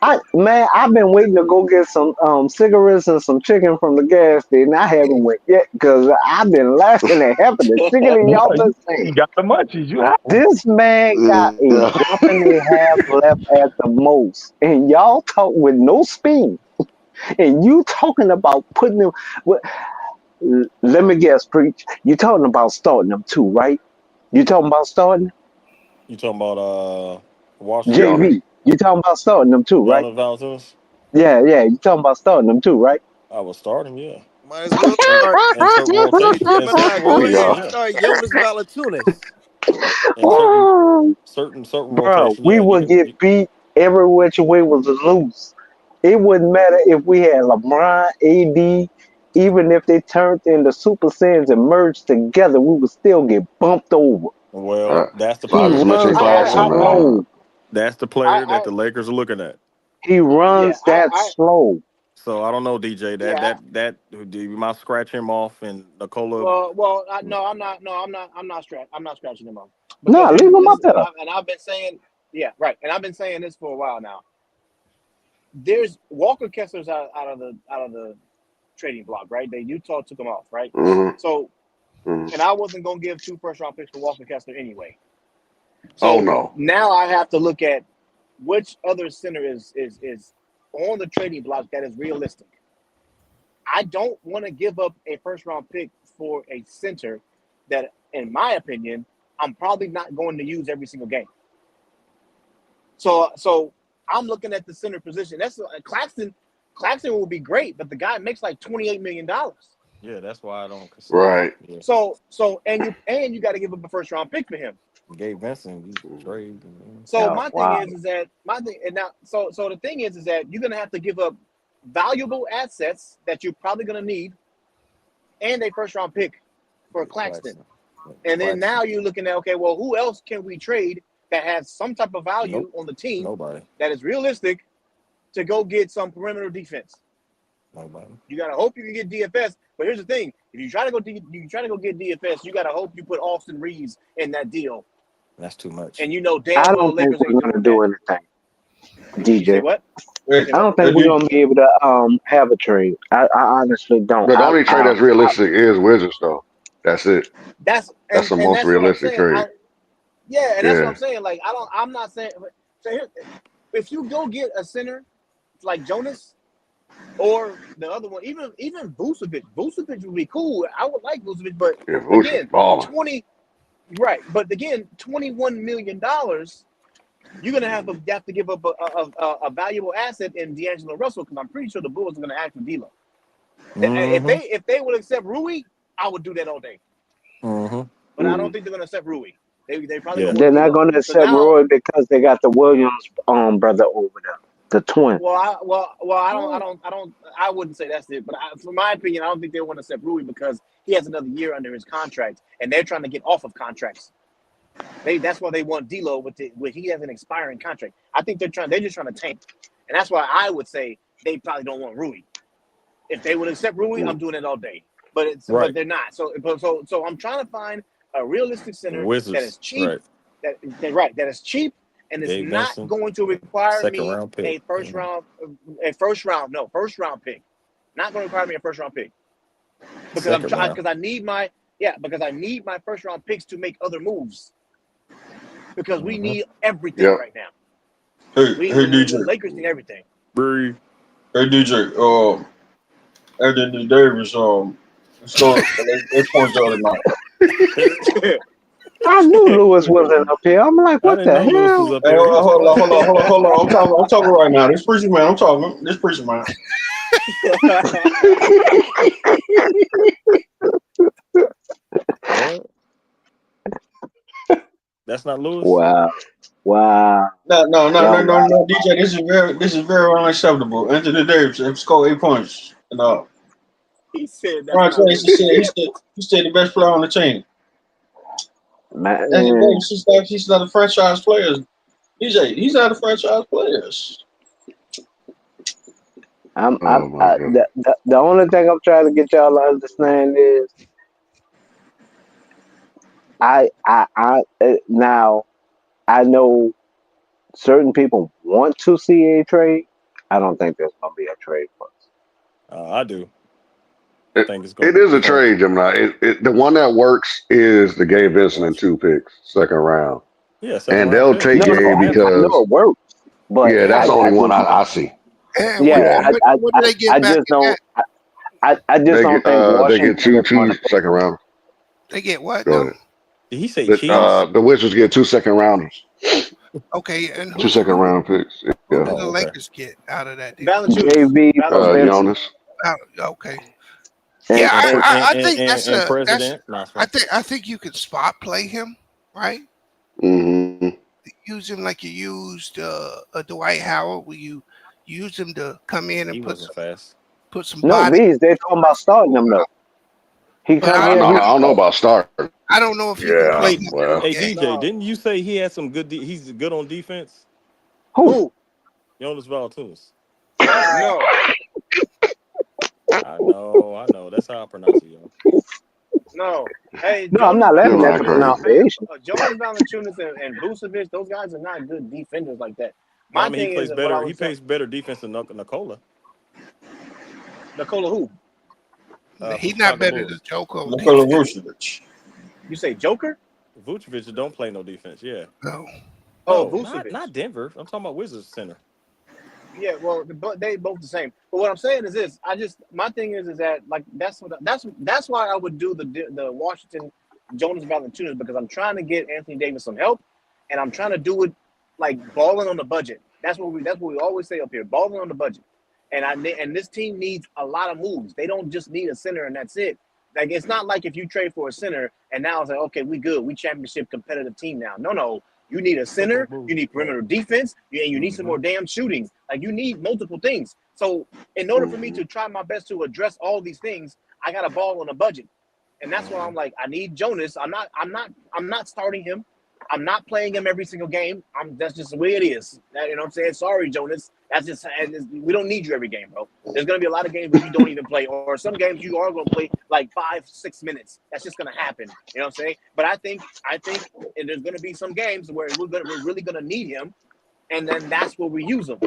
S15: I've been waiting to go get some cigarettes and some chicken from the gas station. I haven't went yet because I've been laughing at half of the chicken in
S17: Boy,
S15: y'all been
S17: you
S15: saying.
S17: got the munchies. You high.
S15: This man got a
S16: Yeah.
S15: jump and a half left at the most, and y'all talk with no spin, and you talking about putting him. Well, let me guess, preach. You talking about starting them too, right? You talking about starting
S3: You talking about Washington?
S16: Jonas.
S15: JV? You talking about starting them too, right?
S3: Jonas Valanciunas?
S15: Yeah, yeah. You talking about starting them too, right?
S3: I was starting, yeah.
S6: Might as well
S3: In,
S6: start.
S3: in certain
S6: Hey,
S3: rotation, in
S6: Gemini,
S3: certain
S6: go
S16: Hey,
S6: ahead
S3: rotations,
S6: and
S16: y'all.
S3: yeah.
S6: start Jonas Valanciunas.
S3: In certain
S15: Bro,
S3: rotation,
S15: we
S3: yeah. You
S15: would
S3: can.
S15: get beat every which way was loose. It wouldn't matter if we had LeBron, AD, even if they turned into Super Saiyans and merged together, we would still get bumped over.
S3: Well, that's the
S15: He
S16: About as
S3: player
S16: much
S3: that
S16: in
S3: the
S15: runs
S3: Lakers
S15: that
S3: are
S16: Claxton,
S3: looking at.
S16: man.
S15: slow.
S3: That's the player that
S20: I
S3: the Lakers are looking at.
S15: He
S20: yeah,
S15: runs that slow.
S3: So I don't know, DJ. That
S20: yeah.
S3: that that you might scratch him off, and Nikola.
S20: No, I'm not. No, I'm not. I'm not scratching him off because
S15: Nah, leave him
S20: this
S15: up
S20: is,
S15: there.
S20: and I've been saying, yeah, right, and I've been saying this for a while now. there's Walker Kessler's out of the trading block, right? Utah took him off, right?
S16: Mm-hmm.
S20: So,
S16: Mm-hmm.
S20: and I wasn't gonna give 2 first-round picks for Walker Kessler anyway.
S16: Oh
S20: So
S16: no.
S20: now I have to look at which other center is on the trading block that is realistic. I don't want to give up a first-round pick for a center that, in my opinion, I'm probably not going to use every single game. So I'm looking at the center position. That's Claxton. Claxton will be great, but the guy makes like $28 million.
S3: Yeah, that's why I don't consider.
S16: Right.
S3: Yeah.
S20: So and you got to give up a first-round pick for him.
S3: Gabe Vincent, you trade.
S20: So my thing is that the thing is that you're gonna have to give up valuable assets that you're probably gonna need, and a first-round pick for Claxton. And then now you're looking at, okay, well, who else can we trade that has some type of value on the team?
S3: Nobody.
S20: That is realistic to go get some perimeter defense.
S3: Nobody.
S20: You gotta hope you can get DFS, but here's the thing: if you try to go get DFS, you gotta hope you put Austin Reeves in that deal.
S3: That's too much.
S20: And you know
S15: I
S20: damn well
S15: don't think
S20: Lakers
S15: we're
S20: ain't
S15: gonna
S20: doing
S15: do
S20: that.
S15: anything,
S20: You say
S15: DJ.
S20: what?
S15: I don't think we're gonna be able to have a trade. I honestly don't.
S16: But the only trade that's realistic is Wizards, though. That's it.
S20: That's
S16: the most
S20: that's what I'm
S16: realistic
S20: saying.
S16: trade.
S20: That's what I'm saying. Like I'm not saying. So here, if you go get a center like Jonas or the other one, even Vucevic would be cool. I would like Vucevic, but
S16: Yeah, Vucevic
S20: again,
S16: balling.
S20: But again, $21 million. You're gonna have to give up a valuable asset in D'Angelo Russell, because I'm pretty sure the Bulls are gonna ask for D'Lo. If they would accept Rui, I would do that all day. But I don't think they're gonna accept Rui. They probably gonna
S15: They're
S20: want
S15: not
S20: D'Lo.
S15: gonna
S20: So
S15: accept
S20: now,
S15: Roy because they got the Williams brother over there, the twin.
S20: I wouldn't say that's it. But from my opinion, I don't think they want to accept Rui because he has another year under his contract, and they're trying to get off of contracts. That's why they want D'Lo with he has an expiring contract. I think they're just trying to tank, and that's why I would say they probably don't want Rui. If they would accept Rui, I'm doing it all day. But but they're not. So I'm trying to find a realistic center that is cheap. That is cheap and is
S3: Gabe
S20: not
S3: Vincent,
S20: going to require me
S3: second-round pick.
S20: a first round pick. Not going to require me a first round pick because I need my first round picks to make other moves. Because we need everything right now.
S21: Hey,
S20: the
S21: DJ.
S20: Lakers need everything.
S21: Hey, DJ. Anthony Davis. Scored 8 points the other night.
S15: I knew Lewis wasn't up here. I'm like, what the hell?
S21: Hey, hold on. I'm talking right now. This preacher man. I'm talking. This preacher man.
S3: That's not Lewis.
S15: Wow.
S21: No, DJ. This is very unacceptable. Anthony Davis scored 8 points.
S20: He said
S21: Ron James he said the best player on the team.
S15: Man.
S21: Anthony Davis, he's not a franchise player. DJ, he's not a franchise player.
S15: The only thing I'm trying to get y'all to understand is now I know certain people want to see a trade. I don't think there's gonna be a trade for us.
S3: I do.
S16: It is a trade, Gemini. The one that works is the Gabe Vincent and 2 picks, second round.
S3: Yeah,
S16: and they'll take Gabe because
S15: I know it works, but
S16: that's the only one I see.
S15: Yeah,
S7: what do they get
S15: I
S7: back
S15: just
S7: in
S15: don't.
S7: that?
S15: I just don't think
S16: They
S15: Washington
S16: get two
S15: is gonna pay.
S16: second rounders.
S7: They get what
S16: Go
S7: now?
S16: ahead.
S3: Did he say
S16: The Wizards get 2 second rounders.
S7: Okay, and
S16: 2 second round picks.
S7: Who do the Lakers get out of that deal?
S15: JV for
S16: Jonas.
S7: Okay. Yeah, I think that's
S3: president.
S7: I think you could spot play him, right?
S16: Mm-hmm.
S7: Use him like you used a Dwight Howard, where you use him to come in and put some
S15: No,
S7: body.
S15: Bees, they talking about starting him though. He come
S16: I
S15: in.
S16: don't know about starting.
S7: I don't know if you can play him.
S16: Well.
S3: Hey DJ, didn't you say he had some good? He's good on defense.
S15: Who?
S3: Jonas Valanciunas.
S20: No.
S3: I know. That's how I pronounce it, yo.
S20: No. Hey,
S15: No, I'm not laughing at the pronunciation.
S20: Jonas Valanciunas and Vucevic, those guys are not good defenders like that.
S3: But I
S20: My
S3: mean, he
S20: thing is
S3: plays
S20: what I
S3: better. He
S20: was saying.
S3: plays better defense than Nikola
S20: Nikola who?
S3: from
S7: He's not
S3: Chicago
S7: better than
S3: Bulls.
S7: Joker on
S21: Nikola
S7: defense.
S21: Vucevic.
S20: You say Joker?
S3: Vucevic don't play no defense. Yeah,
S7: No.
S20: Oh,
S3: no, not
S20: Vucevic.
S3: not Denver. I'm talking about Wizards center.
S20: Yeah, well, but they both the same. But what I'm saying is this: I just my thing is that like that's why I would do the Washington Jonas Valanciunas because I'm trying to get Anthony Davis some help, and I'm trying to do it like balling on the budget. That's what we always say up here, balling on the budget. And this team needs a lot of moves. They don't just need a center and that's it. Like it's not like if you trade for a center and now it's like okay, we good, we championship competitive team now. No. You need a center, you need perimeter defense, and you need some more damn shooting. Like you need multiple things. So in order for me to try my best to address all these things, I got to ball on a budget. And that's why I'm like, I need Jonas. I'm not starting him. I'm not playing him every single game. That's just the way it is. You know what I'm saying? Sorry, Jonas. We don't need you every game, bro. There's gonna be a lot of games where you don't even play, or some games you are gonna play like 5-6 minutes. That's just gonna happen. You know what I'm saying? But I think and there's gonna be some games where we're really gonna need him, and then that's where we use him.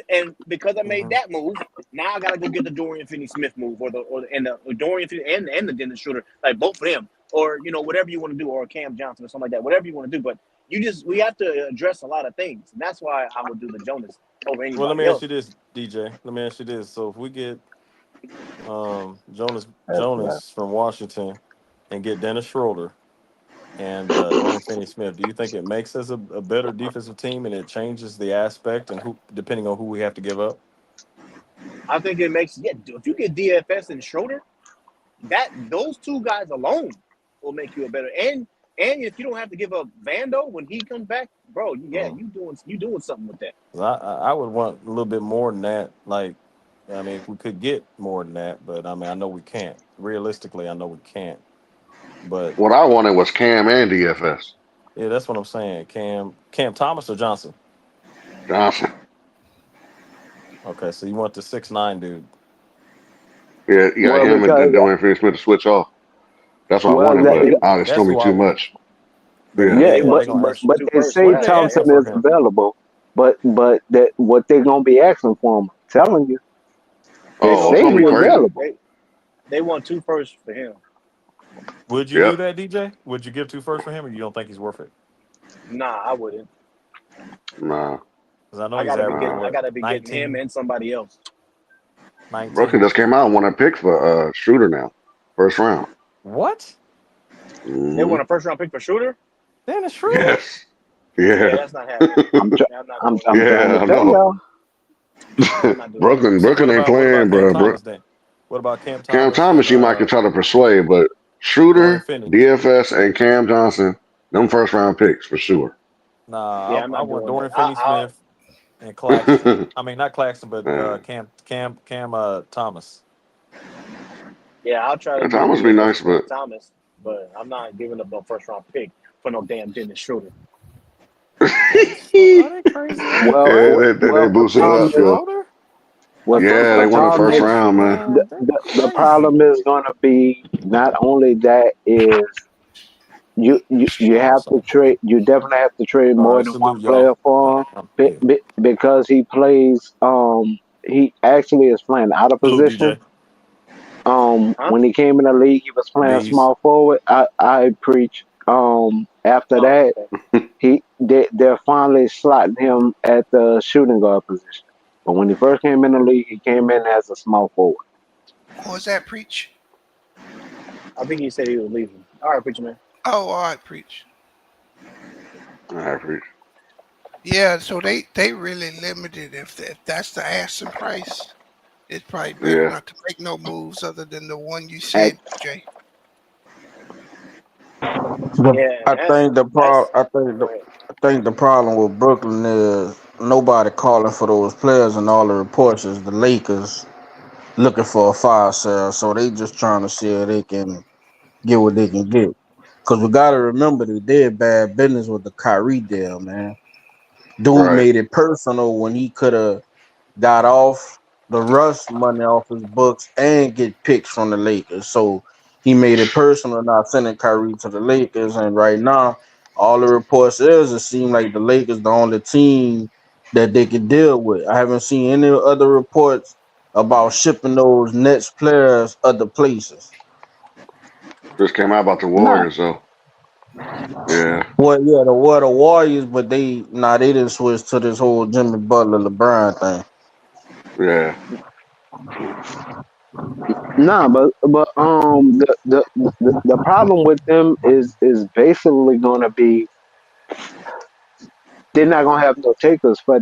S20: And because I made that move, now I gotta go get the Dorian Finney-Smith move, or the Dorian Finney and the Dennis Schroeder, like both of them, or whatever you want to do, or Cam Johnson or something like that, whatever you want to do. But we have to address a lot of things, and that's why I would do the Jonas over
S3: Well, let me
S20: anybody
S3: ask
S20: else.
S3: you this, DJ. Let me ask you this. So if we get Jonas
S15: That's right.
S3: from Washington and get Dennis Schroeder and Dorian Finney-Smith, do you think it makes us a better defensive team and it changes the aspect and who depending on who we have to give up?
S20: I think it makes if you get DFS and Schroeder, those two guys alone will make you a better. And if you don't have to give up Vando when he comes back, bro, you doing something with that.
S3: I would want a little bit more than that. Like, I mean, if we could get more than that, but I mean, I know we can't. Realistically, I know we can't. But
S16: What I wanted was Cam and DFS
S3: yeah, that's what I'm saying. Cam Thomas or Johnson?
S16: Johnson.
S3: Okay, so you want the 6'9" dude?
S16: Yeah, you got
S15: Well,
S16: him and
S15: because
S16: Dorian Finney-Smith to switch off. That's what I
S15: well,
S16: wanted, but it's
S3: That's
S16: gonna
S3: who
S16: be
S3: I
S16: too
S3: want.
S16: much.
S3: But
S16: Yeah.
S20: Yeah,
S15: yeah,
S20: they want
S3: they
S15: but
S20: two
S3: gonna
S15: but
S3: ask.
S20: first,
S15: but
S20: two
S15: they
S20: firsts
S15: say
S3: What
S20: for
S3: did they
S20: that.
S3: ask
S20: Yeah.
S15: Thompson
S3: for
S15: is
S3: him?
S15: available, but that what they gonna be asking for him? I'm telling you, they
S16: Oh,
S20: Oh,
S16: it's
S15: say
S16: gonna
S15: he
S16: be crazy.
S15: available.
S20: they want two firsts for him.
S3: Would you
S16: Yep.
S3: do that, DJ? Would you give 2 firsts for him, or you don't think he's worth it?
S20: Nah, I wouldn't.
S16: Nah.
S3: Because I know
S20: I
S3: he's
S20: gotta be
S3: averaging
S20: getting I
S3: what
S20: gotta be getting him
S3: 19,
S20: and somebody else.
S16: Brooklyn
S3: 19.
S16: just came out and won a pick for Shooter now. First round.
S3: What?
S20: They
S16: Hmm.
S20: want a first round pick for Shooter?
S3: Dennis Schroeder?
S16: Yes.
S20: Yeah,
S16: Yeah.
S20: that's not happening.
S15: I'm tr-
S20: I'm not doing
S15: I'm
S20: that.
S15: trying
S16: Yeah,
S15: to
S16: I
S15: tell
S16: know.
S15: y'all.
S20: I'm not doing that.
S3: So
S16: Brooklyn ain't
S3: what
S16: playing,
S3: about Cam
S16: bro.
S3: Thomas then? What about Cam
S16: Cam
S3: Thomas and
S16: Thomas, you might could try to persuade, but
S3: Dorian
S16: Shooter,
S3: Finney?
S16: DFS, and Cam Johnson, them first round picks for sure.
S3: Nah,
S20: Yeah, I'm
S3: I
S20: not
S3: want
S20: doing that.
S3: Dorian Finney-Smith and Claxton. I mean, not Claxton, but
S16: Man,
S3: Cam Thomas.
S20: Yeah, I'll try to do
S16: Thomas be
S20: DFS
S16: nice,
S20: for Cam
S16: but
S20: Thomas, but I'm not giving up no first round pick for no damn Dennis Schroeder.
S3: Dennis Schroeder? Are they crazy? Are they
S15: Well,
S16: yeah,
S3: crazy?
S16: they
S15: the
S16: boosted it
S3: Dennis
S15: problem
S16: up,
S15: is
S16: Joe.
S3: Schroeder?
S16: Yeah,
S15: the
S16: they won the
S15: problem
S16: first
S15: is
S16: round, man.
S3: Man, they're
S15: the
S3: crazy.
S15: problem is going to be not only that is you have to
S3: Awesome.
S15: trade. You definitely have to trade
S3: All
S15: more
S3: right,
S15: than one
S3: salute
S15: player
S3: y'all.
S15: for him
S3: Yeah.
S15: because he plays. He actually is playing out of
S3: Salute
S15: position.
S3: DJ.
S20: Huh?
S15: When he came in the league, he was playing
S3: Bees.
S15: small forward. I preach. After
S20: Oh,
S15: that,
S20: okay.
S15: they're finally slotting him at the shooting guard position. But when he first came in the league, he came in as a small forward.
S7: What was that, Preach?
S20: I think he said he was leaving. All right, preacher man.
S7: Oh, all right, Preach.
S16: Average.
S7: Yeah, so they really limited if that's the asking price. It's probably better
S16: Yeah.
S7: not to make no moves other than the one you
S15: At
S7: said, Jay.
S20: Yeah,
S5: I think the pro.
S20: that's. Go ahead.
S5: I think the problem with Brooklyn is nobody calling for those players, and all the reports is the Lakers looking for a fire sale. So they just trying to see if they can get what they can get. Cause we gotta remember they did bad business with the Kyrie deal, man. Dude
S16: Right.
S5: made it personal when he could have got off the Russ money off his books and get picks from the Lakers. So he made it personal not sending Kyrie to the Lakers. And right now, all the reports is it seems like the Lakers the only team that they could deal with. I haven't seen any other reports about shipping those Nets players other places.
S16: Just came out about the
S15: Nah,
S16: Warriors, so yeah.
S5: Well, yeah, the Warriors, but they didn't switch to this whole Jimmy Butler LeBron thing.
S16: Yeah.
S15: nah, but the problem with them is basically gonna be they're not gonna have no takers for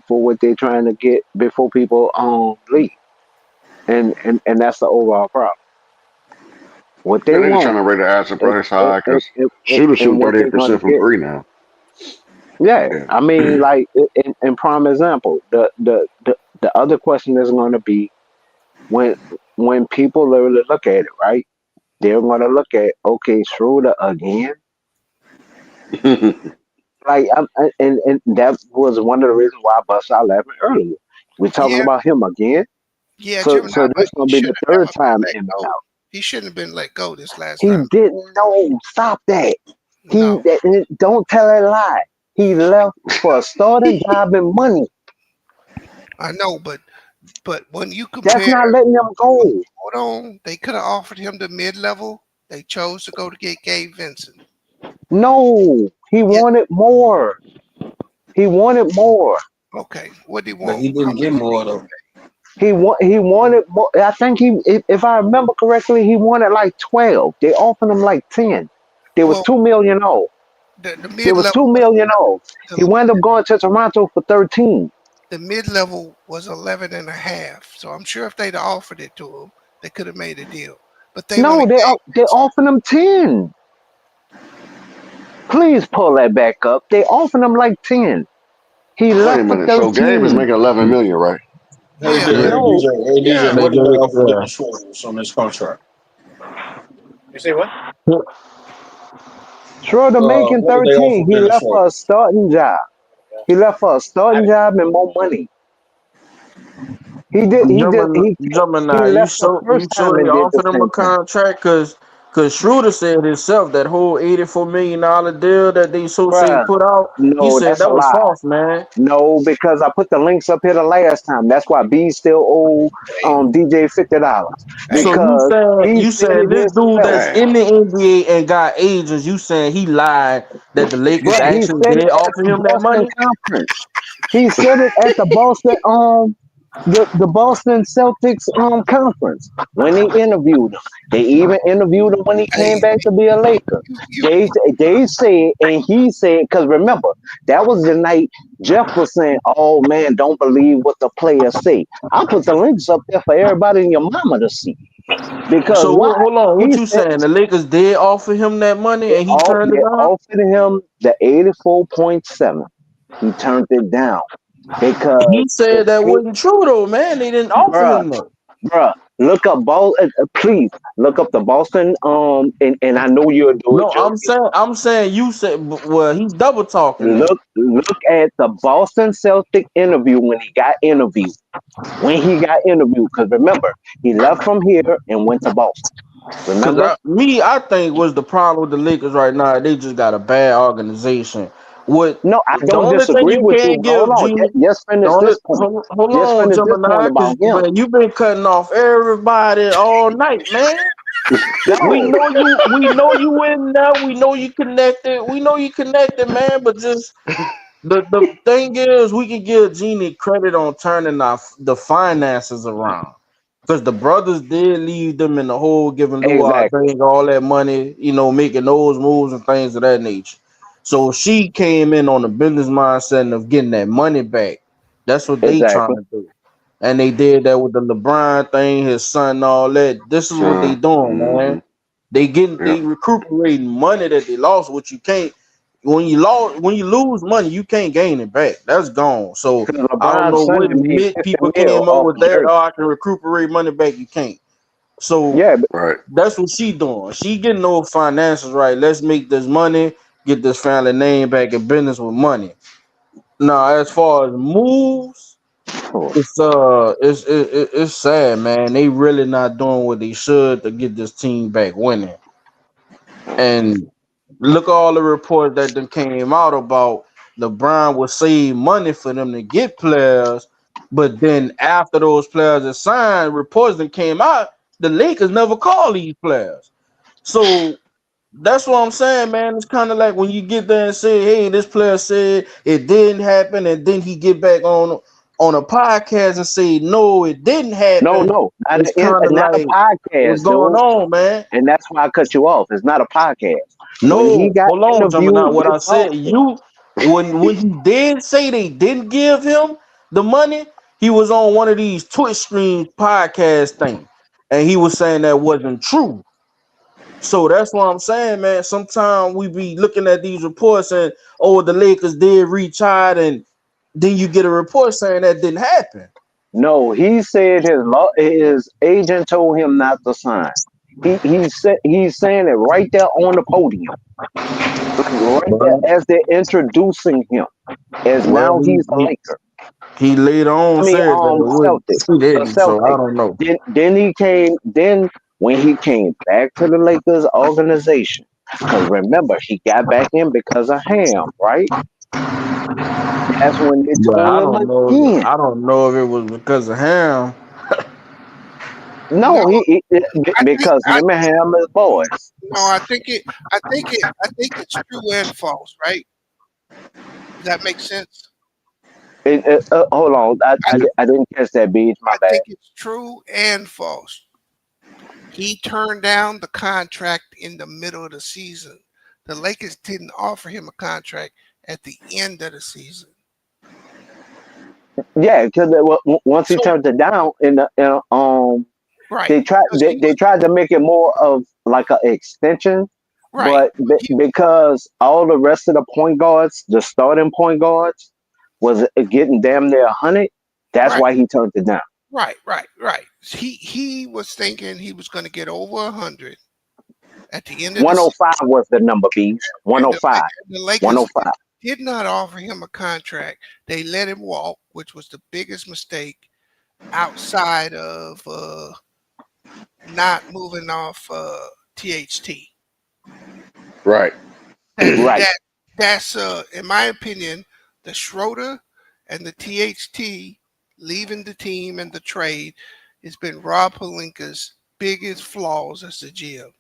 S15: what they're trying to get before people leave, and that's the overall problem. What
S16: Yeah,
S15: they
S16: they just trying
S15: want
S16: to rate the asset
S15: and
S16: price high because
S15: and,
S16: shooters
S15: and
S16: shoot
S15: what they're gonna
S16: 38% from
S15: get.
S16: three now.
S15: Yeah,
S16: Yeah.
S15: I mean, like in prime example, the other question is going to be when people literally look at it, right? They're going to look at okay, Schroeder again. Like, and that was one of the reasons why I bust out laughing earlier. We're talking
S7: Yeah,
S15: about him again,
S7: yeah,
S15: so
S7: Gemini,
S15: so
S7: but
S15: this going
S7: he
S15: to be
S7: should
S15: the
S7: have
S15: third
S7: never been
S15: time
S7: let
S15: in and
S7: go.
S15: out.
S7: He shouldn't have been let go this last
S15: He
S7: time.
S15: didn't know. Stop that.
S7: No,
S15: Don't tell that lie. He left for a starting job and money.
S7: I know, but when you
S15: That's
S7: compare,
S15: not letting them go.
S7: hold on, they could have offered him the mid level. They chose to go to get Gabe Vincent.
S15: No, he
S7: Yeah,
S15: wanted more. He wanted more.
S7: okay. What do you
S21: But
S7: want?
S21: he
S7: How
S21: didn't get
S7: much did he
S21: more
S7: get?
S21: though.
S15: He wanted more. I think if I remember correctly, he wanted like 12. They offered him like 10. There was
S7: Well,
S15: 2 million off.
S7: the
S15: There
S7: mid
S15: was
S7: level
S15: 2 million off. He
S7: the,
S15: wound up going to Toronto for 13.
S7: the mid level was 11 and a half. So I'm sure if they'd offered it to him, they could have made a deal. But they
S15: No,
S7: wanted Gabe
S15: they
S7: Vincent.
S15: offered him 10. Please pull that back up. They offered him like 10. He
S16: Wait a
S15: left for
S16: minute. So Gabe is
S15: 13.
S16: making 11 million, right?
S21: Hey,
S7: Yeah,
S5: Yeah,
S15: No,
S21: DJ,
S7: yeah.
S5: they
S21: what did they
S5: did.
S21: offer
S5: Yeah.
S21: Dennis Schroeder on this contract?
S20: You say what?
S15: Schroeder making
S21: What did they offer
S15: 13. He
S21: Dennis
S15: left for
S21: Schroeder?
S15: a starting job. He left for a starting job and more money. He
S5: Gemini,
S15: left the
S5: you
S15: first
S5: sure
S15: time
S5: they
S15: and did the
S5: offered him a
S15: same thing.
S5: contract? Cause Schroeder said himself that whole $84 million deal that they so say
S15: Bruh,
S5: put out, he
S15: no,
S5: said
S15: that's a
S5: that was
S15: lie.
S5: false, man.
S15: No, because I put the links up here the last time. That's why B still owe
S7: Hey,
S15: DJ $50.
S7: hey,
S5: So you
S15: Because
S5: saying
S15: he
S5: you
S15: said
S5: saying
S15: it
S5: this dude
S15: himself.
S5: that's
S16: Damn.
S5: in the NBA and got agents, you saying he lied that the Lakers
S15: Bruh, he
S5: actually
S15: said it
S5: did
S15: at
S5: offer
S15: the
S5: him that
S15: Boston
S5: money?
S15: conference. He said it at the Boston the Boston Celtics conference when they interviewed him. They even interviewed him when he came
S7: hey,
S15: back to be a Laker.
S7: you
S15: They said and he said because remember that was the night Jeff was saying, "Oh man, don't believe what the players say." I put the links up there for everybody and your mama to see because
S5: So
S15: why?
S5: hold on, what
S15: He
S5: you
S15: said
S5: saying? The Lakers did offer him that money and he turned
S15: they
S5: it down?
S15: offered him the 84.7. He turned it down because
S5: He said that
S15: he,
S5: wasn't true though, man. They didn't offer
S15: bruh,
S5: him that.
S15: bruh, look up please look up the Boston and I know you'll do it,
S5: No,
S15: Joe.
S5: I'm saying you said well, he's double talking then.
S15: Look at the Boston Celtic interview when he got interviewed. When he got interviewed, because remember, he left from here and went to Boston.
S5: Cause
S15: Remember?
S5: I think was the problem with the Lakers right now. They just got a bad organization. What
S15: No, I
S5: the
S15: don't
S5: only thing
S15: disagree
S5: you
S15: with you,
S5: can't
S15: but hold
S5: give
S15: on.
S5: Genie,
S15: Just
S5: the
S15: finish
S5: only
S15: this point.
S5: hold
S15: Just
S5: on,
S15: finish this point
S5: Gemini,
S15: about
S5: because
S15: him.
S5: man, you've been cutting off everybody all night, man.
S15: No,
S5: We know you in there. We know you connected. We know you connected, man. But just the thing is, we can give Genie credit on turning the finances around. Because the brothers did leave them in the hole, giving Luau
S15: exactly,
S5: Deng all that money, making those moves and things of that nature. So she came in on the business mindset of getting that money back. That's what they trying
S15: exactly.
S5: to do. And they did that with the LeBron thing, his son, and all that. This is what they
S16: Son.
S5: doing,
S16: Mm-hmm.
S5: man. They
S16: Yep.
S5: recuperating money that they lost, which you can't when you lose money, you can't gain it back. That's gone. So
S15: Because
S5: I don't
S15: LeBron's
S5: know
S15: son
S5: what
S15: made
S5: lit
S15: 50
S5: people
S15: mil
S5: came up
S15: off
S5: with
S15: the
S5: that.
S15: jersey.
S5: Oh, I can recuperate money back. You can't. So
S15: Yeah,
S16: Right.
S5: that's what she doing. She getting those finances right. Let's make this money, get this family name back in business with money. Now, as far as moves,
S15: but
S5: it's sad, man. They really not doing what they should to get this team back winning. And look at all the reports that then came out about LeBron would save money for them to get players, but then after those players are signed, reports that came out, the Lakers never call these players. So that's what I'm saying, man. It's kind of like when you get there and say, "Hey, this player said it didn't happen," and then he get back on a podcast and say, "No, it didn't
S15: No,
S5: happen."
S15: no,
S5: It's kind of
S15: not a
S5: like, what's
S15: podcast,
S5: going
S15: dude.
S5: on, man?
S15: And that's why I cut you off. It's not a podcast. When he
S5: No,
S15: got
S5: hold on, Gemini.
S15: interviewed
S5: What
S15: with
S5: I said,
S15: Carlson,
S5: you when he did say they didn't give him the money, he was on one of these Twitch stream podcast things, and he was saying that wasn't true. So that's what I'm saying, man. Sometimes we be looking at these reports and oh, the Lakers did reach out, and then you get a report saying that didn't happen.
S15: no, he said his agent told him not to sign. He's saying it right there on the podium, like right there
S5: Well,
S15: as they're introducing him, as
S5: well,
S15: now he's a Laker.
S5: he later on
S15: I mean,
S5: said that it wasn't.
S15: Celtics,
S5: He
S15: the
S5: didn't, so I
S15: Celtics.
S5: don't know.
S15: Then when he came back to the Lakers organization, because remember he got back in because of Ham, right? That's when they
S5: But
S15: told him again.
S5: I don't know if it was because of him.
S15: No,
S7: No, I think
S15: because him and Ham is boys.
S7: no, I think it's true and false, right? Does that make sense?
S15: Hold on,
S7: I,
S15: I didn't catch that, Beach. My
S7: I
S15: bad.
S7: think it's true and false. He turned down the contract in the middle of the season. The Lakers didn't offer him a contract at the end of the season.
S15: Yeah, because once he
S7: So
S15: turned it down
S7: right,
S15: they tried to make it more of like an extension,
S7: right,
S15: but because all the rest of the point guards, the starting point guards, was getting damn near 100, that's
S7: right,
S15: why he turned it down.
S7: right. He was thinking he was going to get over 100 at the end of the season.
S15: 105 was the number, Beach.
S7: And
S15: 105.
S7: the Lakers
S15: 105.
S7: did not offer him a contract. They let him walk, which was the biggest mistake outside of not moving off THT.
S16: Right.
S15: Right.
S7: That's in my opinion, the Schroeder and the THT leaving the team and the trade has been Rob Pelinka's biggest flaws as a GM.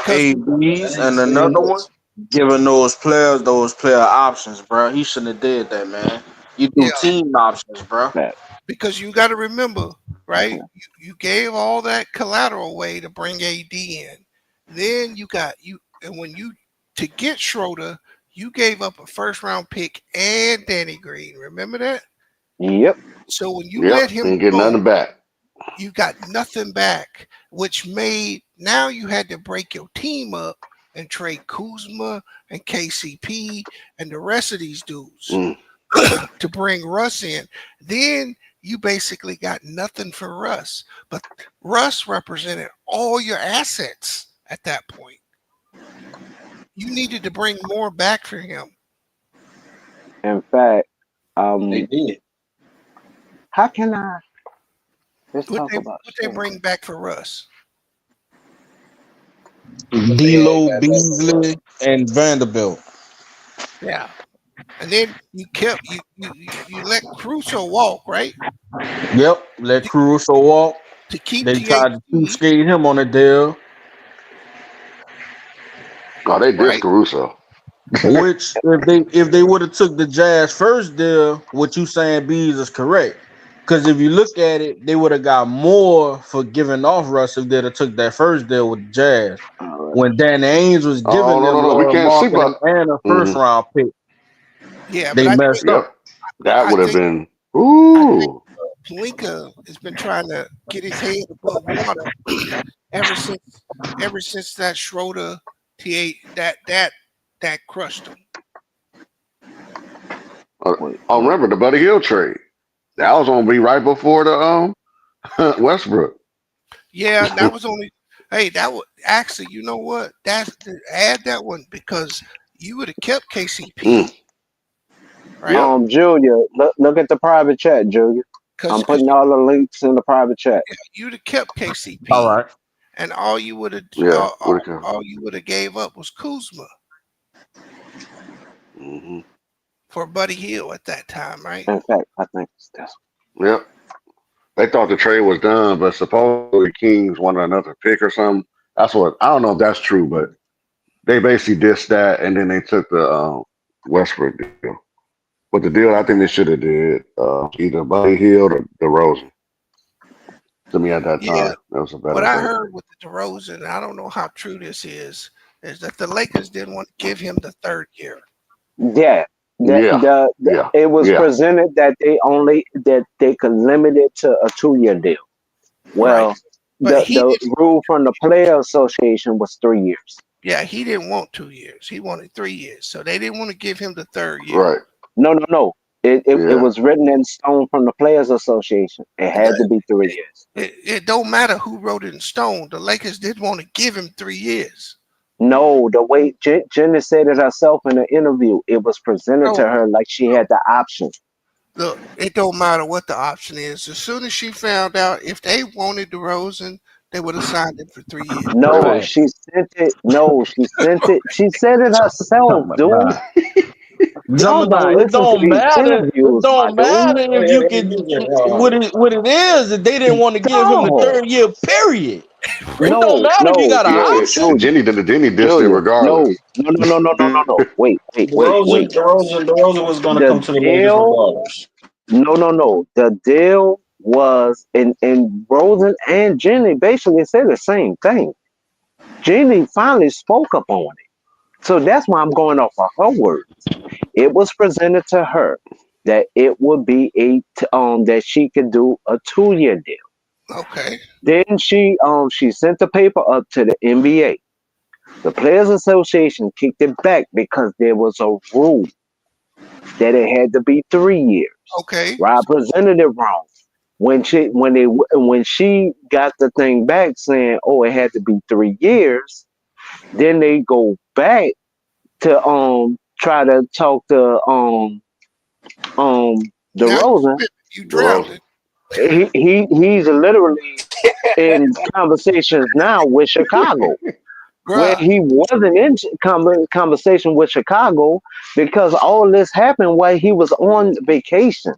S5: ABs and another one, giving those player options, bro. He shouldn't have did that, man. You do team options, bro.
S7: Because you got to remember, right? You gave all that collateral away to bring AD in. Then and when you to get Schroeder, you gave up a first round pick and Danny Green. Remember that?
S15: Yep.
S7: So when you let him
S16: ain't get nothing back.
S7: you got nothing back, which made now you had to break your team up and trade Kuzma and KCP and the rest of these dudes to bring Russ in. Then you basically got nothing for Russ, but Russ represented all your assets at that point. You needed to bring more back for him.
S15: In fact,
S21: They did.
S15: how can I?
S7: What they bring back for Russ?
S5: D'Lo, Beasley, and Vanderbilt.
S7: Yeah, and then you kept you let Caruso walk, right?
S5: Yep, let Caruso walk.
S7: To keep
S5: They tried to skate him on a deal.
S16: Oh, they dissed Caruso.
S5: Which if they would have took the Jazz first deal, what you saying, Bees, is correct. Because if you look at it, they would have got more for giving off Russ if they'd have took that first deal with the Jazz. When Danny Ainge was giving them
S16: no. We can't see
S5: Markin and a first round pick.
S7: Yeah,
S5: They messed up.
S16: That would have been
S7: Pelinka has been trying to get his head above water ever since that Schroeder that crushed him.
S16: Remember the Buddy Hield trade? That was gonna be right before the Westbrook.
S7: Yeah, that was only. Hey, that was actually. You know what? Add that one because you would have kept KCP. Right?
S15: Julia, look at the private chat, Julia. I'm putting all the links in the private chat.
S7: You'd have kept KCP.
S5: All right.
S7: And all you would have
S15: Yeah,
S7: all you would have gave up was Kuzma.
S16: Mm-hmm.
S7: for Buddy Hield at that time, right?
S15: In fact, I think that's
S16: Yep. They thought the trade was done, but supposedly the Kings wanted another pick or something. That's what I don't know if that's true, but they basically dissed that, and then they took the Westbrook deal. But the deal I think they should have did either Buddy Hield or DeRozan. To me at that
S7: Yeah.
S16: time, that was a better
S7: What I
S16: bet.
S7: heard with the DeRozan, I don't know how true this is that the Lakers didn't want to give him the third year.
S15: yeah.
S16: Yeah, yeah,
S15: It was
S16: yeah.
S15: presented that they could limit it to a 2-year deal.
S7: Right.
S15: Well,
S7: But he
S15: the
S7: didn't.
S15: rule from the player association was 3 years.
S7: Yeah, he didn't want 2 years. He wanted 3 years. So they didn't want to give him the third year.
S16: Right.
S15: No. It
S16: Yeah.
S15: was written in stone from the players association. It had to be 3 years.
S7: It don't matter who wrote it in stone. The Lakers didn't want to give him 3 years.
S15: No, the way Jenny said it herself in the interview, it was presented to
S7: No,
S15: her like she had the option.
S7: look, it don't matter what the option is. As soon as she found out if they wanted DeRozan, they would have signed him for 3 years.
S15: No,
S10: Right.
S15: she sent it. No, she sent it. She said it herself, dude. Y'all don't
S13: It
S15: listen to
S13: don't
S15: these
S13: matter. It
S15: interviews, my
S13: don't matter
S15: dude.
S13: if you can. What it is that they didn't want to give him the
S15: No,
S13: third year. Period. It don't
S15: no,
S13: matter if you
S15: no,
S13: got an
S16: Yeah,
S13: option.
S15: Julius,
S16: Jenny dissed it
S15: Julius,
S16: regardless.
S15: no. Wait.
S21: DeRozan was going to come
S15: The
S21: to the Lakers
S15: deal,
S21: regardless.
S15: no. The deal was, and Rosen and Jenny basically said the same thing. Jenny finally spoke up on it. So that's why I'm going off of her words. It was presented to her that it would be that she could do a 2-year deal.
S7: Okay.
S15: Then she sent the paper up to the NBA. The Players Association kicked it back because there was a rule that it had to be 3 years.
S7: Okay.
S15: Rob presented it wrong. When she got the thing back saying, "Oh, it had to be 3 years," then they go back to try to talk to
S7: Now
S15: DeRozan.
S7: you drowned it.
S15: He's literally in conversations now with Chicago, where
S7: Bruh.
S15: he wasn't in conversation with Chicago because all this happened while he was on vacation.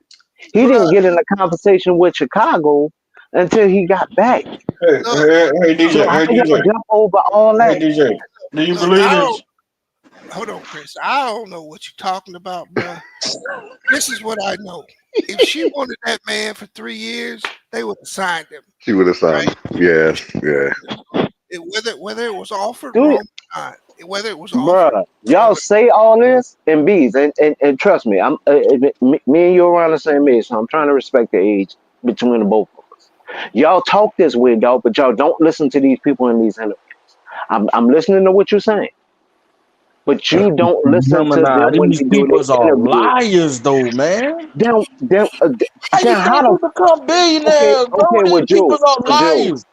S15: He didn't get in a conversation with Chicago until he got back.
S21: Hey,
S7: Look,
S21: hey, DJ,
S15: So how
S21: hey,
S15: y'all
S21: DJ,
S15: jump over all
S21: hey,
S15: that?
S21: DJ. Do you
S7: look,
S21: believe this?
S7: hold on, Chris. I don't know what you're talking about, bruh. This is what I know. If she wanted that man for 3 years, they would have signed him.
S16: She would have signed
S7: Right?
S16: him. Yeah.
S7: Whether it was offered
S15: Dude,
S7: wrong or not, whether it was offered
S15: bruh,
S7: wrong
S15: y'all say all this and bees, and trust me, I'm me and you are around the same age, so I'm trying to respect the age between the both of us. Y'all talk this way, dog, but y'all don't listen to these people in these interviews. I'm listening to what you're saying, but you don't listen to
S13: Gemini,
S15: them when
S13: these
S15: they do
S13: people
S15: their
S13: are
S15: interview.
S13: liars, though, man.
S15: Then,
S13: How you
S15: how
S13: think we
S15: the
S13: become billionaires, bro?
S15: okay
S13: These
S15: with
S13: people
S15: Joe,
S13: are liars.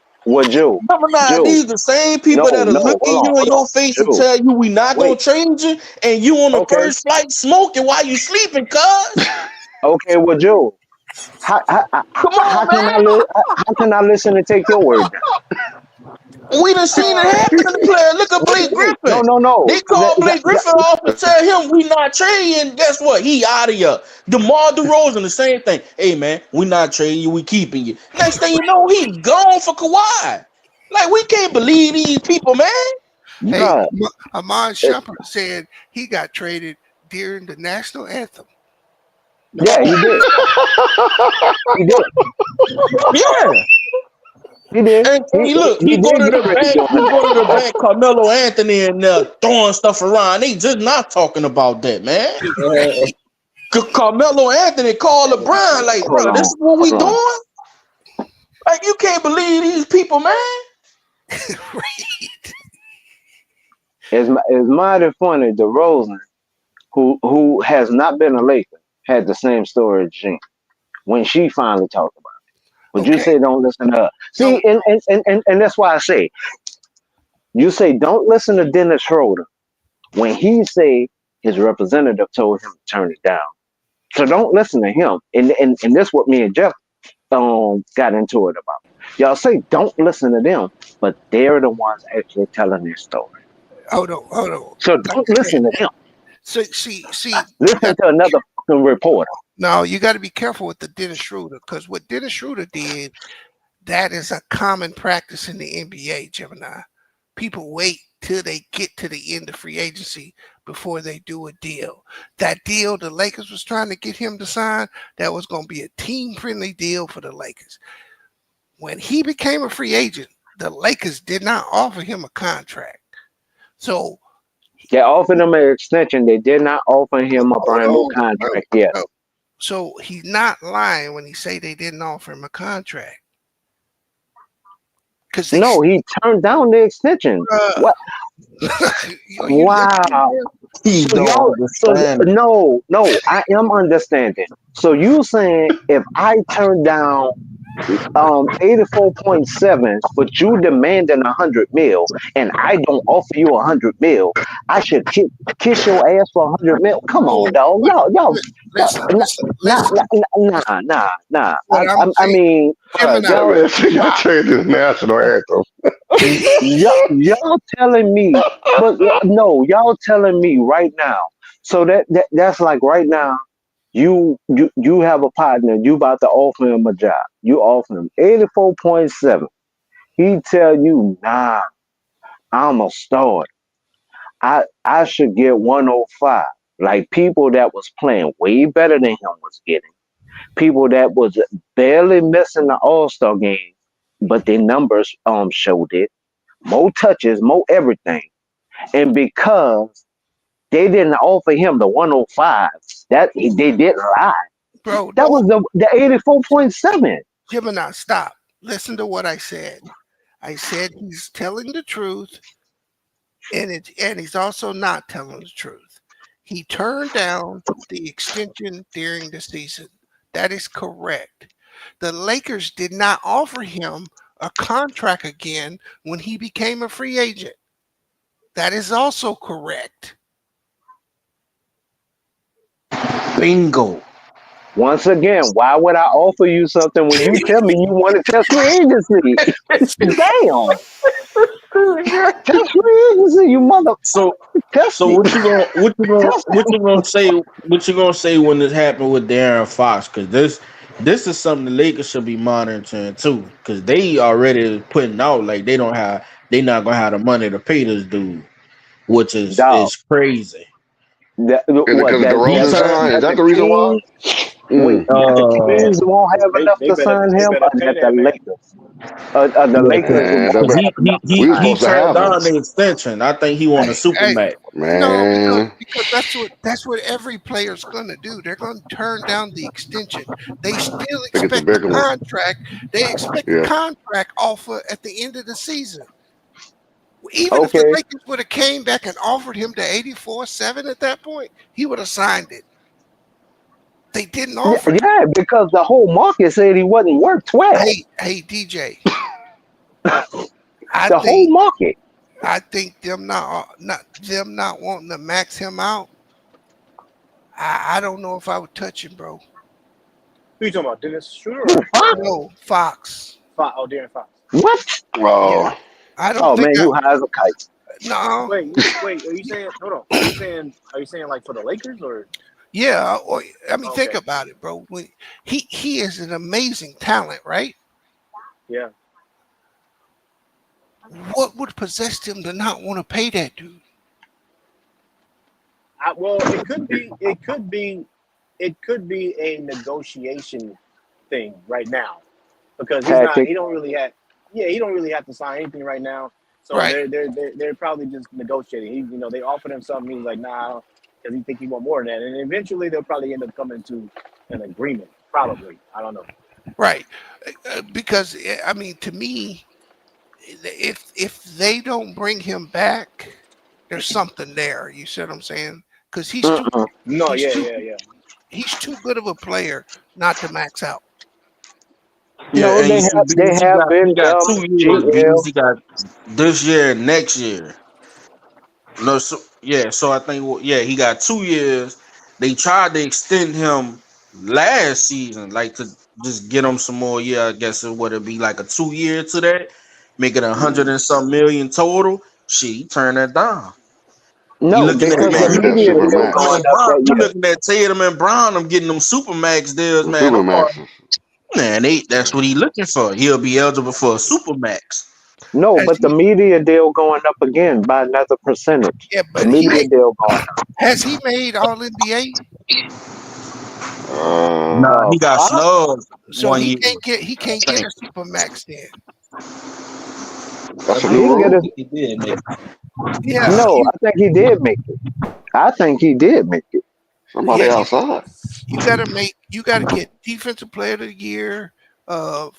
S15: Joe,
S13: Gemini,
S15: Joe.
S13: these the same
S15: No,
S13: people that'll look
S15: hold
S13: in
S15: on,
S13: you in your face and
S15: Joe.
S13: tell you we not gonna
S15: Wait,
S13: change you, and you on the
S15: okay,
S13: first flight smoking while you sleeping, cuz.
S15: with Joe. How how, how,
S13: Come
S15: how
S13: on,
S15: can I
S13: man.
S15: how can I listen and take your word down?
S13: We done seen it happen to the player. Look at Blake
S15: Wait,
S13: Griffin.
S15: no.
S13: They called Blake Griffin off and tell him we not trading. Guess what? He out of here. DeMar DeRozan, the same thing. Hey, man, we not trading you. We keeping you. Next thing you know, he gone for Kawhi. Like, we can't believe these people, man.
S7: Hey,
S15: Bruh,
S7: Amon Shumpert said he got traded during the national anthem.
S15: yeah, he did. He did.
S13: Yeah.
S15: He did.
S13: And
S15: He
S13: look,
S15: he
S13: he go
S15: did
S13: to
S15: get
S13: the
S15: traded
S13: bank.
S15: during
S13: He
S15: the
S13: go to the
S15: national
S13: bank. Carmelo Anthony and throwing stuff around. They just not talking about that, man. Carmelo Anthony called LeBron like,
S15: anthem. Hold
S13: bro, this
S15: on,
S13: is what we
S15: hold on.
S13: doing. Like, you can't believe these people, man.
S15: It's mighty funny. DeRozan, who has not been a Laker, had the same story as Jean when she finally talked about it. But you
S7: Okay.
S15: say don't listen to her.
S7: No,
S15: See, and that's why I say you say don't listen to Dennis Schroeder when he say his representative told him to turn it down. So don't listen to him. And that's what me and Jeff got into it about. Y'all say don't listen to them, but they're the ones actually telling their story.
S7: hold on.
S15: So
S7: Like
S15: don't
S7: I said,
S15: listen to them.
S7: So see, you
S15: Listen
S7: got
S15: to another fucking reporter.
S7: no, you got to be careful with the Dennis Schroeder because what Dennis Schroeder did, that is a common practice in the NBA, Gemini. People wait till they get to the end of free agency before they do a deal. That deal the Lakers was trying to get him to sign, that was going to be a team-friendly deal for the Lakers. When he became a free agent, the Lakers did not offer him a contract. So
S15: They offered him an extension. They did not offer him a brand new contract yet.
S7: So he's not lying when he say they didn't offer him a contract.
S15: No, he turned down the extension. What? Wow.
S5: He
S15: So
S5: don't
S15: y'all,
S5: understand.
S15: no, I am understanding. So you saying if I turn down 84.7, but you demanding 100 mil, and I don't offer you 100 mil, I should kiss your ass for 100 mil? Come on, dog. Nah. I mean,
S16: Y'all changed his national anthem.
S15: y'all telling me, but no, y'all telling me right now. So that's like right now. You have a partner. You about to offer him a job. You offer him 84.7. He tell you, nah, I'm a start. I should get 105. Like people that was playing way better than him was getting. People that was barely missing the All-Star game, but their numbers showed it. More touches, more everything. And because they didn't offer him the 105, that they didn't lie.
S7: Bro,
S15: that was the 84.7.
S7: Gemini, stop. Listen to what I said. I said he's telling the truth, and he's also not telling the truth. He turned down the extension during the season. That is correct. The Lakers did not offer him a contract again when he became a free agent. That is also correct.
S5: Bingo.
S15: Once again, why would I offer you something when you tell me you want to test free agency? Damn. Test free agency, you mother.
S5: So what you gonna say when this happened with Darren Fox? Because this is something the Lakers should be monitoring too. Because they already putting out like they not gonna have the money to pay this dude, which is crazy.
S16: Because DeRozan signed? Is that the reason why?
S15: Wait, the Kings won't have enough to sign him, or that the Lakers? The Lakers
S5: he turned down the extension. I think he won a super max.
S7: No, because that's what every player's gonna do. They're gonna turn down the extension. They still expect the contract. They expect the contract offer at the end of the season. Even if the Lakers would have came back and offered him the 84.7 at that point, he would have signed it. They didn't offer it.
S15: Yeah, because the whole market said he wasn't worth 12.
S7: Hey, DJ.
S15: whole market.
S7: I think them not wanting to max him out. I don't know if I would touch him, bro.
S20: Who you talking about? Dennis Schroeder?
S7: No, Fox.
S20: Oh, Darren Fox.
S15: What?
S16: Oh.
S7: I don't think
S15: you high as a kite.
S7: No.
S20: Wait. Are you saying? Hold on. Are you saying like for the Lakers or?
S7: Yeah. Think about it, bro. He is an amazing talent, right?
S20: Yeah.
S7: What would possess him to not want to pay that dude?
S20: Well, it could be a negotiation thing right now because he don't really have to sign anything right now. So they're probably just negotiating. They offered him something. He's like, nah, because he think he want more than that. And eventually they'll probably end up coming to an agreement. Probably, I don't know.
S7: Right, because to me, if they don't bring him back, there's something there. You see what I'm saying? Because he's he's too good of a player not to max out.
S15: No, they have been.
S5: He got 2 years. He got this year, next year. No, so I think he got 2 years. They tried to extend him last season, like to just get him some more. I guess it would be like a 2 year to that, make it 100 and some million total. He turned that down. You
S15: No,
S5: looking at
S15: because
S16: Everybody
S15: the
S5: man,
S16: got
S15: media
S5: you
S15: deal
S16: Supermax.
S15: going
S5: looking at
S15: up
S5: Brown,
S15: that
S5: you
S15: year.
S5: looking at Tatum and Brown, them getting them supermax deals,
S16: The
S5: man. Them boys,
S16: Supermaxes.
S5: man, that's what he looking for. He'll be eligible for a supermax.
S15: No,
S7: Has
S15: but the
S7: he?
S15: media deal going up again by another percentage.
S7: Yeah,
S15: The
S7: but he
S15: media
S7: ain't.
S15: deal going up.
S7: Has he made All NBA?
S5: Nah, he got
S15: Pop?
S5: snubbed
S7: So
S5: 1 year.
S7: he
S5: I
S7: can't get
S5: think.
S7: a super max then.
S16: That's a
S15: He
S16: new
S15: can get
S16: rule.
S15: a.
S21: He did make
S7: Yeah,
S15: No, I think he did make it. I think he did make it.
S16: Somebody
S7: yeah.
S16: outside.
S7: You gotta get defensive player of the year, all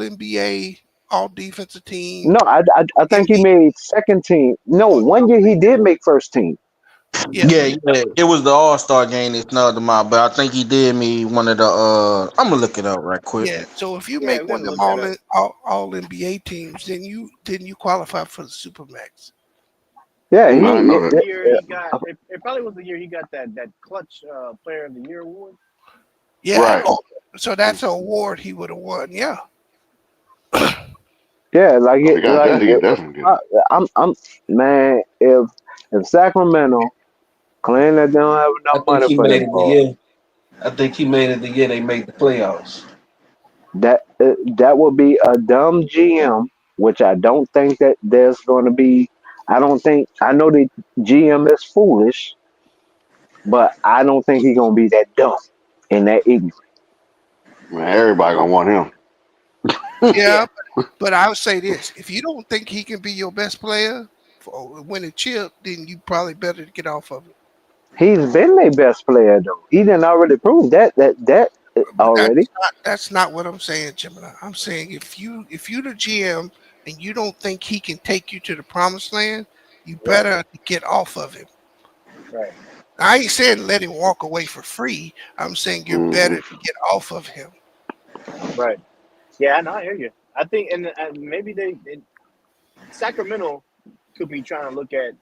S7: NBA, all defensive team,
S15: No, I think he
S7: MVP.
S15: made second team. No,
S7: Oh,
S15: 1 year he did make first team.
S7: yeah,
S5: Yeah, yeah, it was the All Star game that snubbed him out, but I think he did me one of the. I'm gonna look it up right quick.
S7: yeah. So if you
S20: Yeah,
S7: make
S20: we
S7: one
S20: gotta
S7: of them
S20: look that up.
S7: all NBA teams, then you qualify for the super max.
S15: Yeah,
S20: It
S16: I
S20: probably
S16: didn't
S20: was
S16: know
S20: the
S16: that.
S20: year he got. It probably was the year he got that clutch player of the year award.
S7: Yeah.
S16: Right.
S7: Oh, so that's an award he would have won. Yeah.
S15: yeah,
S16: If he got that, he can definitely get it.
S15: I'm man. If Sacramento claim that they don't have
S21: I
S15: enough
S21: think
S15: money
S21: he
S15: for
S21: made
S15: them
S21: it the
S15: boys,
S21: year. I think he made it the year they made the playoffs.
S15: that would be a dumb GM, which I don't think that there's going to be. I don't think I know the GM is foolish, but I don't think he's gonna be that dumb and that ignorant.
S16: Man, everybody gonna want him.
S7: Yeah. But I would say this: if you don't think he can be your best player for win a chip, then you probably better get off of it.
S15: He's been their best player though. He didn't already prove that
S7: But
S15: already.
S7: that's not what I'm saying, Gemini. I'm saying if you the GM and you don't think he can take you to the promised land, you
S20: Right.
S7: better get off of him.
S20: Right.
S7: I ain't saying let him walk away for free. I'm saying you're better
S16: Hmm.
S7: to get off of him.
S20: Right. Yeah, I hear you. I think, and maybe Sacramento could be trying to look at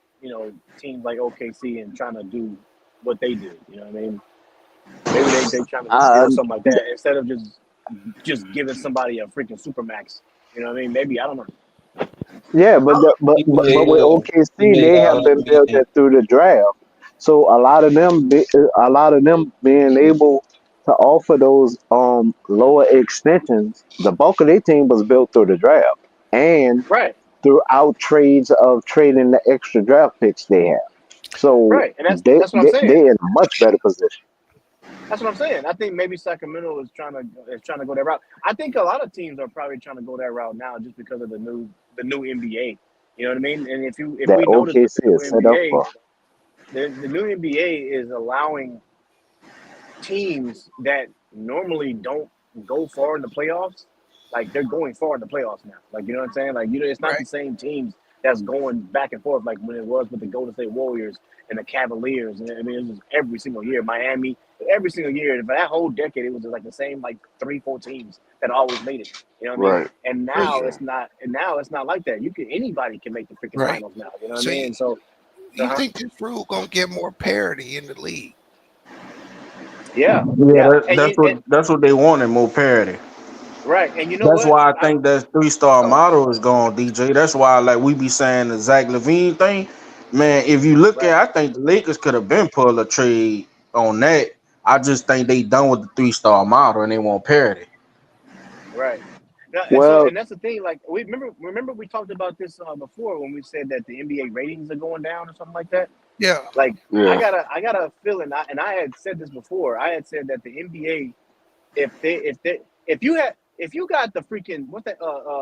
S20: teams like OKC and trying to do what they do. You know what I mean? Maybe they trying to
S15: Uh,
S20: explore something like that instead of just giving somebody a freaking supermax. You know what I mean? Maybe I don't know.
S15: yeah, but
S21: He made
S15: with
S21: he
S15: OKC
S21: made
S15: they
S21: all
S15: have been built
S21: NBA.
S15: through the draft. So a lot of them being able to offer those lower extensions, the bulk of their team was built through the draft and
S20: Right.
S15: throughout trades of trading the extra draft picks they have. So
S20: Right. And that's what I'm saying.
S15: they're in a much better position.
S20: That's what I'm saying. I think maybe Sacramento is trying to go that route. I think a lot of teams are probably trying to go that route now just because of the new NBA. You know what I mean? And if
S15: That
S20: we notice with the
S15: OKC
S20: new
S15: is set up
S20: NBA,
S15: for.
S20: the new NBA is allowing teams that normally don't go far in the playoffs, like they're going far in the playoffs now. Like you know what I'm saying? Like it's not
S7: Right.
S20: the same teams that's going back and forth like when it was with the Golden State Warriors and the Cavaliers. And I mean, it was every single year. Miami, every single year for that whole decade, it was just like the same like 3-4 teams that always made it. You know what I mean?
S16: Right.
S20: And
S7: So
S20: now it's not. And now it's not like that. Anybody can make the freaking
S7: right.
S20: finals now. You know what
S7: So
S20: I mean? So,
S7: you think this rule gonna get more parity in the league?
S20: yeah,
S5: Yeah,
S20: yeah, and
S5: that's what they wanted, more parity.
S20: right. And you know
S5: That's
S20: what?
S5: why I think that 3-star model is gone, DJ. That's why, like we be saying the Zach LaVine thing, man. If you look
S20: Right.
S5: at, I think the Lakers could have been pulled a trade on that. I just think they done with the 3-star model and they want parity.
S20: Right. Now,
S15: Well,
S20: and that's the thing. Like we remember we talked about this before when we said that the NBA ratings are going down or something like that.
S7: Yeah.
S20: Like
S16: Yeah.
S20: I got a feeling, and I had said this before. I had said that the NBA, if you got the freaking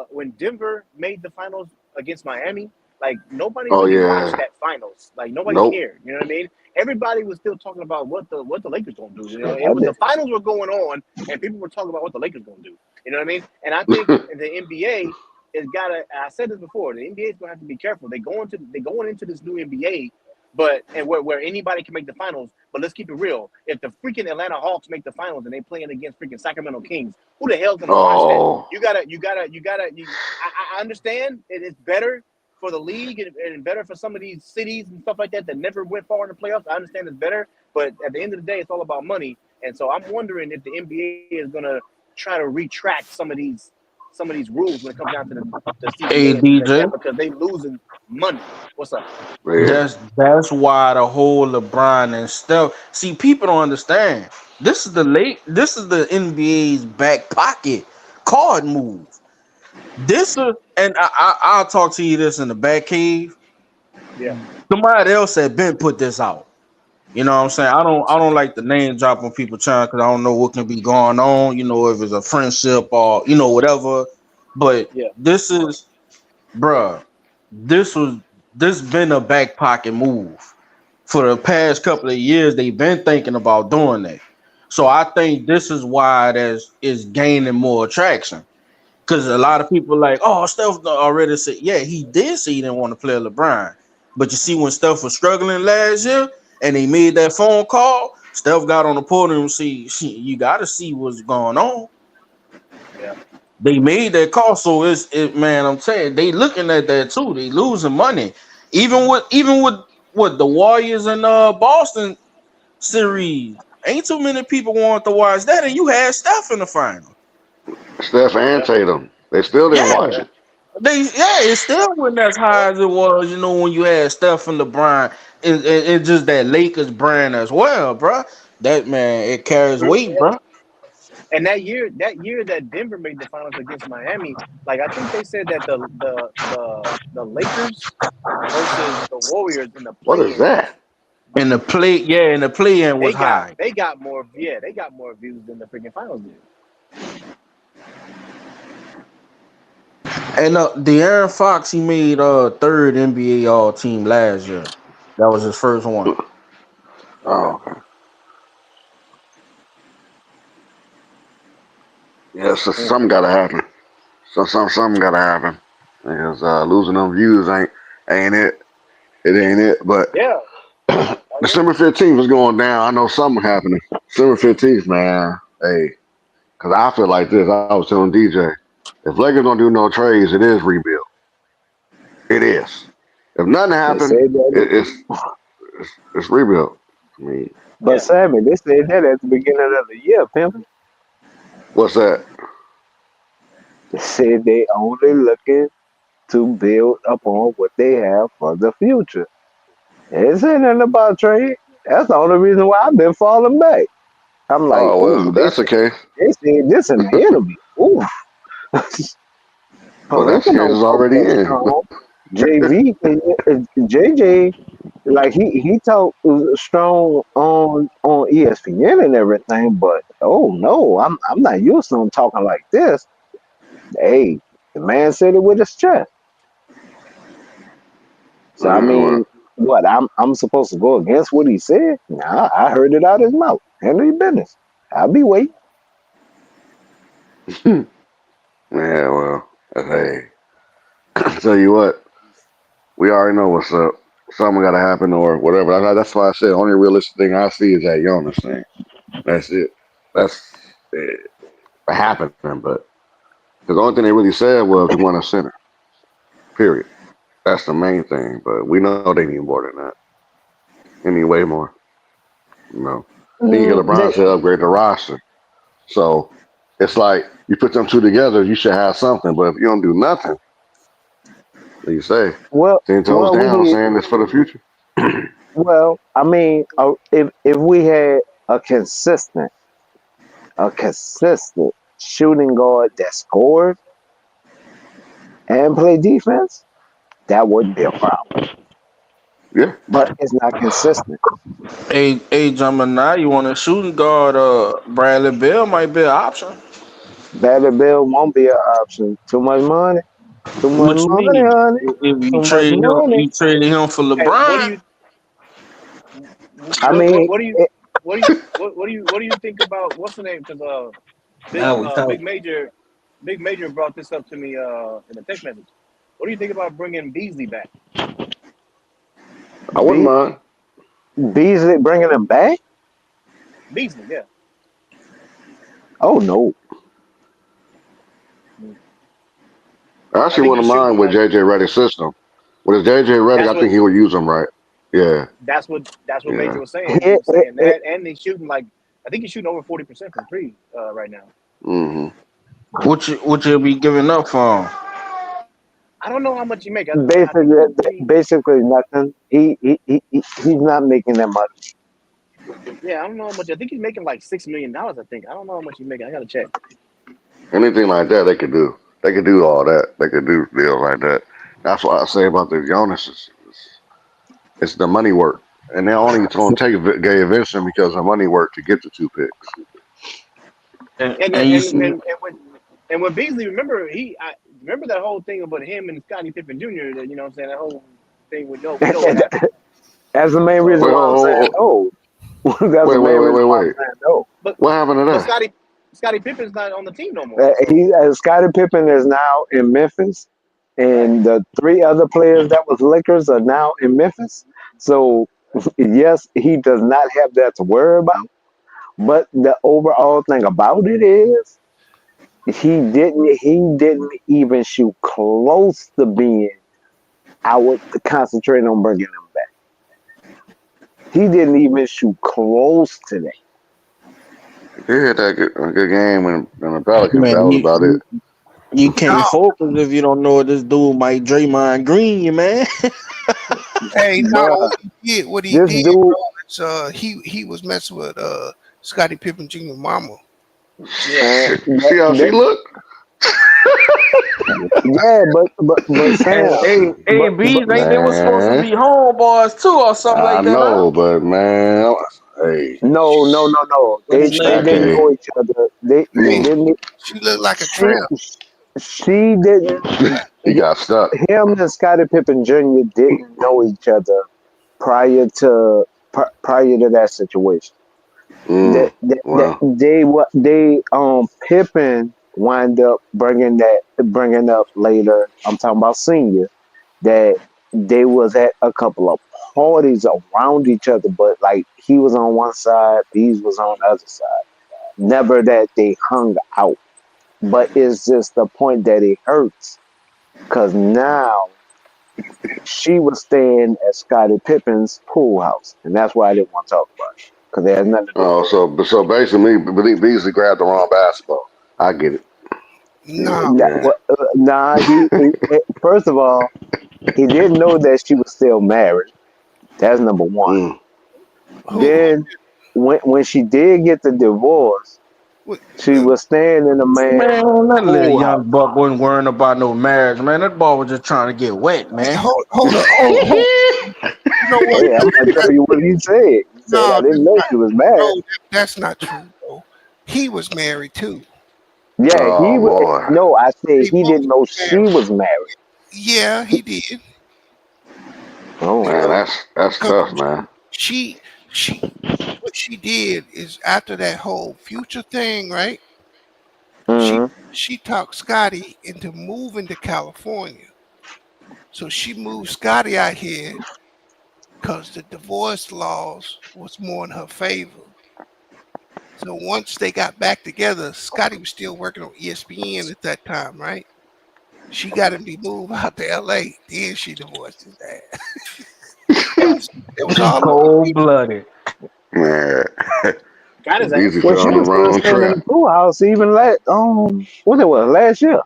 S20: when Denver made the finals against Miami, like nobody
S16: Oh
S20: really watched
S16: yeah.
S20: that finals. Like nobody
S16: Nope.
S20: cared. You know what I mean? Everybody was still talking about what the Lakers gonna do. You know,
S15: I
S20: the finals were going on, and people were talking about what the Lakers gonna do. You know what I mean? And I think the NBA is gotta. I said this before. The NBA is gonna have to be careful. They going into this new NBA, but where anybody can make the finals. But let's keep it real. If the freaking Atlanta Hawks make the finals and they playing against freaking Sacramento Kings, who the hell's gonna watch that?
S16: Oh.
S20: I understand it's better for the league and better for some of these cities and stuff like that that never went far in the playoffs. I understand it's better, but at the end of the day, it's all about money. And so I'm wondering if the NBA is gonna try to retract some of these rules when it comes down to the season
S5: Hey
S20: and things like
S5: DJ,
S20: that because they losing Money. What's up?
S16: Yeah.
S5: That's why the whole LeBron and Steph. See, people don't understand. This is the NBA's back pocket card move. This is, and I'll talk to you this in the back cave.
S20: Yeah.
S5: Somebody else had been put this out. You know what I'm saying? I don't like the name drop on people trying because I don't know what can be going on. You know, if it's a friendship or whatever. But
S20: Yeah.
S5: this is, bruh. This been a back pocket move for the past couple of years. They've been thinking about doing that. So I think this is why is gaining more attraction. Because a lot of people like, oh, Steph already said, yeah, he did say he didn't want to play LeBron. But you see, when Steph was struggling last year and they made that phone call, Steph got on the podium and see, you got to see what's going on.
S20: Yeah.
S5: They made that call, so man. I'm saying they looking at that too. They losing money, even with what the Warriors and Boston series. Ain't too many people want to watch that, and you had Steph in the final.
S16: Steph and
S20: Yeah.
S16: Tatum. They still didn't
S5: Yeah,
S16: watch it.
S5: it still wasn't as high as it was, when you had Steph and LeBron. It's just that Lakers brand as well, bro. That man, it carries weight, bro.
S20: And that year that Denver made the finals against Miami, like I think they said that the Lakers versus the Warriors in the
S16: What is
S20: play-in,
S16: that?
S5: In the play-in was high.
S20: they got more views than the freaking finals did.
S5: And De'Aaron Fox, he made third NBA All Team last year. That was his first one.
S16: Oh, okay. Yeah, so something gotta happen. Something gotta happen. Because losing them views ain't it. It ain't it. But
S20: Yeah.
S16: December 15th is going down. I know something happening. December 15th, man. Hey, because I feel like this. I was telling DJ, if Lakers don't do no trades, it is rebuild. It is. If nothing
S15: They
S16: happened,
S15: said that.
S16: it's rebuild. I mean,
S15: But Sammy, they said that at the beginning of the year, pimping.
S16: what's that?
S15: They said they only looking to build upon what they have for the future. They ain't saying nothing about trade. That's the only reason why I've been falling back. I'm like,
S16: Oh well,
S15: ooh,
S16: if that's the case.
S15: they said this in the interview. Ooh.
S16: Well, that's the
S15: Palinka
S16: case.
S15: don't
S16: Is
S15: talk
S16: already
S15: that
S16: in.
S15: strong. JJ, like he talked strong on ESPN and everything, but oh no, I'm not used to him talking like this. Hey, the man said it with his chest. So I
S16: Well,
S15: mean, what I'm supposed to go against what he said? Nah, I heard it out his mouth. Handle your business. I'll be waiting.
S16: yeah, well, hey, tell you what, we already know what's up. Something got to happen or whatever. That's why I said the only realistic thing I see is that Jonas thing. That's it. That's it happening. But the only thing they really said was we want a center. Period. That's the main thing. But we know they need more than that. They need way more. You know. Then you hear LeBron say upgrade the roster. So it's like you put them two together, you should have something. But if you don't do nothing, what you say?
S15: Well,
S16: 10 toes
S15: well, we
S16: down,
S15: need.
S16: saying this for the future.
S15: Well, I mean, if we had a consistent shooting guard that scored and played defense, that wouldn't be a problem.
S16: Yeah.
S15: But it's not consistent.
S5: Hey, Gemini, you want a shooting guard? Bradley Beal might be an option.
S15: Bradley Bill won't be an option. Too much money. Too much
S5: What you
S15: money,
S5: mean?
S15: honey.
S5: If
S15: Too much money.
S5: you traded him for
S20: Hey,
S5: LeBron.
S15: I mean,
S20: what do you think about what's the name? Because
S21: Now we talking.
S20: Big Major brought this up to me in a text message. What do you think about bringing Beasley back?
S16: I wouldn't mind.
S15: Beasley bringing him back?
S20: Beasley, yeah.
S15: Oh no.
S16: I
S20: I
S16: actually
S20: think
S16: wouldn't
S20: he's
S16: mind
S20: shooting
S16: with
S20: like
S16: JJ Redick's system. With his JJ Redick,
S20: that's
S16: I
S20: what
S16: think he would use them right. Yeah.
S20: that's what
S16: Yeah.
S20: Major was saying. He was saying that, and he's shooting like I think he's shooting over 40% from three right now.
S16: Mm-hmm.
S5: What you be giving up for him?
S20: I don't know how much he make. I
S15: Basically,
S20: think it's pretty.
S15: basically nothing. He's not making that much.
S20: Yeah, I don't know how much. I think he's making like $6 million. I think. I don't know how much he's making. I gotta check.
S16: Anything like that, they could do. They could do all that. They could do deals like that. That's what I say about the Jonas. It's the money work, and they're only going to take Gabe Vincent because of money work to get the 2 picks.
S20: And
S13: And you
S20: and
S13: see,
S20: and, and with and with Beasley, remember that whole thing about him and Scottie Pippen Jr. That what I'm saying, that whole thing with no what happened.
S15: That's the main
S20: So
S15: reason
S16: Wait,
S15: why I'm saying no. That's
S16: wait,
S15: the
S16: wait,
S15: main
S16: wait,
S15: reason
S16: wait,
S15: why I'm
S16: wait.
S15: saying no.
S20: but
S16: What happened to
S20: but
S16: that?
S20: Scottie Pippen's not on the team no more. So
S15: Scottie Pippen is now in Memphis,
S20: right.
S15: and the 3 other players that was Lakers are now in Memphis. So yes, he does not have that to worry about. But the overall thing about it is he didn't even shoot close to being. I would concentrate on bringing him back. He didn't even shoot close to that.
S16: He had that good game in the Pelicans. That
S13: man,
S16: was about it.
S13: you can't
S7: No,
S13: focus if you don't know what this dude might Draymond Green you, man.
S7: hey, no,
S15: Bruh,
S7: what he
S15: this
S7: did,
S15: dude,
S7: bro, is he was messing with Scottie Pippen Jr. mama.
S20: Yeah.
S15: man,
S16: See how she looked?
S15: yeah, but Sam,
S13: Hey,
S15: but
S13: bees ain't they was supposed to
S16: Man,
S13: be homeboys too, or something
S16: I
S13: like that, huh?
S16: know, but man, hey,
S15: no.
S13: What his
S15: They
S16: I
S13: name
S15: didn't
S13: is?
S16: can't.
S15: know each other. They
S7: Hey,
S16: Mm,
S15: didn't.
S7: she looked like a
S15: She
S7: tramp.
S15: she didn't.
S16: he got stuck.
S15: Him and Scottie Pippen Jr. didn't know each other prior to prior to that situation.
S16: Well,
S15: They Pippen wind up bringing up later. I'm talking about senior that they was at a couple of parties around each other, but like he was on one side, Bees was on the other side. Never that they hung out, but it's just the point that it hurts because now she was staying at Scottie Pippen's pool house, and that's why I didn't want to talk about it because it has nothing to do with
S16: oh,
S15: what
S16: so basically, Beasley grabbed the wrong basketball. I get it.
S7: No,
S16: Yeah.
S15: nah, first of all, he didn't know that she was still married. That's number one.
S16: Mm.
S7: who
S15: Then when she did get the divorce,
S7: what,
S15: she was staying in a man's
S13: Man, that little
S15: pool house.
S13: young buck wasn't worrying about no marriage, man. That ball was just trying to get wet,
S7: hey,
S13: man.
S7: hold up, hold. You know what?
S15: Hey, I'm gonna tell you what he said. He said I
S7: No,
S15: didn't know she was married.
S7: that's not true, bro. He was married too.
S15: Yeah, he
S16: Oh
S15: was.
S16: boy.
S15: No, I said
S7: They
S15: he
S7: both
S15: didn't know
S7: married.
S15: she was married.
S7: Yeah, he did
S15: Oh,
S16: Man,
S7: because
S16: that's tough, man.
S7: she what she did is after that whole future thing, right? She
S15: mm-hmm.
S7: she talked Scotty into moving to California. So she moved Scotty out here because the divorce laws was more in her favor. So once they got back together, Scotty was still working on ESPN at that time, right? She got him to move out to LA. Then she divorced his ass. It was all on the
S13: Cold
S7: people.
S13: blooded.
S16: Man,
S20: Got his
S16: Beasley
S20: ass.
S15: Well,
S16: fell
S15: she
S16: on the
S15: was still
S16: wrong
S15: staying in the
S16: track.
S15: pool house even what it was last year.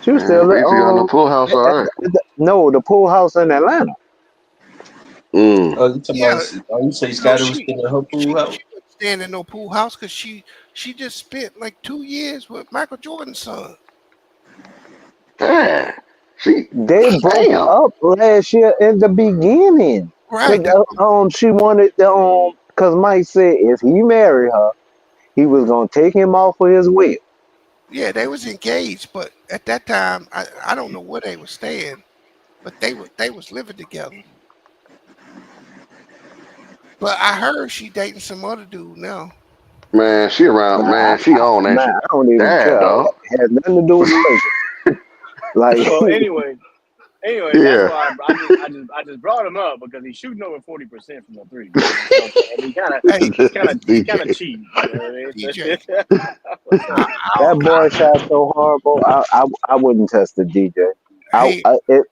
S15: She was
S16: Man,
S15: still
S16: Beasley got in the pool house, all right.
S15: no, the pool house in Atlanta.
S16: Mm.
S21: Oh, you talking
S7: Yeah,
S21: about? Oh, you say
S7: no,
S21: Scotty was still in her pool house?
S7: she wasn't staying in no pool house because she just spent like 2 years with Michael Jordan's son.
S16: Damn. See,
S15: They broke
S16: damn.
S15: up last year in the beginning
S7: Right.
S15: because she wanted because Mike said if he married her, he was gonna take him off of his will.
S7: Yeah, they was engaged, but at that time, I don't know where they were staying, but they was living together. But I heard she dating some other dude now.
S16: Man, she around. Man, she on that shit.
S15: I don't even
S16: Dad,
S15: care.
S16: dog.
S15: It has nothing to do with the Lakers. Like,
S20: Well, anyway, that's
S16: Yeah.
S20: why I just brought him up because he's shooting over 40% from the three. You know what I'm saying? And
S7: Hey,
S20: he's kind of
S16: DJ.
S20: cheap. You know what I mean?
S7: DJ,
S20: So,
S15: that boy shot so horrible. I wouldn't test the DJ.
S7: hey,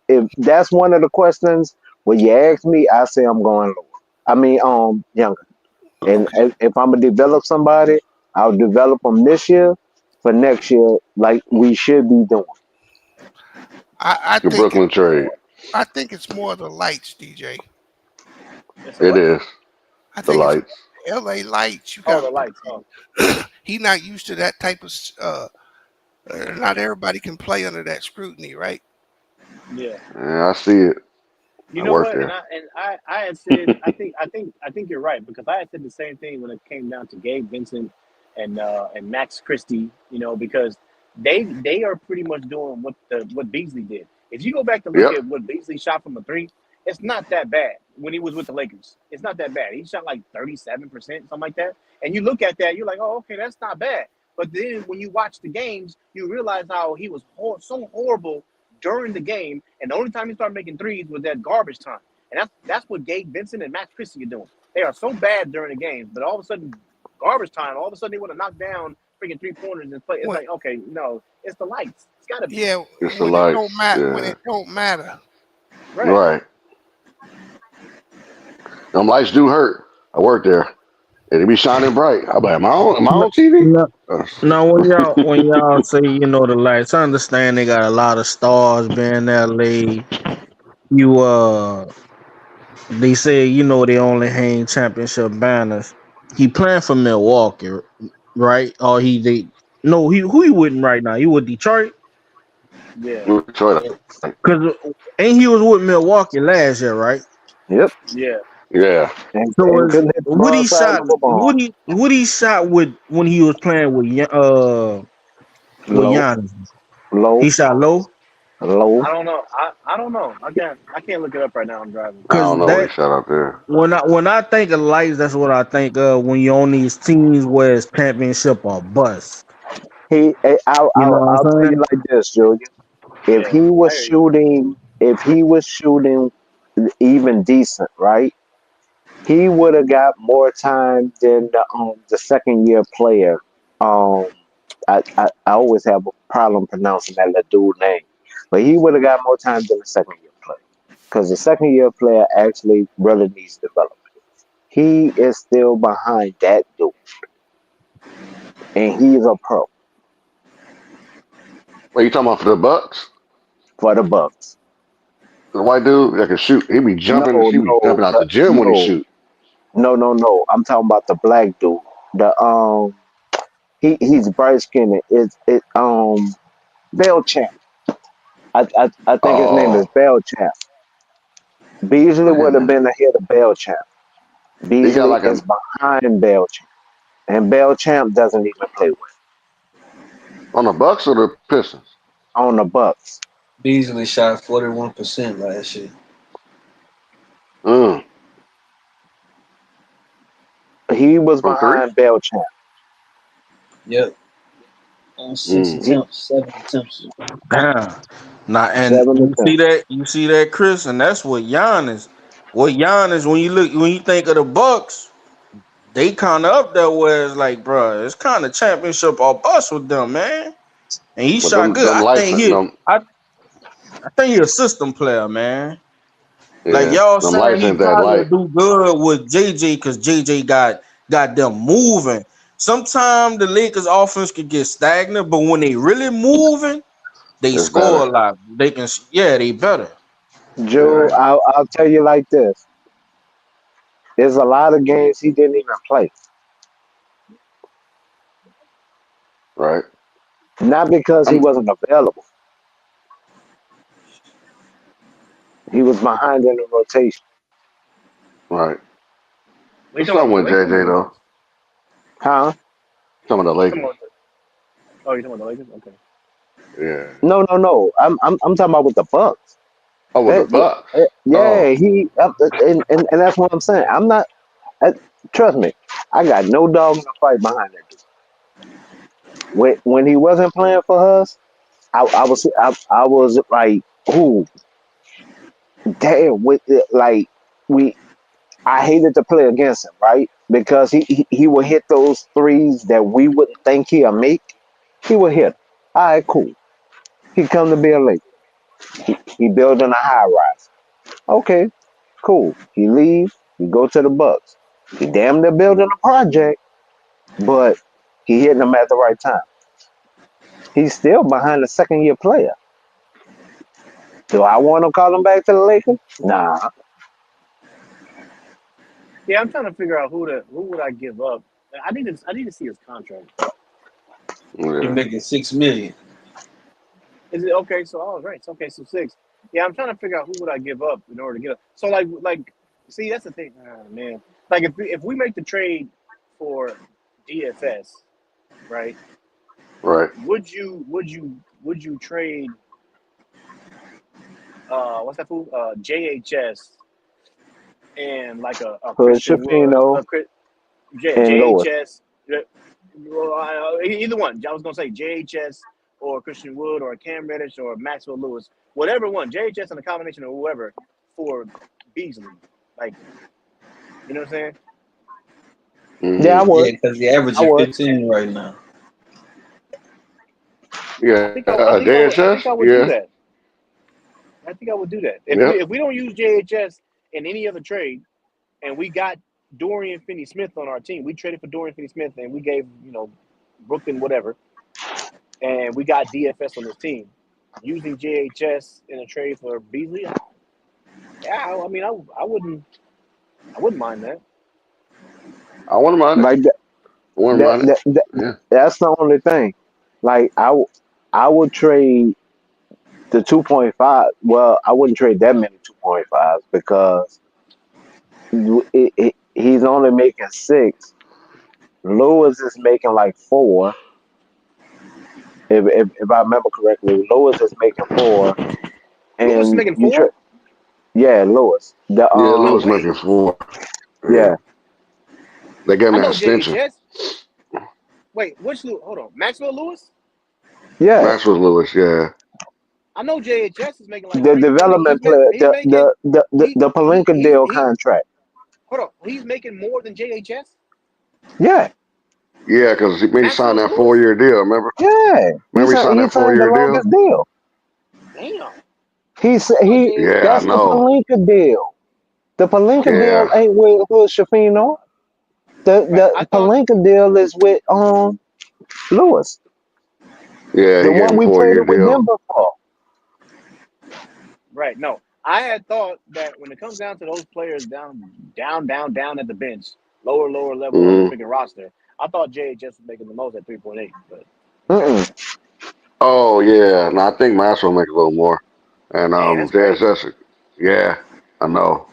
S15: If that's one of the questions when you ask me, I say I'm going lower. I mean, younger. And
S7: okay.
S15: if I'm gonna develop somebody, I'll develop them this year for next year, like we should be doing.
S7: I
S16: The
S7: think it's
S16: Brooklyn trade.
S7: more. I think it's more the lights, DJ.
S20: It's a
S16: It
S20: what?
S16: is
S7: I
S16: the
S7: think it's
S16: lights.
S7: L.A. lights. You
S20: Oh,
S7: got
S20: the lights. Oh,
S7: he not used to that type of. Not everybody can play under that scrutiny, right?
S20: yeah.
S16: Yeah, I see it.
S20: You
S16: I
S20: know
S16: work
S20: what?
S16: there.
S20: I had said I think you're right because I had said the same thing when it came down to Gabe Vincent and Max Christie. You know because they are pretty much doing what Beasley did. If you go back to look
S16: Yep.
S20: at what Beasley shot from a three, it's not that bad when he was with the Lakers. It's not that bad. He shot like 37%, something like that. And you look at that, you're like, oh, okay, that's not bad. But then when you watch the games, you realize how he was so horrible during the game, and the only time he started making threes was at garbage time. And that's what Gabe Vincent and Max Christie are doing. They are so bad during the games, but all of a sudden, garbage time, all of a sudden they want to knock down freaking 3 pointers and play. It's
S7: When
S20: like, okay, no, it's the lights. It's got to be.
S7: yeah,
S16: It's the
S7: when it
S16: lights.
S7: don't matter. When
S16: Yeah.
S7: it don't matter.
S20: Right.
S16: Right. Them lights do hurt. I work there. And it be shining bright. I'm like, am I
S5: No,
S16: on TV?
S5: no, no, when y'all say the lights, I understand they got a lot of stars being LA. You they say they only hang championship banners. He playing for Milwaukee, right? Or they no he who he with right now? He with Detroit
S20: Yeah.
S16: Detroit.
S5: because ain't he was with Milwaukee last year, right?
S15: Yep.
S20: Yeah.
S16: Yeah.
S5: So
S15: And
S5: is
S15: couldn't hit the
S5: what
S15: broad
S5: he
S15: side
S5: shot
S15: of the barn.
S5: what he shot with when he was playing with
S15: Low,
S5: Giannis? He
S15: low,
S5: shot low
S15: low.
S20: I don't know. I don't know. I can't look it up right now. I'm driving.
S16: I
S5: because
S16: don't know what he
S5: that
S16: shot out there.
S5: when I think of lights, that's what I think of when you're on these teams where it's championship or bust. You know what
S15: I'll
S5: I'm
S15: tell you
S5: saying?
S15: like this, Julian. If
S20: Yeah.
S15: he was
S20: I hear you.
S15: shooting, if he was shooting even decent, right? He would have got more time than the second year player. Um, I always have a problem pronouncing that little dude name, but he would have got more time than the second year player because the second year player actually really needs development. He is still behind that dude, and he's a pro
S16: Wait, you talking about for the Bucks?
S15: for the Bucks.
S16: The white dude that can shoot. He be
S15: No,
S16: jumping. He be
S15: no,
S16: jumping out the gym when he
S15: no,
S16: shoot.
S15: no. I'm talking about the black dude. The he's bright skinned. It's Belchamp. I think his name is
S16: Oh
S15: Belchamp. Beasley would have
S16: man,
S15: been ahead of Belchamp.
S16: he got
S15: Beasley
S16: like
S15: is
S16: a
S15: behind Belchamp, and Belchamp doesn't even play with
S16: on the Bucks or the Pistons.
S15: on the Bucks.
S21: Beasley shot 41% last year.
S16: Mm,
S15: He was
S16: from three.
S15: behind Belchamp.
S21: Yep. On six
S16: Mm.
S15: He
S21: attempts, 7 attempts.
S5: Damn. Now and
S15: seven attempts.
S5: you see that, Chris, and that's what Giannis. What Giannis when you think of the Bucks, they kind of up there where it's like, bro, it's kind of championship or bust with them, man. And he
S16: But
S5: shot good.
S16: them lights, them
S5: I think he a system player, man. Like
S16: yeah,
S5: y'all
S16: them
S5: saying
S16: lights
S5: he
S16: ain't that
S5: probably
S16: light.
S5: do good with JJ because JJ got them moving. Sometimes the Lakers offense could get stagnant, but when they really moving, they
S16: It's
S5: score
S16: better.
S5: a lot. They can, they better.
S15: Joe,
S16: Yeah.
S15: I'll tell you like this. There's a lot of games he didn't even play.
S16: Right.
S15: Not because he
S16: I'm
S15: wasn't available. He was behind in the rotation.
S16: right.
S20: Are you
S16: It's
S20: talking about
S16: something
S20: the
S16: with
S20: Lakers or
S16: JJ
S20: the
S16: though.
S20: Bucks?
S15: Huh?
S16: Some of the
S20: Come
S16: Lakers.
S20: on. Oh, you talking about the Lakers? Okay.
S16: Yeah.
S15: No. I'm talking about with the Bucks.
S16: Oh, with the Bucks.
S15: Yeah,
S16: Oh,
S15: and that's what I'm saying. I'm not. Uh, Trust me, I got no dog in the fight behind that dude. When he wasn't playing for us, I was like, ooh, damn. Like we, I hated to play against him, right? Because he would hit those threes that we wouldn't think he'll make. He would hit 'em. All right, cool. He come to be a Laker. He building a high rise. Okay, cool. He leave. He go to the Bucks. He damn near building a project, but he hitting them at the right time. He's still behind the second year player. Do I want to call him back to the Lakers? Nah.
S20: Yeah, I'm trying to figure out who would I give up. I need to see his contract.
S21: He
S16: Yeah.
S21: making $6 million.
S20: Is it okay? So right. So, okay, so 6. Yeah, I'm trying to figure out who would I give up in order to get up. So like, see, that's the thing, man. Like if we make the trade for DFS, right?
S16: Right.
S20: Would you trade what's that fool? JHS and like a Christian Wood,
S15: Shafino and Lewis.
S20: JHS. Well, either one. I was gonna say JHS or Christian Wood or Cam Reddish or Maxwell Lewis, whatever one. JHS and a combination of whoever for Beasley. Like, you know what I'm saying?
S15: Yeah, I
S16: Mm-hmm.
S15: would.
S21: Yeah, because he
S15: I
S21: averaging
S15: would.
S21: 15 right now.
S16: Yeah.
S20: I think
S16: JHS.
S20: I would do
S16: Yeah.
S20: that. I think I would do that.
S16: Yep.
S20: If we don't use JHS in any other trade, and we got Dorian Finney-Smith on our team, we traded for Dorian Finney-Smith, and we gave Brooklyn whatever, and we got DFS on this team. Using JHS in a trade for Beasley, I mean, I wouldn't mind that.
S16: I wouldn't mind it.
S15: Like that,
S16: I wouldn't mind it. Yeah.
S15: that's the only thing. Like I would trade the 2.5. Well, I wouldn't trade that many 2.5s because he's only making 6. Lewis is making like 4. If I remember correctly, Lewis is making 4,
S20: Lewis is
S15: and
S20: making 4?
S15: yeah, Lewis. The
S16: Yeah,
S20: No
S16: Lewis
S20: way.
S16: making 4.
S15: yeah.
S16: They gave him
S20: I
S16: that
S20: know
S16: extension.
S20: JHS. Wait, which Lewis? Hold on, Maxwell Lewis.
S15: Yeah,
S16: Maxwell Lewis. Yeah.
S20: I know JHS is making like
S15: the
S20: 3. I mean,
S15: development player,
S20: he's making
S15: the Palinka deal contract.
S20: hold on. He's making more than JHS.
S15: Yeah,
S16: Yeah, because he signed
S20: Maxwell
S16: that
S20: Lewis.
S16: 4-year deal. Remember?
S15: yeah.
S16: Remember he signed that
S15: Signed the
S16: 4-year deal.
S15: longest deal.
S20: Damn.
S16: Yeah, I
S15: That's the
S16: know.
S15: Palinka deal. The Palinka deal
S16: Yeah.
S15: ain't with Shafino. The Palinka deal is with Lewis.
S16: Yeah,
S15: The
S16: he gave
S15: one
S16: him a
S15: we
S16: 4-year
S15: traded with
S16: deal.
S15: Denver for.
S20: Right. No, I had thought that when it comes down to those players down at the bench, lower level of the freaking roster, I thought JHS was making the most at 3.8. But okay.
S16: Oh yeah, and I think Maxwell make a little more. And
S20: Man, that's crazy.
S16: JSS, yeah, I know.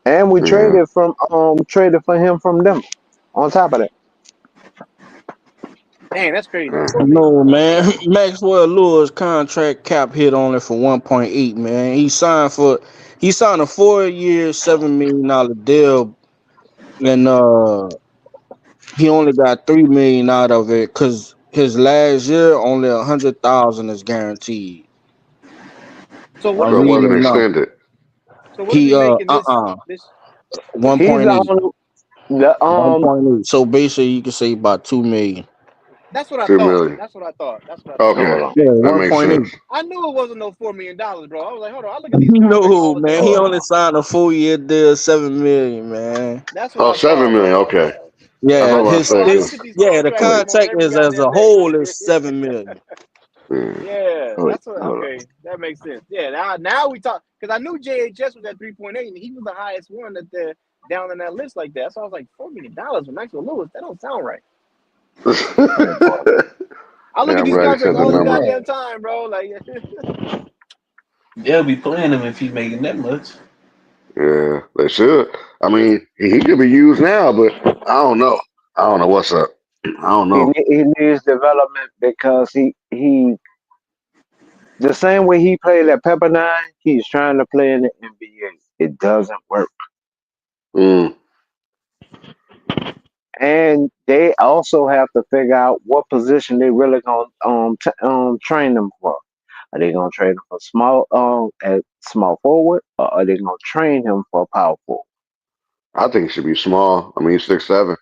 S15: And we
S16: Yeah.
S15: traded for him from Denver. On top of that.
S20: Man, that's crazy.
S5: No, man. Maxwell Lewis contract cap hit only for 1.8, man. He signed a 4-year, $7 million deal, and he only got $3 million out of it because his last year only 100,000 is guaranteed.
S20: So what
S5: I'm
S20: is
S16: So it
S20: he
S5: reading
S16: wasn't
S5: the
S20: making?
S5: number.
S16: extended.
S20: So what is he making this
S5: 1.8.
S15: 1.8.
S5: So basically, you can say about 2 million.
S20: That's what I
S16: 2
S20: thought.
S16: million.
S20: That's what I thought.
S16: Okay,
S5: Yeah,
S16: that makes
S5: 1.8.
S16: sense.
S20: I knew it wasn't no $4 million, bro. I was like, hold on, I look at these contracts
S5: No,
S20: all the time.
S5: man,
S20: I'm
S5: he
S20: like,
S5: only signed a 4-year deal, 7 million, man.
S20: that's what
S16: Oh,
S20: I
S16: 7
S20: thought,
S16: million.
S20: bro.
S16: Okay, that's
S5: Yeah,
S16: what I
S20: Hold on,
S16: say.
S20: I look at these
S5: the
S20: contracts
S16: Wait.
S5: contract
S20: every
S5: is as a
S20: goddamn day.
S5: whole is 7 million.
S20: Yeah,
S15: Wait,
S20: that's what.
S15: hold on.
S20: Okay, that makes sense. Yeah, now we talk because I knew JHS was at 3.8, and he was the highest one that they're down on that list like that. So I was like, $4 million for Maxwell Lewis. That don't sound right. I look
S16: Yeah,
S20: at
S16: I'm
S20: these
S16: glad he said
S20: contracts
S16: the
S20: all the
S16: number.
S20: goddamn time, bro. Like,
S21: They'll be playing him if he making that much.
S16: Yeah, they should. I mean, he could be used now, but I don't know. I don't know what's up. I don't know.
S15: He needs development because he the same way he played at Pepperdine, he's trying to play in the NBA. It doesn't work.
S16: Mm.
S15: And they also have to figure out what position they really gonna train them for. Are they gonna train him for at small forward, or are they gonna train him for power forward?
S16: I think he should be small. I mean, he's 6'7".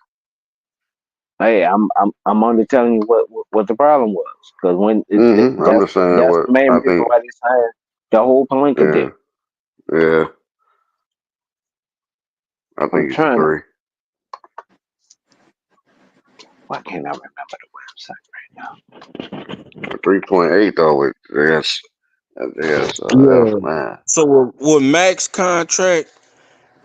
S15: Hey, I'm only telling you what the problem was because when
S16: I'm just saying
S15: that's
S16: what
S15: the main
S16: I
S15: reason
S16: think.
S15: why they signed the whole Palinka
S16: Yeah,
S15: deal.
S16: yeah. I
S15: I'm
S16: think he's a
S15: trying to.
S16: 3.
S15: Why can't I remember the website right now?
S16: 3.8 though. Yes, Yeah, so
S5: Yeah.
S16: man.
S5: So with Max contract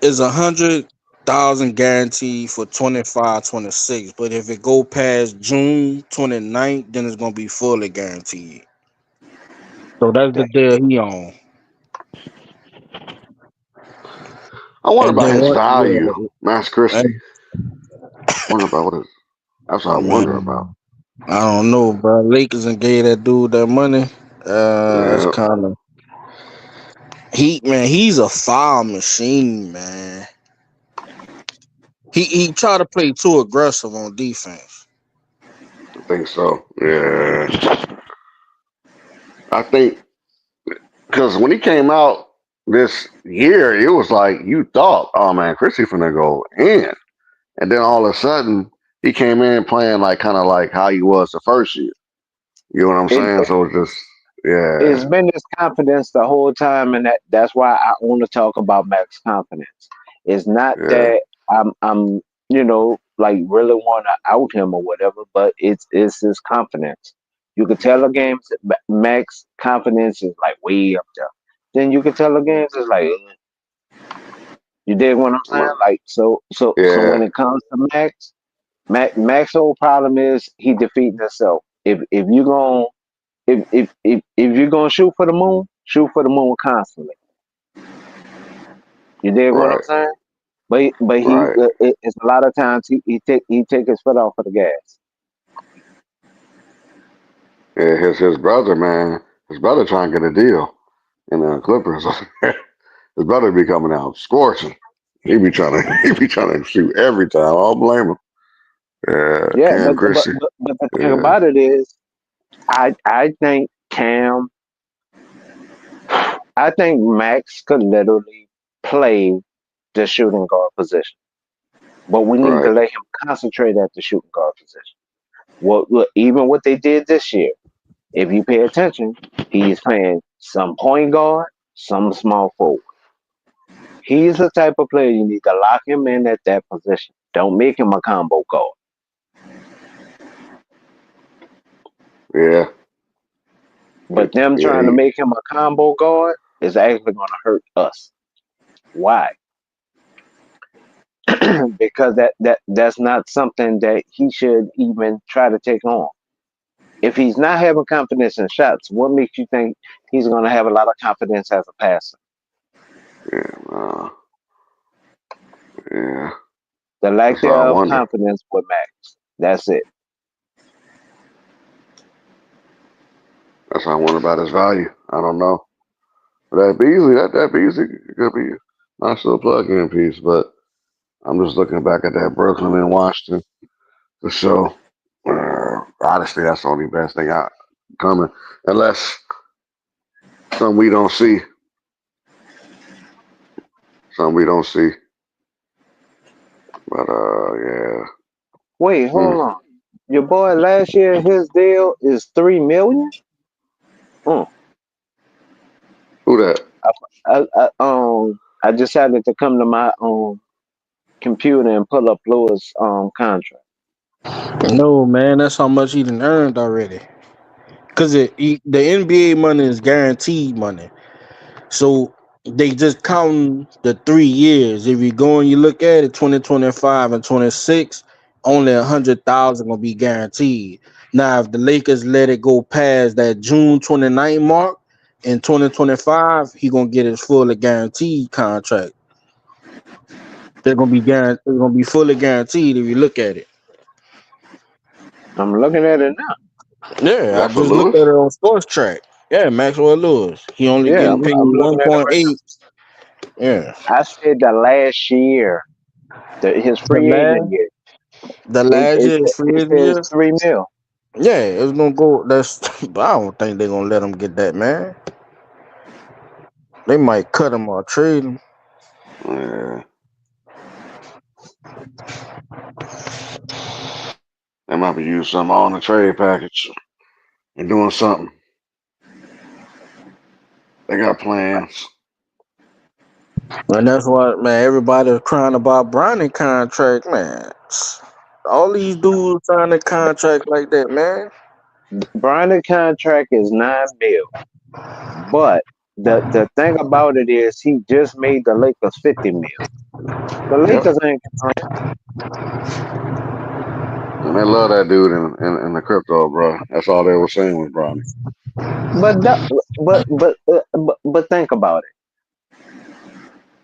S5: is 100,000 guaranteed for 25, 26. But if it go past June 29th, then it's gonna be fully guaranteed. So that's the deal he on.
S16: I wonder
S5: And
S16: about
S5: then
S16: his
S5: what?
S16: value, Max
S5: Yeah.
S16: Christie. Wonder about what his. That's what I wonder about.
S5: Man, I don't know, bro. Lakers and gave that dude that money. It's
S16: Yeah,
S5: kind of he's a foul machine, man. He tried to play too aggressive on defense.
S16: I think so. Yeah, I think because when he came out this year, it was like you thought, oh man, Christie finna go in, and then all of a sudden he came in playing like kind of like how he was the first year. You know what I'm
S15: It,
S16: saying? So it's just
S15: it's
S16: yeah,
S15: been this confidence the whole time, and that's why I want to talk about Max confidence. It's not
S16: yeah,
S15: that I'm like really want to out him or whatever, but it's his confidence. You could tell the games that Max confidence is like way up there. Then you could tell the games is like you dig what I'm saying? Like so
S16: yeah,
S15: when it comes to Max whole problem is he defeating himself. If you gon' if you're gonna shoot for the moon constantly. You dig what I'm
S16: right,
S15: saying? But
S16: right.
S15: it's a lot of times he take his foot off of the gas.
S16: Yeah, his brother, man, his brother trying to get a deal in the Clippers. His brother be coming out scorching. He be trying to shoot every time. I don't blame him. Yeah,
S15: Yeah,
S16: Cam Christie.
S15: but the thing
S16: Yeah,
S15: about it is, I think I think Max could literally play the shooting guard position, but we need to
S16: right.
S15: let him concentrate at the shooting guard position. Even what they did this year, if you pay attention, he's playing some point guard, some small forward. He's the type of player you need to lock him in at that position. Don't make him a combo guard.
S16: Yeah,
S15: But them
S16: yeah.
S15: trying to make him a combo guard is actually going to hurt us. Why? Because that's not something that he should even try to take on. If he's not having confidence in shots, what makes you think he's going to have a lot of confidence as a passer?
S16: Yeah.
S15: The lack
S16: That's how I
S15: thereof
S16: wonder.
S15: confidence with Max. That's it.
S16: That's how I wonder about his value. I don't know. But that Beasley could be a nice little plug-in piece. But I'm just looking back at that Brooklyn and Washington for sure. Honestly, that's the only best thing out coming, unless something we don't see. Something we don't see. But yeah.
S15: Wait, hold on. Your boy last year, his deal is $3 million.
S16: Who that?
S15: I decided to come to my computer and pull up Lewis contract.
S5: No, man, that's how much he done earned already. Cause the NBA money is guaranteed money, so they just counting the 3 years. If you go and you look at it, 2025 and 26, only 100,000 gonna be guaranteed. Now, if the Lakers let it go past that June 29 mark in 2025, he gonna get his fully guaranteed contract. They're gonna be guaranteed. It's gonna be fully guaranteed if you look at it.
S15: I'm looking at it now.
S5: Yeah, I
S16: Maxwell
S5: just looked
S16: Lewis?
S5: at it on Sports Track. Yeah, Maxwell Lewis. He only
S15: Yeah,
S5: getting
S15: I'm
S5: paid
S15: looking at it right
S5: 1.8. Yeah.
S15: now. I said the last year, his
S5: The
S15: free agent
S5: last
S15: year.
S5: the
S15: It
S5: last
S15: it,
S5: year is free
S15: it
S5: agent
S15: says
S5: year.
S15: 3 mil.
S5: Yeah, it's gonna go. That's but I don't think they're gonna let him get that, man. They might cut him or trade him.
S16: Yeah. They might be using something on the trade package and doing something. They got plans.
S5: And that's what, man, everybody's crying about Bronny contract, man. All these dudes signing contract like that, man.
S15: Brandon contract is $9 million. But the thing about it is he just made the Lakers 50 mil. The
S16: Yep.
S15: Lakers ain't
S16: And they love that dude in the crypto, bro. That's all they were saying with Bronny.
S15: but that, but think about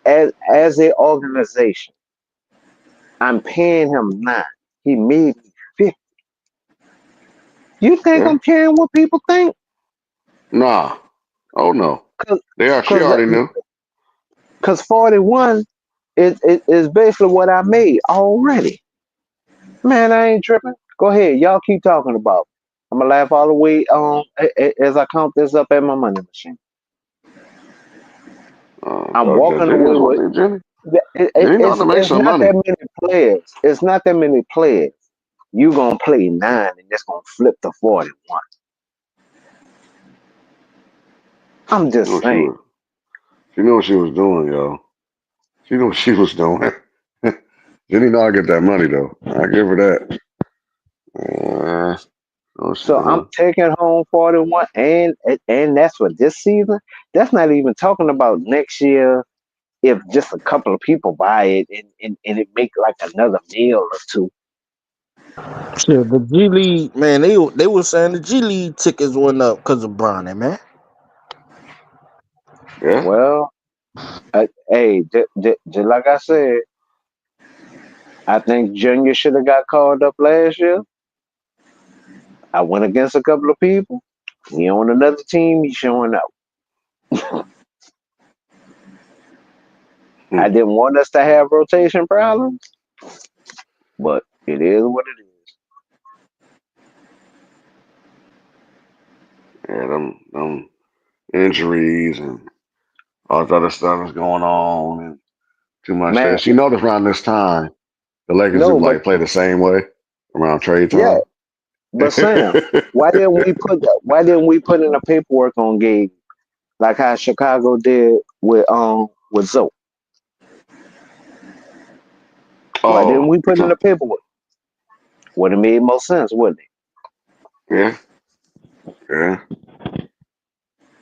S15: it. As an organization, I'm paying him 9. He made me 50. You think
S16: Yeah.
S15: I'm caring what people think?
S16: Nah. Oh no. She
S15: Cause
S16: already knew.
S15: 41 is basically what I made already. Man, I ain't tripping. Go ahead, y'all keep talking about it. I'm gonna laugh all the way as I count this up at my money machine. I'm walking
S16: Jenny
S15: away
S16: is
S15: with
S16: what Jenny. Jenny know how to make
S15: it's
S16: some
S15: not
S16: money.
S15: that many players. It's not that many players. You gonna play 9 and it's gonna flip to 41. I'm just saying.
S16: She knew what she was doing, yo. She knew what she was doing. Jenny know I get that money though. I give her that.
S15: So I'm taking home 41, and that's for this season. That's not even talking about next year. If just a couple of people buy it and it make like another meal or two.
S13: Shit, the G League, man, they were saying the G League tickets went up because of Bronny, man.
S16: Yeah.
S15: Well, hey, just like I said, I think Junior should have got called up last year. I went against a couple of people. He on another team. He's showing up. I didn't want us to have rotation problems, but it is what it is.
S16: Yeah, them injuries and all that other stuff is going on and too much
S15: Man,
S16: stress. You notice around this time, the Lakers do
S15: no, but
S16: like play the same way around trade
S15: yeah,
S16: time.
S15: but Sam, why didn't we put in the paperwork on Gabe like how Chicago did with Zoe? Why didn't we put in the paperwork? Would have made more sense, wouldn't it?
S16: Yeah. Yeah.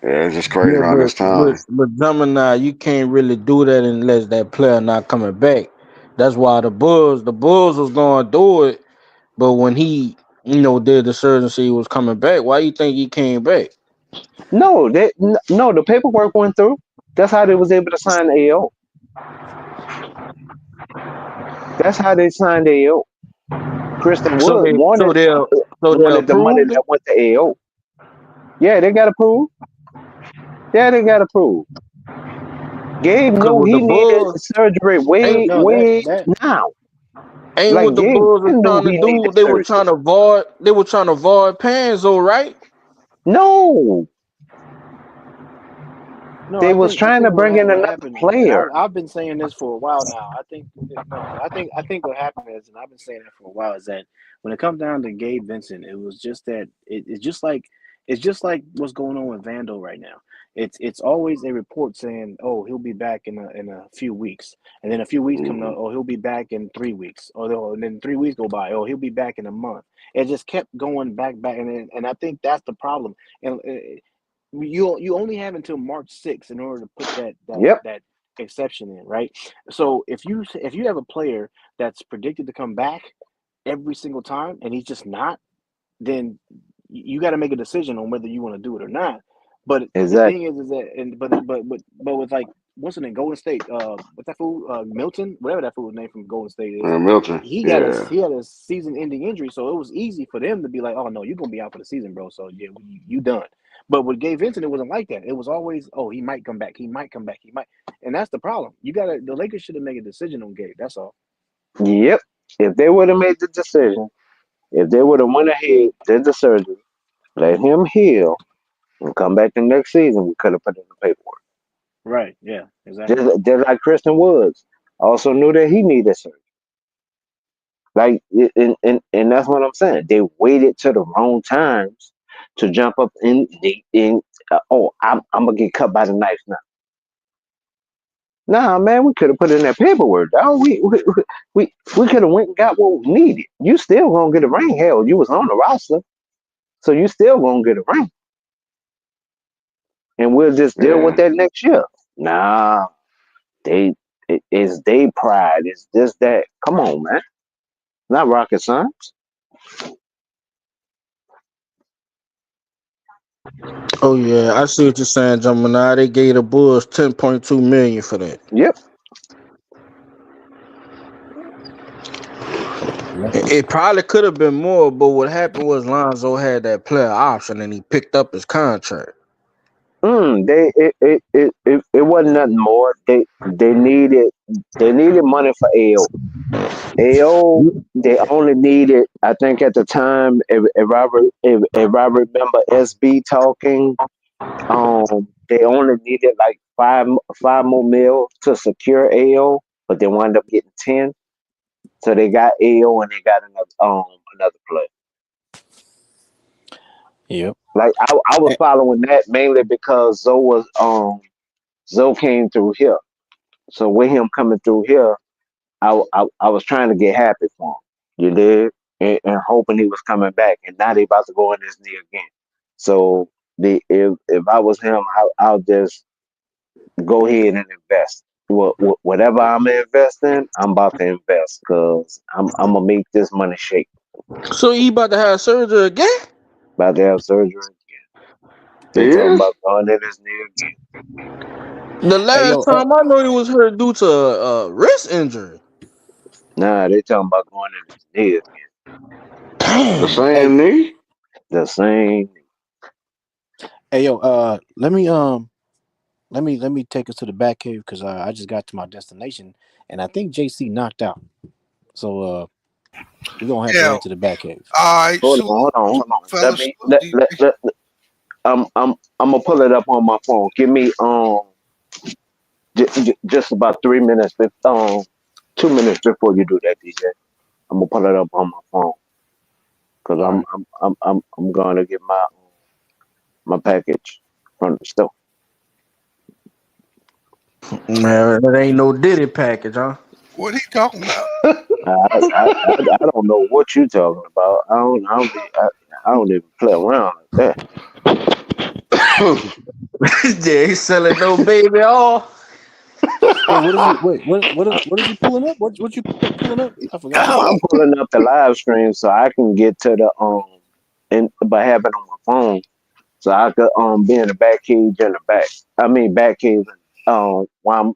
S16: Yeah, it's just crazy
S13: Yeah,
S16: around this time.
S13: but Gemini, you can't really do that unless that player not coming back. That's why the Bulls was gonna do it, but when he, did the surgery, he was coming back. Why you think he came back?
S15: No, no, the paperwork went through. That's how they was able to sign the AO. That's how they signed the AO. Kristen
S13: So
S15: Wood
S13: they
S15: wanted the money
S13: approved it.
S15: that went to AO. Yeah, they got approved. Yeah, they got approved. Gabe
S13: Cause
S15: knew
S13: with the
S15: he needed
S13: Bulls,
S15: surgery
S13: ain't
S15: way,
S20: No,
S15: way
S20: that
S15: now.
S13: what
S15: Like
S13: the
S15: Gabe
S13: Bulls were
S15: knew
S13: trying to
S15: he
S13: do.
S15: needed
S13: They were
S15: surgery.
S13: trying to avoid. They were trying to avoid Panzo, right?
S15: No,
S20: No,
S15: they was
S20: I
S15: trying to
S20: think
S15: bring in
S20: what
S15: another
S20: happened is, and
S15: player.
S20: I've been saying this for a while now. I think what happened is, and I've been saying that for a while, is that when it comes down to Gabe Vincent, it was just that it's just like what's going on with Vando right now. It's always a report saying, oh, he'll be back in a few weeks, and then a few weeks come up, oh, he'll be back in 3 weeks, and then 3 weeks go by, oh, he'll be back in a month. It just kept going back, and I think that's the problem. And you only have until March 6th in order to put
S15: Yep,
S20: that exception in, right? So if you have a player that's predicted to come back every single time and he's just not, then you got to make a decision on whether you want to do it or not. But the thing
S15: exactly.
S20: is that, and but with like what's the name, Golden State, what's that fool, Milton, whatever that fool's name from Golden State is,
S16: Milton.
S20: he had a
S16: Yeah.
S20: season-ending injury, so it was easy for them to be like, oh no, you're gonna be out for the season, bro. So yeah, you done. But with Gabe Vincent, it wasn't like that. It was always, oh, he might come back, he might come back, he might, and that's the problem. The Lakers should have made a decision on Gabe. That's all.
S15: Yep. If they would have made the decision, if they would have went ahead, did the surgery, let him heal, and come back the next season, we could have put in the paperwork.
S20: Right? Yeah. Exactly.
S15: Just like Kristen Woods also knew that he needed surgery. Like, and that's what I'm saying. They waited to the wrong times to jump up I'm gonna get cut by the knife now. Nah, man, we could have put in that paperwork. Dog. We could have went and got what we needed. You still gonna get a ring. Hell, you was on the roster, so you still gonna get a ring. and we'll just deal with
S16: Yeah.
S15: that next year. Nah, it's they pride. It's this that. Come on, man. Not rocket science.
S5: Oh yeah, I see what you're saying, Gemini. They gave the Bulls 10.2 million for that.
S15: Yep.
S5: It probably could have been more, but what happened was Lonzo had that player option and he picked up his contract.
S15: It wasn't nothing more. They needed money for AO. AO they only needed, I think at the time, if I remember SB talking, they only needed like five more mil to secure AO, but they wound up getting 10. So they got AO and they got another player.
S6: Yep.
S15: Like I was following that mainly because Zoe came through here. So with him coming through here, I was trying to get happy for him. You did, and hoping he was coming back. And now they about to go in his knee again. So if I was him, I'll just go ahead and invest. Whatever I'm investing, I'm about to invest because I'm gonna make this money shake.
S5: So he about to have surgery again?
S15: About to have surgery again. They
S16: He
S15: talking
S16: is?
S15: about going in his knee again.
S5: The last time I know he was hurt due to a wrist injury.
S15: Nah, they talking about going in his knee again.
S16: The same knee?
S15: The same.
S6: Hey yo, let me take us to the back cave because I just got to my destination and I think JC knocked out. So we're gonna have to
S7: Yeah.
S6: head to the back cave.
S7: All right,
S15: Hold
S7: so
S15: on.
S7: fellas,
S15: I'm gonna pull it up on my phone. Give me just about 3 minutes. 2 minutes before you do that, DJ. I'm gonna pull it up on my phone because
S6: All
S15: I'm gonna get my package from the store.
S5: Man, it ain't no Diddy package, huh?
S7: what he talking about?
S15: I don't know what you talking about. I don't even play around like that.
S5: Yeah, he's selling no baby all.
S6: Wait, what is he? Wait, what is he pulling up? What you pulling up? I forgot.
S15: I'm pulling up the live stream so I can get to the and by having it on my phone, so I could be in the back cage in the back. I mean back cage while I'm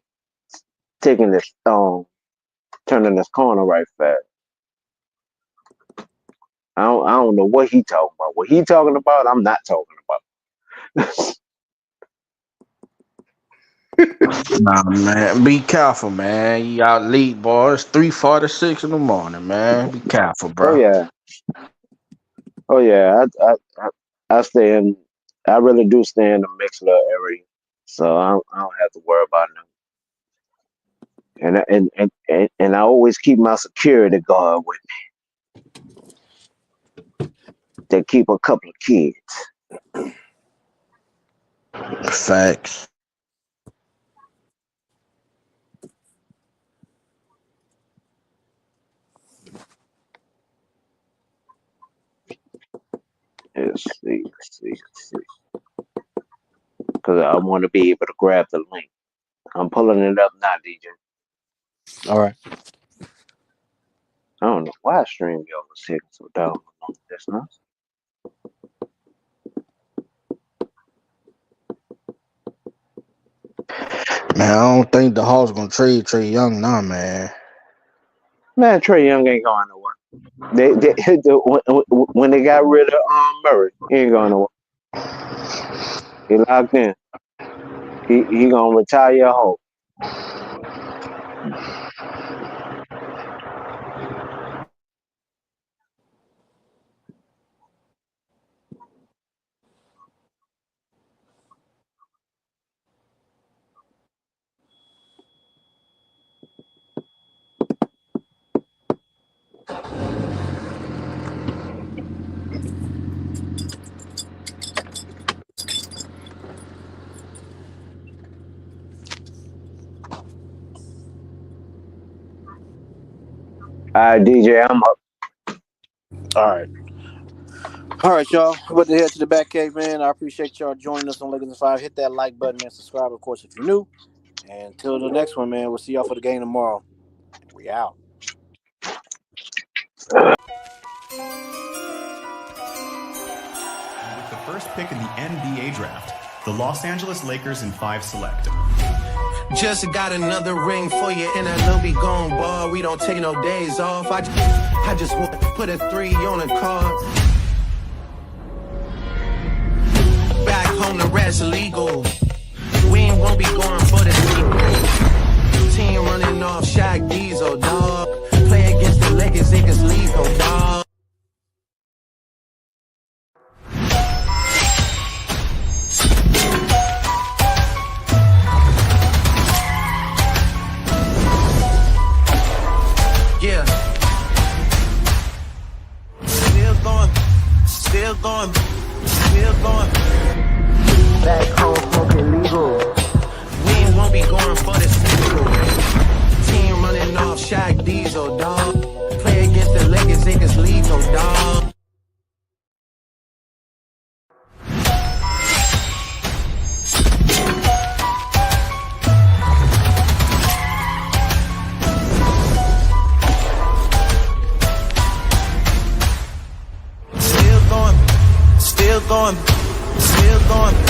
S15: taking this turning this corner right fast. I don't know what he talking about. What he talking about, I'm not talking about.
S5: Nah, man, be careful, man. You out late, boy. It's 3:46 in the morning, man. Be careful,
S15: Oh
S5: bro.
S15: yeah, oh yeah. I stay in. I really do stay in the Mixler area, so I don't have to worry about nothing. And I always keep my security guard with me. They keep a couple of kids.
S5: Facts.
S15: Let's see. Because I want to be able to grab the link. I'm pulling it up now, DJ.
S6: All right.
S15: I don't know why stream y'all was taking so down long distance.
S5: Man, I don't think the Hawks gonna trade Trey Young now, man.
S15: Man, Trey Young ain't going nowhere. When they got rid of Murray, he ain't going nowhere. He locked in. He gonna retire home. All right, DJ, I'm up.
S6: All right. All right, y'all. We're about to head to the back cave, man. I appreciate y'all joining us on Lakers in 5. Hit that like button, man. Subscribe, of course, if you're new. And until the next one, man, we'll see y'all for the game tomorrow. We out.
S11: With the first pick in the NBA draft, the Los Angeles Lakers in 5 select.
S22: Just got another ring for you, and I know we gon' ball. We don't take no days off. I just want to put a 3 on a card. Back home, the rest illegal. We won't be going for the team running off Shaq Diesel, dog. Play against the Lakers, niggas lethal, dog. Yeah. Still going. Back home smoking legal. We won't be going for the sequel. Team running off Shaq Diesel, dog. Play against the Lakers, niggas lethal, dog. Still going.